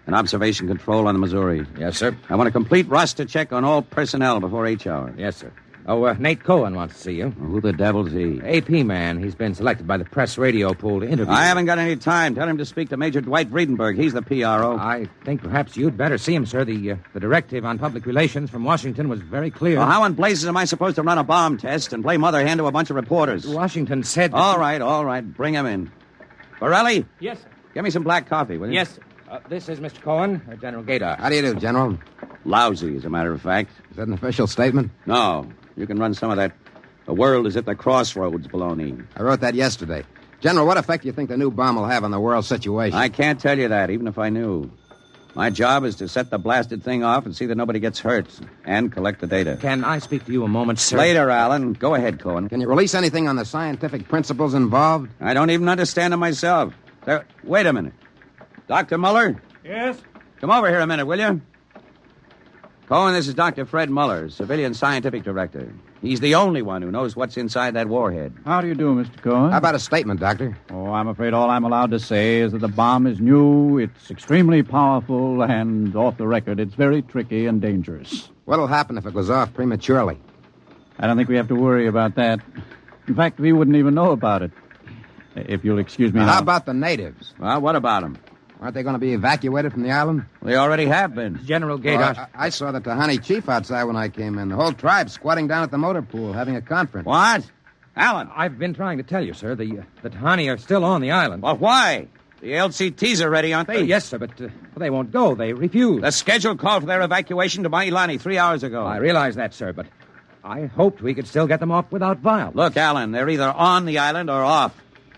and observation control on the Missouri. Yes, sir. I want a complete roster check on all personnel before HR. Yes, sir. Oh, Nate Cohen wants to see you. Well, who the devil's he? AP man. He's been selected by the press radio pool to interview. I haven't got any time. Tell him to speak to Major Dwight Friedenberg. He's the PRO. I think perhaps you'd better see him, sir. The directive on public relations from Washington was very clear. Well, how in blazes am I supposed to run a bomb test and play mother hen to a bunch of reporters? Washington said... All right. Bring him in. Borelli? Yes, sir. Get me some black coffee, will you? Yes, sir. This is Mr. Cohen, General Gaydar. How do you do, General? Lousy, as a matter of fact. Is that an official statement? No. You can run some of that "the world is at the crossroads" baloney. I wrote that yesterday. General, what effect do you think the new bomb will have on the world situation? I can't tell you that, even if I knew. My job is to set the blasted thing off and see that nobody gets hurt, and collect the data. Can I speak to you a moment, sir? Later, Alan. Go ahead, Cohen. Can you release anything on the scientific principles involved? I don't even understand them myself. Wait a minute. Dr. Muller? Yes? Come over here a minute, will you? Cohen, this is Dr. Fred Muller, Civilian Scientific Director. He's the only one who knows what's inside that warhead. How do you do, Mr. Cohen? How about a statement, Doctor? Oh, I'm afraid all I'm allowed to say is that the bomb is new, it's extremely powerful, and off the record, it's very tricky and dangerous. What'll happen if it goes off prematurely? I don't think we have to worry about that. In fact, we wouldn't even know about it. If you'll excuse me now. How about the natives? Well, what about them? Aren't they going to be evacuated from the island? They already have been. General Gaydar. I saw the Tahani chief outside when I came in. The whole tribe squatting down at the motor pool having a conference. What? Alan? I've been trying to tell you, sir. The Tahani are still on the island. Well, why? The LCTs are ready, aren't they? Yes, sir, but they won't go. They refuse. The schedule called for their evacuation to Mailani 3 hours ago. I realize that, sir, but I hoped we could still get them off without violence. Look, Alan, they're either on the island or off.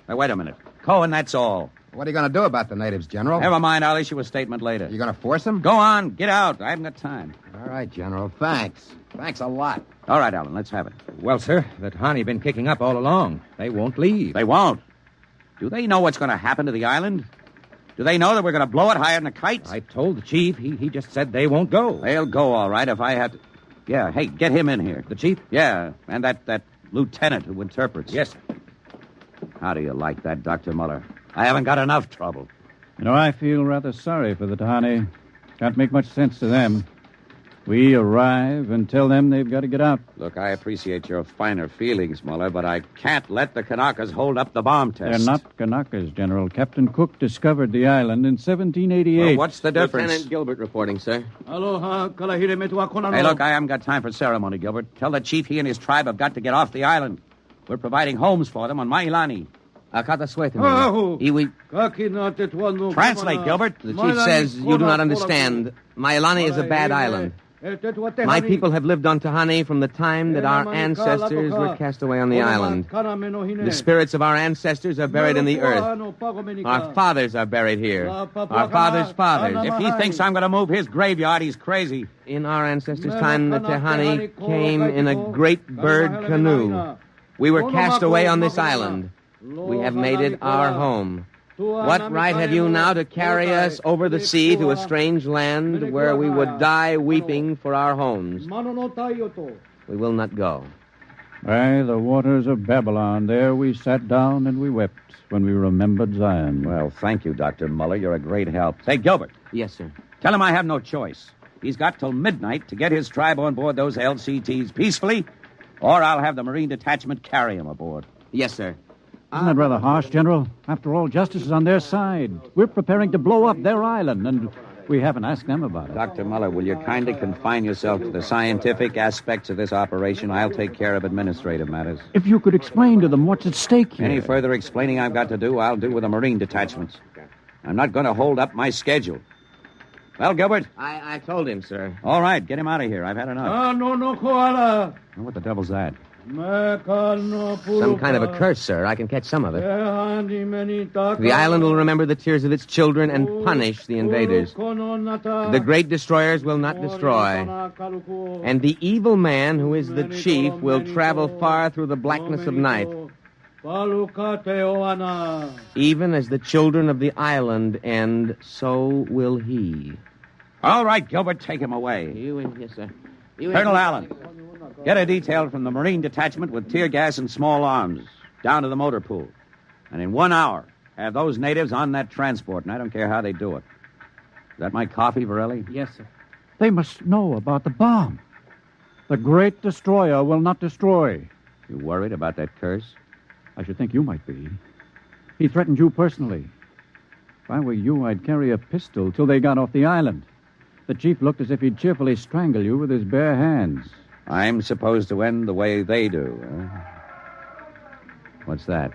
Now, wait a minute. Cohen, that's all. What are you going to do about the natives, General? Never mind. I'll issue a statement later. You going to force them? Go on. Get out. I haven't got time. All right, General. Thanks. Thanks a lot. All right, Alan. Let's have it. Well, sir, the Tahani been kicking up all along. They won't leave. They won't. Do they know what's going to happen to the island? Do they know that we're going to blow it higher than a kite? I told the chief. He just said they won't go. They'll go, all right, if I have to... Yeah, hey, get him in here. The chief? Yeah, and that lieutenant who interprets. Yes, sir. How do you like that, Dr. Muller? I haven't got enough trouble. You know, I feel rather sorry for the Tahani. Can't make much sense to them. We arrive and tell them they've got to get out. Look, I appreciate your finer feelings, Muller, but I can't let the Kanakas hold up the bomb test. They're not Kanakas, General. Captain Cook discovered the island in 1788. Well, what's the difference? Lieutenant Gilbert reporting, sir. Aloha, Hey, look, I haven't got time for ceremony, Gilbert. Tell the chief he and his tribe have got to get off the island. We're providing homes for them on Mailani. Translate, Gilbert. The chief says you do not understand. Mailani is a bad island. My people have lived on Tahani from the time that our ancestors were cast away on the island. The spirits of our ancestors are buried in the earth. Our fathers are buried here. Our fathers' fathers. If he thinks I'm going to move his graveyard, he's crazy. In our ancestors' time, the Tahani came in a great bird canoe. We were cast away on this island. We have made it our home. What right have you now to carry us over the sea to a strange land where we would die weeping for our homes? We will not go. By the waters of Babylon, there we sat down and we wept when we remembered Zion. Well, thank you, Dr. Muller. You're a great help. Say, Gilbert. Yes, sir. Tell him I have no choice. He's got till midnight to get his tribe on board those LCTs peacefully, or I'll have the Marine Detachment carry him aboard. Yes, sir. Isn't that rather harsh, General? After all, justice is on their side. We're preparing to blow up their island, and we haven't asked them about it. Dr. Muller, will you kindly confine yourself to the scientific aspects of this operation? I'll take care of administrative matters. If you could explain to them what's at stake here. Any further explaining I've got to do, I'll do with the Marine detachments. I'm not going to hold up my schedule. Well, Gilbert? I told him, sir. All right, get him out of here. I've had enough. No, koala. What the devil's that? Some kind of a curse, sir. I can catch some of it. The island will remember the tears of its children and punish the invaders. The great destroyers will not destroy. And the evil man, who is the chief, will travel far through the blackness of night. Even as the children of the island end, so will he. All right, Gilbert, take him away. Yes, sir. Colonel Allen, get a detail from the Marine Detachment with tear gas and small arms down to the motor pool. And in 1 hour, have those natives on that transport, and I don't care how they do it. Is that my coffee, Varelli? Yes, sir. They must know about the bomb. The great destroyer will not destroy. You worried about that curse? I should think you might be. He threatened you personally. If I were you, I'd carry a pistol till they got off the island. The chief looked as if he'd cheerfully strangle you with his bare hands. I'm supposed to end the way they do, huh? What's that?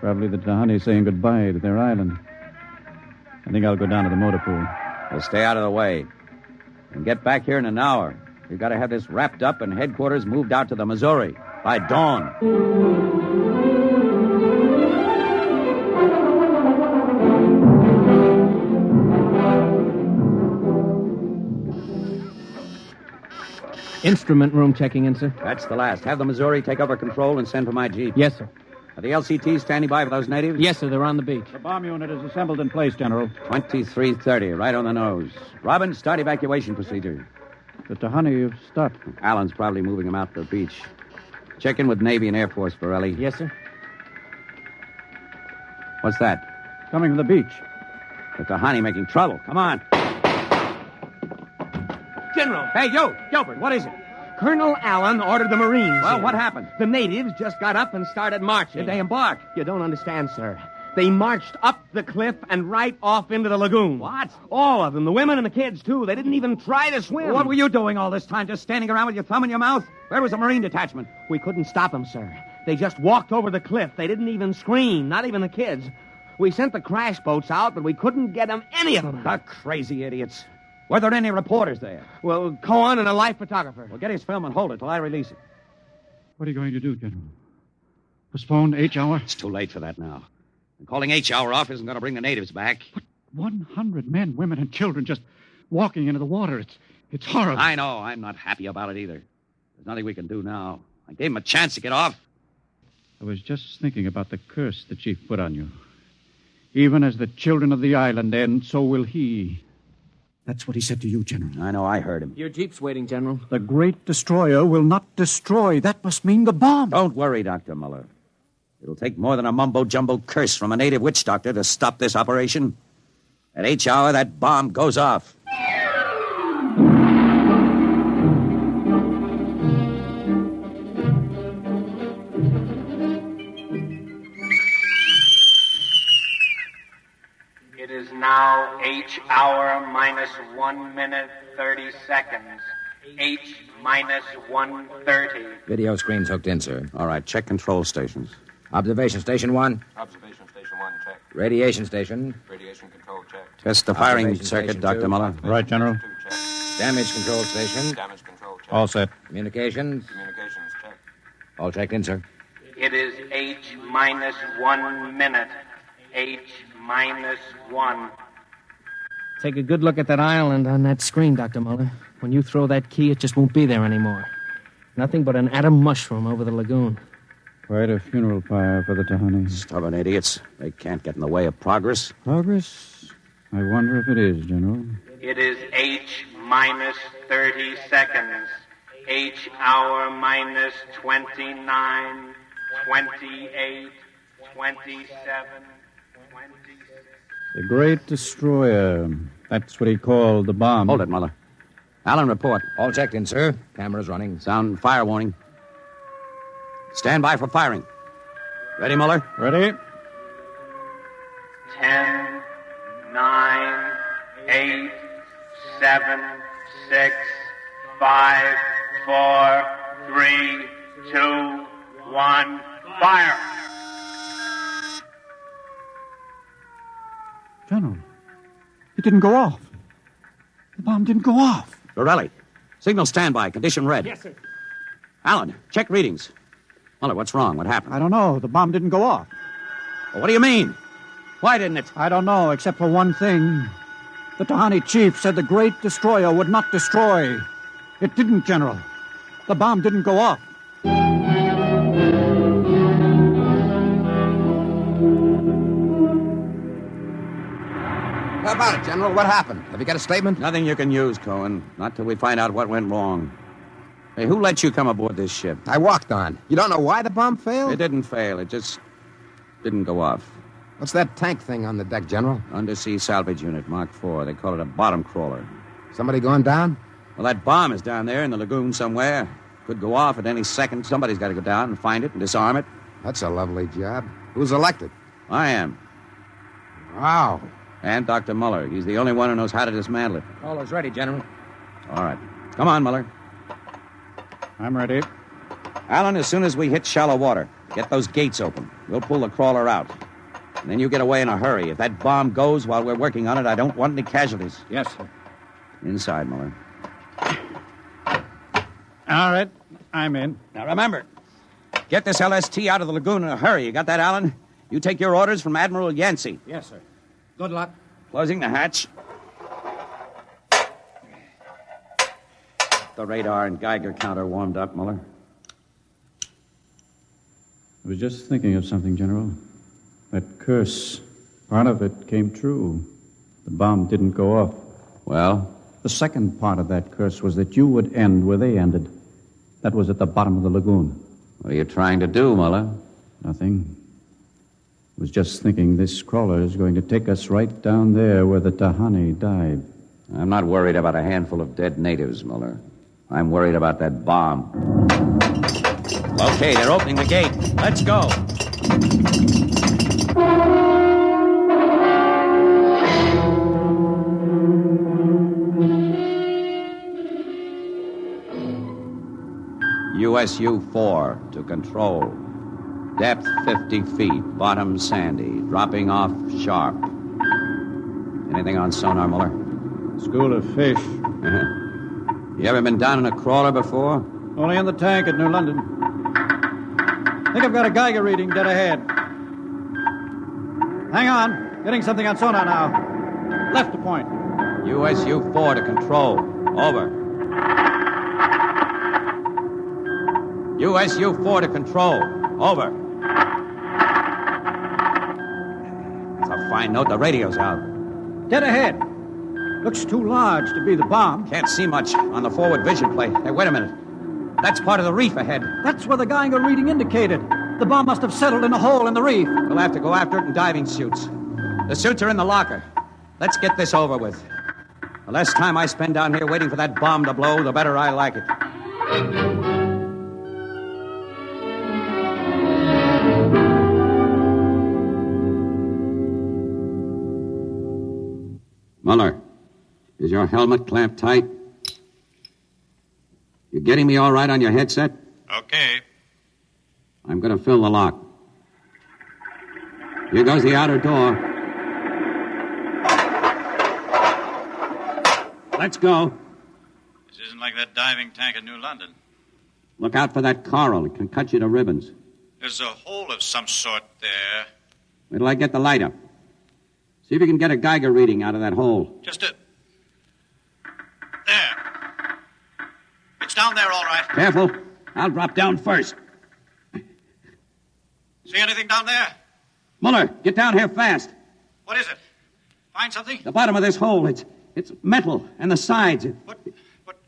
Probably the Tahani saying goodbye to their island. I think I'll go down to the motor pool. Well, stay out of the way. And get back here in an hour. We've got to have this wrapped up and headquarters moved out to the Missouri by dawn. Instrument room checking in, sir. That's the last. Have the Missouri take over control and send for my jeep. Yes, sir. Are the LCTs standing by for those natives? Yes, sir. They're on the beach. The bomb unit is assembled in place, General. 2330, right on the nose. Robin, start evacuation procedure. The Tahani have stopped. Allen's probably moving them out to the beach. Check in with Navy and Air Force, Varelli. Yes, sir. What's that? Coming from the beach. The Tahani making trouble. Come on. General! Hey, you! Gilbert, what is it? Colonel Allen ordered the Marines. Well, what happened? The natives just got up and started marching. Did they embark? You don't understand, sir. They marched up the cliff and right off into the lagoon. What? All of them, the women and the kids, too. They didn't even try to swim. What were you doing all this time? Just standing around with your thumb in your mouth? Where was the Marine detachment? We couldn't stop them, sir. They just walked over the cliff. They didn't even scream, not even the kids. We sent the crash boats out, but we couldn't get them, any of them. The crazy idiots. Were there any reporters there? Well, Cohen and a life photographer. Well, get his film and hold it till I release it. What are you going to do, General? Postpone H hour? It's too late for that now. And calling H hour off isn't going to bring the natives back. But 100 men, women, and children just walking into the water. It's horrible. I know. I'm not happy about it either. There's nothing we can do now. I gave him a chance to get off. I was just thinking about the curse the chief put on you. Even as the children of the island end, so will he. That's what he said to you, General. I know. I heard him. Your jeep's waiting, General. The great destroyer will not destroy. That must mean the bomb. Don't worry, Dr. Muller. It'll take more than a mumbo-jumbo curse from a native witch doctor to stop this operation. At H hour, that bomb goes off. It is now H hour minus 1 minute 30 seconds. H minus 1:30. Video screen's hooked in, sir. All right, check control stations. Observation station 1. Observation station 1, check. Radiation station. Radiation control, check. Test the firing Observation circuit, station Dr. 2. Muller. Right, General. Damage control station. Damage control, check. All set. Communications. Communications, check. All checked in, sir. It is H minus 1 minute. H minus 1. Take a good look at that island on that screen, Dr. Muller. When you throw that key, it just won't be there anymore. Nothing but an atom mushroom over the lagoon. Quite a funeral pyre for the Tahani. Stubborn idiots. They can't get in the way of progress. Progress? I wonder if it is, General. It is H minus 30 seconds. H hour minus 29, 28, 27, 26. The great destroyer. That's what he called the bomb. Hold it, Muller. Allen, report. All checked in, sir. Cameras running. Sound fire warning. Stand by for firing. Ready, Muller? Ready? 10, 9, 8, 7, 6, 5, 4, 3, 2, 1, fire! General, it didn't go off. The bomb didn't go off. Borelli, signal standby. Condition red. Yes, sir. Allen, check readings. Muller, what's wrong? What happened? I don't know. The bomb didn't go off. Well, what do you mean? Why didn't it? I don't know, except for one thing. The Tahani chief said the great destroyer would not destroy. It didn't, General. The bomb didn't go off. The about it, General? What happened? Have you got a statement? Nothing you can use, Cohen. Not till we find out what went wrong. Hey, who let you come aboard this ship? I walked on. You don't know why the bomb failed? It didn't fail. It just didn't go off. What's that tank thing on the deck, General? Undersea salvage unit, Mark IV. They call it a bottom crawler. Somebody going down? Well, that bomb is down there in the lagoon somewhere. Could go off at any second. Somebody's got to go down and find it and disarm it. That's a lovely job. Who's elected? I am. Wow. And Dr. Muller. He's the only one who knows how to dismantle it. Crawler's ready, General. All right. Come on, Muller. I'm ready. Alan, as soon as we hit shallow water, get those gates open. We'll pull the crawler out. And then you get away in a hurry. If that bomb goes while we're working on it, I don't want any casualties. Yes, sir. Inside, Muller. All right. I'm in. Now, remember, get this LST out of the lagoon in a hurry. You got that, Alan? You take your orders from Admiral Yancey. Yes, sir. Good luck. Closing the hatch. The radar and Geiger counter warmed up, Muller. I was just thinking of something, General. That curse, part of it came true. The bomb didn't go off. Well? The second part of that curse was that you would end where they ended. That was at the bottom of the lagoon. What are you trying to do, Muller? Nothing. I was just thinking this crawler is going to take us right down there where the Tahani died. I'm not worried about a handful of dead natives, Muller. I'm worried about that bomb. Okay, they're opening the gate. Let's go. USU-4 to control. Depth 50 feet, bottom sandy, dropping off sharp. Anything on sonar, Muller? School of fish. You ever been down in a crawler before? Only in the tank at New London. Think I've got a Geiger reading dead ahead. Hang on. Getting something on sonar now. Left to point. USU-4 to control. Over. USU-4 to control. Over. That's a fine note. The radio's out. Dead ahead. Looks too large to be the bomb. Can't see much on the forward vision plate. Hey, wait a minute. That's part of the reef ahead. That's where the Geiger reading indicated. The bomb must have settled in a hole in the reef. We'll have to go after it in diving suits. The suits are in the locker. Let's get this over with. The less time I spend down here waiting for that bomb to blow, the better I like it. Muller, is your helmet clamped tight? You getting me all right on your headset? Okay. I'm going to fill the lock. Here goes the outer door. Let's go. This isn't like that diving tank in New London. Look out for that coral. It can cut you to ribbons. There's a hole of some sort there. Wait till I get the light up. See if you can get a Geiger reading out of that hole. Just a... There. It's down there, all right. Careful. I'll drop down first. See anything down there? Muller, get down here fast. What is it? Find something? The bottom of this hole, it's metal, and the sides. But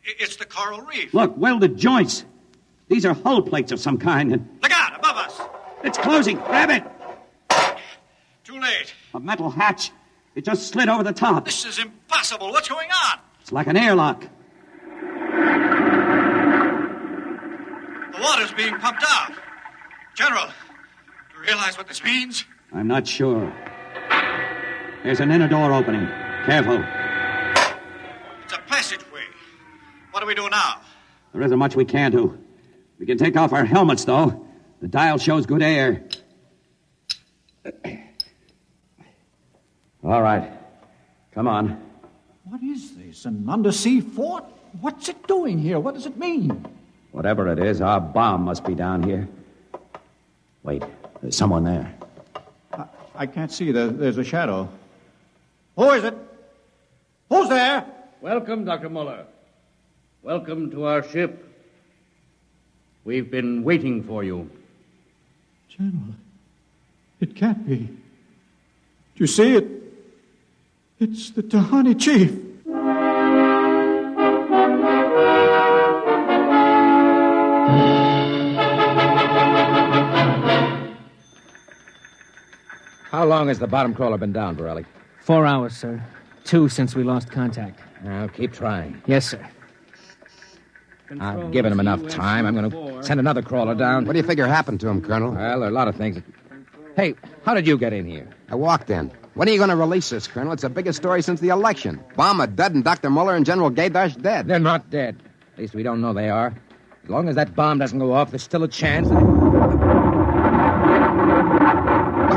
it's the coral reef. Look, welded joints. These are hull plates of some kind. And look out, above us. It's closing. Grab it. Too late. A metal hatch. It just slid over the top. This is impossible. What's going on? It's like an airlock. The water's being pumped out. General, do you realize what this means? I'm not sure. There's an inner door opening. Careful. It's a passageway. What do we do now? There isn't much we can do. We can take off our helmets, though. The dial shows good air. All right. Come on. What is this? An undersea fort? What's it doing here? What does it mean? Whatever it is, our bomb must be down here. Wait, there's someone there. I can't see. There's a shadow. Who is it? Who's there? Welcome, Dr. Muller. Welcome to our ship. We've been waiting for you. General, it can't be. Do you see it? It's the Tahani chief. How long has the bottom crawler been down, Borelli? 4 hours, sir. 2 since we lost contact. Now, keep trying. Yes, sir. I've given him enough time. I'm going to send another crawler down. What do you figure happened to him, Colonel? Well, there are a lot of things. Hey, how did you get in here? I walked in. When are you going to release this, Colonel? It's the biggest story since the election. Bomber dead and Dr. Muller and General Gaydash dead. They're not dead. At least we don't know they are. As long as that bomb doesn't go off, there's still a chance. What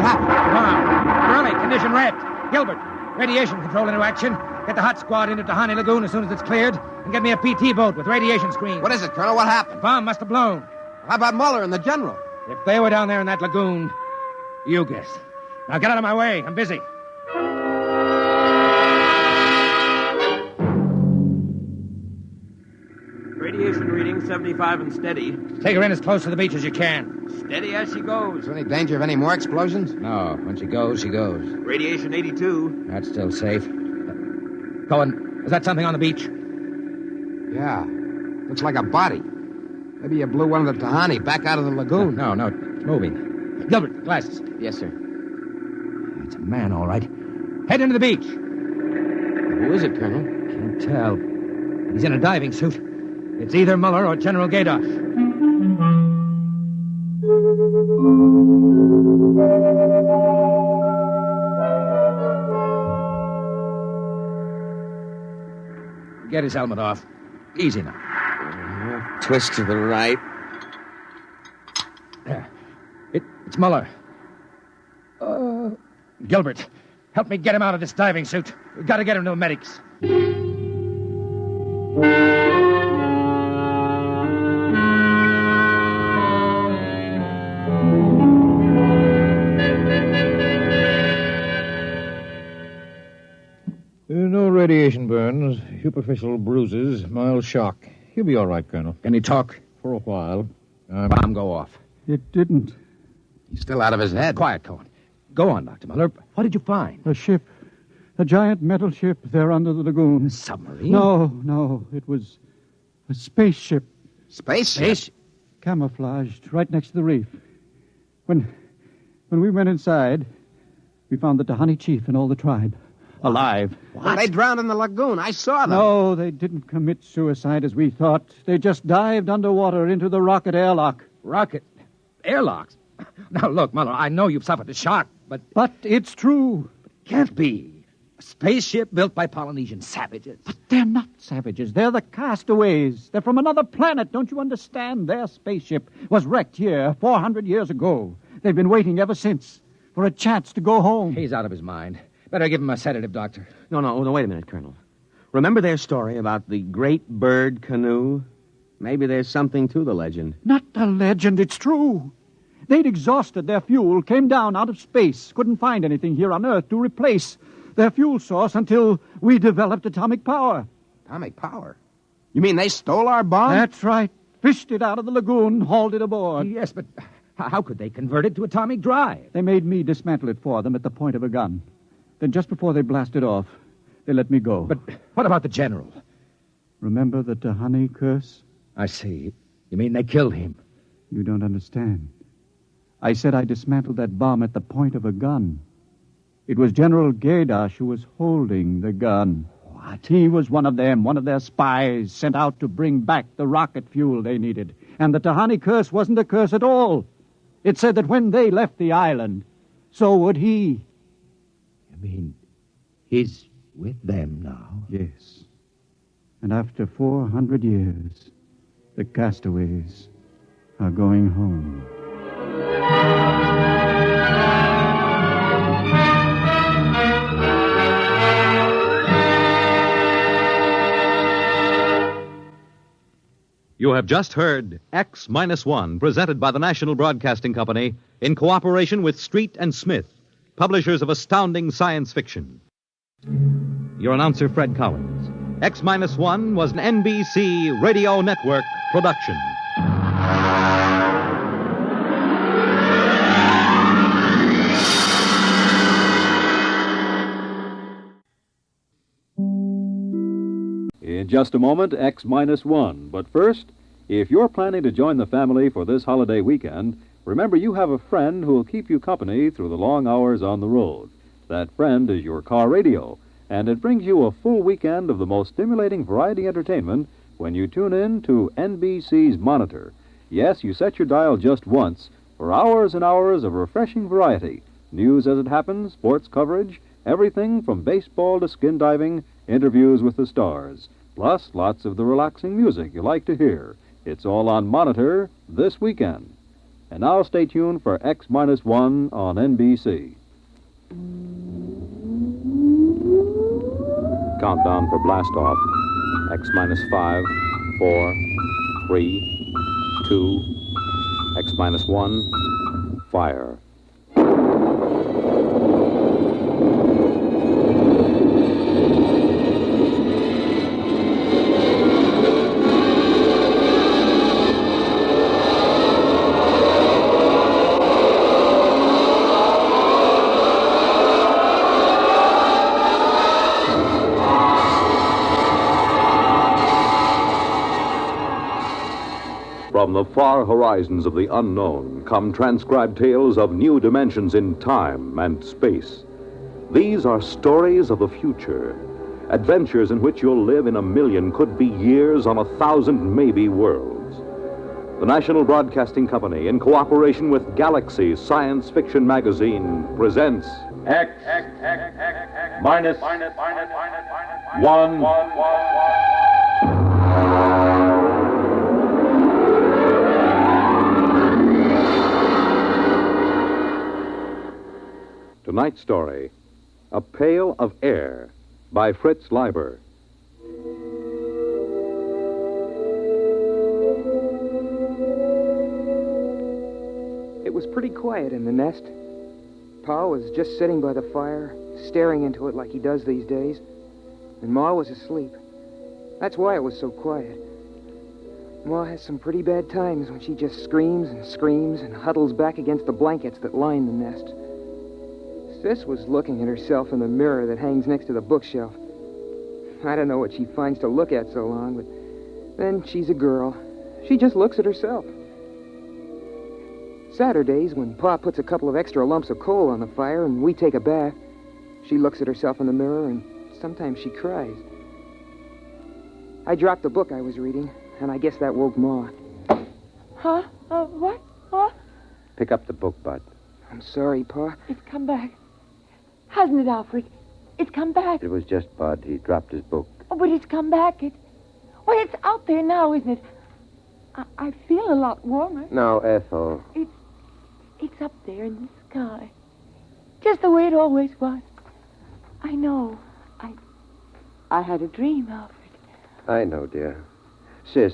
happened? Bomb. Borelli, condition red. Gilbert, radiation control into action. Get the hot squad into Tahani Lagoon as soon as it's cleared, and get me a PT boat with radiation screen. What is it, Colonel? What happened? Bomb must have blown. How about Muller and the General? If they were down there in that lagoon, you guess. Now get out of my way. I'm busy. Radiation reading 75 and steady. Take her in as close to the beach as you can. Steady as she goes. Is there any danger of any more explosions? No. When she goes, she goes. Radiation 82. That's still safe. Cohen, is that something on the beach? Yeah. Looks like a body. Maybe you blew one of the Tahani back out of the lagoon. No, it's moving. Gilbert, glasses. Yes, sir. It's a man, all right. Head into the beach. Who is it, Colonel? Can't tell. He's in a diving suit. It's either Muller or General Gaydash. Get his helmet off. Easy now. Twist to the right. There. It's Muller. Gilbert, help me get him out of this diving suit. We've got to get him to the medics. No radiation burns, superficial bruises, mild shock. He'll be all right, Colonel. Can he talk? For a while. Bomb go off. It didn't. He's still out of his head. Quiet, Cohen. Go on, Dr. Muller. What did you find? A ship. A giant metal ship there under the lagoon. A submarine? No. It was a spaceship. Spaceship? Camouflaged right next to the reef. When we went inside, we found the Tahani chief and all the tribe. Alive. What? They drowned in the lagoon. I saw them. No, they didn't commit suicide as we thought. They just dived underwater into the rocket airlock. Rocket? Airlocks? Now, look, Muller, I know you've suffered a shock, but... But it's true. Can't be. A spaceship built by Polynesian savages. But they're not savages. They're the castaways. They're from another planet. Don't you understand? Their spaceship was wrecked here 400 years ago. They've been waiting ever since for a chance to go home. He's out of his mind. Better give him a sedative, Doctor. No, wait a minute, Colonel. Remember their story about the great bird canoe? Maybe there's something to the legend. Not the legend, it's true. They'd exhausted their fuel, came down out of space, couldn't find anything here on Earth to replace their fuel source until we developed atomic power. Atomic power? You mean they stole our bomb? That's right. Fished it out of the lagoon, hauled it aboard. Yes, but how could they convert it to atomic drive? They made me dismantle it for them at the point of a gun. Then just before they blasted off, they let me go. But what about the general? Remember the Tahani curse? I see. You mean they killed him? You don't understand. I said I dismantled that bomb at the point of a gun. It was General Gaydash who was holding the gun. What? He was one of them, one of their spies sent out to bring back the rocket fuel they needed. And the Tahani curse wasn't a curse at all. It said that when they left the island, so would he. You mean he's with them now? Yes. And after 400 years, the castaways are going home. You have just heard X-1, presented by the National Broadcasting Company in cooperation with Street and Smith, publishers of astounding science fiction. Your announcer, Fred Collins. X-1 was an NBC Radio Network production. In just a moment, X-1. But first, if you're planning to join the family for this holiday weekend, remember you have a friend who will keep you company through the long hours on the road. That friend is your car radio, and it brings you a full weekend of the most stimulating variety entertainment when you tune in to NBC's Monitor. Yes, you set your dial just once for hours and hours of refreshing variety. News as it happens, sports coverage, everything from baseball to skin diving, interviews with the stars, plus lots of the relaxing music you like to hear. It's all on Monitor this weekend. And now stay tuned for X-1 on NBC. Countdown for blast off. X-5, 4, 3, 2, X-1, fire. From the far horizons of the unknown come transcribed tales of new dimensions in time and space. These are stories of the future, adventures in which you'll live in a million, could be years, on 1,000 maybe worlds. The National Broadcasting Company, in cooperation with Galaxy Science Fiction Magazine, presents X minus 1. Tonight's story, A Pail of Air, by Fritz Leiber. It was pretty quiet in the nest. Pa was just sitting by the fire, staring into it like he does these days, and Ma was asleep. That's why it was so quiet. Ma has some pretty bad times when she just screams and huddles back against the blankets that line the nest. Sis was looking at herself in the mirror that hangs next to the bookshelf. I don't know what she finds to look at so long, but then she's a girl. She just looks at herself. Saturdays, when Pa puts a couple of extra lumps of coal on the fire and we take a bath, she looks at herself in the mirror and sometimes she cries. I dropped the book I was reading, and I guess that woke Ma. Huh? What? What? Pick up the book, Bud. I'm sorry, Pa. It's come back. Hasn't it, Alfred? It's come back. It was just Bud. He dropped his book. Oh, but it's come back. Well, it's out there now, isn't it? I feel a lot warmer. Now, Ethel. It's up there in the sky. Just the way it always was. I know. I had a dream, Alfred. I know, dear. Sis,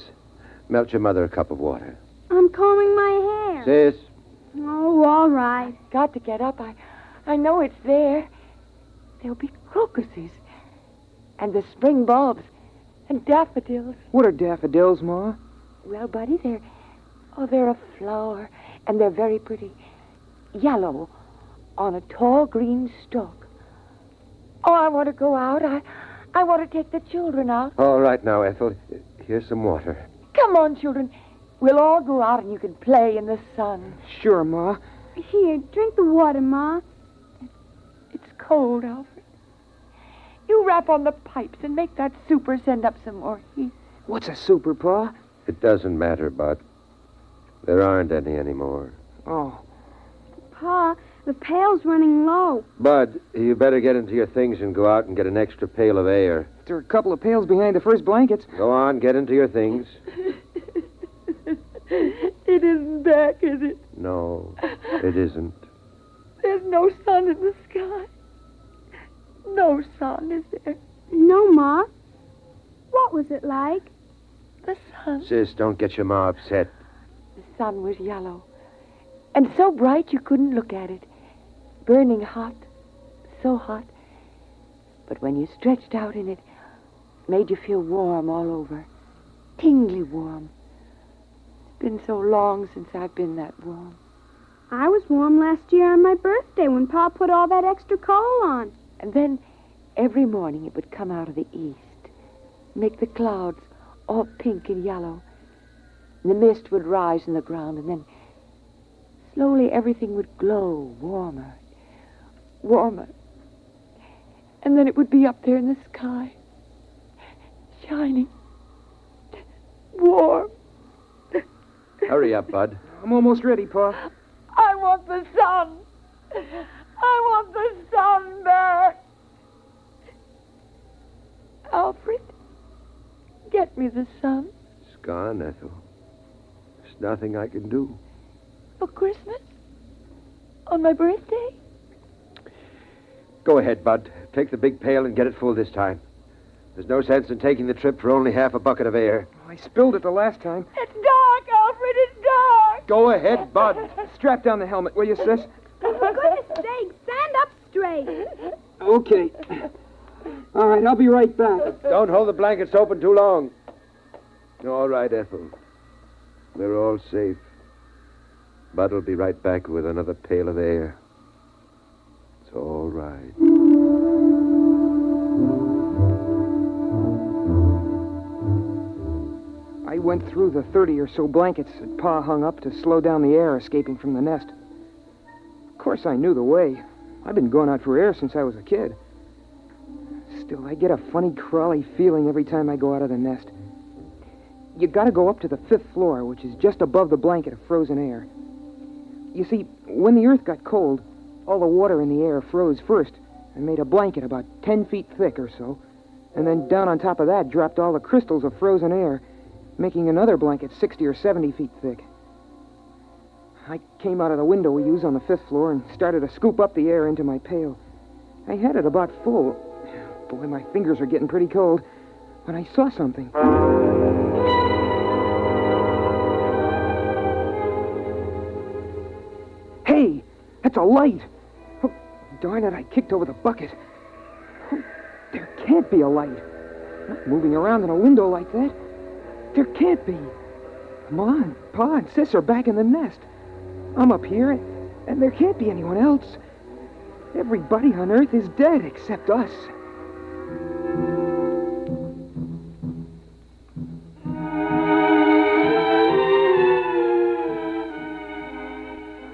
melt your mother a cup of water. I'm combing my hair. Sis. Oh, all right. Got to get up. I know it's there. There'll be crocuses. And the spring bulbs. And daffodils. What are daffodils, Ma? Well, Buddy, they're a flower. And they're very pretty. Yellow. On a tall green stalk. Oh, I want to go out. I want to take the children out. All right now, Ethel. Here's some water. Come on, children. We'll all go out and you can play in the sun. Sure, Ma. Here, drink the water, Ma. It's cold, Alfred. You rap on the pipes and make that super send up some more heat. What's a super, Pa? It doesn't matter, Bud. There aren't any anymore. Oh. Pa, the pail's running low. Bud, you better get into your things and go out and get an extra pail of air. There are a couple of pails behind the first blankets. Go on, get into your things. It isn't back, is it? No, it isn't. There's no sun in the sky. No sun, is there? No, Ma. What was it like? The sun. Sis, don't get your ma upset. The sun was yellow. And so bright you couldn't look at it. Burning hot. So hot. But when you stretched out in it, made you feel warm all over. Tingly warm. It's been so long since I've been that warm. I was warm last year on my birthday when Pa put all that extra coal on. And then every morning it would come out of the east. make the clouds all pink and yellow. And the mist would rise in the ground, and then slowly everything would glow warmer, warmer. And then it would be up there in the sky, shining, warm. Hurry up, Bud. I'm almost ready, Pa. I want the sun. I want the sun back. Alfred, get me the sun. It's gone, Ethel. There's nothing I can do. For Christmas? On my birthday? Go ahead, Bud. Take the big pail and get it full this time. There's no sense in taking the trip for only half a bucket of air. I spilled it the last time. It's dark, Alfred, it's dark. Go ahead, Bud. Strap down the helmet, will you, sis? For goodness sake, stand up straight. Okay. All right, I'll be right back. Don't hold the blankets open too long. All right, Ethel. We're all safe. Bud'll be right back with another pail of air. It's all right. I went through the 30 or so blankets that Pa hung up to slow down the air escaping from the nest. Of course, I knew the way. I've been going out for air since I was a kid. Still, I get a funny, crawly feeling every time I go out of the nest. You gotta go up to the 5th floor, which is just above the blanket of frozen air. You see, when the earth got cold, all the water in the air froze first and made a blanket about 10 feet thick or so. And then down on top of that dropped all the crystals of frozen air, making another blanket 60 or 70 feet thick. I came out of the window we use on the 5th floor and started to scoop up the air into my pail. I had it about full. Boy, my fingers are getting pretty cold when I saw something. Hey, that's a light. Oh, darn it, I kicked over the bucket. Oh, there can't be a light. Not moving around in a window like that. There can't be. Come on, Pa and Sis are back in the nest. I'm up here, and there can't be anyone else. Everybody on Earth is dead except us.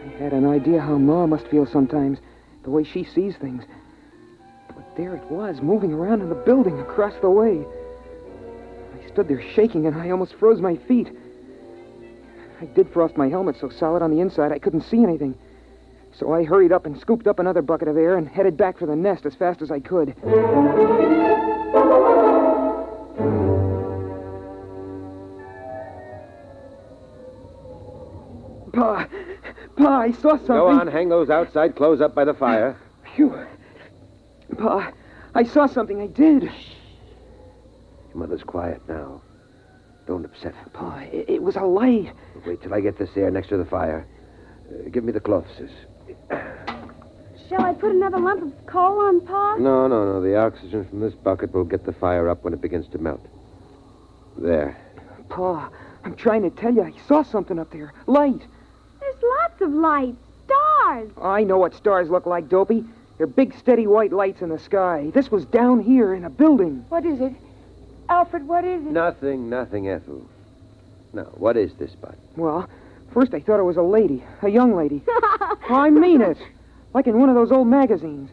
I had an idea how Ma must feel sometimes, the way she sees things. But there it was, moving around in the building across the way. I stood there shaking, and I almost froze my feet. I did frost my helmet so solid on the inside I couldn't see anything. So I hurried up and scooped up another bucket of air and headed back for the nest as fast as I could. Pa, I saw something. Go on, hang those outside clothes up by the fire. Phew. Pa, I saw something, I did. Your mother's quiet now. Don't upset her. Pa, it was a light. Wait till I get this air next to the fire. Give me the cloth, Sis. Shall I put another lump of coal on, Pa? No. The oxygen from this bucket will get the fire up when it begins to melt. There. Pa, I'm trying to tell you, I saw something up there. Light. There's lots of lights. Stars. I know what stars look like, Dopey. They're big, steady white lights in the sky. This was down here in a building. What is it? Alfred, what is it? Nothing, Ethel. Now, what is this, Bud? Well, first I thought it was a lady. A young lady. I mean it. Like in one of those old magazines.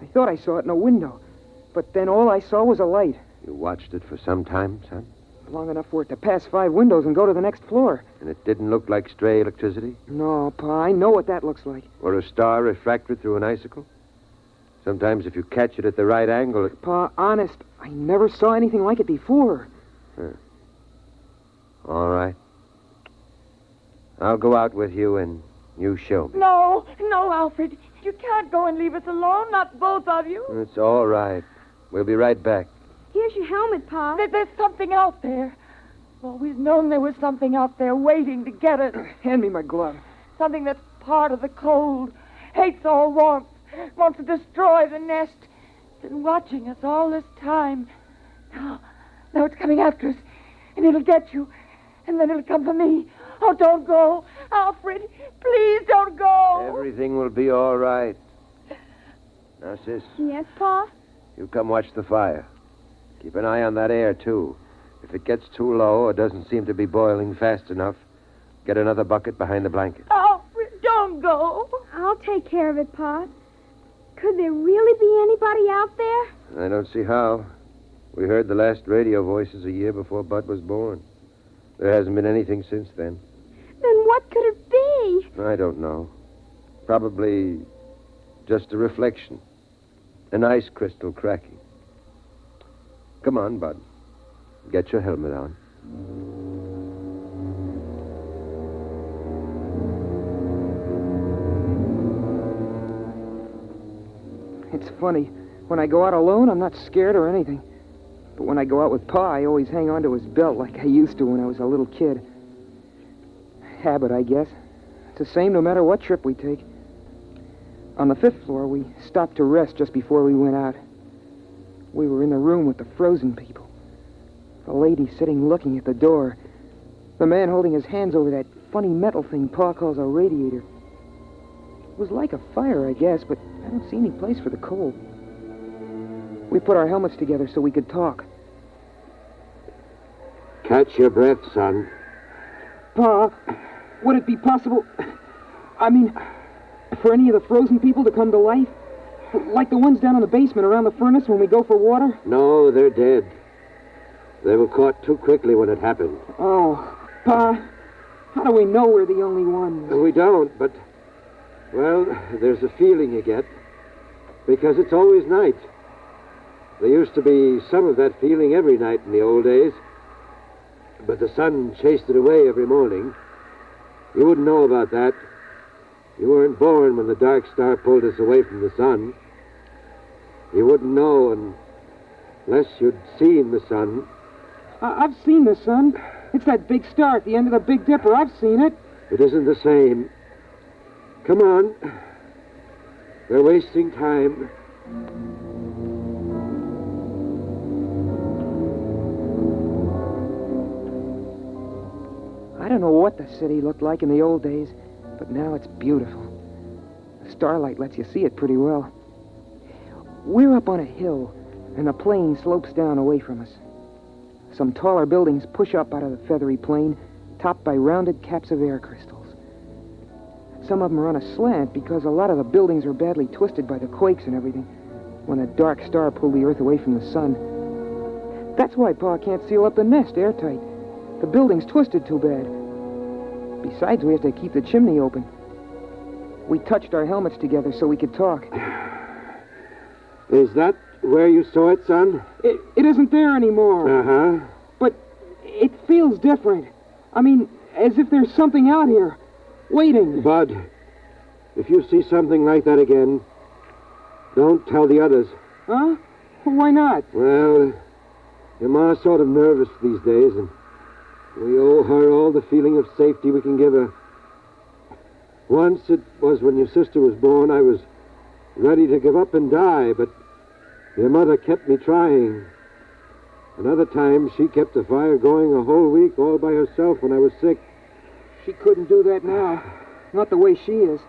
I thought I saw it in a window. But then all I saw was a light. You watched it for some time, son? Long enough for it to pass 5 windows and go to the next floor. And it didn't look like stray electricity? No, Pa, I know what that looks like. Or a star refracted through an icicle? Sometimes if you catch it at the right angle, it... Pa, honest, I never saw anything like it before. Huh. All right. I'll go out with you and you show me. No, Alfred. You can't go and leave us alone, not both of you. It's all right. We'll be right back. Here's your helmet, Pa. There's something out there. I've always known there was something out there waiting to get us. Hand me my glove. Something that's part of the cold, hates all warmth, wants to destroy the nest. Been watching us all this time. Now it's coming after us, and it'll get you, and then it'll come for me. Oh, don't go. Alfred, please don't go. Everything will be all right. Now, Sis. Yes, Pa? You come watch the fire. Keep an eye on that air, too. If it gets too low or doesn't seem to be boiling fast enough, get another bucket behind the blanket. Oh, don't go. I'll take care of it, Pa. Could there really be anybody out there? I don't see how. We heard the last radio voices a year before Bud was born. There hasn't been anything since then. Then what could it be? I don't know. Probably just a reflection. An ice crystal cracking. Come on, Bud. Get your helmet on. It's funny. When I go out alone, I'm not scared or anything. But when I go out with Pa, I always hang on to his belt like I used to when I was a little kid. Habit, I guess. It's the same no matter what trip we take. On the 5th floor, we stopped to rest just before we went out. We were in the room with the frozen people. The lady sitting looking at the door. The man holding his hands over that funny metal thing Pa calls a radiator. It was like a fire, I guess, but I don't see any place for the cold. We put our helmets together so we could talk. Catch your breath, son. Pa, would it be possible, for any of the frozen people to come to life? Like the ones down in the basement around the furnace when we go for water? No, they're dead. They were caught too quickly when it happened. Oh, Pa, how do we know we're the only ones? We don't, but, well, there's a feeling you get. Because it's always night. There used to be some of that feeling every night in the old days. But the sun chased it away every morning. You wouldn't know about that. You weren't born when the dark star pulled us away from the sun. You wouldn't know unless you'd seen the sun. I've seen the sun. It's that big star at the end of the Big Dipper. I've seen it. It isn't the same. Come on. We're wasting time. I don't know what the city looked like in the old days, but now it's beautiful. The starlight lets you see it pretty well. We're up on a hill, and the plain slopes down away from us. Some taller buildings push up out of the feathery plain, topped by rounded caps of air crystals. Some of them are on a slant because a lot of the buildings are badly twisted by the quakes and everything when a dark star pulled the earth away from the sun. That's why Pa can't seal up the nest airtight. The building's twisted too bad. Besides, we have to keep the chimney open. We touched our helmets together so we could talk. Is that where you saw it, son? It isn't there anymore. Uh-huh. But it feels different. As if there's something out here, waiting. Bud, if you see something like that again, don't tell the others. Huh? Why not? Well, your ma's sort of nervous these days, and we owe her all the feeling of safety we can give her. Once it was when your sister was born, I was ready to give up and die, but your mother kept me trying. Another time, she kept the fire going a whole week all by herself when I was sick. She couldn't do that now. Not the way she is.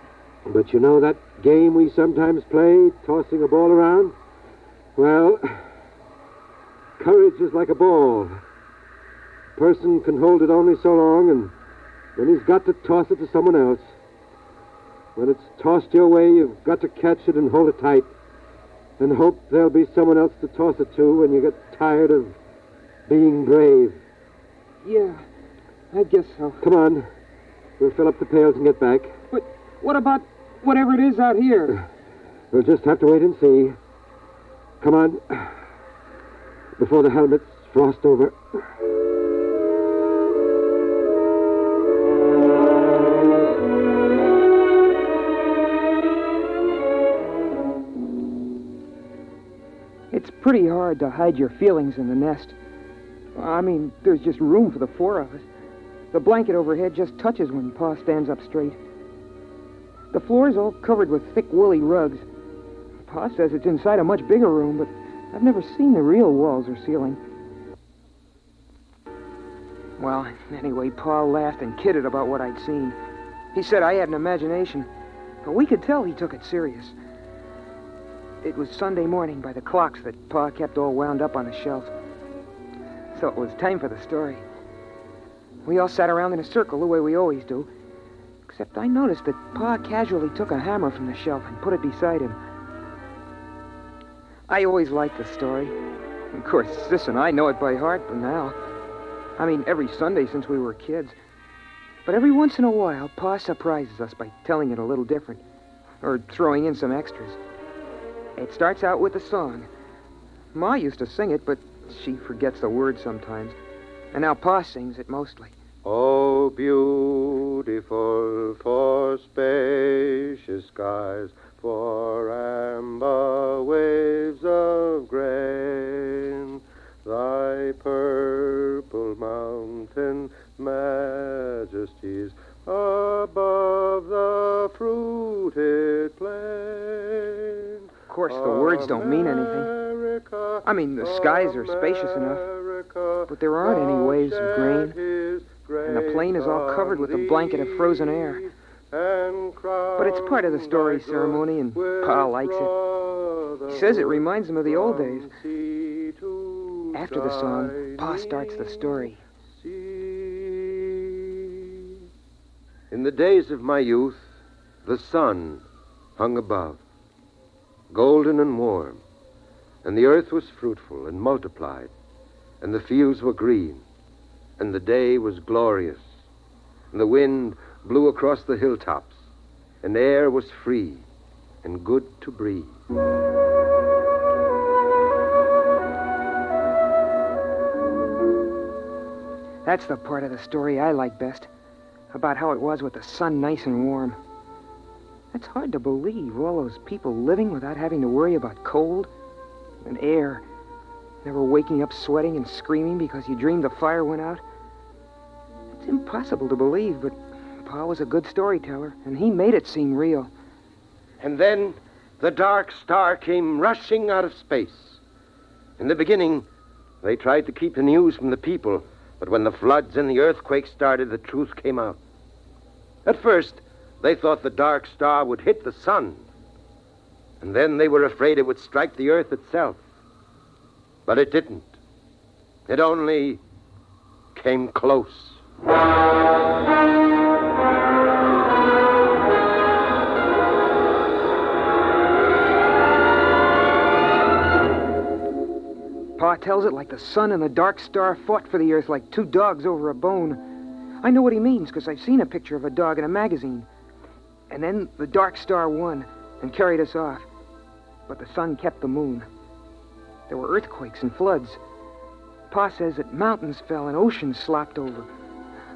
But you know that game we sometimes play, tossing a ball around? Well, courage is like a ball. A person can hold it only so long, and then he's got to toss it to someone else. When it's tossed your way, you've got to catch it and hold it tight, and hope there'll be someone else to toss it to when you get tired of being brave. Yeah, I guess so. Come on. We'll fill up the pails and get back. But what about whatever it is out here? We'll just have to wait and see. Come on. Before the helmets frost over. It's pretty hard to hide your feelings in the nest. There's just room for the four of us. The blanket overhead just touches when Pa stands up straight. The floor's all covered with thick, woolly rugs. Pa says it's inside a much bigger room, but I've never seen the real walls or ceiling. Well, anyway, Pa laughed and kidded about what I'd seen. He said I had an imagination, but we could tell he took it serious. It was Sunday morning by the clocks that Pa kept all wound up on the shelf. So it was time for the story. We all sat around in a circle the way we always do, except I noticed that Pa casually took a hammer from the shelf and put it beside him. I always liked the story. Of course, Sis and I know it by heart by now. I mean, every Sunday since we were kids. But every once in a while, Pa surprises us by telling it a little different, or throwing in some extras. It starts out with a song. Ma used to sing it, but she forgets the words sometimes. And now Pa sings it mostly. Oh, beautiful for spacious skies, for amber waves of grain, thy purple mountain majesties above the fruited plain. Of course, the words don't mean anything. I mean, the skies are spacious enough, but there aren't any waves of grain, and the plain is all covered with a blanket of frozen air. But it's part of the story ceremony, and Pa likes it. He says it reminds him of the old days. After the song, Pa starts the story. In the days of my youth, the sun hung above, golden and warm, and the earth was fruitful and multiplied, and the fields were green, and the day was glorious, and the wind blew across the hilltops, and the air was free and good to breathe. That's the part of the story I like best, about how it was with the sun nice and warm. It's hard to believe, all those people living without having to worry about cold and air, never waking up sweating and screaming because you dreamed the fire went out. It's impossible to believe, but Pa was a good storyteller, and he made it seem real. And then the dark star came rushing out of space. In the beginning, they tried to keep the news from the people, but when the floods and the earthquake started, the truth came out. At first, they thought the dark star would hit the sun, and then they were afraid it would strike the earth itself. But it didn't. It only came close. Pa tells it like the sun and the dark star fought for the earth like two dogs over a bone. I know what he means, because I've seen a picture of a dog in a magazine. And then the dark star won and carried us off. But the sun kept the moon. There were earthquakes and floods. Pa says that mountains fell and oceans slopped over.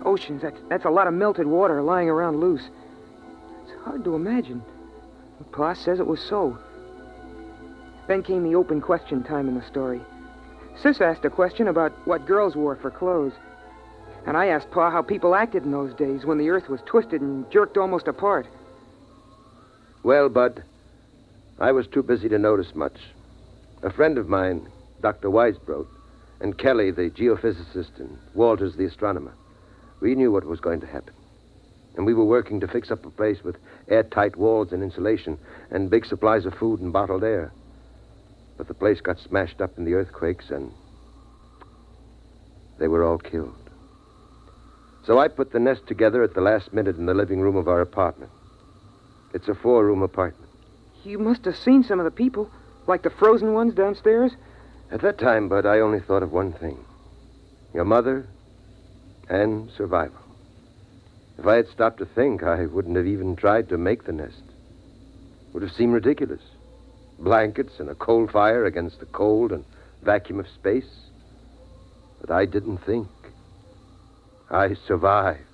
Oceans, that's a lot of melted water lying around loose. It's hard to imagine. But Pa says it was so. Then came the open question time in the story. Sis asked a question about what girls wore for clothes. And I asked Pa how people acted in those days when the earth was twisted and jerked almost apart. Well, Bud, I was too busy to notice much. A friend of mine, Dr. Weisbrot, and Kelly, the geophysicist, and Walters, the astronomer, we knew what was going to happen. And we were working to fix up a place with airtight walls and insulation and big supplies of food and bottled air. But the place got smashed up in the earthquakes, and they were all killed. So I put the nest together at the last minute in the living room of our apartment. It's a 4-room apartment. You must have seen some of the people, like the frozen ones downstairs. At that time, Bud, I only thought of one thing. Your mother and survival. If I had stopped to think, I wouldn't have even tried to make the nest. It would have seemed ridiculous. Blankets and a coal fire against the cold and vacuum of space. But I didn't think. I survived.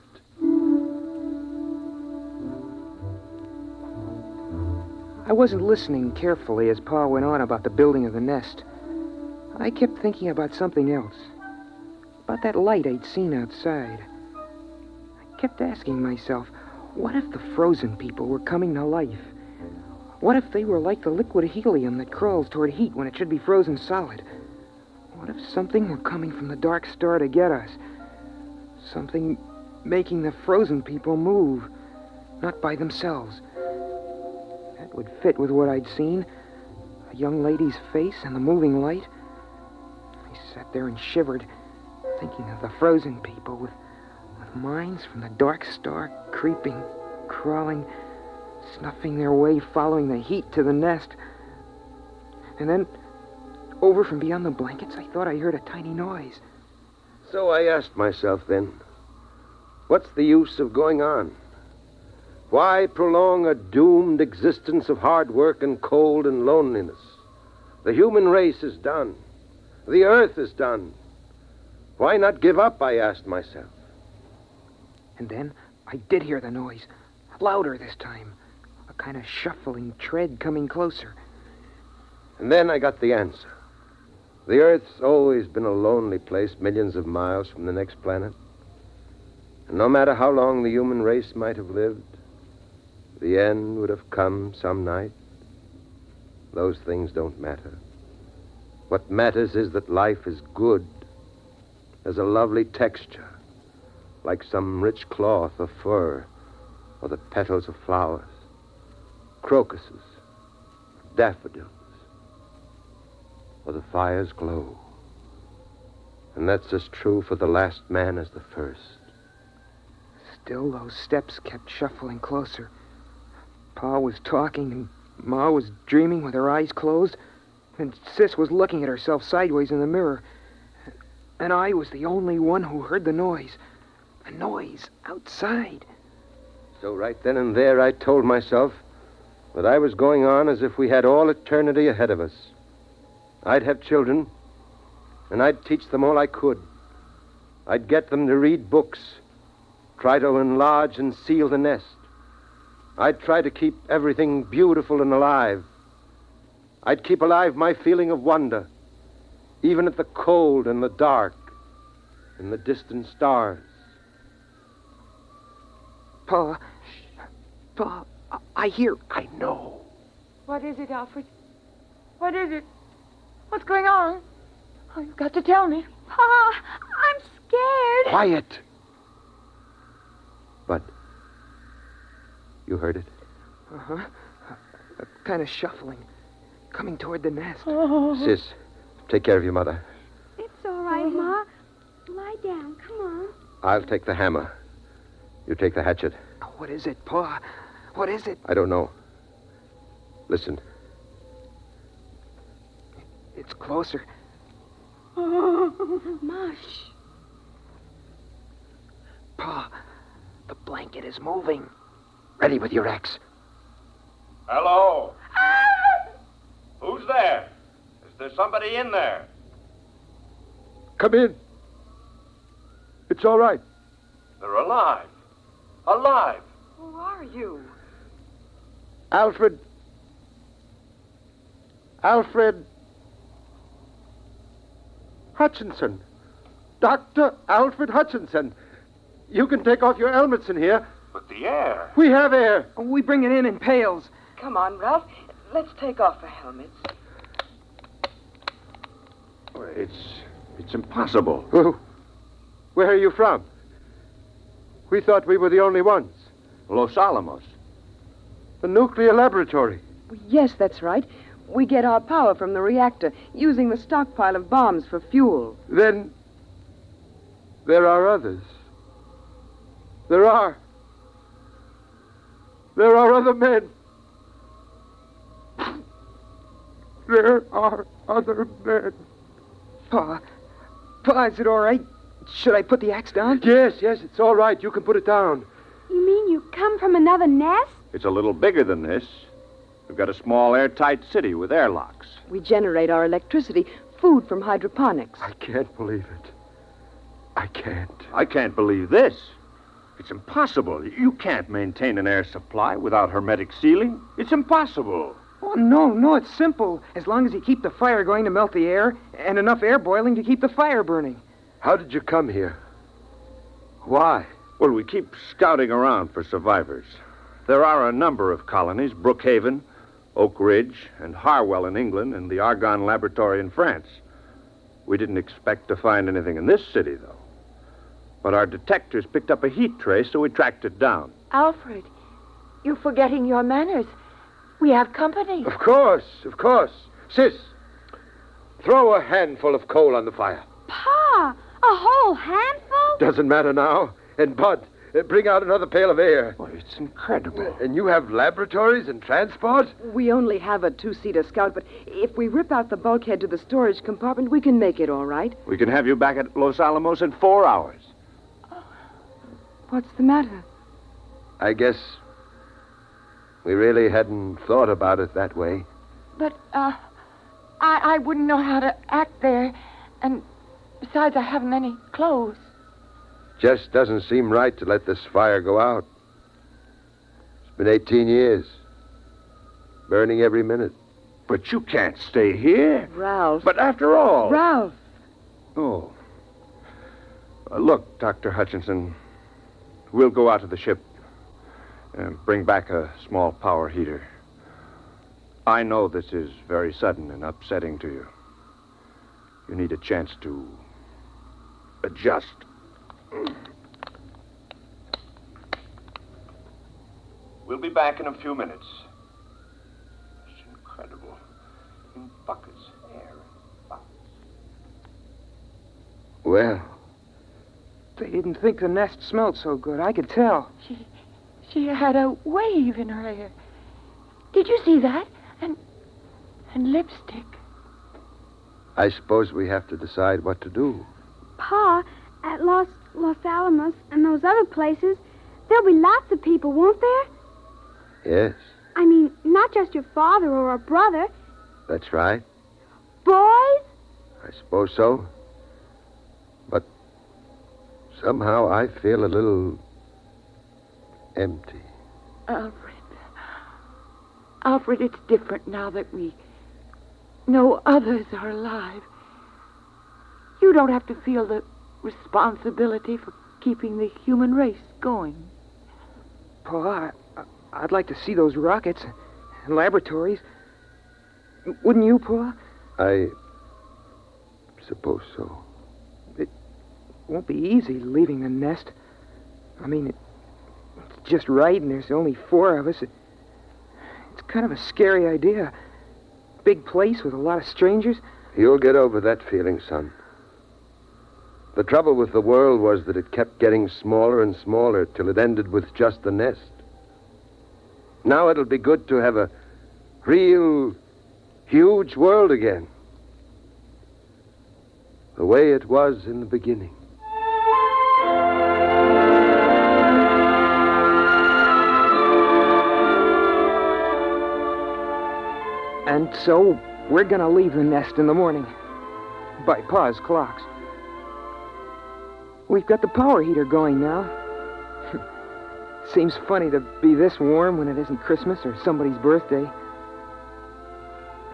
I wasn't listening carefully as Pa went on about the building of the nest. I kept thinking about something else. About that light I'd seen outside. I kept asking myself, what if the frozen people were coming to life? What if they were like the liquid helium that crawls toward heat when it should be frozen solid? What if something were coming from the dark star to get us? Something making the frozen people move, not by themselves. That would fit with what I'd seen. A young lady's face and the moving light. I sat there and shivered. thinking of the frozen people with minds from the dark star creeping, crawling, snuffing their way, following the heat to the nest. And then, over from beyond the blankets, I thought I heard a tiny noise. So I asked myself then, what's the use of going on? Why prolong a doomed existence of hard work and cold and loneliness? The human race is done. The earth is done. Why not give up, I asked myself. And then I did hear the noise, louder this time, a kind of shuffling tread coming closer. And then I got the answer. The Earth's always been a lonely place millions of miles from the next planet. And no matter how long the human race might have lived, the end would have come some night. Those things don't matter. What matters is that life is good, has a lovely texture, like some rich cloth of fur or the petals of flowers, crocuses, daffodils, or the fire's glow. And that's as true for the last man as the first. Still, those steps kept shuffling closer. Pa was talking, and Ma was dreaming with her eyes closed, and Sis was looking at herself sideways in the mirror. And I was the only one who heard the noise. A noise outside. So right then and there, I told myself that I was going on as if we had all eternity ahead of us. I'd have children, and I'd teach them all I could. I'd get them to read books, try to enlarge and seal the nest. I'd try to keep everything beautiful and alive. I'd keep alive my feeling of wonder, even at the cold and the dark and the distant stars. Pa, I hear. I know. What is it, Alfred? What is it? What's going on? Oh, you've got to tell me. Pa, I'm scared. Quiet. But you heard it? Uh-huh. A kind of shuffling, coming toward the nest. Oh. Sis, take care of your mother. It's all right, Ma. Lie down. Come on. I'll take the hammer. You take the hatchet. What is it, Pa? What is it? I don't know. Listen. It's closer. Mush. Pa, the blanket is moving. Ready with your axe. Hello? Who's there? Is there somebody in there? Come in. It's all right. They're alive. Alive. Who are you? Alfred Hutchinson. Dr. Alfred Hutchinson. You can take off your helmets in here. But the air. We have air. We bring it in pails. Come on, Ralph. Let's take off the helmets. It's impossible. Oh, where are you from? We thought we were the only ones. Los Alamos. The nuclear laboratory. Yes, that's right. We get our power from the reactor, using the stockpile of bombs for fuel. Then there are others. There are other men. There are other men. Pa, is it all right? Should I put the axe down? Yes, it's all right. You can put it down. You mean you come from another nest? It's a little bigger than this. We've got a small airtight city with airlocks. We generate our electricity, food from hydroponics. I can't believe it. I can't. I can't believe this. It's impossible. You can't maintain an air supply without hermetic sealing. It's impossible. Oh, no, it's simple. As long as you keep the fire going to melt the air, and enough air boiling to keep the fire burning. How did you come here? Why? Well, we keep scouting around for survivors. There are a number of colonies, Brookhaven, Oak Ridge, and Harwell in England, and the Argonne Laboratory in France. We didn't expect to find anything in this city, though. But our detectors picked up a heat trace, so we tracked it down. Alfred, you're forgetting your manners. We have company. Of course. Sis, throw a handful of coal on the fire. Pa, a whole handful? Doesn't matter now. And Bud, bring out another pail of air. Well, it's incredible. And you have laboratories and transport? We only have a two-seater Scout, but if we rip out the bulkhead to the storage compartment, we can make it all right. We can have you back at Los Alamos in 4 hours. What's the matter? I guess we really hadn't thought about it that way. But, I wouldn't know how to act there. And besides, I haven't any clothes. Just doesn't seem right to let this fire go out. It's been 18 years. Burning every minute. But you can't stay here. Ralph. But after all... Ralph. Oh. Look, Dr. Hutchinson, we'll go out to the ship and bring back a small power heater. I know this is very sudden and upsetting to you. You need a chance to adjust. We'll be back in a few minutes. It's incredible. In buckets, air in buckets. Well, they didn't think the nest smelled so good. I could tell. She had a wave in her hair. Did you see that? And lipstick. I suppose we have to decide what to do. Pa, at Los Alamos and those other places, there'll be lots of people, won't there? Yes, I mean, not just your father or a brother. that's right. Boys? I suppose so. But somehow I feel a little empty. Alfred, it's different now that we know others are alive. You don't have to feel the responsibility for keeping the human race going. Pa, I'd like to see those rockets and laboratories. Wouldn't you, Pa? I suppose so. It won't be easy leaving the nest. I mean, it's just right, and there's only 4 of us. It's kind of a scary idea. Big place with a lot of strangers. You'll get over that feeling, son. The trouble with the world was that it kept getting smaller and smaller till it ended with just the nest. Now it'll be good to have a real, huge world again. The way it was in the beginning. And so, we're gonna leave the nest in the morning. By Pa's clocks. We've got the power heater going now. Seems funny to be this warm when it isn't Christmas or somebody's birthday.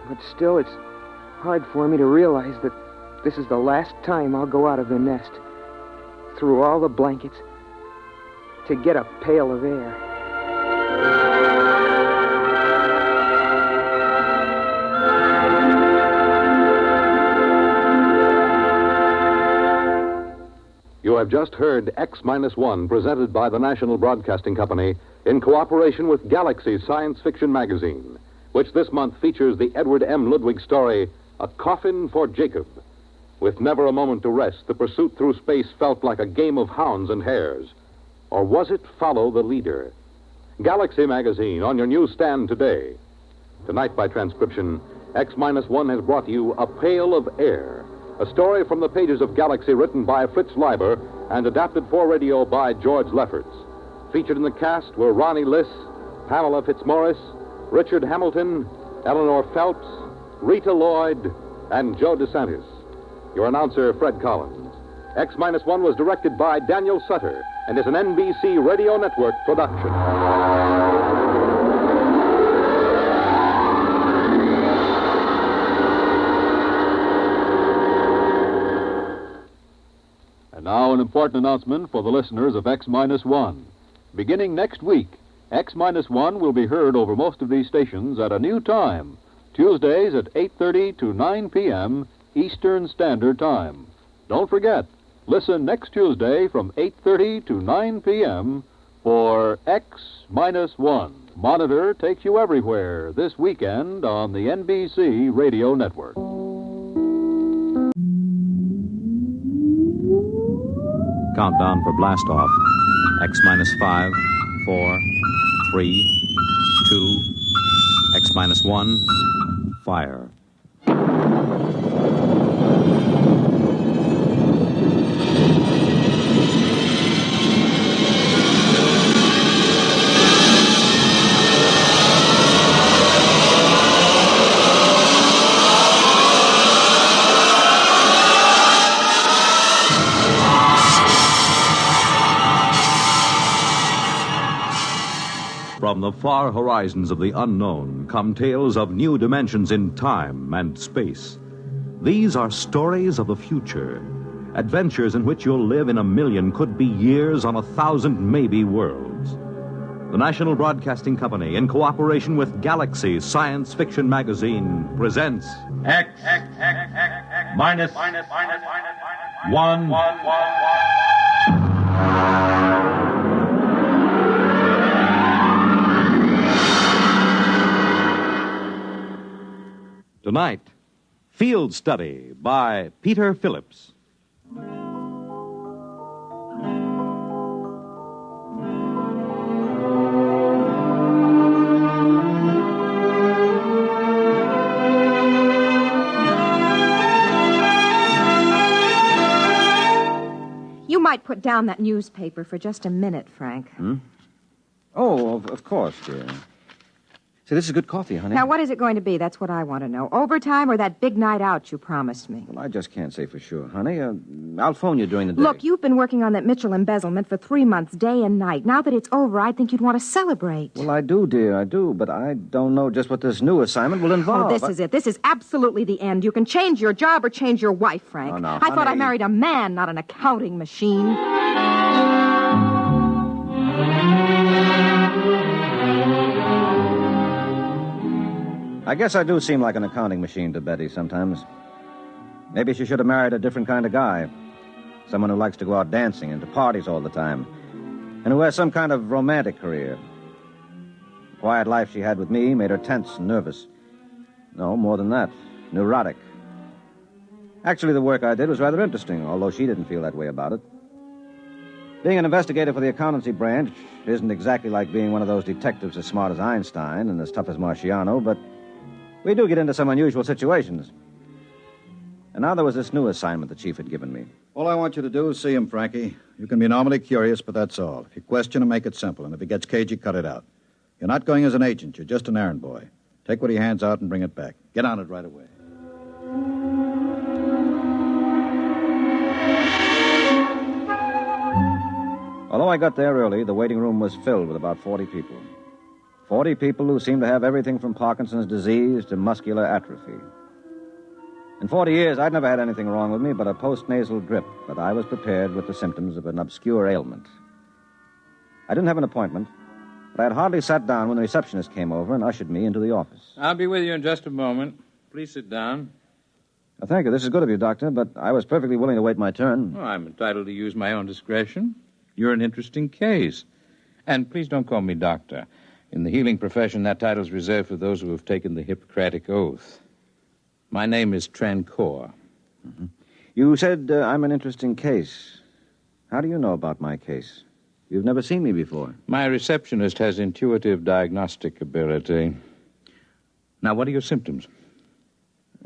But still, it's hard for me to realize that this is the last time I'll go out of the nest, through all the blankets, to get a pail of air. You have just heard X-1, presented by the National Broadcasting Company in cooperation with Galaxy's science fiction magazine, which this month features the Edward M. Ludwig story, A Coffin for Jacob. With never a moment to rest, the pursuit through space felt like a game of hounds and hares. Or was it Follow the Leader? Galaxy magazine on your newsstand today. Tonight, by transcription, X-1 has brought you A Pail of Air, a story from the pages of Galaxy written by Fritz Leiber and adapted for radio by George Lefferts. Featured in the cast were Ronnie Liss, Pamela Fitzmaurice, Richard Hamilton, Eleanor Phelps, Rita Lloyd, and Joe DeSantis. Your announcer, Fred Collins. X-1 was directed by Daniel Sutter and is an NBC Radio Network production. And now an important announcement for the listeners of X-1. Beginning next week, X-1 will be heard over most of these stations at a new time, Tuesdays at 8:30 to 9 p.m. Eastern Standard Time. Don't forget, listen next Tuesday from 8:30 to 9 p.m. for X-1. Monitor takes you everywhere this weekend on the NBC Radio Network. Countdown for blast off. X minus 5, 4, 3, 2, X minus 1, fire. From the far horizons of the unknown come tales of new dimensions in time and space. These are stories of the future, adventures in which you'll live in a million, could be years, on 1,000 maybe worlds. The National Broadcasting Company, in cooperation with Galaxy Science Fiction Magazine, presents X minus 1. Tonight, Field Study by Peter Phillips. You might put down that newspaper for just a minute, Frank. Oh, of course, dear. See, this is good coffee, honey. Now, what is it going to be? That's what I want to know. Overtime or that big night out you promised me? Well, I just can't say for sure, honey. I'll phone you during the day. Look, you've been working on that Mitchell embezzlement for 3 months, day and night. Now that it's over, I think you'd want to celebrate. Well, I do, dear, I do. But I don't know just what this new assignment will involve. Oh, this is it. This is absolutely the end. You can change your job or change your wife, Frank. Oh, no, I thought I honey. married a man, not an accounting machine. I guess I do seem like an accounting machine to Betty sometimes. Maybe she should have married a different kind of guy. Someone who likes to go out dancing and to parties all the time. And who has some kind of romantic career. The quiet life she had with me made her tense and nervous. No, more than that. Neurotic. Actually, the work I did was rather interesting, although she didn't feel that way about it. Being an investigator for the accountancy branch isn't exactly like being one of those detectives as smart as Einstein and as tough as Marciano, but we do get into some unusual situations. And now there was this new assignment the chief had given me. All I want you to do is see him, Frankie. You can be normally curious, but that's all. If you question him, make it simple. And if he gets cagey, cut it out. You're not going as an agent. You're just an errand boy. Take what he hands out and bring it back. Get on it right away. Although I got there early, the waiting room was filled with about 40 people. 40 people who seemed to have everything from Parkinson's disease to muscular atrophy. In 40 years, I'd never had anything wrong with me but a postnasal drip, but I was prepared with the symptoms of an obscure ailment. I didn't have an appointment, but I had hardly sat down when the receptionist came over and ushered me into the office. I'll be with you in just a moment. Please sit down. Thank you. This is good of you, Doctor, but I was perfectly willing to wait my turn. Oh, I'm entitled to use my own discretion. You're an interesting case. And please don't call me doctor. In the healing profession, that title's reserved for those who have taken the Hippocratic Oath. My name is Trancor. Mm-hmm. You said I'm an interesting case. How do you know about my case? You've never seen me before. My receptionist has intuitive diagnostic ability. Now, what are your symptoms?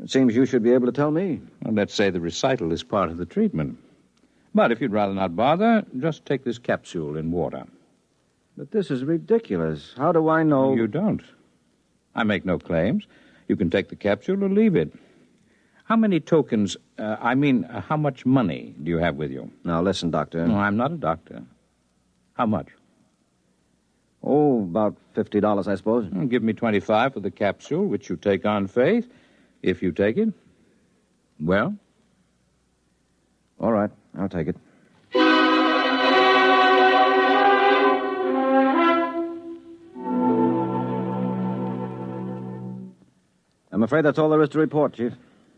It seems you should be able to tell me. Well, let's say the recital is part of the treatment. But if you'd rather not bother, just take this capsule in water. But this is ridiculous. How do I know? You don't. I make no claims. You can take the capsule or leave it. How many tokens, how much money do you have with you? Now, listen, Doctor. No, I'm not a doctor. How much? Oh, about $50, I suppose. Well, give me $25 for the capsule, which you take on faith. If you take it, well? All right, I'll take it. I'm afraid that's all there is to report, Chief.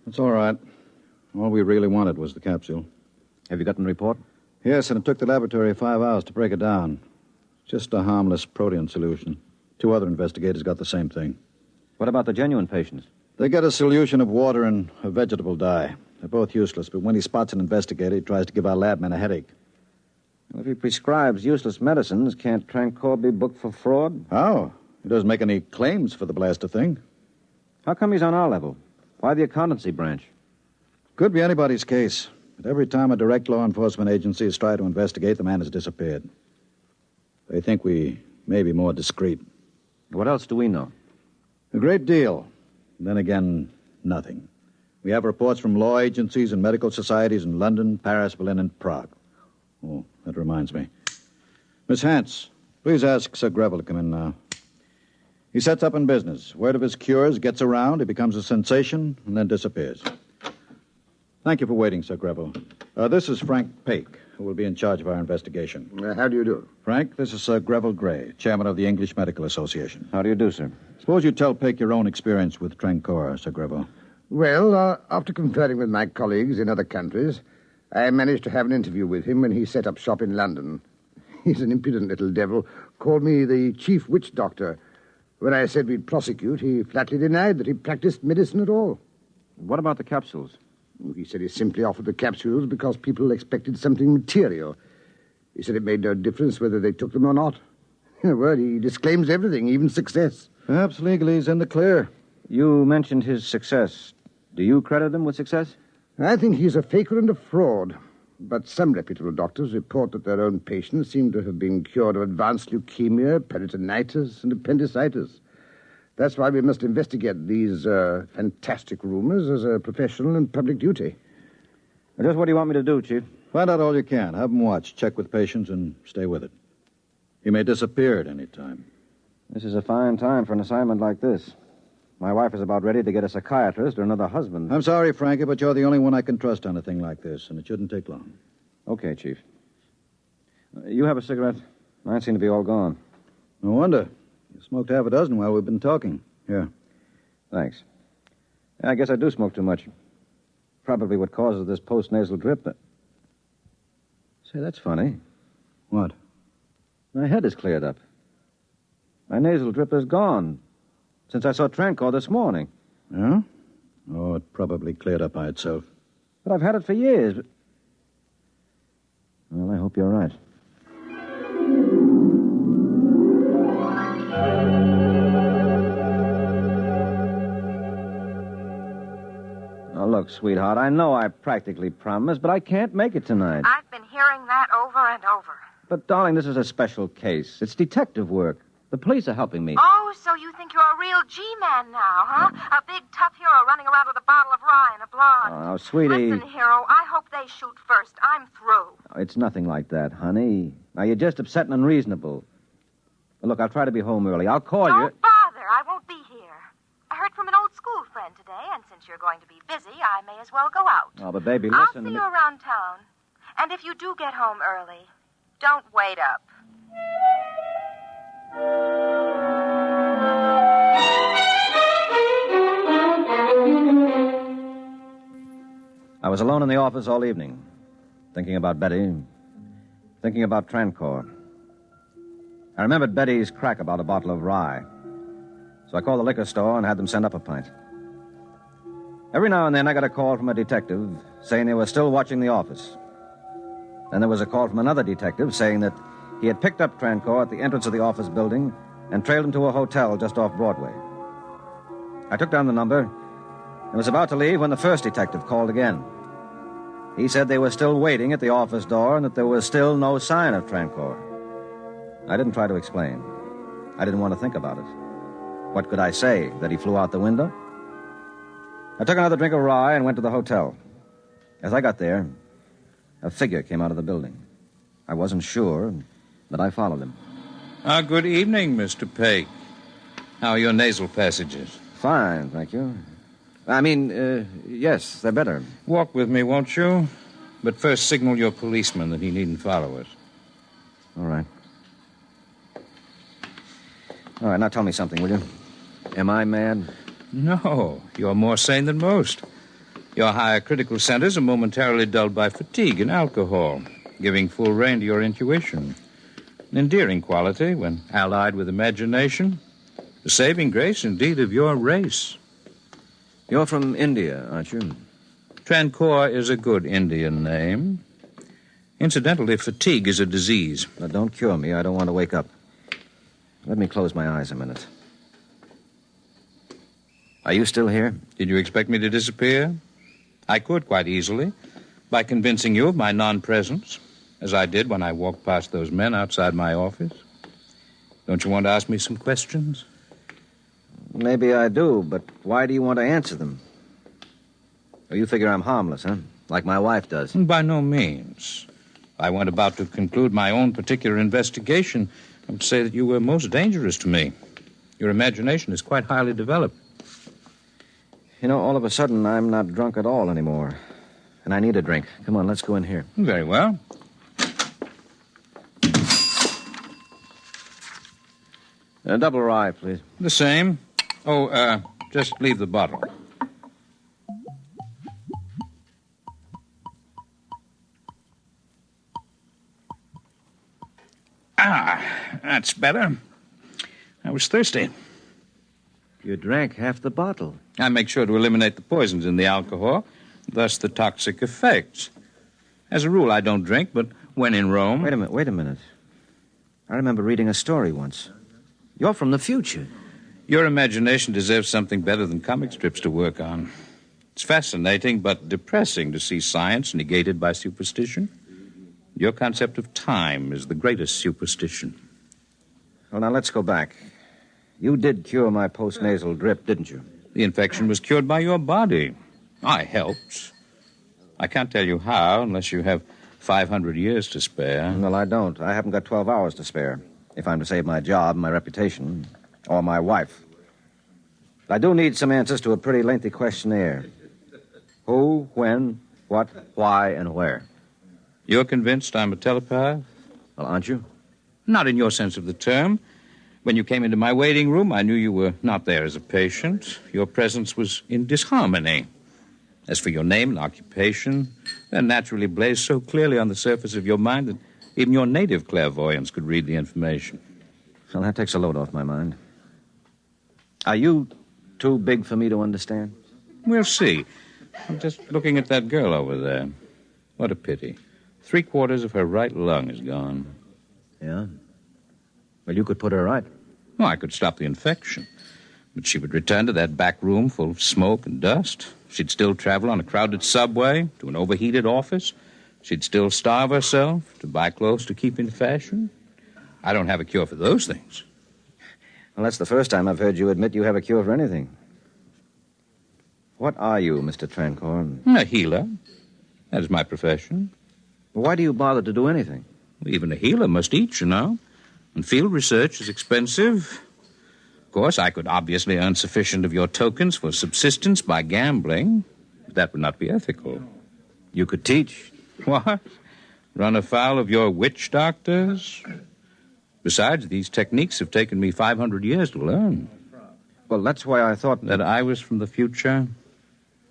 That's all right. All we really wanted was the capsule. Have you gotten a report? Yes, and it took the laboratory 5 hours to break it down. Just a harmless protein solution. 2 other investigators got the same thing. What about the genuine patients? They get a solution of water and a vegetable dye. They're both useless, but when he spots an investigator, he tries to give our lab man a headache. Well, if he prescribes useless medicines, can't Trancor be booked for fraud? How? He doesn't make any claims for the blaster thing. How come he's on our level? Why the accountancy branch? Could be anybody's case. But every time a direct law enforcement agency has tried to investigate, the man has disappeared. They think we may be more discreet. What else do we know? A great deal. Then again, nothing. We have reports from law agencies and medical societies in London, Paris, Berlin, and Prague. Oh, that reminds me. Miss Hance, please ask Sir Greville to come in now. He sets up in business. Word of his cures gets around, he becomes a sensation, and then disappears. Thank you for waiting, Sir Greville. This is Frank Pake, who will be in charge of our investigation. How do you do? Frank, this is Sir Greville Gray, chairman of the English Medical Association. How do you do, sir? Suppose you tell Pake your own experience with Trancor, Sir Greville. Well, after conferring with my colleagues in other countries, I managed to have an interview with him when he set up shop in London. He's an impudent little devil, called me the chief witch doctor. When I said we'd prosecute, he flatly denied that he practiced medicine at all. What about the capsules? He said he simply offered the capsules because people expected something material. He said it made no difference whether they took them or not. In a word, he disclaims everything, even success. Perhaps legally he's in the clear. You mentioned his success. Do you credit him with success? I think he's a faker and a fraud. But some reputable doctors report that their own patients seem to have been cured of advanced leukemia, peritonitis, and appendicitis. That's why we must investigate these fantastic rumors as a professional and public duty. Just what do you want me to do, Chief? Find out all you can. Have him watch, check with patients, and stay with it. He may disappear at any time. This is a fine time for an assignment like this. My wife is about ready to get a psychiatrist or another husband. I'm sorry, Frankie, but you're the only one I can trust on a thing like this, and it shouldn't take long. Okay, Chief. You have a cigarette? Mine seem to be all gone. No wonder. You smoked half a dozen while we've been talking. Here. Thanks. I guess I do smoke too much. Probably what causes this post-nasal drip. Say, that's funny. What? My head is cleared up. My nasal drip is gone since I saw Trancor this morning. Yeah? Oh, it probably cleared up by itself. But I've had it for years. Well, I hope you're right. Oh, look, sweetheart, I know I practically promised, but I can't make it tonight. I've been hearing that over and over. But, darling, this is a special case. It's detective work. The police are helping me. Oh, so you think you're a real G-man now, huh? A big, tough hero running around with a bottle of rye and a blonde. Oh, sweetie. Listen, hero, I hope they shoot first. I'm through. Oh, it's nothing like that, honey. Now, you're just upset and unreasonable. Well, look, I'll try to be home early. I'll call you. Don't bother. I won't be here. I heard from an old school friend today, and since you're going to be busy, I may as well go out. Oh, but baby, I'll listen. see you around town. And if you do get home early, don't wait up. I was alone in the office all evening, thinking about Betty, thinking about Trancor. I remembered Betty's crack about a bottle of rye, so I called the liquor store and had them send up a pint. Every now and then I got a call from a detective saying they were still watching the office. Then there was a call from another detective saying that he had picked up Trancor at the entrance of the office building and trailed him to a hotel just off Broadway. I took down the number and was about to leave when the first detective called again. He said they were still waiting at the office door and that there was still no sign of Trancor. I didn't try to explain. I didn't want to think about it. What could I say? That he flew out the window? I took another drink of rye and went to the hotel. As I got there, a figure came out of the building. I wasn't sure, but I followed him. Good evening, Mr. Pake. How are your nasal passages? Fine, thank you. Yes, they're better. Walk with me, won't you? But first signal your policeman that he needn't follow us. All right. All right, now tell me something, will you? Am I mad? No, you're more sane than most. Your higher critical centers are momentarily dulled by fatigue and alcohol, giving full rein to your intuition. An endearing quality when allied with imagination. The saving grace, indeed, of your race. You're from India, aren't you? Trancor is a good Indian name. Incidentally, fatigue is a disease. Now, don't cure me. I don't want to wake up. Let me close my eyes a minute. Are you still here? Did you expect me to disappear? I could quite easily, by convincing you of my non-presence, as I did when I walked past those men outside my office. Don't you want to ask me some questions? Maybe I do, but why do you want to answer them? Oh, you figure I'm harmless, huh? Like my wife does. By no means. I went about to conclude my own particular investigation. I would say that you were most dangerous to me. Your imagination is quite highly developed. You know, all of a sudden, I'm not drunk at all anymore. And I need a drink. Come on, let's go in here. Very well. A double rye, please. The same. Oh, just leave the bottle. Ah, that's better. I was thirsty. You drank half the bottle. I make sure to eliminate the poisons in the alcohol, thus the toxic effects. As a rule, I don't drink, but when in Rome... Wait a minute. I remember reading a story once. You're from the future. Your imagination deserves something better than comic strips to work on. It's fascinating, but depressing to see science negated by superstition. Your concept of time is the greatest superstition. Well, now, let's go back. You did cure my postnasal drip, didn't you? The infection was cured by your body. I helped. I can't tell you how unless you have 500 years to spare. Well, I don't. I haven't got 12 hours to spare, if I'm to save my job, my reputation, or my wife. I do need some answers to a pretty lengthy questionnaire. Who, when, what, why, and where. You're convinced I'm a telepath? Well, aren't you? Not in your sense of the term. When you came into my waiting room, I knew you were not there as a patient. Your presence was in disharmony. As for your name and occupation, they're naturally blazed so clearly on the surface of your mind that even your native clairvoyance could read the information. Well, that takes a load off my mind. Are you too big for me to understand? We'll see. I'm just looking at that girl over there. What a pity. 3/4 of her right lung is gone. Yeah? Well, you could put her right. Well, I could stop the infection. But she would return to that back room full of smoke and dust. She'd still travel on a crowded subway to an overheated office. She'd still starve herself to buy clothes to keep in fashion. I don't have a cure for those things. Well, that's the first time I've heard you admit you have a cure for anything. What are you, Mr. Trancorn? A healer. That is my profession. Why do you bother to do anything? Even a healer must eat, you know. And field research is expensive. Of course, I could obviously earn sufficient of your tokens for subsistence by gambling. But that would not be ethical. You could teach. What? Run afoul of your witch doctors? Besides, these techniques have taken me 500 years to learn. Well, that's why I thought... That I was from the future?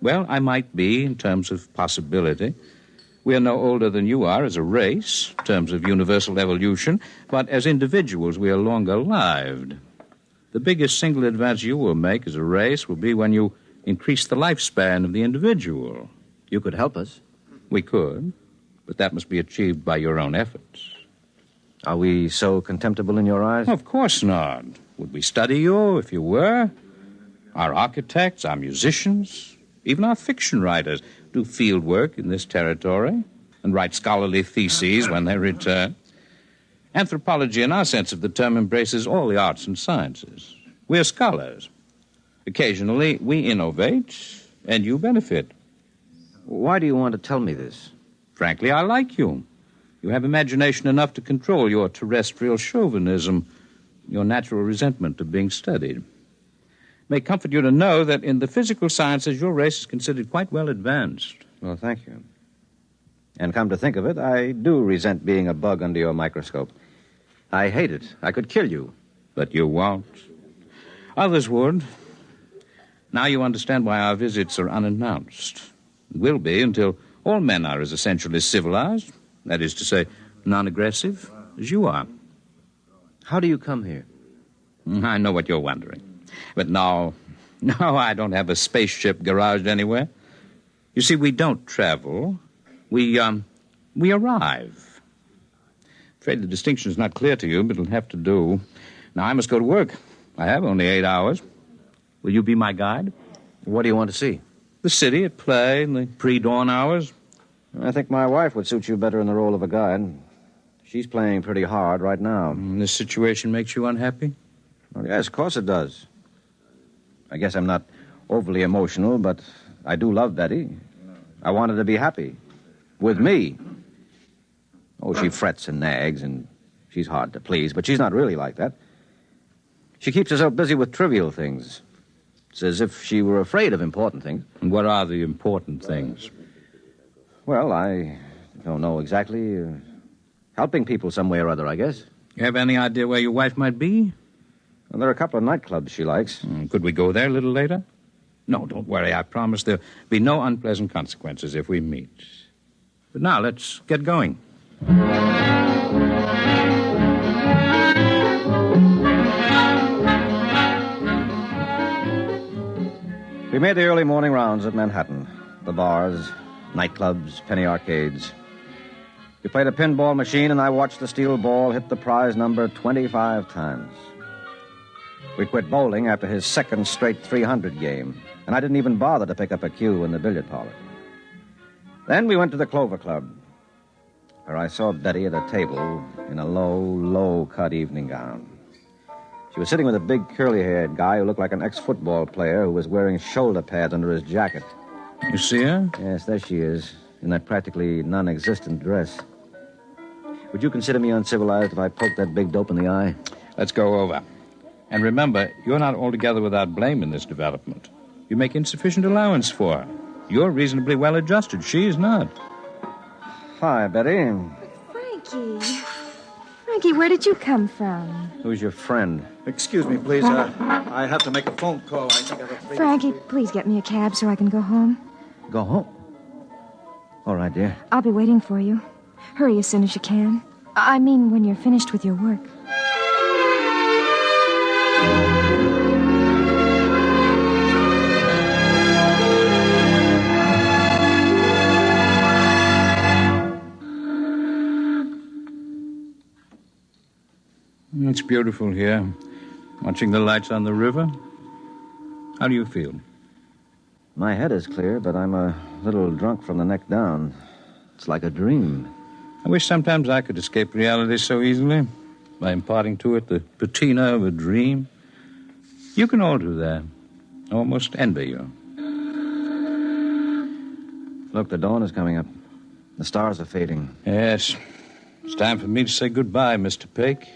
Well, I might be in terms of possibility. We are no older than you are as a race, in terms of universal evolution, but as individuals we are longer-lived. The biggest single advance you will make as a race will be when you increase the lifespan of the individual. You could help us. We could, but that must be achieved by your own efforts. Are we so contemptible in your eyes? Of course not. Would we study you if you were? Our architects, our musicians, even our fiction writers do field work in this territory and write scholarly theses when they return. Anthropology, in our sense of the term, embraces all the arts and sciences. We're scholars. Occasionally, we innovate, and you benefit. Why do you want to tell me this? Frankly, I like you. You have imagination enough to control your terrestrial chauvinism, your natural resentment of being studied. It may comfort you to know that in the physical sciences, your race is considered quite well advanced. Well, thank you. And come to think of it, I do resent being a bug under your microscope. I hate it. I could kill you. But you won't. Others would. Now you understand why our visits are unannounced. Will be until all men are as essentially civilized, that is to say, non-aggressive, as you are. How do you come here? I know what you're wondering. But no, I don't have a spaceship garaged anywhere. You see, we don't travel. We we arrive. Afraid the distinction is not clear to you, but it'll have to do. Now, I must go to work. I have only 8 hours. Will you be my guide? What do you want to see? The city at play in the pre-dawn hours. I think my wife would suit you better in the role of a guide. She's playing pretty hard right now. This situation makes you unhappy? Well, yes, of course it does. I guess I'm not overly emotional, but I do love Betty. I want her to be happy. With me. Oh, she frets and nags, and she's hard to please, but she's not really like that. She keeps herself busy with trivial things. It's as if she were afraid of important things. And what are the important things? Well, I don't know exactly. Helping people some way or other, I guess. You have any idea where your wife might be? Well, there are a couple of nightclubs she likes. Could we go there a little later? No, don't worry. I promise there'll be no unpleasant consequences if we meet. But now, let's get going. We made the early morning rounds of Manhattan. The bars, nightclubs, penny arcades. We played a pinball machine, and I watched the steel ball hit the prize number 25 times. We quit bowling after his second straight 300 game, and I didn't even bother to pick up a cue in the billiard parlor. Then we went to the Clover Club, where I saw Betty at a table in a low-cut evening gown. She was sitting with a big curly-haired guy who looked like an ex-football player who was wearing shoulder pads under his jacket. You see her? Yes, there she is, in that practically non-existent dress. Would you consider me uncivilized if I poked that big dope in the eye? Let's go over. And remember, you're not altogether without blame in this development. You make insufficient allowance for her. You're reasonably well adjusted. She is not. Hi, Betty. Frankie, where did you come from? Who's your friend? Excuse me, please. I have to make a phone call. I think I have a... Frankie, please get me a cab so I can go home. Go home? All right, dear. I'll be waiting for you. Hurry as soon as you can. I mean, when you're finished with your work. It's beautiful here, watching the lights on the river. How do you feel? My head is clear, but I'm a little drunk from the neck down. It's like a dream. I wish sometimes I could escape reality so easily, by imparting to it the patina of a dream. You can all do that. I almost envy you. Look, the dawn is coming up. The stars are fading. Yes. It's time for me to say goodbye, Mr. Pake.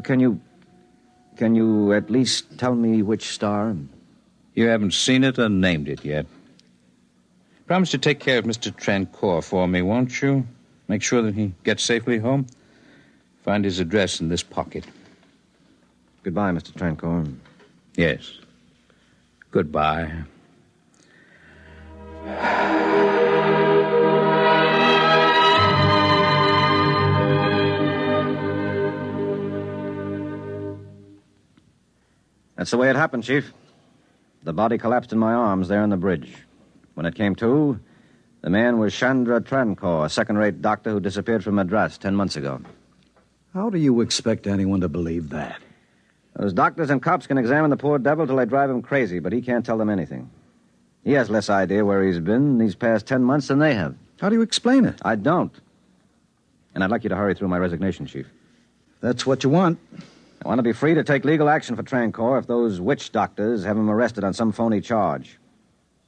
Can you at least tell me which star? You haven't seen it or named it yet. Promise to take care of Mr. Trancour for me, won't you? Make sure that he gets safely home. Find his address in this pocket. Goodbye, Mr. Trancour. Yes. Goodbye. That's the way it happened, Chief. The body collapsed in my arms there on the bridge. When it came to, the man was Chandra Trancour, a second-rate doctor who disappeared from Madras 10 months ago. How do you expect anyone to believe that? Those doctors and cops can examine the poor devil till they drive him crazy, but he can't tell them anything. He has less idea where he's been these past 10 months than they have. How do you explain it? I don't. And I'd like you to hurry through my resignation, Chief. That's what you want. I want to be free to take legal action for Trancour if those witch doctors have him arrested on some phony charge.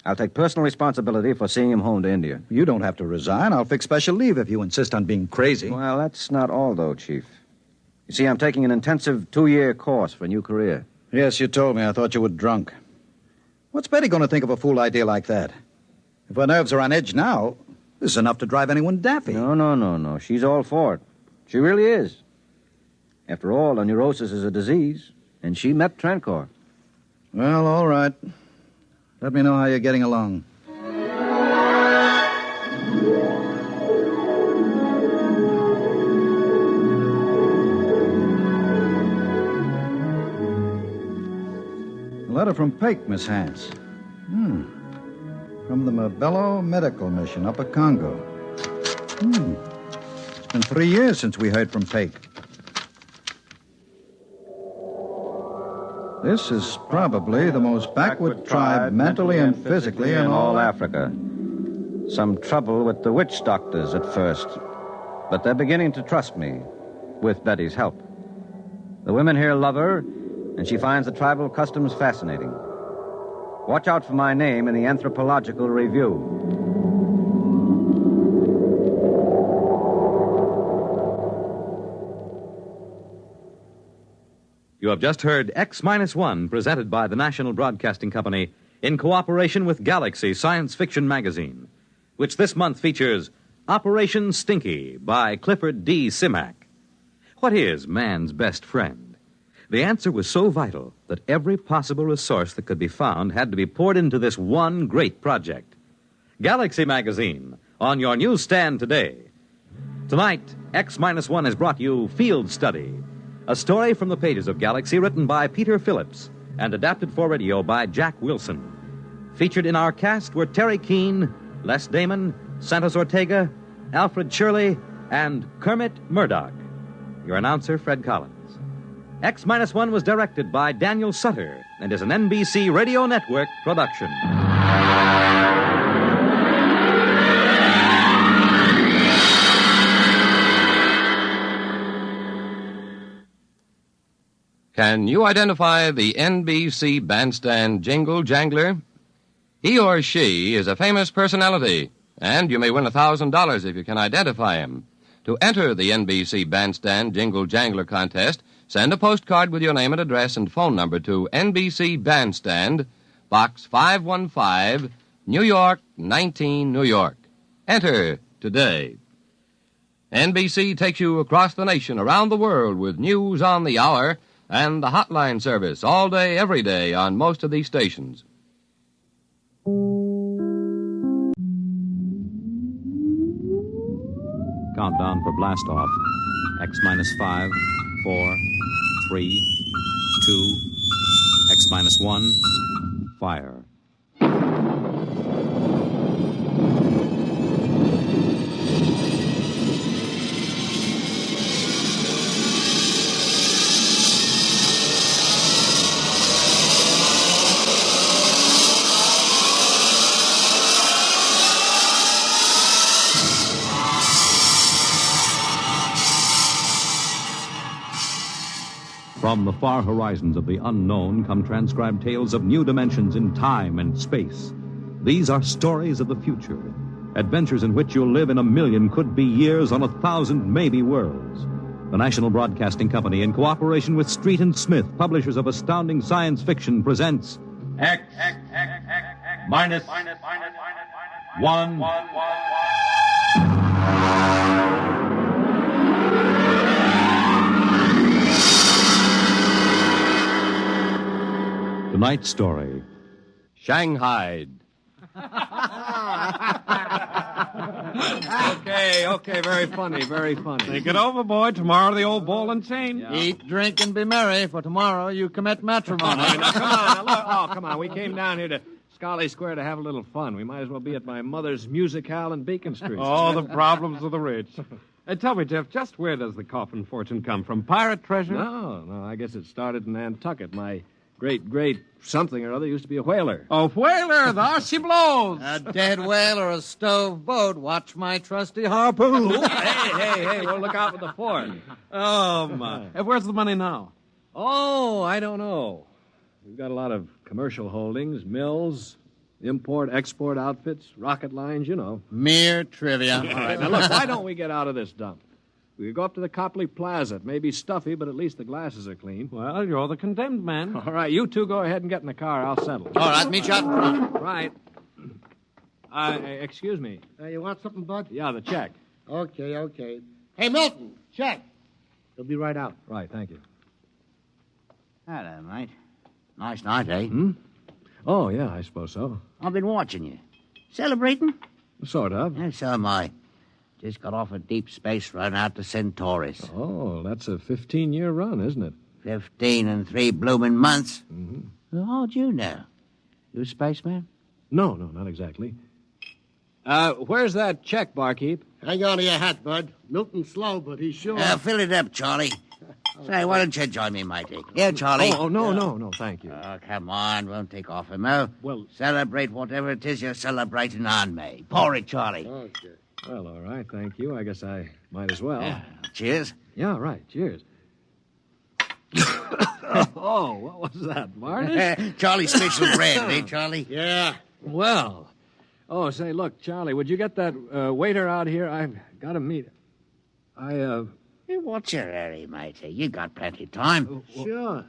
I'll take personal responsibility for seeing him home to India. You don't have to resign. I'll fix special leave if you insist on being crazy. Well, that's not all, though, Chief. You see, I'm taking an intensive 2-year course for a new career. Yes, you told me. I thought you were drunk. What's Betty going to think of a fool idea like that? If her nerves are on edge now, this is enough to drive anyone daffy. No. She's all for it. She really is. After all, a neurosis is a disease, and she met Trancour. Well, all right. Let me know how you're getting along. A letter from Pake, Miss Hance. From the Mabello Medical Mission, Upper Congo. been 3 years since we heard from Pate. This is probably the most backward tribe mentally and physically in all Africa. Some trouble with the witch doctors at first, but they're beginning to trust me, with Betty's help. The women here love her, and she finds the tribal customs fascinating. Watch out for my name in the Anthropological Review. You have just heard X-1, presented by the National Broadcasting Company in cooperation with Galaxy Science Fiction Magazine, which this month features Operation Stinky by Clifford D. Simak. What is man's best friend? The answer was so vital that every possible resource that could be found had to be poured into this one great project. Galaxy Magazine, on your newsstand today. Tonight, X-1 has brought you Field Study, a story from the pages of Galaxy written by Peter Phillips and adapted for radio by Jack Wilson. Featured in our cast were Terry Keane, Les Damon, Santos Ortega, Alfred Shirley, and Kermit Murdoch. Your announcer, Fred Collins. X-1 was directed by Daniel Sutter and is an NBC Radio Network production. Can you identify the NBC bandstand jingle jangler? He or she is a famous personality, and you may win $1,000 if you can identify him. To enter the NBC Bandstand Jingle Jangler contest, send a postcard with your name and address and phone number to NBC Bandstand, Box 515, New York, 19, New York. Enter today. NBC takes you across the nation, around the world, with news on the hour and the hotline service all day, every day on most of these stations. Countdown for blast off. X-5, 4, 3, 2, X-1, fire. From the far horizons of the unknown come transcribed tales of new dimensions in time and space. These are stories of the future, adventures in which you'll live in 1,000,000 could-be years on 1,000 maybe worlds. The National Broadcasting Company, in cooperation with Street and Smith, publishers of astounding science fiction, presents X minus 1. Tonight's story, Shanghai. Okay, very funny, very funny. Think it over, boy. Tomorrow the old ball and chain. Yeah. Eat, drink, and be merry, for tomorrow you commit matrimony. Now, come on. Now, look. Oh, come on. We came down here to Scarley Square to have a little fun. We might as well be at my mother's musicale in Beacon Street. Oh, the problems of the rich. Tell me, Jeff, just where does the coffin fortune come from? Pirate treasure? No, I guess it started in Nantucket. My great something or other used to be a whaler. A whaler, there she blows. A dead whale or a stove boat. Watch my trusty harpoon. Hey, well, look out for the fort. Oh, my. Where's the money now? Oh, I don't know. We've got a lot of commercial holdings, mills, import-export outfits, rocket lines, you know. Mere trivia. All right, now look, why don't we get out of this dump? We could go up to the Copley Plaza. It may be stuffy, but at least the glasses are clean. Well, you're the condemned man. All right, you two go ahead and get in the car. I'll settle. All right, meet you out in front. Right. Excuse me. You want something, Bud? Yeah, the check. Okay. Hey, Milton, check. He'll be right out. Right, thank you. Hello, mate. Nice night, eh? Oh, yeah, I suppose so. I've been watching you. Celebrating? Sort of. Yeah, so am I. Just got off a deep space run out to Centaurus. Oh, that's a 15-year run, isn't it? 15 and 3 blooming months. Well, how'd you know? You a spaceman? No, not exactly. Where's that check, barkeep? Hang on to your hat, Bud. Milton's slow, but he's sure. Fill it up, Charlie. Say, why don't you join me, matey? Here, Charlie. Oh, no, thank you. Oh, come on. Won't take off him, now. Well... Celebrate whatever it is you're celebrating on me. Pour it, Charlie. Okay. Well, all right, thank you. I guess I might as well. Yeah. Cheers. Yeah, right. Cheers. Oh, what was that, varnish? Charlie's special brand, eh, Charlie? Yeah. Well. Oh, say, look, Charlie, would you get that waiter out here? I've got to meet him. Hey, what's your hurry, matey? You got plenty of time. Sure.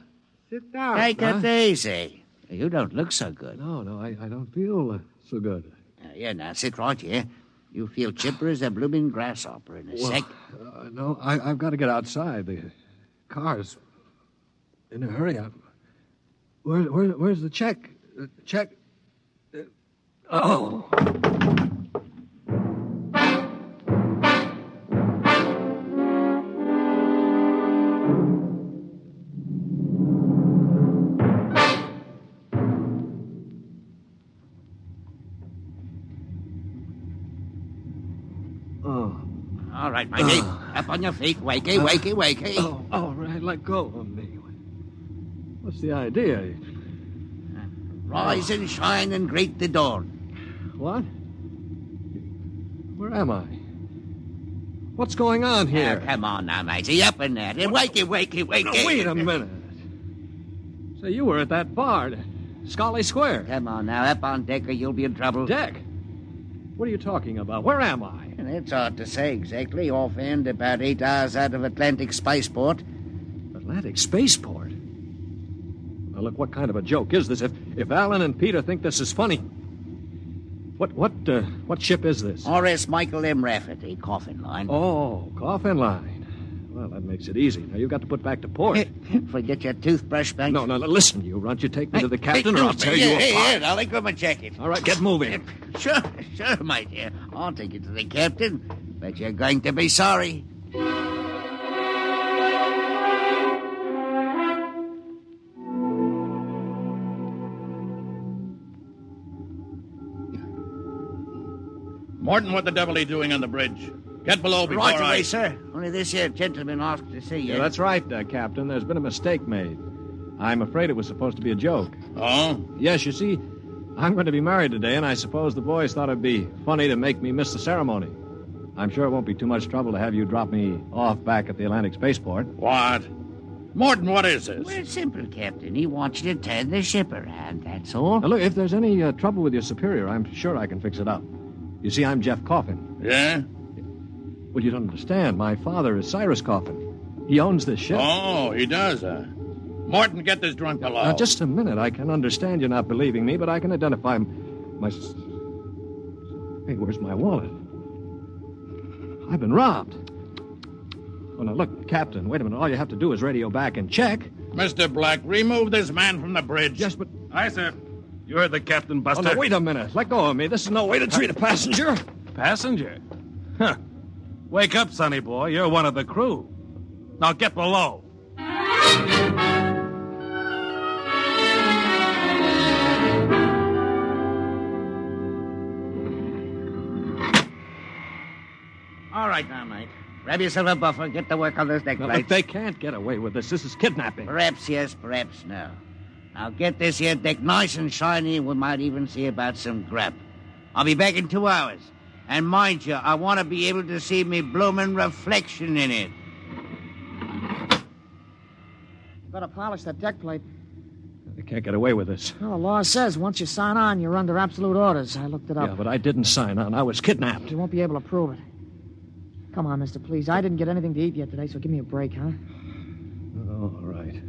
Sit down. Take it easy. You don't look so good. No, I don't feel so good. Yeah, now, sit right here. You feel chipper as a blooming grasshopper in a sec. No, I've got to get outside. The car's in a hurry. Where's the check? Check? Oh. All right, matey. Up on your feet. Wakey. Oh, all right, let go of me. What's the idea? Rise and shine and greet the dawn. What? Where am I? What's going on here? Come on now, matey. Up in there. Wakey. No, wait a minute. Say, you were at that bar, Scully Square. Come on now. Up on deck or you'll be in trouble. Deck? What are you talking about? Where am I? It's hard to say exactly. Offhand, about 8 hours out of Atlantic Spaceport. Atlantic Spaceport? Now, look, what kind of a joke is this? If Alan and Peter think this is funny... What ship is this? R.S. Michael M. Rafferty, Coffin Line. Oh, Coffin Line. Well, that makes it easy. Now, you've got to put back to port. Forget your toothbrush, Banks. No, listen, you runt. You take me to the captain, or I'll tear you apart. Here, I'll grab my jacket. All right, get moving. Sure, mate, dear. I'll take you to the captain. But you're going to be sorry. Morton, what the devil are you doing on the bridge? Get below before Right away, sir. Only this here gentleman asked to see you. Yeah, that's right, Captain. There's been a mistake made. I'm afraid it was supposed to be a joke. Oh? Yes, you see, I'm going to be married today, and I suppose the boys thought it'd be funny to make me miss the ceremony. I'm sure it won't be too much trouble to have you drop me off back at the Atlantic Spaceport. What? Morton, what is this? Well, it's simple, Captain. He wants you to turn the ship around, that's all. Now, look, if there's any trouble with your superior, I'm sure I can fix it up. You see, I'm Jeff Coffin. Yeah? Well, you don't understand. My father is Cyrus Coffin. He owns this ship. Oh, he does, Morton, get this drunk below. Now, just a minute. I can understand you not believing me, but I can identify my... Hey, where's my wallet? I've been robbed. Oh, now, look, Captain, wait a minute. All you have to do is radio back and check. Mr. Black, remove this man from the bridge. Yes, but... Aye, sir. You heard the captain, Buster. Oh, no, wait a minute. Let go of me. This is no way to treat a passenger. Passenger? Huh. Wake up, sonny boy. You're one of the crew. Now get below. All right now, mate. Grab yourself a buffer. Get to work on those deck No, plates. they can't get away with this. This is kidnapping. Perhaps yes, perhaps no. Now get this here deck nice and shiny, and we might even see about some grub. I'll be back in 2 hours. And mind you, I want to be able to see me bloomin' reflection in it. Better polish that deck plate. They can't get away with this. Well, the law says once you sign on, you're under absolute orders. I looked it up. Yeah, but I didn't sign on. I was kidnapped. You won't be able to prove it. Come on, mister, please. I didn't get anything to eat yet today, so give me a break, huh? Oh, all right.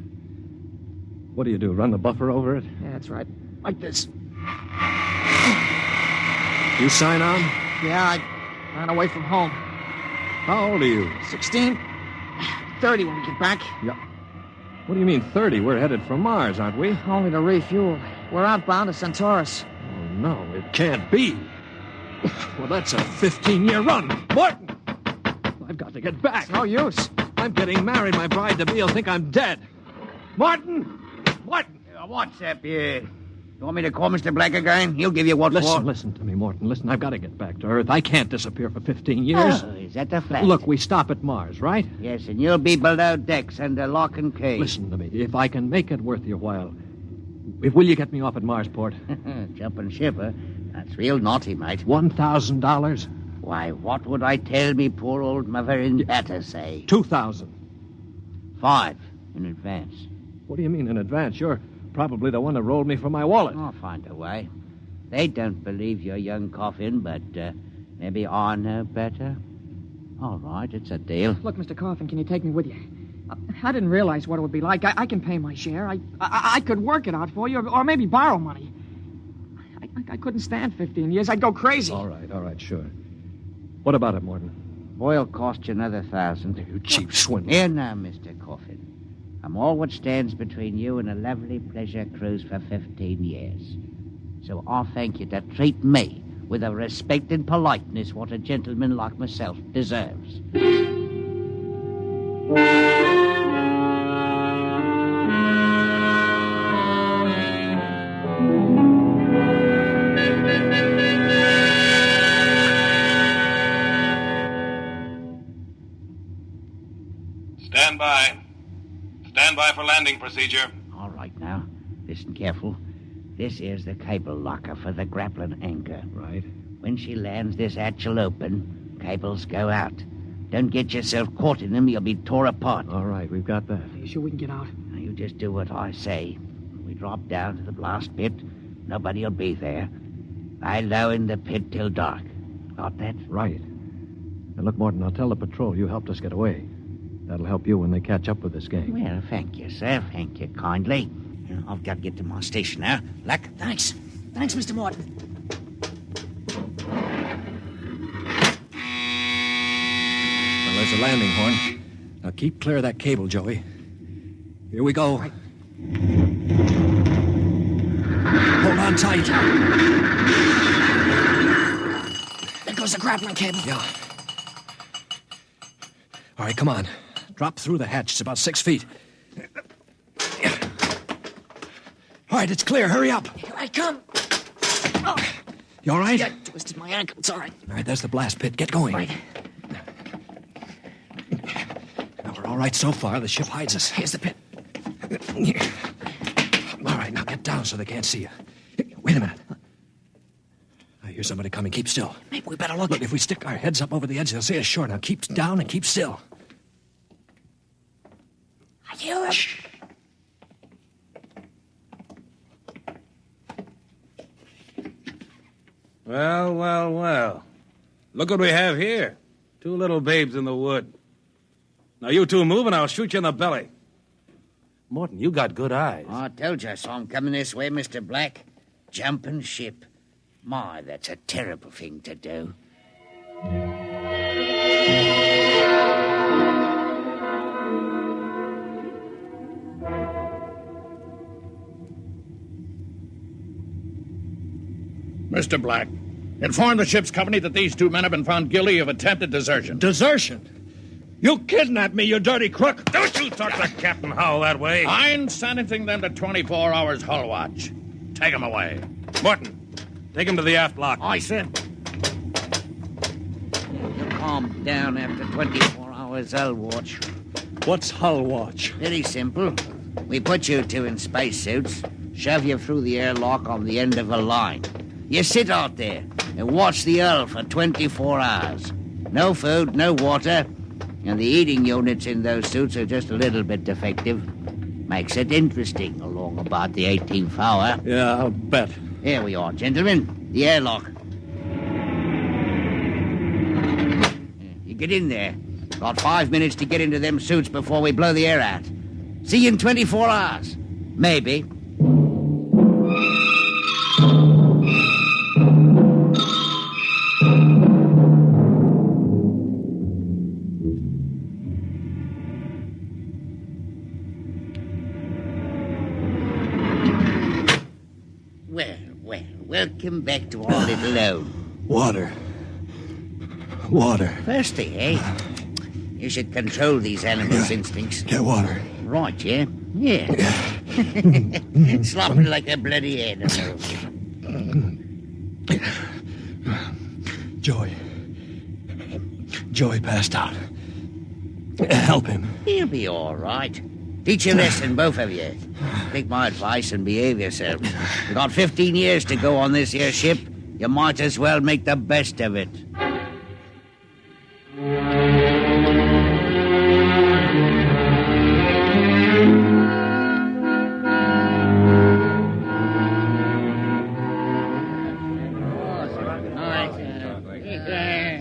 What do you do, run the buffer over it? Yeah, that's right. Like this. You sign on? Yeah, I ran away from home. How old are you? 16. 30 when we get back. Yeah. What do you mean 30? We're headed for Mars, aren't we? Only to refuel. We're outbound to Centaurus. Oh, no, it can't be. Well, that's a 15-year run. Morton! I've got to get back. It's no use. I'm getting married. My bride-to-be will think I'm dead. Martin! Martin! What's up here? You want me to call Mr. Black again? He'll give you what for. Listen to me, Morton. Listen, I've got to get back to Earth. I can't disappear for 15 years. Oh, is that the fact? Look, we stop at Mars, right? Yes, and you'll be below decks under lock and key. Listen to me. If I can make it worth your while, will you get me off at Marsport? Jumping ship, huh? That's real naughty, mate. $1,000? Why, what would I tell me poor old mother in better say? 2,000. 5 in advance. What do you mean in advance? You're probably the one that rolled me for my wallet. I'll find a way. They don't believe your young coffin, but maybe I know better. All right, it's a deal. Look, Mr. Coffin, can you take me with you? I didn't realize what it would be like. I can pay my share. I could work it out for you, or maybe borrow money. I couldn't stand 15 years. I'd go crazy. All right, sure. What about it, Morton? Boy'll cost you another 1,000. You cheap swindler. Here now, Mr. Coffin. I'm all what stands between you and a lovely pleasure cruise for 15 years. So I'll thank you to treat me with the respect and politeness what a gentleman like myself deserves. Stand by. Stand by for landing procedure. All right now. Listen careful. This is the cable locker for the grappling anchor. Right. When she lands, this hatch will open. Cables go out. Don't get yourself caught in them. You'll be tore apart. All right, we've got that. Are you sure we can get out? Now, you just do what I say. When we drop down to the blast pit, nobody'll be there. Lie low in the pit till dark. Got that? Right. Now, look, Morton, I'll tell the patrol you helped us get away. That'll help you when they catch up with this gang. Well, thank you, sir. Thank you kindly. I've got to get to my station now. Luck. Thanks. Thanks, Mr. Morton. Well, there's a landing horn. Now keep clear of that cable, Joey. Here we go. Right. Hold on tight. There goes the grappling cable. Yeah. All right, come on. Drop through the hatch. It's about 6 feet. All right, it's clear. Hurry up. Here I come. Oh. You all right? Yeah, I twisted my ankle. It's all right. All right, there's the blast pit. Get going. Right. Now, we're all right so far. The ship hides us. Here's the pit. All right, now get down so they can't see you. Wait a minute. I hear somebody coming. Keep still. Maybe we better look. Look, if we stick our heads up over the edge, they'll see us sure. Now keep down and keep still. I hear him. Shh. Well. Look what we have here. 2 little babes in the wood. Now, you two move and I'll shoot you in the belly. Morton, you got good eyes. I told you I saw him coming this way, Mr. Black. Jumping ship. My, that's a terrible thing to do. Mr. Black, inform the ship's company that these 2 men have been found guilty of attempted desertion. Desertion? You kidnapped me, you dirty crook. Don't you talk to Captain Howell that way. I'm sentencing them to 24 hours hull watch. Take them away. Morton, take him to the aft lock. Aye, sir. You calm down after 24 hours hull watch. What's hull watch? Very simple. We put you 2 in spacesuits, shove you through the airlock on the end of a line. You sit out there and watch the hull for 24 hours. No food, no water, and the eating units in those suits are just a little bit defective. Makes it interesting along about the 18th hour. Yeah, I'll bet. Here we are, gentlemen. The airlock. You get in there. Got 5 minutes to get into them suits before we blow the air out. See you in 24 hours. Maybe. Welcome back to our little home. Water. Thirsty, eh? You should control these animals' instincts. Get water. Right, yeah? Yeah. Slopping like a bloody animal. Joey passed out. Help him. He'll be all right. Teach a lesson, both of you. Take my advice and behave yourselves. You've got 15 years to go on this here ship. You might as well make the best of it.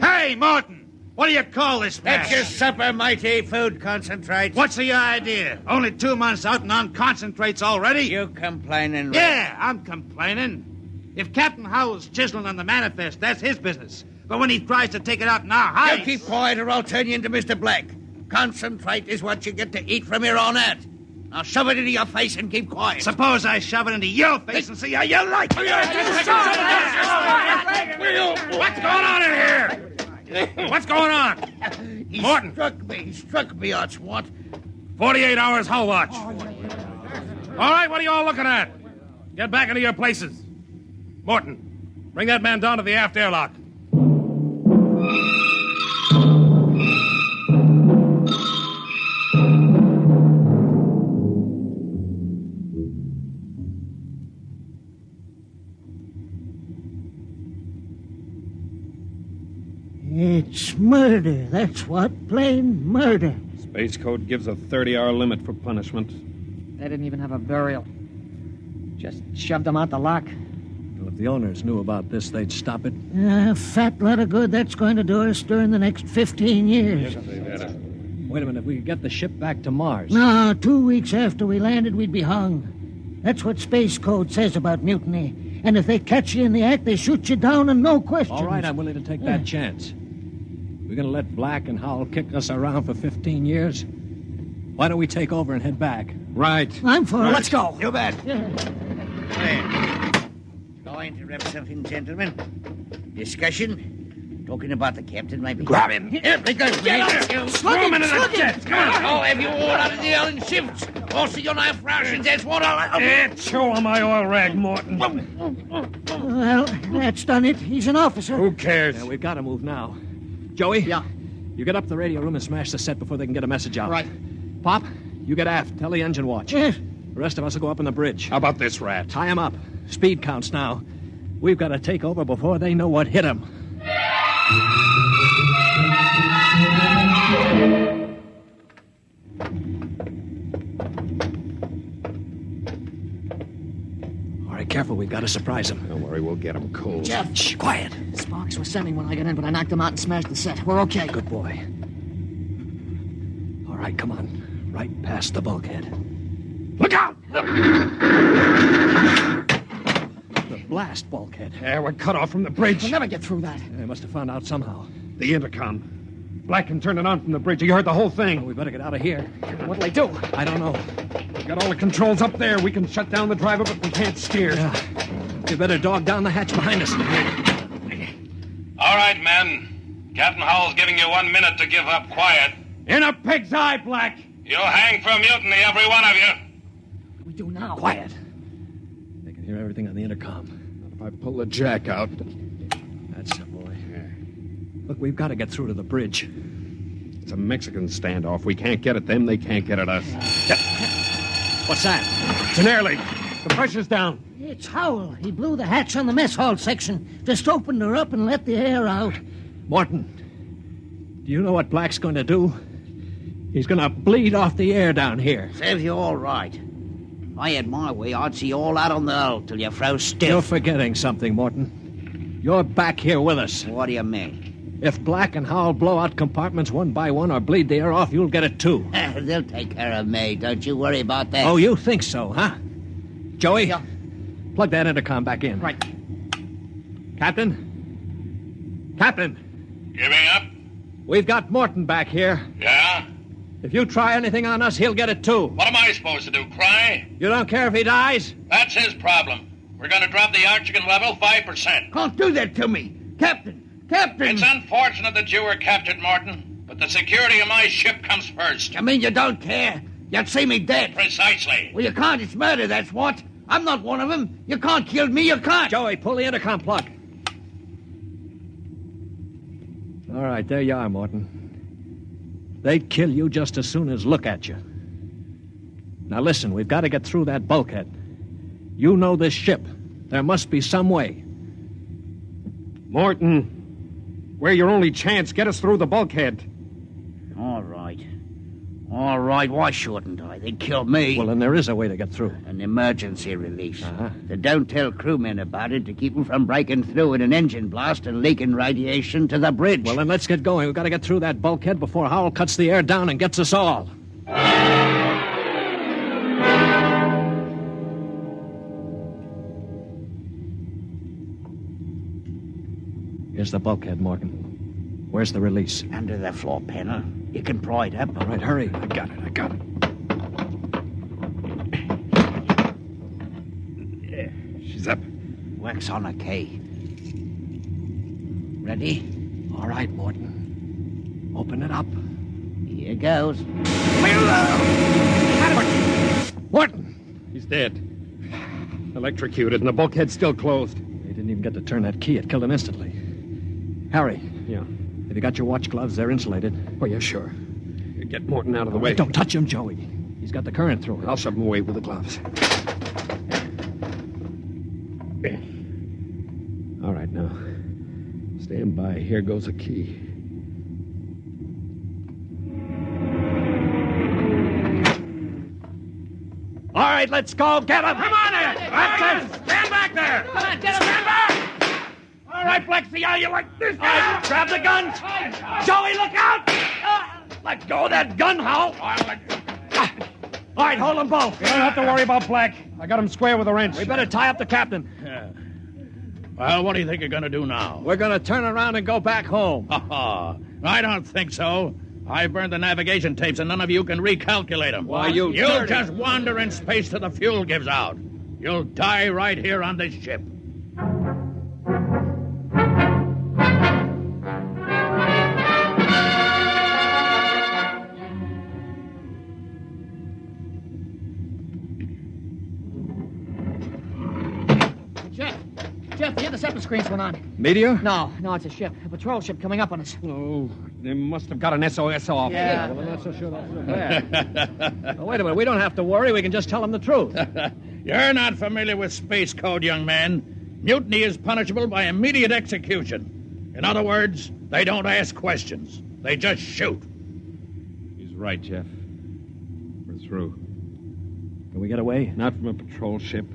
Hey, Martin! What do you call this That's mess? your supper, mighty food concentrate. What's the idea? Only 2 months out and on concentrates already? You complaining, Rick? Yeah, I'm complaining. If Captain Howell's chiseling on the manifest, that's his business. But when he tries to take it out in our hides... You keep quiet or I'll turn you into Mr. Black. Concentrate is what you get to eat from here on out. Now shove it into your face and keep quiet. Suppose I shove it into your face and see how you like it. What's going on in here? What's going on? Morton. He struck me, Archwant. 48 hours hull watch. All right, what are you all looking at? Get back into your places. Morton, bring that man down to the aft airlock. It's murder, that's what. Plain murder. Space Code gives a 30-hour limit for punishment. They didn't even have a burial. Just shoved them out the lock. Well, if the owners knew about this, they'd stop it. Fat lot of good that's going to do us during the next 15 years. Wait a minute, if we could get the ship back to Mars. No, 2 weeks after we landed, we'd be hung. That's what Space Code says about mutiny. And if they catch you in the act, they shoot you down and no questions. All right, I'm willing to take that chance. We're going to let Black and Howell kick us around for 15 years? Why don't we take over and head back? Right. I'm for it. Let's go. You bet. Going to rep something, gentlemen. Discussion. Talking about the captain, maybe. Grab him. Here, they go. Throw him into the jets. Come on. I'll have you all out of the Allen shifts. Also, your knife rations. That's what I'll... Chew on my oil rag, Morton. Well, that's done it. He's an officer. Who cares? Yeah, we've got to move now. Joey? Yeah. You get up to the radio room and smash the set before they can get a message out. Right. Pop, you get aft. Tell the engine watch. Yes. The rest of us will go up on the bridge. How about this rat? Tie him up. Speed counts now. We've got to take over before they know what hit him. All right, careful. We've got to surprise him. Don't worry, we'll get him cold. Jeff. Shh, quiet. Sparks were sending when I got in, but I knocked them out and smashed the set. We're okay. Good boy. All right, come on. Right past the bulkhead. Look out! The blast bulkhead. Yeah, we're cut off from the bridge. We'll never get through that. They must have found out somehow. The intercom. Black can turn it on from the bridge. You heard the whole thing. We better get out of here. What'll they do? I don't know. We got all the controls up there. We can shut down the driver, but we can't steer. Yeah. You better dog down the hatch behind us. All right, men. Captain Howell's giving you 1 minute to give up quiet. In a pig's eye, Black. You'll hang for mutiny, every one of you. What do we do now? Quiet. They can hear everything on the intercom. If I pull the jack out. That's the boy. Look, we've got to get through to the bridge. It's a Mexican standoff. We can't get at them. They can't get at us. What's that? It's an air leak. The pressure's down. It's Howell. He blew the hatch on the mess hall section. Just opened her up and let the air out. Morton, do you know what Black's going to do? He's going to bleed off the air down here. Serves you all right. If I had my way, I'd see you all out on the hull till you froze stiff. You're forgetting something, Morton. You're back here with us. What do you mean? If Black and Howell blow out compartments one by one or bleed the air off, you'll get it too. They'll take care of me. Don't you worry about that. Oh, you think so, huh? Joey? Yeah. Plug that intercom back in. Right. Captain? Captain? Giving up? We've got Morton back here. Yeah? If you try anything on us, he'll get it too. What am I supposed to do, cry? You don't care if he dies? That's his problem. We're going to drop the oxygen level 5%. Can't do that to me. Captain! It's unfortunate that you were captured, Morton, but the security of my ship comes first. You mean you don't care? You'd see me dead. Precisely. Well, you can't. It's murder, that's what. I'm not one of them. You can't kill me. You can't. Joey, pull the intercom plug. All right, there you are, Morton. They'd kill you just as soon as look at you. Now listen, we've got to get through that bulkhead. You know this ship. There must be some way. Morton, we're your only chance. Get us through the bulkhead. All right. All right, why shouldn't I? They'd kill me. Well, then there is a way to get through. An emergency release. Uh-huh. They don't tell crewmen about it to keep them from breaking through in an engine blast and leaking radiation to the bridge. Well, then let's get going. We've got to get through that bulkhead before Howell cuts the air down and gets us all. Here's the bulkhead, Morgan. Where's the release? Under the floor panel. You can pry it up. All right, hurry. I got it. Yeah. She's up. Wax on a K. Ready? All right, Morton. Open it up. Here goes. Morton! He's dead. Electrocuted, and the bulkhead's still closed. They didn't even get to turn that key. It killed him instantly. Harry. Yeah. Have you got your watch gloves? They're insulated. Oh, yeah, sure. Get Morton out of the way. Don't touch him, Joey. He's got the current through him. I'll shove him away with the gloves. All right, now. Stand by. Here goes a key. All right, let's go. Get him. Come on there. That's it. Stand back there. Come on, get him. Stand back. All right, Blexy, how you like this? All right, grab the guns. Joey, look out. Let go of that gun, Hal. All right, hold them both. You don't have to worry about Black. I got him square with a wrench. We better tie up the captain. Yeah. Well, what do you think you're going to do now? We're going to turn around and go back home. I don't think so. I burned the navigation tapes, and none of you can recalculate them. Why, you'll just wander in space till the fuel gives out. You'll die right here on this ship. Jeff, the interceptor screen's went on. Meteor? No, it's a ship. A patrol ship coming up on us. Oh, they must have got an SOS off. Yeah. Well, I'm not so sure that's so bad. Wait a minute. We don't have to worry. We can just tell them the truth. You're not familiar with space code, young man. Mutiny is punishable by immediate execution. In other words, they don't ask questions. They just shoot. He's right, Jeff. We're through. Can we get away? Not from a patrol ship.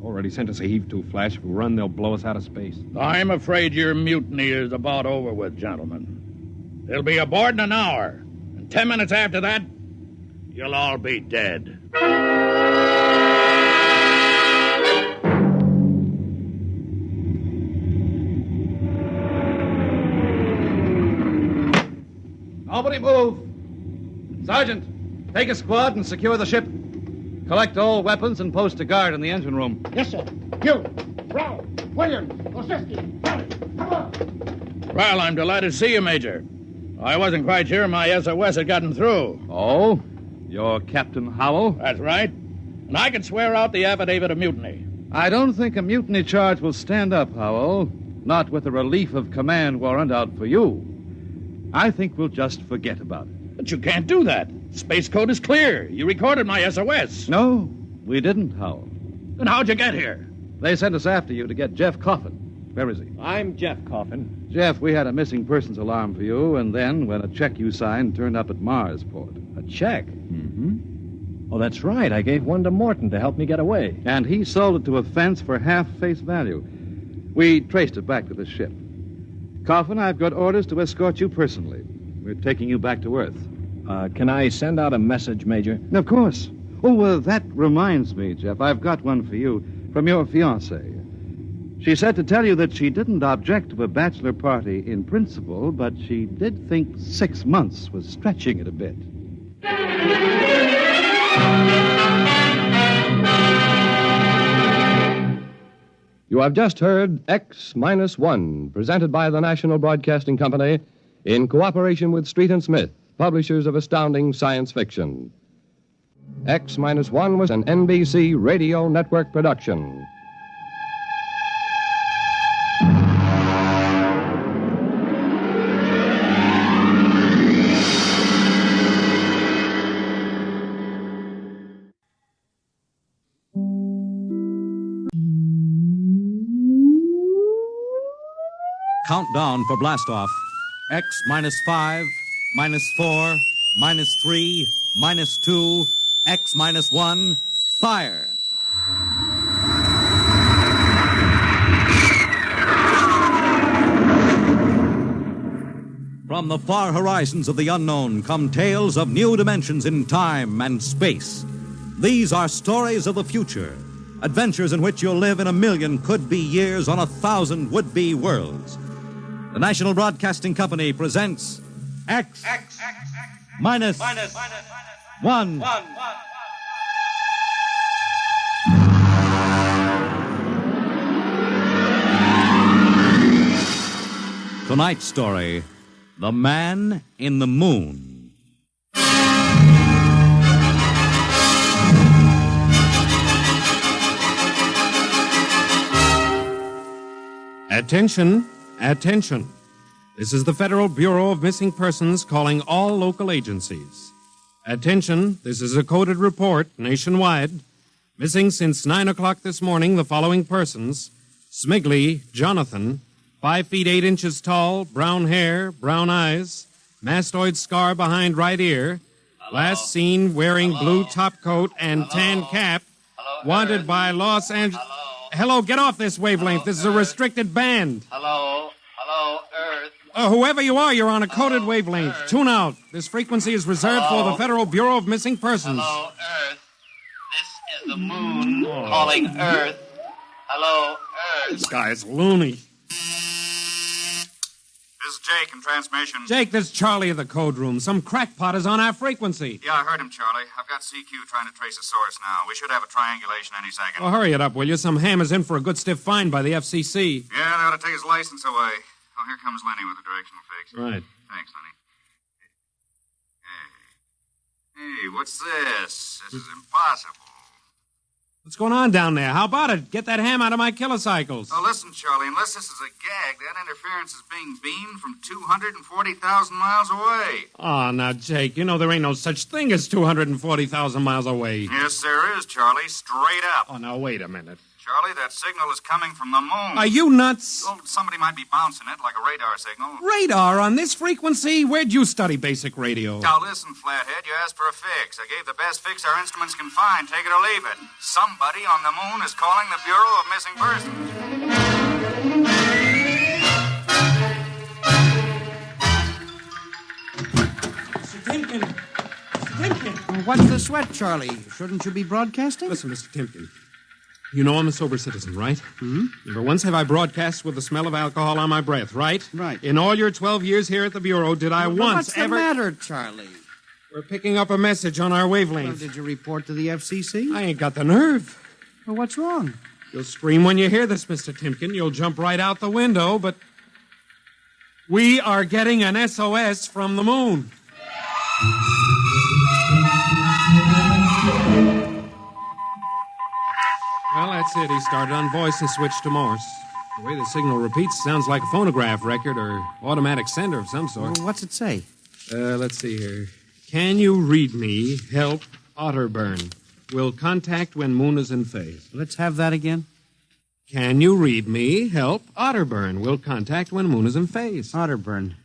Already sent us a heave-to flash. If we run, they'll blow us out of space. I'm afraid your mutiny is about over with, gentlemen. They'll be aboard in an hour. And 10 minutes after that, you'll all be dead. Nobody move. Sergeant, take a squad and secure the ship. Collect all weapons and post a guard in the engine room. Yes, sir. You, Brown, Williams, Osinski, Harry, come on. Well, I'm delighted to see you, Major. I wasn't quite sure my SOS had gotten through. Oh? You're Captain Howell? That's right. And I can swear out the affidavit of mutiny. I don't think a mutiny charge will stand up, Howell. Not with a relief of command warrant out for you. I think we'll just forget about it. But you can't do that. Space code is clear. You recorded my SOS. No, we didn't, Howell. Then how'd you get here? They sent us after you to get Jeff Coffin. Where is he? I'm Jeff Coffin. Jeff, we had a missing persons alarm for you, and then when a check you signed turned up at Marsport. A check? Mm-hmm. Oh, that's right. I gave one to Morton to help me get away. And he sold it to a fence for half face value. We traced it back to the ship. Coffin, I've got orders to escort you personally. We're taking you back to Earth. Can I send out a message, Major? Of course. Oh, that reminds me, Jeff. I've got one for you from your fiancée. She said to tell you that she didn't object to a bachelor party in principle, but she did think 6 months was stretching it a bit. You have just heard X-1, presented by the National Broadcasting Company in cooperation with Street and Smith, publishers of astounding science fiction. X-1 was an NBC Radio Network production. Countdown for blastoff. X -5, -4, -3, -2, X -1, fire. From the far horizons of the unknown come tales of new dimensions in time and space. These are stories of the future, adventures in which you'll live in a million could-be years on 1,000 would-be worlds. The National Broadcasting Company presents X minus one. Tonight's story, The Man in the Moon. Attention. Attention. This is the Federal Bureau of Missing Persons calling all local agencies. Attention. This is a coded report nationwide. Missing since 9 o'clock this morning the following persons: Smigley Jonathan, 5 feet 8 inches tall, brown hair, brown eyes, mastoid scar behind right ear, last seen wearing blue top coat and tan cap, wanted by Los Angeles. Hello, get off this wavelength. This is a restricted band. Hello, Earth. Whoever you are, you're on a coded wavelength. Tune out. This frequency is reserved for the Federal Bureau of Missing Persons. Hello, Earth. This is the moon calling Earth. Hello, Earth. This guy's loony. This is Jake in transmission. Jake, this is Charlie of the code room. Some crackpot is on our frequency. Yeah, I heard him, Charlie. I've got CQ trying to trace a source now. We should have a triangulation any second. Well, hurry it up, will you? Some ham is in for a good stiff fine by the FCC. Yeah, they ought to take his license away. Oh, here comes Lenny with the directional fix. Right. Thanks, Lenny. Hey, what's this? This is impossible. What's going on down there? How about it? Get that ham out of my kilocycles. Oh, listen, Charlie, unless this is a gag, that interference is being beamed from 240,000 miles away. Oh, now, Jake, you know there ain't no such thing as 240,000 miles away. Yes, there is, Charlie, straight up. Oh, now, wait a minute. Charlie, that signal is coming from the moon. Are you nuts? Well, somebody might be bouncing it like a radar signal. Radar on this frequency? Where'd you study basic radio? Now, listen, Flathead, you asked for a fix. I gave the best fix our instruments can find. Take it or leave it. Somebody on the moon is calling the Bureau of Missing Persons. Mr. Timken. Mr. Timken. What's the sweat, Charlie? Shouldn't you be broadcasting? Listen, Mr. Timken. You know I'm a sober citizen, right? Mm-hmm. Never once have I broadcast with the smell of alcohol on my breath, right? Right. In all your 12 years here at the Bureau, did I once ever... What's the matter, Charlie? We're picking up a message on our wavelength. Well, did you report to the FCC? I ain't got the nerve. Well, what's wrong? You'll scream when you hear this, Mr. Timken. You'll jump right out the window, but... We are getting an SOS from the moon. Well, that's it. He started on voice and switched to Morse. The way the signal repeats sounds like a phonograph record or automatic sender of some sort. Well, what's it say? Let's see here. Can you read me? Help, Otterburn. Will contact when moon is in phase. Let's have that again. Can you read me? Help, Otterburn. Will contact when moon is in phase. Otterburn.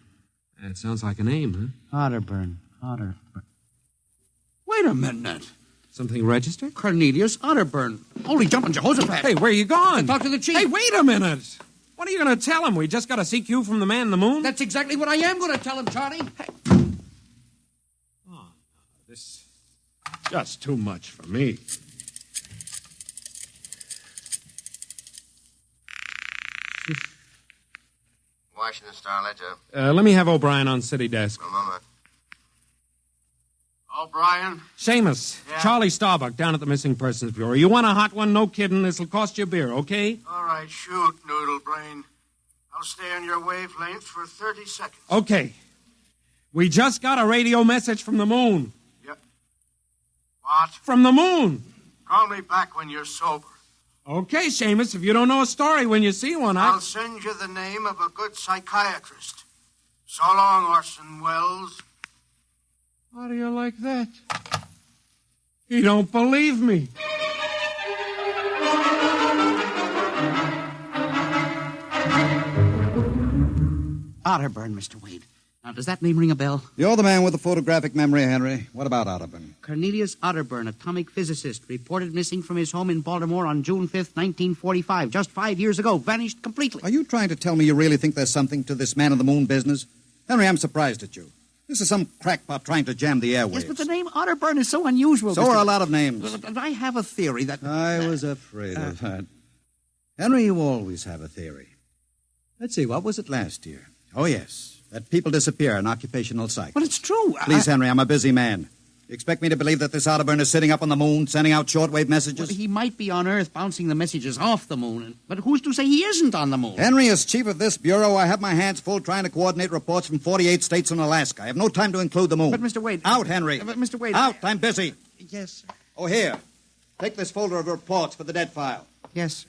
That sounds like a name, huh? Otterburn. Wait a minute. Something registered? Cornelius Otterburn. Holy jumping Jehoshaphat. Hey, where you gone? To talk to the chief. Hey, wait a minute. What are you going to tell him? We just got a CQ from the man in the moon? That's exactly what I am going to tell him, Charlie. Hey. Oh, this is just too much for me. Washington Star-Ledger. Let me have O'Brien on city desk. A moment. O'Brien? Seamus, Yeah? Charlie Starbuck down at the Missing Persons Bureau. You want a hot one? No kidding. This'll cost you a beer, okay? All right, shoot, Noodle Brain. I'll stay on your wavelength for 30 seconds. Okay. We just got a radio message from the moon. Yep. What? From the moon. Call me back when you're sober. Okay, Seamus, if you don't know a story when you see one, I'll send you the name of a good psychiatrist. So long, Orson Welles. How do you like that? You don't believe me. Otterburn, Mr. Wade. Now, does that name ring a bell? You're the man with the photographic memory, Henry. What about Otterburn? Cornelius Otterburn, atomic physicist, reported missing from his home in Baltimore on June 5th, 1945. Just 5 years ago. Vanished completely. Are you trying to tell me you really think there's something to this man-on-the-moon business? Henry, I'm surprised at you. This is some crackpot trying to jam the airwaves. Yes, but the name Otterburn is so unusual. So are a lot of names. But I have a theory that... I was afraid of that. Henry, you always have a theory. Let's see, what was it last year? Oh, yes. That people disappear in occupational psych. But it's true. Please, Henry, I'm a busy man. You expect me to believe that this Otterburn is sitting up on the moon, sending out shortwave messages? Well, he might be on Earth bouncing the messages off the moon. But who's to say he isn't on the moon? Henry, as chief of this bureau, I have my hands full trying to coordinate reports from 48 states and Alaska. I have no time to include the moon. But, Mr. Wade... Out, Henry. But, Mr. Wade... Out, I'm busy. Yes, sir. Oh, here. Take this folder of reports for the dead file. Yes, sir.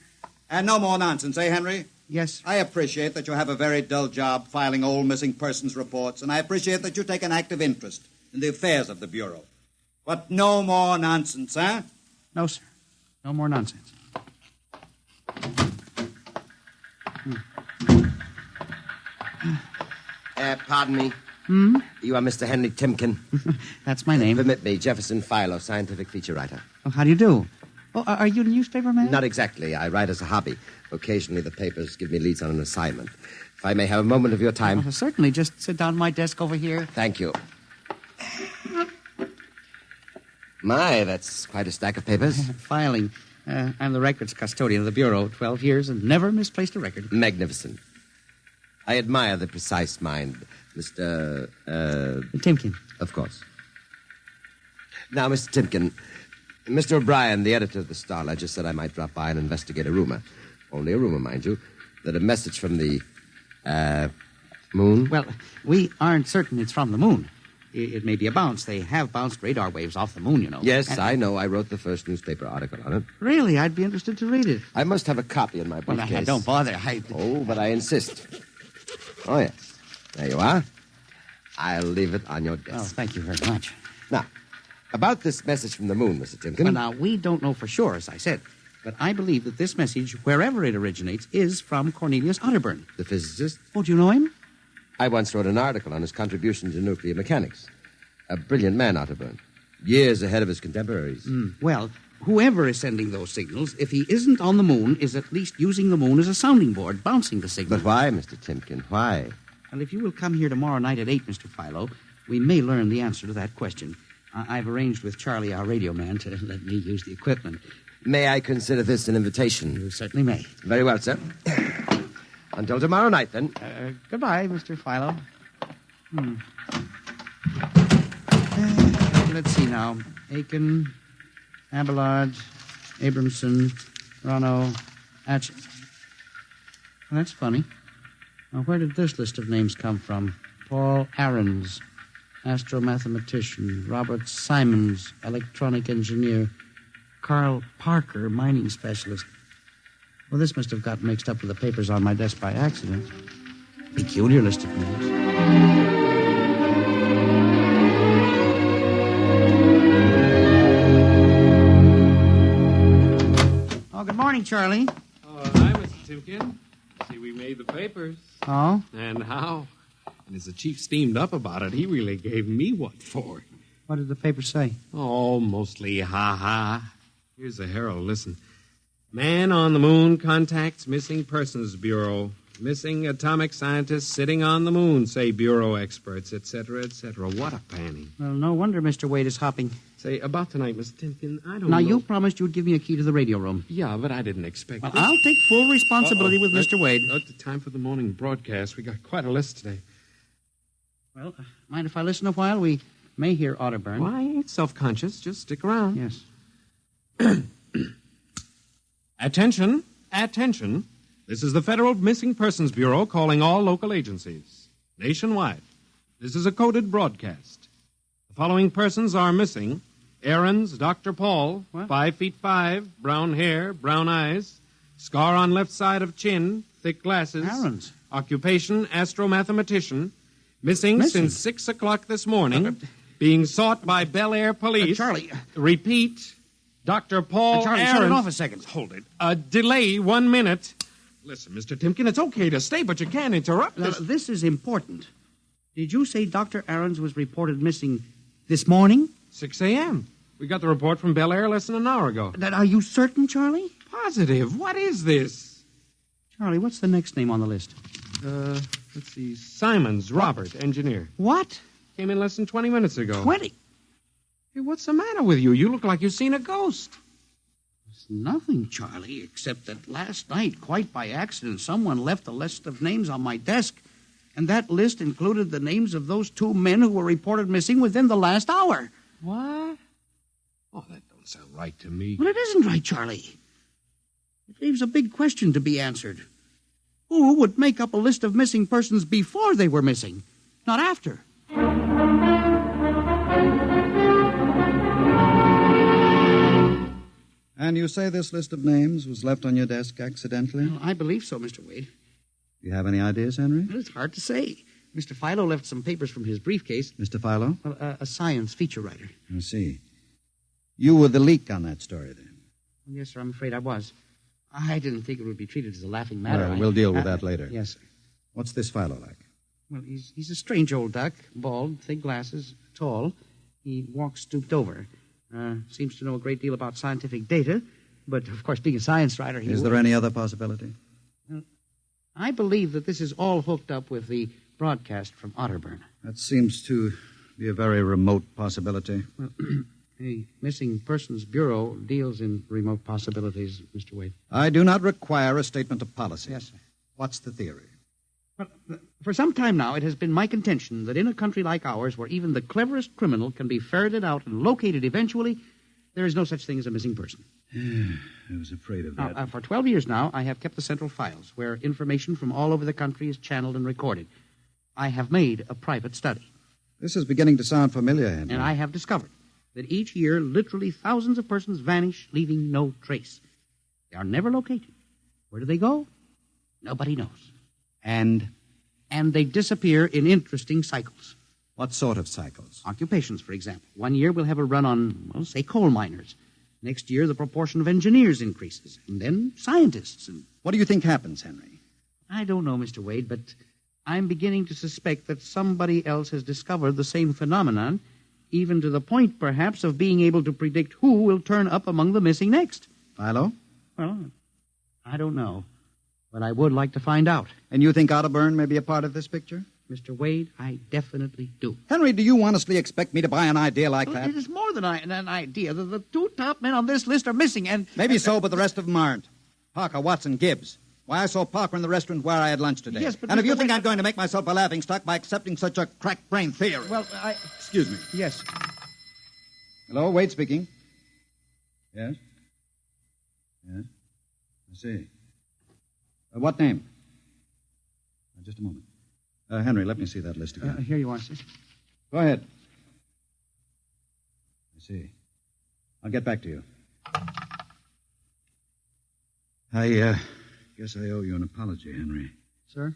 And no more nonsense, eh, Henry? Yes, sir. I appreciate that you have a very dull job filing old missing persons reports, and I appreciate that you take an active interest in the affairs of the Bureau. But no more nonsense, huh? No, sir. No more nonsense. Pardon me. Hmm? You are Mr. Henry Timken. That's my name. Permit me, Jefferson Philo, scientific feature writer. Oh, how do you do? Oh, are you a newspaper man? Not exactly. I write as a hobby. Occasionally the papers give me leads on an assignment. If I may have a moment of your time. Oh, certainly. Just sit down at my desk over here. Thank you. My, that's quite a stack of papers. Filing. I'm the records custodian of the Bureau. 12 years and never misplaced a record. Magnificent. I admire the precise mind, Mr. Timken. Of course. Now, Mr. Timken, Mr. O'Brien, the editor of the Star Ledger, said I might drop by and investigate a rumor. Only a rumor, mind you, that a message from the, moon? Well, we aren't certain it's from the moon. It may be a bounce. They have bounced radar waves off the moon, you know. Yes, I know. I wrote the first newspaper article on it. Really? I'd be interested to read it. I must have a copy in my briefcase. Well, don't bother. Oh, but I insist. Oh, yes. There you are. I'll leave it on your desk. Oh, thank you very much. Now, about this message from the moon, Mr. Timken. Well, now, we don't know for sure, as I said. But I believe that this message, wherever it originates, is from Cornelius Otterburn. The physicist? Oh, do you know him? I once wrote an article on his contribution to nuclear mechanics. A brilliant man, Otterburn. Years ahead of his contemporaries. Well, whoever is sending those signals, if he isn't on the moon, is at least using the moon as a sounding board, bouncing the signal. But why, Mr. Timken? Why? And if you will come here tomorrow night at 8, Mr. Philo, we may learn the answer to that question. I've arranged with Charlie, our radio man, to let me use the equipment. May I consider this an invitation? You certainly may. Very well, sir. Until tomorrow night, then. Goodbye, Mr. Philo. Let's see now. Aiken, Abelard, Abramson, Rono, Atchett. Well, that's funny. Now, where did this list of names come from? Paul Ahrens, astromathematician. Robert Simons, electronic engineer. Carl Parker, mining specialist. Well, this must have got mixed up with the papers on my desk by accident. Peculiar list of names. Oh, good morning, Charlie. Oh, hi, Mr. Timken. See, we made the papers. Oh? And how? And as the chief steamed up about it, he really gave me what for. What did the paper say? Oh, mostly ha-ha. Here's the Herald. Listen. Man on the moon contacts Missing Persons Bureau. Missing atomic scientists sitting on the moon, say Bureau experts, etc., etc. What a panning. Well, no wonder Mr. Wade is hopping. Say, about tonight, Mr. Timken, I don't Now, know. you promised you'd give me a key to the radio room. Yeah, but I didn't expect Well, this. I'll take full responsibility with Mr. Wade. At the time for the morning broadcast, we got quite a list today. Well, mind if I listen a while? We may hear Otterburn. Well, I ain't self-conscious. Just stick around. Yes. Attention. Attention. This is the Federal Missing Persons Bureau calling all local agencies. Nationwide. This is a coded broadcast. The following persons are missing Aaron's Dr. Paul, 5'5", brown hair, brown eyes, scar on left side of chin, thick glasses. Aaron's. Occupation, astromathematician. Missing since 6 o'clock this morning. Being sought by Bel Air police. Charlie. Repeat, Dr. Paul Charlie, Aaron's. shut it off a second. Hold it. Delay 1 minute. Listen, Mr. Timken, it's okay to stay, but you can't interrupt Now, us. this is important. Did you say Dr. Aarons was reported missing this morning? 6 a.m. We got the report from Bel Air less than an hour ago. Are you certain, Charlie? Positive. What is this? Charlie, what's the next name on the list? Let's see. Simons, Robert, engineer. What? Came in less than 20 minutes ago. 20? Hey, what's the matter with you? You look like you've seen a ghost. It's nothing, Charlie, except that last night, quite by accident, someone left a list of names on my desk. And that list included the names of those 2 men who were reported missing within the last hour. What? Oh, that don't sound right to me. Well, it isn't right, Charlie. It leaves a big question to be answered. Who would make up a list of missing persons before they were missing, not after? And you say this list of names was left on your desk accidentally? Well, I believe so, Mr. Wade. Do you have any ideas, Henry? Well, it's hard to say. Mr. Philo left some papers from his briefcase. Mr. Philo? Well, a science feature writer. I see. You were the leak on that story, then? Yes, sir, I'm afraid I was. I didn't think it would be treated as a laughing matter. Well, we'll deal with that later. Yes, sir. What's this Philo like? Well, he's a strange old duck, bald, thick glasses, tall. He walks stooped over. Seems to know a great deal about scientific data, but, of course, being a science writer, Is there any other possibility? I believe that this is all hooked up with the broadcast from Otterburn. That seems to be a very remote possibility. Well, the Missing Persons Bureau deals in remote possibilities, Mr. Wade. I do not require a statement of policy. Yes, sir. What's the theory? Well, for some time now, it has been my contention that in a country like ours, where even the cleverest criminal can be ferreted out and located eventually, there is no such thing as a missing person. I was afraid of that. For 12 years now, I have kept the central files, where information from all over the country is channeled and recorded. I have made a private study. This is beginning to sound familiar, Henry. And I have discovered that each year, literally thousands of persons vanish, leaving no trace. They are never located. Where do they go? Nobody knows. And they disappear in interesting cycles. What sort of cycles? Occupations, for example. One year we'll have a run on, well, say, coal miners. Next year, the proportion of engineers increases. And then scientists. And what do you think happens, Henry? I don't know, Mr. Wade, but I'm beginning to suspect that somebody else has discovered the same phenomenon, even to the point, perhaps, of being able to predict who will turn up among the missing next. Philo? Well, I don't know. But I would like to find out. And you think Otterburn may be a part of this picture? Mr. Wade, I definitely do. Henry, do you honestly expect me to buy an idea like that? It is more than an idea. The 2 top men on this list are missing, and... Maybe so, but the rest of them aren't. Parker, Watson, Gibbs. Why, I saw Parker in the restaurant where I had lunch today. Yes, but... And if you think I'm going to make myself a laughingstock by accepting such a crack-brained theory... Well, Excuse me. Yes. Hello, Wade speaking. Yes? Yes? I see. What name? Just a moment. Henry, let me see that list again. Here you are, sir. Go ahead. I see. I'll get back to you. I guess I owe you an apology, Henry. Sir?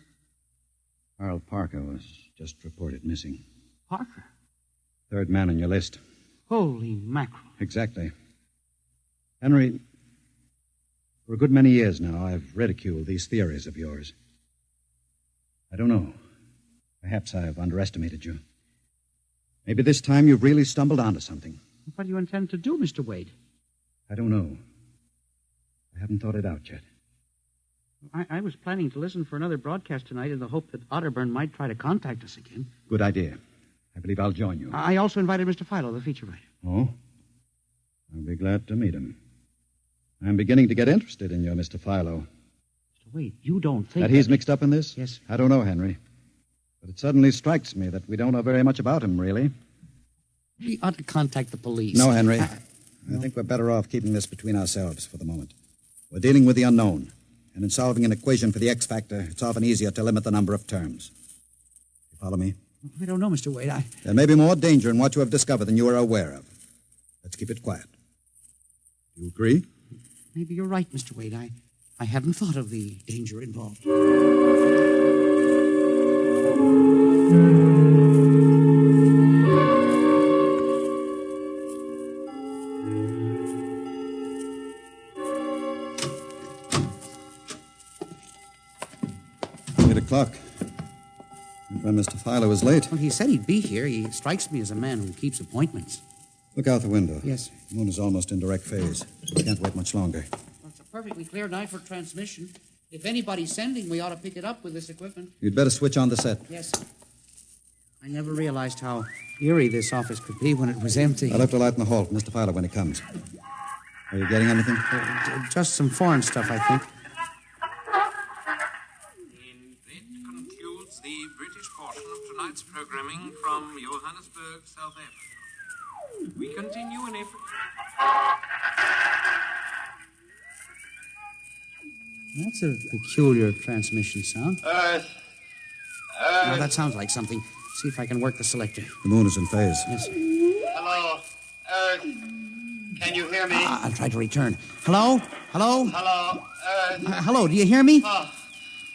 Carl Parker was just reported missing. Parker? 3rd man on your list. Holy mackerel. Exactly. Henry, for a good many years now, I've ridiculed these theories of yours. I don't know. Perhaps I've underestimated you. Maybe this time you've really stumbled onto something. What do you intend to do, Mr. Wade? I don't know. I haven't thought it out yet. I was planning to listen for another broadcast tonight in the hope that Otterburn might try to contact us again. Good idea. I believe I'll join you. I also invited Mr. Philo, the feature writer. Oh? I'll be glad to meet him. I'm beginning to get interested in your Mr. Philo. Mr. Wade, you don't think... That he's mixed up in this? Yes, sir. I don't know, Henry. But it suddenly strikes me that we don't know very much about him, really. We ought to contact the police. No, Henry. I think we're better off keeping this between ourselves for the moment. We're dealing with the unknown. And in solving an equation for the X factor, it's often easier to limit the number of terms. You follow me? I don't know, Mr. Wade. There may be more danger in what you have discovered than you are aware of. But Let's keep it quiet. You agree? Maybe you're right, Mr. Wade. I hadn't thought of the danger involved. O'clock. My friend Mr. Filer is late. Well, he said he'd be here. He strikes me as a man who keeps appointments. Look out the window. Yes. The moon is almost in direct phase. We can't wait much longer. Well, it's a perfectly clear night for transmission. If anybody's sending, we ought to pick it up with this equipment. You'd better switch on the set. Yes. I never realized how eerie this office could be when it was empty. I left a light in the hall for Mr. Filer when he comes. Are you getting anything? Just some foreign stuff, I think. The British portion of tonight's programming from Johannesburg, South Africa. We continue in April. That's a peculiar transmission sound. Earth. Now, that sounds like something. See if I can work the selector. The moon is in phase. Yes. Hello, Earth. Can you hear me? I'll try to return. Hello? Hello? Hello, Earth. Hello, do you hear me? Oh,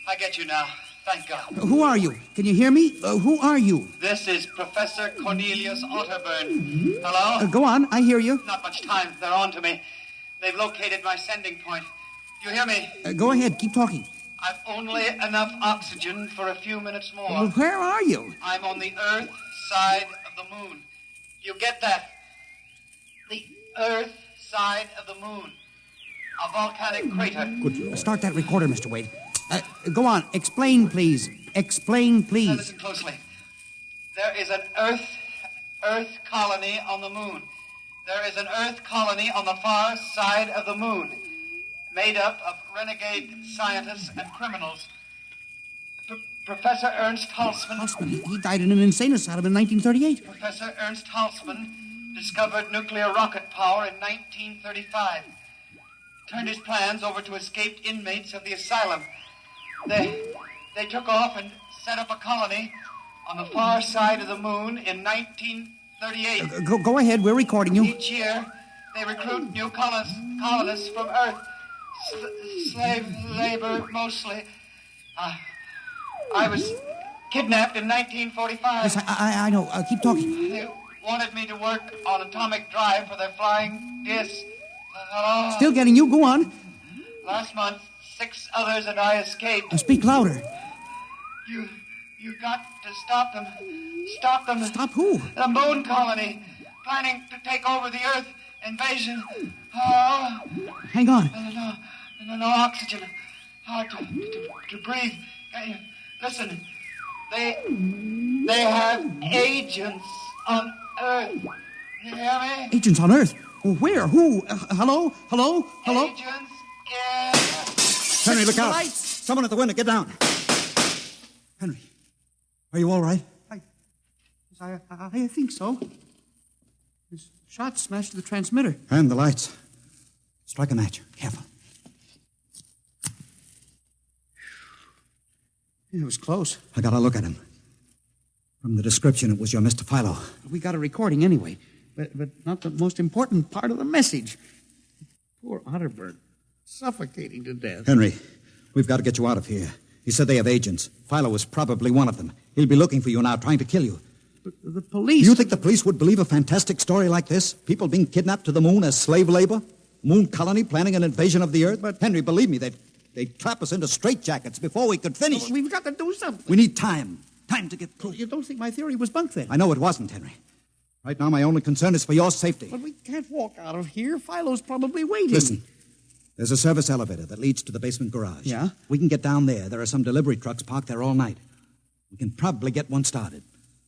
I get you now. Thank God. Who are you? Can you hear me? Who are you? This is Professor Cornelius Otterburn. Hello? Go on, I hear you. Not much time. They're on to me. They've located my sending point. Do you hear me? Go ahead, keep talking. I've only enough oxygen for a few minutes more. Well, where are you? I'm on the Earth side of the moon. You get that? The Earth side of the moon. A volcanic crater. Good. Start that recorder, Mr. Wade. Go on. Explain, please. Explain, please. Now listen closely. There is an Earth colony on the moon. There is an Earth colony on the far side of the moon, made up of renegade scientists and criminals. Professor Ernst Halsman... Halsman? He died in an insane asylum in 1938. Professor Ernst Halsman discovered nuclear rocket power in 1935. Turned his plans over to escaped inmates of the asylum. They took off and set up a colony on the far side of the moon in 1938. Go ahead, we're recording you. Each year, they recruit new colonists from Earth. Slave labor, mostly. I was kidnapped in 1945. Yes, I know. Keep talking. They wanted me to work on atomic drive for their flying discs. Hello? Still getting you. Go on. Last month, 6 others and I escaped. Speak louder. You got to stop them. Stop them. Stop who? The moon colony. Planning to take over the Earth. Invasion. Oh. Hang on. No oxygen. Hard to breathe. Listen. They have agents on Earth. You hear me? Agents on Earth? Where? Who? Hello? Hello? Agents in... Henry, look out. Lights. Someone at the window. Get down. Henry, are you all right? I think so. His shot smashed the transmitter. And the lights. Strike a match. Careful. It was close. I got a look at him. From the description, it was your Mr. Philo. We got a recording anyway, but not the most important part of the message. Poor Otterburn, suffocating to death. Henry, we've got to get you out of here. He said they have agents. Philo was probably one of them. He'll be looking for you now, trying to kill you. But the police... Do you think the police would believe a fantastic story like this? People being kidnapped to the moon as slave labor? Moon colony planning an invasion of the Earth? But Henry, believe me, they'd trap us into straitjackets before we could finish. We've got to do something. We need time. Time to get through. You don't think my theory was bunk then? I know it wasn't, Henry. Right now, my only concern is for your safety. But we can't walk out of here. Philo's probably waiting. Listen, there's a service elevator that leads to the basement garage. Yeah? We can get down there. There are some delivery trucks parked there all night. We can probably get one started.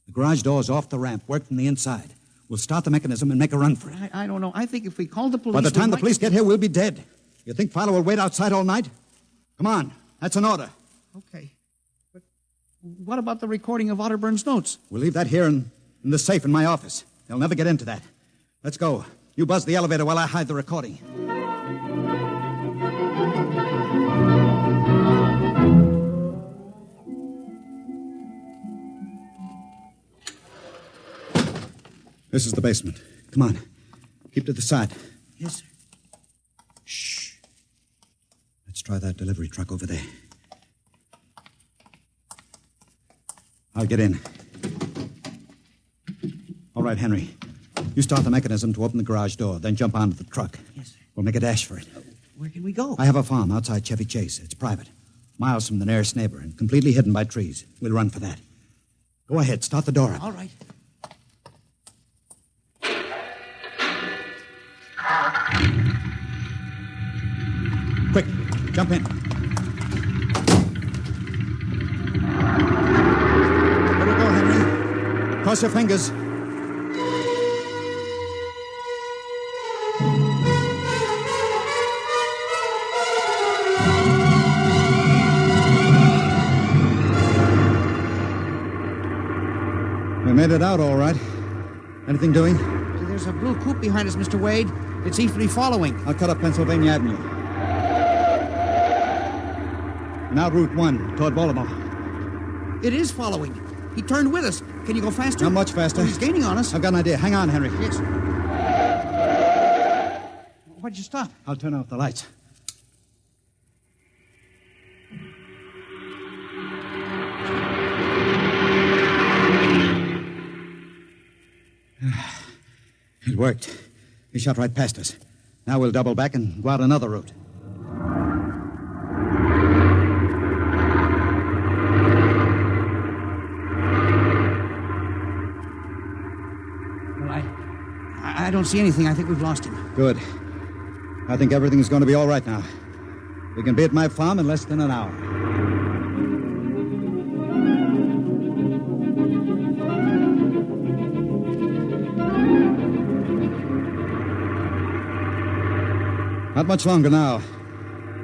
The garage door's off the ramp, work from the inside. We'll start the mechanism and make a run for it. I don't know. I think if we call the police... By the time the police get here, we'll be dead. You think Philo will wait outside all night? Come on. That's an order. Okay. But what about the recording of Otterburn's notes? We'll leave that here in the safe in my office. They'll never get into that. Let's go. You buzz the elevator while I hide the recording. This is the basement. Come on. Keep to the side. Yes, sir. Shh. Let's try that delivery truck over there. I'll get in. All right, Henry. You start the mechanism to open the garage door, then jump onto the truck. Yes, sir. We'll make a dash for it. Where can we go? I have a farm outside Chevy Chase. It's private. Miles from the nearest neighbor and completely hidden by trees. We'll run for that. Go ahead. Start the door up. All right. Quick. Jump in. There we go, Henry. Cross your fingers. We made it out all right. Anything doing? There's a blue coupe behind us, Mr. Wade. It seems to be following. I'll cut up Pennsylvania Avenue. Now Route 1, toward Baltimore. It is following. He turned with us. Can you go faster? Not much faster. Oh, he's gaining on us. I've got an idea. Hang on, Henry. Yes. Why'd you stop? I'll turn off the lights. It worked. He shot right past us. Now we'll double back and go out another route. Well, I don't see anything. I think we've lost him. Good. I think everything's going to be all right now. We can be at my farm in less than an hour. Not much longer now.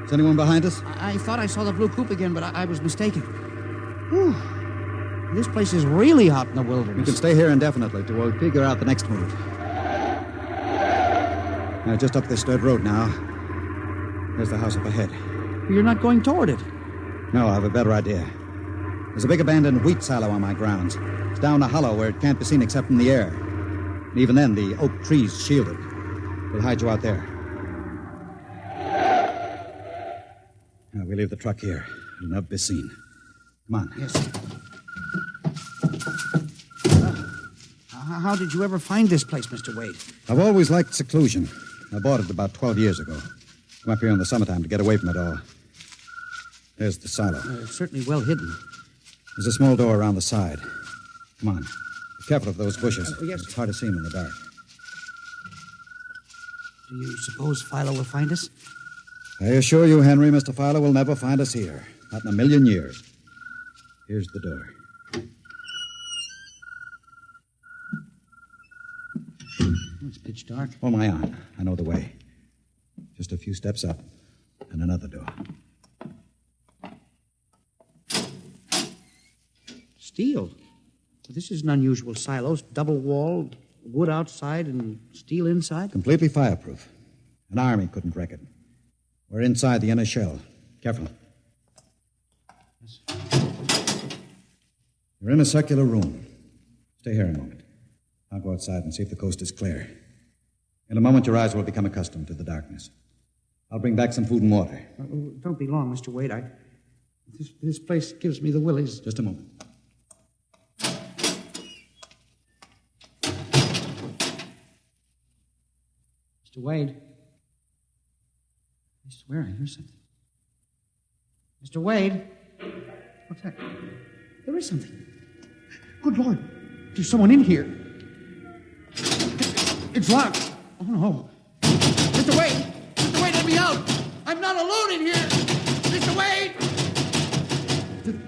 Is anyone behind us? I thought I saw the blue coupe again, but I was mistaken. Whew. This place is really out in the wilderness. We can stay here indefinitely till we'll figure out the next move. Now, just up this dirt road now. There's the house up ahead. You're not going toward it. No, I have a better idea. There's a big abandoned wheat silo on my grounds. It's down a hollow where it can't be seen except from the air. And even then, the oak tree's shielded. We'll hide you out there. Now, we leave the truck here. It'll never be seen. Come on. Yes. How did you ever find this place, Mr. Wade? I've always liked seclusion. I bought it about 12 years ago. Come up here in the summertime to get away from it all. There's the silo. It's certainly well hidden. There's a small door around the side. Come on. Be careful of those bushes. Yes. It's hard to see them in the dark. Do you suppose Philo will find us? I assure you, Henry, Mr. Fowler will never find us here. Not in a million years. Here's the door. It's pitch dark. Hold my arm. I know the way. Just a few steps up, and another door. Steel. This is an unusual silo. Double-walled, wood outside and steel inside. Completely fireproof. An army couldn't wreck it. We're inside the inner shell. Careful. Yes. You're in a circular room. Stay here a moment. I'll go outside and see if the coast is clear. In a moment, your eyes will become accustomed to the darkness. I'll bring back some food and water. Don't be long, Mr. Wade. This place gives me the willies. Just a moment. Mr. Wade. I swear I hear something. Mr. Wade. What's that? There is something. Good Lord. There's someone in here. It's locked. Oh, no. Mr. Wade! Mr. Wade, let me out! I'm not alone in here! Mr. Wade!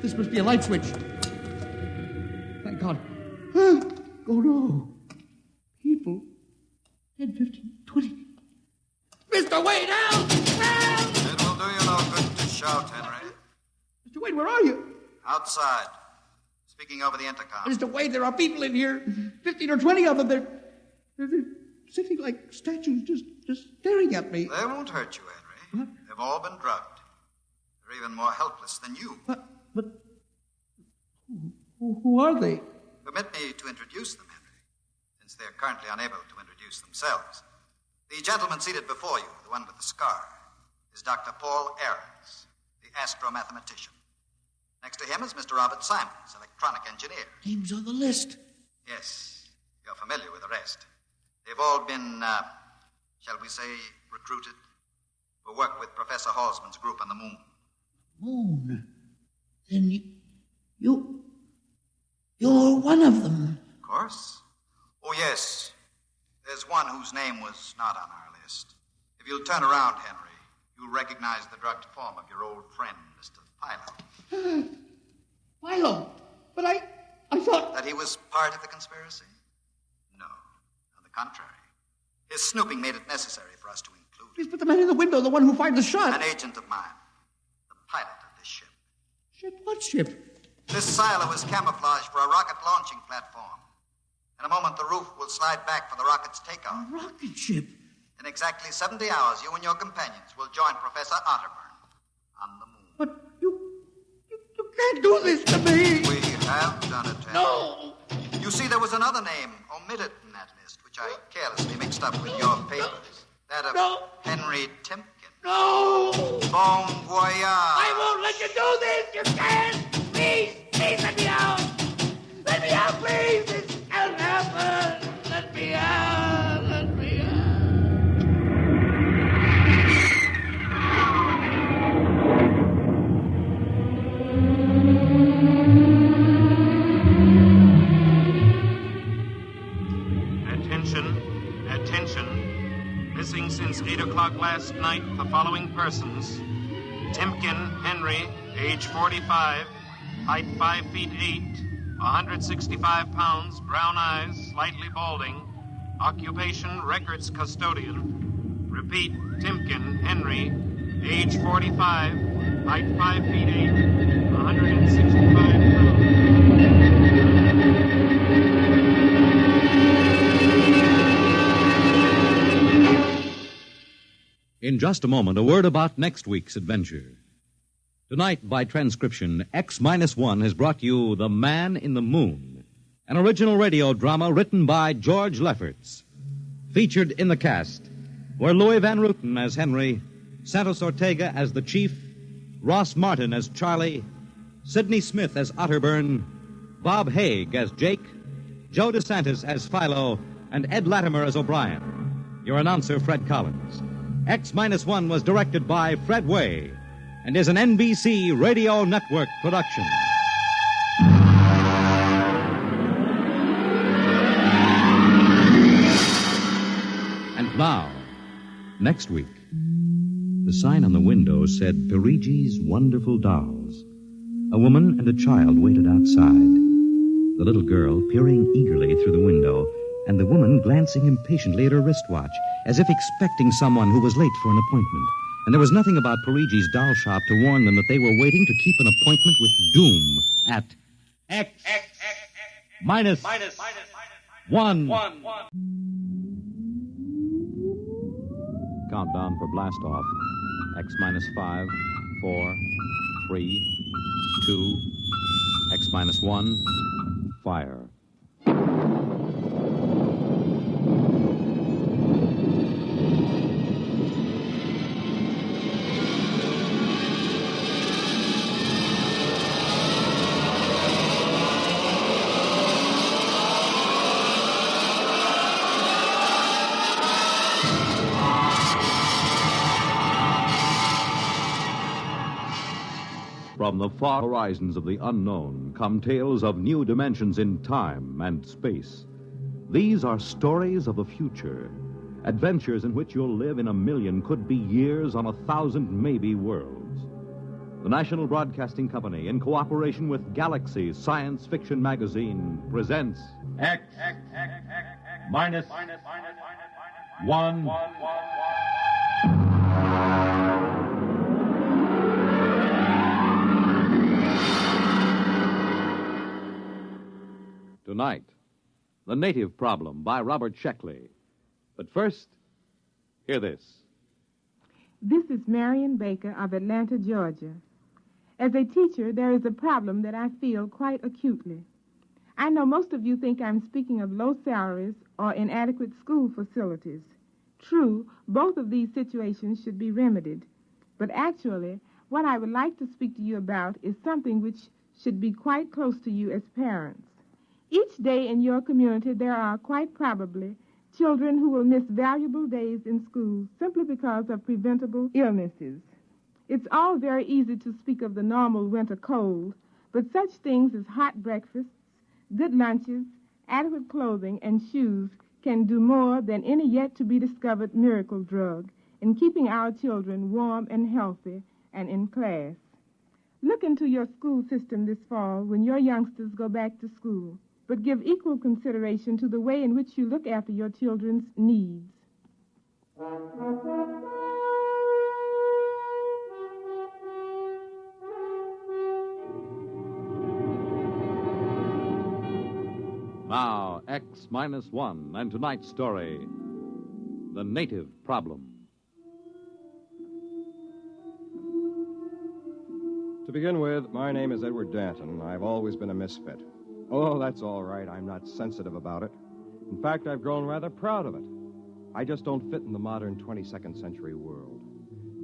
This must be a light switch. Thank God. Oh, no. People. 10, 15, 20. Mr. Wade, help! Help! It will do you no good to shout, Henry. Mr. Wade, where are you? Outside. Speaking over the intercom. Mr. Wade, there are people in here. 15 or 20 of them. They're sitting like statues, just staring at me. They won't hurt you, Henry. What? They've all been drugged. They're even more helpless than you. But who are they? Permit me to introduce them, Henry, since they're currently unable to introduce themselves. The gentleman seated before you, the one with the scar, is Dr. Paul Ahrens, the astromathematician. Next to him is Mr. Robert Simons, electronic engineer. Names on the list. Yes, you're familiar with the rest. They've all been, shall we say, recruited for work with Professor Halsman's group on the moon. Moon? Then you're one of them. Of course. Oh, yes. There's one whose name was not on our list. If you'll turn around, Henry, you'll recognize the drugged form of your old friend, Mr. Philo. Philo? But I thought... That he was part of the conspiracy? No. On the contrary. His snooping made it necessary for us to include him. Yes, but the man in the window, the one who fired the shot... An agent of mine. The pilot of this ship. Ship? What ship? This silo is camouflaged for a rocket launching platform. In a moment, the roof will slide back for the rocket's takeoff. A rocket ship? In exactly 70 hours, you and your companions will join Professor Otterburn on the moon. But you can't do this to me. We have done it, Henry. No. You see, there was another name omitted in that list, which I carelessly mixed up with your papers. That of Henry Timken. No. Bon voyage. I won't let you do this. You can't. Please let me out. Let me out, please. This can't happen. Let me out. Let me out. Attention. Missing since 8 o'clock last night, the following persons. Timken Henry, age 45, height 5 feet 8, 165 pounds, brown eyes, slightly balding. Occupation, records custodian. Repeat, Timken Henry, age 45, height 5 feet 8, 165 pounds. In just a moment, a word about next week's adventure. Tonight, by transcription, X-1 has brought you The Man in the Moon, an original radio drama written by George Lefferts. Featured in the cast were Louis Van Rooten as Henry, Santos Ortega as the Chief, Ross Martin as Charlie, Sidney Smith as Otterburn, Bob Haig as Jake, Joe DeSantis as Philo, and Ed Latimer as O'Brien. Your announcer, Fred Collins. X-1 was directed by Fred Way and is an NBC Radio Network production. And now, next week, the sign on the window said Perigi's Wonderful Dolls. A woman and a child waited outside. The little girl peering eagerly through the window, and the woman glancing impatiently at her wristwatch, as if expecting someone who was late for an appointment. And there was nothing about Perigi's doll shop to warn them that they were waiting to keep an appointment with Doom at X-1. Countdown for blast off. X-5, 4, 3, 2, X-1, fire. From the far horizons of the unknown come tales of new dimensions in time and space. These are stories of the future, adventures in which you'll live in a million, could be years, on 1,000 maybe worlds. The National Broadcasting Company, in cooperation with Galaxy Science Fiction Magazine, presents X-1. Tonight, The Native Problem by Robert Sheckley. But first, hear this. This is Marion Baker of Atlanta, Georgia. As a teacher, there is a problem that I feel quite acutely. I know most of you think I'm speaking of low salaries or inadequate school facilities. True, both of these situations should be remedied. But actually, what I would like to speak to you about is something which should be quite close to you as parents. Each day in your community, there are quite probably children who will miss valuable days in school simply because of preventable illnesses. It's all very easy to speak of the normal winter cold, but such things as hot breakfasts, good lunches, adequate clothing, and shoes can do more than any yet-to-be-discovered miracle drug in keeping our children warm and healthy and in class. Look into your school system this fall when your youngsters go back to school, but give equal consideration to the way in which you look after your children's needs. Now, X-1, and tonight's story, The Native Problem. To begin with, my name is Edward Danton. I've always been a misfit. Oh, that's all right. I'm not sensitive about it. In fact, I've grown rather proud of it. I just don't fit in the modern 22nd century world.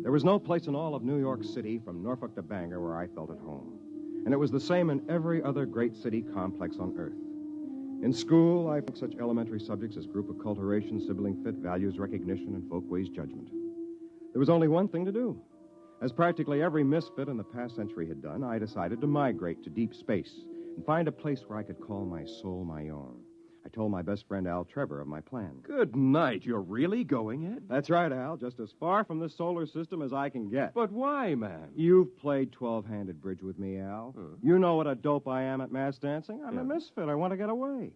There was no place in all of New York City, from Norfolk to Bangor, where I felt at home. And it was the same in every other great city complex on Earth. In school, I took such elementary subjects as group acculturation, sibling fit, values recognition, and folkways judgment. There was only one thing to do. As practically every misfit in the past century had done, I decided to migrate to deep space and find a place where I could call my soul my own. I told my best friend Al Trevor of my plan. Good night. You're really going, Ed? That's right, Al. Just as far from this solar system as I can get. But why, man? You've played 12-handed bridge with me, Al. You know what a dope I am at mass dancing. I'm a misfit. I want to get away.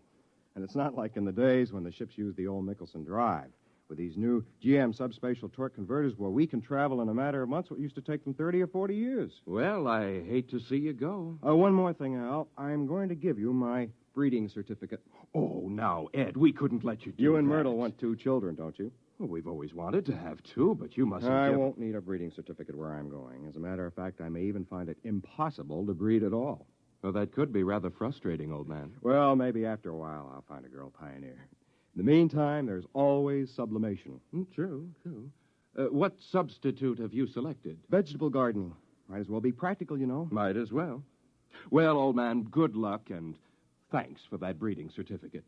And it's not like in the days when the ships used the old Michelson drive. With these new GM subspatial torque converters where we can travel in a matter of months what used to take them 30 or 40 years. Well, I hate to see you go. One more thing, Al. I'm going to give you my breeding certificate. Oh, now, Ed, we couldn't let you do You and that. Myrtle want 2 children, don't you? Well, we've always wanted to have 2, but you mustn't I give... won't need a breeding certificate where I'm going. As a matter of fact, I may even find it impossible to breed at all. Well, that could be rather frustrating, old man. Well, maybe after a while I'll find a girl pioneer. In the meantime, there's always sublimation. True. What substitute have you selected? Vegetable gardening. Might as well be practical, you know. Might as well. Well, old man, good luck, and thanks for that breeding certificate.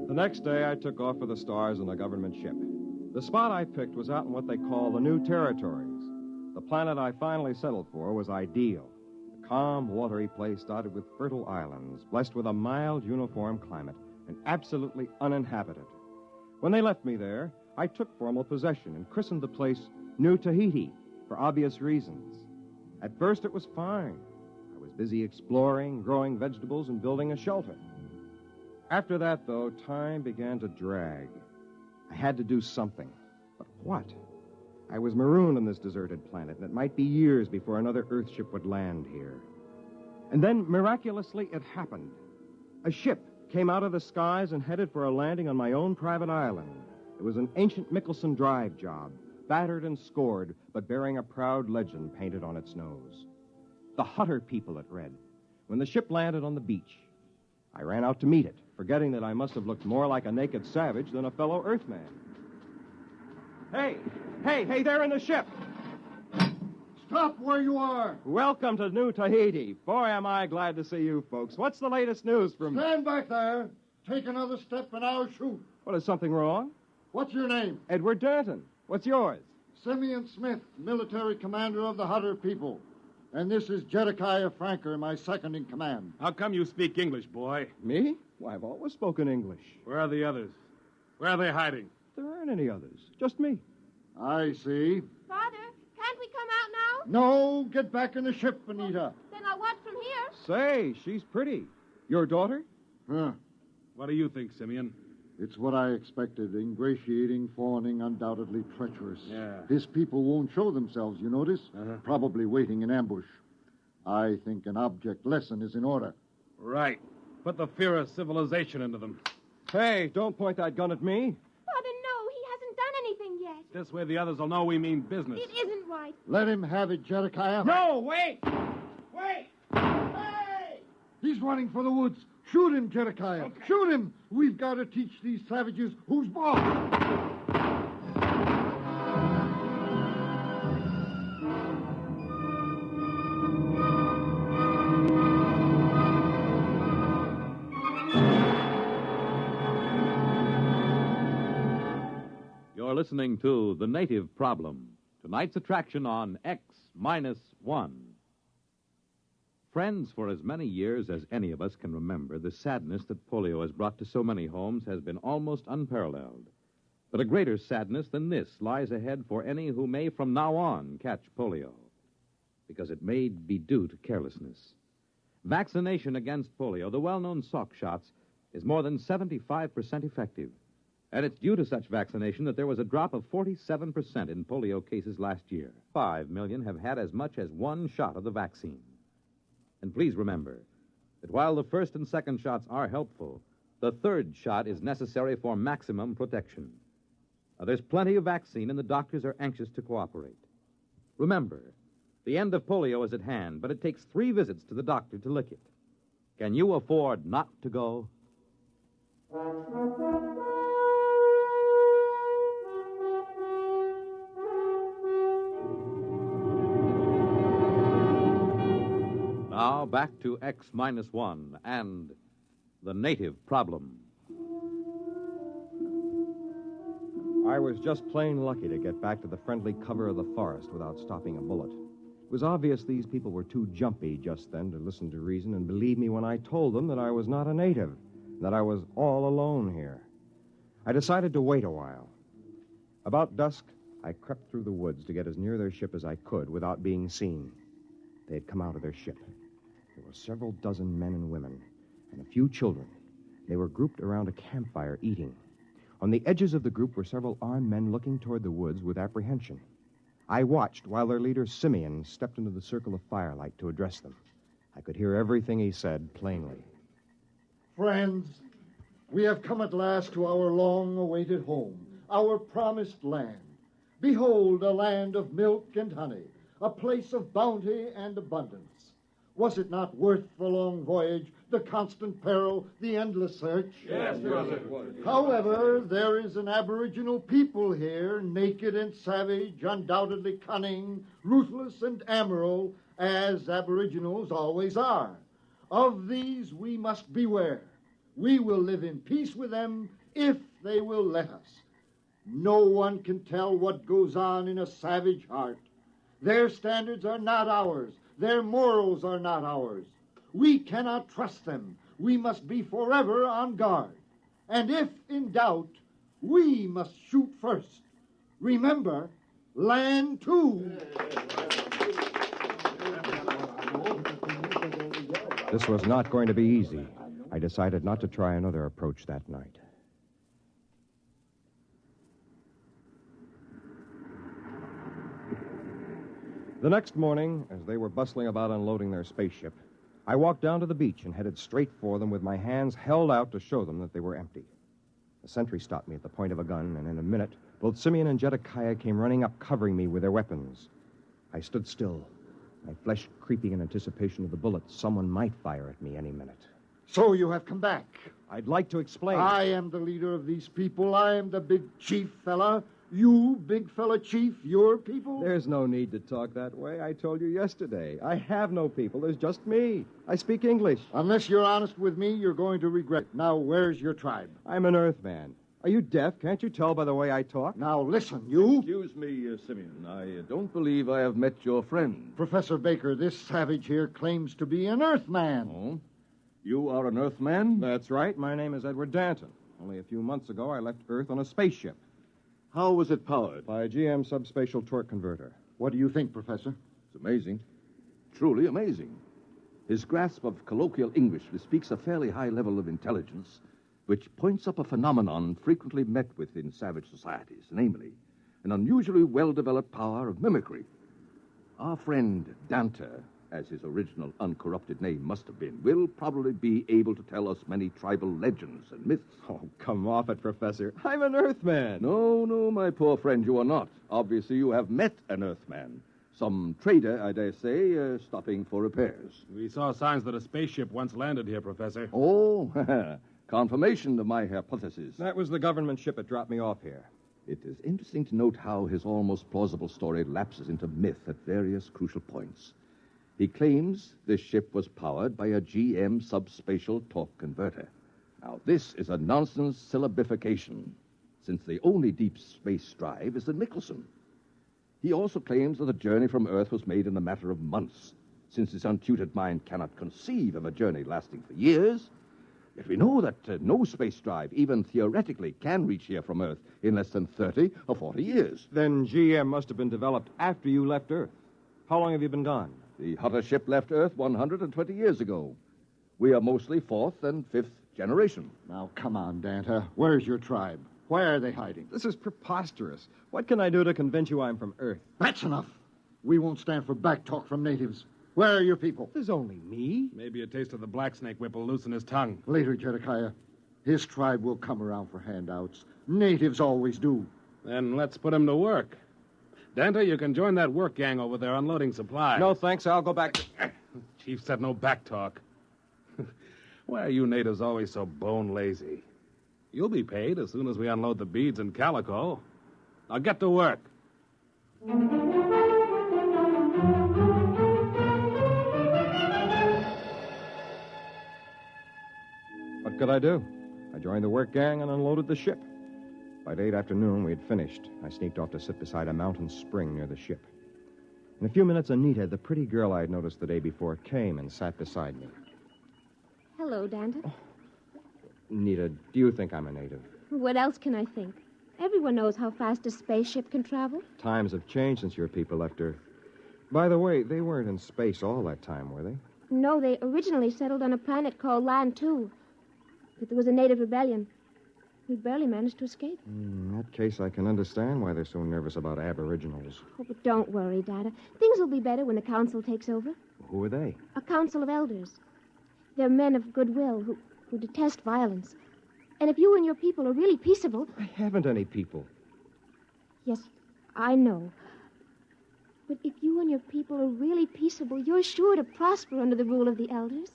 The next day, I took off for the stars in a government ship. The spot I picked was out in what they call the New Territories. The planet I finally settled for was ideal. A calm, watery place dotted with fertile islands, blessed with a mild, uniform climate, and absolutely uninhabited. When they left me there, I took formal possession and christened the place New Tahiti, for obvious reasons. At first, it was fine. I was busy exploring, growing vegetables, and building a shelter. After that, though, time began to drag. I had to do something. But what? I was marooned on this deserted planet, and it might be years before another Earthship would land here. And then, miraculously, it happened. A ship came out of the skies and headed for a landing on my own private island. It was an ancient Michelson drive job, battered and scored, but bearing a proud legend painted on its nose. The Hutter people, it read. When the ship landed on the beach, I ran out to meet it, forgetting that I must have looked more like a naked savage than a fellow Earthman. Hey, there in the ship! Stop where you are! Welcome to New Tahiti. Boy, am I glad to see you folks. What's the latest news from... Stand back there. Take another step and I'll shoot. What, is something wrong? What's your name? Edward Danton. What's yours? Simeon Smith, military commander of the Hutter people. And this is Jedediah Franker, my second in command. How come you speak English, boy? Me? Why, I've always spoken English. Where are the others? Where are they hiding? There aren't any others. Just me. I see. Father, can't we come out now? No, get back in the ship, Anita. Then I'll watch from here. Say, she's pretty. Your daughter? Huh. What do you think, Simeon? It's what I expected. Ingratiating, fawning, undoubtedly treacherous. Yeah. His people won't show themselves, you notice? Probably waiting in ambush. I think an object lesson is in order. Right. Put the fear of civilization into them. Hey, don't point that gun at me. Father, no, he hasn't done anything yet. This way the others will know we mean business. It isn't right. right. Let him have it, Jedediah. No, wait! Wait! Hey! He's running for the woods. Shoot him, Jedediah. Okay. Shoot him. We've got to teach these savages who's boss. You're listening to The Native Problem, tonight's attraction on X-1. Friends, for as many years as any of us can remember, the sadness that polio has brought to so many homes has been almost unparalleled. But a greater sadness than this lies ahead for any who may from now on catch polio, because it may be due to carelessness. Vaccination against polio, the well-known Salk shots, is more than 75% effective. And it's due to such vaccination that there was a drop of 47% in polio cases last year. 5 million have had as much as one shot of the vaccine. And please remember that while the first and second shots are helpful, the third shot is necessary for maximum protection. Now, there's plenty of vaccine, and the doctors are anxious to cooperate. Remember, the end of polio is at hand, but it takes 3 visits to the doctor to lick it. Can you afford not to go? Now, back to X-1 and the native problem. I was just plain lucky to get back to the friendly cover of the forest without stopping a bullet. It was obvious these people were too jumpy just then to listen to reason and believe me when I told them that I was not a native, that I was all alone here. I decided to wait a while. About dusk, I crept through the woods to get as near their ship as I could without being seen. They had come out of their ship. There were several dozen men and women, and a few children. They were grouped around a campfire eating. On the edges of the group were several armed men looking toward the woods with apprehension. I watched while their leader, Simeon, stepped into the circle of firelight to address them. I could hear everything he said plainly. Friends, we have come at last to our long-awaited home, our promised land. Behold, a land of milk and honey, a place of bounty and abundance. Was it not worth the long voyage, the constant peril, the endless search? Yes, it was. However, there is an aboriginal people here, naked and savage, undoubtedly cunning, ruthless and amoral, as aboriginals always are. Of these we must beware. We will live in peace with them if they will let us. No one can tell what goes on in a savage heart. Their standards are not ours. Their morals are not ours. We cannot trust them. We must be forever on guard. And if in doubt, we must shoot first. Remember, land too. This was not going to be easy. I decided not to try another approach that night. The next morning, as they were bustling about unloading their spaceship, I walked down to the beach and headed straight for them with my hands held out to show them that they were empty. The sentry stopped me at the point of a gun, and in a minute, both Simeon and Jedediah came running up, covering me with their weapons. I stood still, my flesh creeping in anticipation of the bullets someone might fire at me any minute. So you have come back. I'd like to explain. I am the leader of these people. I am the big chief fella. You, big fella chief, your people? There's no need to talk that way. I told you yesterday. I have no people. There's just me. I speak English. Unless you're honest with me, you're going to regret it. Now, where's your tribe? I'm an Earthman. Are you deaf? Can't you tell by the way I talk? Now, listen, you... Excuse me, Simeon. I don't believe I have met your friend. Professor Baker, this savage here claims to be an Earthman. Oh? You are an Earthman? That's right. My name is Edward Danton. Only a few months ago, I left Earth on a spaceship. How was it powered? By a GM subspatial torque converter. What do you think, Professor? It's amazing. Truly amazing. His grasp of colloquial English bespeaks a fairly high level of intelligence, which points up a phenomenon frequently met with in savage societies, namely, an unusually well-developed power of mimicry. Our friend Dante, as his original uncorrupted name must have been, will probably be able to tell us many tribal legends and myths. Oh, come off it, Professor. I'm an Earthman. No, my poor friend, you are not. Obviously, you have met an Earthman. Some trader, I dare say, stopping for repairs. We saw signs that a spaceship once landed here, Professor. Oh, confirmation of my hypothesis. That was the government ship that dropped me off here. It is interesting to note how his almost plausible story lapses into myth at various crucial points. He claims this ship was powered by a GM subspatial torque converter. Now, this is a nonsense syllabification, since the only deep space drive is the Nicholson. He also claims that the journey from Earth was made in a matter of months, since his untutored mind cannot conceive of a journey lasting for years. Yet we know that no space drive, even theoretically, can reach here from Earth in less than 30 or 40 years. Then GM must have been developed after you left Earth. How long have you been gone? The Hutter ship left Earth 120 years ago. We are mostly fourth and fifth generation. Now, come on, Danta. Where's your tribe? Where are they hiding? This is preposterous. What can I do to convince you I'm from Earth? That's enough. We won't stand for backtalk from natives. Where are your people? There's only me. Maybe a taste of the black snake whip will loosen his tongue. Later, Jedekiah. His tribe will come around for handouts. Natives always do. Then let's put him to work. Danta, you can join that work gang over there unloading supplies. No, thanks. I'll go back. Chief said no back talk. Why are you natives always so bone lazy? You'll be paid as soon as we unload the beads and calico. Now get to work. What could I do? I joined the work gang and unloaded the ship. By late afternoon, we had finished. I sneaked off to sit beside a mountain spring near the ship. In a few minutes, Anita, the pretty girl I had noticed the day before, came and sat beside me. Hello, Danta. Anita, do you think I'm a native? What else can I think? Everyone knows how fast a spaceship can travel. Times have changed since your people left Earth. By the way, they weren't in space all that time, were they? No, they originally settled on a planet called Land 2. But there was a native rebellion. We barely managed to escape. In that case, I can understand why they're so nervous about aboriginals. Oh, but don't worry, Dada. Things will be better when the council takes over. Who are they? A council of elders. They're men of goodwill who detest violence. And if you and your people are really peaceable... I haven't any people. Yes, I know. But if you and your people are really peaceable, you're sure to prosper under the rule of the elders.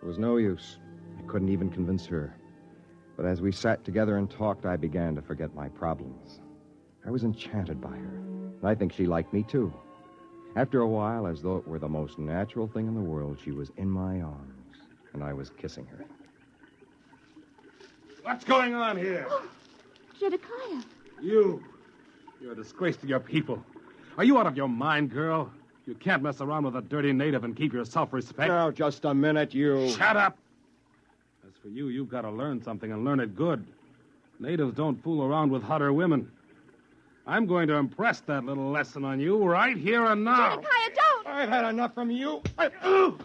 It was no use. I couldn't even convince her. But as we sat together and talked, I began to forget my problems. I was enchanted by her. And I think she liked me, too. After a while, as though it were the most natural thing in the world, she was in my arms, and I was kissing her. What's going on here? Jedekiah. You're a disgrace to your people. Are you out of your mind, girl? You can't mess around with a dirty native and keep your self-respect. Now, just a minute, you... Shut up! As for you, you've got to learn something and learn it good. Natives don't fool around with Hutter women. I'm going to impress that little lesson on you right here and now. Jedekiah, don't! I've had enough from you. Martha,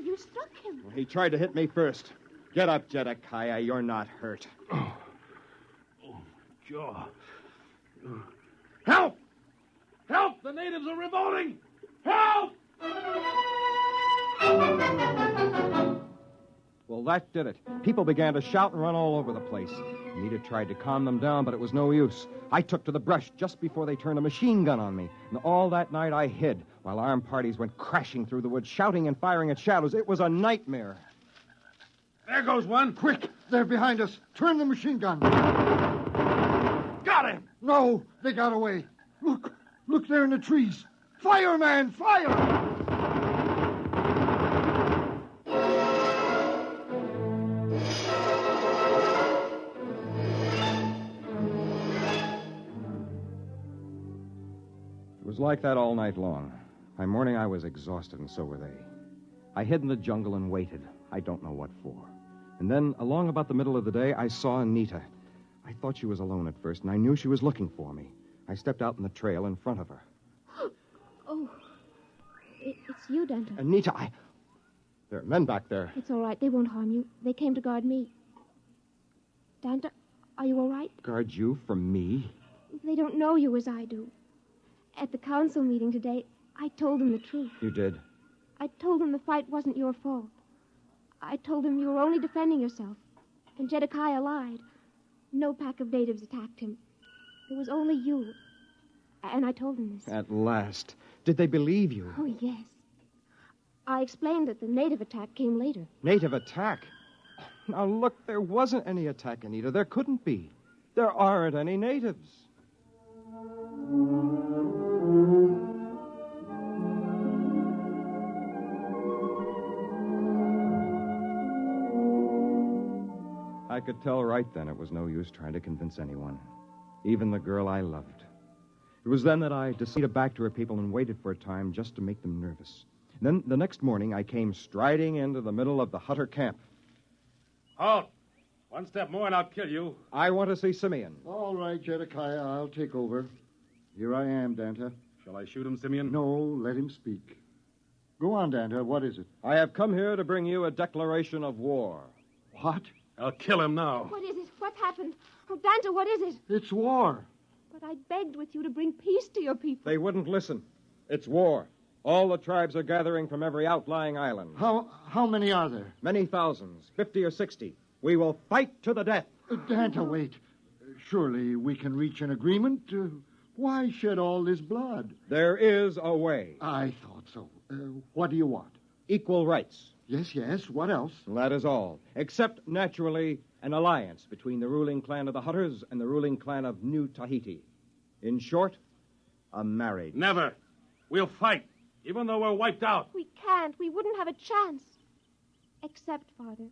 you struck him. He tried to hit me first. Get up, Jedekiah. You're not hurt. Oh, my jaw. Help! Help! The natives are revolting! Help! Well, that did it. People began to shout and run all over the place. Anita tried to calm them down, but it was no use. I took to the brush just before they turned a machine gun on me. And all that night I hid, while armed parties went crashing through the woods, shouting and firing at shadows. It was a nightmare. There goes one. Quick! They're behind us. Turn the machine gun. Got him! No, they got away. Look! Look there in the trees. Fire, man! Fire! It was like that all night long. By morning, I was exhausted, and so were they. I hid in the jungle and waited. I don't know what for. And then, along about the middle of the day, I saw Anita. I thought she was alone at first, and I knew she was looking for me. I stepped out in the trail in front of her. Oh, it's you, Danta. Anita, There are men back there. It's all right. They won't harm you. They came to guard me. Danta, are you all right? Guard you from me? They don't know you as I do. At the council meeting today, I told them the truth. You did? I told them the fight wasn't your fault. I told him you were only defending yourself. And Jedekiah lied. No pack of natives attacked him. It was only you. And I told him this. At last. Did they believe you? Oh, yes. I explained that the native attack came later. Native attack? Now, look, there wasn't any attack, Anita. There couldn't be. There aren't any natives. I could tell right then it was no use trying to convince anyone, even the girl I loved. It was then that I decided back to her people and waited for a time just to make them nervous. Then, the next morning, I came striding into the middle of the Hutter camp. Halt! One step more and I'll kill you. I want to see Simeon. All right, Jedekiah, I'll take over. Here I am, Danta. Shall I shoot him, Simeon? No, let him speak. Go on, Danta. What is it? I have come here to bring you a declaration of war. What? I'll kill him now. What is it? What happened? Oh, Danta, what is it? It's war. But I begged with you to bring peace to your people. They wouldn't listen. It's war. All the tribes are gathering from every outlying island. How many are there? Many thousands, 50 or 60. We will fight to the death. Danta, wait. Surely we can reach an agreement. Why shed all this blood? There is a way. I thought so. What do you want? Equal rights. Yes. What else? That is all. Except, naturally, an alliance between the ruling clan of the Hutters and the ruling clan of New Tahiti. In short, a marriage. Never. We'll fight, even though we're wiped out. We can't. We wouldn't have a chance. Accept, Father.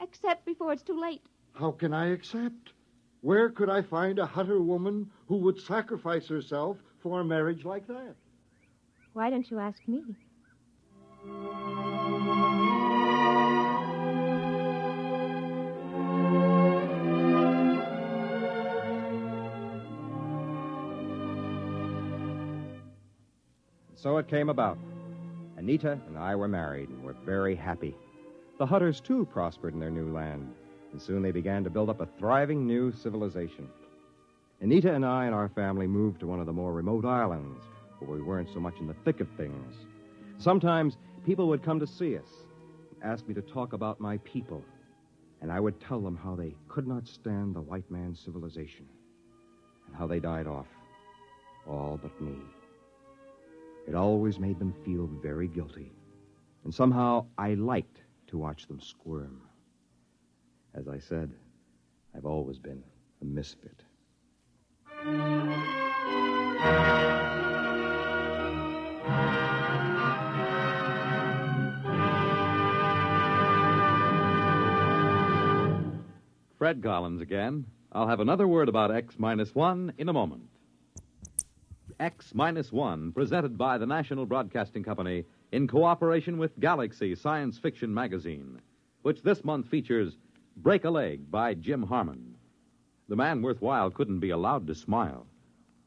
Accept before it's too late. How can I accept? Where could I find a Hutter woman who would sacrifice herself for a marriage like that? Why don't you ask me? So it came about. Anita and I were married and were very happy. The Hutters, too, prospered in their new land, and soon they began to build up a thriving new civilization. Anita and I and our family moved to one of the more remote islands, where we weren't so much in the thick of things. Sometimes people would come to see us and ask me to talk about my people, and I would tell them how they could not stand the white man's civilization and how they died off, all but me. It always made them feel very guilty, and somehow I liked to watch them squirm. As I said, I've always been a misfit. Fred Collins again. I'll have another word about X-1 in a moment. X-1, presented by the National Broadcasting Company in cooperation with Galaxy Science Fiction Magazine, which this month features Break a Leg by Jim Harmon. The man worthwhile couldn't be allowed to smile.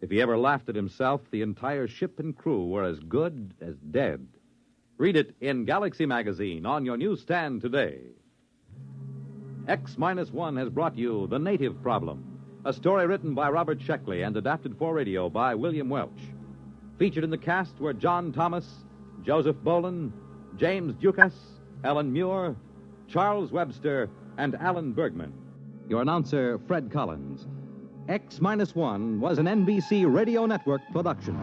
If he ever laughed at himself, the entire ship and crew were as good as dead. Read it in Galaxy Magazine on your newsstand today. X-1 has brought you The Native Problem, a story written by Robert Sheckley and adapted for radio by William Welch. Featured in the cast were John Thomas, Joseph Boland, James Dukas, Ellen Muir, Charles Webster, and Alan Bergman. Your announcer, Fred Collins. X-1 was an NBC Radio Network production.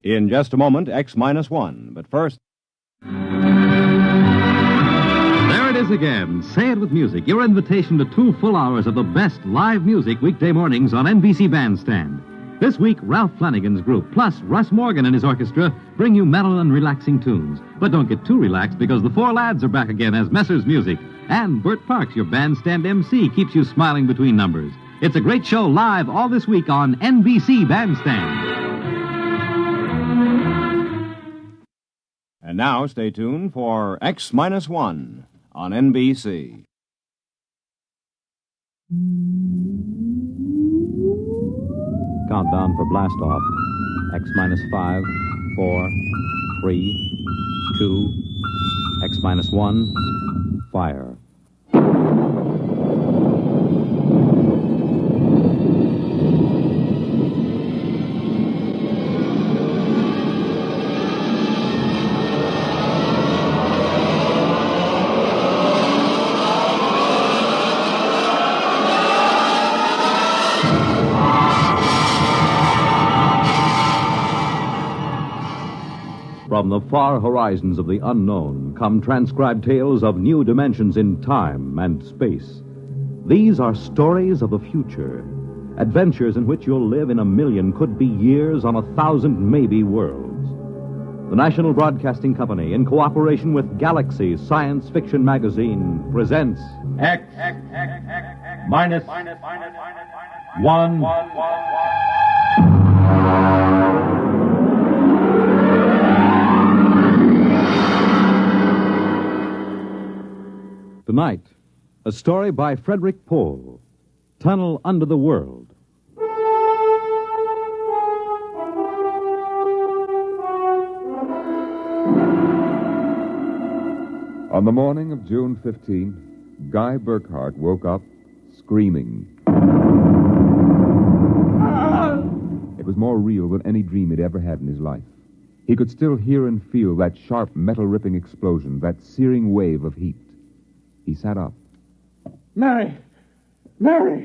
In just a moment, X-1. But first... There it is again. Say it with music. Your invitation to 2 full hours of the best live music weekday mornings on NBC Bandstand. This week, Ralph Flanagan's group, plus Russ Morgan and his orchestra, bring you mellow and relaxing tunes. But don't get too relaxed, because the 4 lads are back again as Messrs. Music. And Bert Parks, your bandstand MC, keeps you smiling between numbers. It's a great show live all this week on NBC Bandstand. And now, stay tuned for X-1 on NBC. Countdown for blast off. X-5, 4, 3, 2, X-1, fire. From the far horizons of the unknown come transcribed tales of new dimensions in time and space. These are stories of the future, adventures in which you'll live in a million could-be years on 1,000 maybe worlds. The National Broadcasting Company, in cooperation with Galaxy Science Fiction Magazine, presents X minus 1. Tonight, a story by Frederick Pohl, Tunnel Under the World. On the morning of June 15th, Guy Burkhart woke up screaming. It was more real than any dream he'd ever had in his life. He could still hear and feel that sharp, metal-ripping explosion, that searing wave of heat. He sat up. Mary, where are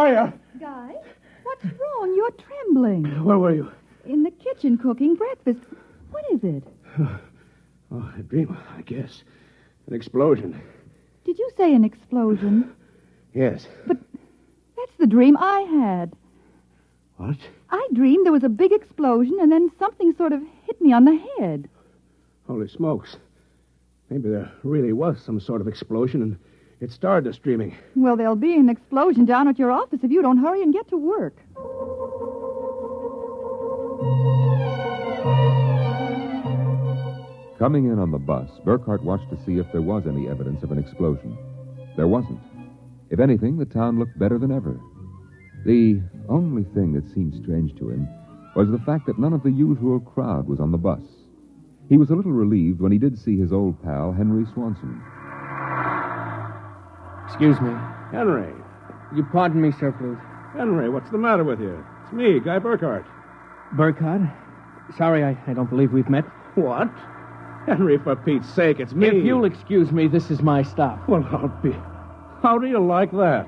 you? Guy, what's wrong? You're trembling. Where were you? In the kitchen cooking breakfast. What is it? Oh, a dream, I guess. An explosion. Did you say an explosion? Yes. That's the dream I had. What? I dreamed there was a big explosion and then something sort of hit me on the head. Holy smokes. Maybe there really was some sort of explosion and it started us dreaming. Well, there'll be an explosion down at your office if you don't hurry and get to work. Coming in on the bus, Burkhart watched to see if there was any evidence of an explosion. There wasn't. If anything, the town looked better than ever. The only thing that seemed strange to him was the fact that none of the usual crowd was on the bus. He was a little relieved when he did see his old pal, Henry Swanson. Excuse me. Henry. You pardon me, sir, please. Henry, what's the matter with you? It's me, Guy Burkhart. Burkhart? Sorry, I don't believe we've met. What? Henry, for Pete's sake, it's me. If you'll excuse me, this is my stop. Well, how do you like that?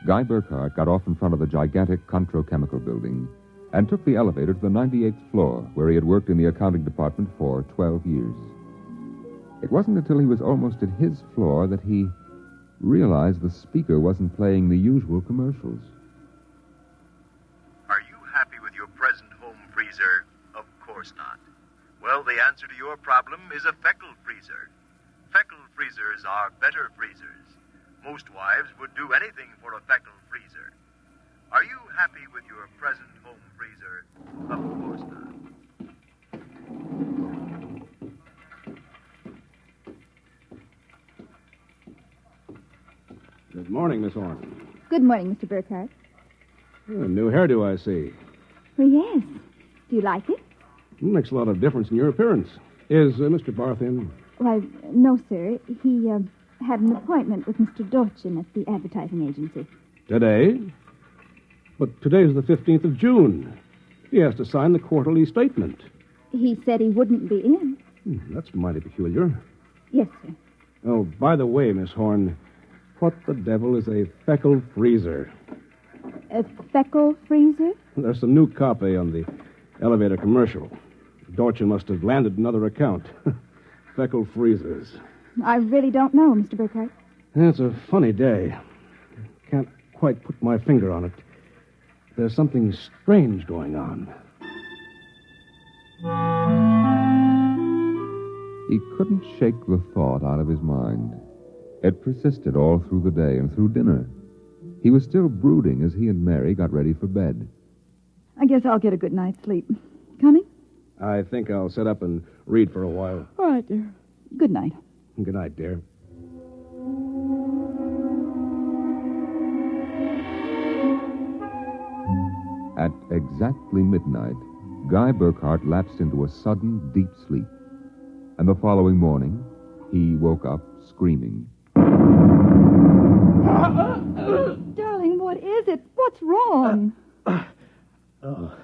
Guy Burkhart got off in front of the gigantic Controchemical building and took the elevator to the 98th floor, where he had worked in the accounting department for 12 years. It wasn't until he was almost at his floor that he realized the speaker wasn't playing the usual commercials. Are you happy with your present home freezer? Of course not. Well, the answer to your problem is a Feckle freezer. Feckle freezers are better freezers. Most wives would do anything for a Feckle freezer. Are you happy with your present home freezer? Of course not. Good morning, Miss Horn. Good morning, Mr. Burkhart. A new hairdo, I see. Well, yes. Do you like it? Makes a lot of difference in your appearance. Is Mr. Barth in? Why, no, sir. He had an appointment with Mr. Dorchin at the advertising agency. Today? But today's the 15th of June. He has to sign the quarterly statement. He said he wouldn't be in. That's mighty peculiar. Yes, sir. Oh, by the way, Miss Horn, what the devil is a Feckle freezer? A Feckle freezer? There's some new copy on the elevator commercial. Dorchin must have landed another account. Feckle freezers. I really don't know, Mr. Burkhart. It's a funny day. Can't quite put my finger on it. There's something strange going on. He couldn't shake the thought out of his mind. It persisted all through the day and through dinner. He was still brooding as he and Mary got ready for bed. I guess I'll get a good night's sleep. Coming? I think I'll sit up and read for a while. All right, dear. Good night. Good night, dear. At exactly midnight, Guy Burkhart lapsed into a sudden, deep sleep. And the following morning, he woke up screaming. Darling, what is it? What's wrong? Oh,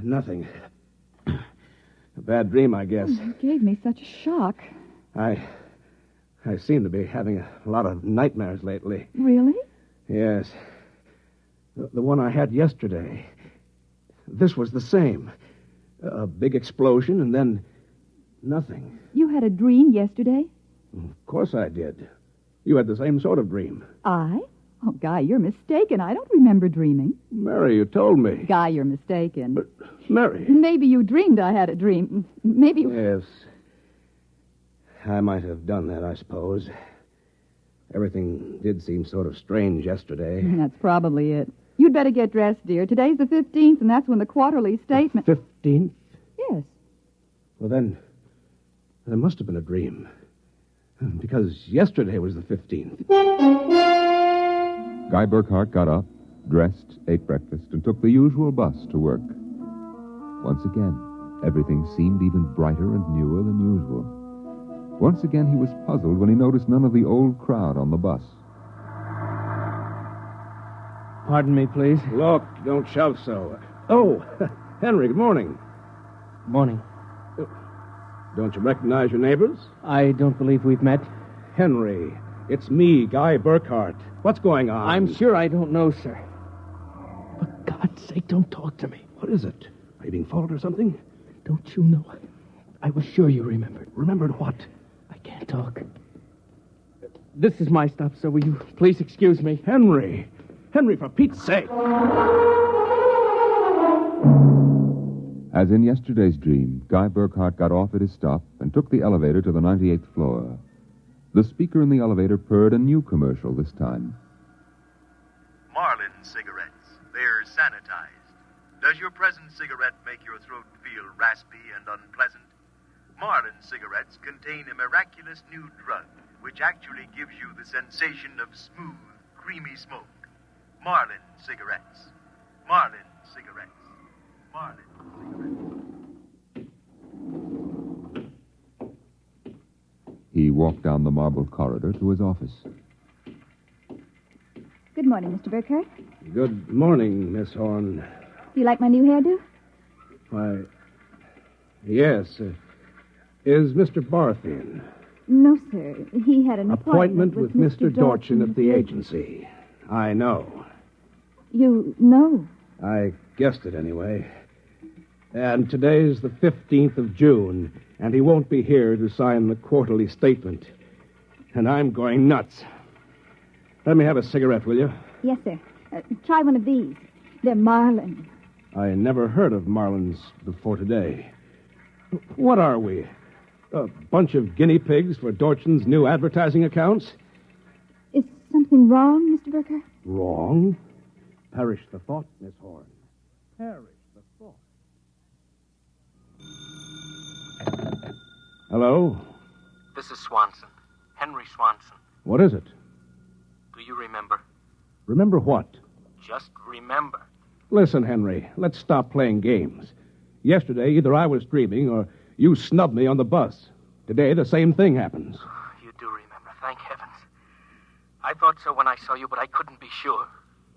nothing. A bad dream, I guess. You gave me such a shock. I seem to be having a lot of nightmares lately. Really? Yes. The one I had yesterday. This was the same. A big explosion and then nothing. You had a dream yesterday? Of course I did. You had the same sort of dream. I? Oh, Guy, you're mistaken. I don't remember dreaming. Mary, you told me. Guy, you're mistaken. But, Mary... Maybe you dreamed I had a dream. Maybe... Yes. I might have done that, I suppose. Everything did seem sort of strange yesterday. That's probably it. You'd better get dressed, dear. Today's the 15th, and that's when the quarterly statement... 15th? Yes. Well, then, there must have been a dream. Because yesterday was the 15th. Guy Burkhart got up, dressed, ate breakfast, and took the usual bus to work. Once again, everything seemed even brighter and newer than usual. Once again, he was puzzled when he noticed none of the old crowd on the bus. Pardon me, please. Look, don't shout so. Oh, Henry, good morning. Morning. Don't you recognize your neighbors? I don't believe we've met. Henry, it's me, Guy Burkhart. What's going on? I'm sure I don't know, sir. For God's sake, don't talk to me. What is it? Are you being followed or something? Don't you know? I was sure you remembered. Remembered what? I can't talk. This is my stop, so will you please excuse me? Henry! Henry, for Pete's sake! As in yesterday's dream, Guy Burkhart got off at his stop and took the elevator to the 98th floor. The speaker in the elevator purred a new commercial this time. Marlin cigarettes. They're sanitized. Does your present cigarette make your throat feel raspy and unpleasant? Marlin cigarettes contain a miraculous new drug which actually gives you the sensation of smooth, creamy smoke. Marlin cigarettes. Marlin cigarettes. Marlin cigarettes. He walked down the marble corridor to his office. Good morning, Mr. Burkhart. Good morning, Miss Horn. Do you like my new hairdo? Why, yes. Is Mr. Barth in? No, sir. He had an Appointment with Mr. Dorchin at the agency. I know. You know? I guessed it anyway. And today's the 15th of June, and he won't be here to sign the quarterly statement. And I'm going nuts. Let me have a cigarette, will you? Yes, sir. Try one of these. They're Marlin. I never heard of Marlins before today. What are we? A bunch of guinea pigs for Dorchin's new advertising accounts? Is something wrong, Mr. Burkhart? Wrong? Perish the thought, Miss Horn. Perish the thought. Hello? This is Swanson. Henry Swanson. What is it? Do you remember? Remember what? Just remember. Listen, Henry, let's stop playing games. Yesterday, either I was dreaming or you snubbed me on the bus. Today, the same thing happens. You do remember, thank heavens. I thought so when I saw you, but I couldn't be sure.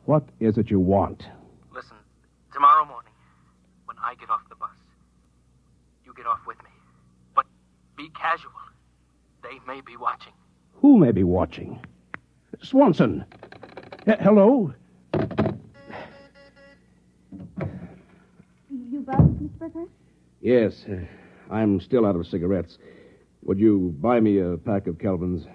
What is it you want? Listen, tomorrow morning, when I get off the bus, you get off with me. But be casual. They may be watching. Who may be watching? Swanson. Hello? You bought it, Mr. Burkhart? Yes, I'm still out of cigarettes. Would you buy me a pack of Kelvins?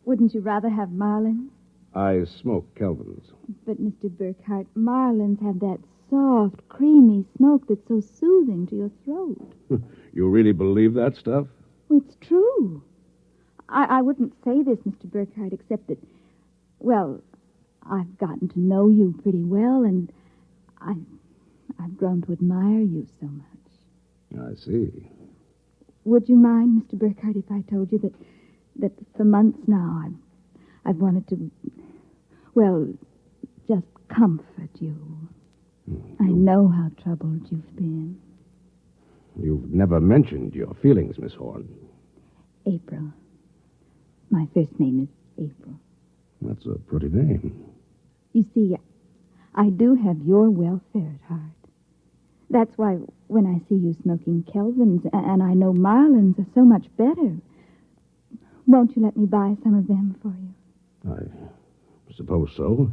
Wouldn't you rather have Marlins? I smoke Kelvins. But, Mr. Burkhart, Marlins have that soft, creamy smoke that's so soothing to your throat. You really believe that stuff? It's true. I wouldn't say this, Mr. Burkhart, except that, well, I've gotten to know you pretty well, and I've grown to admire you so much. I see. Would you mind, Mr. Burkhart, if I told you that for months now I've wanted to, well, just comfort you. I know how troubled you've been. You've never mentioned your feelings, Miss Horn. April. My first name is April. That's a pretty name. You see, I do have your welfare at heart. That's why when I see you smoking Kelvins, and I know Marlins are so much better, won't you let me buy some of them for you? I suppose so.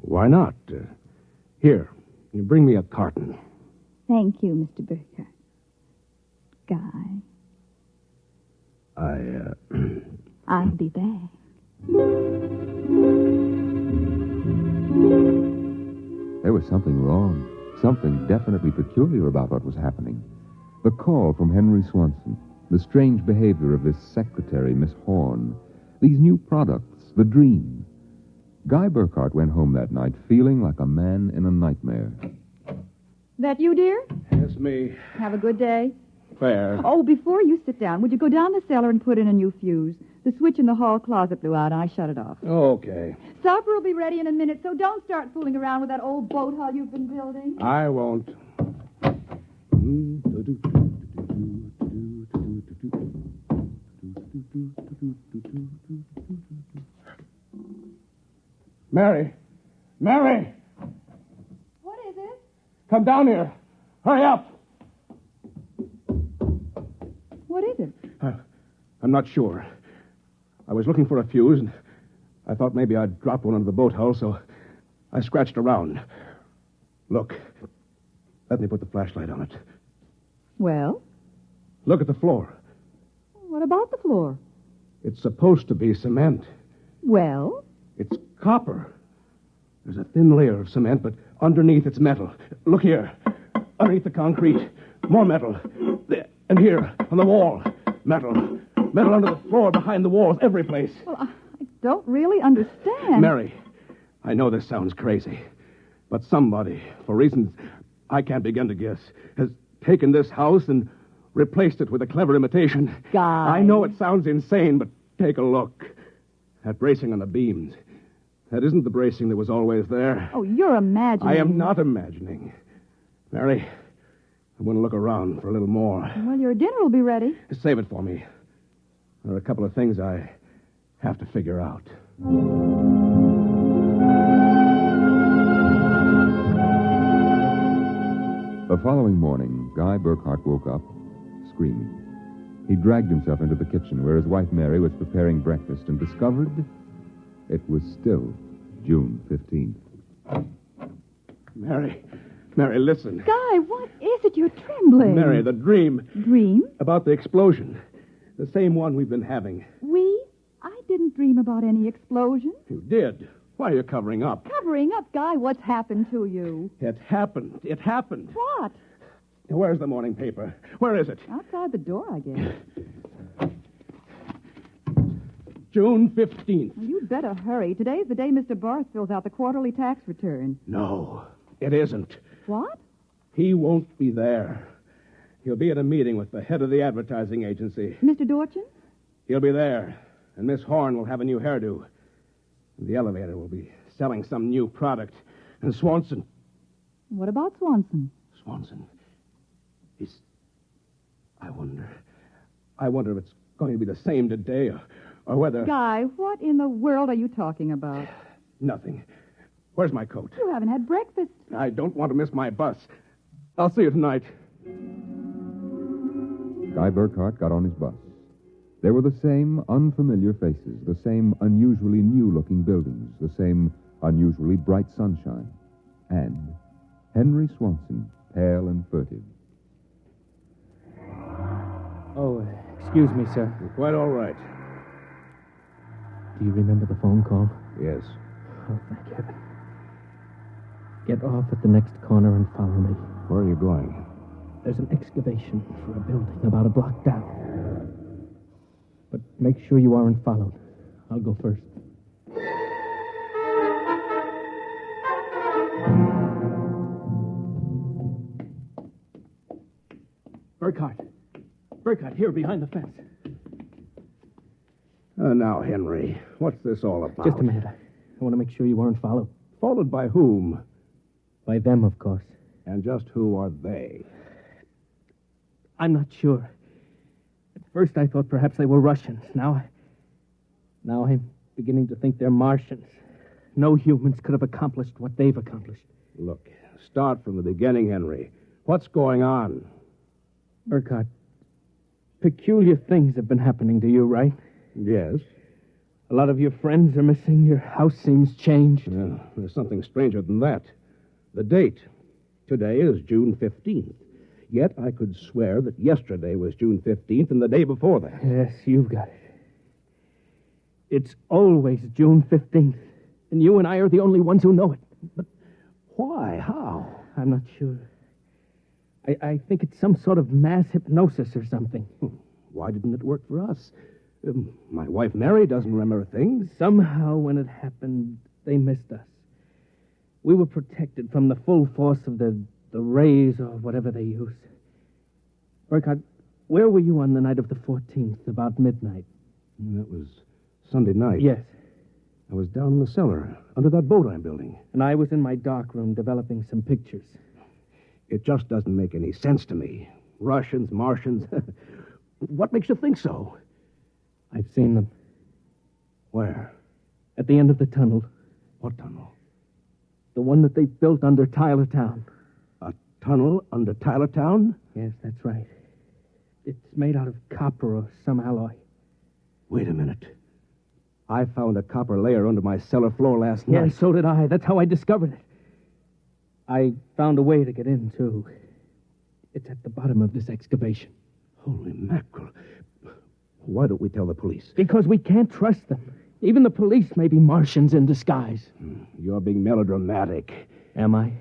Why not? Here, you bring me a carton. Thank you, Mr. Burkhardt. Guy, I'll be back. There was something wrong, something definitely peculiar about what was happening. The call from Henry Swanson, the strange behavior of this secretary, Miss Horn, these new products, the dream. Guy Burkhardt went home that night feeling like a man in a nightmare. That you, dear? Yes, me. Have a good day. Fair. Oh, before you sit down, would you go down the cellar and put in a new fuse? The switch in the hall closet blew out, and I shut it off. Okay. Supper will be ready in a minute, so don't start fooling around with that old boat hull you've been building. I won't. Mary! Mary! What is it? Come down here. Hurry up. What is it? I'm not sure. I was looking for a fuse, and I thought maybe I'd drop one under the boat hull, so I scratched around. Look. Let me put the flashlight on it. Well? Look at the floor. What about the floor? It's supposed to be cement. Well? It's copper. There's a thin layer of cement, but underneath it's metal. Look here. Underneath the concrete, more metal. There. And here, on the wall, metal. Metal under the floor, behind the walls, every place. Well, I don't really understand. Mary, I know this sounds crazy, but somebody, for reasons I can't begin to guess, has taken this house and replaced it with a clever imitation. Guy. I know it sounds insane, but take a look. That bracing on the beams. That isn't the bracing that was always there. Oh, you're imagining. I am not imagining. Mary, I want to look around for a little more. Well, your dinner will be ready. Save it for me. There are a couple of things I have to figure out. The following morning, Guy Burkhardt woke up screaming. He dragged himself into the kitchen where his wife Mary was preparing breakfast and discovered it was still June 15th. Mary, listen. Guy, what is it? You're trembling. Mary, the dream. Dream? About the explosion. The same one we've been having. We? I didn't dream about any explosion. You did. Why are you covering up? Covering up, Guy? What's happened to you? It happened. It happened. What? Where's the morning paper? Where is it? Outside the door, I guess. June 15th. Well, you'd better hurry. Today's the day Mr. Barth fills out the quarterly tax return. No, it isn't. What? He won't be there. He'll be at a meeting with the head of the advertising agency. Mr. Dorchin? He'll be there, and Miss Horn will have a new hairdo. And the elevator will be selling some new product. And Swanson... What about Swanson? Swanson. I wonder if it's going to be the same today or whether... Guy, what in the world are you talking about? Nothing. Where's my coat? You haven't had breakfast. I don't want to miss my bus. I'll see you tonight. Guy Burkhardt got on his bus. There were the same unfamiliar faces, the same unusually new-looking buildings, the same unusually bright sunshine, and Henry Swanson, pale and furtive. Oh, excuse me, sir. You're quite all right. Do you remember the phone call? Yes. Oh, thank heaven. Get off at the next corner and follow me. Where are you going? There's an excavation for a building about a block down. But make sure you aren't followed. I'll go first. Burkhardt, here behind the fence. Now, Henry, what's this all about? Just a minute. I want to make sure you aren't followed. Followed by whom? By them, of course. And just who are they? I'm not sure. At first, I thought perhaps they were Russians. Now I'm beginning to think they're Martians. No humans could have accomplished what they've accomplished. Look, start from the beginning, Henry. What's going on? Burkhardt, peculiar things have been happening to you, right? Yes. A lot of your friends are missing. Your house seems changed. There's something stranger than that. The date. Today is June 15th. Yet I could swear that yesterday was June 15th and the day before that. Yes, you've got it. It's always June 15th, and you and I are the only ones who know it. But why? How? I'm not sure. I think it's some sort of mass hypnosis or something. Why didn't it work for us? My wife Mary doesn't remember things. Somehow, when it happened, they missed us. We were protected from the full force of the rays or whatever they use. Burkhardt, where were you on the night of the 14th, about midnight? That was Sunday night. Yes. I was down in the cellar, under that boat I'm building. And I was in my dark room developing some pictures. It just doesn't make any sense to me. Russians, Martians. What makes you think so? I've seen them. Where? At the end of the tunnel. What tunnel? The one that they built under Tyler Town. A tunnel under Tyler Town? Yes, that's right. It's made out of copper or some alloy. Wait a minute. I found a copper layer under my cellar floor last night. Yeah, so did I. That's how I discovered it. I found a way to get in, too. It's at the bottom of this excavation. Holy mackerel. Why don't we tell the police? Because we can't trust them. Even the police may be Martians in disguise. You're being melodramatic. Am I?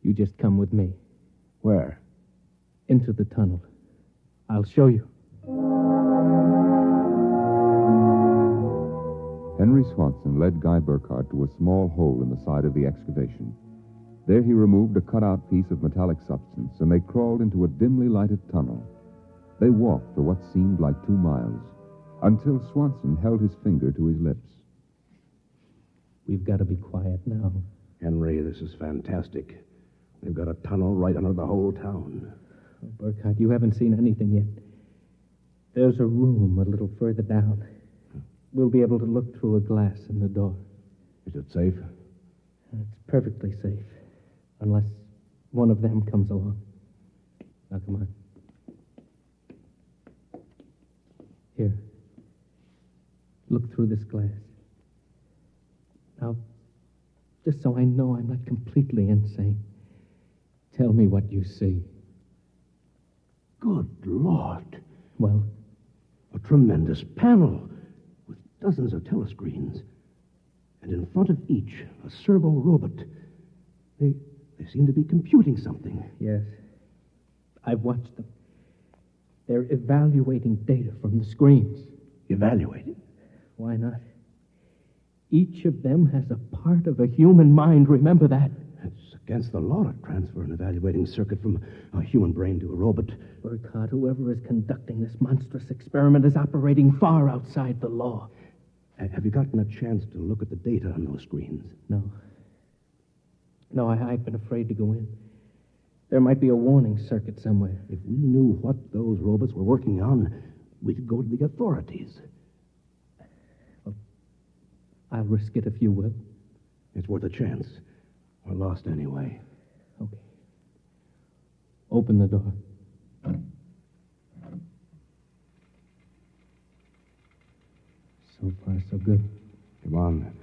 You just come with me. Where? Into the tunnel. I'll show you. Henry Swanson led Guy Burkhardt to a small hole in the side of the excavation. There he removed a cut-out piece of metallic substance, and they crawled into a dimly lighted tunnel. They walked for what seemed like 2 miles, until Swanson held his finger to his lips. We've got to be quiet now. Henry, this is fantastic. They've got a tunnel right under the whole town. Oh, Burkhardt, you haven't seen anything yet. There's a room a little further down. We'll be able to look through a glass in the door. Is it safe? It's perfectly safe, unless one of them comes along. Now, come on. Here. Look through this glass. Now, just so I know I'm not completely insane, tell me what you see. Good Lord. Well? A tremendous panel with dozens of telescreens. And in front of each, a servo robot. They seem to be computing something. Yes. I've watched them. They're evaluating data from the screens. Evaluating? Why not? Each of them has a part of a human mind. Remember that. It's against the law to transfer an evaluating circuit from a human brain to a robot. Burkhardt, whoever is conducting this monstrous experiment is operating far outside the law. Have you gotten a chance to look at the data on those screens? No. No, I've been afraid to go in. There might be a warning circuit somewhere. If we knew what those robots were working on, we could go to the authorities. Well, I'll risk it if you will. It's worth a chance. We're lost anyway. Okay. Open the door. So far, so good. Come on.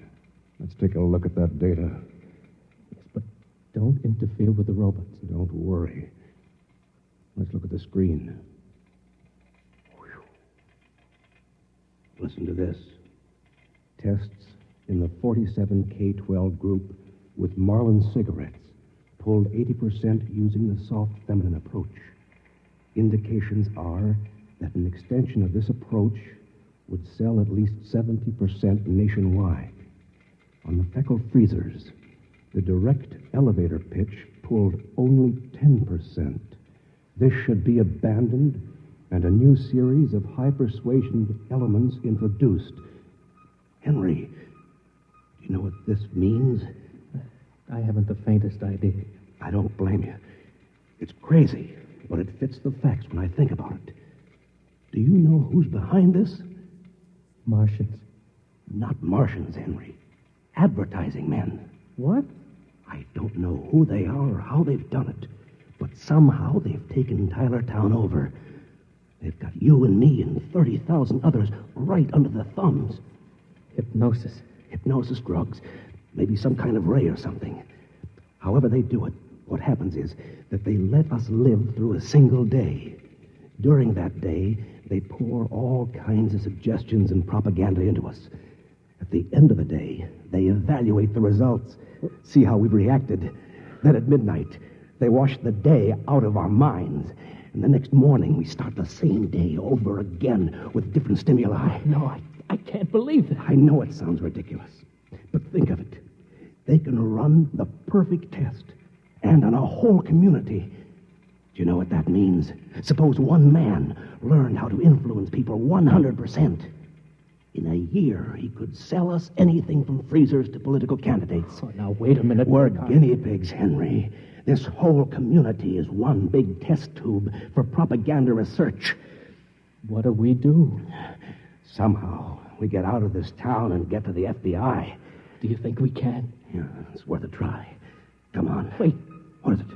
Let's take a look at that data. Yes, but don't interfere with the robots. Don't worry. Let's look at the screen. Whew. Listen to this. Tests in the 47K12 group with Marlin cigarettes pulled 80% using the soft feminine approach. Indications are that an extension of this approach would sell at least 70% nationwide. On the Feckle freezers, the direct elevator pitch pulled only 10%. This should be abandoned and a new series of high persuasion elements introduced. Henry, do you know what this means? I haven't the faintest idea. I don't blame you. It's crazy, but it fits the facts when I think about it. Do you know who's behind this? Martians. Not Martians, Henry. Advertising men. What? I don't know who they are or how they've done it, but somehow they've taken Tyler Town over. They've got you and me and 30,000 others right under their thumbs. Hypnosis. Hypnosis drugs. Maybe some kind of ray or something. However they do it, what happens is that they let us live through a single day. During that day, they pour all kinds of suggestions and propaganda into us. At the end of the day, they evaluate the results, see how we've reacted. Then at midnight, they wash the day out of our minds. And the next morning, we start the same day over again with different stimuli. No, I can't believe that. I know it sounds ridiculous, but think of it. They can run the perfect test, and on a whole community. Do you know what that means? Suppose one man learned how to influence people 100%. In a year, he could sell us anything from freezers to political candidates. Oh, now, wait a minute. We're guinea pigs, Henry. This whole community is one big test tube for propaganda research. What do we do? Somehow, we get out of this town and get to the FBI. Do you think we can? Yeah, it's worth a try. Come on. Wait. What is it?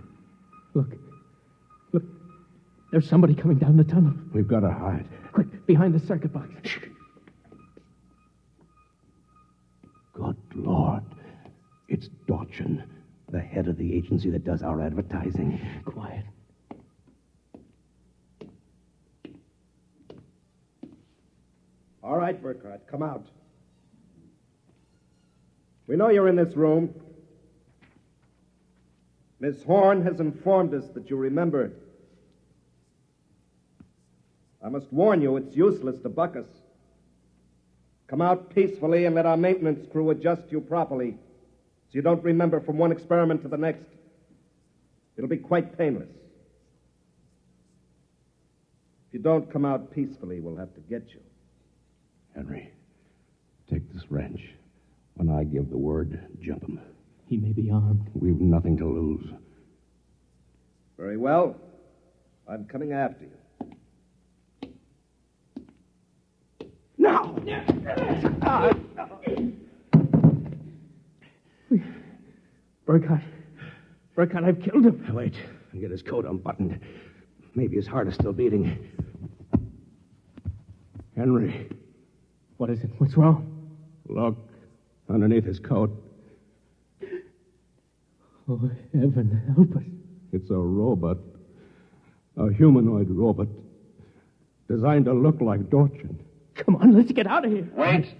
Look. There's somebody coming down the tunnel. We've got to hide. Quick, behind the circuit box. Good Lord. It's Dorchin, the head of the agency that does our advertising. Quiet. All right, Burkhardt, come out. We know you're in this room. Miss Horn has informed us that you remember. I must warn you, it's useless to buck us. Come out peacefully and let our maintenance crew adjust you properly so you don't remember from one experiment to the next. It'll be quite painless. If you don't come out peacefully, we'll have to get you. Henry, take this wrench. When I give the word, jump him. He may be armed. We've nothing to lose. Very well. I'm coming after you. Now! Burkhardt, I've killed him. Wait, I'll get his coat unbuttoned. Maybe his heart is still beating. Henry. What is it? What's wrong? Look, underneath his coat. Oh, heaven help us. It's a robot. A humanoid robot. Designed to look like Dorchin. Come on, let's get out of here. Wait.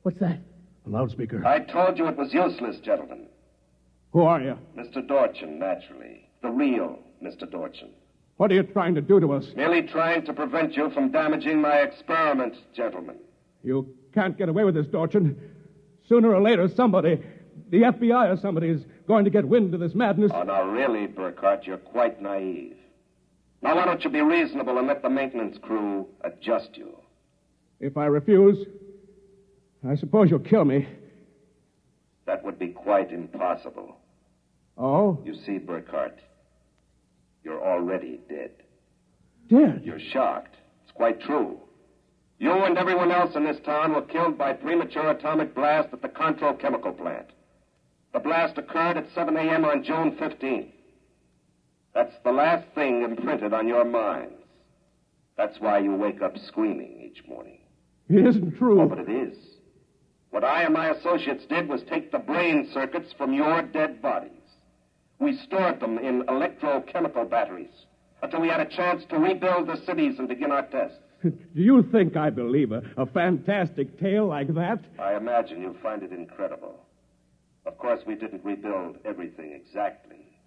What's that? A loudspeaker. I told you it was useless, gentlemen. Who are you? Mr. Dorchin, naturally. The real Mr. Dorchin. What are you trying to do to us? Merely trying to prevent you from damaging my experiment, gentlemen. You can't get away with this, Dorchin. Sooner or later, somebody, the FBI or somebody, is going to get wind of this madness. Oh, now, really, Burkhardt, you're quite naive. Now, why don't you be reasonable and let the maintenance crew adjust you? If I refuse, I suppose you'll kill me. That would be quite impossible. Oh? You see, Burkhardt, you're already dead. Dead? You're shocked. It's quite true. You and everyone else in this town were killed by premature atomic blast at the Control Chemical Plant. The blast occurred at 7 a.m. on June 15th. That's the last thing imprinted on your minds. That's why you wake up screaming each morning. It isn't true. Oh, but it is. What I and my associates did was take the brain circuits from your dead bodies. We stored them in electrochemical batteries until we had a chance to rebuild the cities and begin our tests. Do you think I believe a fantastic tale like that? I imagine you find it incredible. Of course, we didn't rebuild everything exactly.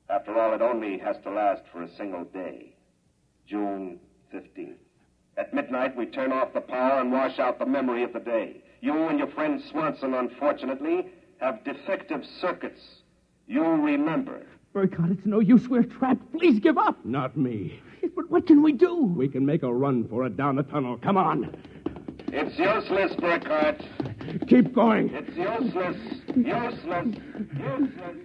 After all, it only has to last for a single day. June 15th. At midnight, we turn off the power and wash out the memory of the day. You and your friend Swanson, unfortunately, have defective circuits. You remember. Burkhardt, it's no use. We're trapped. Please give up. Not me. But what can we do? We can make a run for it down the tunnel. Come on. It's useless, Burkhardt. Keep going. It's useless. Useless. Useless.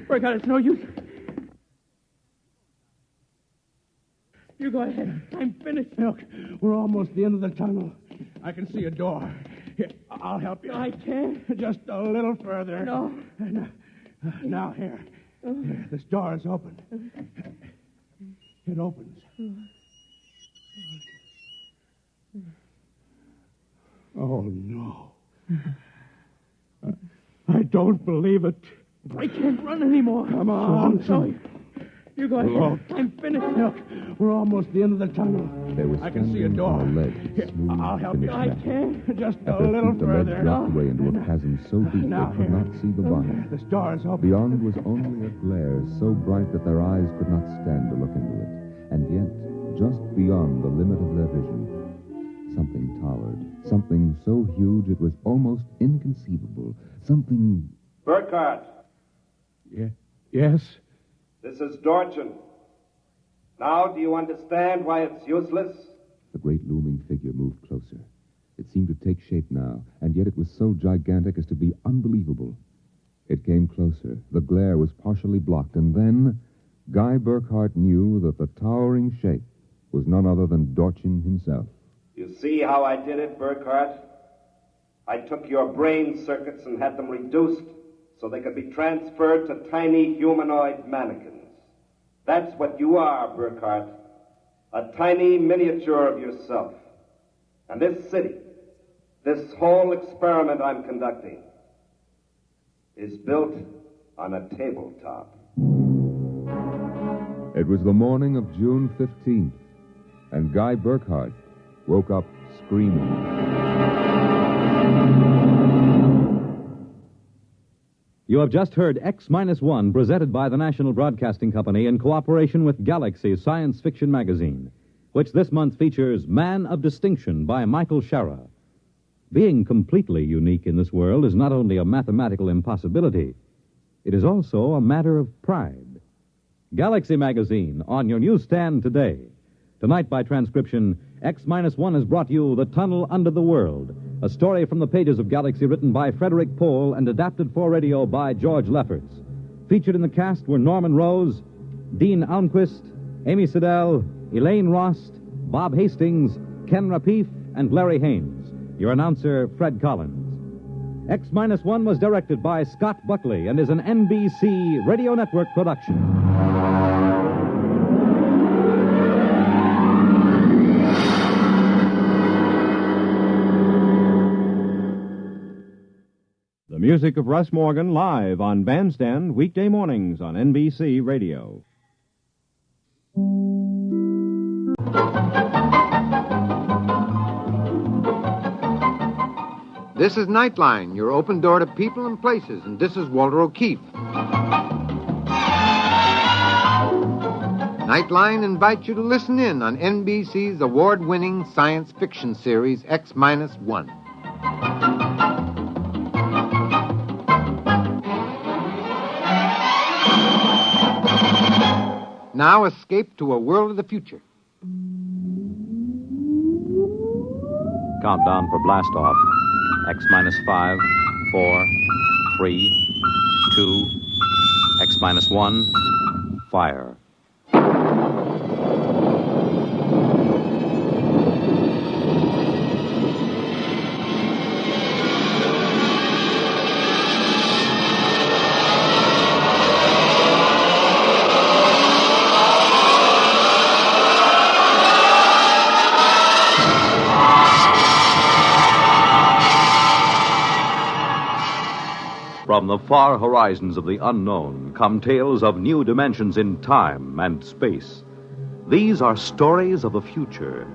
Burkhardt, it's no use. You go ahead. I'm finished. Look, we're almost at the end of the tunnel. I can see a door. Here, I'll help you. I can't. Just a little further. No. Now, here. This door is open. It opens. Oh, no. I don't believe it. I can't run anymore. Come on. Sorry. You go ahead. I'm finished. Look, we're almost at the end of the tunnel. They were I can see a standing door. on a ledge with smooth, I'll help you. finished I metal. can't. Just At a their little feet, the ledge further. dropped away into a chasm so deep Now, they could here. not see the bottom. This door is open. Beyond was only a glare so bright that their eyes could not stand to look into it. And yet, just beyond the limit of their vision, something towered. Something so huge it was almost inconceivable. Something... Burkhardt, Yes? this is Dorchin. Now, do you understand why it's useless? The great looming figure moved closer. It seemed to take shape now, and yet it was so gigantic as to be unbelievable. It came closer. The glare was partially blocked, and then Guy Burkhardt knew that the towering shape was none other than Dorchin himself. You see how I did it, Burkhardt? I took your brain circuits and had them reduced so they could be transferred to tiny humanoid mannequins. That's what you are, Burkhardt. A tiny miniature of yourself. And this city, this whole experiment I'm conducting, is built on a tabletop. It was the morning of June 15th, and Guy Burkhardt woke up screaming. You have just heard X-1, presented by the National Broadcasting Company in cooperation with Galaxy Science Fiction Magazine, which this month features Man of Distinction by Michael Shara. Being completely unique in this world is not only a mathematical impossibility, it is also a matter of pride. Galaxy Magazine, on your newsstand today. Tonight, by transcription, X-1 has brought you The Tunnel Under the World, a story from the pages of Galaxy written by Frederick Pohl and adapted for radio by George Lefferts. Featured in the cast were Norman Rose, Dean Almquist, Amy Siddell, Elaine Rost, Bob Hastings, Ken Rapif, and Larry Haynes. Your announcer, Fred Collins. X-1 was directed by Scott Buckley and is an NBC Radio Network production. The music of Russ Morgan live on Bandstand weekday mornings on NBC Radio. This is Nightline, your open door to people and places, and this is Walter O'Keefe. Nightline invites you to listen in on NBC's award-winning science fiction series X-1. Now escape to a world of the future. Countdown for blast off. X-5, 4, 3, 2, X-1, fire. From the far horizons of the unknown come tales of new dimensions in time and space. These are stories of the future,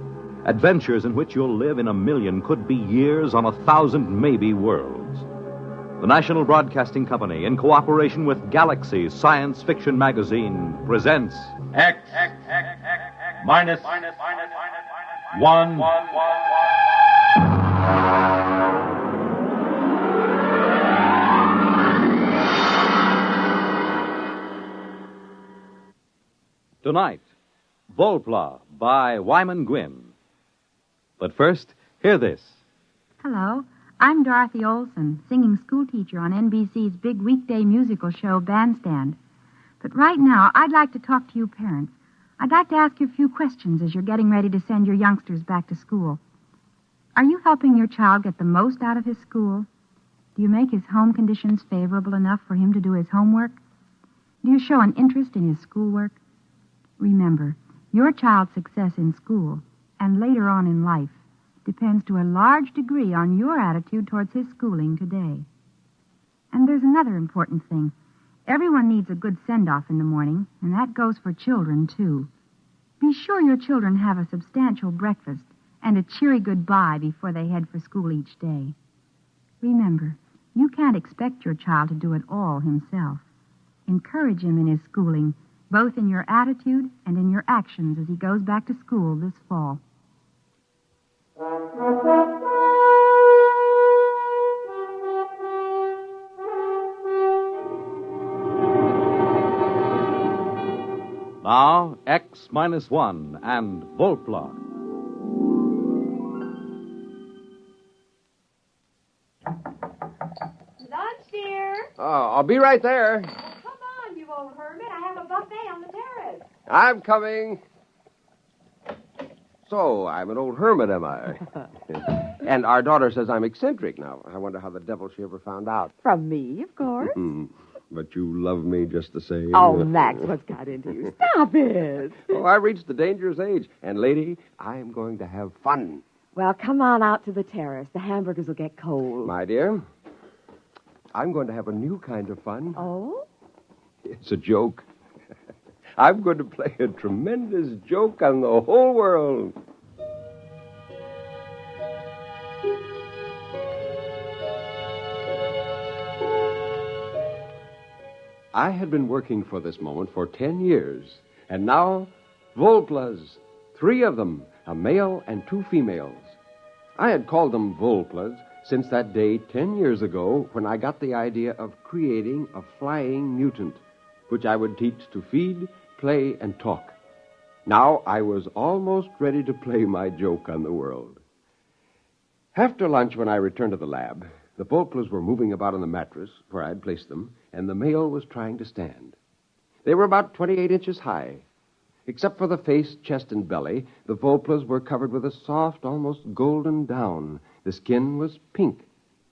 adventures in which you'll live in a million could-be years on 1,000 maybe worlds. The National Broadcasting Company, in cooperation with Galaxy Science Fiction Magazine, presents X-1. Tonight, Volpla by Wyman Gwynn. But first, hear this. Hello, I'm Dorothy Olson, singing schoolteacher on NBC's big weekday musical show, Bandstand. But right now, I'd like to talk to you parents. I'd like to ask you a few questions as you're getting ready to send your youngsters back to school. Are you helping your child get the most out of his school? Do Do you make his home conditions favorable enough for him to do his homework? Do you show an interest in his schoolwork? Remember, your child's success in school and later on in life depends to a large degree on your attitude towards his schooling today. And there's another important thing. Everyone needs a good send-off in the morning, and that goes for children, too. Be sure your children have a substantial breakfast and a cheery goodbye before they head for school each day. Remember, you can't expect your child to do it all himself. Encourage him in his schooling, both in your attitude and in your actions as he goes back to school this fall. Now, X-1 and Volpla. Lunch, dear. Oh, I'll be right there. Come on, you old hermit. I have a buffet on the terrace. I'm coming. So, I'm an old hermit, am I? And our daughter says I'm eccentric now. I wonder how the devil she ever found out. From me, of course. But you love me just the same. Oh, Max, what's got into you? Stop it. Oh, I reached the dangerous age. And, lady, I'm going to have fun. Well, come on out to the terrace. The hamburgers will get cold. My dear, I'm going to have a new kind of fun. Oh? It's a joke. I'm going to play a tremendous joke on the whole world. I had been working for this moment for 10 years, and now, Volplas, 3 of them, a male and 2 females. I had called them Volplas since that day 10 years ago when I got the idea of creating a flying mutant, which I would teach to feed, play, and talk. Now I was almost ready to play my joke on the world. After lunch, when I returned to the lab, the Volplas were moving about on the mattress where I'd placed them, and the male was trying to stand. They were about 28 inches high. Except for the face, chest, and belly, the Volplas were covered with a soft, almost golden down. The skin was pink.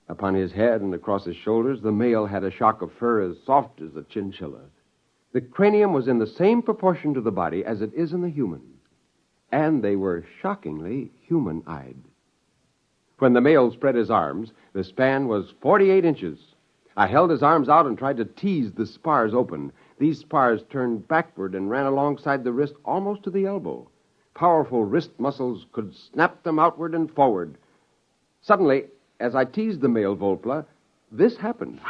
Upon his head and across his shoulders, the male had a shock of fur as soft as a chinchilla. The cranium was in the same proportion to the body as it is in the human. And they were shockingly human-eyed. When the male spread his arms, the span was 48 inches. I held his arms out and tried to tease the spars open. These spars turned backward and ran alongside the wrist almost to the elbow. Powerful wrist muscles could snap them outward and forward. Suddenly, as I teased the male Volpla, this happened.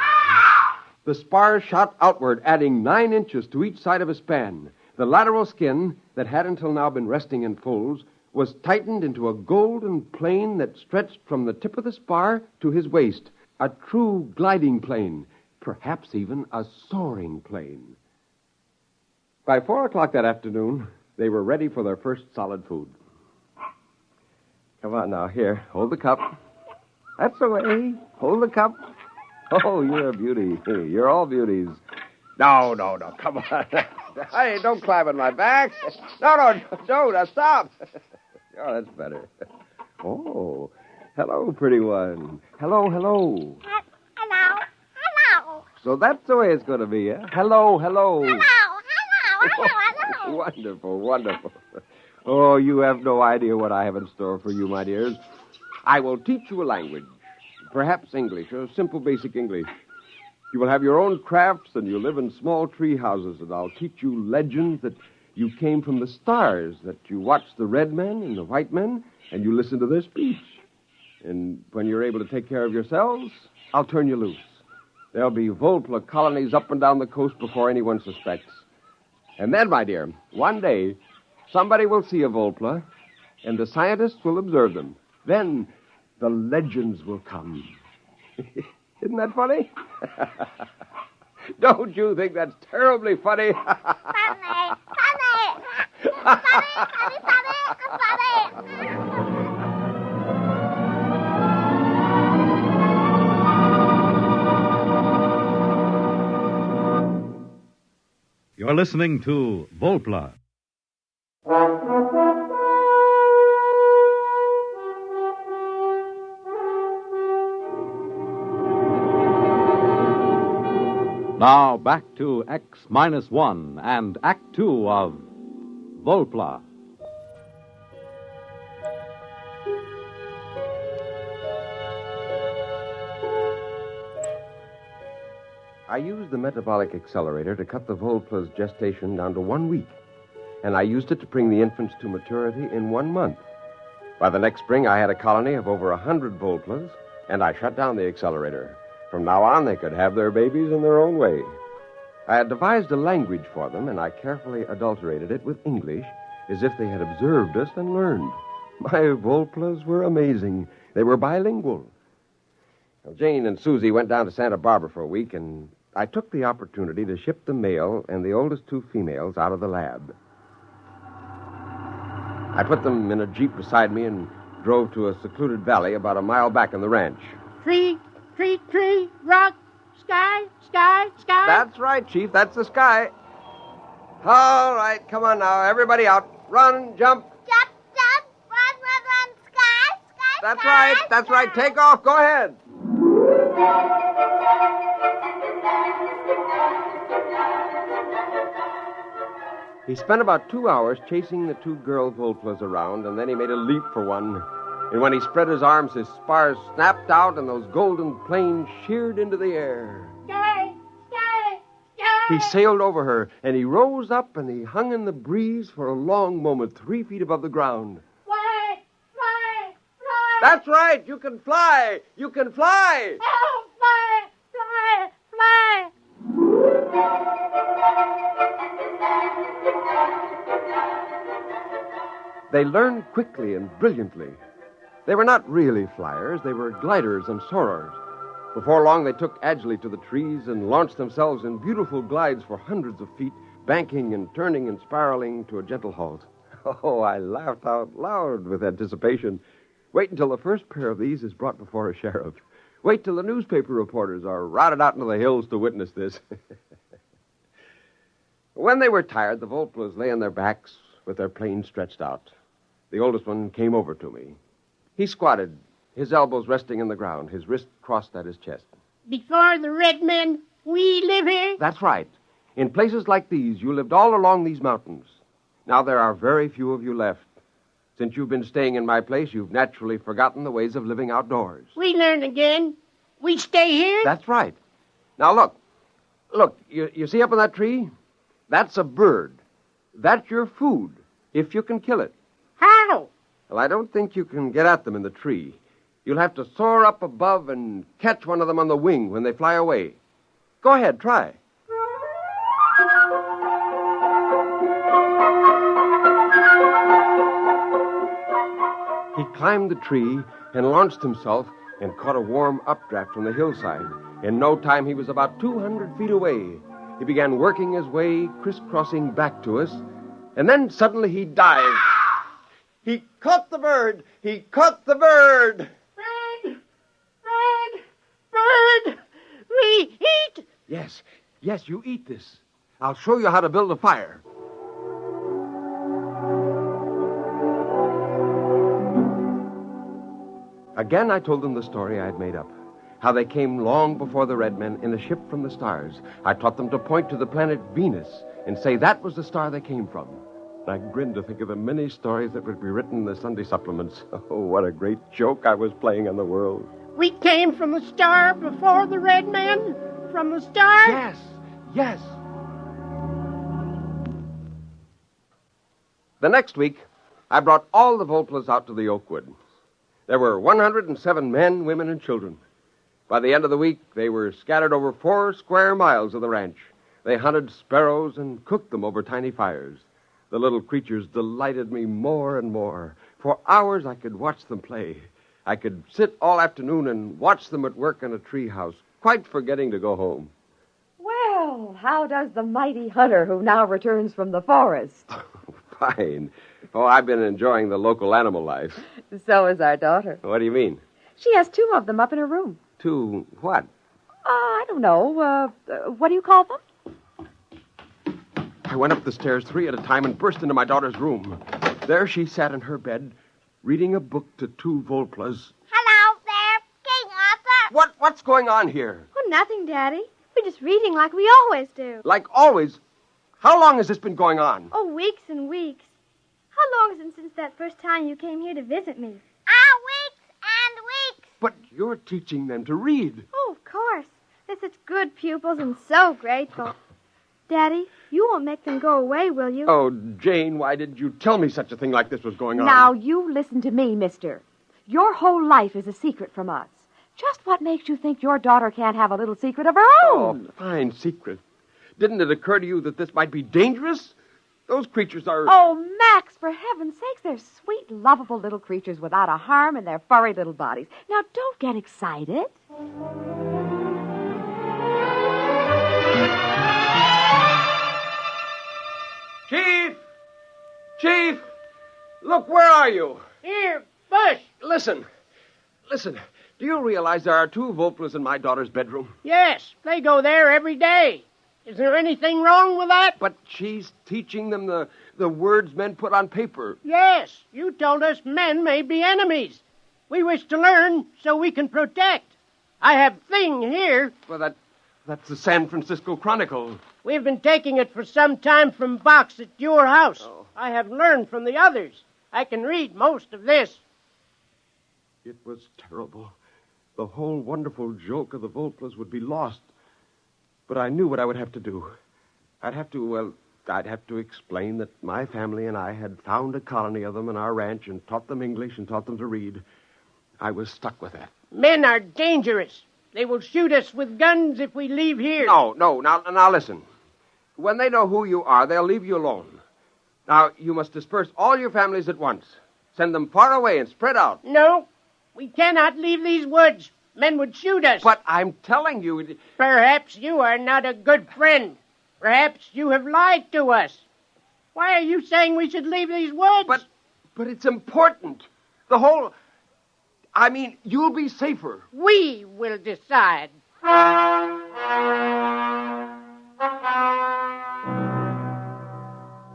The spars shot outward, adding 9 inches to each side of a span. The lateral skin, that had until now been resting in folds, was tightened into a golden plane that stretched from the tip of the spar to his waist. A true gliding plane, perhaps even a soaring plane. By 4 o'clock that afternoon, they were ready for their first solid food. Come on now, here, hold the cup. That's the way. Hold the cup. Oh, you're a beauty. You're all beauties. No, come on. Hey, don't climb on my back. No, don't. Now, stop. Oh, that's better. Oh, hello, pretty one. Hello. Hello. So that's the way it's going to be, eh? Hello. Hello. Wonderful. Oh, you have no idea what I have in store for you, my dears. I will teach you a language. Perhaps English, a simple basic English. You will have your own crafts, and you'll live in small tree houses, and I'll teach you legends that you came from the stars, that you watch the red men and the white men, and you listen to their speech. And when you're able to take care of yourselves, I'll turn you loose. There'll be Volpla colonies up and down the coast before anyone suspects. And then, my dear, one day, somebody will see a Volpla, and the scientists will observe them. Then the legends will come. Isn't that funny? Don't you think that's terribly funny? Funny. You're listening to Volpla. Now back to X-1 and Act 2 of Volpla. I used the metabolic accelerator to cut the Volpla's gestation down to 1 week, and I used it to bring the infants to maturity in 1 month. By the next spring, I had a colony of over 100 Volplas, and I shut down the accelerator. From now on, they could have their babies in their own way. I had devised a language for them, and I carefully adulterated it with English, as if they had observed us and learned. My Volplas were amazing. They were bilingual. Well, Jane and Susie went down to Santa Barbara for a week, and I took the opportunity to ship the male and the oldest 2 females out of the lab. I put them in a Jeep beside me and drove to a secluded valley about a mile back in the ranch. Tree, rock, sky. That's right, Chief. That's the sky. All right, come on now. Everybody out. Run, jump. Jump, run, sky. That's right. Take off. Go ahead. He spent about 2 hours chasing the 2 girl Volplas around, and then he made a leap for one. And when he spread his arms, his spars snapped out, and those golden planes sheared into the air. Sky. He sailed over her, and he rose up, and he hung in the breeze for a long moment, 3 feet above the ground. Fly. That's right. You can fly. Oh, fly. They learned quickly and brilliantly. They were not really flyers. They were gliders and soarers. Before long, they took agilely to the trees and launched themselves in beautiful glides for hundreds of feet, banking and turning and spiraling to a gentle halt. Oh, I laughed out loud with anticipation. Wait until the first pair of these is brought before a sheriff. Wait till the newspaper reporters are routed out into the hills to witness this. When they were tired, the Volplas lay on their backs with their planes stretched out. The oldest one came over to me. He squatted, his elbows resting in the ground, his wrist crossed at his chest. Before the red men, we live here? That's right. In places like these, you lived all along these mountains. Now there are very few of you left. Since you've been staying in my place, you've naturally forgotten the ways of living outdoors. We learn again. We stay here? That's right. Now look. Look, you see up in that tree? That's a bird. That's your food, if you can kill it. How? Well, I don't think you can get at them in the tree. You'll have to soar up above and catch one of them on the wing when they fly away. Go ahead, try. He climbed the tree and launched himself and caught a warm updraft from the hillside. In no time, he was about 200 feet away. He began working his way, crisscrossing back to us, and then suddenly he dived. He caught the bird! He caught the bird! Bird! We eat! Yes, you eat this. I'll show you how to build a fire. Again, I told them the story I had made up. How they came long before the red men in a ship from the stars. I taught them to point to the planet Venus and say that was the star they came from. I grinned to think of the many stories that would be written in the Sunday supplements. Oh, what a great joke I was playing on the world. We came from the star before the red men? From the star? Yes. The next week, I brought all the Volplas out to the Oakwood. There were 107 men, women, and children. By the end of the week, they were scattered over 4 square miles of the ranch. They hunted sparrows and cooked them over tiny fires. The little creatures delighted me more and more. For hours, I could watch them play. I could sit all afternoon and watch them at work in a treehouse, quite forgetting to go home. Well, how does the mighty hunter who now returns from the forest? Fine. Oh, I've been enjoying the local animal life. So is our daughter. What do you mean? She has 2 of them up in her room. 2 what? I don't know. What do you call them? I went up the stairs 3 at a time and burst into my daughter's room. There she sat in her bed, reading a book to 2 Volplas. Hello there, King Arthur. What's going on here? Oh, nothing, Daddy. We're just reading like we always do. Like always. How long has this been going on? Oh, weeks and weeks. How long is it since that first time you came here to visit me? Weeks and weeks. But you're teaching them to read. Oh, of course. They're such good pupils and so grateful. Daddy, you won't make them go away, will you? Oh, Jane, why didn't you tell me such a thing like this was going on? Now, you listen to me, mister. Your whole life is a secret from us. Just what makes you think your daughter can't have a little secret of her own? Oh, fine secret. Didn't it occur to you that this might be dangerous? Those creatures are... Oh, Max, for heaven's sakes, they're sweet, lovable little creatures without a harm in their furry little bodies. Now, don't get excited. Chief! Chief! Look, where are you? Here, Bush. Listen. Do you realize there are 2 Volplas in my daughter's bedroom? Yes, they go there every day. Is there anything wrong with that? But she's teaching them the words men put on paper. Yes, you told us men may be enemies. We wish to learn so we can protect. I have Thing here. Well, that's the San Francisco Chronicle. We've been taking it for some time from box at your house. Oh. I have learned from the others. I can read most of this. It was terrible. The whole wonderful joke of the Volplas would be lost. But I knew what I would have to do. I'd have to explain that my family and I had found a colony of them in our ranch and taught them English and taught them to read. I was stuck with that. Men are dangerous. They will shoot us with guns if we leave here. No. Now listen. When they know who you are, they'll leave you alone. Now, you must disperse all your families at once. Send them far away and spread out. No, we cannot leave these woods. Men would shoot us. But I'm telling you... Perhaps you are not a good friend. Perhaps you have lied to us. Why are you saying we should leave these woods? But it's important. The whole... I mean, you'll be safer. We will decide.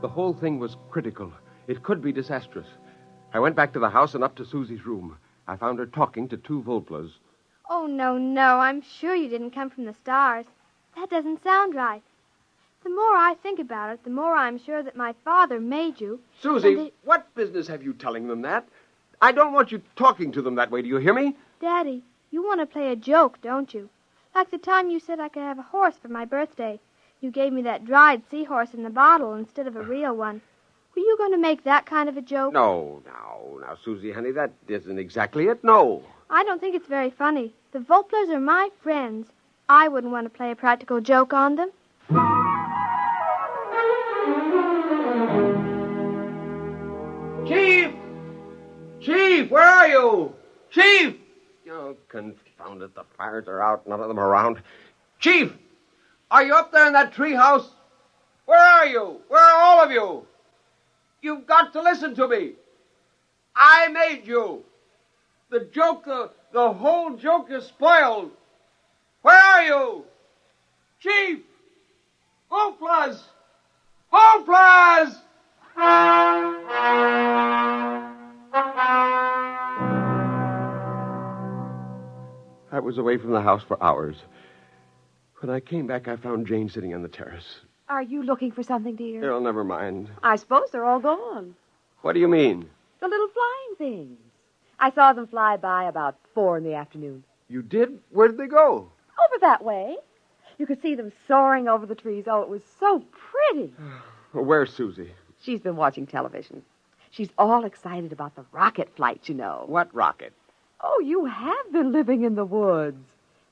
The whole thing was critical. It could be disastrous. I went back to the house and up to Susie's room. I found her talking to 2 Volplas. Oh, no. I'm sure you didn't come from the stars. That doesn't sound right. The more I think about it, the more I'm sure that my father made you. Susie, what business have you telling them that? I don't want you talking to them that way. Do you hear me? Daddy, you want to play a joke, don't you? Like the time you said I could have a horse for my birthday. You gave me that dried seahorse in the bottle instead of a real one. Were you going to make that kind of a joke? No, now, Susie, honey, that isn't exactly it, no. I don't think it's very funny. The Volplas are my friends. I wouldn't want to play a practical joke on them. Chief, where are you? Chief! Oh, confound it, the fires are out, none of them around. Chief! Are you up there in that treehouse? Where are you? Where are all of you? You've got to listen to me. I made you. The joke, the whole joke is spoiled. Where are you? Chief! Volplas! Volplas! I was away from the house for hours. When I came back, I found Jane sitting on the terrace. Are you looking for something, dear? Oh, never mind. I suppose they're all gone. What do you mean? The little flying things. I saw them fly by about 4 in the afternoon. You did? Where did they go? Over that way. You could see them soaring over the trees. Oh, it was so pretty. Where's Susie? She's been watching television. She's all excited about the rocket flight, you know. What rocket? Oh, you have been living in the woods.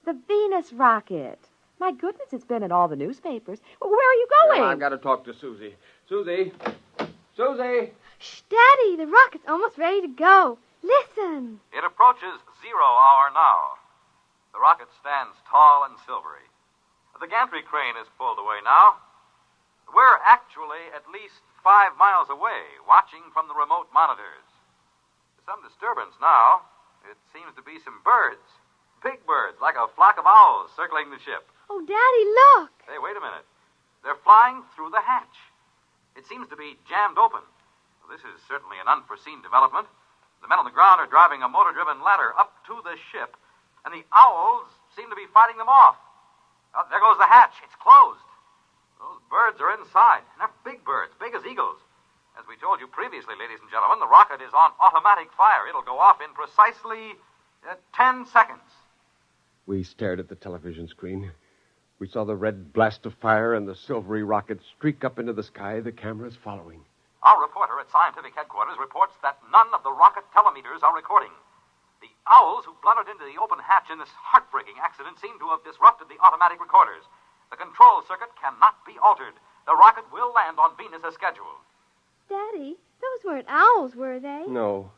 The Venus rocket. My goodness, it's been in all the newspapers. Where are you going? Well, I've got to talk to Susie. Susie! Shh, Daddy, the rocket's almost ready to go. Listen. It approaches 0 hour now. The rocket stands tall and silvery. The gantry crane is pulled away now. We're actually at least 5 miles away, watching from the remote monitors. There's some disturbance now. It seems to be some birds. Big birds, like a flock of owls circling the ship. Oh, Daddy, look. Hey, wait a minute. They're flying through the hatch. It seems to be jammed open. Well, this is certainly an unforeseen development. The men on the ground are driving a motor-driven ladder up to the ship, and the owls seem to be fighting them off. Oh, there goes the hatch. It's closed. Those birds are inside. And they're big birds, big as eagles. As we told you previously, ladies and gentlemen, the rocket is on automatic fire. It'll go off in precisely 10 seconds. We stared at the television screen. We saw the red blast of fire and the silvery rocket streak up into the sky, the cameras following. Our reporter at scientific headquarters reports that none of the rocket telemeters are recording. The owls who blundered into the open hatch in this heartbreaking accident seem to have disrupted the automatic recorders. The control circuit cannot be altered. The rocket will land on Venus as scheduled. Daddy, those weren't owls, were they? No,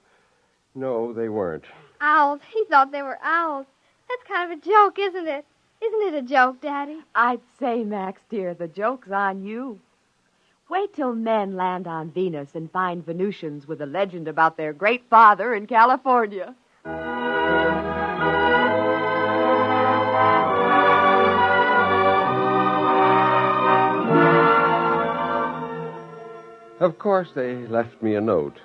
they weren't. Owls. He thought they were owls. That's kind of a joke, isn't it? Isn't it a joke, Daddy? I'd say, Max, dear, the joke's on you. Wait till men land on Venus and find Venusians with a legend about their great father in California. Of course, they left me a note.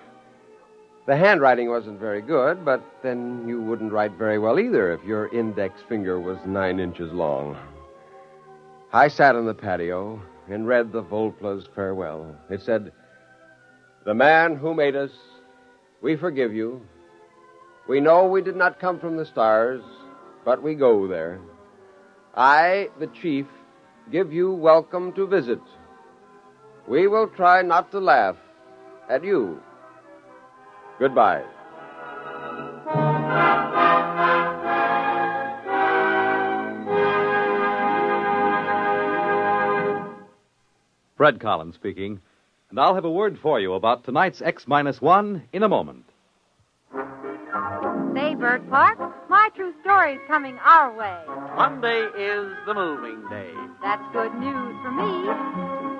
The handwriting wasn't very good, but then you wouldn't write very well either if your index finger was 9 inches long. I sat on the patio and read the Volpla's farewell. It said, "The man who made us, we forgive you. We know we did not come from the stars, but we go there. I, the chief, give you welcome to visit. We will try not to laugh at you. Goodbye." Fred Collins speaking, and I'll have a word for you about tonight's X-1 in a moment. Say, Bert Clark, My True Story's coming our way. Monday is the moving day. That's good news for me.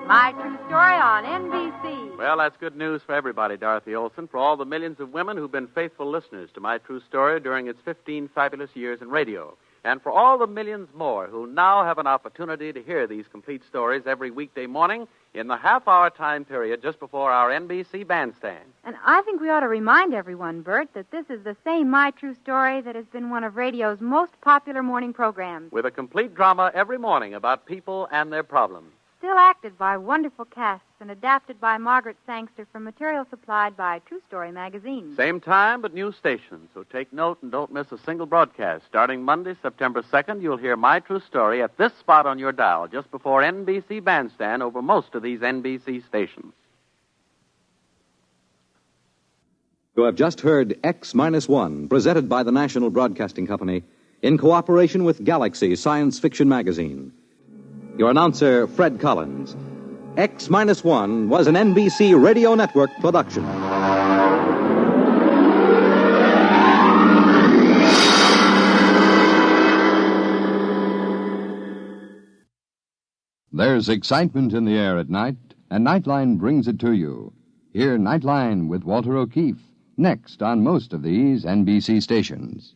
My True Story on NBC. Well, that's good news for everybody, Dorothy Olson, for all the millions of women who've been faithful listeners to My True Story during its 15 fabulous years in radio. And for all the millions more who now have an opportunity to hear these complete stories every weekday morning in the half-hour time period just before our NBC bandstand. And I think we ought to remind everyone, Bert, that this is the same My True Story that has been one of radio's most popular morning programs. With a complete drama every morning about people and their problems. Still acted by wonderful casts and adapted by Margaret Sangster from material supplied by True Story magazine. Same time, but new stations. So take note and don't miss a single broadcast. Starting Monday, September 2nd, you'll hear My True Story at this spot on your dial, just before NBC Bandstand over most of these NBC stations. You have just heard X-1, presented by the National Broadcasting Company in cooperation with Galaxy Science Fiction magazine. Your announcer, Fred Collins. X-1 was an NBC Radio Network production. There's excitement in the air at night, and Nightline brings it to you. Hear Nightline with Walter O'Keefe, next on most of these NBC stations.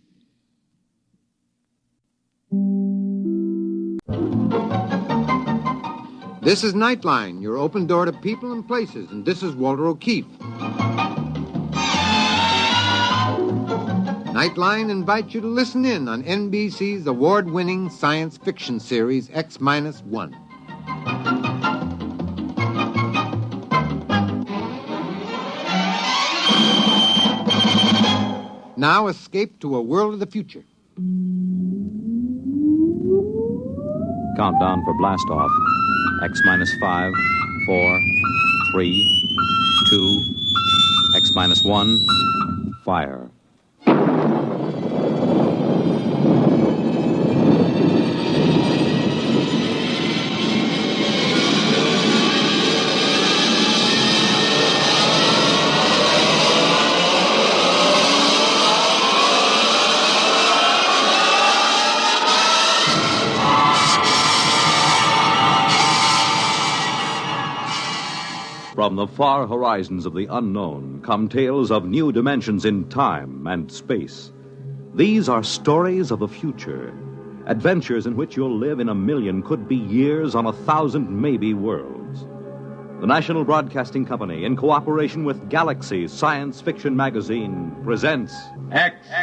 This is Nightline, your open door to people and places, and this is Walter O'Keefe. Nightline invites you to listen in on NBC's award-winning science fiction series X-1. Now escape to a world of the future. Countdown for blast-off. X-5, 4, 3, 2, X-1, fire. From the far horizons of the unknown come tales of new dimensions in time and space. These are stories of the future, adventures in which you'll live in a million, could be years, on 1,000 maybe worlds. The National Broadcasting Company, in cooperation with Galaxy Science Fiction magazine, presents X-1.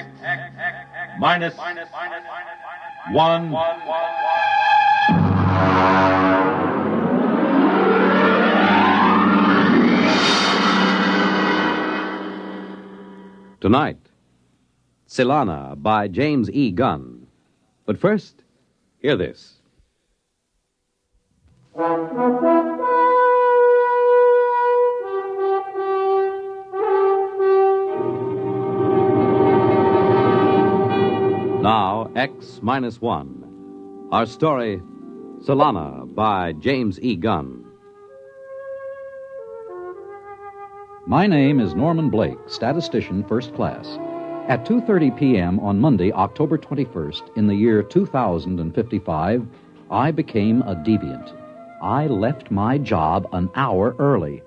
Tonight, Silana by James E. Gunn. But first, hear this. Now, X-1. Our story, Silana by James E. Gunn. My name is Norman Blake, statistician first class. At 2:30 p.m. on Monday, October 21st, in the year 2055, I became a deviant. I left my job an hour early.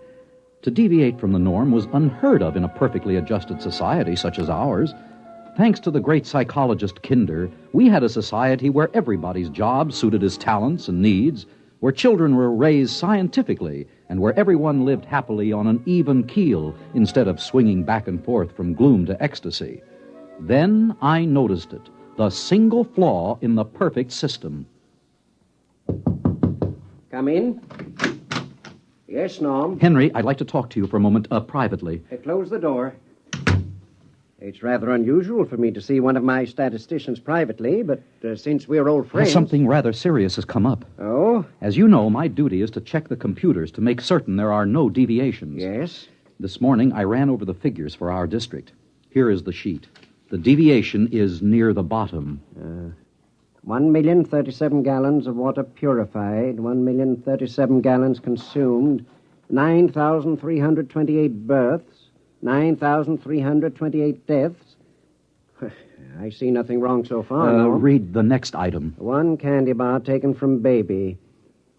To deviate from the norm was unheard of in a perfectly adjusted society such as ours. Thanks to the great psychologist Kinder, we had a society where everybody's job suited his talents and needs, where children were raised scientifically, and where everyone lived happily on an even keel instead of swinging back and forth from gloom to ecstasy. Then I noticed it, the single flaw in the perfect system. Come in. Yes, Norm. Henry, I'd like to talk to you for a moment, privately. Close the door. It's rather unusual for me to see one of my statisticians privately, but since we're old friends... Something rather serious has come up. Oh? As you know, my duty is to check the computers to make certain there are no deviations. Yes? This morning, I ran over the figures for our district. Here is the sheet. The deviation is near the bottom. 1,037 gallons of water purified, 1,037 gallons consumed, 9,328 births, 9,328 deaths. I see nothing wrong so far, Norm. Read the next item. One candy bar taken from baby.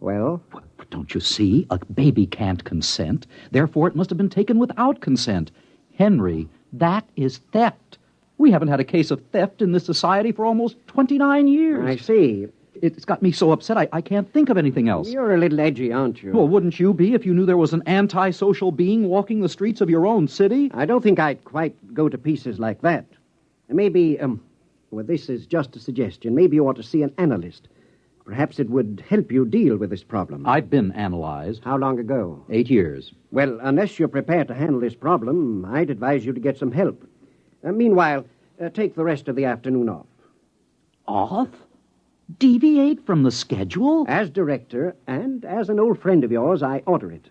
Well? But don't you see? A baby can't consent. Therefore, it must have been taken without consent. Henry, that is theft. We haven't had a case of theft in this society for almost 29 years. I see. It's got me so upset I can't think of anything else. You're a little edgy, aren't you? Well, wouldn't you be if you knew there was an antisocial being walking the streets of your own city? I don't think I'd quite go to pieces like that. Maybe, well, this is just a suggestion. Maybe you ought to see an analyst. Perhaps it would help you deal with this problem. I've been analyzed. How long ago? 8 years. Well, unless you're prepared to handle this problem, I'd advise you to get some help. Meanwhile, take the rest of the afternoon off. Off? Deviate from the schedule? As director and as an old friend of yours, I order it.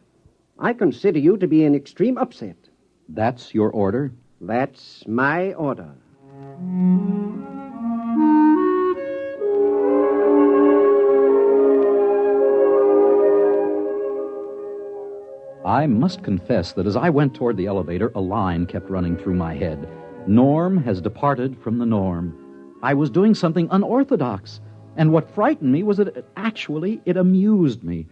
I consider you to be in extreme upset. That's your order? That's my order. I must confess that as I went toward the elevator, a line kept running through my head. Norm has departed from the norm. I was doing something unorthodox. And what frightened me was that it amused me.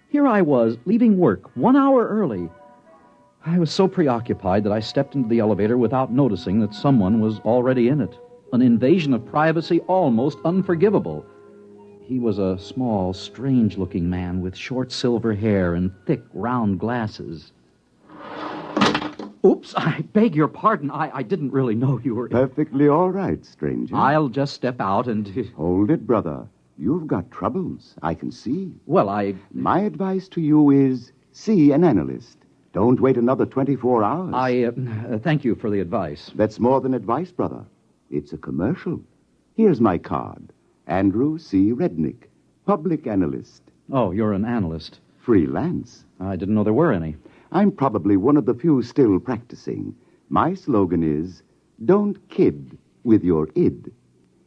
Here I was, leaving work 1 hour early. I was so preoccupied that I stepped into the elevator without noticing that someone was already in it. An invasion of privacy almost unforgivable. He was a small, strange-looking man with short silver hair and thick, round glasses. Oops, I beg your pardon. I didn't really know you were... Perfectly all right, stranger. I'll just step out and... Hold it, brother. You've got troubles, I can see. Well, My advice to you is see an analyst. Don't wait another 24 hours. Thank you for the advice. That's more than advice, brother. It's a commercial. Here's my card. Andrew C. Rednick, public analyst. Oh, you're an analyst. Freelance. I didn't know there were any. I'm probably one of the few still practicing. My slogan is, don't kid with your id.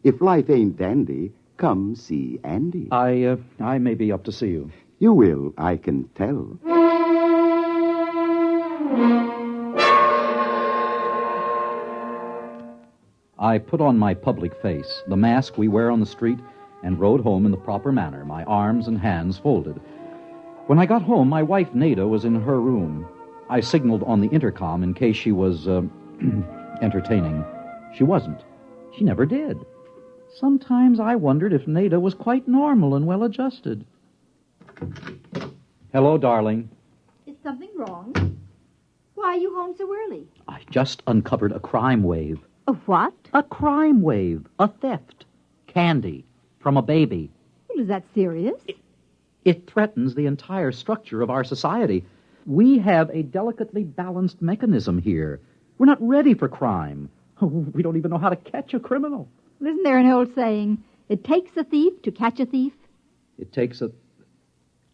If life ain't dandy, come see Andy. I may be up to see you. You will, I can tell. I put on my public face, the mask we wear on the street, and rode home in the proper manner, my arms and hands folded. When I got home, my wife, Nada, was in her room. I signaled on the intercom in case she was, entertaining. She wasn't. She never did. Sometimes I wondered if Nada was quite normal and well-adjusted. Hello, darling. Is something wrong? Why are you home so early? I just uncovered a crime wave. A what? A crime wave. A theft. Candy. From a baby. Well, is that serious? It threatens the entire structure of our society. We have a delicately balanced mechanism here. We're not ready for crime. Oh, we don't even know how to catch a criminal. Isn't there an old saying, it takes a thief to catch a thief? It takes a...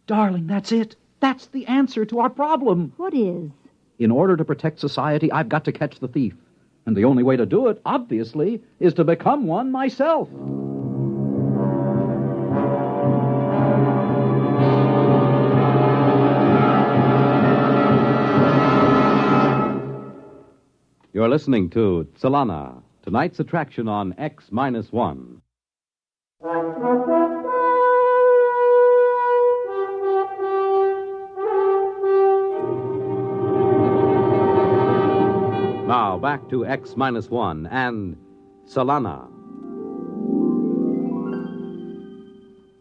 Darling, that's it. That's the answer to our problem. What is? In order to protect society, I've got to catch the thief. And the only way to do it, obviously, is to become one myself. You're listening to Solana, tonight's attraction on X-1. Now, back to X-1 and Solana.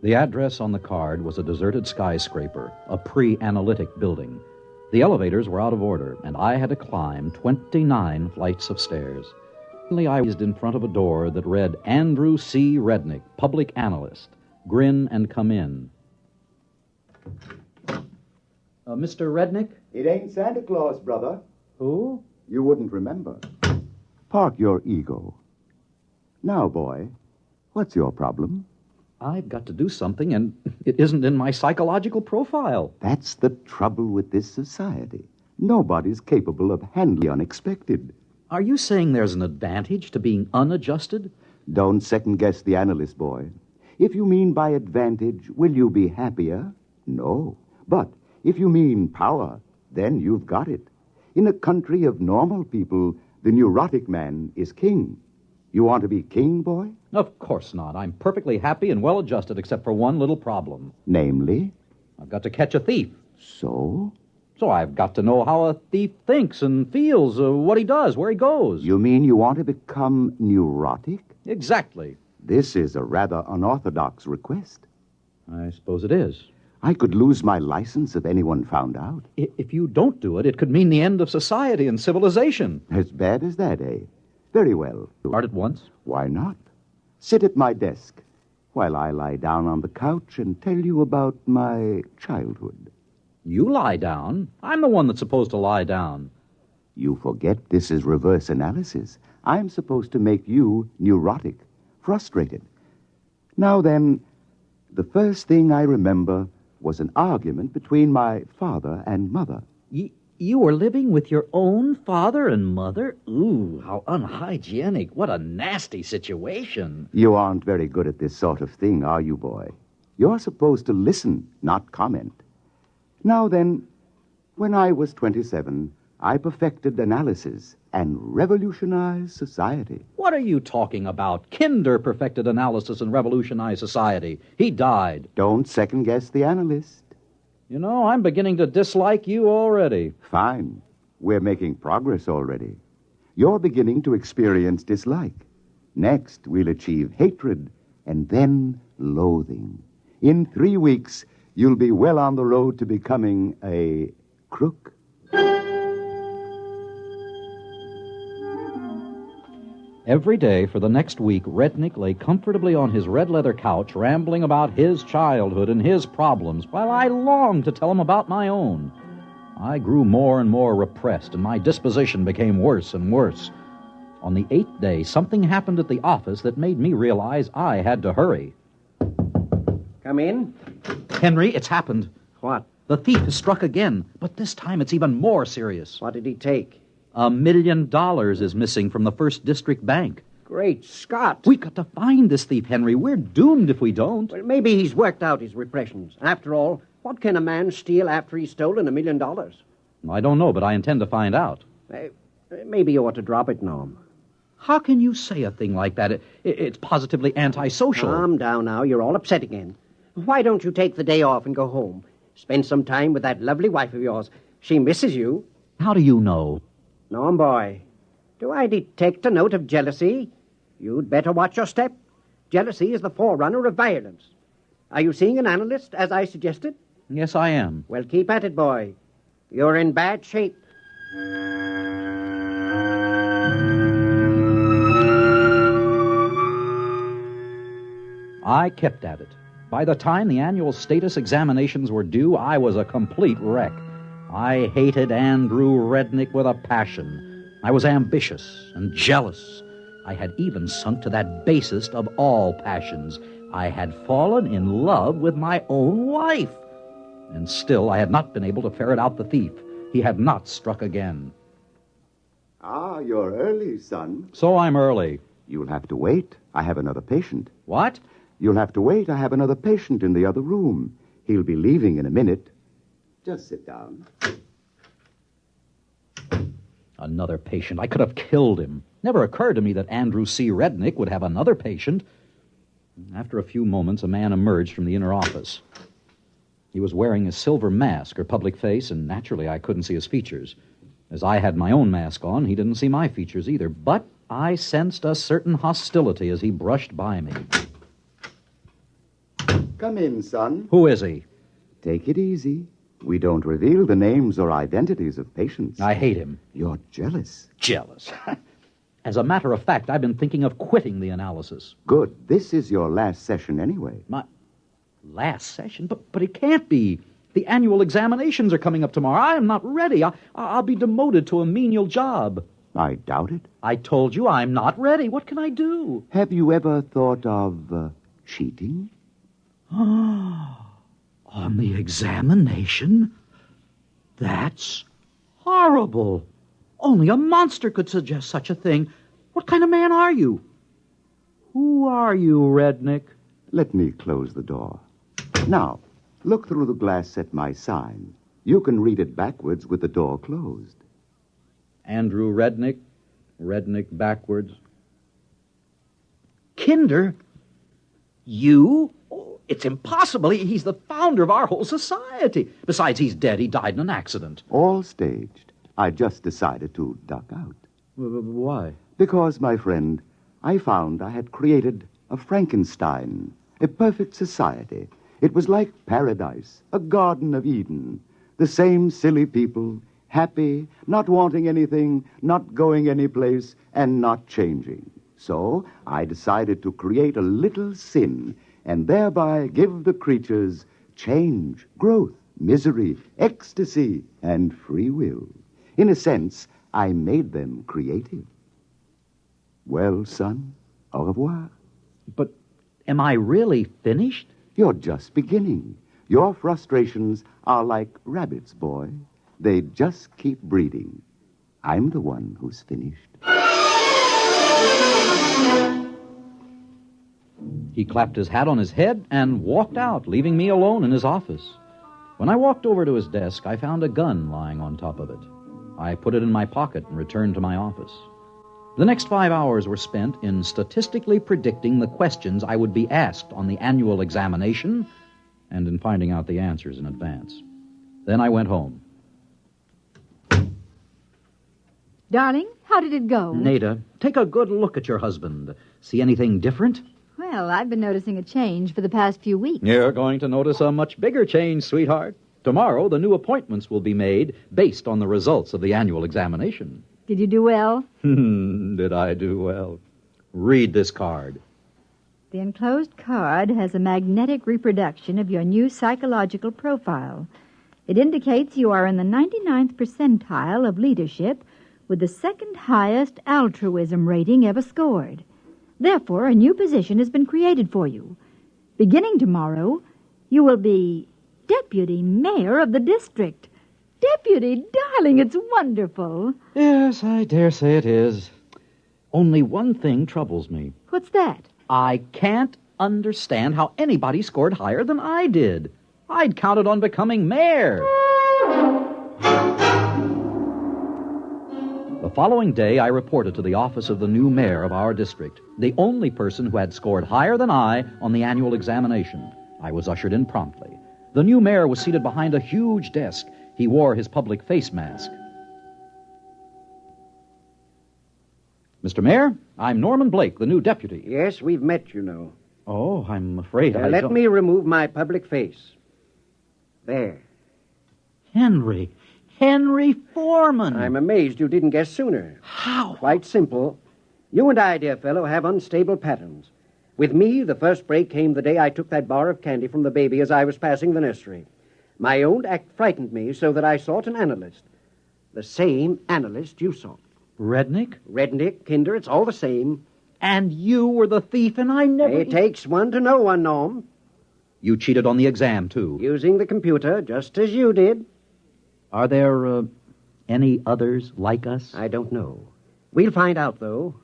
The address on the card was a deserted skyscraper, a pre-analytic building. The elevators were out of order, and I had to climb 29 flights of stairs. Finally, I was in front of a door that read, Andrew C. Rednick, Public Analyst. Grin and come in. Mr. Rednick? It ain't Santa Claus, brother. Who? You wouldn't remember. Park your ego. Now, boy, what's your problem? I've got to do something, and it isn't in my psychological profile. That's the trouble with this society. Nobody's capable of handling the unexpected. Are you saying there's an advantage to being unadjusted? Don't second-guess the analyst, boy. If you mean by advantage, will you be happier? No. But if you mean power, then you've got it. In a country of normal people, the neurotic man is king. You want to be king, boy? Of course not. I'm perfectly happy and well-adjusted, except for one little problem. Namely? I've got to catch a thief. So? So I've got to know how a thief thinks and feels, what he does, where he goes. You mean you want to become neurotic? Exactly. This is a rather unorthodox request. I suppose it is. I could lose my license if anyone found out. If you don't do it, it could mean the end of society and civilization. As bad as that, eh? Very well. Start at once? Why not? Sit at my desk while I lie down on the couch and tell you about my childhood. You lie down? I'm the one that's supposed to lie down. You forget this is reverse analysis. I'm supposed to make you neurotic, frustrated. Now then, the first thing I remember was an argument between my father and mother. You were living with your own father and mother? Ooh, how unhygienic. What a nasty situation. You aren't very good at this sort of thing, are you, boy? You're supposed to listen, not comment. Now then, when I was 27, I perfected analysis and revolutionized society. What are you talking about? Kinder perfected analysis and revolutionized society. He died. Don't second-guess the analyst. You know, I'm beginning to dislike you already. Fine. We're making progress already. You're beginning to experience dislike. Next, we'll achieve hatred, and then loathing. In 3 weeks, you'll be well on the road to becoming a crook. Every day for the next week, Rednick lay comfortably on his red leather couch, rambling about his childhood and his problems, while I longed to tell him about my own. I grew more and more repressed, and my disposition became worse and worse. On the 8th day, something happened at the office that made me realize I had to hurry. Come in. Henry, it's happened. What? The thief has struck again, but this time it's even more serious. What did he take? $1 million is missing from the First District Bank. Great Scott. We've got to find this thief, Henry. We're doomed if we don't. Well, maybe he's worked out his repressions. After all, what can a man steal after he's stolen $1 million? I don't know, but I intend to find out. Maybe you ought to drop it, Norm. How can you say a thing like that? It's positively antisocial. Calm down now. You're all upset again. Why don't you take the day off and go home? Spend some time with that lovely wife of yours. She misses you. How do you know? Norm, boy, do I detect a note of jealousy? You'd better watch your step. Jealousy is the forerunner of violence. Are you seeing an analyst, as I suggested? Yes, I am. Well, keep at it, boy. You're in bad shape. I kept at it. By the time the annual status examinations were due, I was a complete wreck. I hated Andrew Rednick with a passion. I was ambitious and jealous. I had even sunk to that basest of all passions. I had fallen in love with my own wife. And still I had not been able to ferret out the thief. He had not struck again. Ah, you're early, son. So I'm early. You'll have to wait. I have another patient. What? You'll have to wait. I have another patient in the other room. He'll be leaving in a minute. Just sit down. Another patient. I could have killed him. Never occurred to me that Andrew C. Rednick would have another patient. After a few moments, a man emerged from the inner office. He was wearing a silver mask or public face, and naturally I couldn't see his features. As I had my own mask on, he didn't see my features either, but I sensed a certain hostility as he brushed by me. Come in, son. Who is he? Take it easy. We don't reveal the names or identities of patients. I hate him. You're jealous. Jealous? As a matter of fact, I've been thinking of quitting the analysis. Good. This is your last session anyway. My last session? But it can't be. The annual examinations are coming up tomorrow. I am not ready. I'll be demoted to a menial job. I doubt it. I told you I'm not ready. What can I do? Have you ever thought of cheating? On the examination? That's horrible. Only a monster could suggest such a thing. What kind of man are you? Who are you, Rednick? Let me close the door. Now, look through the glass at my sign. You can read it backwards with the door closed. Andrew Rednick. Rednick backwards. Kinder? You? Oh, it's impossible. He's the founder of our whole society. Besides, he's dead. He died in an accident. All staged. I just decided to duck out. Why? Because, my friend, I found I had created a Frankenstein, a perfect society. It was like paradise, a Garden of Eden. The same silly people, happy, not wanting anything, not going anyplace, and not changing. So I decided to create a little sin and thereby give the creatures change, growth, misery, ecstasy, and free will. In a sense, I made them creative. Well, son, au revoir. But am I really finished? You're just beginning. Your frustrations are like rabbits, boy. They just keep breeding. I'm the one who's finished. He clapped his hat on his head and walked out, leaving me alone in his office. When I walked over to his desk, I found a gun lying on top of it. I put it in my pocket and returned to my office. The next 5 hours were spent in statistically predicting the questions I would be asked on the annual examination and in finding out the answers in advance. Then I went home. Darling, how did it go? Nada, take a good look at your husband. See anything different? Well, I've been noticing a change for the past few weeks. You're going to notice a much bigger change, sweetheart. Tomorrow, the new appointments will be made based on the results of the annual examination. Did you do well? Did I do well? Read this card. The enclosed card has a magnetic reproduction of your new psychological profile. It indicates you are in the 99th percentile of leadership with the second highest altruism rating ever scored. Therefore, a new position has been created for you. Beginning tomorrow, you will be deputy mayor of the district. Deputy, darling, it's wonderful. Yes, I dare say it is. Only one thing troubles me. What's that? I can't understand how anybody scored higher than I did. I'd counted on becoming mayor. The following day, I reported to the office of the new mayor of our district, the only person who had scored higher than I on the annual examination. I was ushered in promptly. The new mayor was seated behind a huge desk. He wore his public face mask. Mr. Mayor, I'm Norman Blake, the new deputy. Yes, we've met, you know. Oh, I'm afraid I Let don't... me remove my public face. There. Henry Foreman. I'm amazed you didn't guess sooner. How? Quite simple. You and I, dear fellow, have unstable patterns. With me, the first break came the day I took that bar of candy from the baby as I was passing the nursery. My own act frightened me so that I sought an analyst. The same analyst you sought. Rednick? Rednick, Kinder, it's all the same. And you were the thief, and I never... It takes one to know one, Norm. You cheated on the exam, too. Using the computer, just as you did. Are there, any others like us? I don't know. We'll find out, though.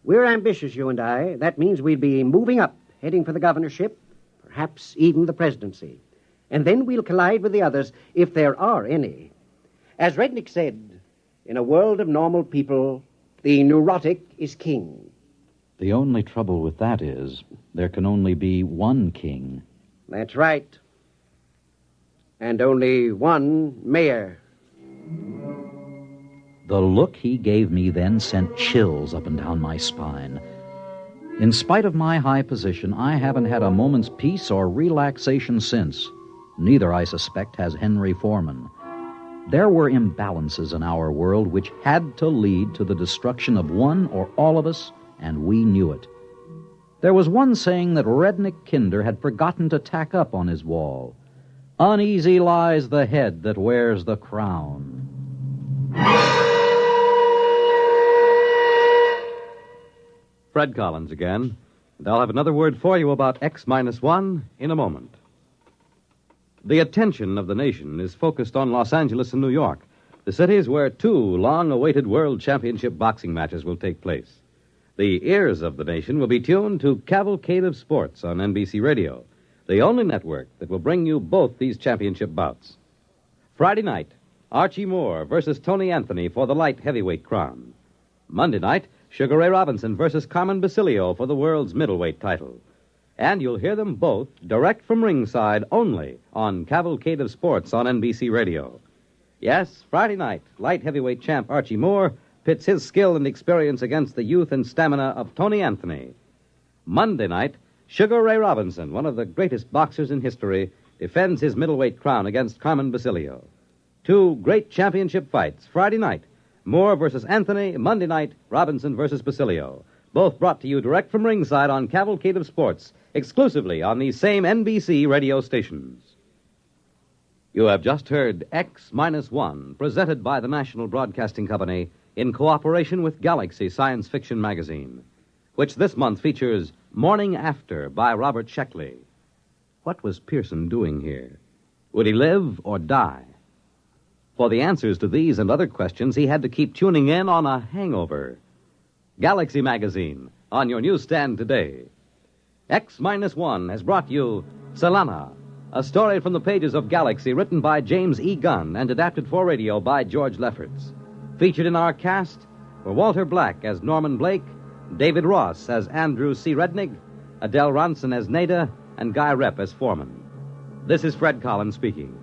We're ambitious, you and I. That means we'll be moving up, heading for the governorship, perhaps even the presidency. And then we'll collide with the others, if there are any. As Rednick said, in a world of normal people, the neurotic is king. The only trouble with that is there can only be one king. That's right. And only one mayor. The look he gave me then sent chills up and down my spine. In spite of my high position, I haven't had a moment's peace or relaxation since. Neither, I suspect, has Henry Foreman. There were imbalances in our world which had to lead to the destruction of one or all of us, and we knew it. There was one saying that Rednick Kinder had forgotten to tack up on his wall. Uneasy lies the head that wears the crown. Fred Collins again, and I'll have another word for you about X-1 in a moment. The attention of the nation is focused on Los Angeles and New York, the cities where two long-awaited World Championship boxing matches will take place. The ears of the nation will be tuned to Cavalcade of Sports on NBC Radio, the only network that will bring you both these championship bouts. Friday night, Archie Moore versus Tony Anthony for the light heavyweight crown. Monday night, Sugar Ray Robinson versus Carmen Basilio for the world's middleweight title. And you'll hear them both direct from ringside only on Cavalcade of Sports on NBC Radio. Yes, Friday night, light heavyweight champ Archie Moore pits his skill and experience against the youth and stamina of Tony Anthony. Monday night, Sugar Ray Robinson, one of the greatest boxers in history, defends his middleweight crown against Carmen Basilio. Two great championship fights. Friday night, Moore versus Anthony. Monday night, Robinson versus Basilio. Both brought to you direct from ringside on Cavalcade of Sports, exclusively on these same NBC radio stations. You have just heard X-1, presented by the National Broadcasting Company in cooperation with Galaxy Science Fiction Magazine, which this month features Morning After by Robert Sheckley. What was Pearson doing here? Would he live or die? For the answers to these and other questions, he had to keep tuning in on a hangover. Galaxy Magazine, on your newsstand today. X-1 has brought you Selana, a story from the pages of Galaxy written by James E. Gunn and adapted for radio by George Lefferts. Featured in our cast were Walter Black as Norman Blake, David Ross as Andrew C. Rednick, Adele Ronson as Nada, and Guy Rep as Foreman. This is Fred Collins speaking.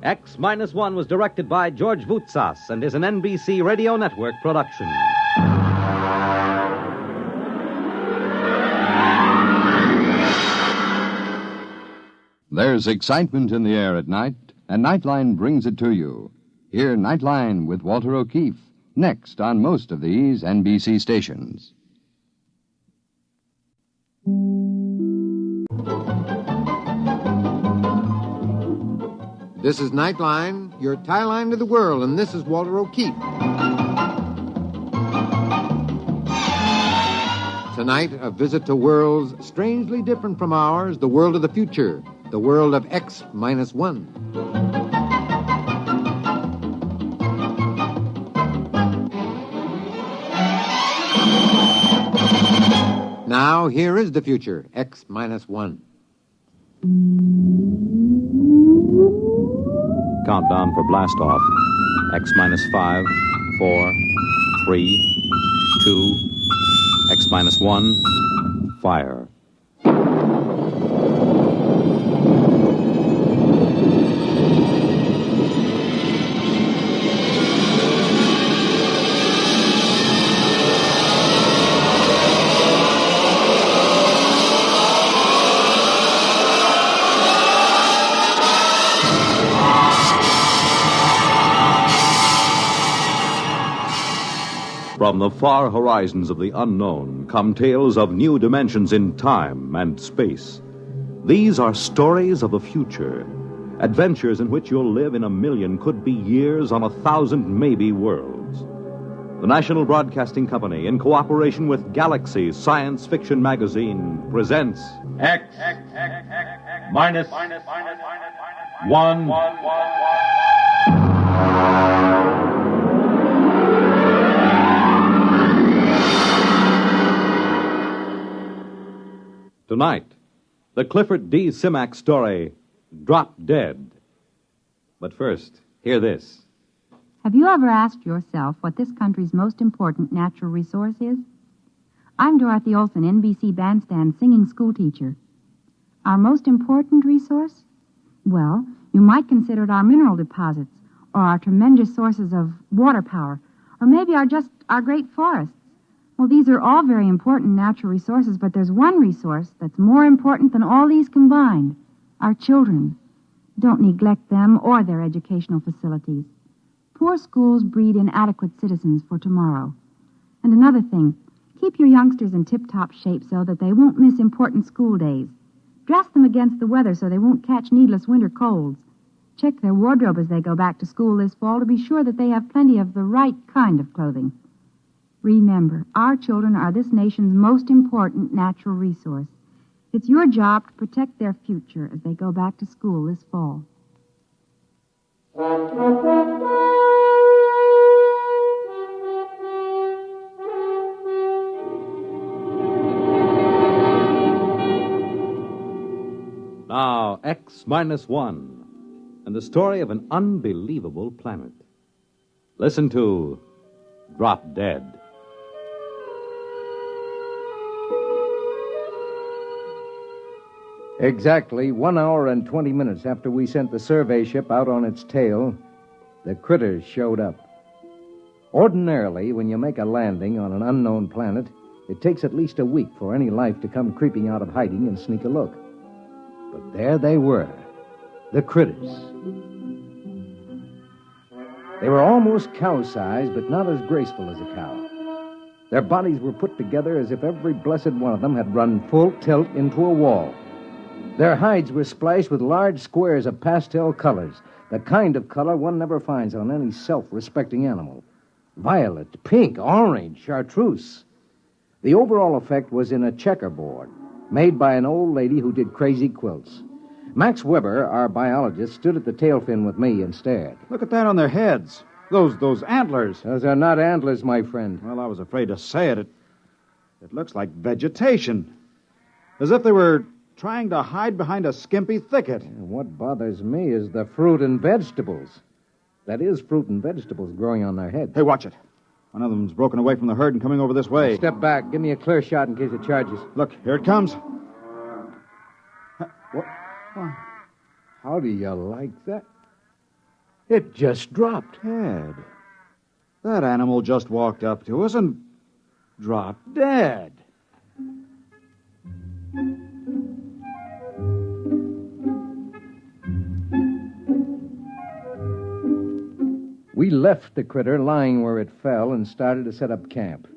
X-1 was directed by George Voutsas and is an NBC Radio Network production. There's excitement in the air at night, and Nightline brings it to you. Hear Nightline with Walter O'Keefe, next on most of these NBC stations. This is Nightline, your tie line to the world, and this is Walter O'Keefe. Tonight, a visit to worlds strangely different from ours, the world of the future, the world of X-1. Now, here is the future, X-1. Countdown for blast off. X-5, 4, 3, 2, X-1, fire. From the far horizons of the unknown come tales of new dimensions in time and space. These are stories of the future, adventures in which you'll live in a million, could be years, on 1,000 maybe worlds. The National Broadcasting Company, in cooperation with Galaxy Science Fiction Magazine, presents X minus one. Tonight, the Clifford D. Simak story, Drop Dead. But first, hear this. Have you ever asked yourself what this country's most important natural resource is? I'm Dorothy Olson, NBC Bandstand singing schoolteacher. Our most important resource? Well, you might consider it our mineral deposits, or our tremendous sources of water power, or maybe our great forests. Well, these are all very important natural resources, but there's one resource that's more important than all these combined: our children. Don't neglect them or their educational facilities. Poor schools breed inadequate citizens for tomorrow. And another thing, keep your youngsters in tip-top shape so that they won't miss important school days. Dress them against the weather so they won't catch needless winter colds. Check their wardrobe as they go back to school this fall to be sure that they have plenty of the right kind of clothing. Remember, our children are this nation's most important natural resource. It's your job to protect their future as they go back to school this fall. Now, X-1, and the story of an unbelievable planet. Listen to Drop Dead. Exactly 1 hour and 20 minutes after we sent the survey ship out on its tail, the critters showed up. Ordinarily, when you make a landing on an unknown planet, it takes at least a week for any life to come creeping out of hiding and sneak a look. But there they were, the critters. They were almost cow-sized, but not as graceful as a cow. Their bodies were put together as if every blessed one of them had run full tilt into a wall. Their hides were splashed with large squares of pastel colors, the kind of color one never finds on any self-respecting animal. Violet, pink, orange, chartreuse. The overall effect was in a checkerboard, made by an old lady who did crazy quilts. Max Weber, our biologist, stood at the tail fin with me and stared. Look at that on their heads. Those antlers. Those are not antlers, my friend. Well, I was afraid to say it. It looks like vegetation. As if they were trying to hide behind a skimpy thicket. And what bothers me is the fruit and vegetables. That is, fruit and vegetables growing on their heads. Hey, watch it. One of them's broken away from the herd and coming over this way. Step back. Give me a clear shot in case it charges. Look, here it comes. What? How do you like that? It just dropped. Ted, that animal just walked up to us and dropped dead. We left the critter lying where it fell and started to set up camp.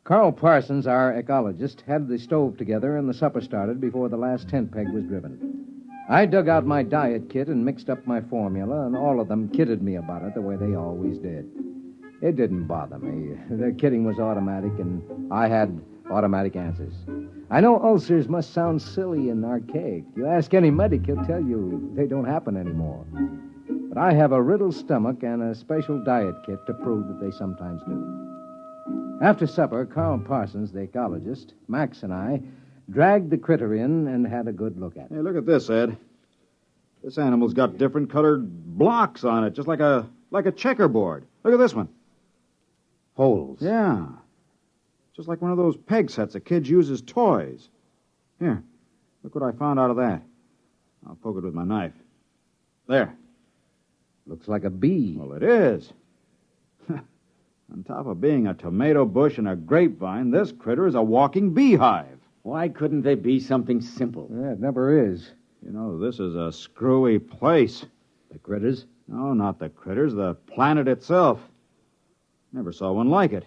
Carl Parsons, our ecologist, had the stove together and the supper started before the last tent peg was driven. I dug out my diet kit and mixed up my formula, and all of them kidded me about it the way they always did. It didn't bother me. Their kidding was automatic, and I had automatic answers. I know ulcers must sound silly and archaic. You ask any medic, he'll tell you they don't happen anymore. But I have a riddled stomach and a special diet kit to prove that they sometimes do. After supper, Carl Parsons, the ecologist, Max, and I dragged the critter in and had a good look at it. Hey, look at this, Ed. This animal's got different colored blocks on it, just like a checkerboard. Look at this one. Holes. Yeah. Just like one of those peg sets that kids use as toys. Here, look what I found out of that. I'll poke it with my knife. There. Looks like a bee. Well, it is. On top of being a tomato bush and a grapevine, this critter is a walking beehive. Why couldn't they be something simple? Yeah, it never is. You know, this is a screwy place. The critters? No, not the critters. The planet itself. Never saw one like it.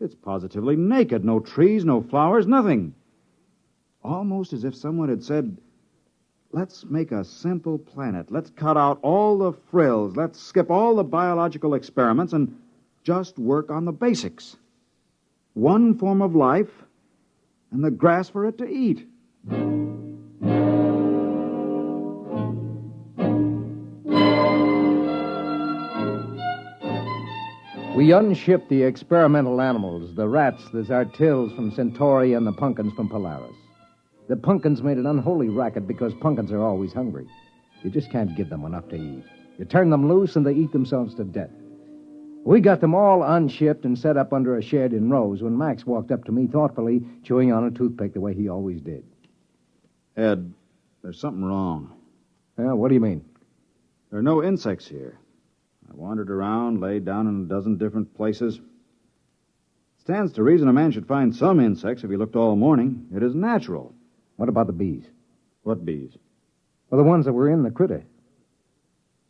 It's positively naked. No trees, no flowers, nothing. Almost as if someone had said, let's make a simple planet. Let's cut out all the frills. Let's skip all the biological experiments and just work on the basics. One form of life, and the grass for it to eat. We unshipped the experimental animals, the rats, the zartills from Centauri, and the pumpkins from Polaris. The pumpkins made an unholy racket because pumpkins are always hungry. You just can't give them enough to eat. You turn them loose and they eat themselves to death. We got them all unshipped and set up under a shed in rows when Max walked up to me thoughtfully, chewing on a toothpick the way he always did. Ed, there's something wrong. What do you mean? There are no insects here. I wandered around, laid down in a dozen different places. It stands to reason a man should find some insects if he looked all morning. It is natural. What about the bees? What bees? Well, the ones that were in the critter.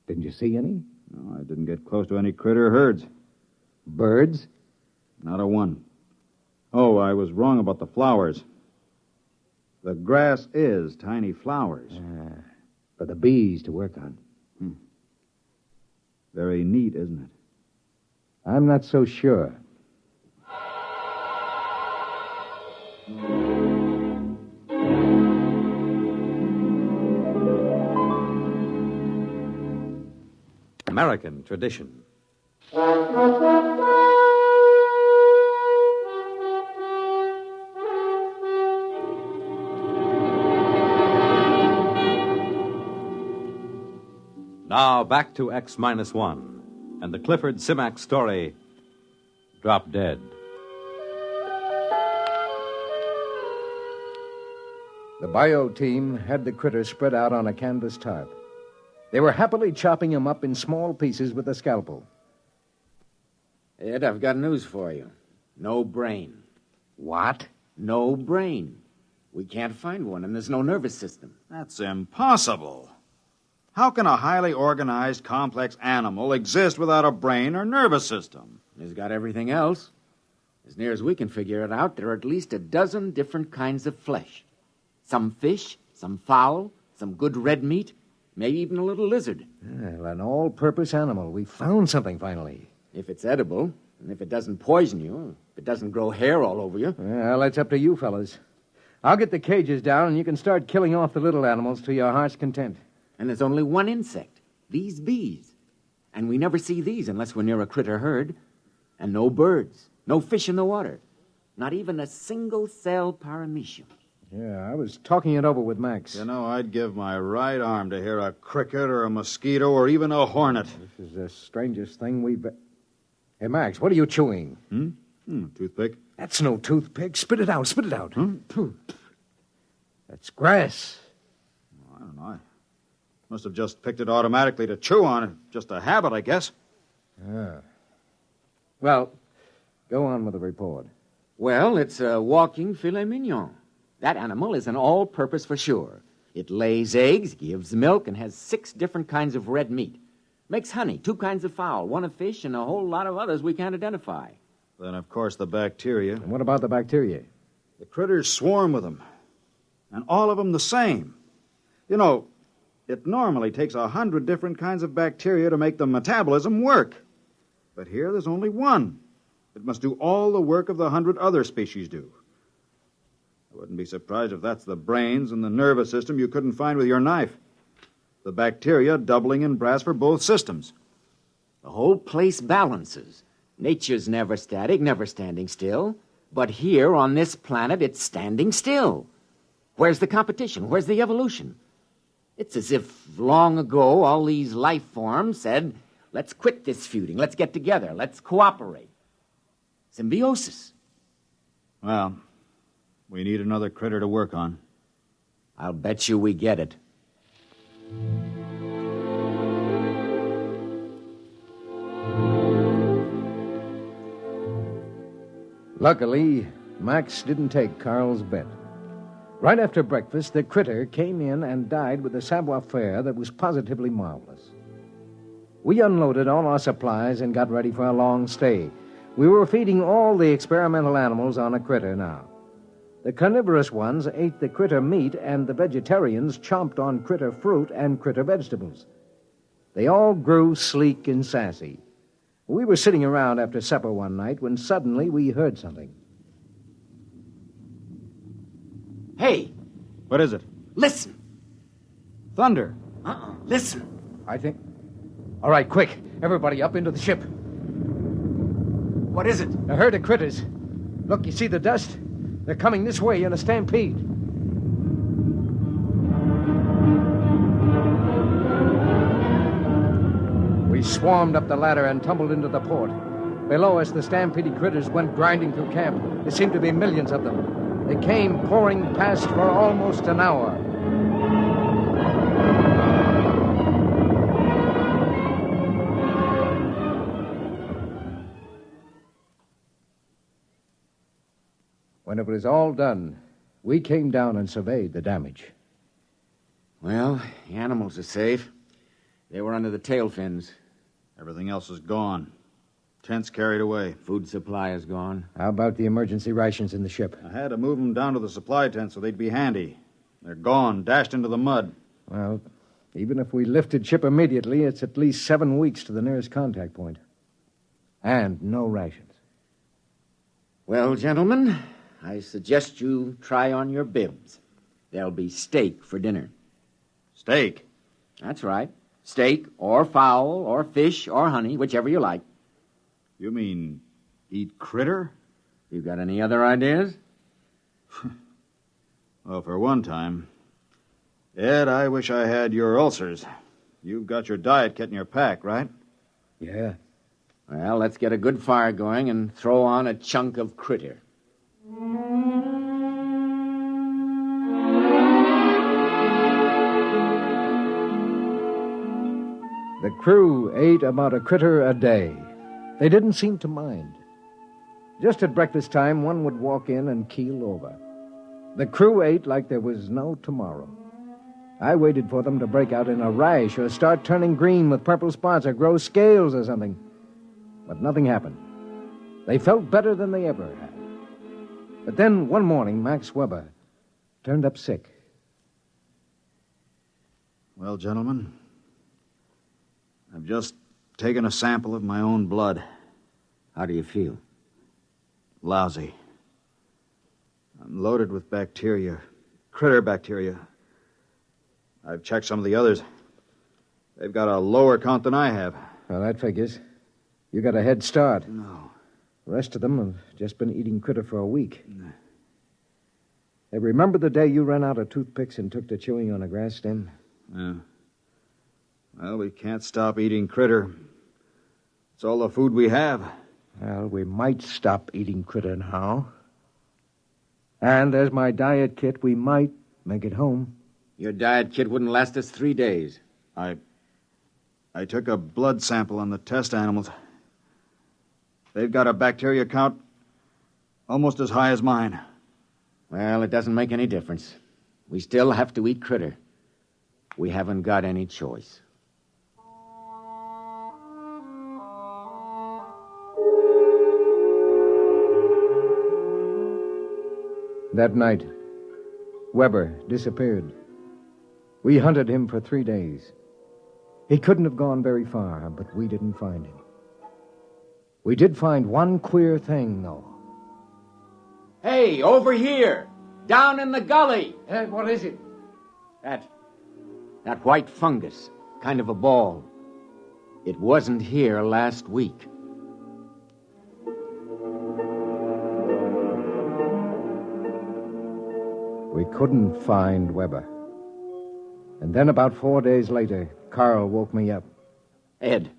Didn't you see any? No, I didn't get close to any critter herds. Birds? Not a one. Oh, I was wrong about the flowers. The grass is tiny flowers. For the bees to work on. Very neat, isn't it? I'm not so sure. American tradition. Now back to X-1 and the Clifford Simac story, Drop Dead. The bio team had the critters spread out on a canvas tarp. They were happily chopping them up in small pieces with a scalpel. Ed, I've got news for you. No brain. What? No brain. We can't find one, and there's no nervous system. That's impossible. How can a highly organized, complex animal exist without a brain or nervous system? It's got everything else. As near as we can figure it out, there are at least a dozen different kinds of flesh. Some fish, some fowl, some good red meat, maybe even a little lizard. Well, an all-purpose animal. We found something, finally. If it's edible, and if it doesn't poison you, if it doesn't grow hair all over you. Well, that's up to you, fellas. I'll get the cages down, and you can start killing off the little animals to your heart's content. And there's only one insect, these bees. And we never see these unless we're near a critter herd. And no birds, no fish in the water. Not even a single-cell paramecium. Yeah, I was talking it over with Max. You know, I'd give my right arm to hear a cricket or a mosquito or even a hornet. This is the strangest thing we've... Hey, Max, what are you chewing? Toothpick. That's no toothpick. Spit it out, spit it out. That's grass. I don't know. I must have just picked it automatically to chew on. Just a habit, I guess. Well, go on with the report. Well, it's a walking filet mignon. That animal is an all-purpose for sure. It lays eggs, gives milk, and has 6 different kinds of red meat. Makes honey, 2 kinds of fowl, 1 of fish, and a whole lot of others we can't identify. Then, of course, the bacteria. And what about the bacteria? The critters swarm with them. And all of them the same. You know, it normally takes 100 different kinds of bacteria to make the metabolism work. But here there's only one. It must do all the work of the 100 other species do. I wouldn't be surprised if that's the brains and the nervous system you couldn't find with your knife. The bacteria doubling in brass for both systems. The whole place balances. Nature's never static, never standing still. But here on this planet, it's standing still. Where's the competition? Where's the evolution? It's as if long ago all these life forms said, let's quit this feuding, let's get together, let's cooperate. Symbiosis. Well, we need another critter to work on. I'll bet you we get it. Luckily, Max didn't take Carl's bet. Right after breakfast, the critter came in and died with a savoir-faire that was positively marvelous. We unloaded all our supplies and got ready for a long stay. We were feeding all the experimental animals on a critter now. The carnivorous ones ate the critter meat, and the vegetarians chomped on critter fruit and critter vegetables. They all grew sleek and sassy. We were sitting around after supper one night when suddenly we heard something. Hey! What is it? Listen! Thunder. Listen. I think... All right, quick. Everybody up into the ship. What is it? A herd of critters. Look, you see the dust? They're coming this way in a stampede. We swarmed up the ladder and tumbled into the port. Below us, the stampeding critters went grinding through camp. There seemed to be millions of them. They came pouring past for almost an hour. When it was all done, we came down and surveyed the damage. Well, the animals are safe. They were under the tail fins. Everything else is gone. Tents carried away. Food supply is gone. How about the emergency rations in the ship? I had to move them down to the supply tent so they'd be handy. They're gone, dashed into the mud. Well, even if we lifted ship immediately, it's at least 7 weeks to the nearest contact point. And no rations. Well, gentlemen, I suggest you try on your bibs. There'll be steak for dinner. Steak? That's right. Steak or fowl or fish or honey, whichever you like. You mean eat critter? You got any other ideas? Well, for one time. Ed, I wish I had your ulcers. You've got your diet kit in your pack, right? Yeah. Well, let's get a good fire going and throw on a chunk of critter. The crew ate about a critter a day. They didn't seem to mind. Just at breakfast time, one would walk in and keel over. The crew ate like there was no tomorrow. I waited for them to break out in a rash or start turning green with purple spots or grow scales or something. But nothing happened. They felt better than they ever had. But then one morning, Max Weber turned up sick. Well, gentlemen, I've just taken a sample of my own blood. How do you feel? Lousy. I'm loaded with bacteria, critter bacteria. I've checked some of the others. They've got a lower count than I have. Well, that figures. You got a head start. No. The rest of them have just been eating critter for a week. Hey, remember the day you ran out of toothpicks and took to chewing on a grass stem? Yeah. Well, we can't stop eating critter. It's all the food we have. Well, we might stop eating critter now. And there's my diet kit. We might make it home. Your diet kit wouldn't last us 3 days. I took a blood sample on the test animals. They've got a bacteria count almost as high as mine. Well, it doesn't make any difference. We still have to eat critter. We haven't got any choice. That night, Weber disappeared. We hunted him for 3 days. He couldn't have gone very far, but we didn't find him. We did find one queer thing, though. Hey, over here! Down in the gully! What is it? That white fungus, kind of a ball. It wasn't here last week. We couldn't find Weber. And then about 4 days later, Carl woke me up. Ed,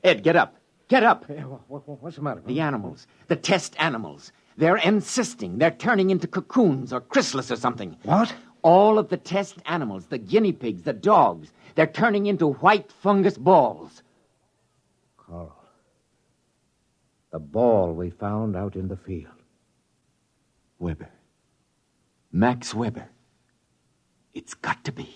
get up. Get up. What's the matter? The animals, the test animals. They're encysting. They're turning into cocoons or chrysalis or something. What? All of the test animals, the guinea pigs, the dogs, they're turning into white fungus balls. Carl, the ball we found out in the field. Weber. Max Weber. It's got to be.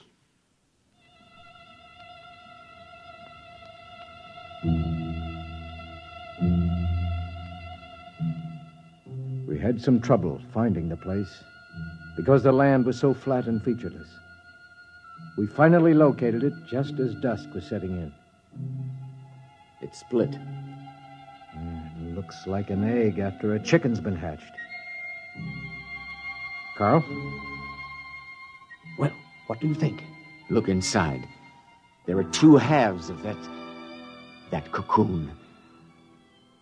We had some trouble finding the place because the land was so flat and featureless. We finally located it just as dusk was setting in. It's split. Looks like an egg after a chicken's been hatched. Carl? Well, what do you think? Look inside. There are two halves of that cocoon.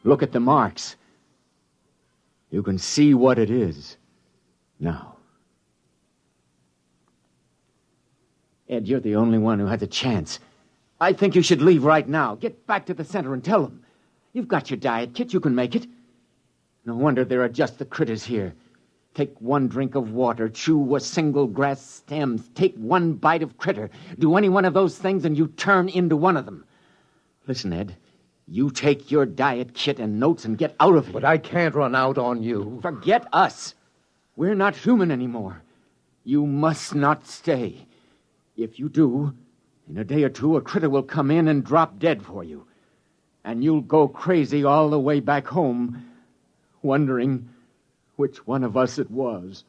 Look at the marks. You can see what it is now. Ed, you're the only one who has a chance. I think you should leave right now. Get back to the center and tell them. You've got your diet kit. You can make it. No wonder there are just the critters here. Take one drink of water, chew a single grass stem, take one bite of critter. Do any one of those things and you turn into one of them. Listen, Ed, you take your diet kit and notes and get out of here. But I can't run out on you. Forget us. We're not human anymore. You must not stay. If you do, in a day or two, a critter will come in and drop dead for you. And you'll go crazy all the way back home, wondering which one of us it was.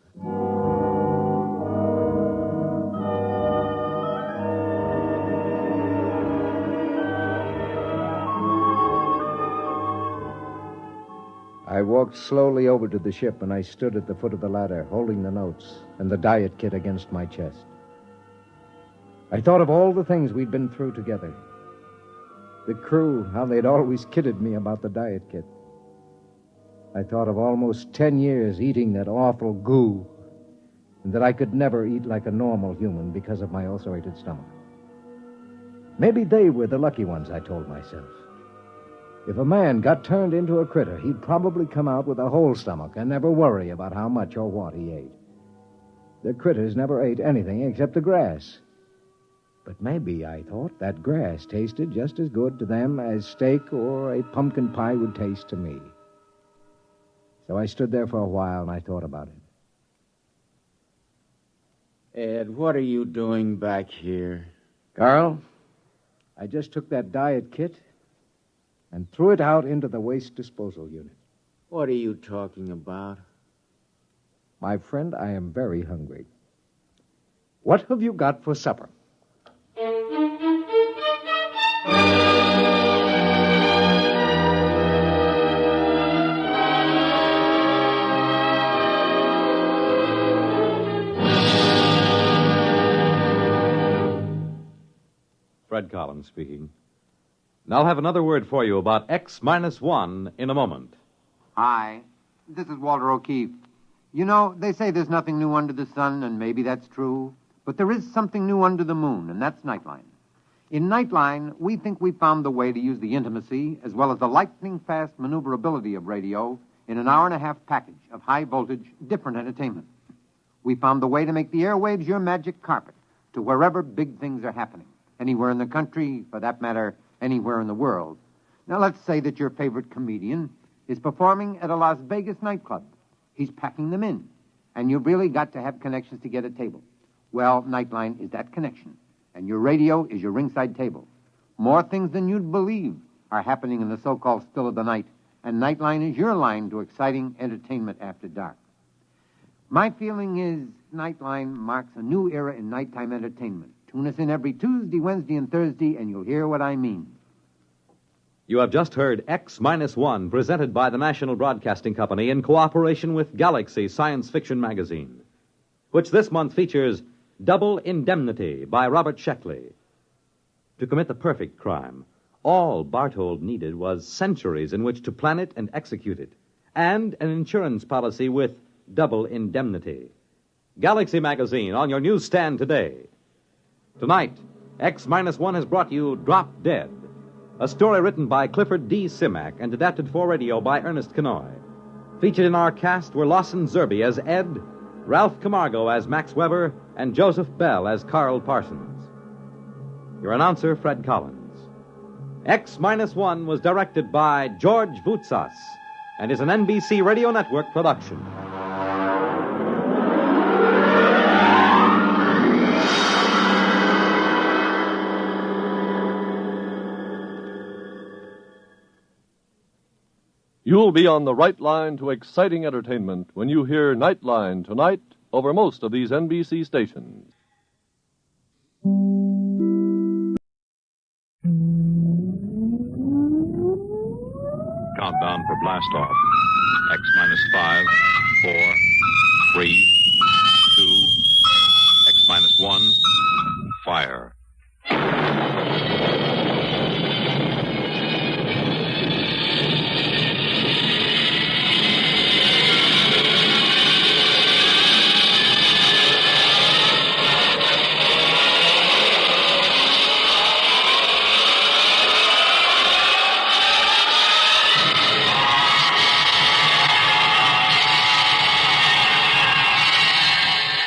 I walked slowly over to the ship, and I stood at the foot of the ladder, holding the notes and the diet kit against my chest. I thought of all the things we'd been through together. The crew, how they'd always kidded me about the diet kit. I thought of almost 10 years eating that awful goo, and that I could never eat like a normal human because of my ulcerated stomach. Maybe they were the lucky ones, I told myself. If a man got turned into a critter, he'd probably come out with a whole stomach and never worry about how much or what he ate. The critters never ate anything except the grass. But maybe, I thought, that grass tasted just as good to them as steak or a pumpkin pie would taste to me. So I stood there for a while and I thought about it. Ed, what are you doing back here? Carl, I just took that diet kit and threw it out into the waste disposal unit. What are you talking about? My friend, I am very hungry. What have you got for supper? Fred Collins speaking. And I'll have another word for you about X-1 in a moment. Hi, this is Walter O'Keefe. You know, they say there's nothing new under the sun, and maybe that's true. But there is something new under the moon, and that's Nightline. In Nightline, we think we found the way to use the intimacy as well as the lightning-fast maneuverability of radio in an hour-and-a-half package of high-voltage, different entertainment. We found the way to make the airwaves your magic carpet to wherever big things are happening. Anywhere in the country, for that matter, anywhere in the world. Now, let's say that your favorite comedian is performing at a Las Vegas nightclub. He's packing them in, and you've really got to have connections to get a table. Well, Nightline is that connection, and your radio is your ringside table. More things than you'd believe are happening in the so-called still of the night, and Nightline is your line to exciting entertainment after dark. My feeling is Nightline marks a new era in nighttime entertainment. Tune us in every Tuesday, Wednesday, and Thursday, and you'll hear what I mean. You have just heard X-1, presented by the National Broadcasting Company in cooperation with Galaxy Science Fiction Magazine, which this month features Double Indemnity by Robert Sheckley. To commit the perfect crime, all Barthold needed was centuries in which to plan it and execute it, and an insurance policy with double indemnity. Galaxy Magazine on your newsstand today. Tonight, X-1 has brought you Drop Dead, a story written by Clifford D. Simak and adapted for radio by Ernest Kenoy. Featured in our cast were Lawson Zerby as Ed, Ralph Camargo as Max Weber, and Joseph Bell as Carl Parsons. Your announcer, Fred Collins. X-1 was directed by George Voutsas and is an NBC Radio Network production. You'll be on the right line to exciting entertainment when you hear Nightline tonight over most of these NBC stations. countdown for blastoff. X minus 5, 4, 3, 2, X minus 1, fire.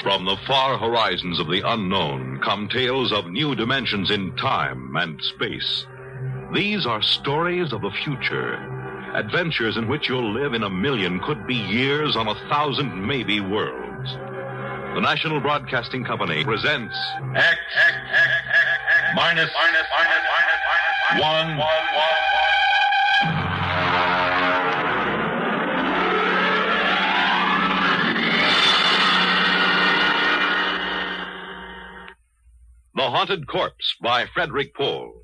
From the far horizons of the unknown come tales of new dimensions in time and space. These are stories of the future, adventures in which you'll live in a million, could be years, on 1,000 maybe worlds. The National Broadcasting Company presents X minus 1. The Haunted Corpse by Frederick Pohl.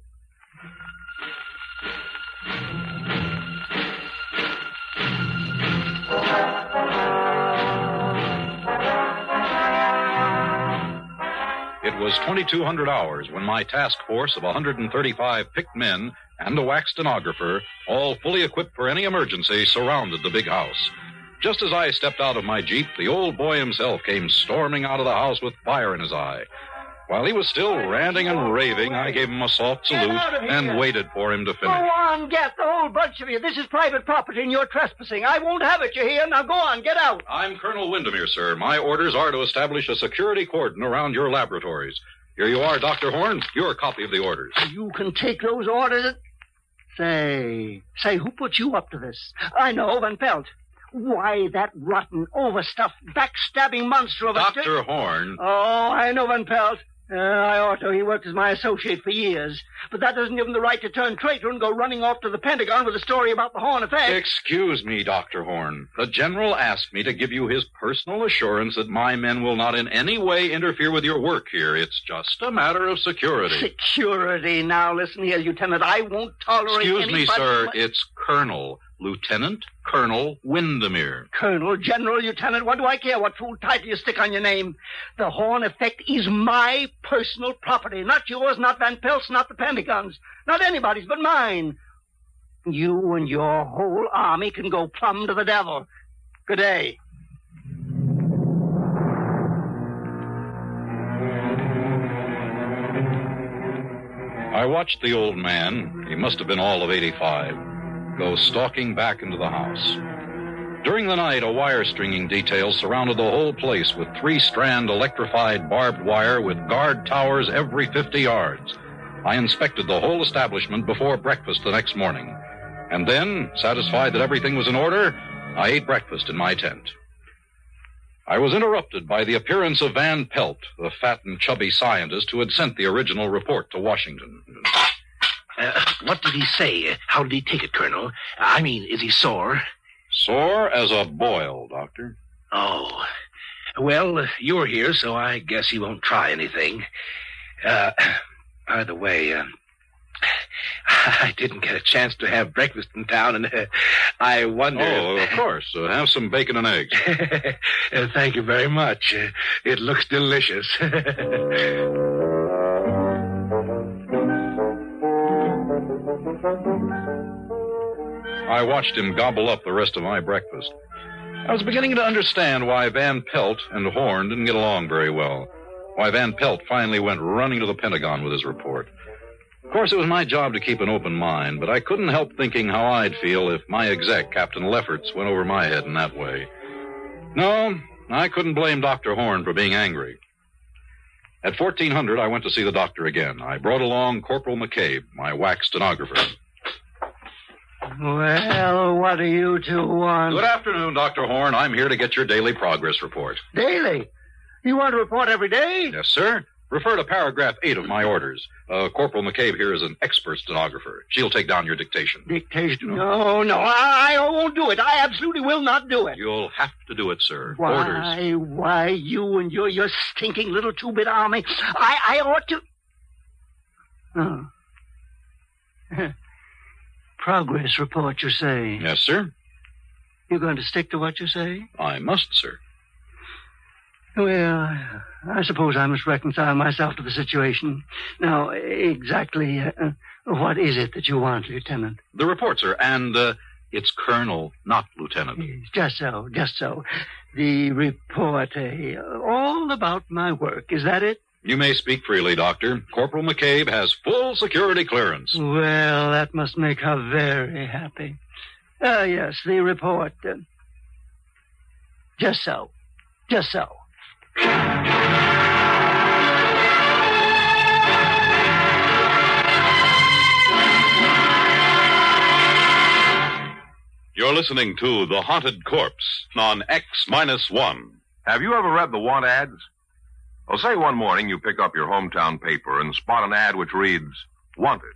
It was 2200 hours when my task force of 135 picked men and a wax stenographer, all fully equipped for any emergency, surrounded the big house. Just as I stepped out of my Jeep, the old boy himself came storming out of the house with fire in his eye. While he was still ranting and raving, I gave him a soft salute and waited for him to finish. Go on, get the whole bunch of you. This is private property and you're trespassing. I won't have it, you hear? Now go on, get out. I'm Colonel Windermere, sir. My orders are to establish a security cordon around your laboratories. Here you are, Dr. Horn. Your copy of the orders. You can take those orders. Say, who put you up to this? I know, Van Pelt. Why, that rotten, overstuffed, backstabbing monster of a... Dr. Horn. Oh, I know, Van Pelt. I ought to. He worked as my associate for years. But that doesn't give him the right to turn traitor and go running off to the Pentagon with a story about the Horn effect. Excuse me, Dr. Horn. The General asked me to give you his personal assurance that my men will not in any way interfere with your work here. It's just a matter of security. Security? Now, listen here, Lieutenant. I won't tolerate Excuse anybody... me, sir. It's Colonel. Lieutenant Colonel Windermere. Colonel, General, Lieutenant, what do I care what fool title you stick on your name? The Horn effect is my personal property. Not yours, not Van Pelt's, not the Pentagon's. Not anybody's but mine. You and your whole army can go plumb to the devil. Good day. I watched the old man, he must have been all of 85, go stalking back into the house. During the night, a wire stringing detail surrounded the whole place with 3-strand electrified barbed wire with guard towers every 50 yards. I inspected the whole establishment before breakfast the next morning. And then, satisfied that everything was in order, I ate breakfast in my tent. I was interrupted by the appearance of Van Pelt, the fat and chubby scientist who had sent the original report to Washington. What did he say? How did he take it, Colonel? I mean, is he sore? Sore as a boil, Doctor. Oh. Well, you're here, so I guess he won't try anything. By the way, I didn't get a chance to have breakfast in town, and I wonder... Oh, of course. Have some bacon and eggs. Thank you very much. It looks delicious. I watched him gobble up the rest of my breakfast. I was beginning to understand why Van Pelt and Horn didn't get along very well. Why Van Pelt finally went running to the Pentagon with his report. Of course, it was my job to keep an open mind, but I couldn't help thinking how I'd feel if my exec, Captain Lefferts, went over my head in that way. No, I couldn't blame Dr. Horn for being angry. At 1400, I went to see the doctor again. I brought along Corporal McCabe, my wax stenographer. Well, what do you two want? Good afternoon, Dr. Horn. I'm here to get your daily progress report. Daily? You want to report every day? Yes, sir. Refer to paragraph 8 of my orders. Corporal McCabe here is an expert stenographer. She'll take down your dictation. Dictation? No, I won't do it. I absolutely will not do it. You'll have to do it, sir. Orders. Why, you and your stinking little two-bit army. I ought to... Oh. progress report, you say? Yes, sir. You're going to stick to what you say? I must, sir. Well, I suppose I must reconcile myself to the situation. Now, exactly what is it that you want, Lieutenant? The report, sir, and it's Colonel, not Lieutenant. Just so. The report, all about my work. Is that it? You may speak freely, Doctor. Corporal McCabe has full security clearance. Well, that must make her very happy. Yes, the report. Just so. You're listening to The Haunted Corpse on X-1. Have you ever read the want ads? Well, say one morning you pick up your hometown paper and spot an ad which reads, Wanted,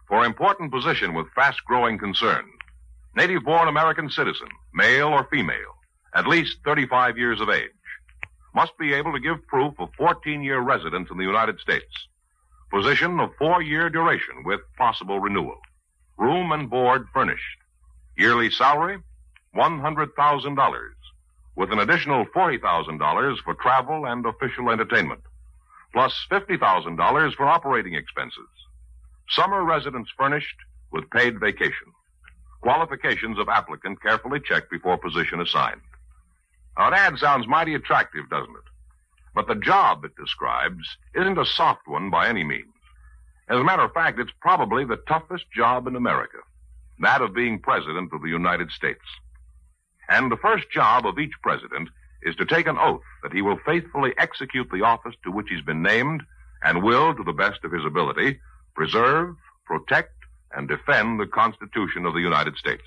for important position with fast-growing concern. Native-born American citizen, male or female, at least 35 years of age. Must be able to give proof of 14-year residence in the United States. Position of 4-year duration with possible renewal. Room and board furnished. Yearly salary, $100,000, with an additional $40,000 for travel and official entertainment, plus $50,000 for operating expenses. Summer residence furnished with paid vacation. Qualifications of applicant carefully checked before position assigned. Now, an ad sounds mighty attractive, doesn't it? But the job it describes isn't a soft one by any means. As a matter of fact, it's probably the toughest job in America, that of being President of the United States. And the first job of each president is to take an oath that he will faithfully execute the office to which he's been named and will, to the best of his ability, preserve, protect, and defend the Constitution of the United States.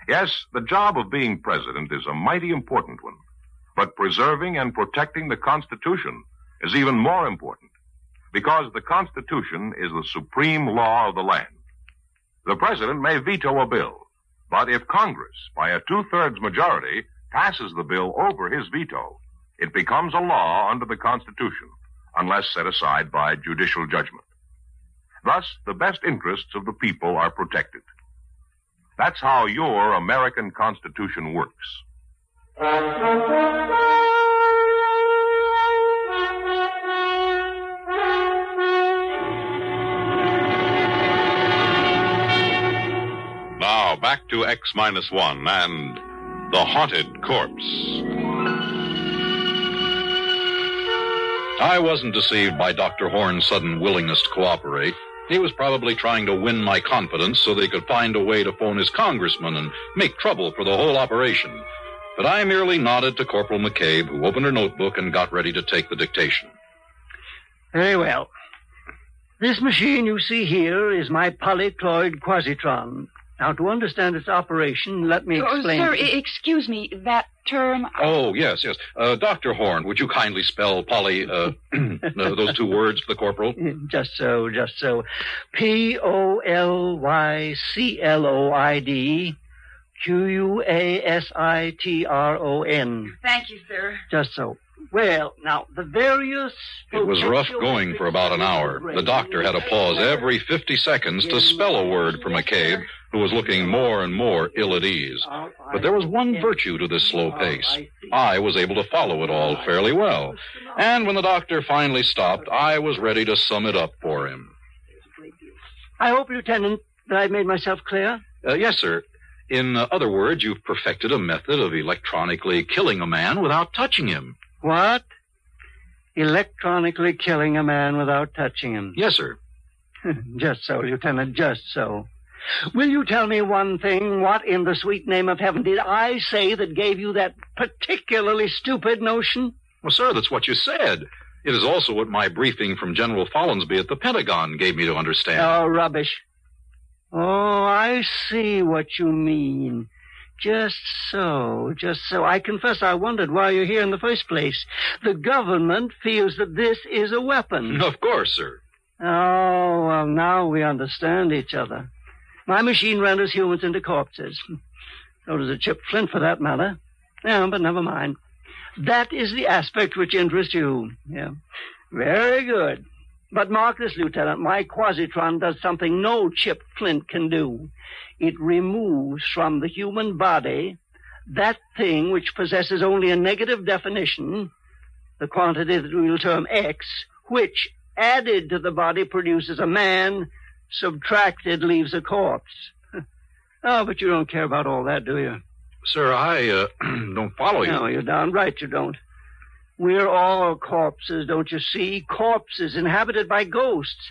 Yes, the job of being president is a mighty important one, but preserving and protecting the Constitution is even more important, because the Constitution is the supreme law of the land. The president may veto a bill, but if Congress, by a 2/3 majority, passes the bill over his veto, it becomes a law under the Constitution, unless set aside by judicial judgment. Thus, the best interests of the people are protected. That's how your American Constitution works. Now, back to X-1 and The Haunted Corpse. I wasn't deceived by Dr. Horn's sudden willingness to cooperate. He was probably trying to win my confidence so they could find a way to phone his congressman and make trouble for the whole operation. But I merely nodded to Corporal McCabe, who opened her notebook and got ready to take the dictation. Very well. This machine you see here is my polycloid quasitron. Now, to understand its operation, let me explain. Sir, excuse me, that term... Oh, yes. Dr. Horn, would you kindly spell those two words for the corporal? Just so. Polycloid quasitron. Thank you, sir. Just so. Well, now, the various... It was rough going for about an hour. The doctor had to pause every 50 seconds to spell a word for McCabe, who was looking more and more ill at ease. But there was one virtue to this slow pace. I was able to follow it all fairly well. And when the doctor finally stopped, I was ready to sum it up for him. I hope, Lieutenant, that I've made myself clear? Yes, sir. In other words, you've perfected a method of electronically killing a man without touching him. What? Electronically killing a man without touching him? Yes, sir. Just so, Lieutenant, just so. Will you tell me one thing? What in the sweet name of heaven did I say that gave you that particularly stupid notion? Well, sir, that's what you said. It is also what my briefing from General Follansby at the Pentagon gave me to understand. Oh, rubbish. Oh, I see what you mean. Just so. I confess I wondered why you're here in the first place. The government feels that this is a weapon. Of course, sir. Oh, well, now we understand each other. My machine renders humans into corpses. So does a chip flint, for that matter. Yeah, but never mind. That is the aspect which interests you. Yeah. Very good. But mark this, Lieutenant, my quasitron does something no chipped flint can do. It removes from the human body that thing which possesses only a negative definition, the quantity that we'll term X, which, added to the body, produces a man, subtracted leaves a corpse. Oh, but you don't care about all that, do you? Sir, I don't follow you. No, you're darn right you don't. We're all corpses, don't you see? Corpses inhabited by ghosts.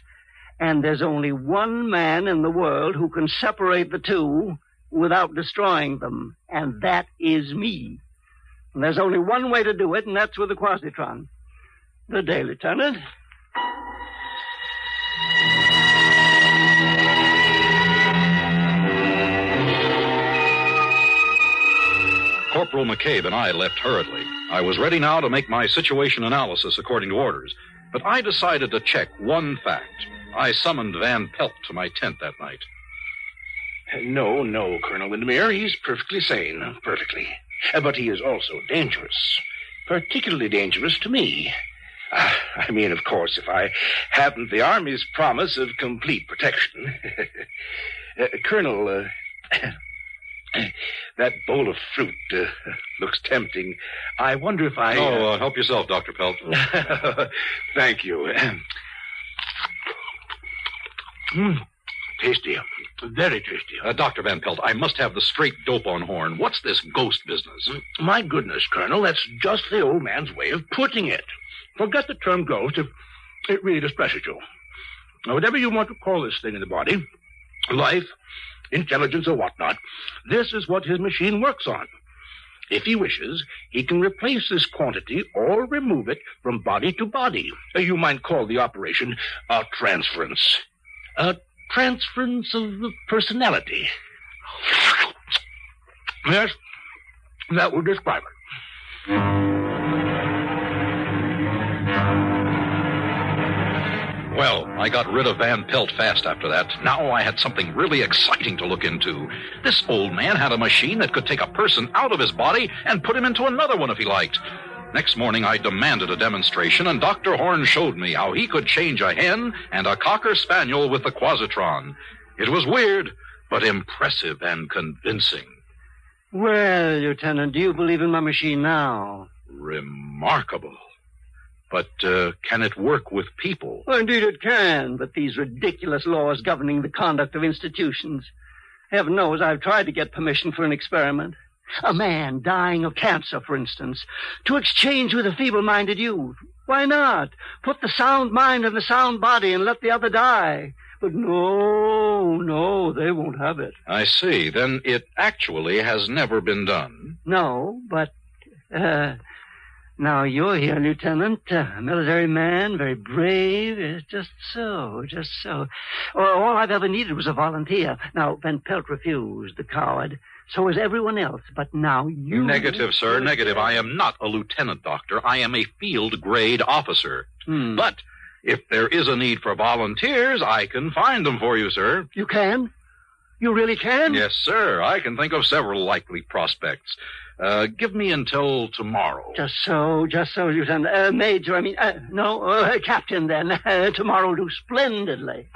And there's only one man in the world who can separate the two without destroying them, and that is me. And there's only one way to do it, and that's with the quasitron. Good day, Lieutenant. Corporal McCabe and I left hurriedly. I was ready now to make my situation analysis according to orders, but I decided to check one fact. I summoned Van Pelt to my tent that night. No, Colonel Windermere. He's perfectly sane. Perfectly. But he is also dangerous. Particularly dangerous to me. I mean, of course, if I haven't the Army's promise of complete protection. Colonel, that bowl of fruit looks tempting. I wonder if I... Oh, help yourself, Dr. Pelt. Thank you. Tasty. Very tasty. Dr. Van Pelt, I must have the straight dope on horn. What's this ghost business? My goodness, Colonel, that's just the old man's way of putting it. Forget the term ghost if it really distresses you. Now, whatever you want to call this thing in the body, life, intelligence, or whatnot, this is what his machine works on. If he wishes, he can replace this quantity or remove it from body to body. You might call the operation a transference. A transference of personality. Yes, that would describe it. Well, I got rid of Van Pelt fast after that. Now I had something really exciting to look into. This old man had a machine that could take a person out of his body and put him into another one if he liked. Next morning, I demanded a demonstration, and Dr. Horn showed me how he could change a hen and a cocker spaniel with the quasitron. It was weird, but impressive and convincing. Well, Lieutenant, do you believe in my machine now? Remarkable. But can it work with people? Well, indeed it can, but these ridiculous laws governing the conduct of institutions. Heaven knows I've tried to get permission for an experiment. A man dying of cancer, for instance, to exchange with a feeble-minded youth. Why not? Put the sound mind in the sound body and let the other die. But no, they won't have it. I see. Then it actually has never been done. No, but, now you're here, Lieutenant. A military man, very brave. Just so. All I've ever needed was a volunteer. Now, Van Pelt refused, the coward. So is everyone else, but now you... Negative, sir, negative. I am not a lieutenant, doctor. I am a field-grade officer. But if there is a need for volunteers, I can find them for you, sir. You can? You really can? Yes, sir. I can think of several likely prospects. Give me until tomorrow. Just so, Lieutenant. Major, Captain, then. Tomorrow will do splendidly.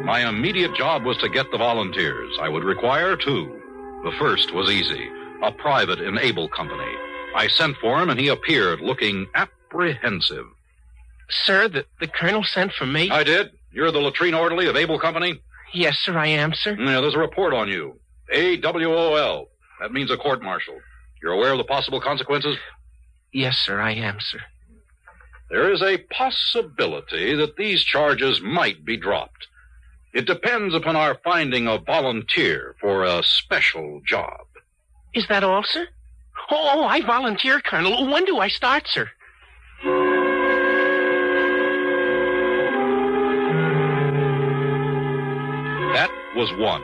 My immediate job was to get the volunteers. I would require two. The first was easy, a private in Able Company. I sent for him, and he appeared looking apprehensive. Sir, the colonel sent for me? I did. You're the latrine orderly of Able Company? Yes, sir, I am, sir. Yeah, there's a report on you. AWOL. That means a court-martial. You're aware of the possible consequences? Yes, sir, I am, sir. There is a possibility that these charges might be dropped. It depends upon our finding a volunteer for a special job. Is that all, sir? Oh, I volunteer, Colonel. When do I start, sir? That was one.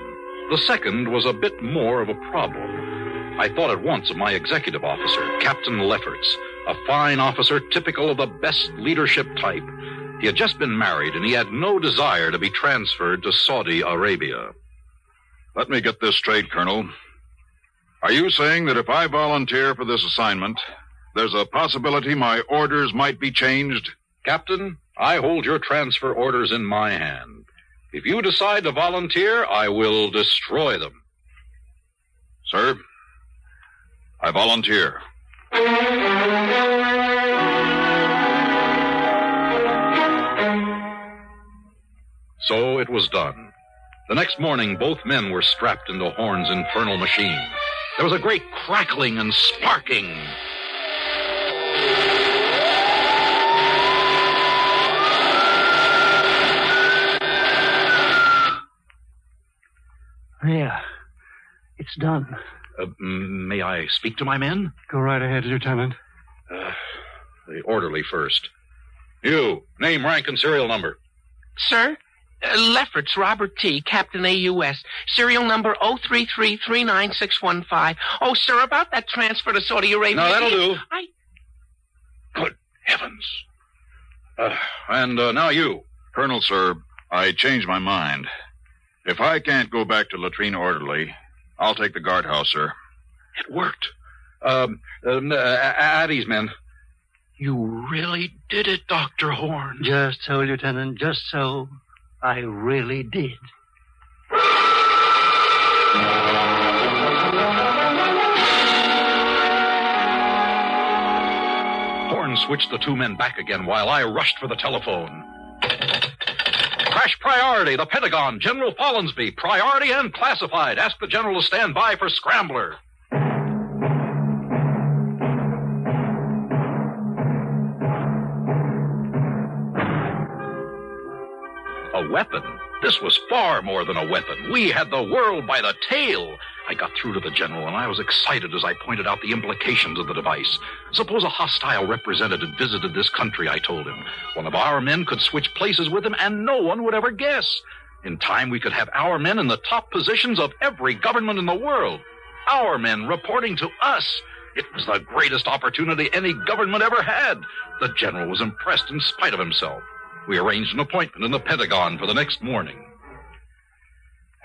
The second was a bit more of a problem. I thought at once of my executive officer, Captain Lefferts, a fine officer typical of the best leadership type. He had just been married, and he had no desire to be transferred to Saudi Arabia. Let me get this straight, Colonel. Are you saying that if I volunteer for this assignment, there's a possibility my orders might be changed? Captain, I hold your transfer orders in my hand. If you decide to volunteer, I will destroy them. Sir, I volunteer. So it was done. The next morning, both men were strapped into Horn's infernal machine. There was a great crackling and sparking. There. It's done. May I speak to my men? Go right ahead, Lieutenant. The orderly first. You, name, rank, and serial number. Sir? Lefferts, Robert T., Captain AUS, serial number 033-39615. Oh, sir, about that transfer to Saudi Arabia. No, that'll do. Good heavens. And now you. Colonel, sir, I changed my mind. If I can't go back to latrine orderly, I'll take the guardhouse, sir. It worked. At ease, men. You really did it, Dr. Horn. Just so, Lieutenant, just so. I really did. Horn switched the two men back again while I rushed for the telephone. Crash priority, the Pentagon, General Follansby, priority and classified. Ask the general to stand by for scrambler. A weapon? This was far more than a weapon. We had the world by the tail. I got through to the general, and I was excited as I pointed out the implications of the device. Suppose a hostile representative visited this country, I told him. One of our men could switch places with him, and no one would ever guess. In time, we could have our men in the top positions of every government in the world. Our men reporting to us. It was the greatest opportunity any government ever had. The general was impressed in spite of himself. We arranged an appointment in the Pentagon for the next morning.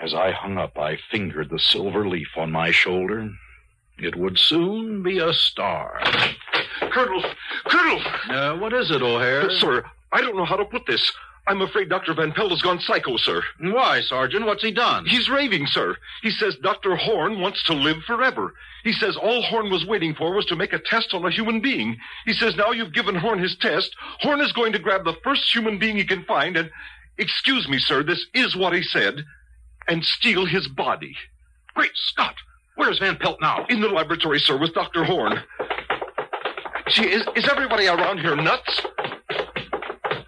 As I hung up, I fingered the silver leaf on my shoulder. It would soon be a star. Colonel! What is it, O'Hare? Sir, I don't know how to put this. I'm afraid Dr. Van Pelt has gone psycho, sir. Why, Sergeant? What's he done? He's raving, sir. He says Dr. Horn wants to live forever. He says all Horn was waiting for was to make a test on a human being. He says now you've given Horn his test, Horn is going to grab the first human being he can find and, excuse me, sir, this is what he said, and steal his body. Great Scott! Where's Van Pelt now? In the laboratory, sir, with Dr. Horn. Gee, is everybody around here nuts?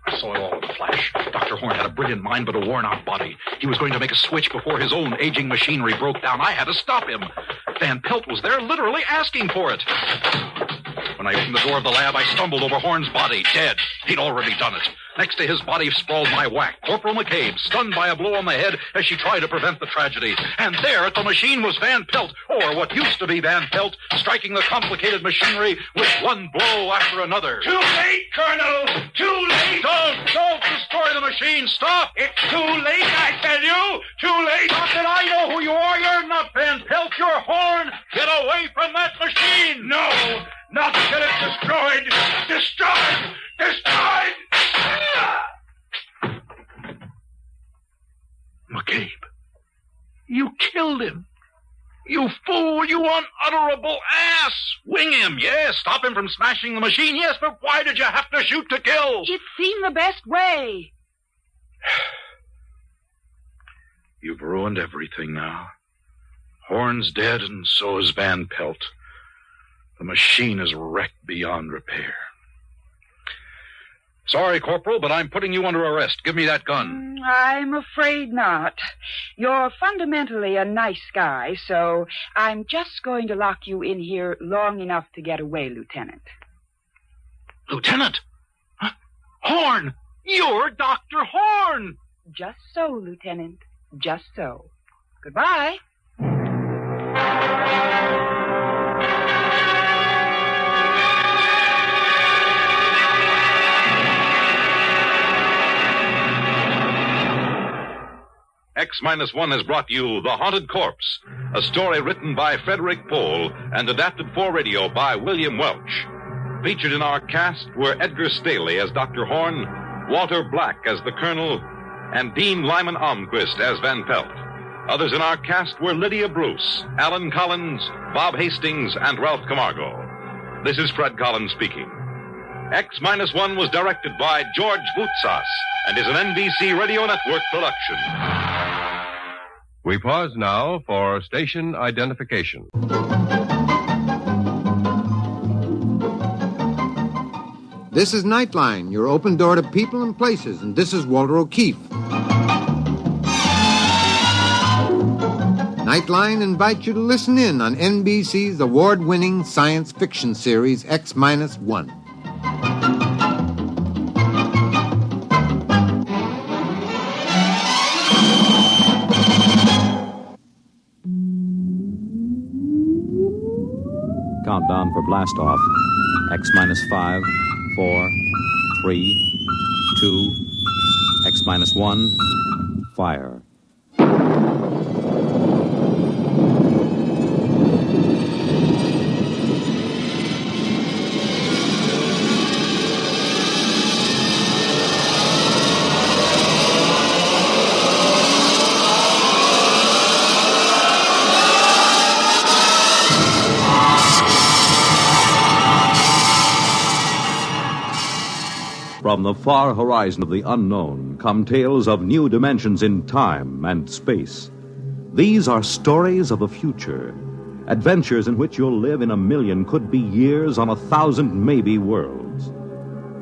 I saw it all in a flash. Dr. Horn had a brilliant mind, but a worn-out body. He was going to make a switch before his own aging machinery broke down. I had to stop him. Van Pelt was there, literally asking for it. When I opened the door of the lab, I stumbled over Horn's body, dead. He'd already done it. Next to his body sprawled my whack, Corporal McCabe, stunned by a blow on the head as she tried to prevent the tragedy. And there at the machine was Van Pelt, or what used to be Van Pelt, striking the complicated machinery with one blow after another. Too late, Colonel! Too late! Don't destroy the machine! Stop! It's too late, I tell you! Too late! Not that I know who you are! You're not Van Pelt! You're Horn! Get away from that machine! No! Not till it's destroyed! Destroyed! Destroyed! McCabe, you killed him. You fool, you unutterable ass! Wing him, yes. Stop him from smashing the machine, yes, but why did you have to shoot to kill? It seemed the best way. You've ruined everything now. Horn's dead, and so is Van Pelt. The machine is wrecked beyond repair. Sorry, Corporal, but I'm putting you under arrest. Give me that gun. I'm afraid not. You're fundamentally a nice guy, so I'm just going to lock you in here long enough to get away, Lieutenant. Lieutenant? Huh? Horn! You're Dr. Horn! Just so, Lieutenant. Just so. Goodbye. X-1 has brought you The Haunted Corpse, a story written by Frederick Pohl and adapted for radio by William Welch. Featured in our cast were Edgar Staley as Dr. Horn, Walter Black as the Colonel, and Dean Lyman Omquist as Van Pelt. Others in our cast were Lydia Bruce, Alan Collins, Bob Hastings, and Ralph Camargo. This is Fred Collins speaking. X-1 was directed by George Voutsas and is an NBC Radio Network production. We pause now for station identification. This is Nightline, your open door to people and places, and this is Walter O'Keefe. Nightline invites you to listen in on NBC's award-winning science fiction series X-1. Countdown for blast off. X-5, 4, 3, 2, X-1, fire. From the far horizon of the unknown come tales of new dimensions in time and space. These are stories of the future, adventures in which you'll live in a million could-be years on 1,000 maybe worlds.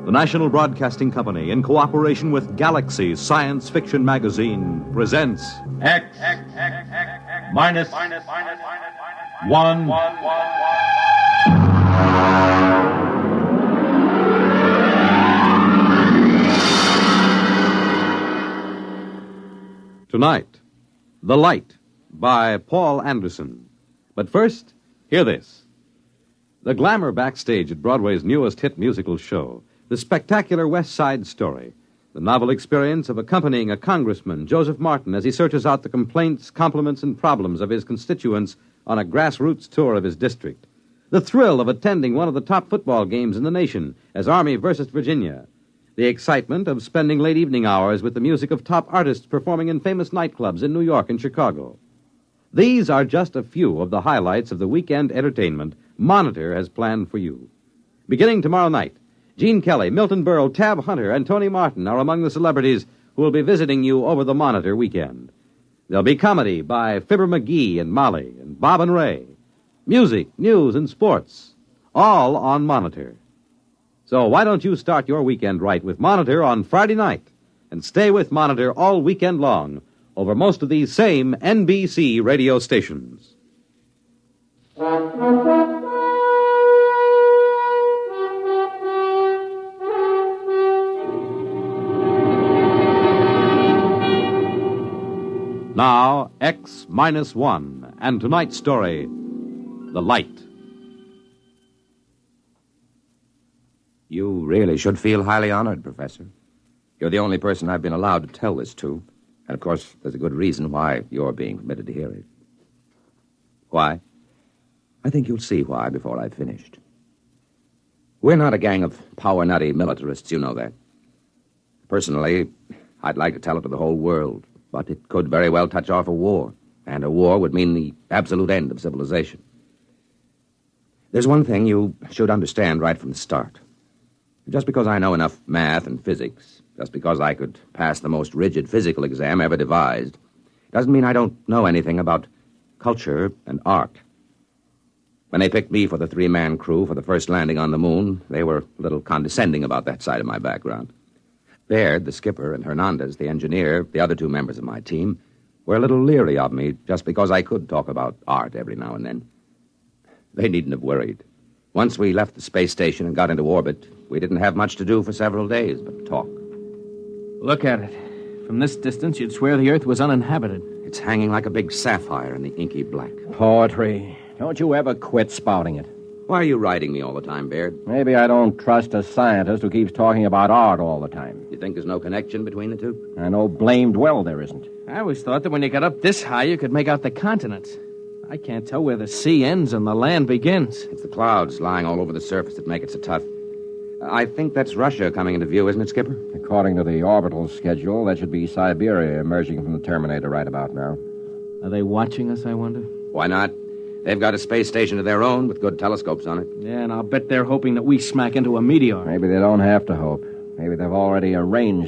The National Broadcasting Company, in cooperation with Galaxy Science Fiction Magazine, presents X-1. Tonight, The Light by Paul Anderson. But first, hear this. The glamour backstage at Broadway's newest hit musical show, the spectacular West Side Story, the novel experience of accompanying a congressman, Joseph Martin, as he searches out the complaints, compliments, and problems of his constituents on a grassroots tour of his district. The thrill of attending one of the top football games in the nation as Army versus Virginia. The excitement of spending late evening hours with the music of top artists performing in famous nightclubs in New York and Chicago. These are just a few of the highlights of the weekend entertainment Monitor has planned for you. Beginning tomorrow night, Gene Kelly, Milton Berle, Tab Hunter, and Tony Martin are among the celebrities who will be visiting you over the Monitor weekend. There'll be comedy by Fibber McGee and Molly and Bob and Ray. Music, news, and sports, all on Monitor. So why don't you start your weekend right with Monitor on Friday night and stay with Monitor all weekend long over most of these same NBC radio stations. Now, X-1 and tonight's story, The Light. You really should feel highly honored, Professor. You're the only person I've been allowed to tell this to. And, of course, there's a good reason why you're being permitted to hear it. Why? I think you'll see why before I've finished. We're not a gang of power-nutty militarists, you know that. Personally, I'd like to tell it to the whole world, but it could very well touch off a war, and a war would mean the absolute end of civilization. There's one thing you should understand right from the start. Just because I know enough math and physics, just because I could pass the most rigid physical exam ever devised, doesn't mean I don't know anything about culture and art. When they picked me for the three-man crew for the first landing on the moon, they were a little condescending about that side of my background. Baird, the skipper, and Hernandez, the engineer, the other two members of my team, were a little leery of me just because I could talk about art every now and then. They needn't have worried. Once we left the space station and got into orbit, we didn't have much to do for several days but talk. Look at it. From this distance, you'd swear the Earth was uninhabited. It's hanging like a big sapphire in the inky black. Poetry. Don't you ever quit spouting it. Why are you writing me all the time, Baird? Maybe I don't trust a scientist who keeps talking about art all the time. You think there's no connection between the two? I know blamed well there isn't. I always thought that when you got up this high, you could make out the continents. I can't tell where the sea ends and the land begins. It's the clouds lying all over the surface that make it so tough. I think that's Russia coming into view, isn't it, Skipper? According to the orbital schedule, that should be Siberia emerging from the Terminator right about now. Are they watching us, I wonder? Why not? They've got a space station of their own with good telescopes on it. Yeah, and I'll bet they're hoping that we smack into a meteor. Maybe they don't have to hope. Maybe they've already arranged an